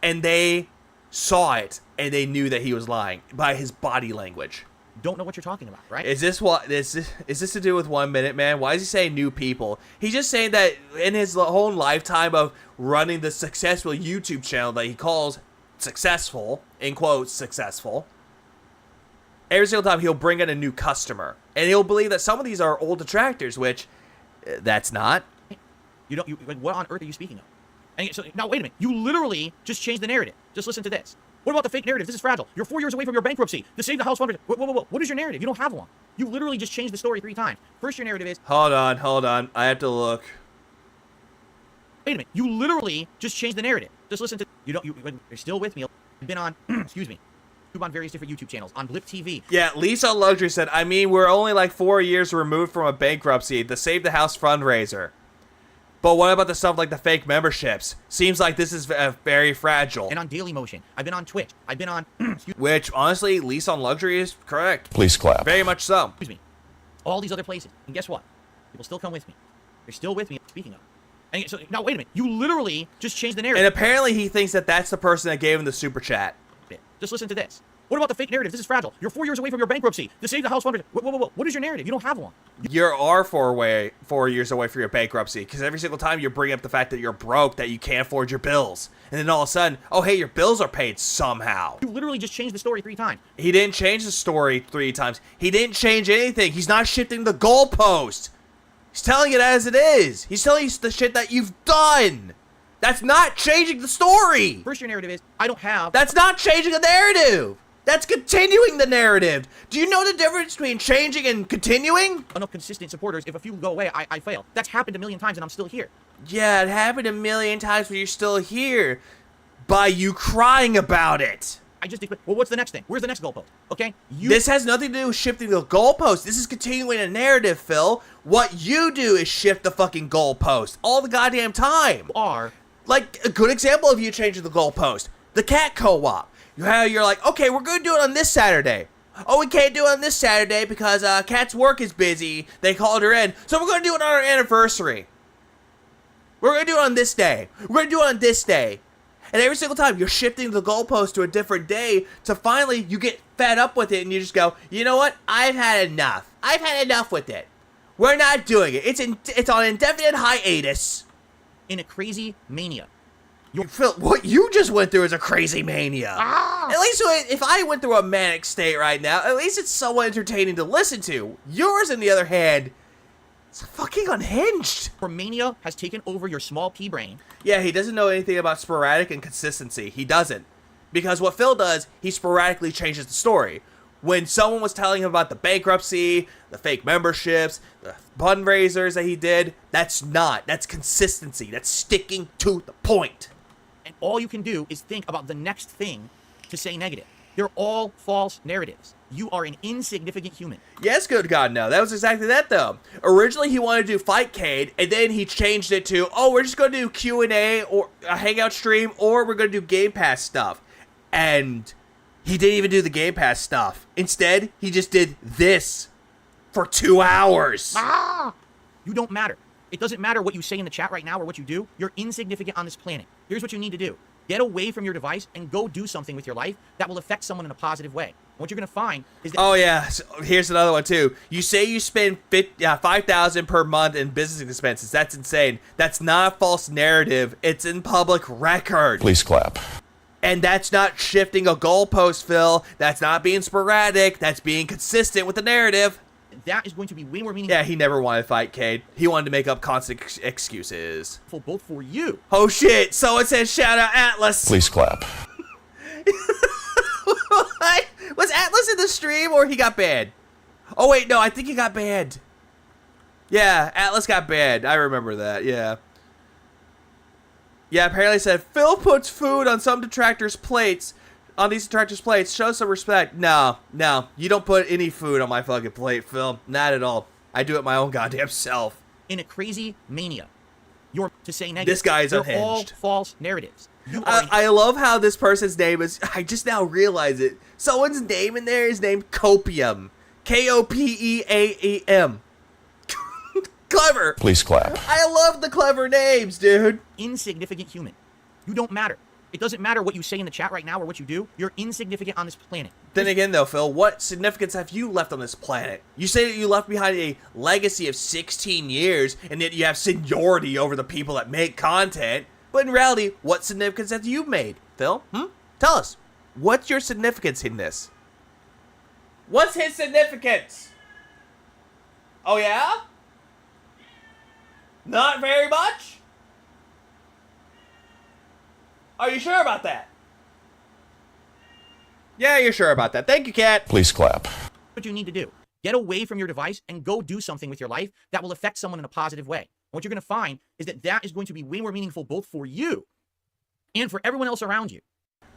And they saw it, and they knew that he was lying by his body language. Don't know what you're talking about, right? Is this to do with 1 Minute Man? Why is he saying new people? He's just saying that in his whole lifetime of running the successful YouTube channel that he calls successful, in quotes, successful, every single time he'll bring in a new customer. And he'll believe that some of these are old detractors, which that's not. What on earth are you speaking of? And so, now, wait a minute. You literally just changed the narrative. Just listen to this. What about the fake narrative? This is fragile. You're 4 years away from your bankruptcy. The Save the House fundraiser. Whoa. What is your narrative? You don't have one. You literally just changed the story 3 times. First, your narrative is... Hold on. I have to look. Wait a minute. You literally just changed the narrative. Just listen to... You're still with me. You've been on... excuse me. On various different YouTube channels. On Blip TV. Yeah, Lisa Luxury said, I mean, we're only like 4 years removed from a bankruptcy. The Save the House fundraiser. But what about the stuff like the fake memberships? Seems like this is very fragile. And on Daily Motion. I've been on Twitch. I've been on... Which, honestly, Lisa on Luxury is correct. Please clap. Very much so. Excuse me. All these other places. And guess what? People still come with me. They're still with me, speaking of. And so, now, wait a minute. You literally just changed the narrative. And apparently he thinks that that's the person that gave him the super chat. Just listen to this. What about the fake narrative? This is fragile. You're 4 years away from your bankruptcy. The Save the House fundraiser. What is your narrative? You don't have one. You are 4 years away from your bankruptcy because every single time you bring up the fact that you're broke, that you can't afford your bills. And then all of a sudden, oh, hey, your bills are paid somehow. You literally just changed the story 3 times. He didn't change the story 3 times. He didn't change anything. He's not shifting the goalpost. He's telling it as it is. He's telling you the shit that you've done. That's not changing the story. First, your narrative is, I don't have... That's not changing the narrative. That's continuing the narrative. Do you know the difference between changing and continuing? Enough consistent supporters. If a few go away, I fail. That's happened a million times and I'm still here. Yeah, it happened a million times, but you're still here. By you crying about it. I just... Well, what's the next thing? Where's the next goalpost? Okay? This has nothing to do with shifting the goalpost. This is continuing a narrative, Phil. What you do is shift the fucking goalpost all the goddamn time. Like, a good example of you changing the goalpost. The cat co-op. You're like, okay, we're going to do it on this Saturday. Oh, we can't do it on this Saturday because Kat's work is busy. They called her in. So we're going to do it on our anniversary. We're going to do it on this day. We're going to do it on this day. And every single time you're shifting the goalpost to a different day to finally you get fed up with it and you just go, you know what? I've had enough. I've had enough with it. We're not doing it. It's on indefinite hiatus. In a crazy mania. Phil, what you just went through is a crazy mania. At least if I went through a manic state right now, at least it's somewhat entertaining to listen to. Yours, on the other hand, it's fucking unhinged. Your mania has taken over your small pea brain. Yeah, he doesn't know anything about sporadic and consistency. He doesn't. Because what Phil does, he sporadically changes the story. When someone was telling him about the bankruptcy, the fake memberships, the fundraisers that he did, that's consistency. That's sticking to the point. And all you can do is think about the next thing to say negative. They're all false narratives. You are an insignificant human. Yes, good God, no. That was exactly that, though. Originally, he wanted to do Fightcade, and then he changed it to, oh, we're just going to do Q&A or a Hangout stream, or we're going to do Game Pass stuff. And he didn't even do the Game Pass stuff. Instead, he just did this for 2 hours. You don't matter. It doesn't matter what you say in the chat right now or what you do. You're insignificant on this planet. Here's what you need to do. Get away from your device and go do something with your life that will affect someone in a positive way. What you're going to find is that... Oh, yeah. So here's another one, too. You say you spend $5,000 per month in business expenses. That's insane. That's not a false narrative. It's in public record. Please clap. And that's not shifting a goalpost, Phil. That's not being sporadic. That's being consistent with the narrative. that is going to be way more meaningful. Yeah, he never wanted to fight Cade. He wanted to make up constant excuses. Both for you. Oh shit, so it says shout out Atlas. Please clap. What? Was Atlas in the stream or he got banned? Oh wait, no, I think he got banned. Yeah, Atlas got banned. I remember that, yeah. Yeah, apparently it said, Phil puts food on some detractors' plates. On these detractors' plates. Show some respect. No, you don't put any food on my fucking plate, Phil. Not at all. I do it my own goddamn self. In a crazy mania. You're to say negative. This guy is They're unhinged. all false narratives. I love how this person's name is, I just now realize it. Someone's name in there is named Copium. Kopeaam. Clever. Please clap. I love the clever names, dude. Insignificant human. You don't matter. It doesn't matter what you say in the chat right now or what you do. You're insignificant on this planet. Then again, though, Phil, what significance have you left on this planet? You say that you left behind a legacy of 16 years and that you have seniority over the people that make content. But in reality, what significance have you made, Phil? Tell us. What's your significance in this? What's his significance? Oh, yeah? Not very much? Are you sure about that? Yeah, you're sure about that. Thank you, Cat. Please clap. What you need to do. Get away from your device and go do something with your life that will affect someone in a positive way. And what you're going to find is that that is going to be way more meaningful both for you and for everyone else around you.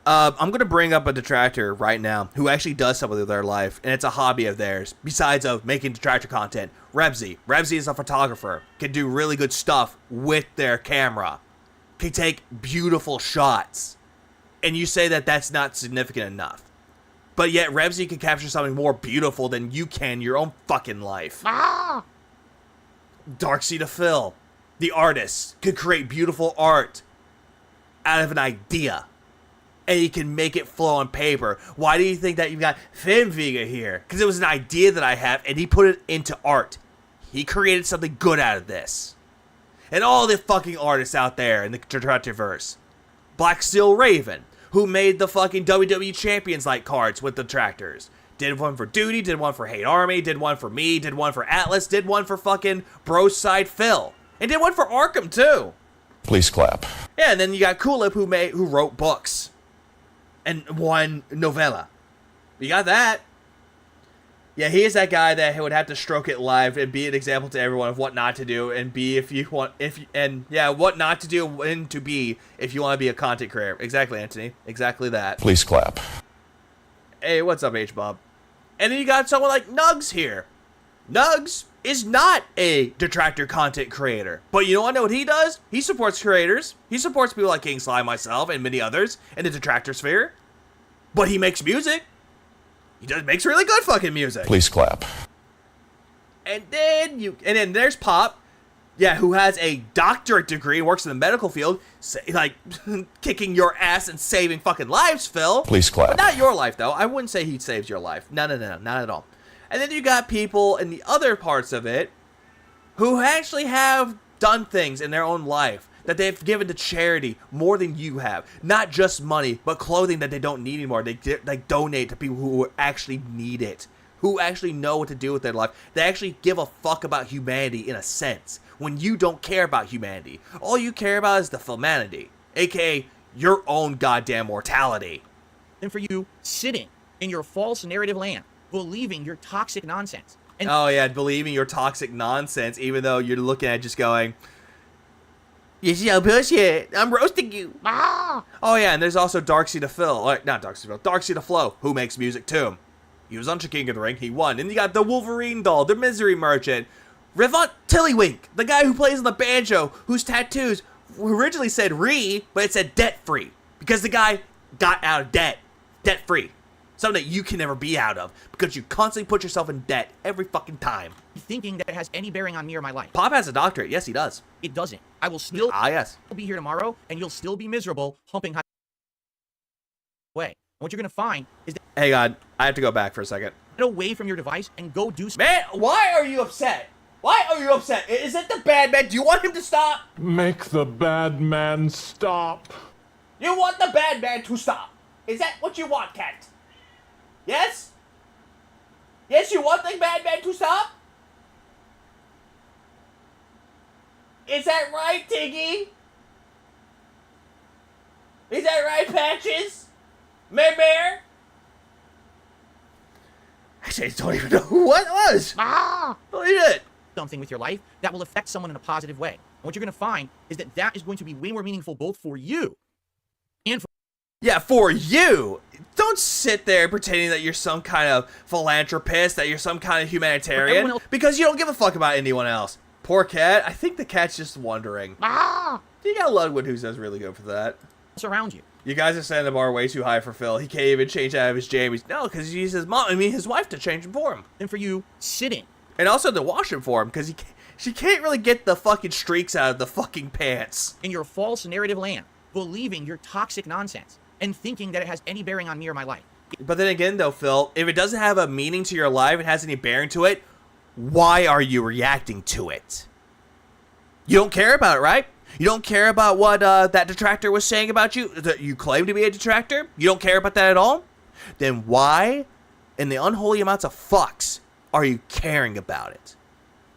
I'm going to bring up a detractor right now who actually does something with their life, and it's a hobby of theirs, besides of making detractor content. Rebsy. Rebsy is a photographer, can do really good stuff with their camera, can take beautiful shots, and you say that that's not significant enough. But yet Rebsy can capture something more beautiful than you can your own fucking life. Darksea to Phil, the artist, could create beautiful art out of an idea. And he can make it flow on paper. Why do you think that you've got Finviga here? Because it was an idea that I have, and he put it into art. He created something good out of this. And all the fucking artists out there in the Detractorverse. Black Steel Raven, who made the fucking WWE Champions like cards with the detractors. Did one for Duty, did one for Hate Army, did one for me, did one for Atlas, did one for fucking Broside Phil. And did one for Arkham too. Please clap. Yeah, and then you got Kulip who wrote books. And one novella. You got that. Yeah, he is that guy that would have to stroke it live and be an example to everyone of what not to do and be if you want what not to do, when to be if you want to be a content creator. Exactly, Anthony. Exactly that. Please clap. Hey, what's up, H-Bob? And then you got someone like Nugs here. Nugs is not a detractor content creator. But you know what he does? He supports creators. He supports people like King Sly, myself, and many others in the detractor sphere. But he makes music. He makes really good fucking music. Please clap. And then there's Pop, yeah, who has a doctorate degree, works in the medical field, like kicking your ass and saving fucking lives, Phil. Please clap. But not your life though. I wouldn't say he saves your life. No, not at all. And then you got people in the other parts of it who actually have done things in their own life that they've given to charity more than you have. Not just money, but clothing that they don't need anymore. They donate to people who actually need it, who actually know what to do with their life. They actually give a fuck about humanity in a sense, when you don't care about humanity. All you care about is the humanity, aka your own goddamn mortality. And for you sitting in your false narrative land, believing your toxic nonsense. And oh yeah, believing your toxic nonsense, even though you're looking at it just going, you so bullshit, I'm roasting you. Oh yeah, and there's also Darksea to Phil, not Darksea to Phil, Darksea to Flo, who makes music too. He was on King of the Ring, he won. And you got the Wolverine doll, the Misery Merchant, Revant Tillywink, the guy who plays on the banjo, whose tattoos originally said but it said debt-free. Because the guy got out of debt. Debt-free. Something that you can never be out of, because you constantly put yourself in debt every fucking time. Thinking that it has any bearing on me or my life. Pop has a doctorate. Yes, he does. It doesn't. I will still be here tomorrow, and you'll still be miserable, humping high way. And what you're going to find is that... Hey, God, I have to go back for a second. Get away from your device and go do something. Man, why are you upset? Why are you upset? Is it the bad man? Do you want him to stop? Make the bad man stop. You want the bad man to stop. Is that what you want, Cat? Yes? Yes, you want the bad man to stop? Is that right, Tiggy? Is that right, Patches? Bear? Actually, I don't even know what it was. Holy shit. Something with your life that will affect someone in a positive way. And what you're going to find is that that is going to be way more meaningful both for you and for... Yeah, for you. Don't sit there pretending that you're some kind of philanthropist, that you're some kind of humanitarian, because you don't give a fuck about anyone else. Poor cat. I think the cat's just wondering. You got Ludwig who's really good for that. Around you. You guys are setting the bar way too high for Phil. He can't even change out of his jammies. No, because he uses his wife to change them for him. And for you, sitting. And also to wash them for him, because she can't really get the fucking streaks out of the fucking pants. In your false narrative land, believing your toxic nonsense, and thinking that it has any bearing on me or my life. But then again, though, Phil, if it doesn't have a meaning to your life, it has any bearing to it, why are you reacting to it? You don't care about it, right? You don't care about what that detractor was saying about you, that you claim to be a detractor? You don't care about that at all? Then why, in the unholy amounts of fucks, are you caring about it?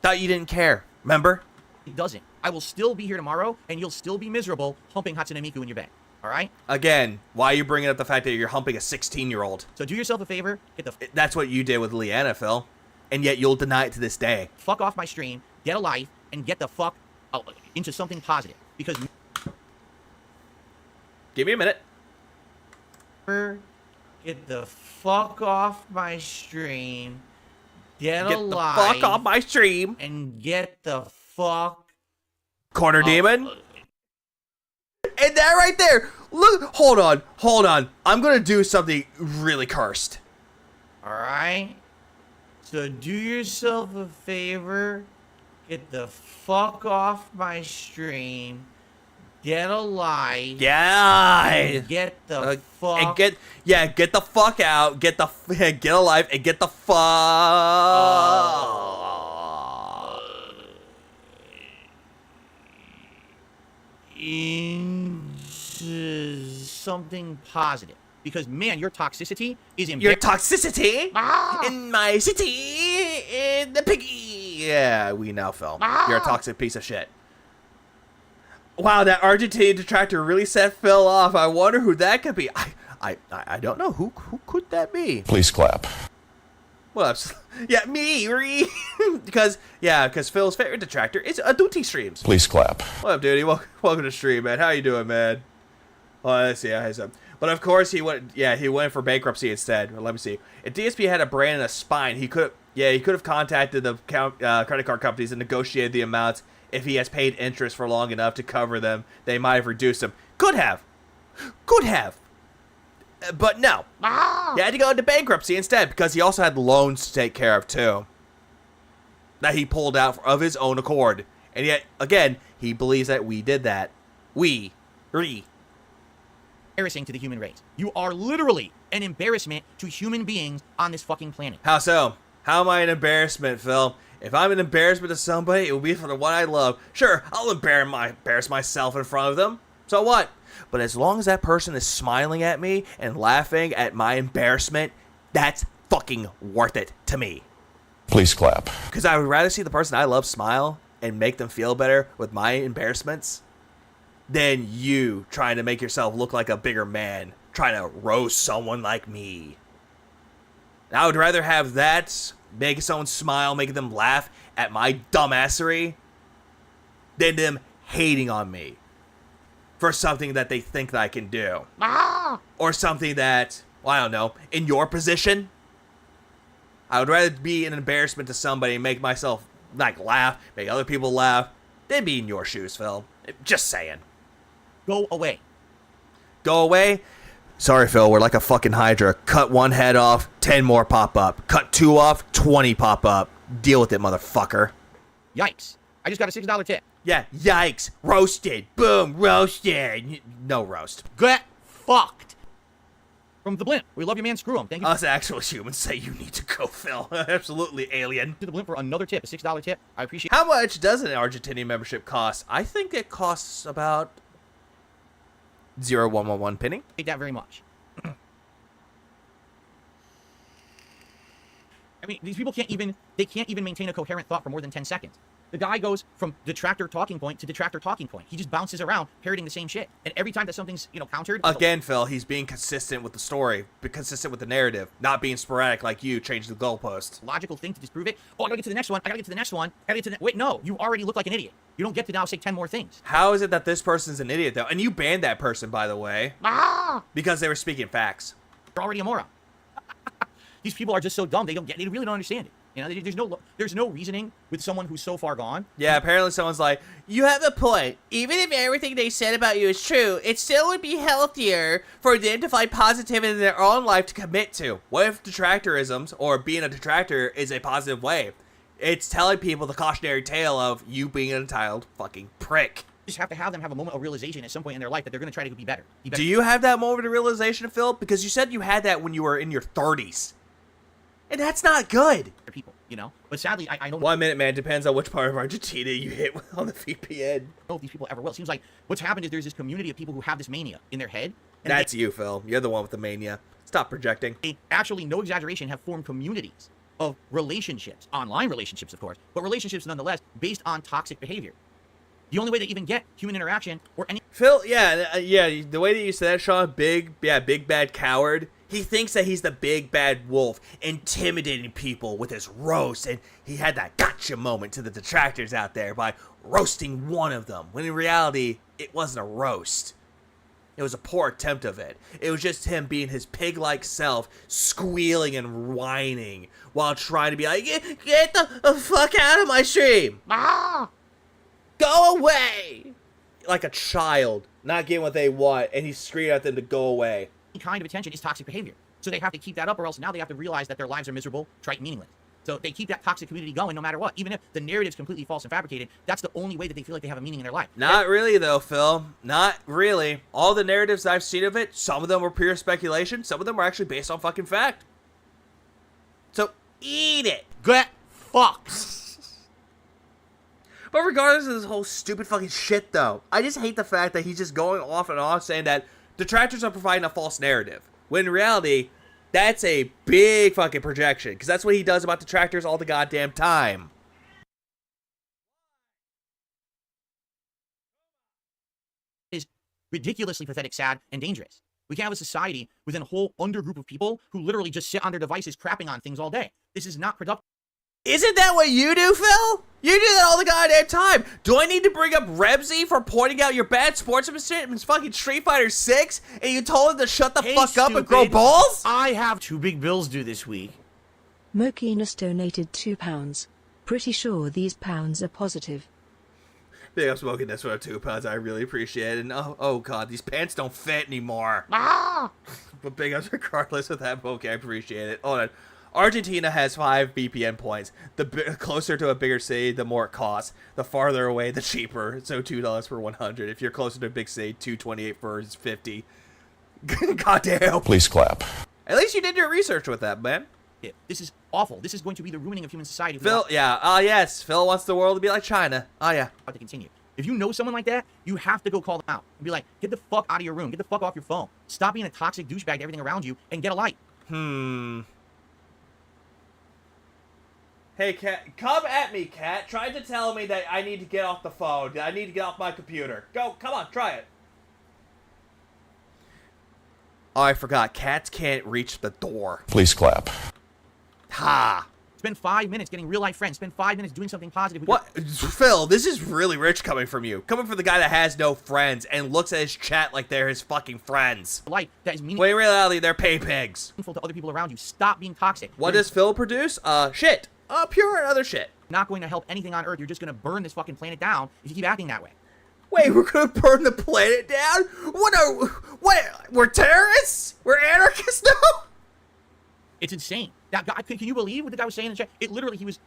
Thought you didn't care, remember? It doesn't. I will still be here tomorrow, and you'll still be miserable humping Hatsune Miku in your bed. All right? Again, why are you bringing up the fact that you're humping a 16-year-old? So do yourself a favor. That's what you did with Leanna, Phil. And yet you'll deny it to this day. Fuck off my stream, get a life, and get the fuck into something positive. Because... Give me a minute. Get the fuck off my stream. Get a life. Get the fuck off my stream. And get the fuck... Corner demon. And that right there. Look, hold on. I'm going to do something really cursed. Alright? So do yourself a favor. Get the fuck off my stream. Get a life. Yeah. Get the fuck. And get the fuck out. Get a life and get the fuck. Into something positive. Because, man, your toxicity is embarrassing. Your toxicity in my city, in the piggy. Yeah, we know, Phil. You're a toxic piece of shit. Wow, that Argentine detractor really set Phil off. I wonder who that could be. I don't know. Who could that be? Please clap. Well, yeah, me. because Phil's favorite detractor is Aduti streams. Please clap. What up, dude? Welcome to stream, man. How you doing, man? Oh, let's see. But of course he went for bankruptcy instead. Well, let me see. If DSP had a brain and a spine, he could have contacted the credit card companies and negotiated the amounts. If he has paid interest for long enough to cover them, they might have reduced them. Could have. But no. He had to go into bankruptcy instead because he also had loans to take care of too. That he pulled out of his own accord. And yet, again, he believes that we did that. Embarrassing to the human race. You are literally an embarrassment to human beings on this fucking planet. How so? How am I an embarrassment, Phil? If I'm an embarrassment to somebody, it will be for the one I love. Sure, I'll embarrass myself in front of them. So what? But as long as that person is smiling at me and laughing at my embarrassment, that's fucking worth it to me. Please clap. Because I would rather see the person I love smile and make them feel better with my embarrassments than you trying to make yourself look like a bigger man, trying to roast someone like me. I would rather have that, making someone smile, making them laugh at my dumbassery, than them hating on me for something that they think that I can do. Or something that, well, I don't know, in your position, I would rather be an embarrassment to somebody and make myself, laugh, make other people laugh, than be in your shoes, Phil. Just saying. Go away. Go away? Sorry, Phil, we're like a fucking Hydra. Cut one head off, 10 more pop up. Cut 2 off, 20 pop up. Deal with it, motherfucker. Yikes. I just got a $6 tip. Yeah, yikes. Roasted. Boom, roasted. No roast. Get fucked. From the blimp. We love you, man. Screw him. Thank you. Us actual humans say you need to go, Phil. Absolutely, alien. To the blimp for another tip, a $6 tip. I appreciate. How much does an Argentinian membership cost? I think it costs about 0.111 penny. Hate that very much. I mean, these people can't even maintain a coherent thought for more than 10 seconds. The guy goes from detractor talking point to detractor talking point. He just bounces around, parroting the same shit. And every time that something's, countered... Again, Phil, he's being consistent with the story, be consistent with the narrative, not being sporadic like you changed the goalpost. Logical thing to disprove it. Oh, I gotta get to the next one. I gotta get to the next one. I gotta get to the... Wait, no. You already look like an idiot. You don't get to now say 10 more things. How is it that this person's an idiot, though? And you banned that person, by the way. Because they were speaking facts. You're already a moron. These people are just so dumb. They really don't understand it. There's no reasoning with someone who's so far gone. Yeah, apparently someone's like, you have a point. Even if everything they said about you is true, it still would be healthier for them to find positivity in their own life to commit to. What if detractorisms, or being a detractor, is a positive way? It's telling people the cautionary tale of you being an entitled fucking prick. You just have to have them have a moment of realization at some point in their life that they're going to try to be better. Do you have that moment of realization, Phil? Because you said you had that when you were in your 30s. And that's not good. People, But sadly, I don't... 1 minute, man. Depends on which part of Argentina you hit on the VPN. I don't know if these people ever will. It seems like what's happened is there's this community of people who have this mania in their head. That's you, Phil. You're the one with the mania. Stop projecting. They actually, no exaggeration, have formed communities of relationships. Online relationships, of course. But relationships nonetheless based on toxic behavior. The only way to even get human interaction or any... Phil, yeah, the way that you said that, Sean, big bad coward. He thinks that he's the big bad wolf, intimidating people with his roast, and he had that gotcha moment to the detractors out there by roasting one of them, when in reality, it wasn't a roast. It was a poor attempt of it. It was just him being his pig-like self, squealing and whining, while trying to be like, get the fuck out of my stream! Go away! Like a child, not getting what they want, and he's screaming at them to go away. Kind of attention is toxic behavior. So they have to keep that up, or else now they have to realize that their lives are miserable, trite, meaningless. So they keep that toxic community going no matter what. Even if the narrative's completely false and fabricated, that's the only way that they feel like they have a meaning in their life. Not really, though, Phil. Not really. All the narratives I've seen of it, some of them were pure speculation. Some of them were actually based on fucking fact. So, eat it. Get fucked. But regardless of this whole stupid fucking shit, though, I just hate the fact that he's just going off and on saying that detractors are providing a false narrative. When in reality, that's a big fucking projection. Because that's what he does about detractors all the goddamn time. Is ridiculously pathetic, sad, and dangerous. We can have a society with a whole undergroup of people who literally just sit on their devices crapping on things all day. This is not productive. Isn't that what you do, Phil? You do that all the goddamn time. Do I need to bring up Rebsy for pointing out your bad sportsmanship in fucking Street Fighter 6? And you told him to shut the fuck up and grow balls? I have 2 big bills due this week. Mokinus donated £2. Pretty sure these pounds are positive. Big up smoking this for 2 pounds. I really appreciate it. And oh god, these pants don't fit anymore. But big ups regardless of that, okay, I appreciate it. Hold on. Argentina has 5 VPN points. The closer to a bigger city, the more it costs. The farther away, the cheaper. So $2 for 100. If you're closer to a big city, $2.28 for 50. Goddamn. Please clap. At least you did your research with that, man. Yeah, this is awful. This is going to be the ruining of human society. Phil, yeah. Yes. Phil wants the world to be like China. Oh, yeah. To continue. If you know someone like that, you have to go call them out. And be like, get the fuck out of your room. Get the fuck off your phone. Stop being a toxic douchebag to everything around you and get a light. Hey, Cat, come at me, Cat. Try to tell me that I need to get off the phone. I need to get off my computer. Go, come on, try it. Oh, I forgot. Cats can't reach the door. Please clap. Ha! Spend 5 minutes getting real-life friends. Spend 5 minutes doing something positive. What? Phil, this is really rich coming from you. Coming from the guy that has no friends and looks at his chat like they're his fucking friends. Life that is meaningful. When in reality, they're pay pigs. To other people around you. Stop being toxic. What does Phil produce? Shit. Pure and other shit. Not going to help anything on Earth. You're just going to burn this fucking planet down if you keep acting that way. Wait, we're gonna burn the planet down? What, we're terrorists? We're anarchists now? It's insane. That guy, can you believe what the guy was saying in the chat? It literally, he was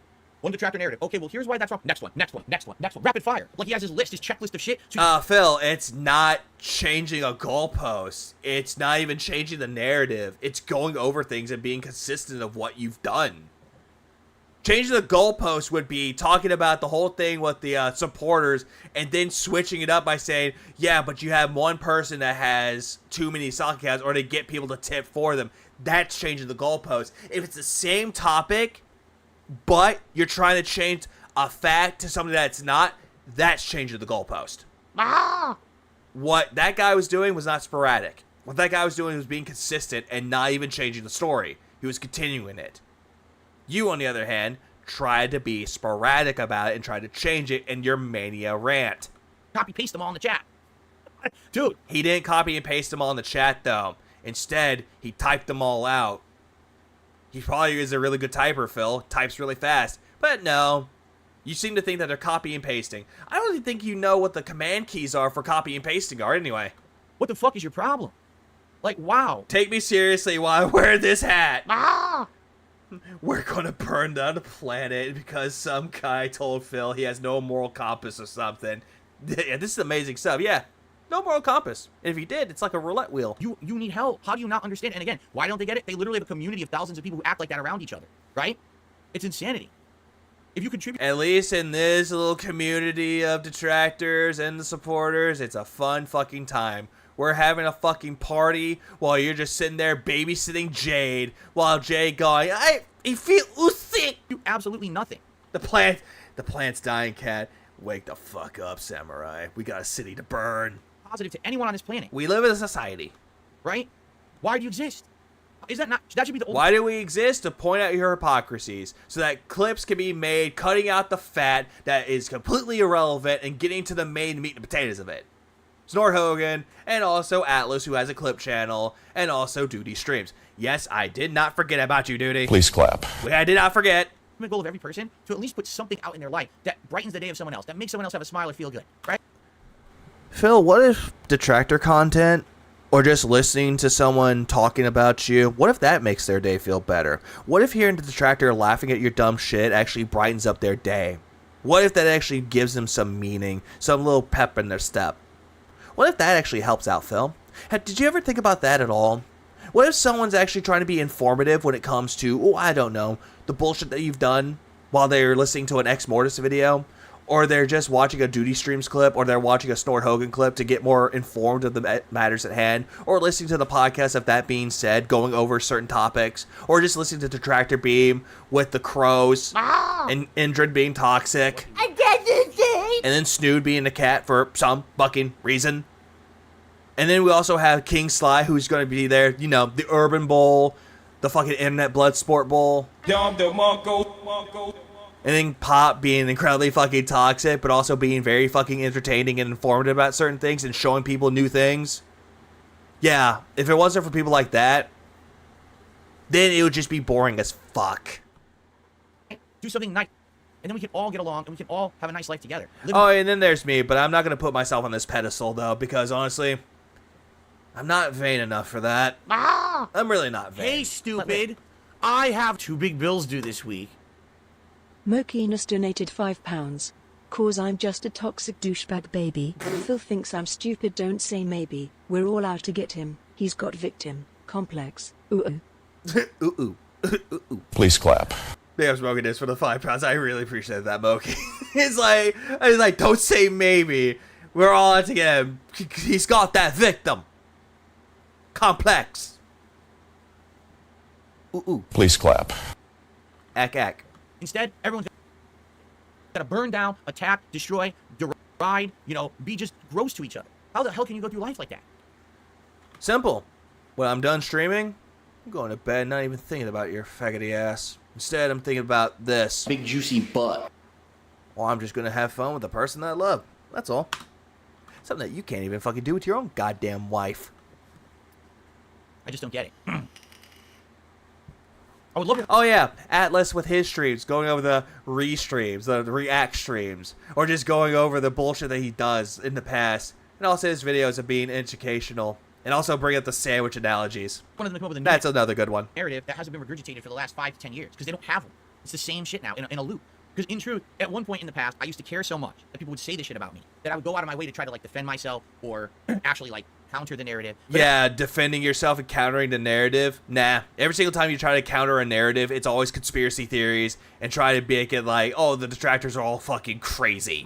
one detractor narrative. Okay, well, here's why that's wrong. Next one. Rapid fire. Like he has his list, his checklist of shit. Phil, it's not changing a goalpost. It's not even changing the narrative. It's going over things and being consistent of what you've done. Changing the goalpost would be talking about the whole thing with the supporters and then switching it up by saying, yeah, but you have one person that has too many soccer accounts or to get people to tip for them. That's changing the goalpost. If it's the same topic, but you're trying to change a fact to something that's not, that's changing the goalpost. What that guy was doing was not sporadic. What that guy was doing was being consistent and not even changing the story. He was continuing it. You, on the other hand, tried to be sporadic about it and tried to change it in your mania rant. Copy paste them all in the chat. Dude. He didn't copy and paste them all in the chat, though. Instead, he typed them all out. He probably is a really good typer, Phil. Types really fast. But no. You seem to think that they're copy and pasting. I don't even think you know what the command keys are for copy and pasting are anyway. What the fuck is your problem? Like, wow. Take me seriously while I wear this hat. We're gonna burn down the planet because some guy told Phil he has no moral compass or something. Yeah, this is amazing stuff. Yeah, no moral compass. And if he did, it's like a roulette wheel. You need help. How do you not understand? And again, why don't they get it? They literally have a community of thousands of people who act like that around each other, right? It's insanity. If you contribute... At least in this little community of detractors and the supporters, it's a fun fucking time. We're having a fucking party while you're just sitting there babysitting Jade, while Jade going, I feel sick. Do absolutely nothing. The plant's dying, cat. Wake the fuck up, samurai. We got a city to burn. Positive to anyone on this planet. We live in a society. Right? Why do you exist? Is that not... That should be the... Why do we exist? To point out your hypocrisies. So that clips can be made cutting out the fat that is completely irrelevant and getting to the main meat and potatoes of it. Snort Hogan, and also Atlas, who has a clip channel, and also Duty streams. Yes, I did not forget about you, Duty. Please clap. I did not forget. The goal of every person to at least put something out in their life that brightens the day of someone else, that makes someone else have a smile or feel good, right? Phil, what if detractor content, or just listening to someone talking about you, what if that makes their day feel better? What if hearing the detractor laughing at your dumb shit actually brightens up their day? What if that actually gives them some meaning, some little pep in their step? What if that actually helps out, Phil? Did you ever think about that at all? What if someone's actually trying to be informative when it comes to, I don't know, the bullshit that you've done while they're listening to an Ex Mortis video? Or they're just watching a Duty Streams clip, or they're watching a Snort Hogan clip to get more informed of the matters at hand, or listening to the podcast of that being said, going over certain topics, or just listening to Detractor Beam with the crows, and Indrid being toxic, and then Snood being the cat for some fucking reason. And then we also have King Sly, who's going to be there, you know, the Urban Bowl, the fucking Internet Blood Sport Bowl. And then Pop being incredibly fucking toxic, but also being very fucking entertaining and informative about certain things and showing people new things. Yeah, if it wasn't for people like that, then it would just be boring as fuck. Do something nice, and then we can all get along, and we can all have a nice life together. And then there's me, but I'm not going to put myself on this pedestal, though, because honestly, I'm not vain enough for that. I'm really not vain. Hey, stupid. I have 2 big bills due this week. Mokinus donated £5. Cause I'm just a toxic douchebag baby. Phil thinks I'm stupid, don't say maybe. We're all out to get him. He's got victim complex. Ooh. Ooh. Please clap. Yeah, Smoking this for the £5. I really appreciate that, Moki. It's like, don't say maybe. We're all out to get him. He's got that victim complex. Ooh. Please clap. Ack. Instead, everyone's gonna burn down, attack, destroy, deride, be just gross to each other. How the hell can you go through life like that? Simple. When I'm done streaming, I'm going to bed not even thinking about your faggoty ass. Instead, I'm thinking about this. Big juicy butt. Well, I'm just going to have fun with the person that I love. That's all. Something that you can't even fucking do with your own goddamn wife. I just don't get it. I would love it. Oh yeah, Atlas with his streams, going over the re-streams, the react streams, or just going over the bullshit that he does in the past, and also his videos of being educational, and also bring up the sandwich analogies. One of them come up with a That's another good one. Narrative that hasn't been regurgitated for the last 5 to 10 years, because they don't have them. It's the same shit now, in a loop. Because in truth, at one point in the past, I used to care so much that people would say this shit about me, that I would go out of my way to try to, defend myself, or actually, counter the narrative. But yeah, defending yourself and countering the narrative. Nah. Every single time you try to counter a narrative, it's always conspiracy theories and try to make it like, oh, the detractors are all fucking crazy.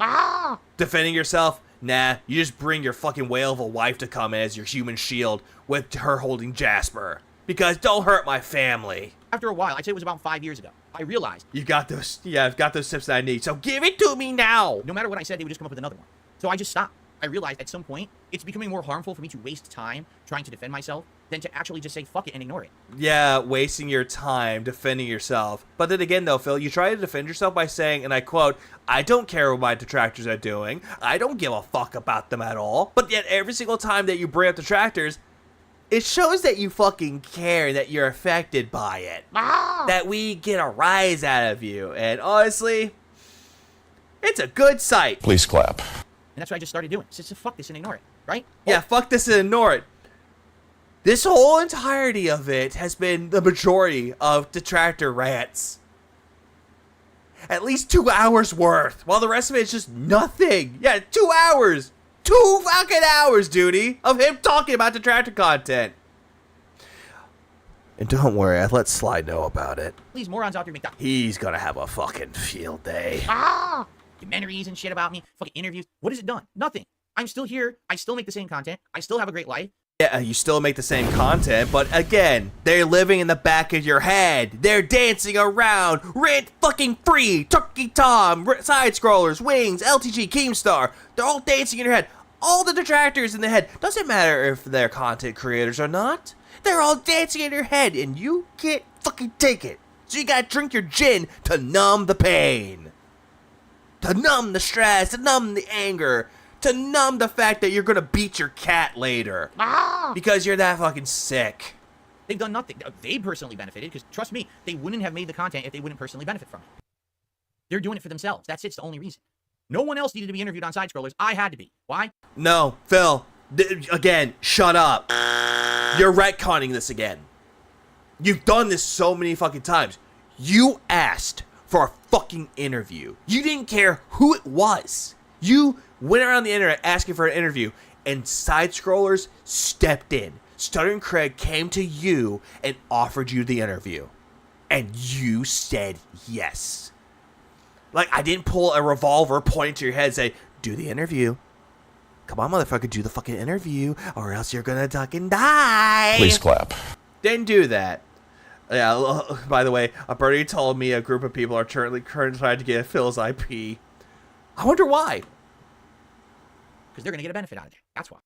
Defending yourself? Nah. You just bring your fucking whale of a wife to come in as your human shield with her holding Jasper. Because don't hurt my family. After a while, I'd say it was about 5 years ago, I realized. You got those, yeah, I've got those tips that I need, so give it to me now. No matter what I said, they would just come up with another one. So I just stopped. I realized at some point, it's becoming more harmful for me to waste time trying to defend myself than to actually just say fuck it and ignore it. Yeah, wasting your time defending yourself. But then again, though, Phil, you try to defend yourself by saying, and I quote, I don't care what my detractors are doing. I don't give a fuck about them at all. But yet, every single time that you bring up detractors, it shows that you fucking care, that you're affected by it. That we get a rise out of you. And honestly, it's a good sight. Please clap. And that's what I just started doing. Just fuck this and ignore it, right? Yeah, fuck this and ignore it. This whole entirety of it has been the majority of detractor rants. At least 2 hours worth, while the rest of it is just nothing. Yeah, 2 hours. 2 fucking hours, duty, of him talking about detractor content. And don't worry, I let Sly know about it. These morons out there make that. He's gonna have a fucking field day. Documentaries and shit about me, fucking interviews. What has it done? Nothing. I'm still here. I still make the same content. I still have a great life. Yeah, you still make the same content, but again, they're living in the back of your head. They're dancing around, rent fucking free, Turkey Tom, side scrollers, Wings, LTG, Keemstar. They're all dancing in your head. All the detractors in the head. Doesn't matter if they're content creators or not. They're all dancing in your head, and you can't fucking take it. So you gotta drink your gin to numb the pain. To numb the stress, to numb the anger, to numb the fact that you're gonna beat your cat later. Because you're that fucking sick. They've done nothing. They personally benefited, because trust me, they wouldn't have made the content if they wouldn't personally benefit from it. They're doing it for themselves. That's it's the only reason. No one else needed to be interviewed on Side Scrollers. I had to be. Why? No, Phil. Again, shut up. You're retconning this again. You've done this so many fucking times. You asked for a fucking interview. You didn't care who it was. You went around the internet asking for an interview, and Side Scrollers stepped in. Stuttering Craig came to you and offered you the interview. And you said yes. Like, I didn't pull a revolver, point to your head, and say, do the interview. Come on, motherfucker, do the fucking interview, or else you're gonna fucking die. Please clap. Didn't do that. Yeah, by the way, a birdie told me a group of people are currently trying to get Phil's IP. I wonder why. Because they're going to get a benefit out of it. That's why.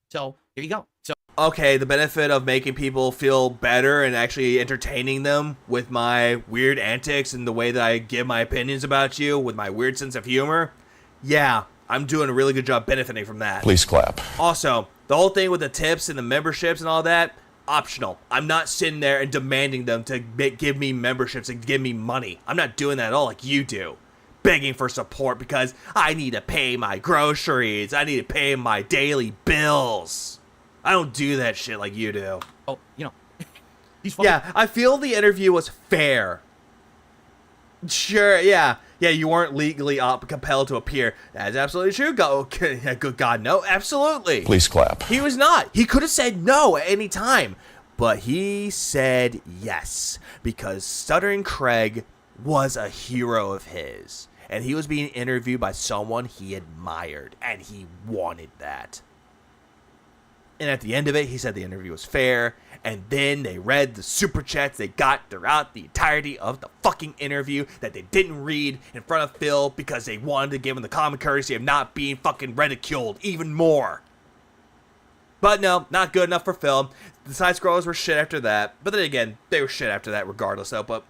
So, here you go. So, okay, the benefit of making people feel better and actually entertaining them with my weird antics and the way that I give my opinions about you with my weird sense of humor. Yeah, I'm doing a really good job benefiting from that. Please clap. Also, the whole thing with the tips and the memberships and all that, optional. I'm not sitting there and demanding them to give me memberships and give me money. I'm not doing that at all like you do. Begging for support because I need to pay my groceries. I need to pay my daily bills. I don't do that shit like you do. Oh, you know. Yeah, I feel the interview was fair. Sure, yeah. Yeah, you weren't legally compelled to appear. That's absolutely true. Good God, no, absolutely. Please clap. He was not. He could have said no at any time. But he said yes. Because Stuttering Craig was a hero of his. And he was being interviewed by someone he admired. And he wanted that. And at the end of it, he said the interview was fair. And then they read the super chats they got throughout the entirety of the fucking interview that they didn't read in front of Phil because they wanted to give him the common courtesy of not being fucking ridiculed even more. But no, not good enough for Phil. The side scrollers were shit after that. But then again, they were shit after that regardless though. But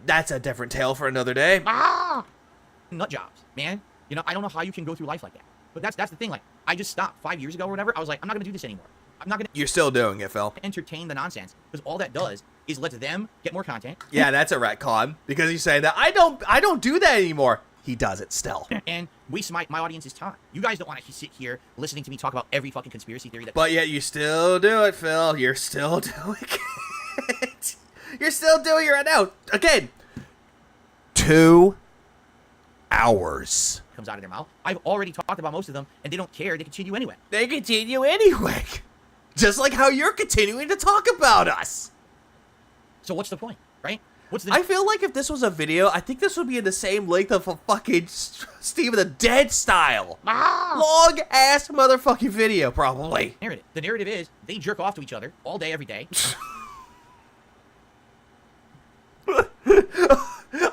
that's a different tale for another day. Nut jobs, man. You know, I don't know how you can go through life like that. But that's the thing. Like, I just stopped 5 years ago or whatever. I was like, I'm not gonna do this anymore. I'm not gonna. You're still doing it, Phil. Entertain the nonsense because all that does is let them get more content. Yeah, that's a retcon because he's saying that I don't do that anymore. He does it still. And waste my audience's time. You guys don't want to sit here listening to me talk about every fucking conspiracy theory that. But yet you still do it, Phil. You're still doing it. You're still doing it right now. Again, 2 hours. Comes out of their mouth. I've already talked about most of them, and they don't care. They continue anyway. They continue anyway. Just like how you're continuing to talk about us. So what's the point, right? I feel like if this was a video, I think this would be in the same length of a fucking Steve of the Dead style. Long ass motherfucking video, probably. The narrative is they jerk off to each other all day, every day.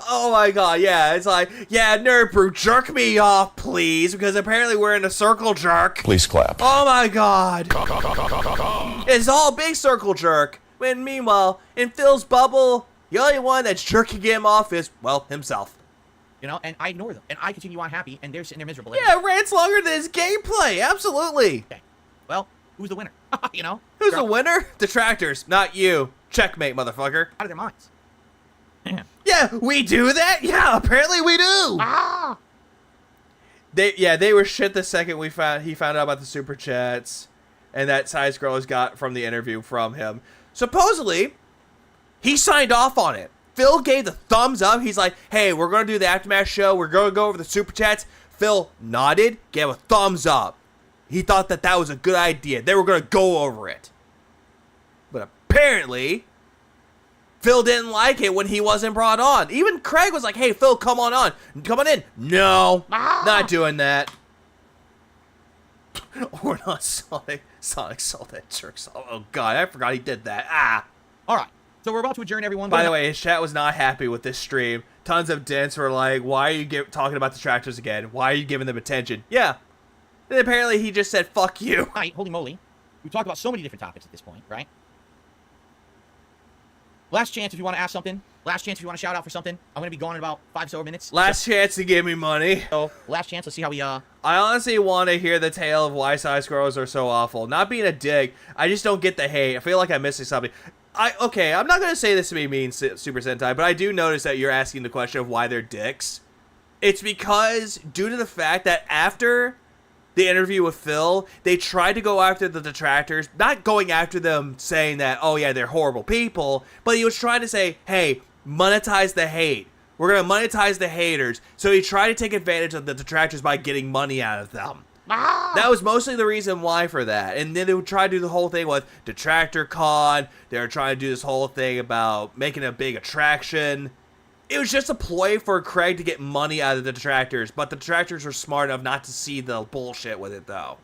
Oh my god, yeah, it's like, yeah, Nerd Brew, jerk me off, please, because apparently we're in a circle jerk. Please clap. Oh my god. It's all big circle jerk. When meanwhile, in Phil's bubble, the only one that's jerking him off is, well, himself. You know, and I ignore them, and I continue on happy, and they're sitting there miserable. Yeah, rants longer than his gameplay, absolutely. Okay. Well, who's the winner? You know? Who's the winner? Detractors, not you. Checkmate, motherfucker. Out of their minds. Yeah, we do that? Yeah, apparently we do. Ah! They were shit the second he found out about the super chats and that Side Scrollers got from the interview from him. Supposedly, he signed off on it. Phil gave the thumbs up. He's like, hey, we're going to do the Aftermath show. We're going to go over the super chats. Phil nodded, gave a thumbs up. He thought that that was a good idea. They were going to go over it. But apparently, Phil didn't like it when he wasn't brought on. Even Craig was like, hey, Phil, come on in. No, not doing that. Or not Sonic saw that jerk. Oh, God, I forgot he did that. All right. So we're about to adjourn, everyone. By the way, his chat was not happy with this stream. Tons of dents were like, why are you talking about detractors again? Why are you giving them attention? Yeah. And apparently he just said, fuck you. All right, holy moly. We talked about so many different topics at this point, right? Last chance if you want to ask something. Last chance if you want to shout out for something. I'm going to be gone in about 5 so minutes. Last chance to give me money. So, last chance. Let's see how we, I honestly want to hear the tale of why Side Scrollers are so awful. Not being a dick. I just don't get the hate. I feel like I'm missing something. Okay, I'm not going to say this to be mean, Super Sentai, but I do notice that you're asking the question of why they're dicks. It's because, due to the fact that after the interview with Phil, they tried to go after the detractors, not going after them saying that, oh yeah, they're horrible people, but he was trying to say, hey, monetize the hate. We're going to monetize the haters. So he tried to take advantage of the detractors by getting money out of them. That was mostly the reason why for that. And then they would try to do the whole thing with Detractor Con. They were trying to do this whole thing about making a big attraction. It was just a ploy for Craig to get money out of the detractors, but the detractors were smart enough not to see the bullshit with it, though.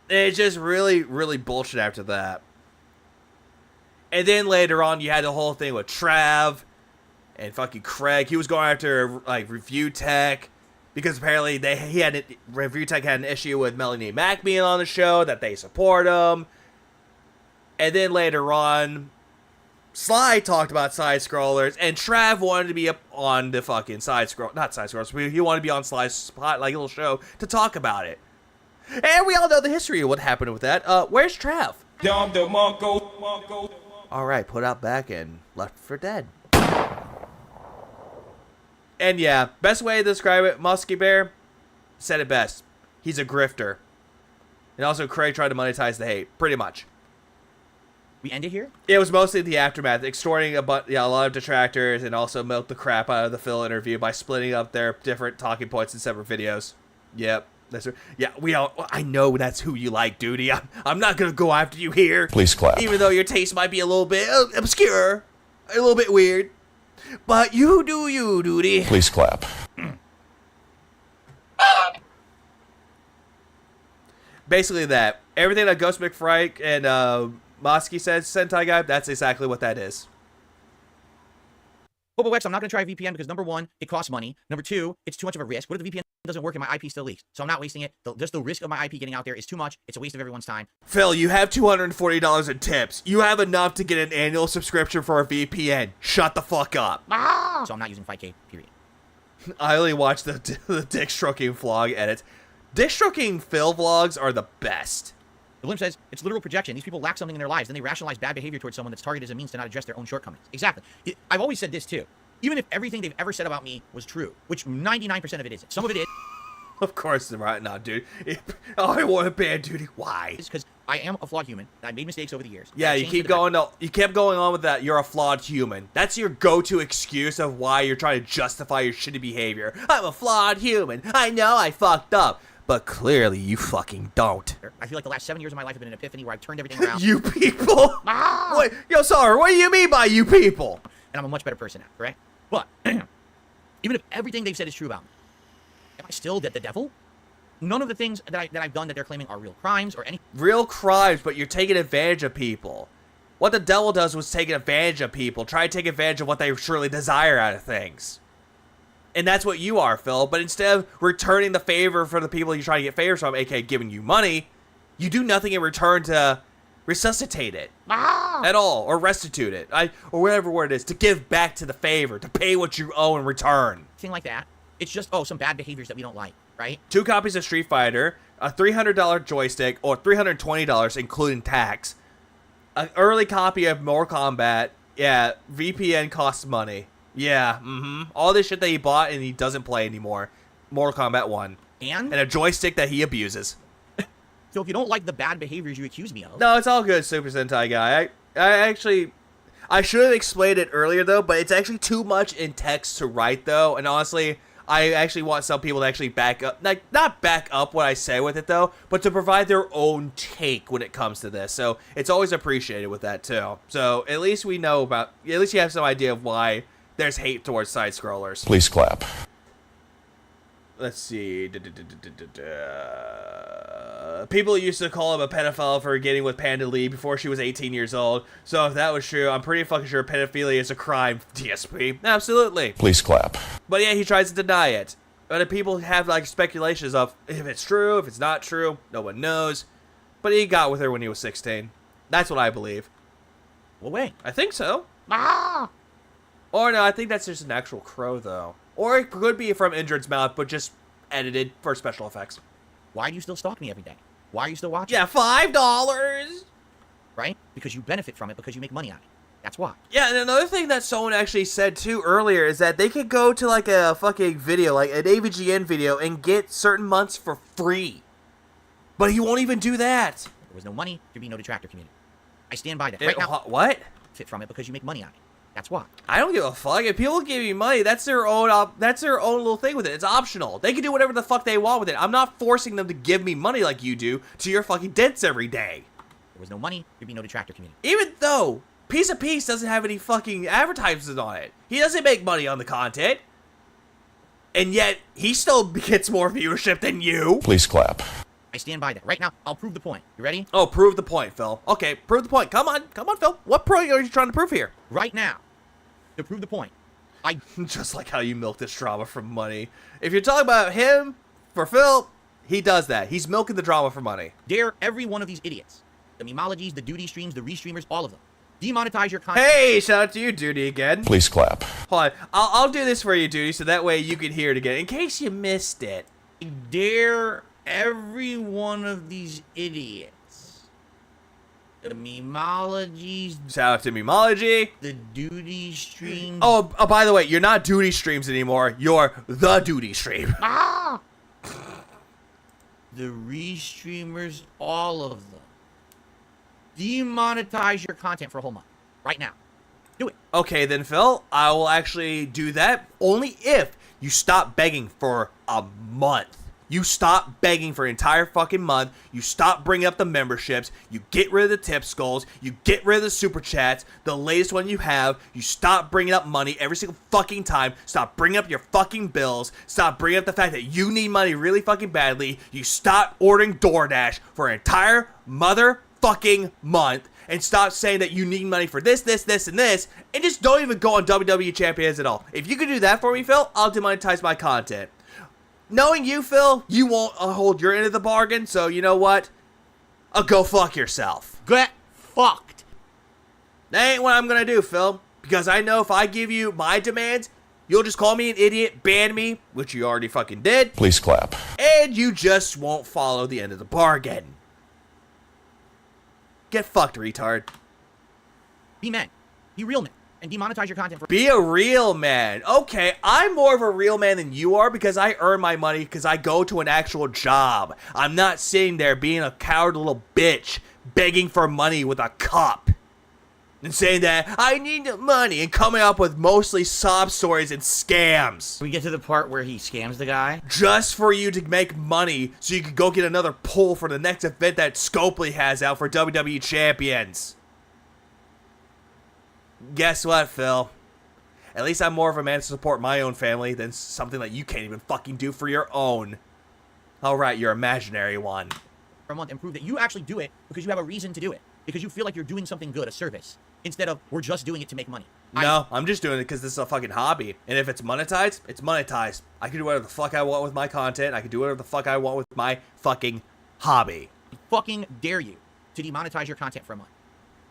It's just really, really bullshit after that. And then later on, you had the whole thing with Trav and fucking Craig. He was going after, like, Review Tech, because apparently Review Tech had an issue with Melanie Mack being on the show, that they support him. And then later on, Sly talked about Side Scrollers, and Trav wanted to be up on the fucking not Side Scrollers, he wanted to be on Sly's spot, like, little show, to talk about it. And we all know the history of what happened with that. Where's Trav? Alright, put out back and left for dead. And yeah, best way to describe it, Musky Bear said it best. He's a grifter. And also Craig tried to monetize the hate, pretty much. We end it here? It was mostly the aftermath, extorting a lot of detractors, and also milked the crap out of the Phil interview by splitting up their different talking points in separate videos. Yep. I know that's who you like, Duty. I'm not gonna go after you here. Please clap. Even though your taste might be a little bit obscure, a little bit weird. But you do you, Duty. Please clap. Basically that. Everything that Ghost McFrike and Mosky says, Sentai Guy, that's exactly what that is. But Wex, I'm not going to try a VPN because, number one, it costs money. Number two, it's too much of a risk. What if the VPN doesn't work and my IP still leaks? So I'm not wasting it. Just the risk of my IP getting out there is too much. It's a waste of everyone's time. Phil, you have $240 in tips. You have enough to get an annual subscription for a VPN. Shut the fuck up. So I'm not using Fightcade, period. I only watch the dick stroking vlog edits. Dick stroking Phil vlogs are the best. The Blimp says, it's literal projection. These people lack something in their lives. Then they rationalize bad behavior towards someone that's targeted as a means to not address their own shortcomings. Exactly. I've always said this, too. Even if everything they've ever said about me was true, which 99% of it isn't. Some of it is. Of course, right now, dude. I want a bad Duty. Why? It's because I am a flawed human. I made mistakes over the years. Yeah, you kept going on with that. You're a flawed human. That's your go-to excuse of why you're trying to justify your shitty behavior. I'm a flawed human. I know I fucked up. But clearly, you fucking don't. I feel like the last 7 years of my life have been an epiphany where I've turned everything around. You people? Wait, yo, sorry, what do you mean by you people? And I'm a much better person now, correct? But, even if everything they've said is true about me, am I still the devil? None of the things that I've done that they're claiming are real crimes or any... Real crimes, but you're taking advantage of people. What the devil does was take advantage of people, try to take advantage of what they truly desire out of things. And that's what you are, Phil. But instead of returning the favor for the people you're trying to get favors from, aka giving you money, you do nothing in return to resuscitate it at all, or restitute it, or whatever word it is, to give back to the favor, to pay what you owe in return. Thing like that. It's just, some bad behaviors that we don't like, right? 2 copies of Street Fighter, a $300 joystick, or $320 including tax, an early copy of Mortal Kombat. Yeah, VPN costs money. Yeah, all this shit that he bought and he doesn't play anymore. Mortal Kombat 1. And a joystick that he abuses. So if you don't like the bad behaviors you accuse me of... No, it's all good, Super Sentai guy. I should have explained it earlier, though, but it's actually too much in text to write, though. And honestly, I actually want some people to actually back up... Like, not back up what I say with it, though, but to provide their own take when it comes to this. So it's always appreciated with that, too. So at least we know about... At least you have some idea of why there's hate towards side-scrollers. Please clap. Let's see. People used to call him a pedophile for getting with Panda Lee before she was 18 years old. So if that was true, I'm pretty fucking sure pedophilia is a crime. DSP. Absolutely. Please clap. But yeah, he tries to deny it. But people have like speculations of if it's true, if it's not true. No one knows. But he got with her when he was 16. That's what I believe. Well, wait. I think so. Or no, I think that's just an actual crow, though. Or it could be from Indrid's mouth, but just edited for special effects. Why do you still stalk me every day? Why are you still watching? Yeah, $5! Right? Because you benefit from it, because you make money on it. That's why. Yeah, and another thing that someone actually said, too, earlier is that they could go to, like, a fucking video, like an AVGN video, and get certain months for free. But he won't even do that. There was no money, there'd be no detractor community. I stand by that. Right now, what? Benefit from it because you make money on it. That's why. I don't give a fuck. If people give you money, that's their own little thing with it. It's optional. They can do whatever the fuck they want with it. I'm not forcing them to give me money like you do to your fucking dents every day. There was no money, there'd be no detractor community. Even though Piece of Peace doesn't have any fucking advertisements on it. He doesn't make money on the content. And yet, he still gets more viewership than you. Please clap. I stand by that. Right now, I'll prove the point. You ready? Oh, prove the point, Phil. Okay, prove the point. Come on, Phil. What point are you trying to prove here? Right now, to prove the point, just like how you milk this drama for money. If you're talking about him, for Phil, he does that. He's milking the drama for money. Dare every one of these idiots, the memologies, the duty streams, the restreamers, all of them, demonetize your content. Hey, shout out to you, Duty, again. Please clap. Hold on. I'll do this for you, Duty, so that way you can hear it again, in case you missed it. Dare every one of these idiots, the memologies, shout out to Memology, the duty streams. Oh, by the way, you're not Duty Streams anymore. You're the Duty Stream. The restreamers, all of them. Demonetize your content for a whole month. Right now. Do it. Okay, then, Phil, I will actually do that only if you stop begging for a month. You stop begging for an entire fucking month. You stop bringing up the memberships. You get rid of the tip skulls. You get rid of the super chats. The latest one you have. You stop bringing up money every single fucking time. Stop bringing up your fucking bills. Stop bringing up the fact that you need money really fucking badly. You stop ordering DoorDash for an entire motherfucking month. And stop saying that you need money for this, and this. And just don't even go on WWE Champions at all. If you could do that for me, Phil, I'll demonetize my content. Knowing you, Phil, you won't hold your end of the bargain, so you know what? I'll go fuck yourself. Get fucked. That ain't what I'm gonna do, Phil. Because I know if I give you my demands, you'll just call me an idiot, ban me, which you already fucking did. Please clap. And you just won't follow the end of the bargain. Get fucked, retard. Be men. Be real men. And demonetize your content for... Be a real man. Okay, I'm more of a real man than you are because I earn my money because I go to an actual job. I'm not sitting there being a coward little bitch begging for money with a cup. And saying that, I need the money, and coming up with mostly sob stories and scams. We get to the part where he scams the guy? Just for you to make money so you can go get another pull for the next event that Scopely has out for WWE Champions. Guess what, Phil? At least I'm more of a man to support my own family than something that you can't even fucking do for your own. Alright, your imaginary one. For a month and prove that you actually do it because you have a reason to do it. because you feel like you're doing something good, a service, instead of we're just doing it to make money. No, I'm just doing it because this is a fucking hobby. And if it's monetized, it's monetized. I can do whatever the fuck I want with my content. I can do whatever the fuck I want with my fucking hobby. I fucking dare you to demonetize your content for a month.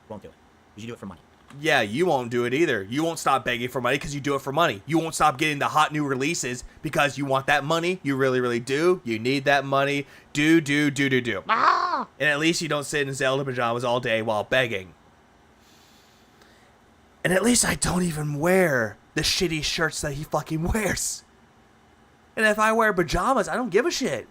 Won't do it. Because you do it for money. Yeah, you won't do it either. You won't stop begging for money because you do it for money. You won't stop getting the hot new releases because you want that money. You really, really do. You need that money. Do. And at least you don't sit in Zelda pajamas all day while begging. And at least I don't even wear the shitty shirts that he fucking wears. And if I wear pajamas, I don't give a shit.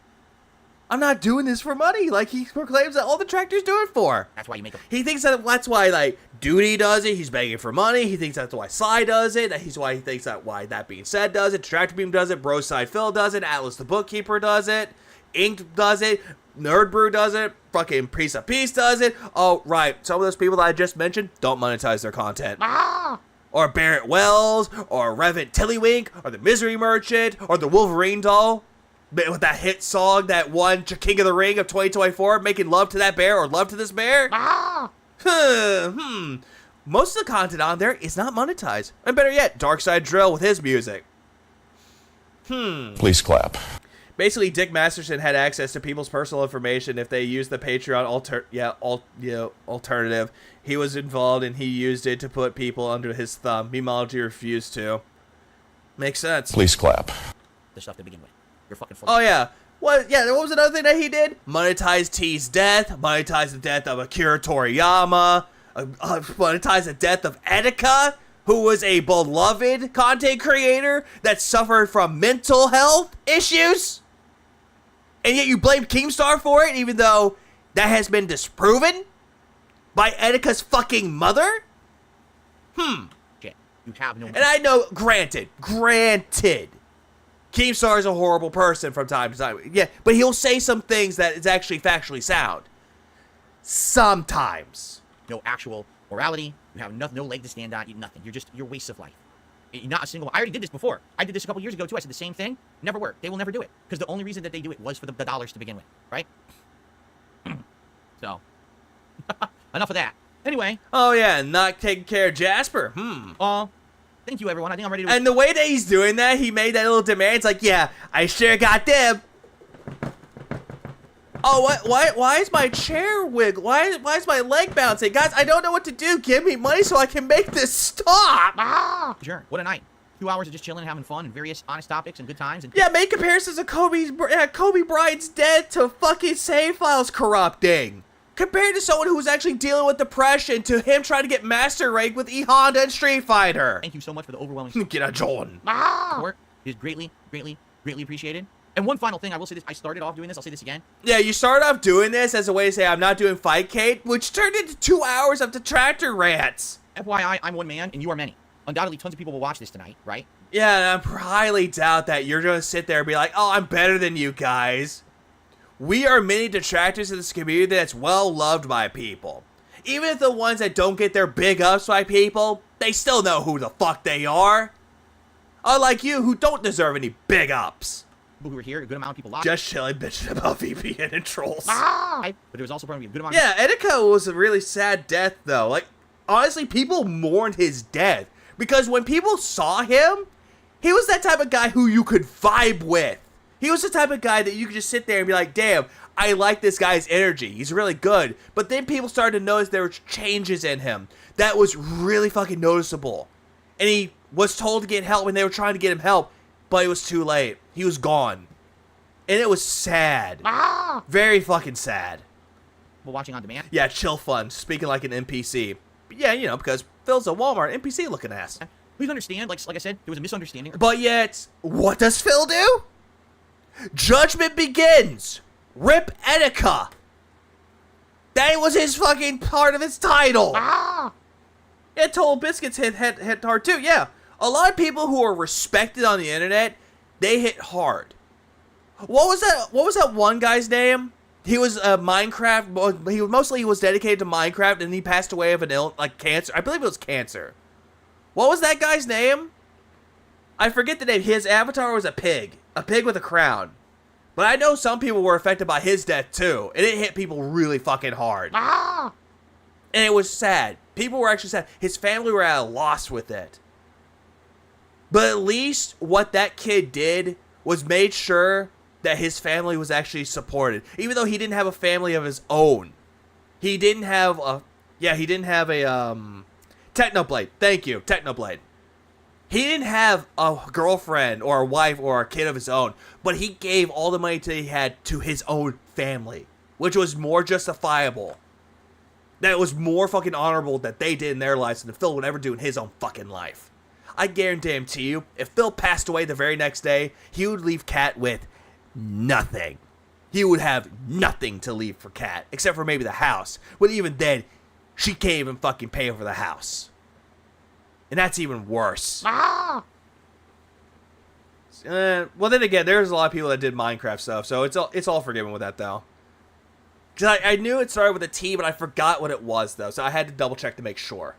I'm not doing this for money like he proclaims that all the tractors do it for. That's why you make a... He thinks that that's why, like, Duty does it. He's begging for money. He thinks that's why Sly does it. Why he thinks that why That Being Said does it. Tractor Beam does it. Broside Phil does it. Atlas the Bookkeeper does it. Ink does it. Nerd Brew does it. Fucking Piece of Peace does it. Oh, right. Some of those people that I just mentioned don't monetize their content. Or Barrett Wells, or Revent Tillywink, or the Misery Merchant, or the Wolverine doll. With that hit song that won King of the Ring of 2024, making love to that bear or love to this bear. Most of the content on there is not monetized. And better yet, Darkside Drill with his music. Please clap. Basically, Dick Masterson had access to people's personal information if they used the Patreon alternative. He was involved and he used it to put people under his thumb. Meanwhile, he refused to. Makes sense. Please clap. The stuff to begin with. You're fucking full. Oh, yeah. What was another thing that he did? Monetize T's death. Monetize the death of Akira Toriyama. Monetize the death of Etika, who was a beloved content creator that suffered from mental health issues. And yet you blame Keemstar for it, even though that has been disproven by Etika's fucking mother? Shit. You have no... And I know, granted, Keemstar is a horrible person from time to time. Yeah, but he'll say some things that is actually factually sound. Sometimes. No actual morality. You have no leg to stand on. Nothing. You're wastes of life. You're not a single... I already did this before. I did this a couple years ago, too. I said the same thing. Never worked. They will never do it. Because the only reason that they do it was for the dollars to begin with. Right? So. Enough of that. Anyway. Oh, yeah. Not taking care of Jasper. Thank you, everyone. I think I'm ready to... And the way that he's doing that, he made that little demand. It's like, yeah, I sure got them. Oh, why is my chair wiggle? Why is my leg bouncing? Guys, I don't know what to do. Give me money so I can make this stop. Sure. What a night. 2 hours of just chilling and having fun and various honest topics and good times. And yeah, make comparisons of Kobe Bryant's death to fucking save files corrupting. Compared to someone who's actually dealing with depression to him trying to get master rank with E Honda and Street Fighter. Thank you so much for the overwhelming Get a Jordan. support. It is greatly appreciated. And one final thing, I will say this. I started off doing this. I'll say this again. Yeah, you started off doing this as a way to say I'm not doing Fightcade, which turned into 2 hours of detractor rants. FYI, I'm one man and you are many. Undoubtedly, tons of people will watch this tonight, right? Yeah, and I highly doubt that you're going to sit there and be like, oh, I'm better than you guys. We are many detractors in this community that's well loved by people. Even if the ones that don't get their big ups by people, they still know who the fuck they are. Unlike you, who don't deserve any big ups. People who are here, a good amount of people lost. Just chilling, bitching about VPN and trolls. But there was also probably a good amount Yeah, Etika was a really sad death, though. Like, honestly, people mourned his death. Because when people saw him, he was that type of guy who you could vibe with. He was the type of guy that you could just sit there and be like, damn, I like this guy's energy. He's really good. But then people started to notice there were changes in him that was really fucking noticeable. And he was told to get help when they were trying to get him help, but it was too late. He was gone. And it was sad. Very fucking sad. Well, watching on demand? Yeah, chill fun. Speaking like an NPC. But yeah, you know, because Phil's a Walmart NPC looking ass. Please understand, like I said, there was a misunderstanding. But yet, what does Phil do? Judgment begins. Rip Etika. That was his fucking part of his title. And Total Biscuits hit hard too. Yeah, a lot of people who are respected on the internet, they hit hard. What was that one guy's name? He was a Minecraft. He was dedicated to Minecraft, and he passed away of cancer. I believe it was cancer. What was that guy's name? I forget the name. His avatar was a pig with a crown. But I know some people were affected by his death too, and it hit people really fucking hard. And it was sad. People were actually sad. His family were at a loss with it. But at least what that kid did was made sure that his family was actually supported. Even though he didn't have a family of his own. He didn't have a... Yeah, he didn't have a, Technoblade. Thank you, Technoblade. He didn't have a girlfriend or a wife or a kid of his own. But he gave all the money that he had to his own family. Which was more justifiable. That was more fucking honorable that they did in their lives than Phil would ever do in his own fucking life. I guarantee you, if Phil passed away the very next day, he would leave Kat with nothing. He would have nothing to leave for Kat, except for maybe the house. But even then, she can't even fucking pay for the house. And that's even worse. Well, then again, there's a lot of people that did Minecraft stuff, so it's all forgiven with that, though. Because I knew it started with a T, but I forgot what it was, though, so I had to double check to make sure.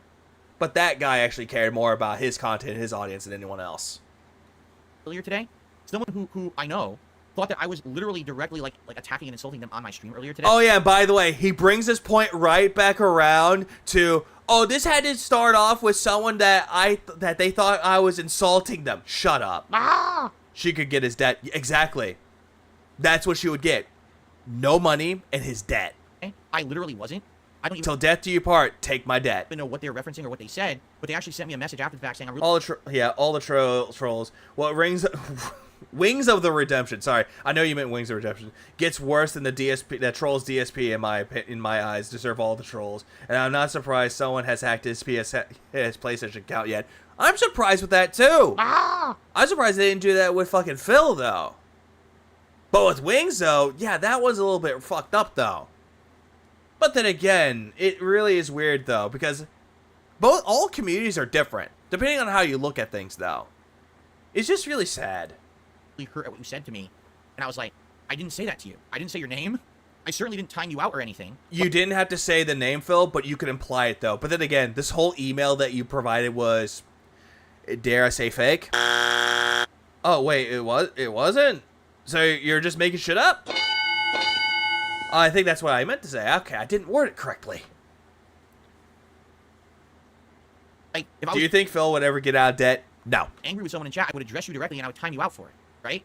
But that guy actually cared more about his content and his audience than anyone else. Earlier today, someone who I know thought that I was literally directly like attacking and insulting them on my stream earlier today. Oh yeah, by the way, he brings this point right back around to, oh, this had to start off with someone that they thought I was insulting them. Shut up. She could get his debt. Exactly. That's what she would get. No money and his debt. I literally wasn't. I don't even... Till death do you part, take my debt. I don't know what they were referencing or what they said, but they actually sent me a message after the fact saying I'm really... all the trolls. What rings... Wings of the Redemption. Sorry, I know you meant Wings of Redemption. Gets worse than the DSP. That Trolls DSP in my eyes deserve all the trolls. And I'm not surprised someone has hacked his PlayStation account yet. I'm surprised with that too. I'm surprised they didn't do that with fucking Phil though. But with Wings though, yeah, that was a little bit fucked up though. But then again, it really is weird though because all communities are different depending on how you look at things though. It's just really sad. Hurt at what you said to me, and I was like, I didn't say that to you. I didn't say your name. I certainly didn't time you out or anything. You didn't have to say the name, Phil, but you could imply it though. But then again, this whole email that you provided was, dare I say, fake? Oh wait, it wasn't. So you're just making shit up? I think that's what I meant to say. Okay, I didn't word it correctly. Like, do you think Phil would ever get out of debt? No. Angry with someone in chat, I would address you directly and I would time you out for it, right?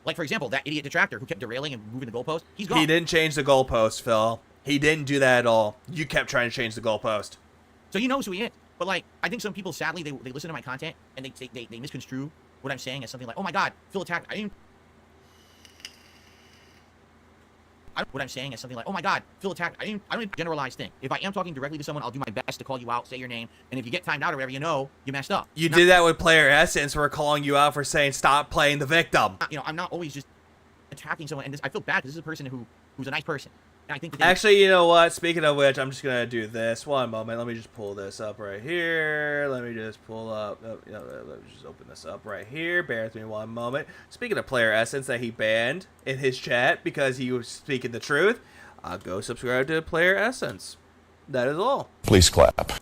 Like, for example, that idiot detractor who kept derailing and moving the goalpost, he's gone. He didn't change the goalpost, Phil. He didn't do that at all. You kept trying to change the goalpost. So he knows who he is. But, like, I think some people, sadly, they listen to my content and they misconstrue what I'm saying as something like, oh my god, Phil attacked... what I'm saying is something like, oh my god, Phil attacked... I don't generalize thing. If I am talking directly to someone, I'll do my best to call you out, say your name, and if you get timed out or whatever, you know, you messed up. You did that with Player Essence. We're calling you out for saying stop playing the victim. You know, I'm not always just attacking someone, and I feel bad because this is a person who's a nice person. And I think that actually, you know what? Speaking of which, I'm just gonna do this. One moment. Let me just pull this up right here. Let me just pull up. Let me just open this up right here. Bear with me one moment. Speaking of Player Essence that he banned in his chat because he was speaking the truth, I'll go subscribe to Player Essence. That is all. Please clap.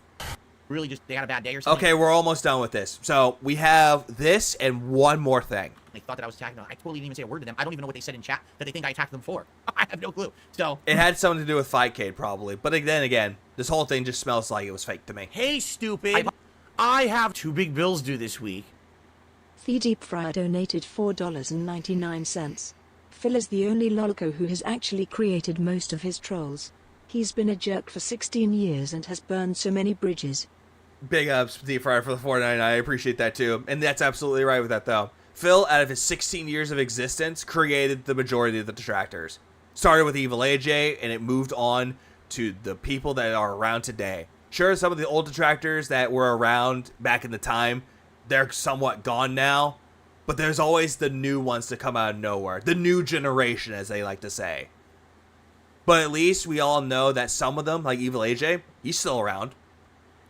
Really just they had a bad day or something? Okay, we're almost done with this. So we have this and one more thing. They thought that I was attacking them. I totally didn't even say a word to them. I don't even know what they said in chat that they think I attacked them for. I have no clue. So it had something to do with Fightcade probably. But then again, this whole thing just smells like it was fake to me. Hey, stupid. I have 2 big bills due this week. Deep Fryer donated $4.99. Phil is the only lolco who has actually created most of his trolls. He's been a jerk for 16 years and has burned so many bridges. Big ups, Deep Fryer, for the $4.99. I appreciate that too. And that's absolutely right with that though. Phil, out of his 16 years of existence, created the majority of the detractors. Started with Evil AJ, and it moved on to the people that are around today. Sure, some of the old detractors that were around back in the time, they're somewhat gone now. But there's always the new ones to come out of nowhere. The new generation, as they like to say. But at least we all know that some of them, like Evil AJ, he's still around.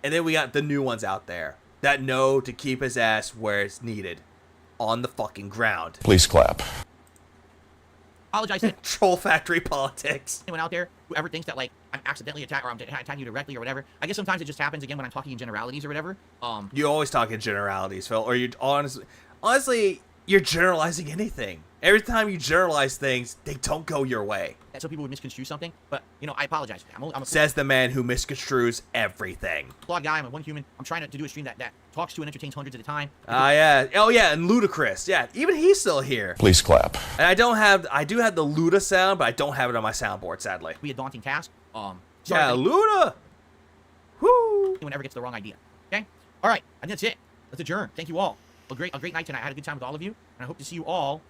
And then we got the new ones out there that know to keep his ass where it's needed. On the fucking ground. Please clap. Apologize to Troll factory politics. Anyone out there who ever thinks that like I'm accidentally attacked or I'm attacking you directly or whatever. I guess sometimes it just happens again when I'm talking in generalities or whatever. You always talk in generalities, Phil. Or you honestly, you're generalizing anything. Every time you generalize things, they don't go your way. So people would misconstrue something, but, you know, I apologize for that. I'm a Says the man who misconstrues everything. flawed guy. I'm a one human. I'm trying to do a stream that talks to and entertains hundreds at a time. Yeah. Oh, yeah, and Ludacris. Yeah, even he's still here. Please clap. And I do have the Luda sound, but I don't have it on my soundboard, sadly. Be a daunting task. Yeah, Luda. Woo. Anyone ever gets the wrong idea. Okay? All right. I think that's it. Let's adjourn. Thank you all. A great night tonight. I had a good time with all of you, and I hope to see you all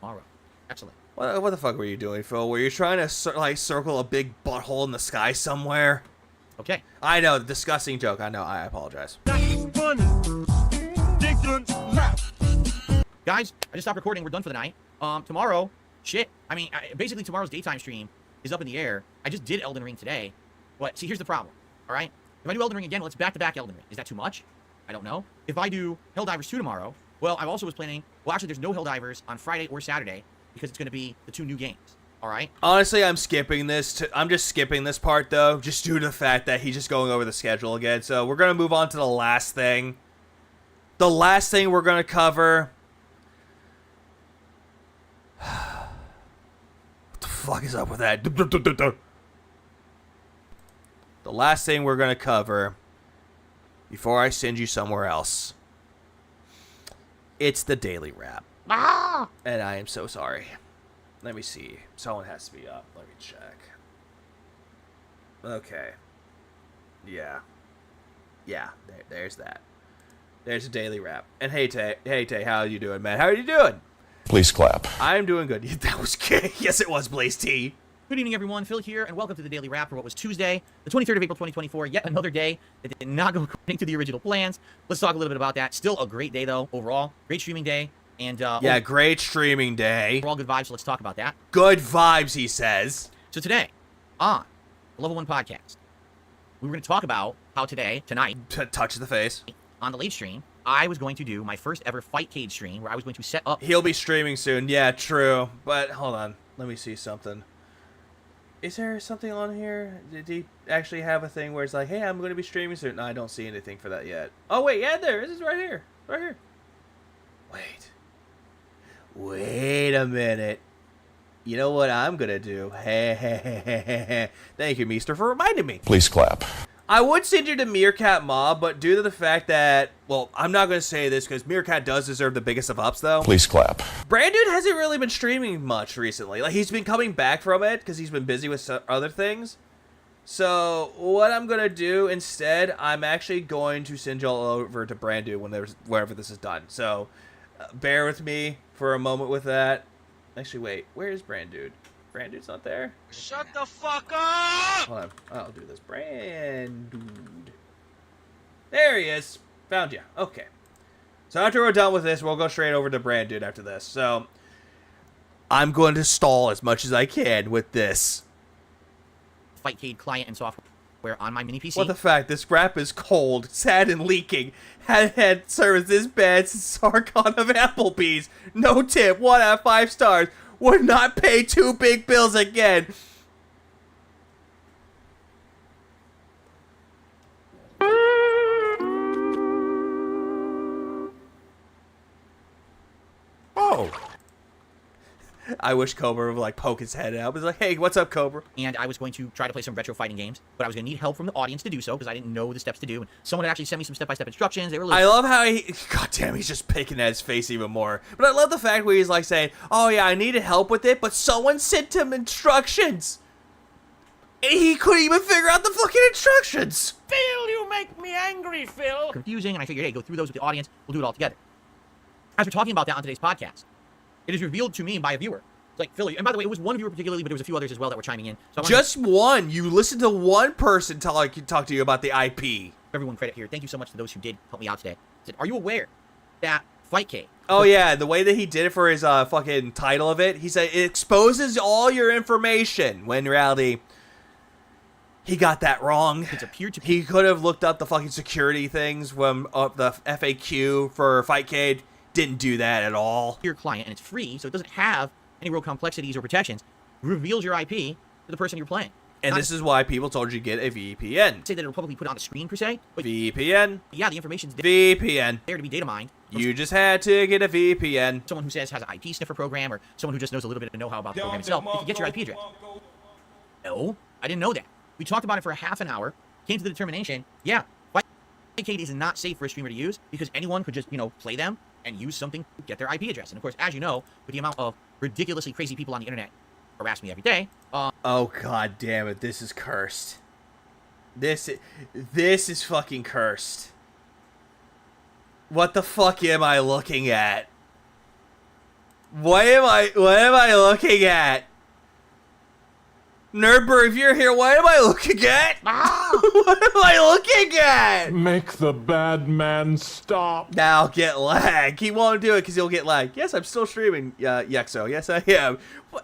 tomorrow. Excellent. What the fuck were you doing, Phil? Were you trying to circle a big butthole in the sky somewhere? Okay. I know, disgusting joke. I know. I apologize. Guys, I just stopped recording. We're done for the night. Tomorrow, shit. I mean, basically tomorrow's daytime stream is up in the air. I just did Elden Ring today. But see, here's the problem. All right? If I do Elden Ring again, well, it's back-to-back Elden Ring. Is that too much? I don't know. If I do Helldivers 2 tomorrow, well, I also was planning... Well, actually, there's no Helldivers on Friday or Saturday because it's going to be the 2 new games. All right? Honestly, I'm skipping this. I'm just skipping this part, though, just due to the fact that he's just going over the schedule again. So we're going to move on to the last thing. The last thing we're going to cover... What the fuck is up with that? The last thing we're going to cover before I send you somewhere else. It's the daily wrap. Ah! And I am so sorry. Let me see. Someone has to be up. Let me check. Okay. Yeah. Yeah, there's that. There's a daily wrap. And hey Tay, how are you doing, man? How are you doing? Please clap. I'm doing good. That was good. Yes, it was, Blaze T. Good evening, everyone. Phil here, and welcome to the Daily Wrap for what was Tuesday, the 23rd of April, 2024. Yet another day that did not go according to the original plans. Let's talk a little bit about that. Still a great day, though, overall. Great streaming day. And yeah, great streaming day. We're all good vibes, so let's talk about that. Good vibes, he says. So today, on the Level 1 podcast, we were going to talk about how tonight, touch the face, on the late stream, I was going to do my first ever Fightcade stream where I was going to set up... He'll be streaming soon. Yeah, true. But hold on. Let me see something. Is there something on here? Did he actually have a thing where it's like, hey, I'm going to be streaming soon? No, I don't see anything for that yet. Oh, wait. Yeah, there. This is right here. Right here. Wait a minute. You know what I'm going to do? Thank you, Meester, for reminding me. Please clap. I would send you to Meerkat Mob, but due to the fact that, well, I'm not going to say this because Meerkat does deserve the biggest of ups, though. Please clap. Brandon hasn't really been streaming much recently. Like, he's been coming back from it because he's been busy with other things. So, what I'm going to do instead, I'm actually going to send y'all over to Brandon wherever this is done. So, bear with me for a moment with that. Actually, wait. Where is Brandon? Brandon's not there? Shut the fuck up! Hold on. I'll do this. Brandon. There he is. Found you. Okay. So after we're done with this, we'll go straight over to Brandon after this. So, I'm going to stall as much as I can with this. Fightcade client and software on my mini PC. What the fact? This wrap is cold, sad, and leaking. Had service this bad since Sarkon of Applebee's. No tip. 1 out of 5 stars. Would not pay 2 big bills again. Oh. I wish Cobra would like poke his head out. He's like, hey, what's up, Cobra? And I was going to try to play some retro fighting games, but I was going to need help from the audience to do so because I didn't know the steps to do. And someone had actually sent me some step-by-step instructions. They were I love how God damn, he's just picking at his face even more. But I love the fact where he's like saying, oh yeah, I needed help with it, but someone sent him instructions. And he couldn't even figure out the fucking instructions. Phil, you make me angry, Phil. Confusing, and I figured, hey, go through those with the audience. We'll do it all together. As we're talking about that on today's podcast, it is revealed to me by a viewer. It's like, Phil, and by the way, it was one viewer particularly, but there was a few others as well that were chiming in. So just one. You listened to one person talk to you about the IP. Everyone credit here. Thank you so much to those who did help me out today. I said, are you aware that Fightcade? Oh yeah, the way that he did it for his fucking title of it, he said it exposes all your information. When in reality, he got that wrong. It's a peer-to-peer. He could have looked up the fucking security things when the FAQ for Fightcade didn't do that at all. Your client, and it's free, so it doesn't have any real complexities or protections. Reveals your IP to the person you're playing. And this is why people told you to get a VPN. Say that it'll probably put it on the screen per se, but VPN. yeah, the information's VPN there to be data mined You just had to get a VPN. Someone who says has an IP sniffer program, or someone who just knows a little bit of know-how about the program itself, if you get your IP address. No, I didn't know that. We talked about it for a half an hour, came to the determination, yeah, Fightcade is not safe for a streamer to use because anyone could just, play them and use something to get their IP address. And of course, as you know, with the amount of ridiculously crazy people on the internet harass me every day. Oh god damn it! This is cursed. This is fucking cursed. What the fuck am I looking at? What am I looking at? Nerdbird, if you're here, what am I looking at? What am I looking at? Make the bad man stop. Now I'll get lag. He won't do it because he'll get lag. Yes, I'm still streaming Yexo. Yes, I am.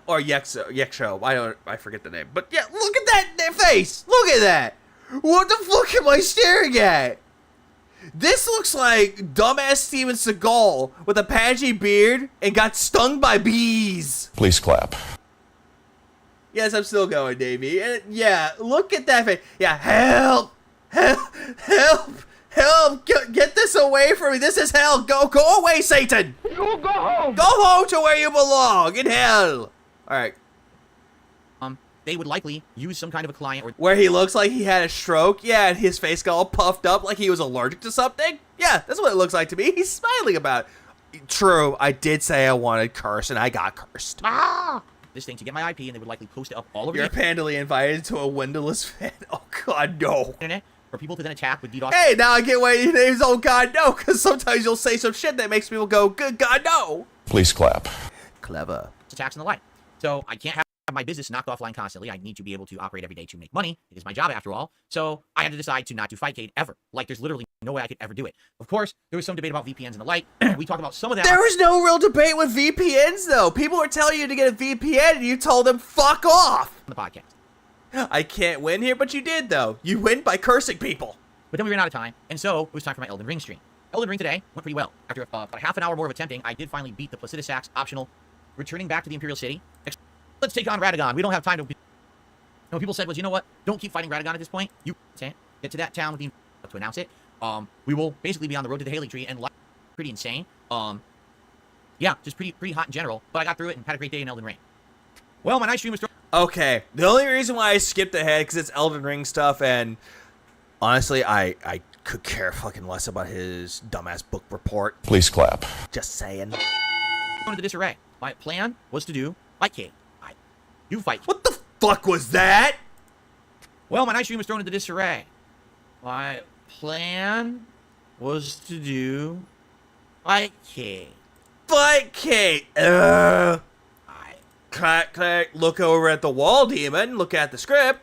Or Yexo. I forget the name. But yeah, look at that face. Look at that. What the fuck am I staring at? This looks like dumbass Steven Seagal with a patchy beard and got stung by bees. Please clap. Yes, I'm still going, Davey. And yeah, look at that face. Yeah, help! Get this away from me. This is hell. Go away, Satan. You go home. Go home to where you belong, in hell. All right. They would likely use some kind of a client where he looks like he had a stroke. Yeah, and his face got all puffed up like he was allergic to something. Yeah, that's what it looks like to me. He's smiling about it. True, I did say I wanted curse, and I got cursed. This thing to get my IP, and they would likely post it up all over You're pandally invited to a windowless fan. Oh god, no. Internet for people to then attack with DDoS. Hey, now I get why your name's oh god no, because sometimes you'll say some shit that makes people go, good god no. Please clap. Clever. Attacks and the like. So I can't have my business knocked offline constantly. I need to be able to operate every day to make money. It is my job after all. So I had to decide to not do Fightcade ever. Like there's literally no way I could ever do it. Of course, there was some debate about VPNs and the like. We talked about some of that. There was no real debate with VPNs though. People were telling you to get a VPN and you told them fuck off. On the podcast. I can't win here, but you did though. You win by cursing people. But then we ran out of time, and so it was time for my Elden Ring stream. Elden Ring today went pretty well. After about a half an hour more of attempting, I did finally beat the Placidus Sax optional, returning back to the Imperial City. Let's take on Radagon. We don't have time to... what people said was, you know what? Don't keep fighting Radagon at this point. You get to that town with the... to announce it. We will basically be on the road to the Haley Tree, and pretty insane. Yeah, just pretty hot in general. But I got through it and had a great day in Elden Ring. Well, my night stream was... Okay, the only reason why I skipped ahead because it's Elden Ring stuff, and honestly, I could care fucking less about his dumbass book report. Please clap. Just saying. Going to disarray. My plan was to do Fightcade. You fight. What the fuck was that? Well, my night stream was thrown into disarray. My plan was to do Fightcade. Fightcade. Clack. Look over at the wall, demon. Look at the script.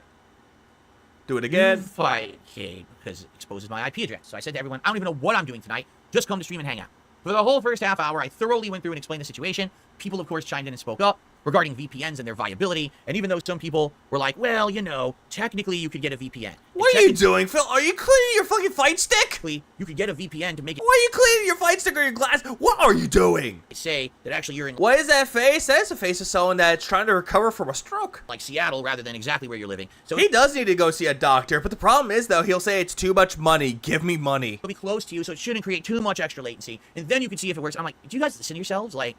Do it again. Fightcade, because it exposes my IP address. So I said to everyone, I don't even know what I'm doing tonight. Just come to stream and hang out. For the whole first half hour, I thoroughly went through and explained the situation. People, of course, chimed in and spoke up regarding VPNs and their viability. And even though some people were like, well, technically you could get a VPN. What are you doing, Phil? Are you cleaning your fucking fight stick? You could get a VPN to make it... Why are you cleaning your fight stick or your glass? What are you doing? They say that actually you're in... What is that face? That's a face of someone that's trying to recover from a stroke. Like Seattle rather than exactly where you're living. So he does need to go see a doctor, but the problem is, though, he'll say it's too much money. Give me money. It'll be close to you, so it shouldn't create too much extra latency. And then you can see if it works. I'm like, do you guys listen to yourselves? Like,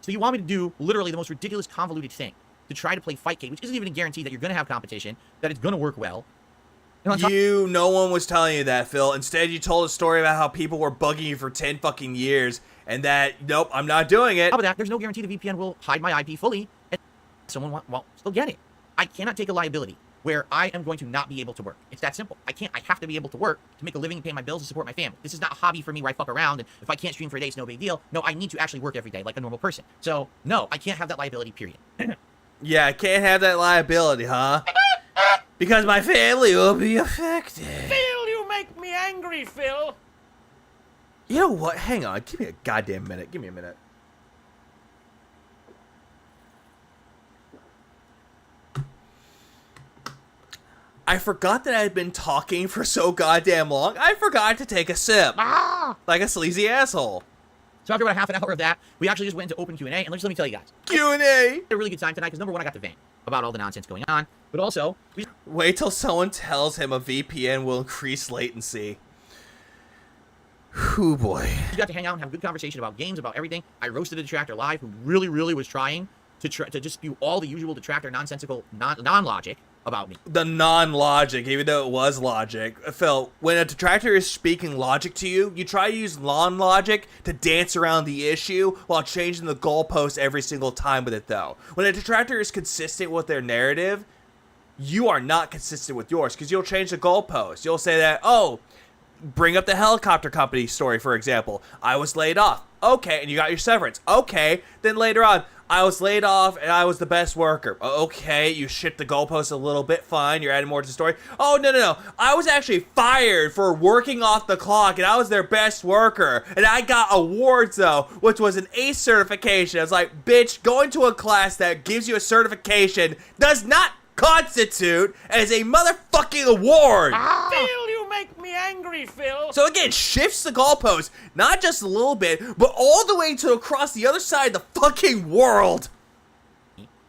so you want me to do literally the most ridiculous, convoluted thing to try to play Fightcade, which isn't even a guarantee that you're going to have competition, that it's going to work well. No one was telling you that, Phil. Instead, you told a story about how people were bugging you for 10 fucking years, and that, nope, I'm not doing it. How about that? There's no guarantee the VPN will hide my IP fully, and someone will still get it. I cannot take a liability where I am going to not be able to work. It's that simple. I have to be able to work to make a living and pay my bills and support my family. This is not a hobby for me where I fuck around, and if I can't stream for a day, it's no big deal. No, I need to actually work every day like a normal person. So, no, I can't have that liability, period. Yeah, I can't have that liability, huh? Because my family will be affected. Phil, you make me angry, Phil. You know what? Hang on. Give me a goddamn minute. Give me a minute. I forgot that I had been talking for so goddamn long. I forgot to take a sip. Like a sleazy asshole. So after about a half an hour of that, we actually just went into open Q&A, and just let me tell you guys. Q&A! Had a really good time tonight, because number one, I got the vent about all the nonsense going on, but also... Wait till someone tells him a VPN will increase latency. Whew, boy. We got to hang out and have a good conversation about games, about everything. I roasted a detractor live who really was trying to just spew all the usual detractor nonsensical non-logic about me. The non-logic, even though it was logic. Phil, when a detractor is speaking logic to you, you try to use non-logic to dance around the issue while changing the goalpost every single time with it, though. When a detractor is consistent with their narrative, you are not consistent with yours, because you'll change the goalpost. You'll say that, oh, bring up the helicopter company story, for example. I was laid off. Okay, and you got your severance. Okay, then later on, I was laid off and I was the best worker. Okay, you shift the goalpost a little bit, fine, you're adding more to the story. Oh, no. I was actually fired for working off the clock and I was their best worker. And I got awards, though, which was an ACE certification. I was like, bitch, going to a class that gives you a certification does not constitute as a motherfucking award. Phil, you make me angry, Phil. So again, shifts the goalpost, not just a little bit, but all the way to across the other side of the fucking world.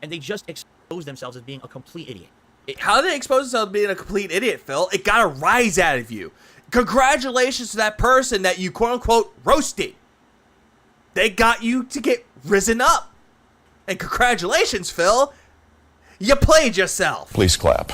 And they just expose themselves as being a complete idiot. How did they expose themselves as being a complete idiot, Phil? It got a rise out of you. Congratulations to that person that you quote-unquote roasted. They got you to get risen up. And congratulations, Phil. You played yourself. Please clap.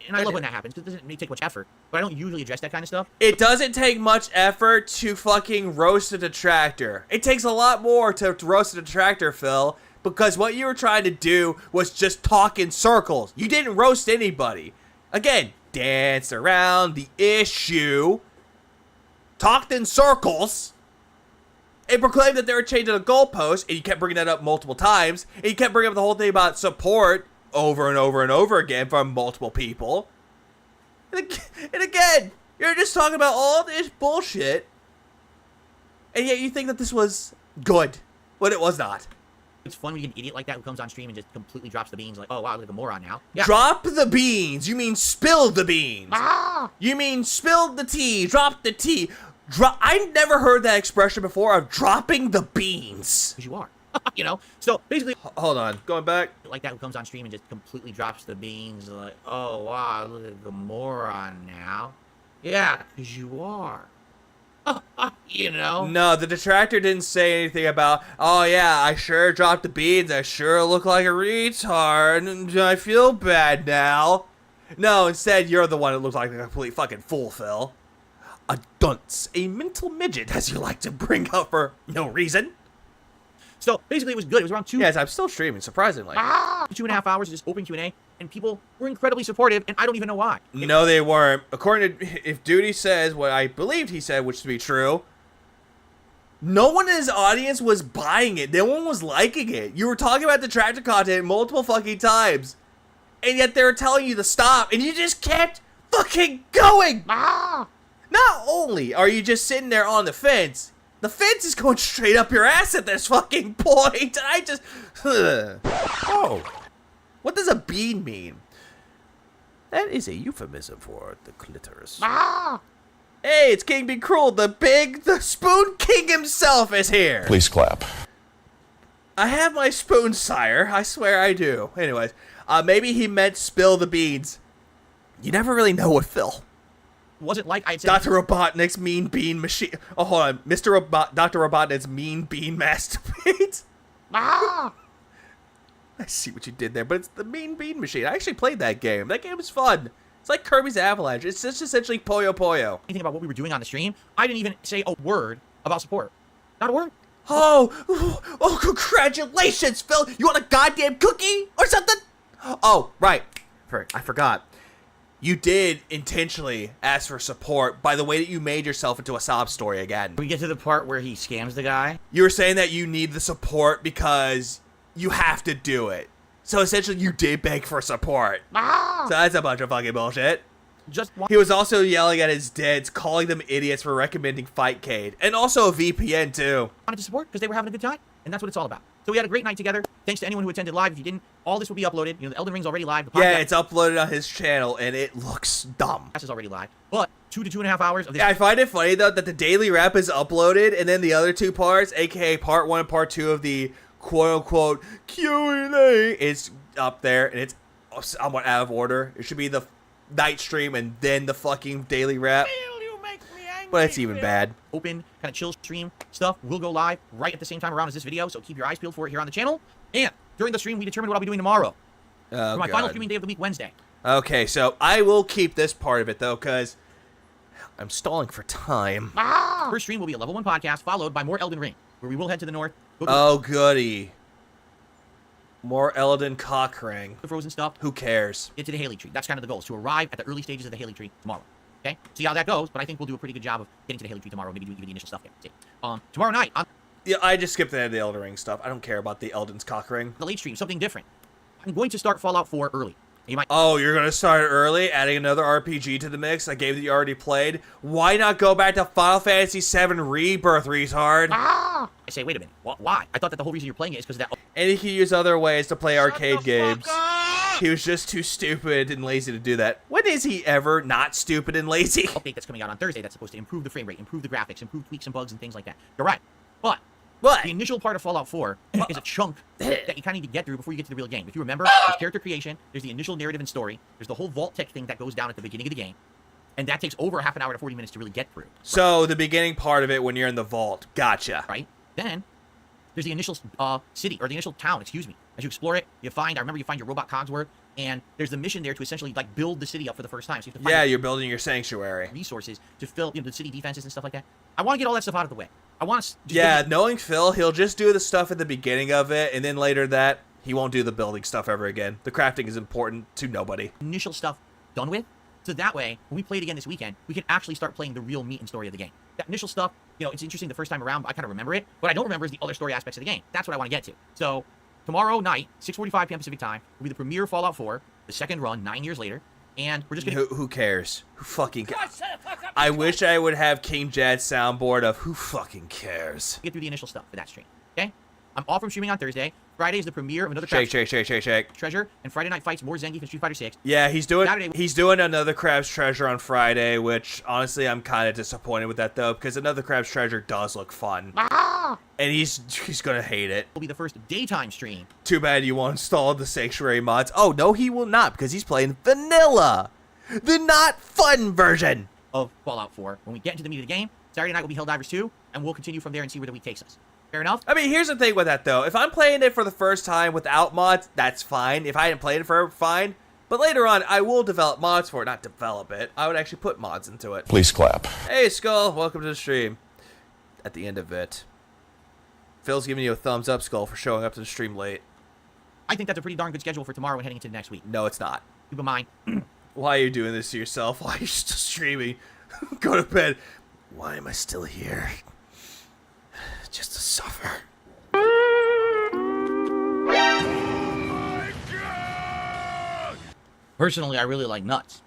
And I love when that happens, because it doesn't take much effort. But I don't usually address that kind of stuff. It doesn't take much effort to fucking roast a detractor. It takes a lot more to roast a detractor, Phil, because what you were trying to do was just talk in circles. You didn't roast anybody. Again, danced around the issue, talked in circles, and proclaimed that they were changing the goalpost, and you kept bringing that up multiple times, and you kept bringing up the whole thing about support over and over and over again from multiple people. And again, you're just talking about all this bullshit, and yet you think that this was good, when it was not. It's fun when you get an idiot like that who comes on stream and just completely drops the beans, like, oh wow, I look like a moron now. Yeah. Drop the beans. You mean spill the beans. You mean spill the tea, drop the tea. I never heard that expression before of dropping the beans. Because you are. You know? So, basically... Hold on. Going back. Like that who comes on stream and just completely drops the beans, like, oh, wow, I look like a moron now. Yeah, because you are. You know? No, the detractor didn't say anything about, oh yeah, I sure dropped the beans, I sure look like a retard, and I feel bad now. No, instead, you're the one that looks like a complete fucking fool, Phil. A dunce, a mental midget, as you like to bring up for no reason. So, basically, it was good. It was around 2... Yes, I'm still streaming, surprisingly. 2.5 hours of just open Q&A, and people were incredibly supportive, and I don't even know why. No, they weren't. According to, if Duty says what I believed he said, which to be true, no one in his audience was buying it. No one was liking it. You were talking about detractor content multiple fucking times, and yet they were telling you to stop, and you just kept fucking going. Not only are you just sitting there on the fence is going straight up your ass at this fucking point, and I just... Oh. What does a bean mean? That is a euphemism for the clitoris. Hey, it's King Be Cruel. The Spoon King himself is here. Please clap. I have my spoon, sire. I swear I do. Anyways, maybe he meant spill the beans. You never really know with Phil. Wasn't like I said. Dr. Robotnik's mean bean machine. Oh, hold on. Dr. Robotnik's mean bean masturbate. I see what you did there, but it's the mean bean machine. I actually played that game. That game was fun. It's like Kirby's Avalanche. It's just essentially Puyo Puyo. Anything about what we were doing on the stream, I didn't even say a word about support. Not a word. Oh, congratulations, Phil. You want a goddamn cookie or something? Oh, right. I forgot. You did intentionally ask for support by the way that you made yourself into a sob story again. We get to the part where he scams the guy. You were saying that you need the support because you have to do it. So essentially you did beg for support. So that's a bunch of fucking bullshit. He was also yelling at his deads, calling them idiots for recommending Fightcade. And also a VPN too. Wanted to support because they were having a good time. And that's what it's all about. So we had a great night together. Thanks to anyone who attended live. If you didn't, all this will be uploaded. You know, the Elden Ring's already live. Yeah, it's uploaded on his channel, and it looks dumb. This is already live. But 2 to 2.5 hours of this. Yeah, I find it funny, though, that the daily rep is uploaded, and then the other two parts, a.k.a. part 1 and part 2 of the quote-unquote Q&A, is up there, and it's somewhat out of order. It should be the night stream and then the fucking daily rep. Phil, you make me but it's even bad. Open, kind of chill stream stuff will go live right at the same time around as this video, so keep your eyes peeled for it here on the channel. And during the stream, we determine what I'll be doing tomorrow. For my final streaming day of the week, Wednesday. Okay, so I will keep this part of it, though, because I'm stalling for time. First stream will be a level 1 podcast, followed by more Elden Ring, where we will head to the north. Oh, goody. More Elden Cockring. The frozen stuff. Who cares? Get to the Haley Tree. That's kind of the goal, is to arrive at the early stages of the Haley Tree tomorrow. Okay? See how that goes, but I think we'll do a pretty good job of getting to the Haley Tree tomorrow. Maybe do the initial stuff there. See. Tomorrow night, yeah, I just skipped ahead of the Elden Ring stuff. I don't care about the Elden's Cockring. The late stream, something different. I'm going to start Fallout 4 early. You might. Oh, you're going to start early, adding another RPG to the mix, a game that you already played? Why not go back to Final Fantasy VII Rebirth, retard? I say, wait a minute. Why? I thought that the whole reason you're playing it is because of that. And he can use other ways to play arcade games. He was just too stupid and lazy to do that. When is he ever not stupid and lazy? Update that's coming out on Thursday that's supposed to improve the frame rate, improve the graphics, improve tweaks and bugs and things like that. You're right. But the initial part of Fallout 4 is a chunk that you kind of need to get through before you get to the real game. If you remember, there's character creation, there's the initial narrative and story, there's the whole vault tech thing that goes down at the beginning of the game, and that takes over half an hour to 40 minutes to really get through. So the beginning part of it when you're in the vault. Gotcha. Right? Then there's the initial city, or the initial town, excuse me. As you explore it, you find your robot Cogsworth, and there's the mission there to essentially like build the city up for the first time. So you have to find you're building your sanctuary. Resources to fill the city defenses and stuff like that. I want to get all that stuff out of the way. I want to. Knowing Phil, he'll just do the stuff at the beginning of it, and then later that he won't do the building stuff ever again. The crafting is important to nobody. Initial stuff done with, so that way when we play it again this weekend, we can actually start playing the real meat and story of the game. That initial stuff, it's interesting the first time around, but I kind of remember it. What I don't remember is the other story aspects of the game. That's what I want to get to. So tomorrow night, 6:45 p.m. Pacific time, will be the premiere of Fallout 4, the second run 9 years later. And we're just gonna. Who cares? Who fucking cares? I wish I would have King Jad's soundboard of who fucking cares. Get through the initial stuff for that stream. Okay? I'm off from streaming on Thursday. Friday is the premiere of another shake treasure, and Friday night fights more Zangief and Street Fighter 6. Yeah, he's doing another Crab's Treasure on Friday, which honestly I'm kind of disappointed with that though, because another Crab's Treasure does look fun. And he's gonna hate it. Will be the first daytime stream. Too bad you won't install the Sanctuary mods. Oh no, he will not, because he's playing vanilla, the not fun version of Fallout 4. When we get into the meat of the game, Saturday night will be Helldivers 2, and we'll continue from there and see where the week takes us. Fair enough? I mean, here's the thing with that, though. If I'm playing it for the first time without mods, that's fine. If I hadn't played it forever, fine. But later on, I will develop mods for it. Not develop it. I would actually put mods into it. Please clap. Hey, Skull. Welcome to the stream. At the end of it, Phil's giving you a thumbs up, Skull, for showing up to the stream late. I think that's a pretty darn good schedule for tomorrow and heading into the next week. No, it's not. Keep in mind. Why are you doing this to yourself? Why are you still streaming? Go to bed. Why am I still here? Just to suffer. Personally, I really like nuts.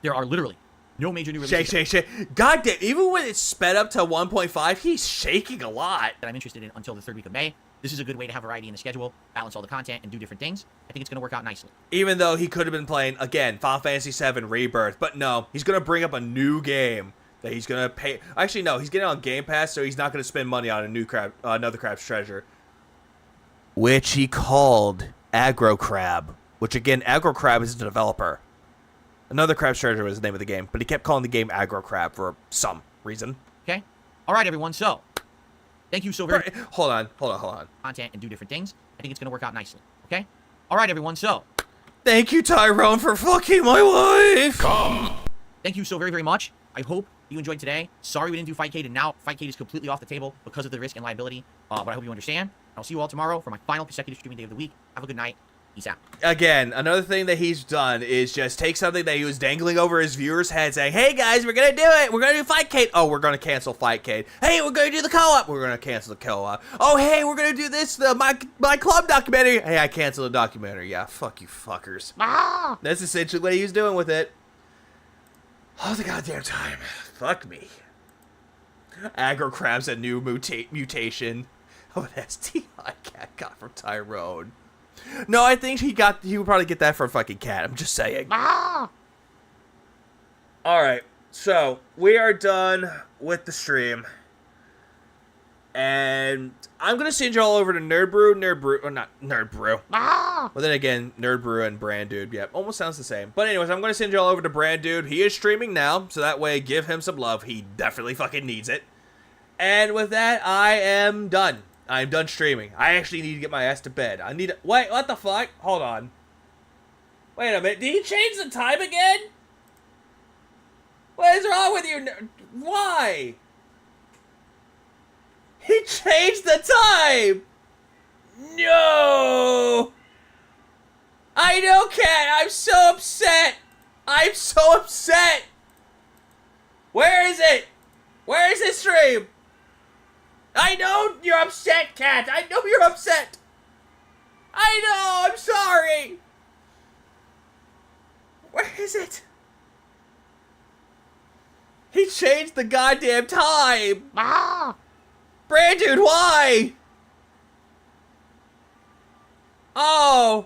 There are literally no major new releases. Shake. God damn, even when it's sped up to 1.5, he's shaking a lot. That I'm interested in until the third week of May. This is a good way to have variety in the schedule, balance all the content, and do different things. I think it's going to work out nicely. Even though he could have been playing, again, Final Fantasy VII Rebirth, but no, he's going to bring up a new game that he's going to pay. Actually, no, he's getting on Game Pass, so he's not going to spend money on another Crab's Treasure. Which he called Aggro Crab. Which, again, Aggro Crab is the developer. Another Crab's Treasure was the name of the game, but he kept calling the game Aggro Crab for some reason. Okay. All right, everyone. So, thank you so very much. Hold on. Content and do different things. I think it's going to work out nicely. Okay? All right, everyone. So, thank you, Tyrone, for fucking my wife. Come. Thank you so very, very much. I hope you enjoyed today. Sorry we didn't do Fightcade, and now Fightcade is completely off the table because of the risk and liability. But I hope you understand. I'll see you all tomorrow for my final consecutive streaming day of the week. Have a good night. Peace out. Again, another thing that he's done is just take something that he was dangling over his viewers' head saying, hey guys, we're going to do it. We're going to do Fightcade. Oh, we're going to cancel Fightcade. Hey, we're going to do the co-op. We're going to cancel the co-op. Oh, hey, we're going to do this, my club documentary. Hey, I canceled the documentary. Yeah, fuck you fuckers. That's essentially what he was doing with it. All the goddamn time. Fuck me. Aggro Crab's a new mutation. Oh, an STI cat got from Tyrone. No, I think he would probably get that for a fucking cat. I'm just saying. Alright, so we are done with the stream. And I'm going to send you all over to Nerd Brew, or not Nerd Brew. Well, then again, Nerd Brew and Brand Dude, yeah, almost sounds the same. But anyways, I'm going to send you all over to Brand Dude. He is streaming now, so that way, give him some love. He definitely fucking needs it. And with that, I am done. I'm done streaming. I actually need to get my ass to bed. I need to... Wait, what the fuck? Hold on. Wait a minute. Did he change the time again? What is wrong with you? Why? He changed the time! No! I know, Cat! I'm so upset! I'm so upset! Where is it? Where is this stream? I know you're upset, Cat! I know you're upset! I know! I'm sorry! Where is it? He changed the goddamn time! Brand Dude, why? Oh.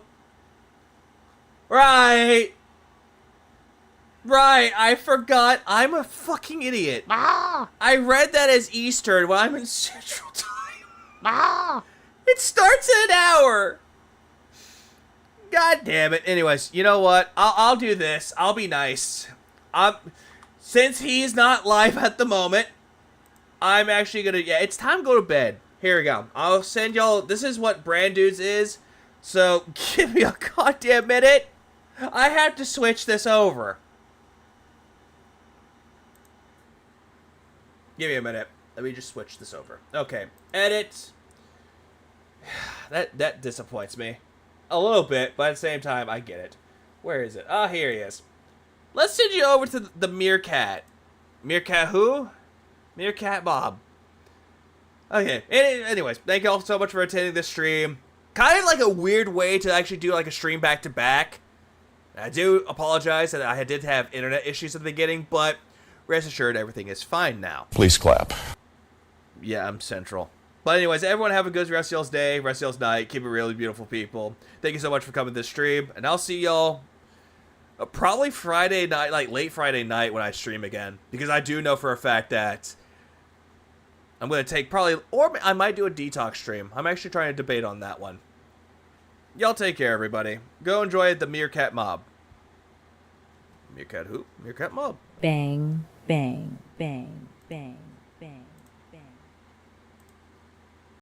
Right. Right, I forgot. I'm a fucking idiot. I read that as Eastern when I'm in Central Time. It starts in an hour. God damn it. Anyways, you know what? I'll do this. I'll be nice. Since he's not live at the moment, I'm actually gonna, yeah, it's time to go to bed. Here we go. I'll send y'all, this is what Brand Dudes is. So, give me a goddamn minute. I have to switch this over. Give me a minute. Let me just switch this over. Okay. Edit. That disappoints me. A little bit, but at the same time, I get it. Where is it? Ah, here he is. Let's send you over to the Meerkat. Meerkat who? Meerkat Bob. Okay, anyways, thank you all so much for attending this stream. Kind of like a weird way to actually do like a stream back-to-back. I do apologize that I did have internet issues at the beginning, but rest assured everything is fine now. Please clap. Yeah, I'm central. But anyways, everyone have a good rest of y'all's day, rest of y'all's night. Keep it really beautiful, people. Thank you so much for coming to this stream, and I'll see y'all probably Friday night, like late Friday night when I stream again. Because I do know for a fact that I'm going to take probably, or I might do a detox stream. I'm actually trying to debate on that one. Y'all take care, everybody. Go enjoy the Meerkat Mob. Meerkat who? Meerkat Mob. Bang, bang, bang, bang.